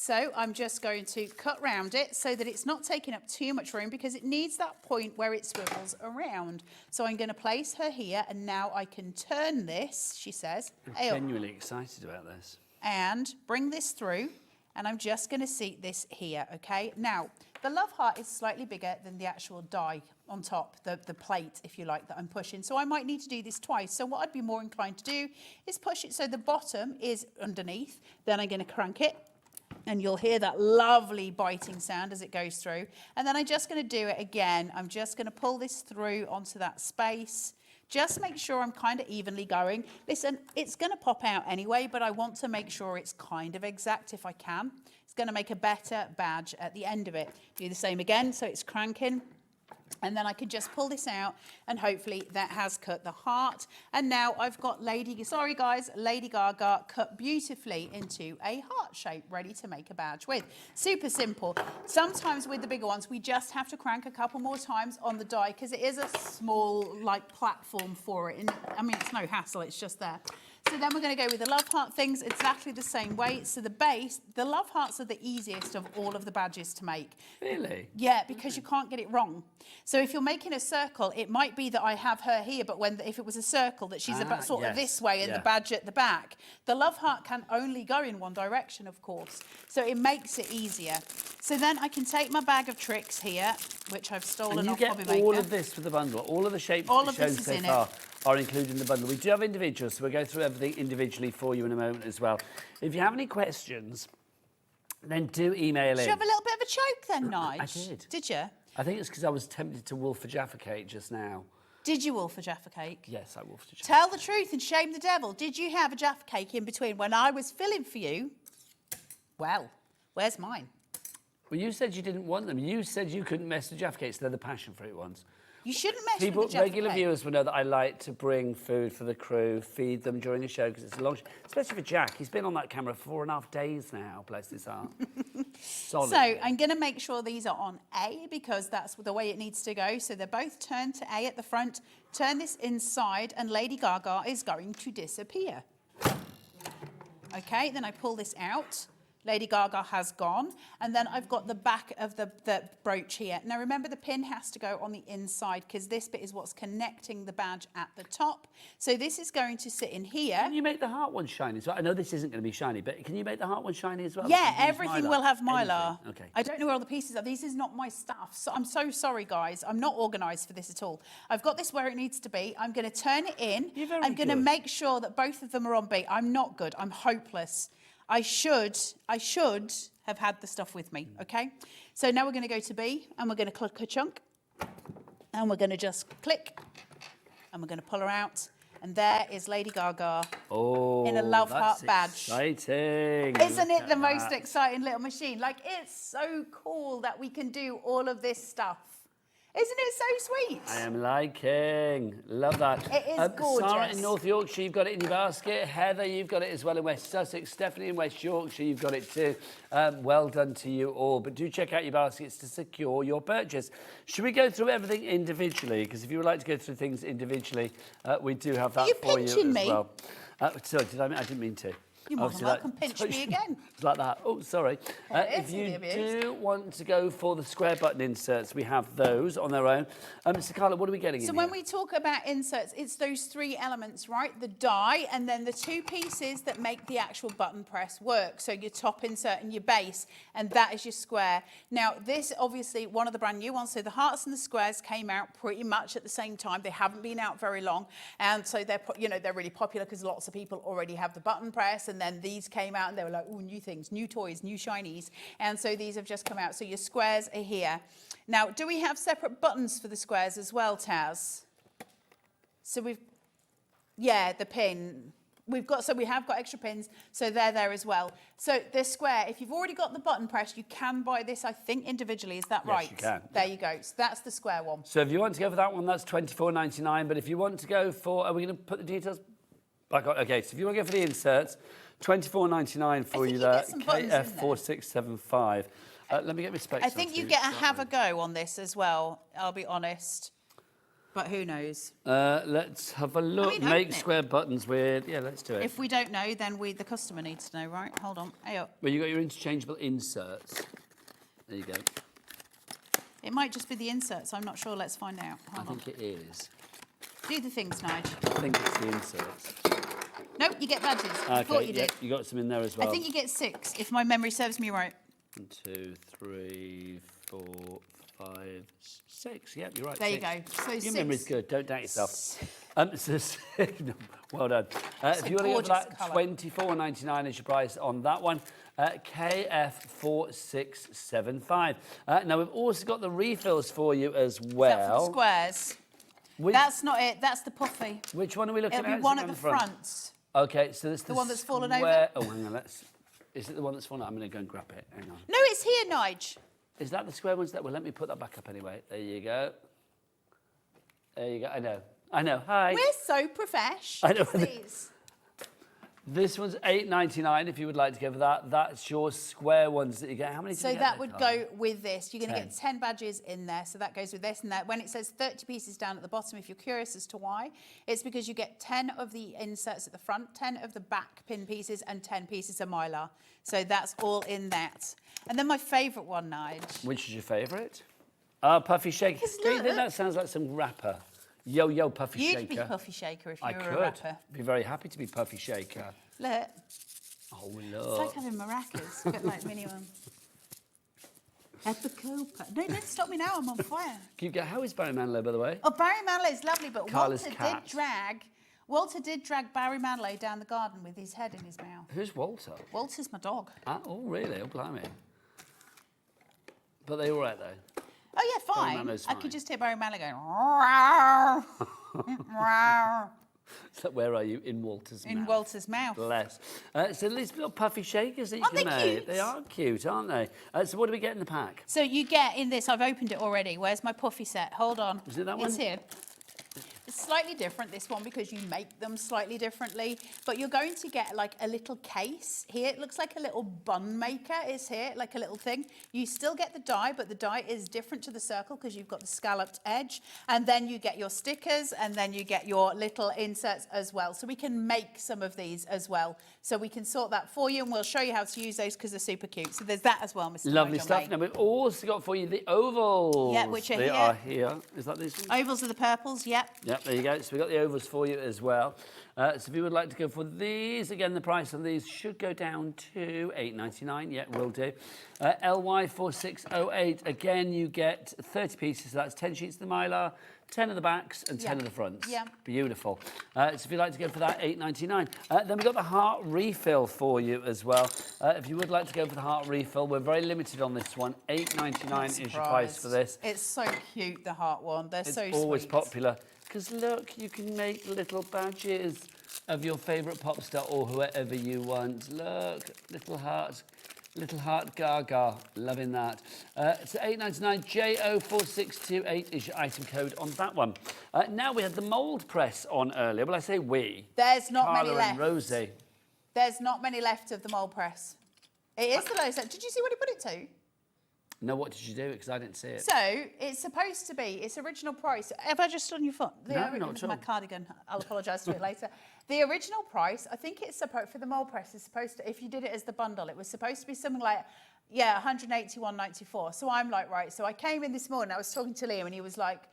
So I'm just going to cut round it so that it's not taking up too much room because it needs that point where it swivels around. So I'm going to place her here and now I can turn this, she says. I'm genuinely excited about this. And bring this through and I'm just going to seat this here, okay? Now, the love heart is slightly bigger than the actual die on top, the plate, if you like, that I'm pushing. So I might need to do this twice. So what I'd be more inclined to do is push it so the bottom is underneath. Then I'm going to crank it. And you'll hear that lovely biting sound as it goes through. And then I'm just going to do it again. I'm just going to pull this through onto that space. Just make sure I'm kind of evenly going. Listen, it's going to pop out anyway, but I want to make sure it's kind of exact if I can. It's going to make a better badge at the end of it. Do the same again, so it's cranking. And then I can just pull this out and hopefully that has cut the heart. And now I've got Lady Gaga cut beautifully into a heart shape, ready to make a badge with. Super simple. Sometimes with the bigger ones, we just have to crank a couple more times on the die because it is a small platform for it. And I mean, it's no hassle, it's just there. So then we're going to go with the love heart things exactly the same way. So the base, the love hearts are the easiest of all of the badges to make. Really? Yeah, because you can't get it wrong. So if you're making a circle, it might be that I have her here, but if it was a circle, that she's about sort of this way and the badge at the back. The love heart can only go in one direction, of course. So it makes it easier. So then I can take my bag of tricks here, which I've stolen off HobbyMaker. And you get all of this for the bundle, all of the shapes that shown so far are included in the bundle. We do have individuals, so we'll go through everything individually for you in a moment as well. If you have any questions, then do email in. Did you have a little bit of a choke then, Nige? I did. Did you? I think it's because I was tempted to wolf a Jaffa cake just now. Did you wolf a Jaffa cake? Yes, I wolfed a Jaffa. Tell the truth and shame the devil. Did you have a Jaffa cake in between when I was filling for you? Well, where's mine? Well, you said you didn't want them. You said you couldn't mess with Jaffa cakes. They're the passion fruit ones. You shouldn't mess People, with the Jaffa regular cake. viewers will know that I like to bring food for the crew, feed them during a show because it's a long show, especially for Jack. He's been on that camera for 4.5 days now, bless his heart. Solid. So I'm going to make sure these are on A because that's the way it needs to go. So they're both turned to A at the front. Turn this inside and Lady Gaga is going to disappear. Okay, then I pull this out. Lady Gaga has gone. And then I've got the back of the brooch here. Now remember the pin has to go on the inside because this bit is what's connecting the badge at the top. So this is going to sit in here. Can you make the heart one shiny as well? I know this isn't going to be shiny, but can you make the heart one shiny as well? Yeah, everything will have mylar. Anything. Okay. I don't know where all the pieces are. This is not my stuff. So I'm so sorry, guys. I'm not organised for this at all. I've got this where it needs to be. I'm going to turn it in. I'm going to make sure that both of them are on B. I'm not good. I'm hopeless. I should have had the stuff with me, okay? So now we're going to go to B, and we're going to click a chunk, and we're going to just click, and we're going to pull her out, and there is Lady Gaga in a love heart badge. Exciting! Isn't it the most exciting little machine? Like, it's so cool that we can do all of this stuff. Isn't it so sweet? I am liking. Love that. It is gorgeous. Sarah in North Yorkshire, you've got it in your basket. Heather, you've got it as well in West Sussex. Stephanie in West Yorkshire, you've got it too. Well done to you all. But do check out your baskets to secure your purchase. Should we go through everything individually? Because if you would like to go through things individually, we do have that for you as well. Sorry, I didn't mean to. You're more than welcome. Pinch me again. It's like that. Oh, sorry. If you do want to go for the square button inserts, we have those on their own. So, Carla, what are we getting in So here? when we talk about inserts, it's those three elements, right? The die and then the two pieces that make the actual button press work. So your top insert and your base, and that is your square. Now, this obviously one of the brand new ones. So the hearts and the squares came out pretty much at the same time. They haven't been out very long, and so they're really popular because lots of people already have the button press. And then these came out and they were like, ooh, new things, new toys, new shinies. And so these have just come out. So your squares are here. Now, do we have separate buttons for the squares as well, Taz? So the pin. We have got extra pins, so they're there as well. So the square, if you've already got the button press, you can buy this, I think, individually. Is that right? Yes, you can. There you go. So that's the square one. So if you want to go for that one, that's $24.99. But if you want to go for, are we going to put the details back on? Okay, so if you want to go for the inserts, $24.99 for you there. KF4675. Let me get my specs. I think you get a have a go on this as well, I'll be honest. But who knows? Let's have a look. open Make it. square buttons with... Yeah, let's do it. If we don't know, then the customer needs to know, right? Hold on. Hey up. Well, you got your interchangeable inserts. There you go. It might just be the inserts. I'm not sure. Let's find out. I think it is. Do the things, Nigel. I think it's the inserts. Nope, you get badges. I thought you did. You got some in there as well. I think you get 6, if my memory serves me right. 1, 2, 3, 4, 5, 6. Yep, you're right. There you 6. go. So Your 6. memory's good. Don't doubt yourself. So well done. If you want to go for that, £24.99 is your price on that one. KF4675. Now we've also got the refills for you as well. Is that for the squares? That's not it. That's the puffy. Which one are we looking at? It'll be one at the front. Okay, so this The one that's fallen square... over? Oh, hang on. Is it the one that's fallen? I'm going to go and grab it. Hang on. No, it's here, Nige. Is that the square ones? Well, let me put that back up anyway. There you go. There you go. I know. Hi. We're so profesh. I know. Please. This one's £8.99 if you would like to go for that. That's your square ones that you get. How many do So you get that there, would Carl? go with this. You're going to 10. get 10 badges in there, so that goes with this and that. When it says 30 pieces down at the bottom, if you're curious as to why, it's because you get 10 of the inserts at the front, 10 of the back pin pieces, and 10 pieces of mylar. So that's all in that. And then my favourite one, Nige. Which is your favourite? Puffy Shaker. Do you think that sounds like some rapper? Yo, Puffy Shaker. You'd be Puffy Shaker if you I were could. a rapper. Be very happy to be Puffy Shaker. Look. Oh, It's look. like having maracas, a bit like mini one. Epicopa. No, don't stop me now, I'm on fire. How is Barry Manilow, by the way? Oh, Barry Manilow is lovely, but Carla's Walter did drag Barry Manilow down the garden with his head in his mouth. Who's Walter? Walter's my dog. Oh, really? Oh, blimey. But they're all right, though. Oh, yeah, Barry fine. Manilow's I fine. could just hear Barry Manilow going, "Rawr, rawr," So where are you? In Walter's mouth. in Walter's mouth. Bless. So these little puffy shakers that you Aren't can they make. cute? They are cute, aren't they? So what do we get in the pack? So you get in this, I've opened it already. Where's my puffy set? Hold on. Is it that It's one? here. It's slightly different, this one, because you make them slightly differently. But you're going to get like a little case here. It looks like a little bun maker is here, like a little thing. You still get the die, but the die is different to the circle because you've got the scalloped edge. And then you get your stickers, and then you get your little inserts as well. So we can make some of these as well. So we can sort that for you, and we'll show you how to use those because they're super cute. So there's that as well, Mr. Lovely Nigel stuff. May. Now we've also got for you the ovals. Yeah, which are they here. are here. Is that these ones? Ovals are the purples, yep. Yep, there you go. So we've got the ovals for you as well. So if you would like to go for these, again, the price on these should go down to £8.99. Yeah, will do. LY4608, again, you get 30 pieces. So that's 10 sheets of the mylar, 10 of the backs and 10 of the fronts. Yeah. Beautiful. So if you'd like to go for that, £8.99. Then we've got the heart refill for you as well. If you would like to go for the heart refill, we're very limited on this one. £8.99 is your price for this. It's so cute, the heart one. They're so sweet. It's always popular. Because look, you can make little badges of your favourite pop star or whoever you want. Look, little heart gaga. Loving that. So £8.99, JO4628 is your item code on that one. Now we had the mould press on earlier. Well, I say we. There's not many Carla left. and Rosie. There's not many left of the mould press. It is the lowest. Did you see what he put it to? No, what did you do? Because I didn't see it. So it's supposed to be its original price. Have I just done your foot? No, not at my all. cardigan. I'll apologise to it later. The original price, I think it's supposed for the mould press is supposed to. If you did it as the bundle, it was supposed to be something like, yeah, £181.94. So I'm like, right. So I came in this morning. I was talking to Liam, and he was like,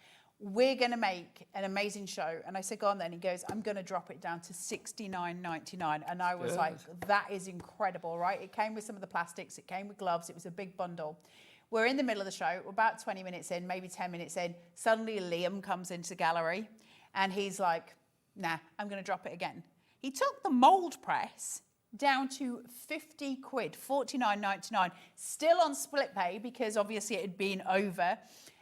"We're going to make an amazing show." And I said, "Go on then." He goes, "I'm going to drop it down to $69.99. And I was like, that is incredible, right? It came with some of the plastics. It came with gloves. It was a big bundle. We're in the middle of the show. We're about 20 minutes in, maybe 10 minutes in. Suddenly Liam comes into the gallery and he's like, "Nah, I'm going to drop it again." He took the mould press down to 50 quid, $49.99, still on split pay because obviously it had been over.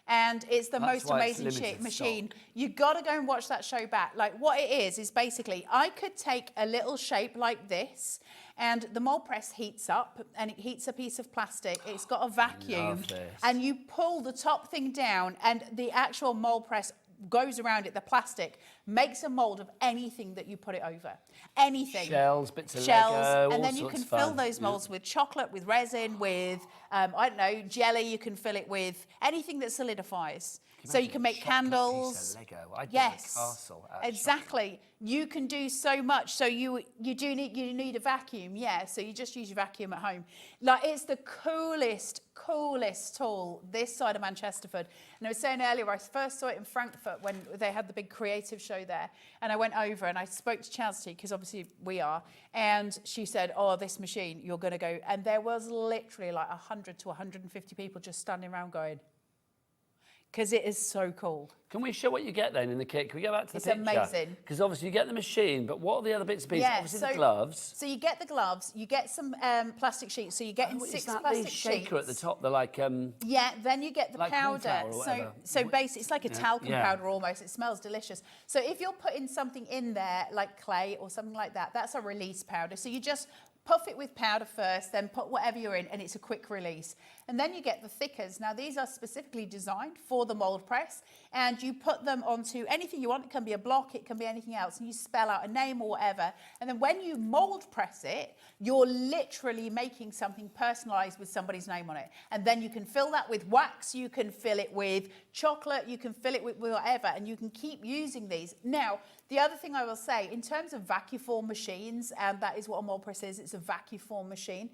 And it's the most amazing machine. You got to go and watch that show back. Like what it is basically, I could take a little shape like this, and the mold press heats up, and it heats a piece of plastic. It's got a vacuum, and you pull the top thing down, and the actual mold press goes around it. The plastic makes a mold of anything that you put it over. Anything. Shells, bits of Lego, and then all you can sorts of fill fun. those molds with chocolate, with resin, with I don't know, jelly. You can fill it with anything that solidifies. So you can make candles. Piece of Lego. I'd Yes, build a castle out of exactly. You can do so much. So you need a vacuum, yeah. So you just use your vacuum at home. Like, it's the coolest tool this side of Manchesterford. And I was saying earlier, I first saw it in Frankfurt when they had the big creative show there. And I went over and I spoke to Chastity, because obviously we are. And she said, "Oh, this machine, you're going to go." And there was literally like 100 to 150 people just standing around going, because it is so cool. Can we show what you get then in the kit? Can we go back to the It's picture? amazing. Because obviously you get the machine, but what are the other bits and pieces? Obviously the gloves. So you get the gloves, you get some plastic sheets. So you get in 6 Is that plastic the shaker sheets. at the top? They're like... Yeah, then you get the like powder. cornflower or whatever. So basically, it's like a talcum Yeah. powder almost. It smells delicious. So if you're putting something in there, like clay or something like that, that's a release powder. So you just puff it with powder first, then put whatever you're in, and it's a quick release. And then you get the thickers. Now, these are specifically designed for the mold press, and you put them onto anything you want. It can be a block, it can be anything else, and you spell out a name or whatever. And then when you mold press it, you're literally making something personalized with somebody's name on it. And then you can fill that with wax, you can fill it with chocolate, you can fill it with whatever, and you can keep using these. Now, the other thing I will say, in terms of vacuform machines, and that is what a mold press is, it's a vacuform machine.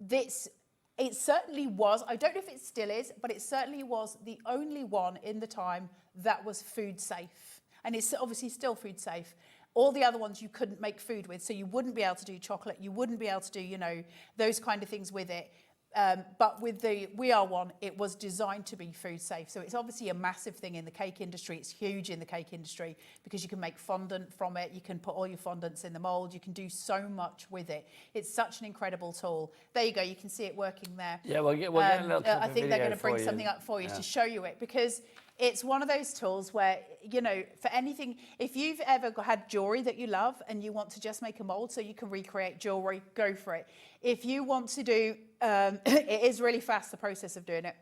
It certainly was, I don't know if it still is, but it certainly was the only one in the time that was food safe. And it's obviously still food safe. All the other ones you couldn't make food with, so you wouldn't be able to do chocolate, you wouldn't be able to do, you know, those kind of things with it. But with the We Are one, it was designed to be food safe. So it's obviously a massive thing in the cake industry. It's huge in the cake industry because you can make fondant from it. You can put all your fondants in the mold. You can do so much with it. It's such an incredible tool. There you go. You can see it working there. Yeah, we'll get a little clip I of think they're video going to bring for you. something up for you Yeah. to show you it, because it's one of those tools where, you know, for anything, if you've ever had jewelry that you love and you want to just make a mold so you can recreate jewelry, go for it. If you want to do, it is really fast, the process of doing it.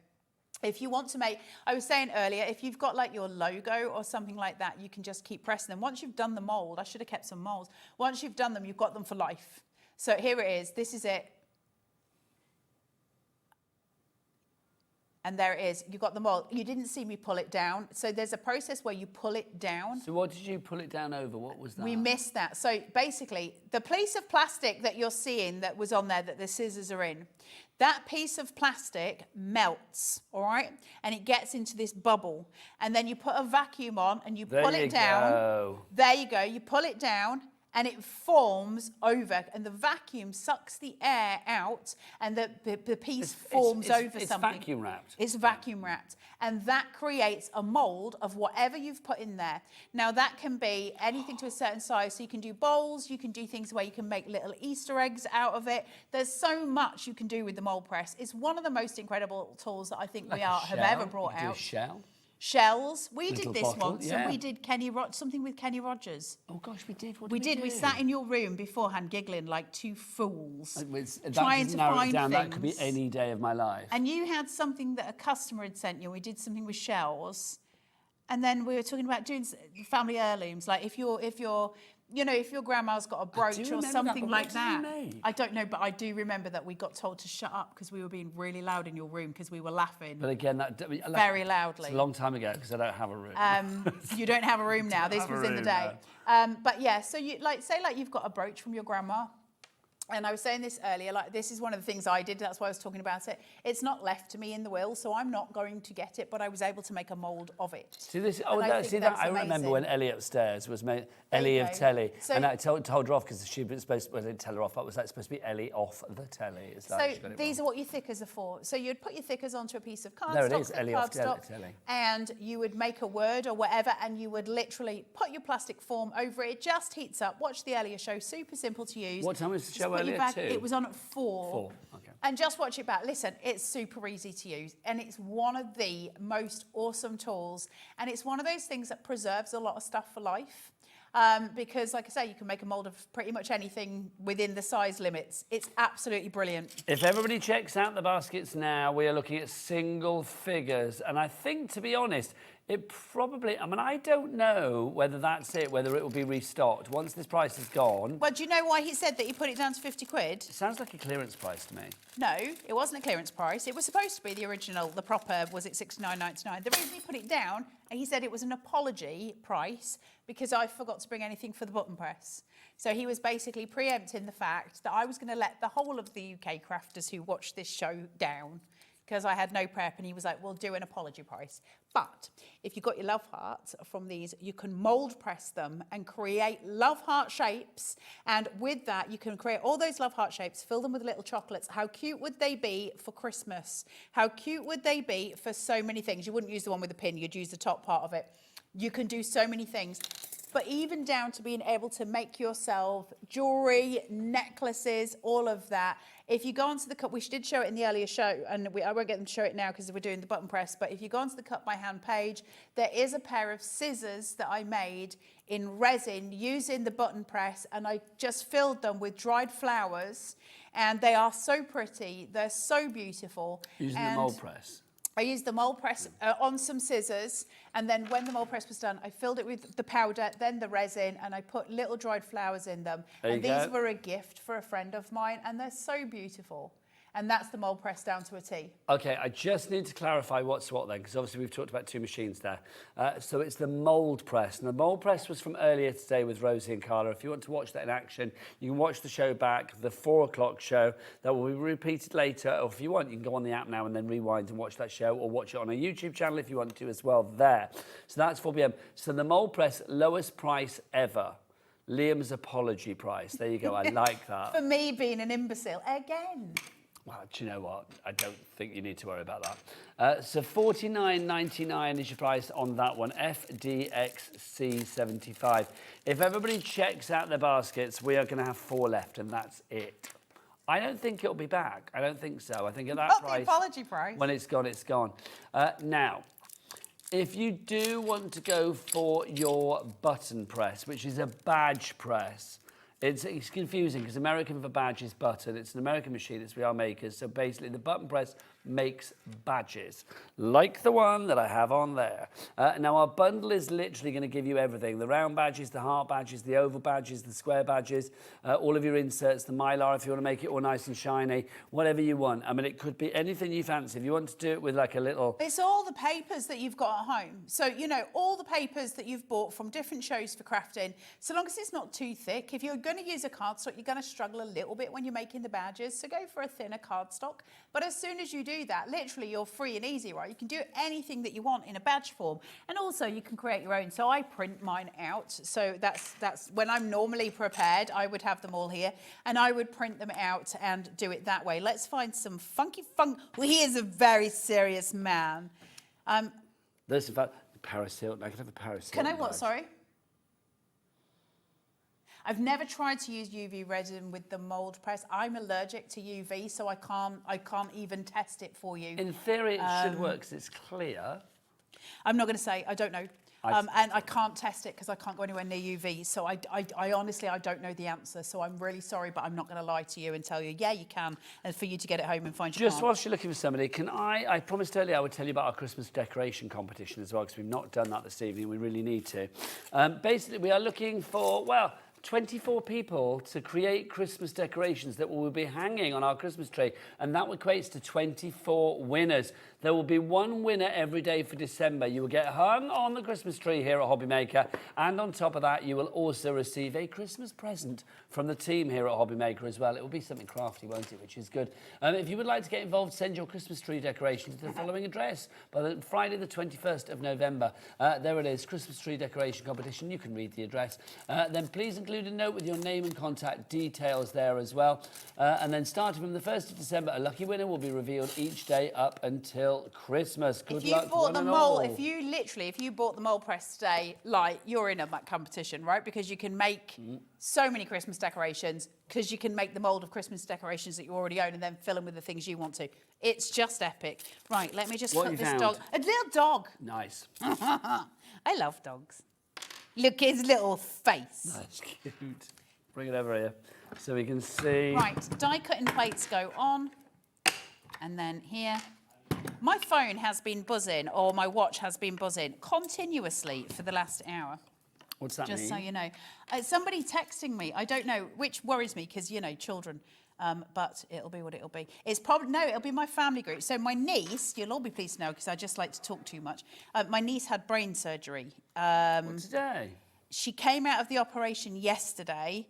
If you want to make, I was saying earlier, if you've got like your logo or something like that, you can just keep pressing them. Once you've done the mold, I should have kept some molds. Once you've done them, you've got them for life. So here it is. This is it. And there it is. You got the mold. You didn't see me pull it down. So there's a process where you pull it down. So what did you pull it down over? What was that? We missed that. So basically, the piece of plastic that you're seeing that was on there that the scissors are in, that piece of plastic melts, all right? And it gets into this bubble. And then you put a vacuum on and you pull it down. Go. There you go. You pull it down and it forms over, and the vacuum sucks the air out, and the piece forms over something. It's vacuum wrapped. It's vacuum wrapped, and that creates a mold of whatever you've put in there. Now, that can be anything to a certain size, so you can do bowls, you can do things where you can make little Easter eggs out of it. There's so much you can do with the mold press. It's one of the most incredible tools that I think Like we have ever brought you do out. a shell. Shells. We Little did this bottle, once, yeah. and we did something with Kenny Rodgers. Oh gosh, we did. What We did did. We do? sat in your room beforehand, giggling like two fools, That trying doesn't to narrow it find down. things. That could be any day of my life. And you had something that a customer had sent you. We did something with shells, and then we were talking about doing family heirlooms. Like if your grandma's got a brooch or remember that, something but like what that. did you make? I don't know, but I do remember that we got told to shut up because we were being really loud in your room because we were laughing. But again, Very loudly. It's a long time ago because I don't have a room. You don't have a room now. This have a was in the room day. But yeah, so you say you've got a brooch from your grandma. And I was saying this earlier, like this is one of the things I did, that's why I was talking about it. It's not left to me in the will, so I'm not going to get it, but I was able to make a mould of it. See this? And I think that's I remember amazing. when Ellie upstairs was made. There Ellie you of go. telly, So- and I told her off because she was supposed. Well, I didn't tell her off, but it was like supposed to be Ellie off the telly. It's like she got So it these wrong. are what your thickers are for. So you'd put your thickers onto a piece of cardstock. There it is, Ellie off telly. And you would make a word or whatever, and you would literally put your plastic form over it. It just heats up. Watch the Elliot show. Super simple to use. What time was the Just show put your earlier? 2? It was on at 4. 4. Okay. And just watch it back. Listen, it's super easy to use, and it's one of the most awesome tools. And it's one of those things that preserves a lot of stuff for life. Because, like I say, you can make a mould of pretty much anything within the size limits. It's absolutely brilliant. If everybody checks out the baskets now, we are looking at single figures. And I think, to be honest, It probably, I mean, I don't know whether that's it, whether it will be restocked once this price is gone. Well, do you know why he said that he put it down to 50 quid? It sounds like a clearance price to me. No, it wasn't a clearance price. It was supposed to be the original, the proper, was it $69.99? The reason he put it down, he said it was an apology price because I forgot to bring anything for the button press. So he was basically preempting the fact that I was going to let the whole of the UK crafters who watch this show down because I had no prep, and he was like, we'll do an apology price. But if you've got your love hearts from these, you can mould press them and create love heart shapes. And with that, you can create all those love heart shapes, fill them with little chocolates. How cute would they be for Christmas? How cute would they be for so many things? You wouldn't use the one with the pin, you'd use the top part of it. You can do so many things. But even down to being able to make yourself jewellery, necklaces, all of that. If you go onto the cut, we did show it in the earlier show, and I won't get them to show it now because we're doing the button press, but if you go onto the cut by hand page, there is a pair of scissors that I made in resin using the button press, and I just filled them with dried flowers, and they are so pretty, they're so beautiful. Using the mould press? I used the mould press on some scissors, and then when the mould press was done, I filled it with the powder, then the resin, and I put little dried flowers in them. And these were a gift for a friend of mine, and they're so beautiful. And that's the mould press down to a T. Okay, I just need to clarify what's what then, because obviously we've talked about two machines there. So it's the mould press. And the mould press was from earlier today with Rosie and Carla. If you want to watch that in action, you can watch the show back, the 4 o'clock show. That will be repeated later. Or if you want, you can go on the app now and then rewind and watch that show, or watch it on a YouTube channel if you want to as well there. So that's 4 p.m. So the mould press, lowest price ever. Liam's apology price. There you go. I like that. For me being an imbecile again. Well, do you know what? I don't think you need to worry about that. So $49.99 is your price on that one, FDXC75. If everybody checks out their baskets, we are going to have 4 left, and that's it. I don't think it'll be back. I don't think so. I think at that price, the apology price. When it's gone, it's gone. Now, if you do want to go for your button press, which is a badge press, it's confusing because American for badge is button. It's an American machine. It's We Are Makers. So basically, the button press makes badges, like the one that I have on there. Now, our bundle is literally going to give you everything. The round badges, the heart badges, the oval badges, the square badges, all of your inserts, the mylar if you want to make it all nice and shiny, whatever you want. I mean, it could be anything you fancy. If you want to do it with like a little... It's all the papers that you've got at home. So, you know, all the papers that you've bought from different shows for crafting, so long as it's not too thick. If you're going to use a cardstock, you're going to struggle a little bit when you're making the badges, so go for a thinner cardstock. But as soon as you do that, literally you're free and easy, right? You can do anything that you want in a badge form, and also you can create your own. So I print mine out. So that's when I'm normally prepared, I would have them all here, and I would print them out and do it that way. Let's find some funky funk. Well, he is a very serious man. There's about Paris Hilton. I could have a Paris Hilton. Can I what? Badge. Sorry. I've never tried to use UV resin with the mould press. I'm allergic to UV, so I can't even test it for you. In theory, it should work because it's clear. I'm not going to say. I don't know. And I can't test it because I can't go anywhere near UV. So I honestly, I don't know the answer. So I'm really sorry, but I'm not going to lie to you and tell you, yeah, you can, and for you to get it home and find your Just whilst you're looking for somebody, can I promised earlier I would tell you about our Christmas decoration competition as well, because we've not done that this evening. We really need to. Basically, we are looking for, well, 24 people to create Christmas decorations that will be hanging on our Christmas tree, and that equates to 24 winners. There will be 1 winner every day for December. You will get hung on the Christmas tree here at HobbyMaker, and on top of that, you will also receive a Christmas present from the team here at HobbyMaker as well. It will be something crafty, won't it, which is good. If you would like to get involved, send your Christmas tree decorations to the following address by Friday the 21st of November. There it is, Christmas tree decoration competition. You can read the address. Then please include a note with your name and contact details there as well. And then starting from the 1st of December, a lucky winner will be revealed each day up until Christmas. Good luck, one and all. If you bought the mold press today, like, you're in a competition, right? Because you can make so many Christmas decorations, because you can make the mold of Christmas decorations that you already own and then fill them with the things you want to. It's just epic. Right, let me just cut this dog. A little dog. Nice. I love dogs. Look at his little face. That's cute. Bring it over here so we can see. Right, die cutting plates go on. And then here. My phone has been buzzing, or my watch has been buzzing continuously for the last hour. What's that mean? Just so you know. Somebody texting me, I don't know, which worries me because, you know, children. But it'll be what it'll be. It's probably, no, it'll be my family group. So my niece, you'll all be pleased to know because I just like to talk too much. My niece had brain surgery. What, today? She came out of the operation yesterday.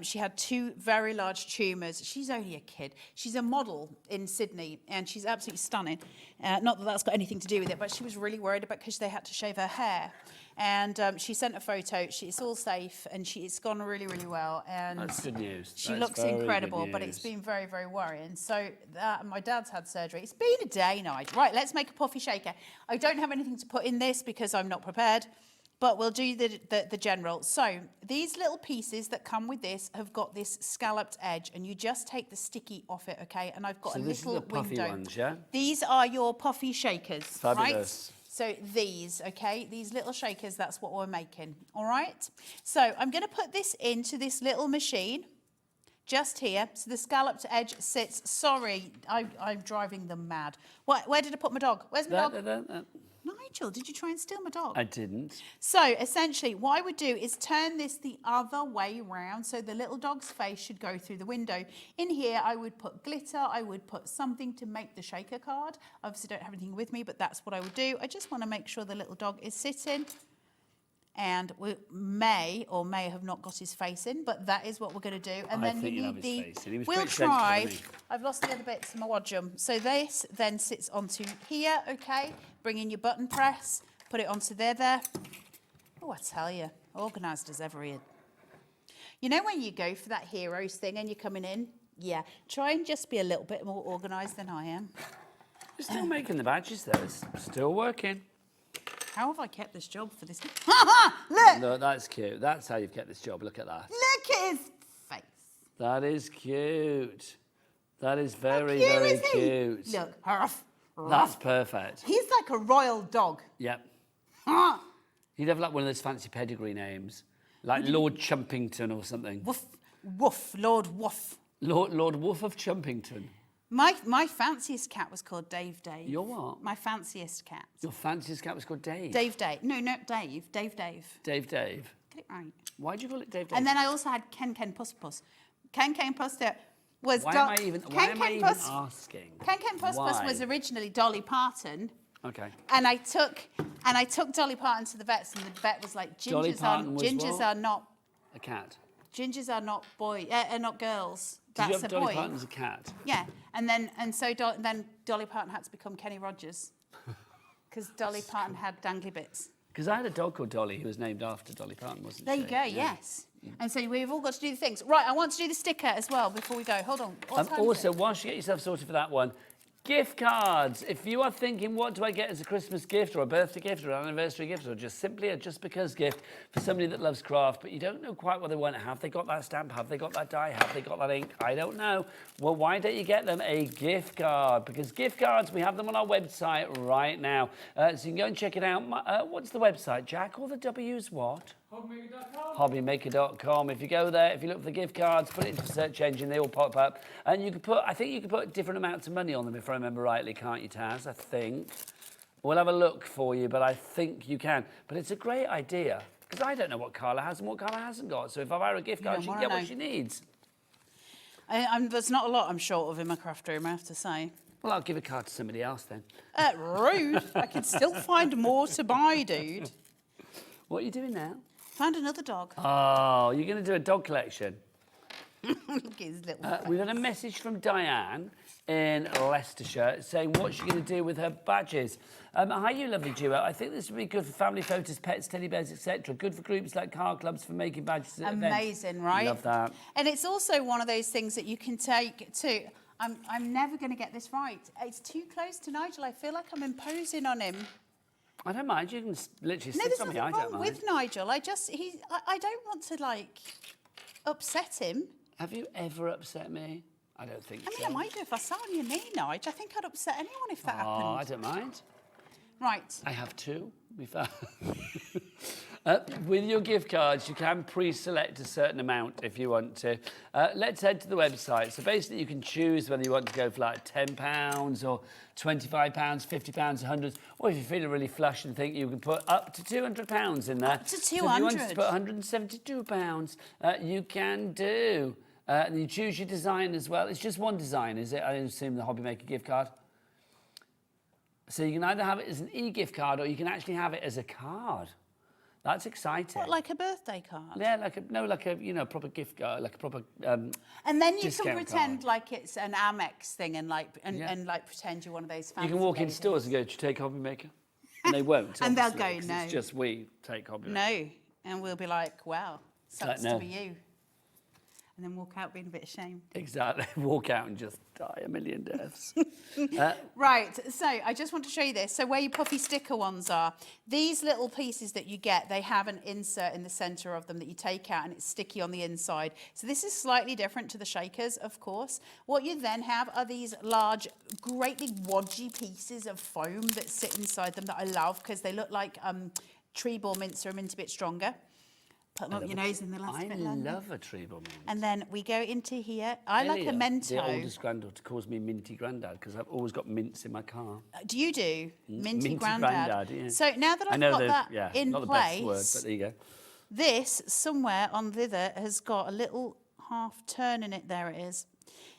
She had 2 very large tumours. She's only a kid. She's a model in Sydney, and she's absolutely stunning. Not that that's got anything to do with it, but she was really worried about because they had to shave her hair. And she sent a photo. It's all safe, and it's gone really, really well. And that's good news. She looks incredible, but it's been very, very worrying. So my dad's had surgery. It's been a day, Nigel. Right, let's make a puffy shaker. I don't have anything to put in this because I'm not prepared. But we'll do the general. So these little pieces that come with this have got this scalloped edge, and you just take the sticky off it, okay? And I've got a little window. So these are the puffy ones, yeah? These are your puffy shakers, Fabulous. right? So these, okay, these little shakers, that's what we're making, all right? So I'm going to put this into this little machine just here. So the scalloped edge sits, sorry, I'm driving them mad. Where did I put my dog? Where's my dog? Nigel, did you try and steal my dog? I didn't. So essentially what I would do is turn this the other way round so the little dog's face should go through the window. In here I would put glitter, I would put something to make the shaker card. Obviously don't have anything with me, but that's what I would do. I just want to make sure the little dog is sitting. And we may or may have not got his face in, but that is what we're going to do. And then you need the. We'll try. I've lost the other bits in my wadjum. So this then sits onto here, okay? Bring in your button press, put it onto there. Oh, I tell you, organised as ever here. You know when you go for that heroes thing and you're coming in? Yeah, try and just be a little bit more organised than I am. We're still making the badges though. It's still working. How have I kept this job for this? Look! No, that's cute. That's how you've kept this job. Look at that. Look at his face. That is cute. That is very, very cute. Look, ruff. That's perfect. He's like a royal dog. Yep. He'd have like one of those fancy pedigree names, like Lord Chumpington or something. Woof, woof, Lord Woof. Lord Woof of Chumpington. My fanciest cat was called Dave. Your what? My fanciest cat. Your fanciest cat was called Dave? Dave. No, not Dave. Dave. Dave. Get it right. Why do you call it Dave? And then I also had Ken Puss. Ken Puss was... Why am I even asking? Ken Puss was originally Dolly Parton. Okay. And I took Dolly Parton to the vets, and the vet was like, gingers are not... A cat? Gingers are not not girls. Did That's you have a Dolly boy. Parton as a cat? Yeah, so then Dolly Parton had to become Kenny Rodgers because Dolly Parton had dangly bits. Because I had a dog called Dolly who was named after Dolly Parton, wasn't There she? you go, yes. And so we've all got to do the things. Right, I want to do the sticker as well before we go. Hold on. Also, whilst you get yourself sorted for that one, gift cards. If you are thinking, what do I get as a Christmas gift or a birthday gift or an anniversary gift or just simply a just because gift for somebody that loves craft, but you don't know quite what they want, have they got that stamp, have they got that die, have they got that ink? I don't know. Well, why don't you get them a gift card? Because gift cards, we have them on our website right now. So you can go and check it out. What's the website, Jack? All the W's what? HobbyMaker.com. If you go there, if you look for the gift cards, put it into the search engine, they all pop up. And you can put, I think you can put different amounts of money on them, if I remember rightly, can't you, Taz? I think. We'll have a look for you, but I think you can. But it's a great idea, because I don't know what Carla has and what Carla hasn't got. So if I buy her a gift card, she can get what she needs. There's not a lot I'm short of in my craft room, I have to say. Well, I'll give a card to somebody else then. Rude. I can still find more to buy, dude. What are you doing now? Found another dog. Oh, you're going to do a dog collection? Look at his little we've had a message from Diane in Leicestershire saying what she's going to do with her badges. Hi, you lovely duo. I think this would be good for family photos, pets, teddy bears, etc. Good for groups like car clubs for making badges at Amazing, events. right? Love that. And it's also one of those things that you can take to... I'm never going to get this right. It's too close to Nigel. I feel like I'm imposing on him. I don't mind. You can literally No, sit there's on me. nothing I don't wrong mind. with Nigel. I don't want to, like, upset him. Have you ever upset me? I don't think so. I mean, I might do if I sat on your knee, Nigel. I think I'd upset anyone if that happened. Oh, I don't mind. Right. I have two. We've With your gift cards, you can pre-select a certain amount if you want to. Let's head to the website. So basically, you can choose whether you want to go for like £10 or £25, £50, £100, or if you're feeling really flush and think you can put up to £200 in there. Up to 200. So if you wanted to put £172, you can do. And you choose your design as well. It's just one design, is it? I assume the HobbyMaker gift card. So you can either have it as an e-gift card or you can actually have it as a card. That's exciting. What, like a birthday card? Yeah, like a proper gift card, like a proper. And then you can pretend card. like it's an Amex thing and pretend you're one of those fancy You can walk in ladies. stores and go, "Do you take HobbyMaker?" And they won't. And they'll obviously, go, "No." It's just we take HobbyMaker. No, and we'll be like, "Wow, sucks no. to be you," and then walk out being a bit ashamed. Exactly. Walk out and just die a million deaths. Right, so I just want to show you this. So where your puffy sticker ones are, these little pieces that you get, they have an insert in the centre of them that you take out and it's sticky on the inside. So this is slightly different to the shakers, of course. What you then have are these large, great big wodgy pieces of foam that sit inside them that I love because they look like tree ball mints are a mint a bit stronger. Put them up your nose in the last bit. I love a tree ball mint. And then we go into here. I like a Mento. The oldest granddaughter calls me Minty Grandad because I've always got mints in my car. Do you do? Minty Grandad, yeah. So now that I've got that in not place, the best word, but there you go. This, somewhere on thither, has got a little half turn in it. There it is.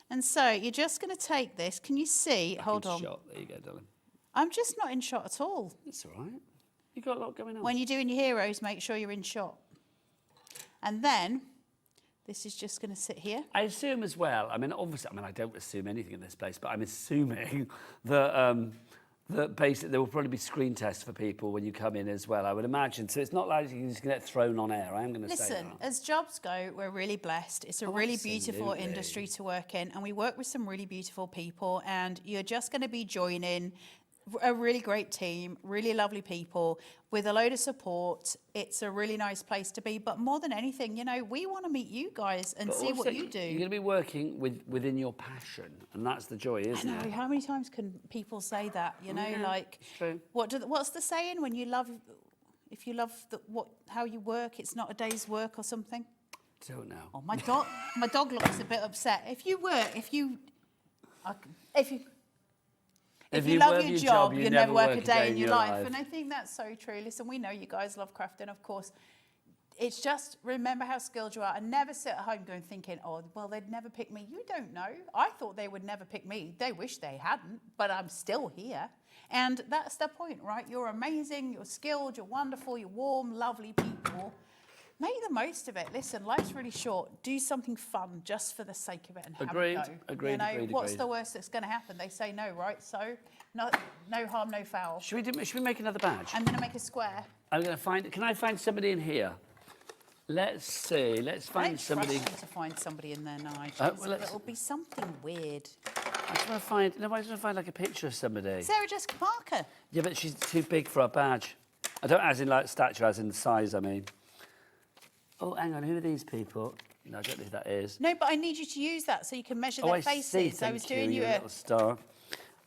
And so you're just going to take this. Can you see? Hold on. Shot. There you go, darling. I'm just not in shot at all. That's all right. You've got a lot going on. When you're doing your heroes, make sure you're in shot. And then this is just going to sit here. I assume as well, obviously, I don't assume anything in this place, but I'm assuming that basically there will probably be screen tests for people when you come in as well, I would imagine. So it's not like you just get thrown on air, I am going to say that. Listen, as jobs go, we're really blessed. It's a really beautiful industry to work in, and we work with some really beautiful people, and you're just going to be joining a really great team, really lovely people with a load of support. It's a really nice place to be. But more than anything, we want to meet you guys and see what you do. You're going to be working within your passion, and that's the joy, isn't it? I know. How many times can people say that? Like, true. What's the saying? If you love how you work, it's not a day's work or something. Don't know. Oh, my dog looks a bit upset. If you love your job, you never work a day in your life. And I think that's so true. Listen, we know you guys love crafting, of course. It's just remember how skilled you are and never sit at home going thinking, oh, well, they'd never pick me. You don't know. I thought they would never pick me. They wish they hadn't, but I'm still here. And that's the point, right? You're amazing, you're skilled, you're wonderful, you're warm, lovely people. Make the most of it. Listen, life's really short. Do something fun just for the sake of it and have a go. Agreed. What's the worst that's going to happen? They say no, right? So no harm, no foul. Should we make another badge? I'm going to make a square. Can I find somebody in here? Let's see. Let's find somebody. I don't trust you to find somebody in there, Nigel. It'll be something weird. I just want to find like a picture of somebody. Sarah Jessica Parker. Yeah, but she's too big for a badge. I don't as in like stature, as in size, I mean. Oh, hang on, who are these people? No, I don't know who that is. No, but I need you to use that so you can measure their faces. I was doing you a little star.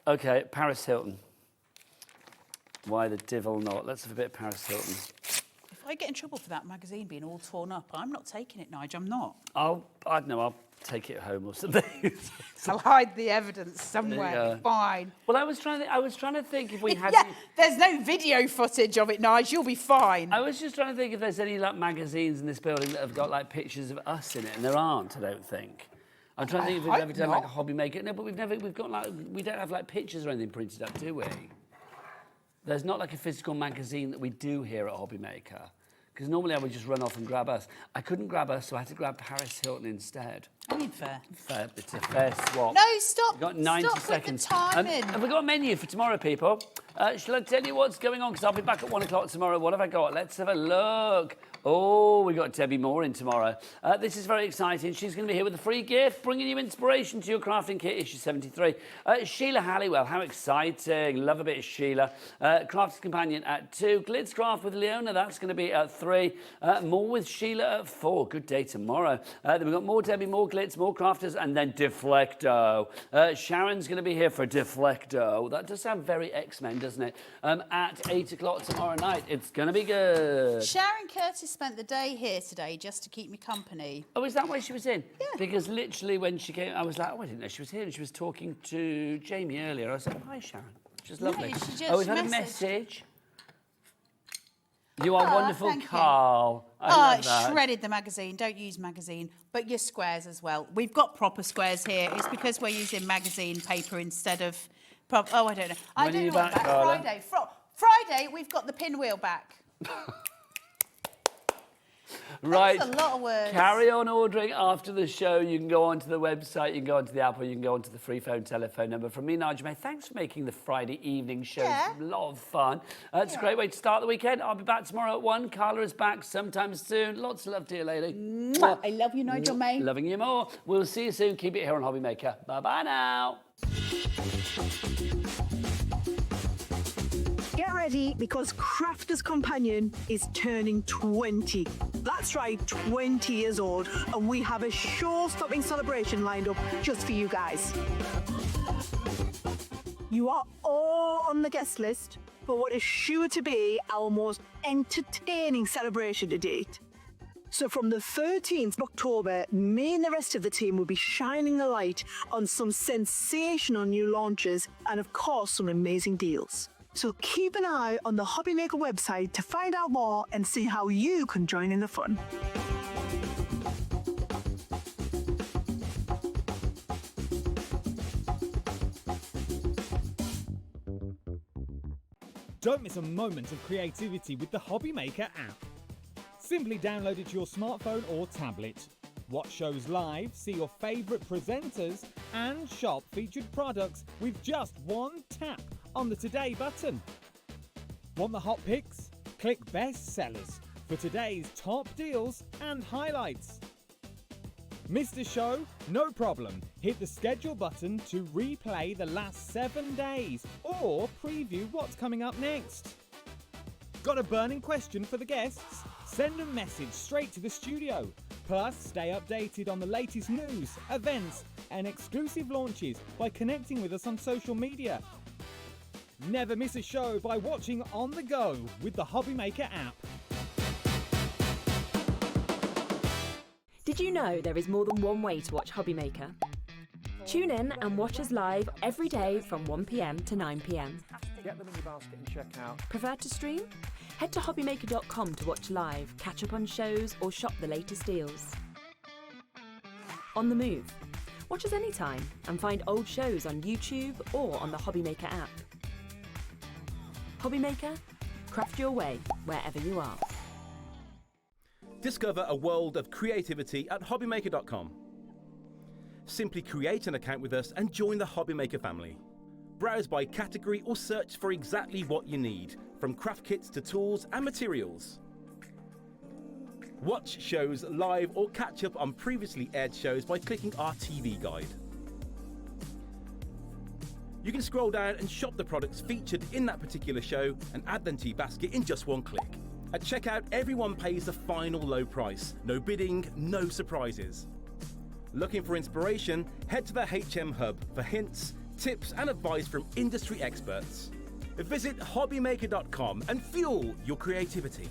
Okay, Paris Hilton. Why the devil not? Let's have a bit of Paris Hilton. If I get in trouble for that magazine being all torn up, I'm not taking it, Nigel, I'm not. I don't know, I'll take it home or something. I'll hide the evidence somewhere. Fine. Well, I was trying to think if we had. Yeah, there's no video footage of it, Nigel. You'll be fine. I was just trying to think if there's any like magazines in this building that have got like pictures of us in it, and there aren't. I don't think. I'm trying to think if we've ever done like a HobbyMaker. No, but we don't have like pictures or anything printed up, do we? There's not like a physical magazine that we do here at HobbyMaker. Because normally I would just run off and grab us. I couldn't grab us, so I had to grab Paris Hilton instead. I mean fair. Fair. It's a fair swap. No, stop. You've got 90 seconds. Put the time in. Have we got a menu for tomorrow, people? Shall I tell you what's going on? Because I'll be back at 1 o'clock tomorrow. What have I got? Let's have a look. Oh, we got Debbie Moore in tomorrow. This is very exciting. She's going to be here with a free gift, bringing you inspiration to your crafting kit, issue 73. Sheila Halliwell, how exciting. Love a bit of Sheila. Crafter's Companion at 2. Glitz Craft with Leona, that's going to be at 3. More with Sheila at 4. Good day tomorrow. Then we've got more Debbie, more Glitz, more Crafters, and then Deflecto. Sharon's going to be here for Deflecto. That does sound very X-Men, doesn't it? At 8 o'clock tomorrow night. It's going to be good. Sharon Curtis spent the day here today just to keep me company. Oh, is that why she was in? Yeah. Because literally when she came, I was like, oh, I didn't know she was here. And she was talking to Jamie earlier. I was like, hi, Sharon. Which is lovely. No, she just oh, we've had a message. You are wonderful, thank you. Carl. I love that. Shredded the magazine. Don't use magazine, but your squares as well. We've got proper squares here. It's because we're using magazine paper instead of... Oh, I don't know. I When are don't you know back, about Carla? Friday. Friday, we've got the pinwheel back. Right. That's a lot of words. Carry on ordering after the show. You can go onto the website, you can go onto the app, or you can go onto the free phone telephone number. From me, Nigel May, thanks for making the Friday evening show a lot of fun. It's a great way to start the weekend. I'll be back tomorrow at 1. Carla is back sometime soon. Lots of love, dear lady. Mwah. I love you, Nigel May. Loving you more. We'll see you soon. Keep it here on HobbyMaker. Bye-bye now. Get ready, because Crafter's Companion is turning 20. That's right, 20 years old, and we have a show-stopping celebration lined up just for you guys. You are all on the guest list for what is sure to be our most entertaining celebration to date. So from the 13th of October, me and the rest of the team will be shining a light on some sensational new launches and, of course, some amazing deals. So keep an eye on the HobbyMaker website to find out more and see how you can join in the fun. Don't miss a moment of creativity with the HobbyMaker app. Simply download it to your smartphone or tablet. Watch shows live, see your favourite presenters, and shop featured products with just one tap on the Today button. Want the hot picks? Click Best Sellers for today's top deals and highlights. Missed a show? No problem. Hit the schedule button to replay the last 7 days or preview what's coming up next. Got a burning question for the guests? Send a message straight to the studio. Plus, stay updated on the latest news, events, and exclusive launches by connecting with us on social media. Never miss a show by watching on the go with the HobbyMaker app. Did you know there is more than one way to watch HobbyMaker? Tune in and watch us live every day from 1 p.m. to 9 p.m. Get them in your basket and check out. Prefer to stream? Head to hobbymaker.com to watch live, catch up on shows, or shop the latest deals. On the move? Watch us anytime and find old shows on YouTube or on the HobbyMaker app. HobbyMaker, craft your way wherever you are. Discover a world of creativity at hobbymaker.com. Simply create an account with us and join the HobbyMaker family. Browse by category or search for exactly what you need, from craft kits to tools and materials. Watch shows live or catch up on previously aired shows by clicking our TV guide. You can scroll down and shop the products featured in that particular show and add them to your basket in just one click. At checkout, everyone pays the final low price. No bidding, no surprises. Looking for inspiration? Head to the HM Hub for hints, tips and advice from industry experts. Visit hobbymaker.com and fuel your creativity.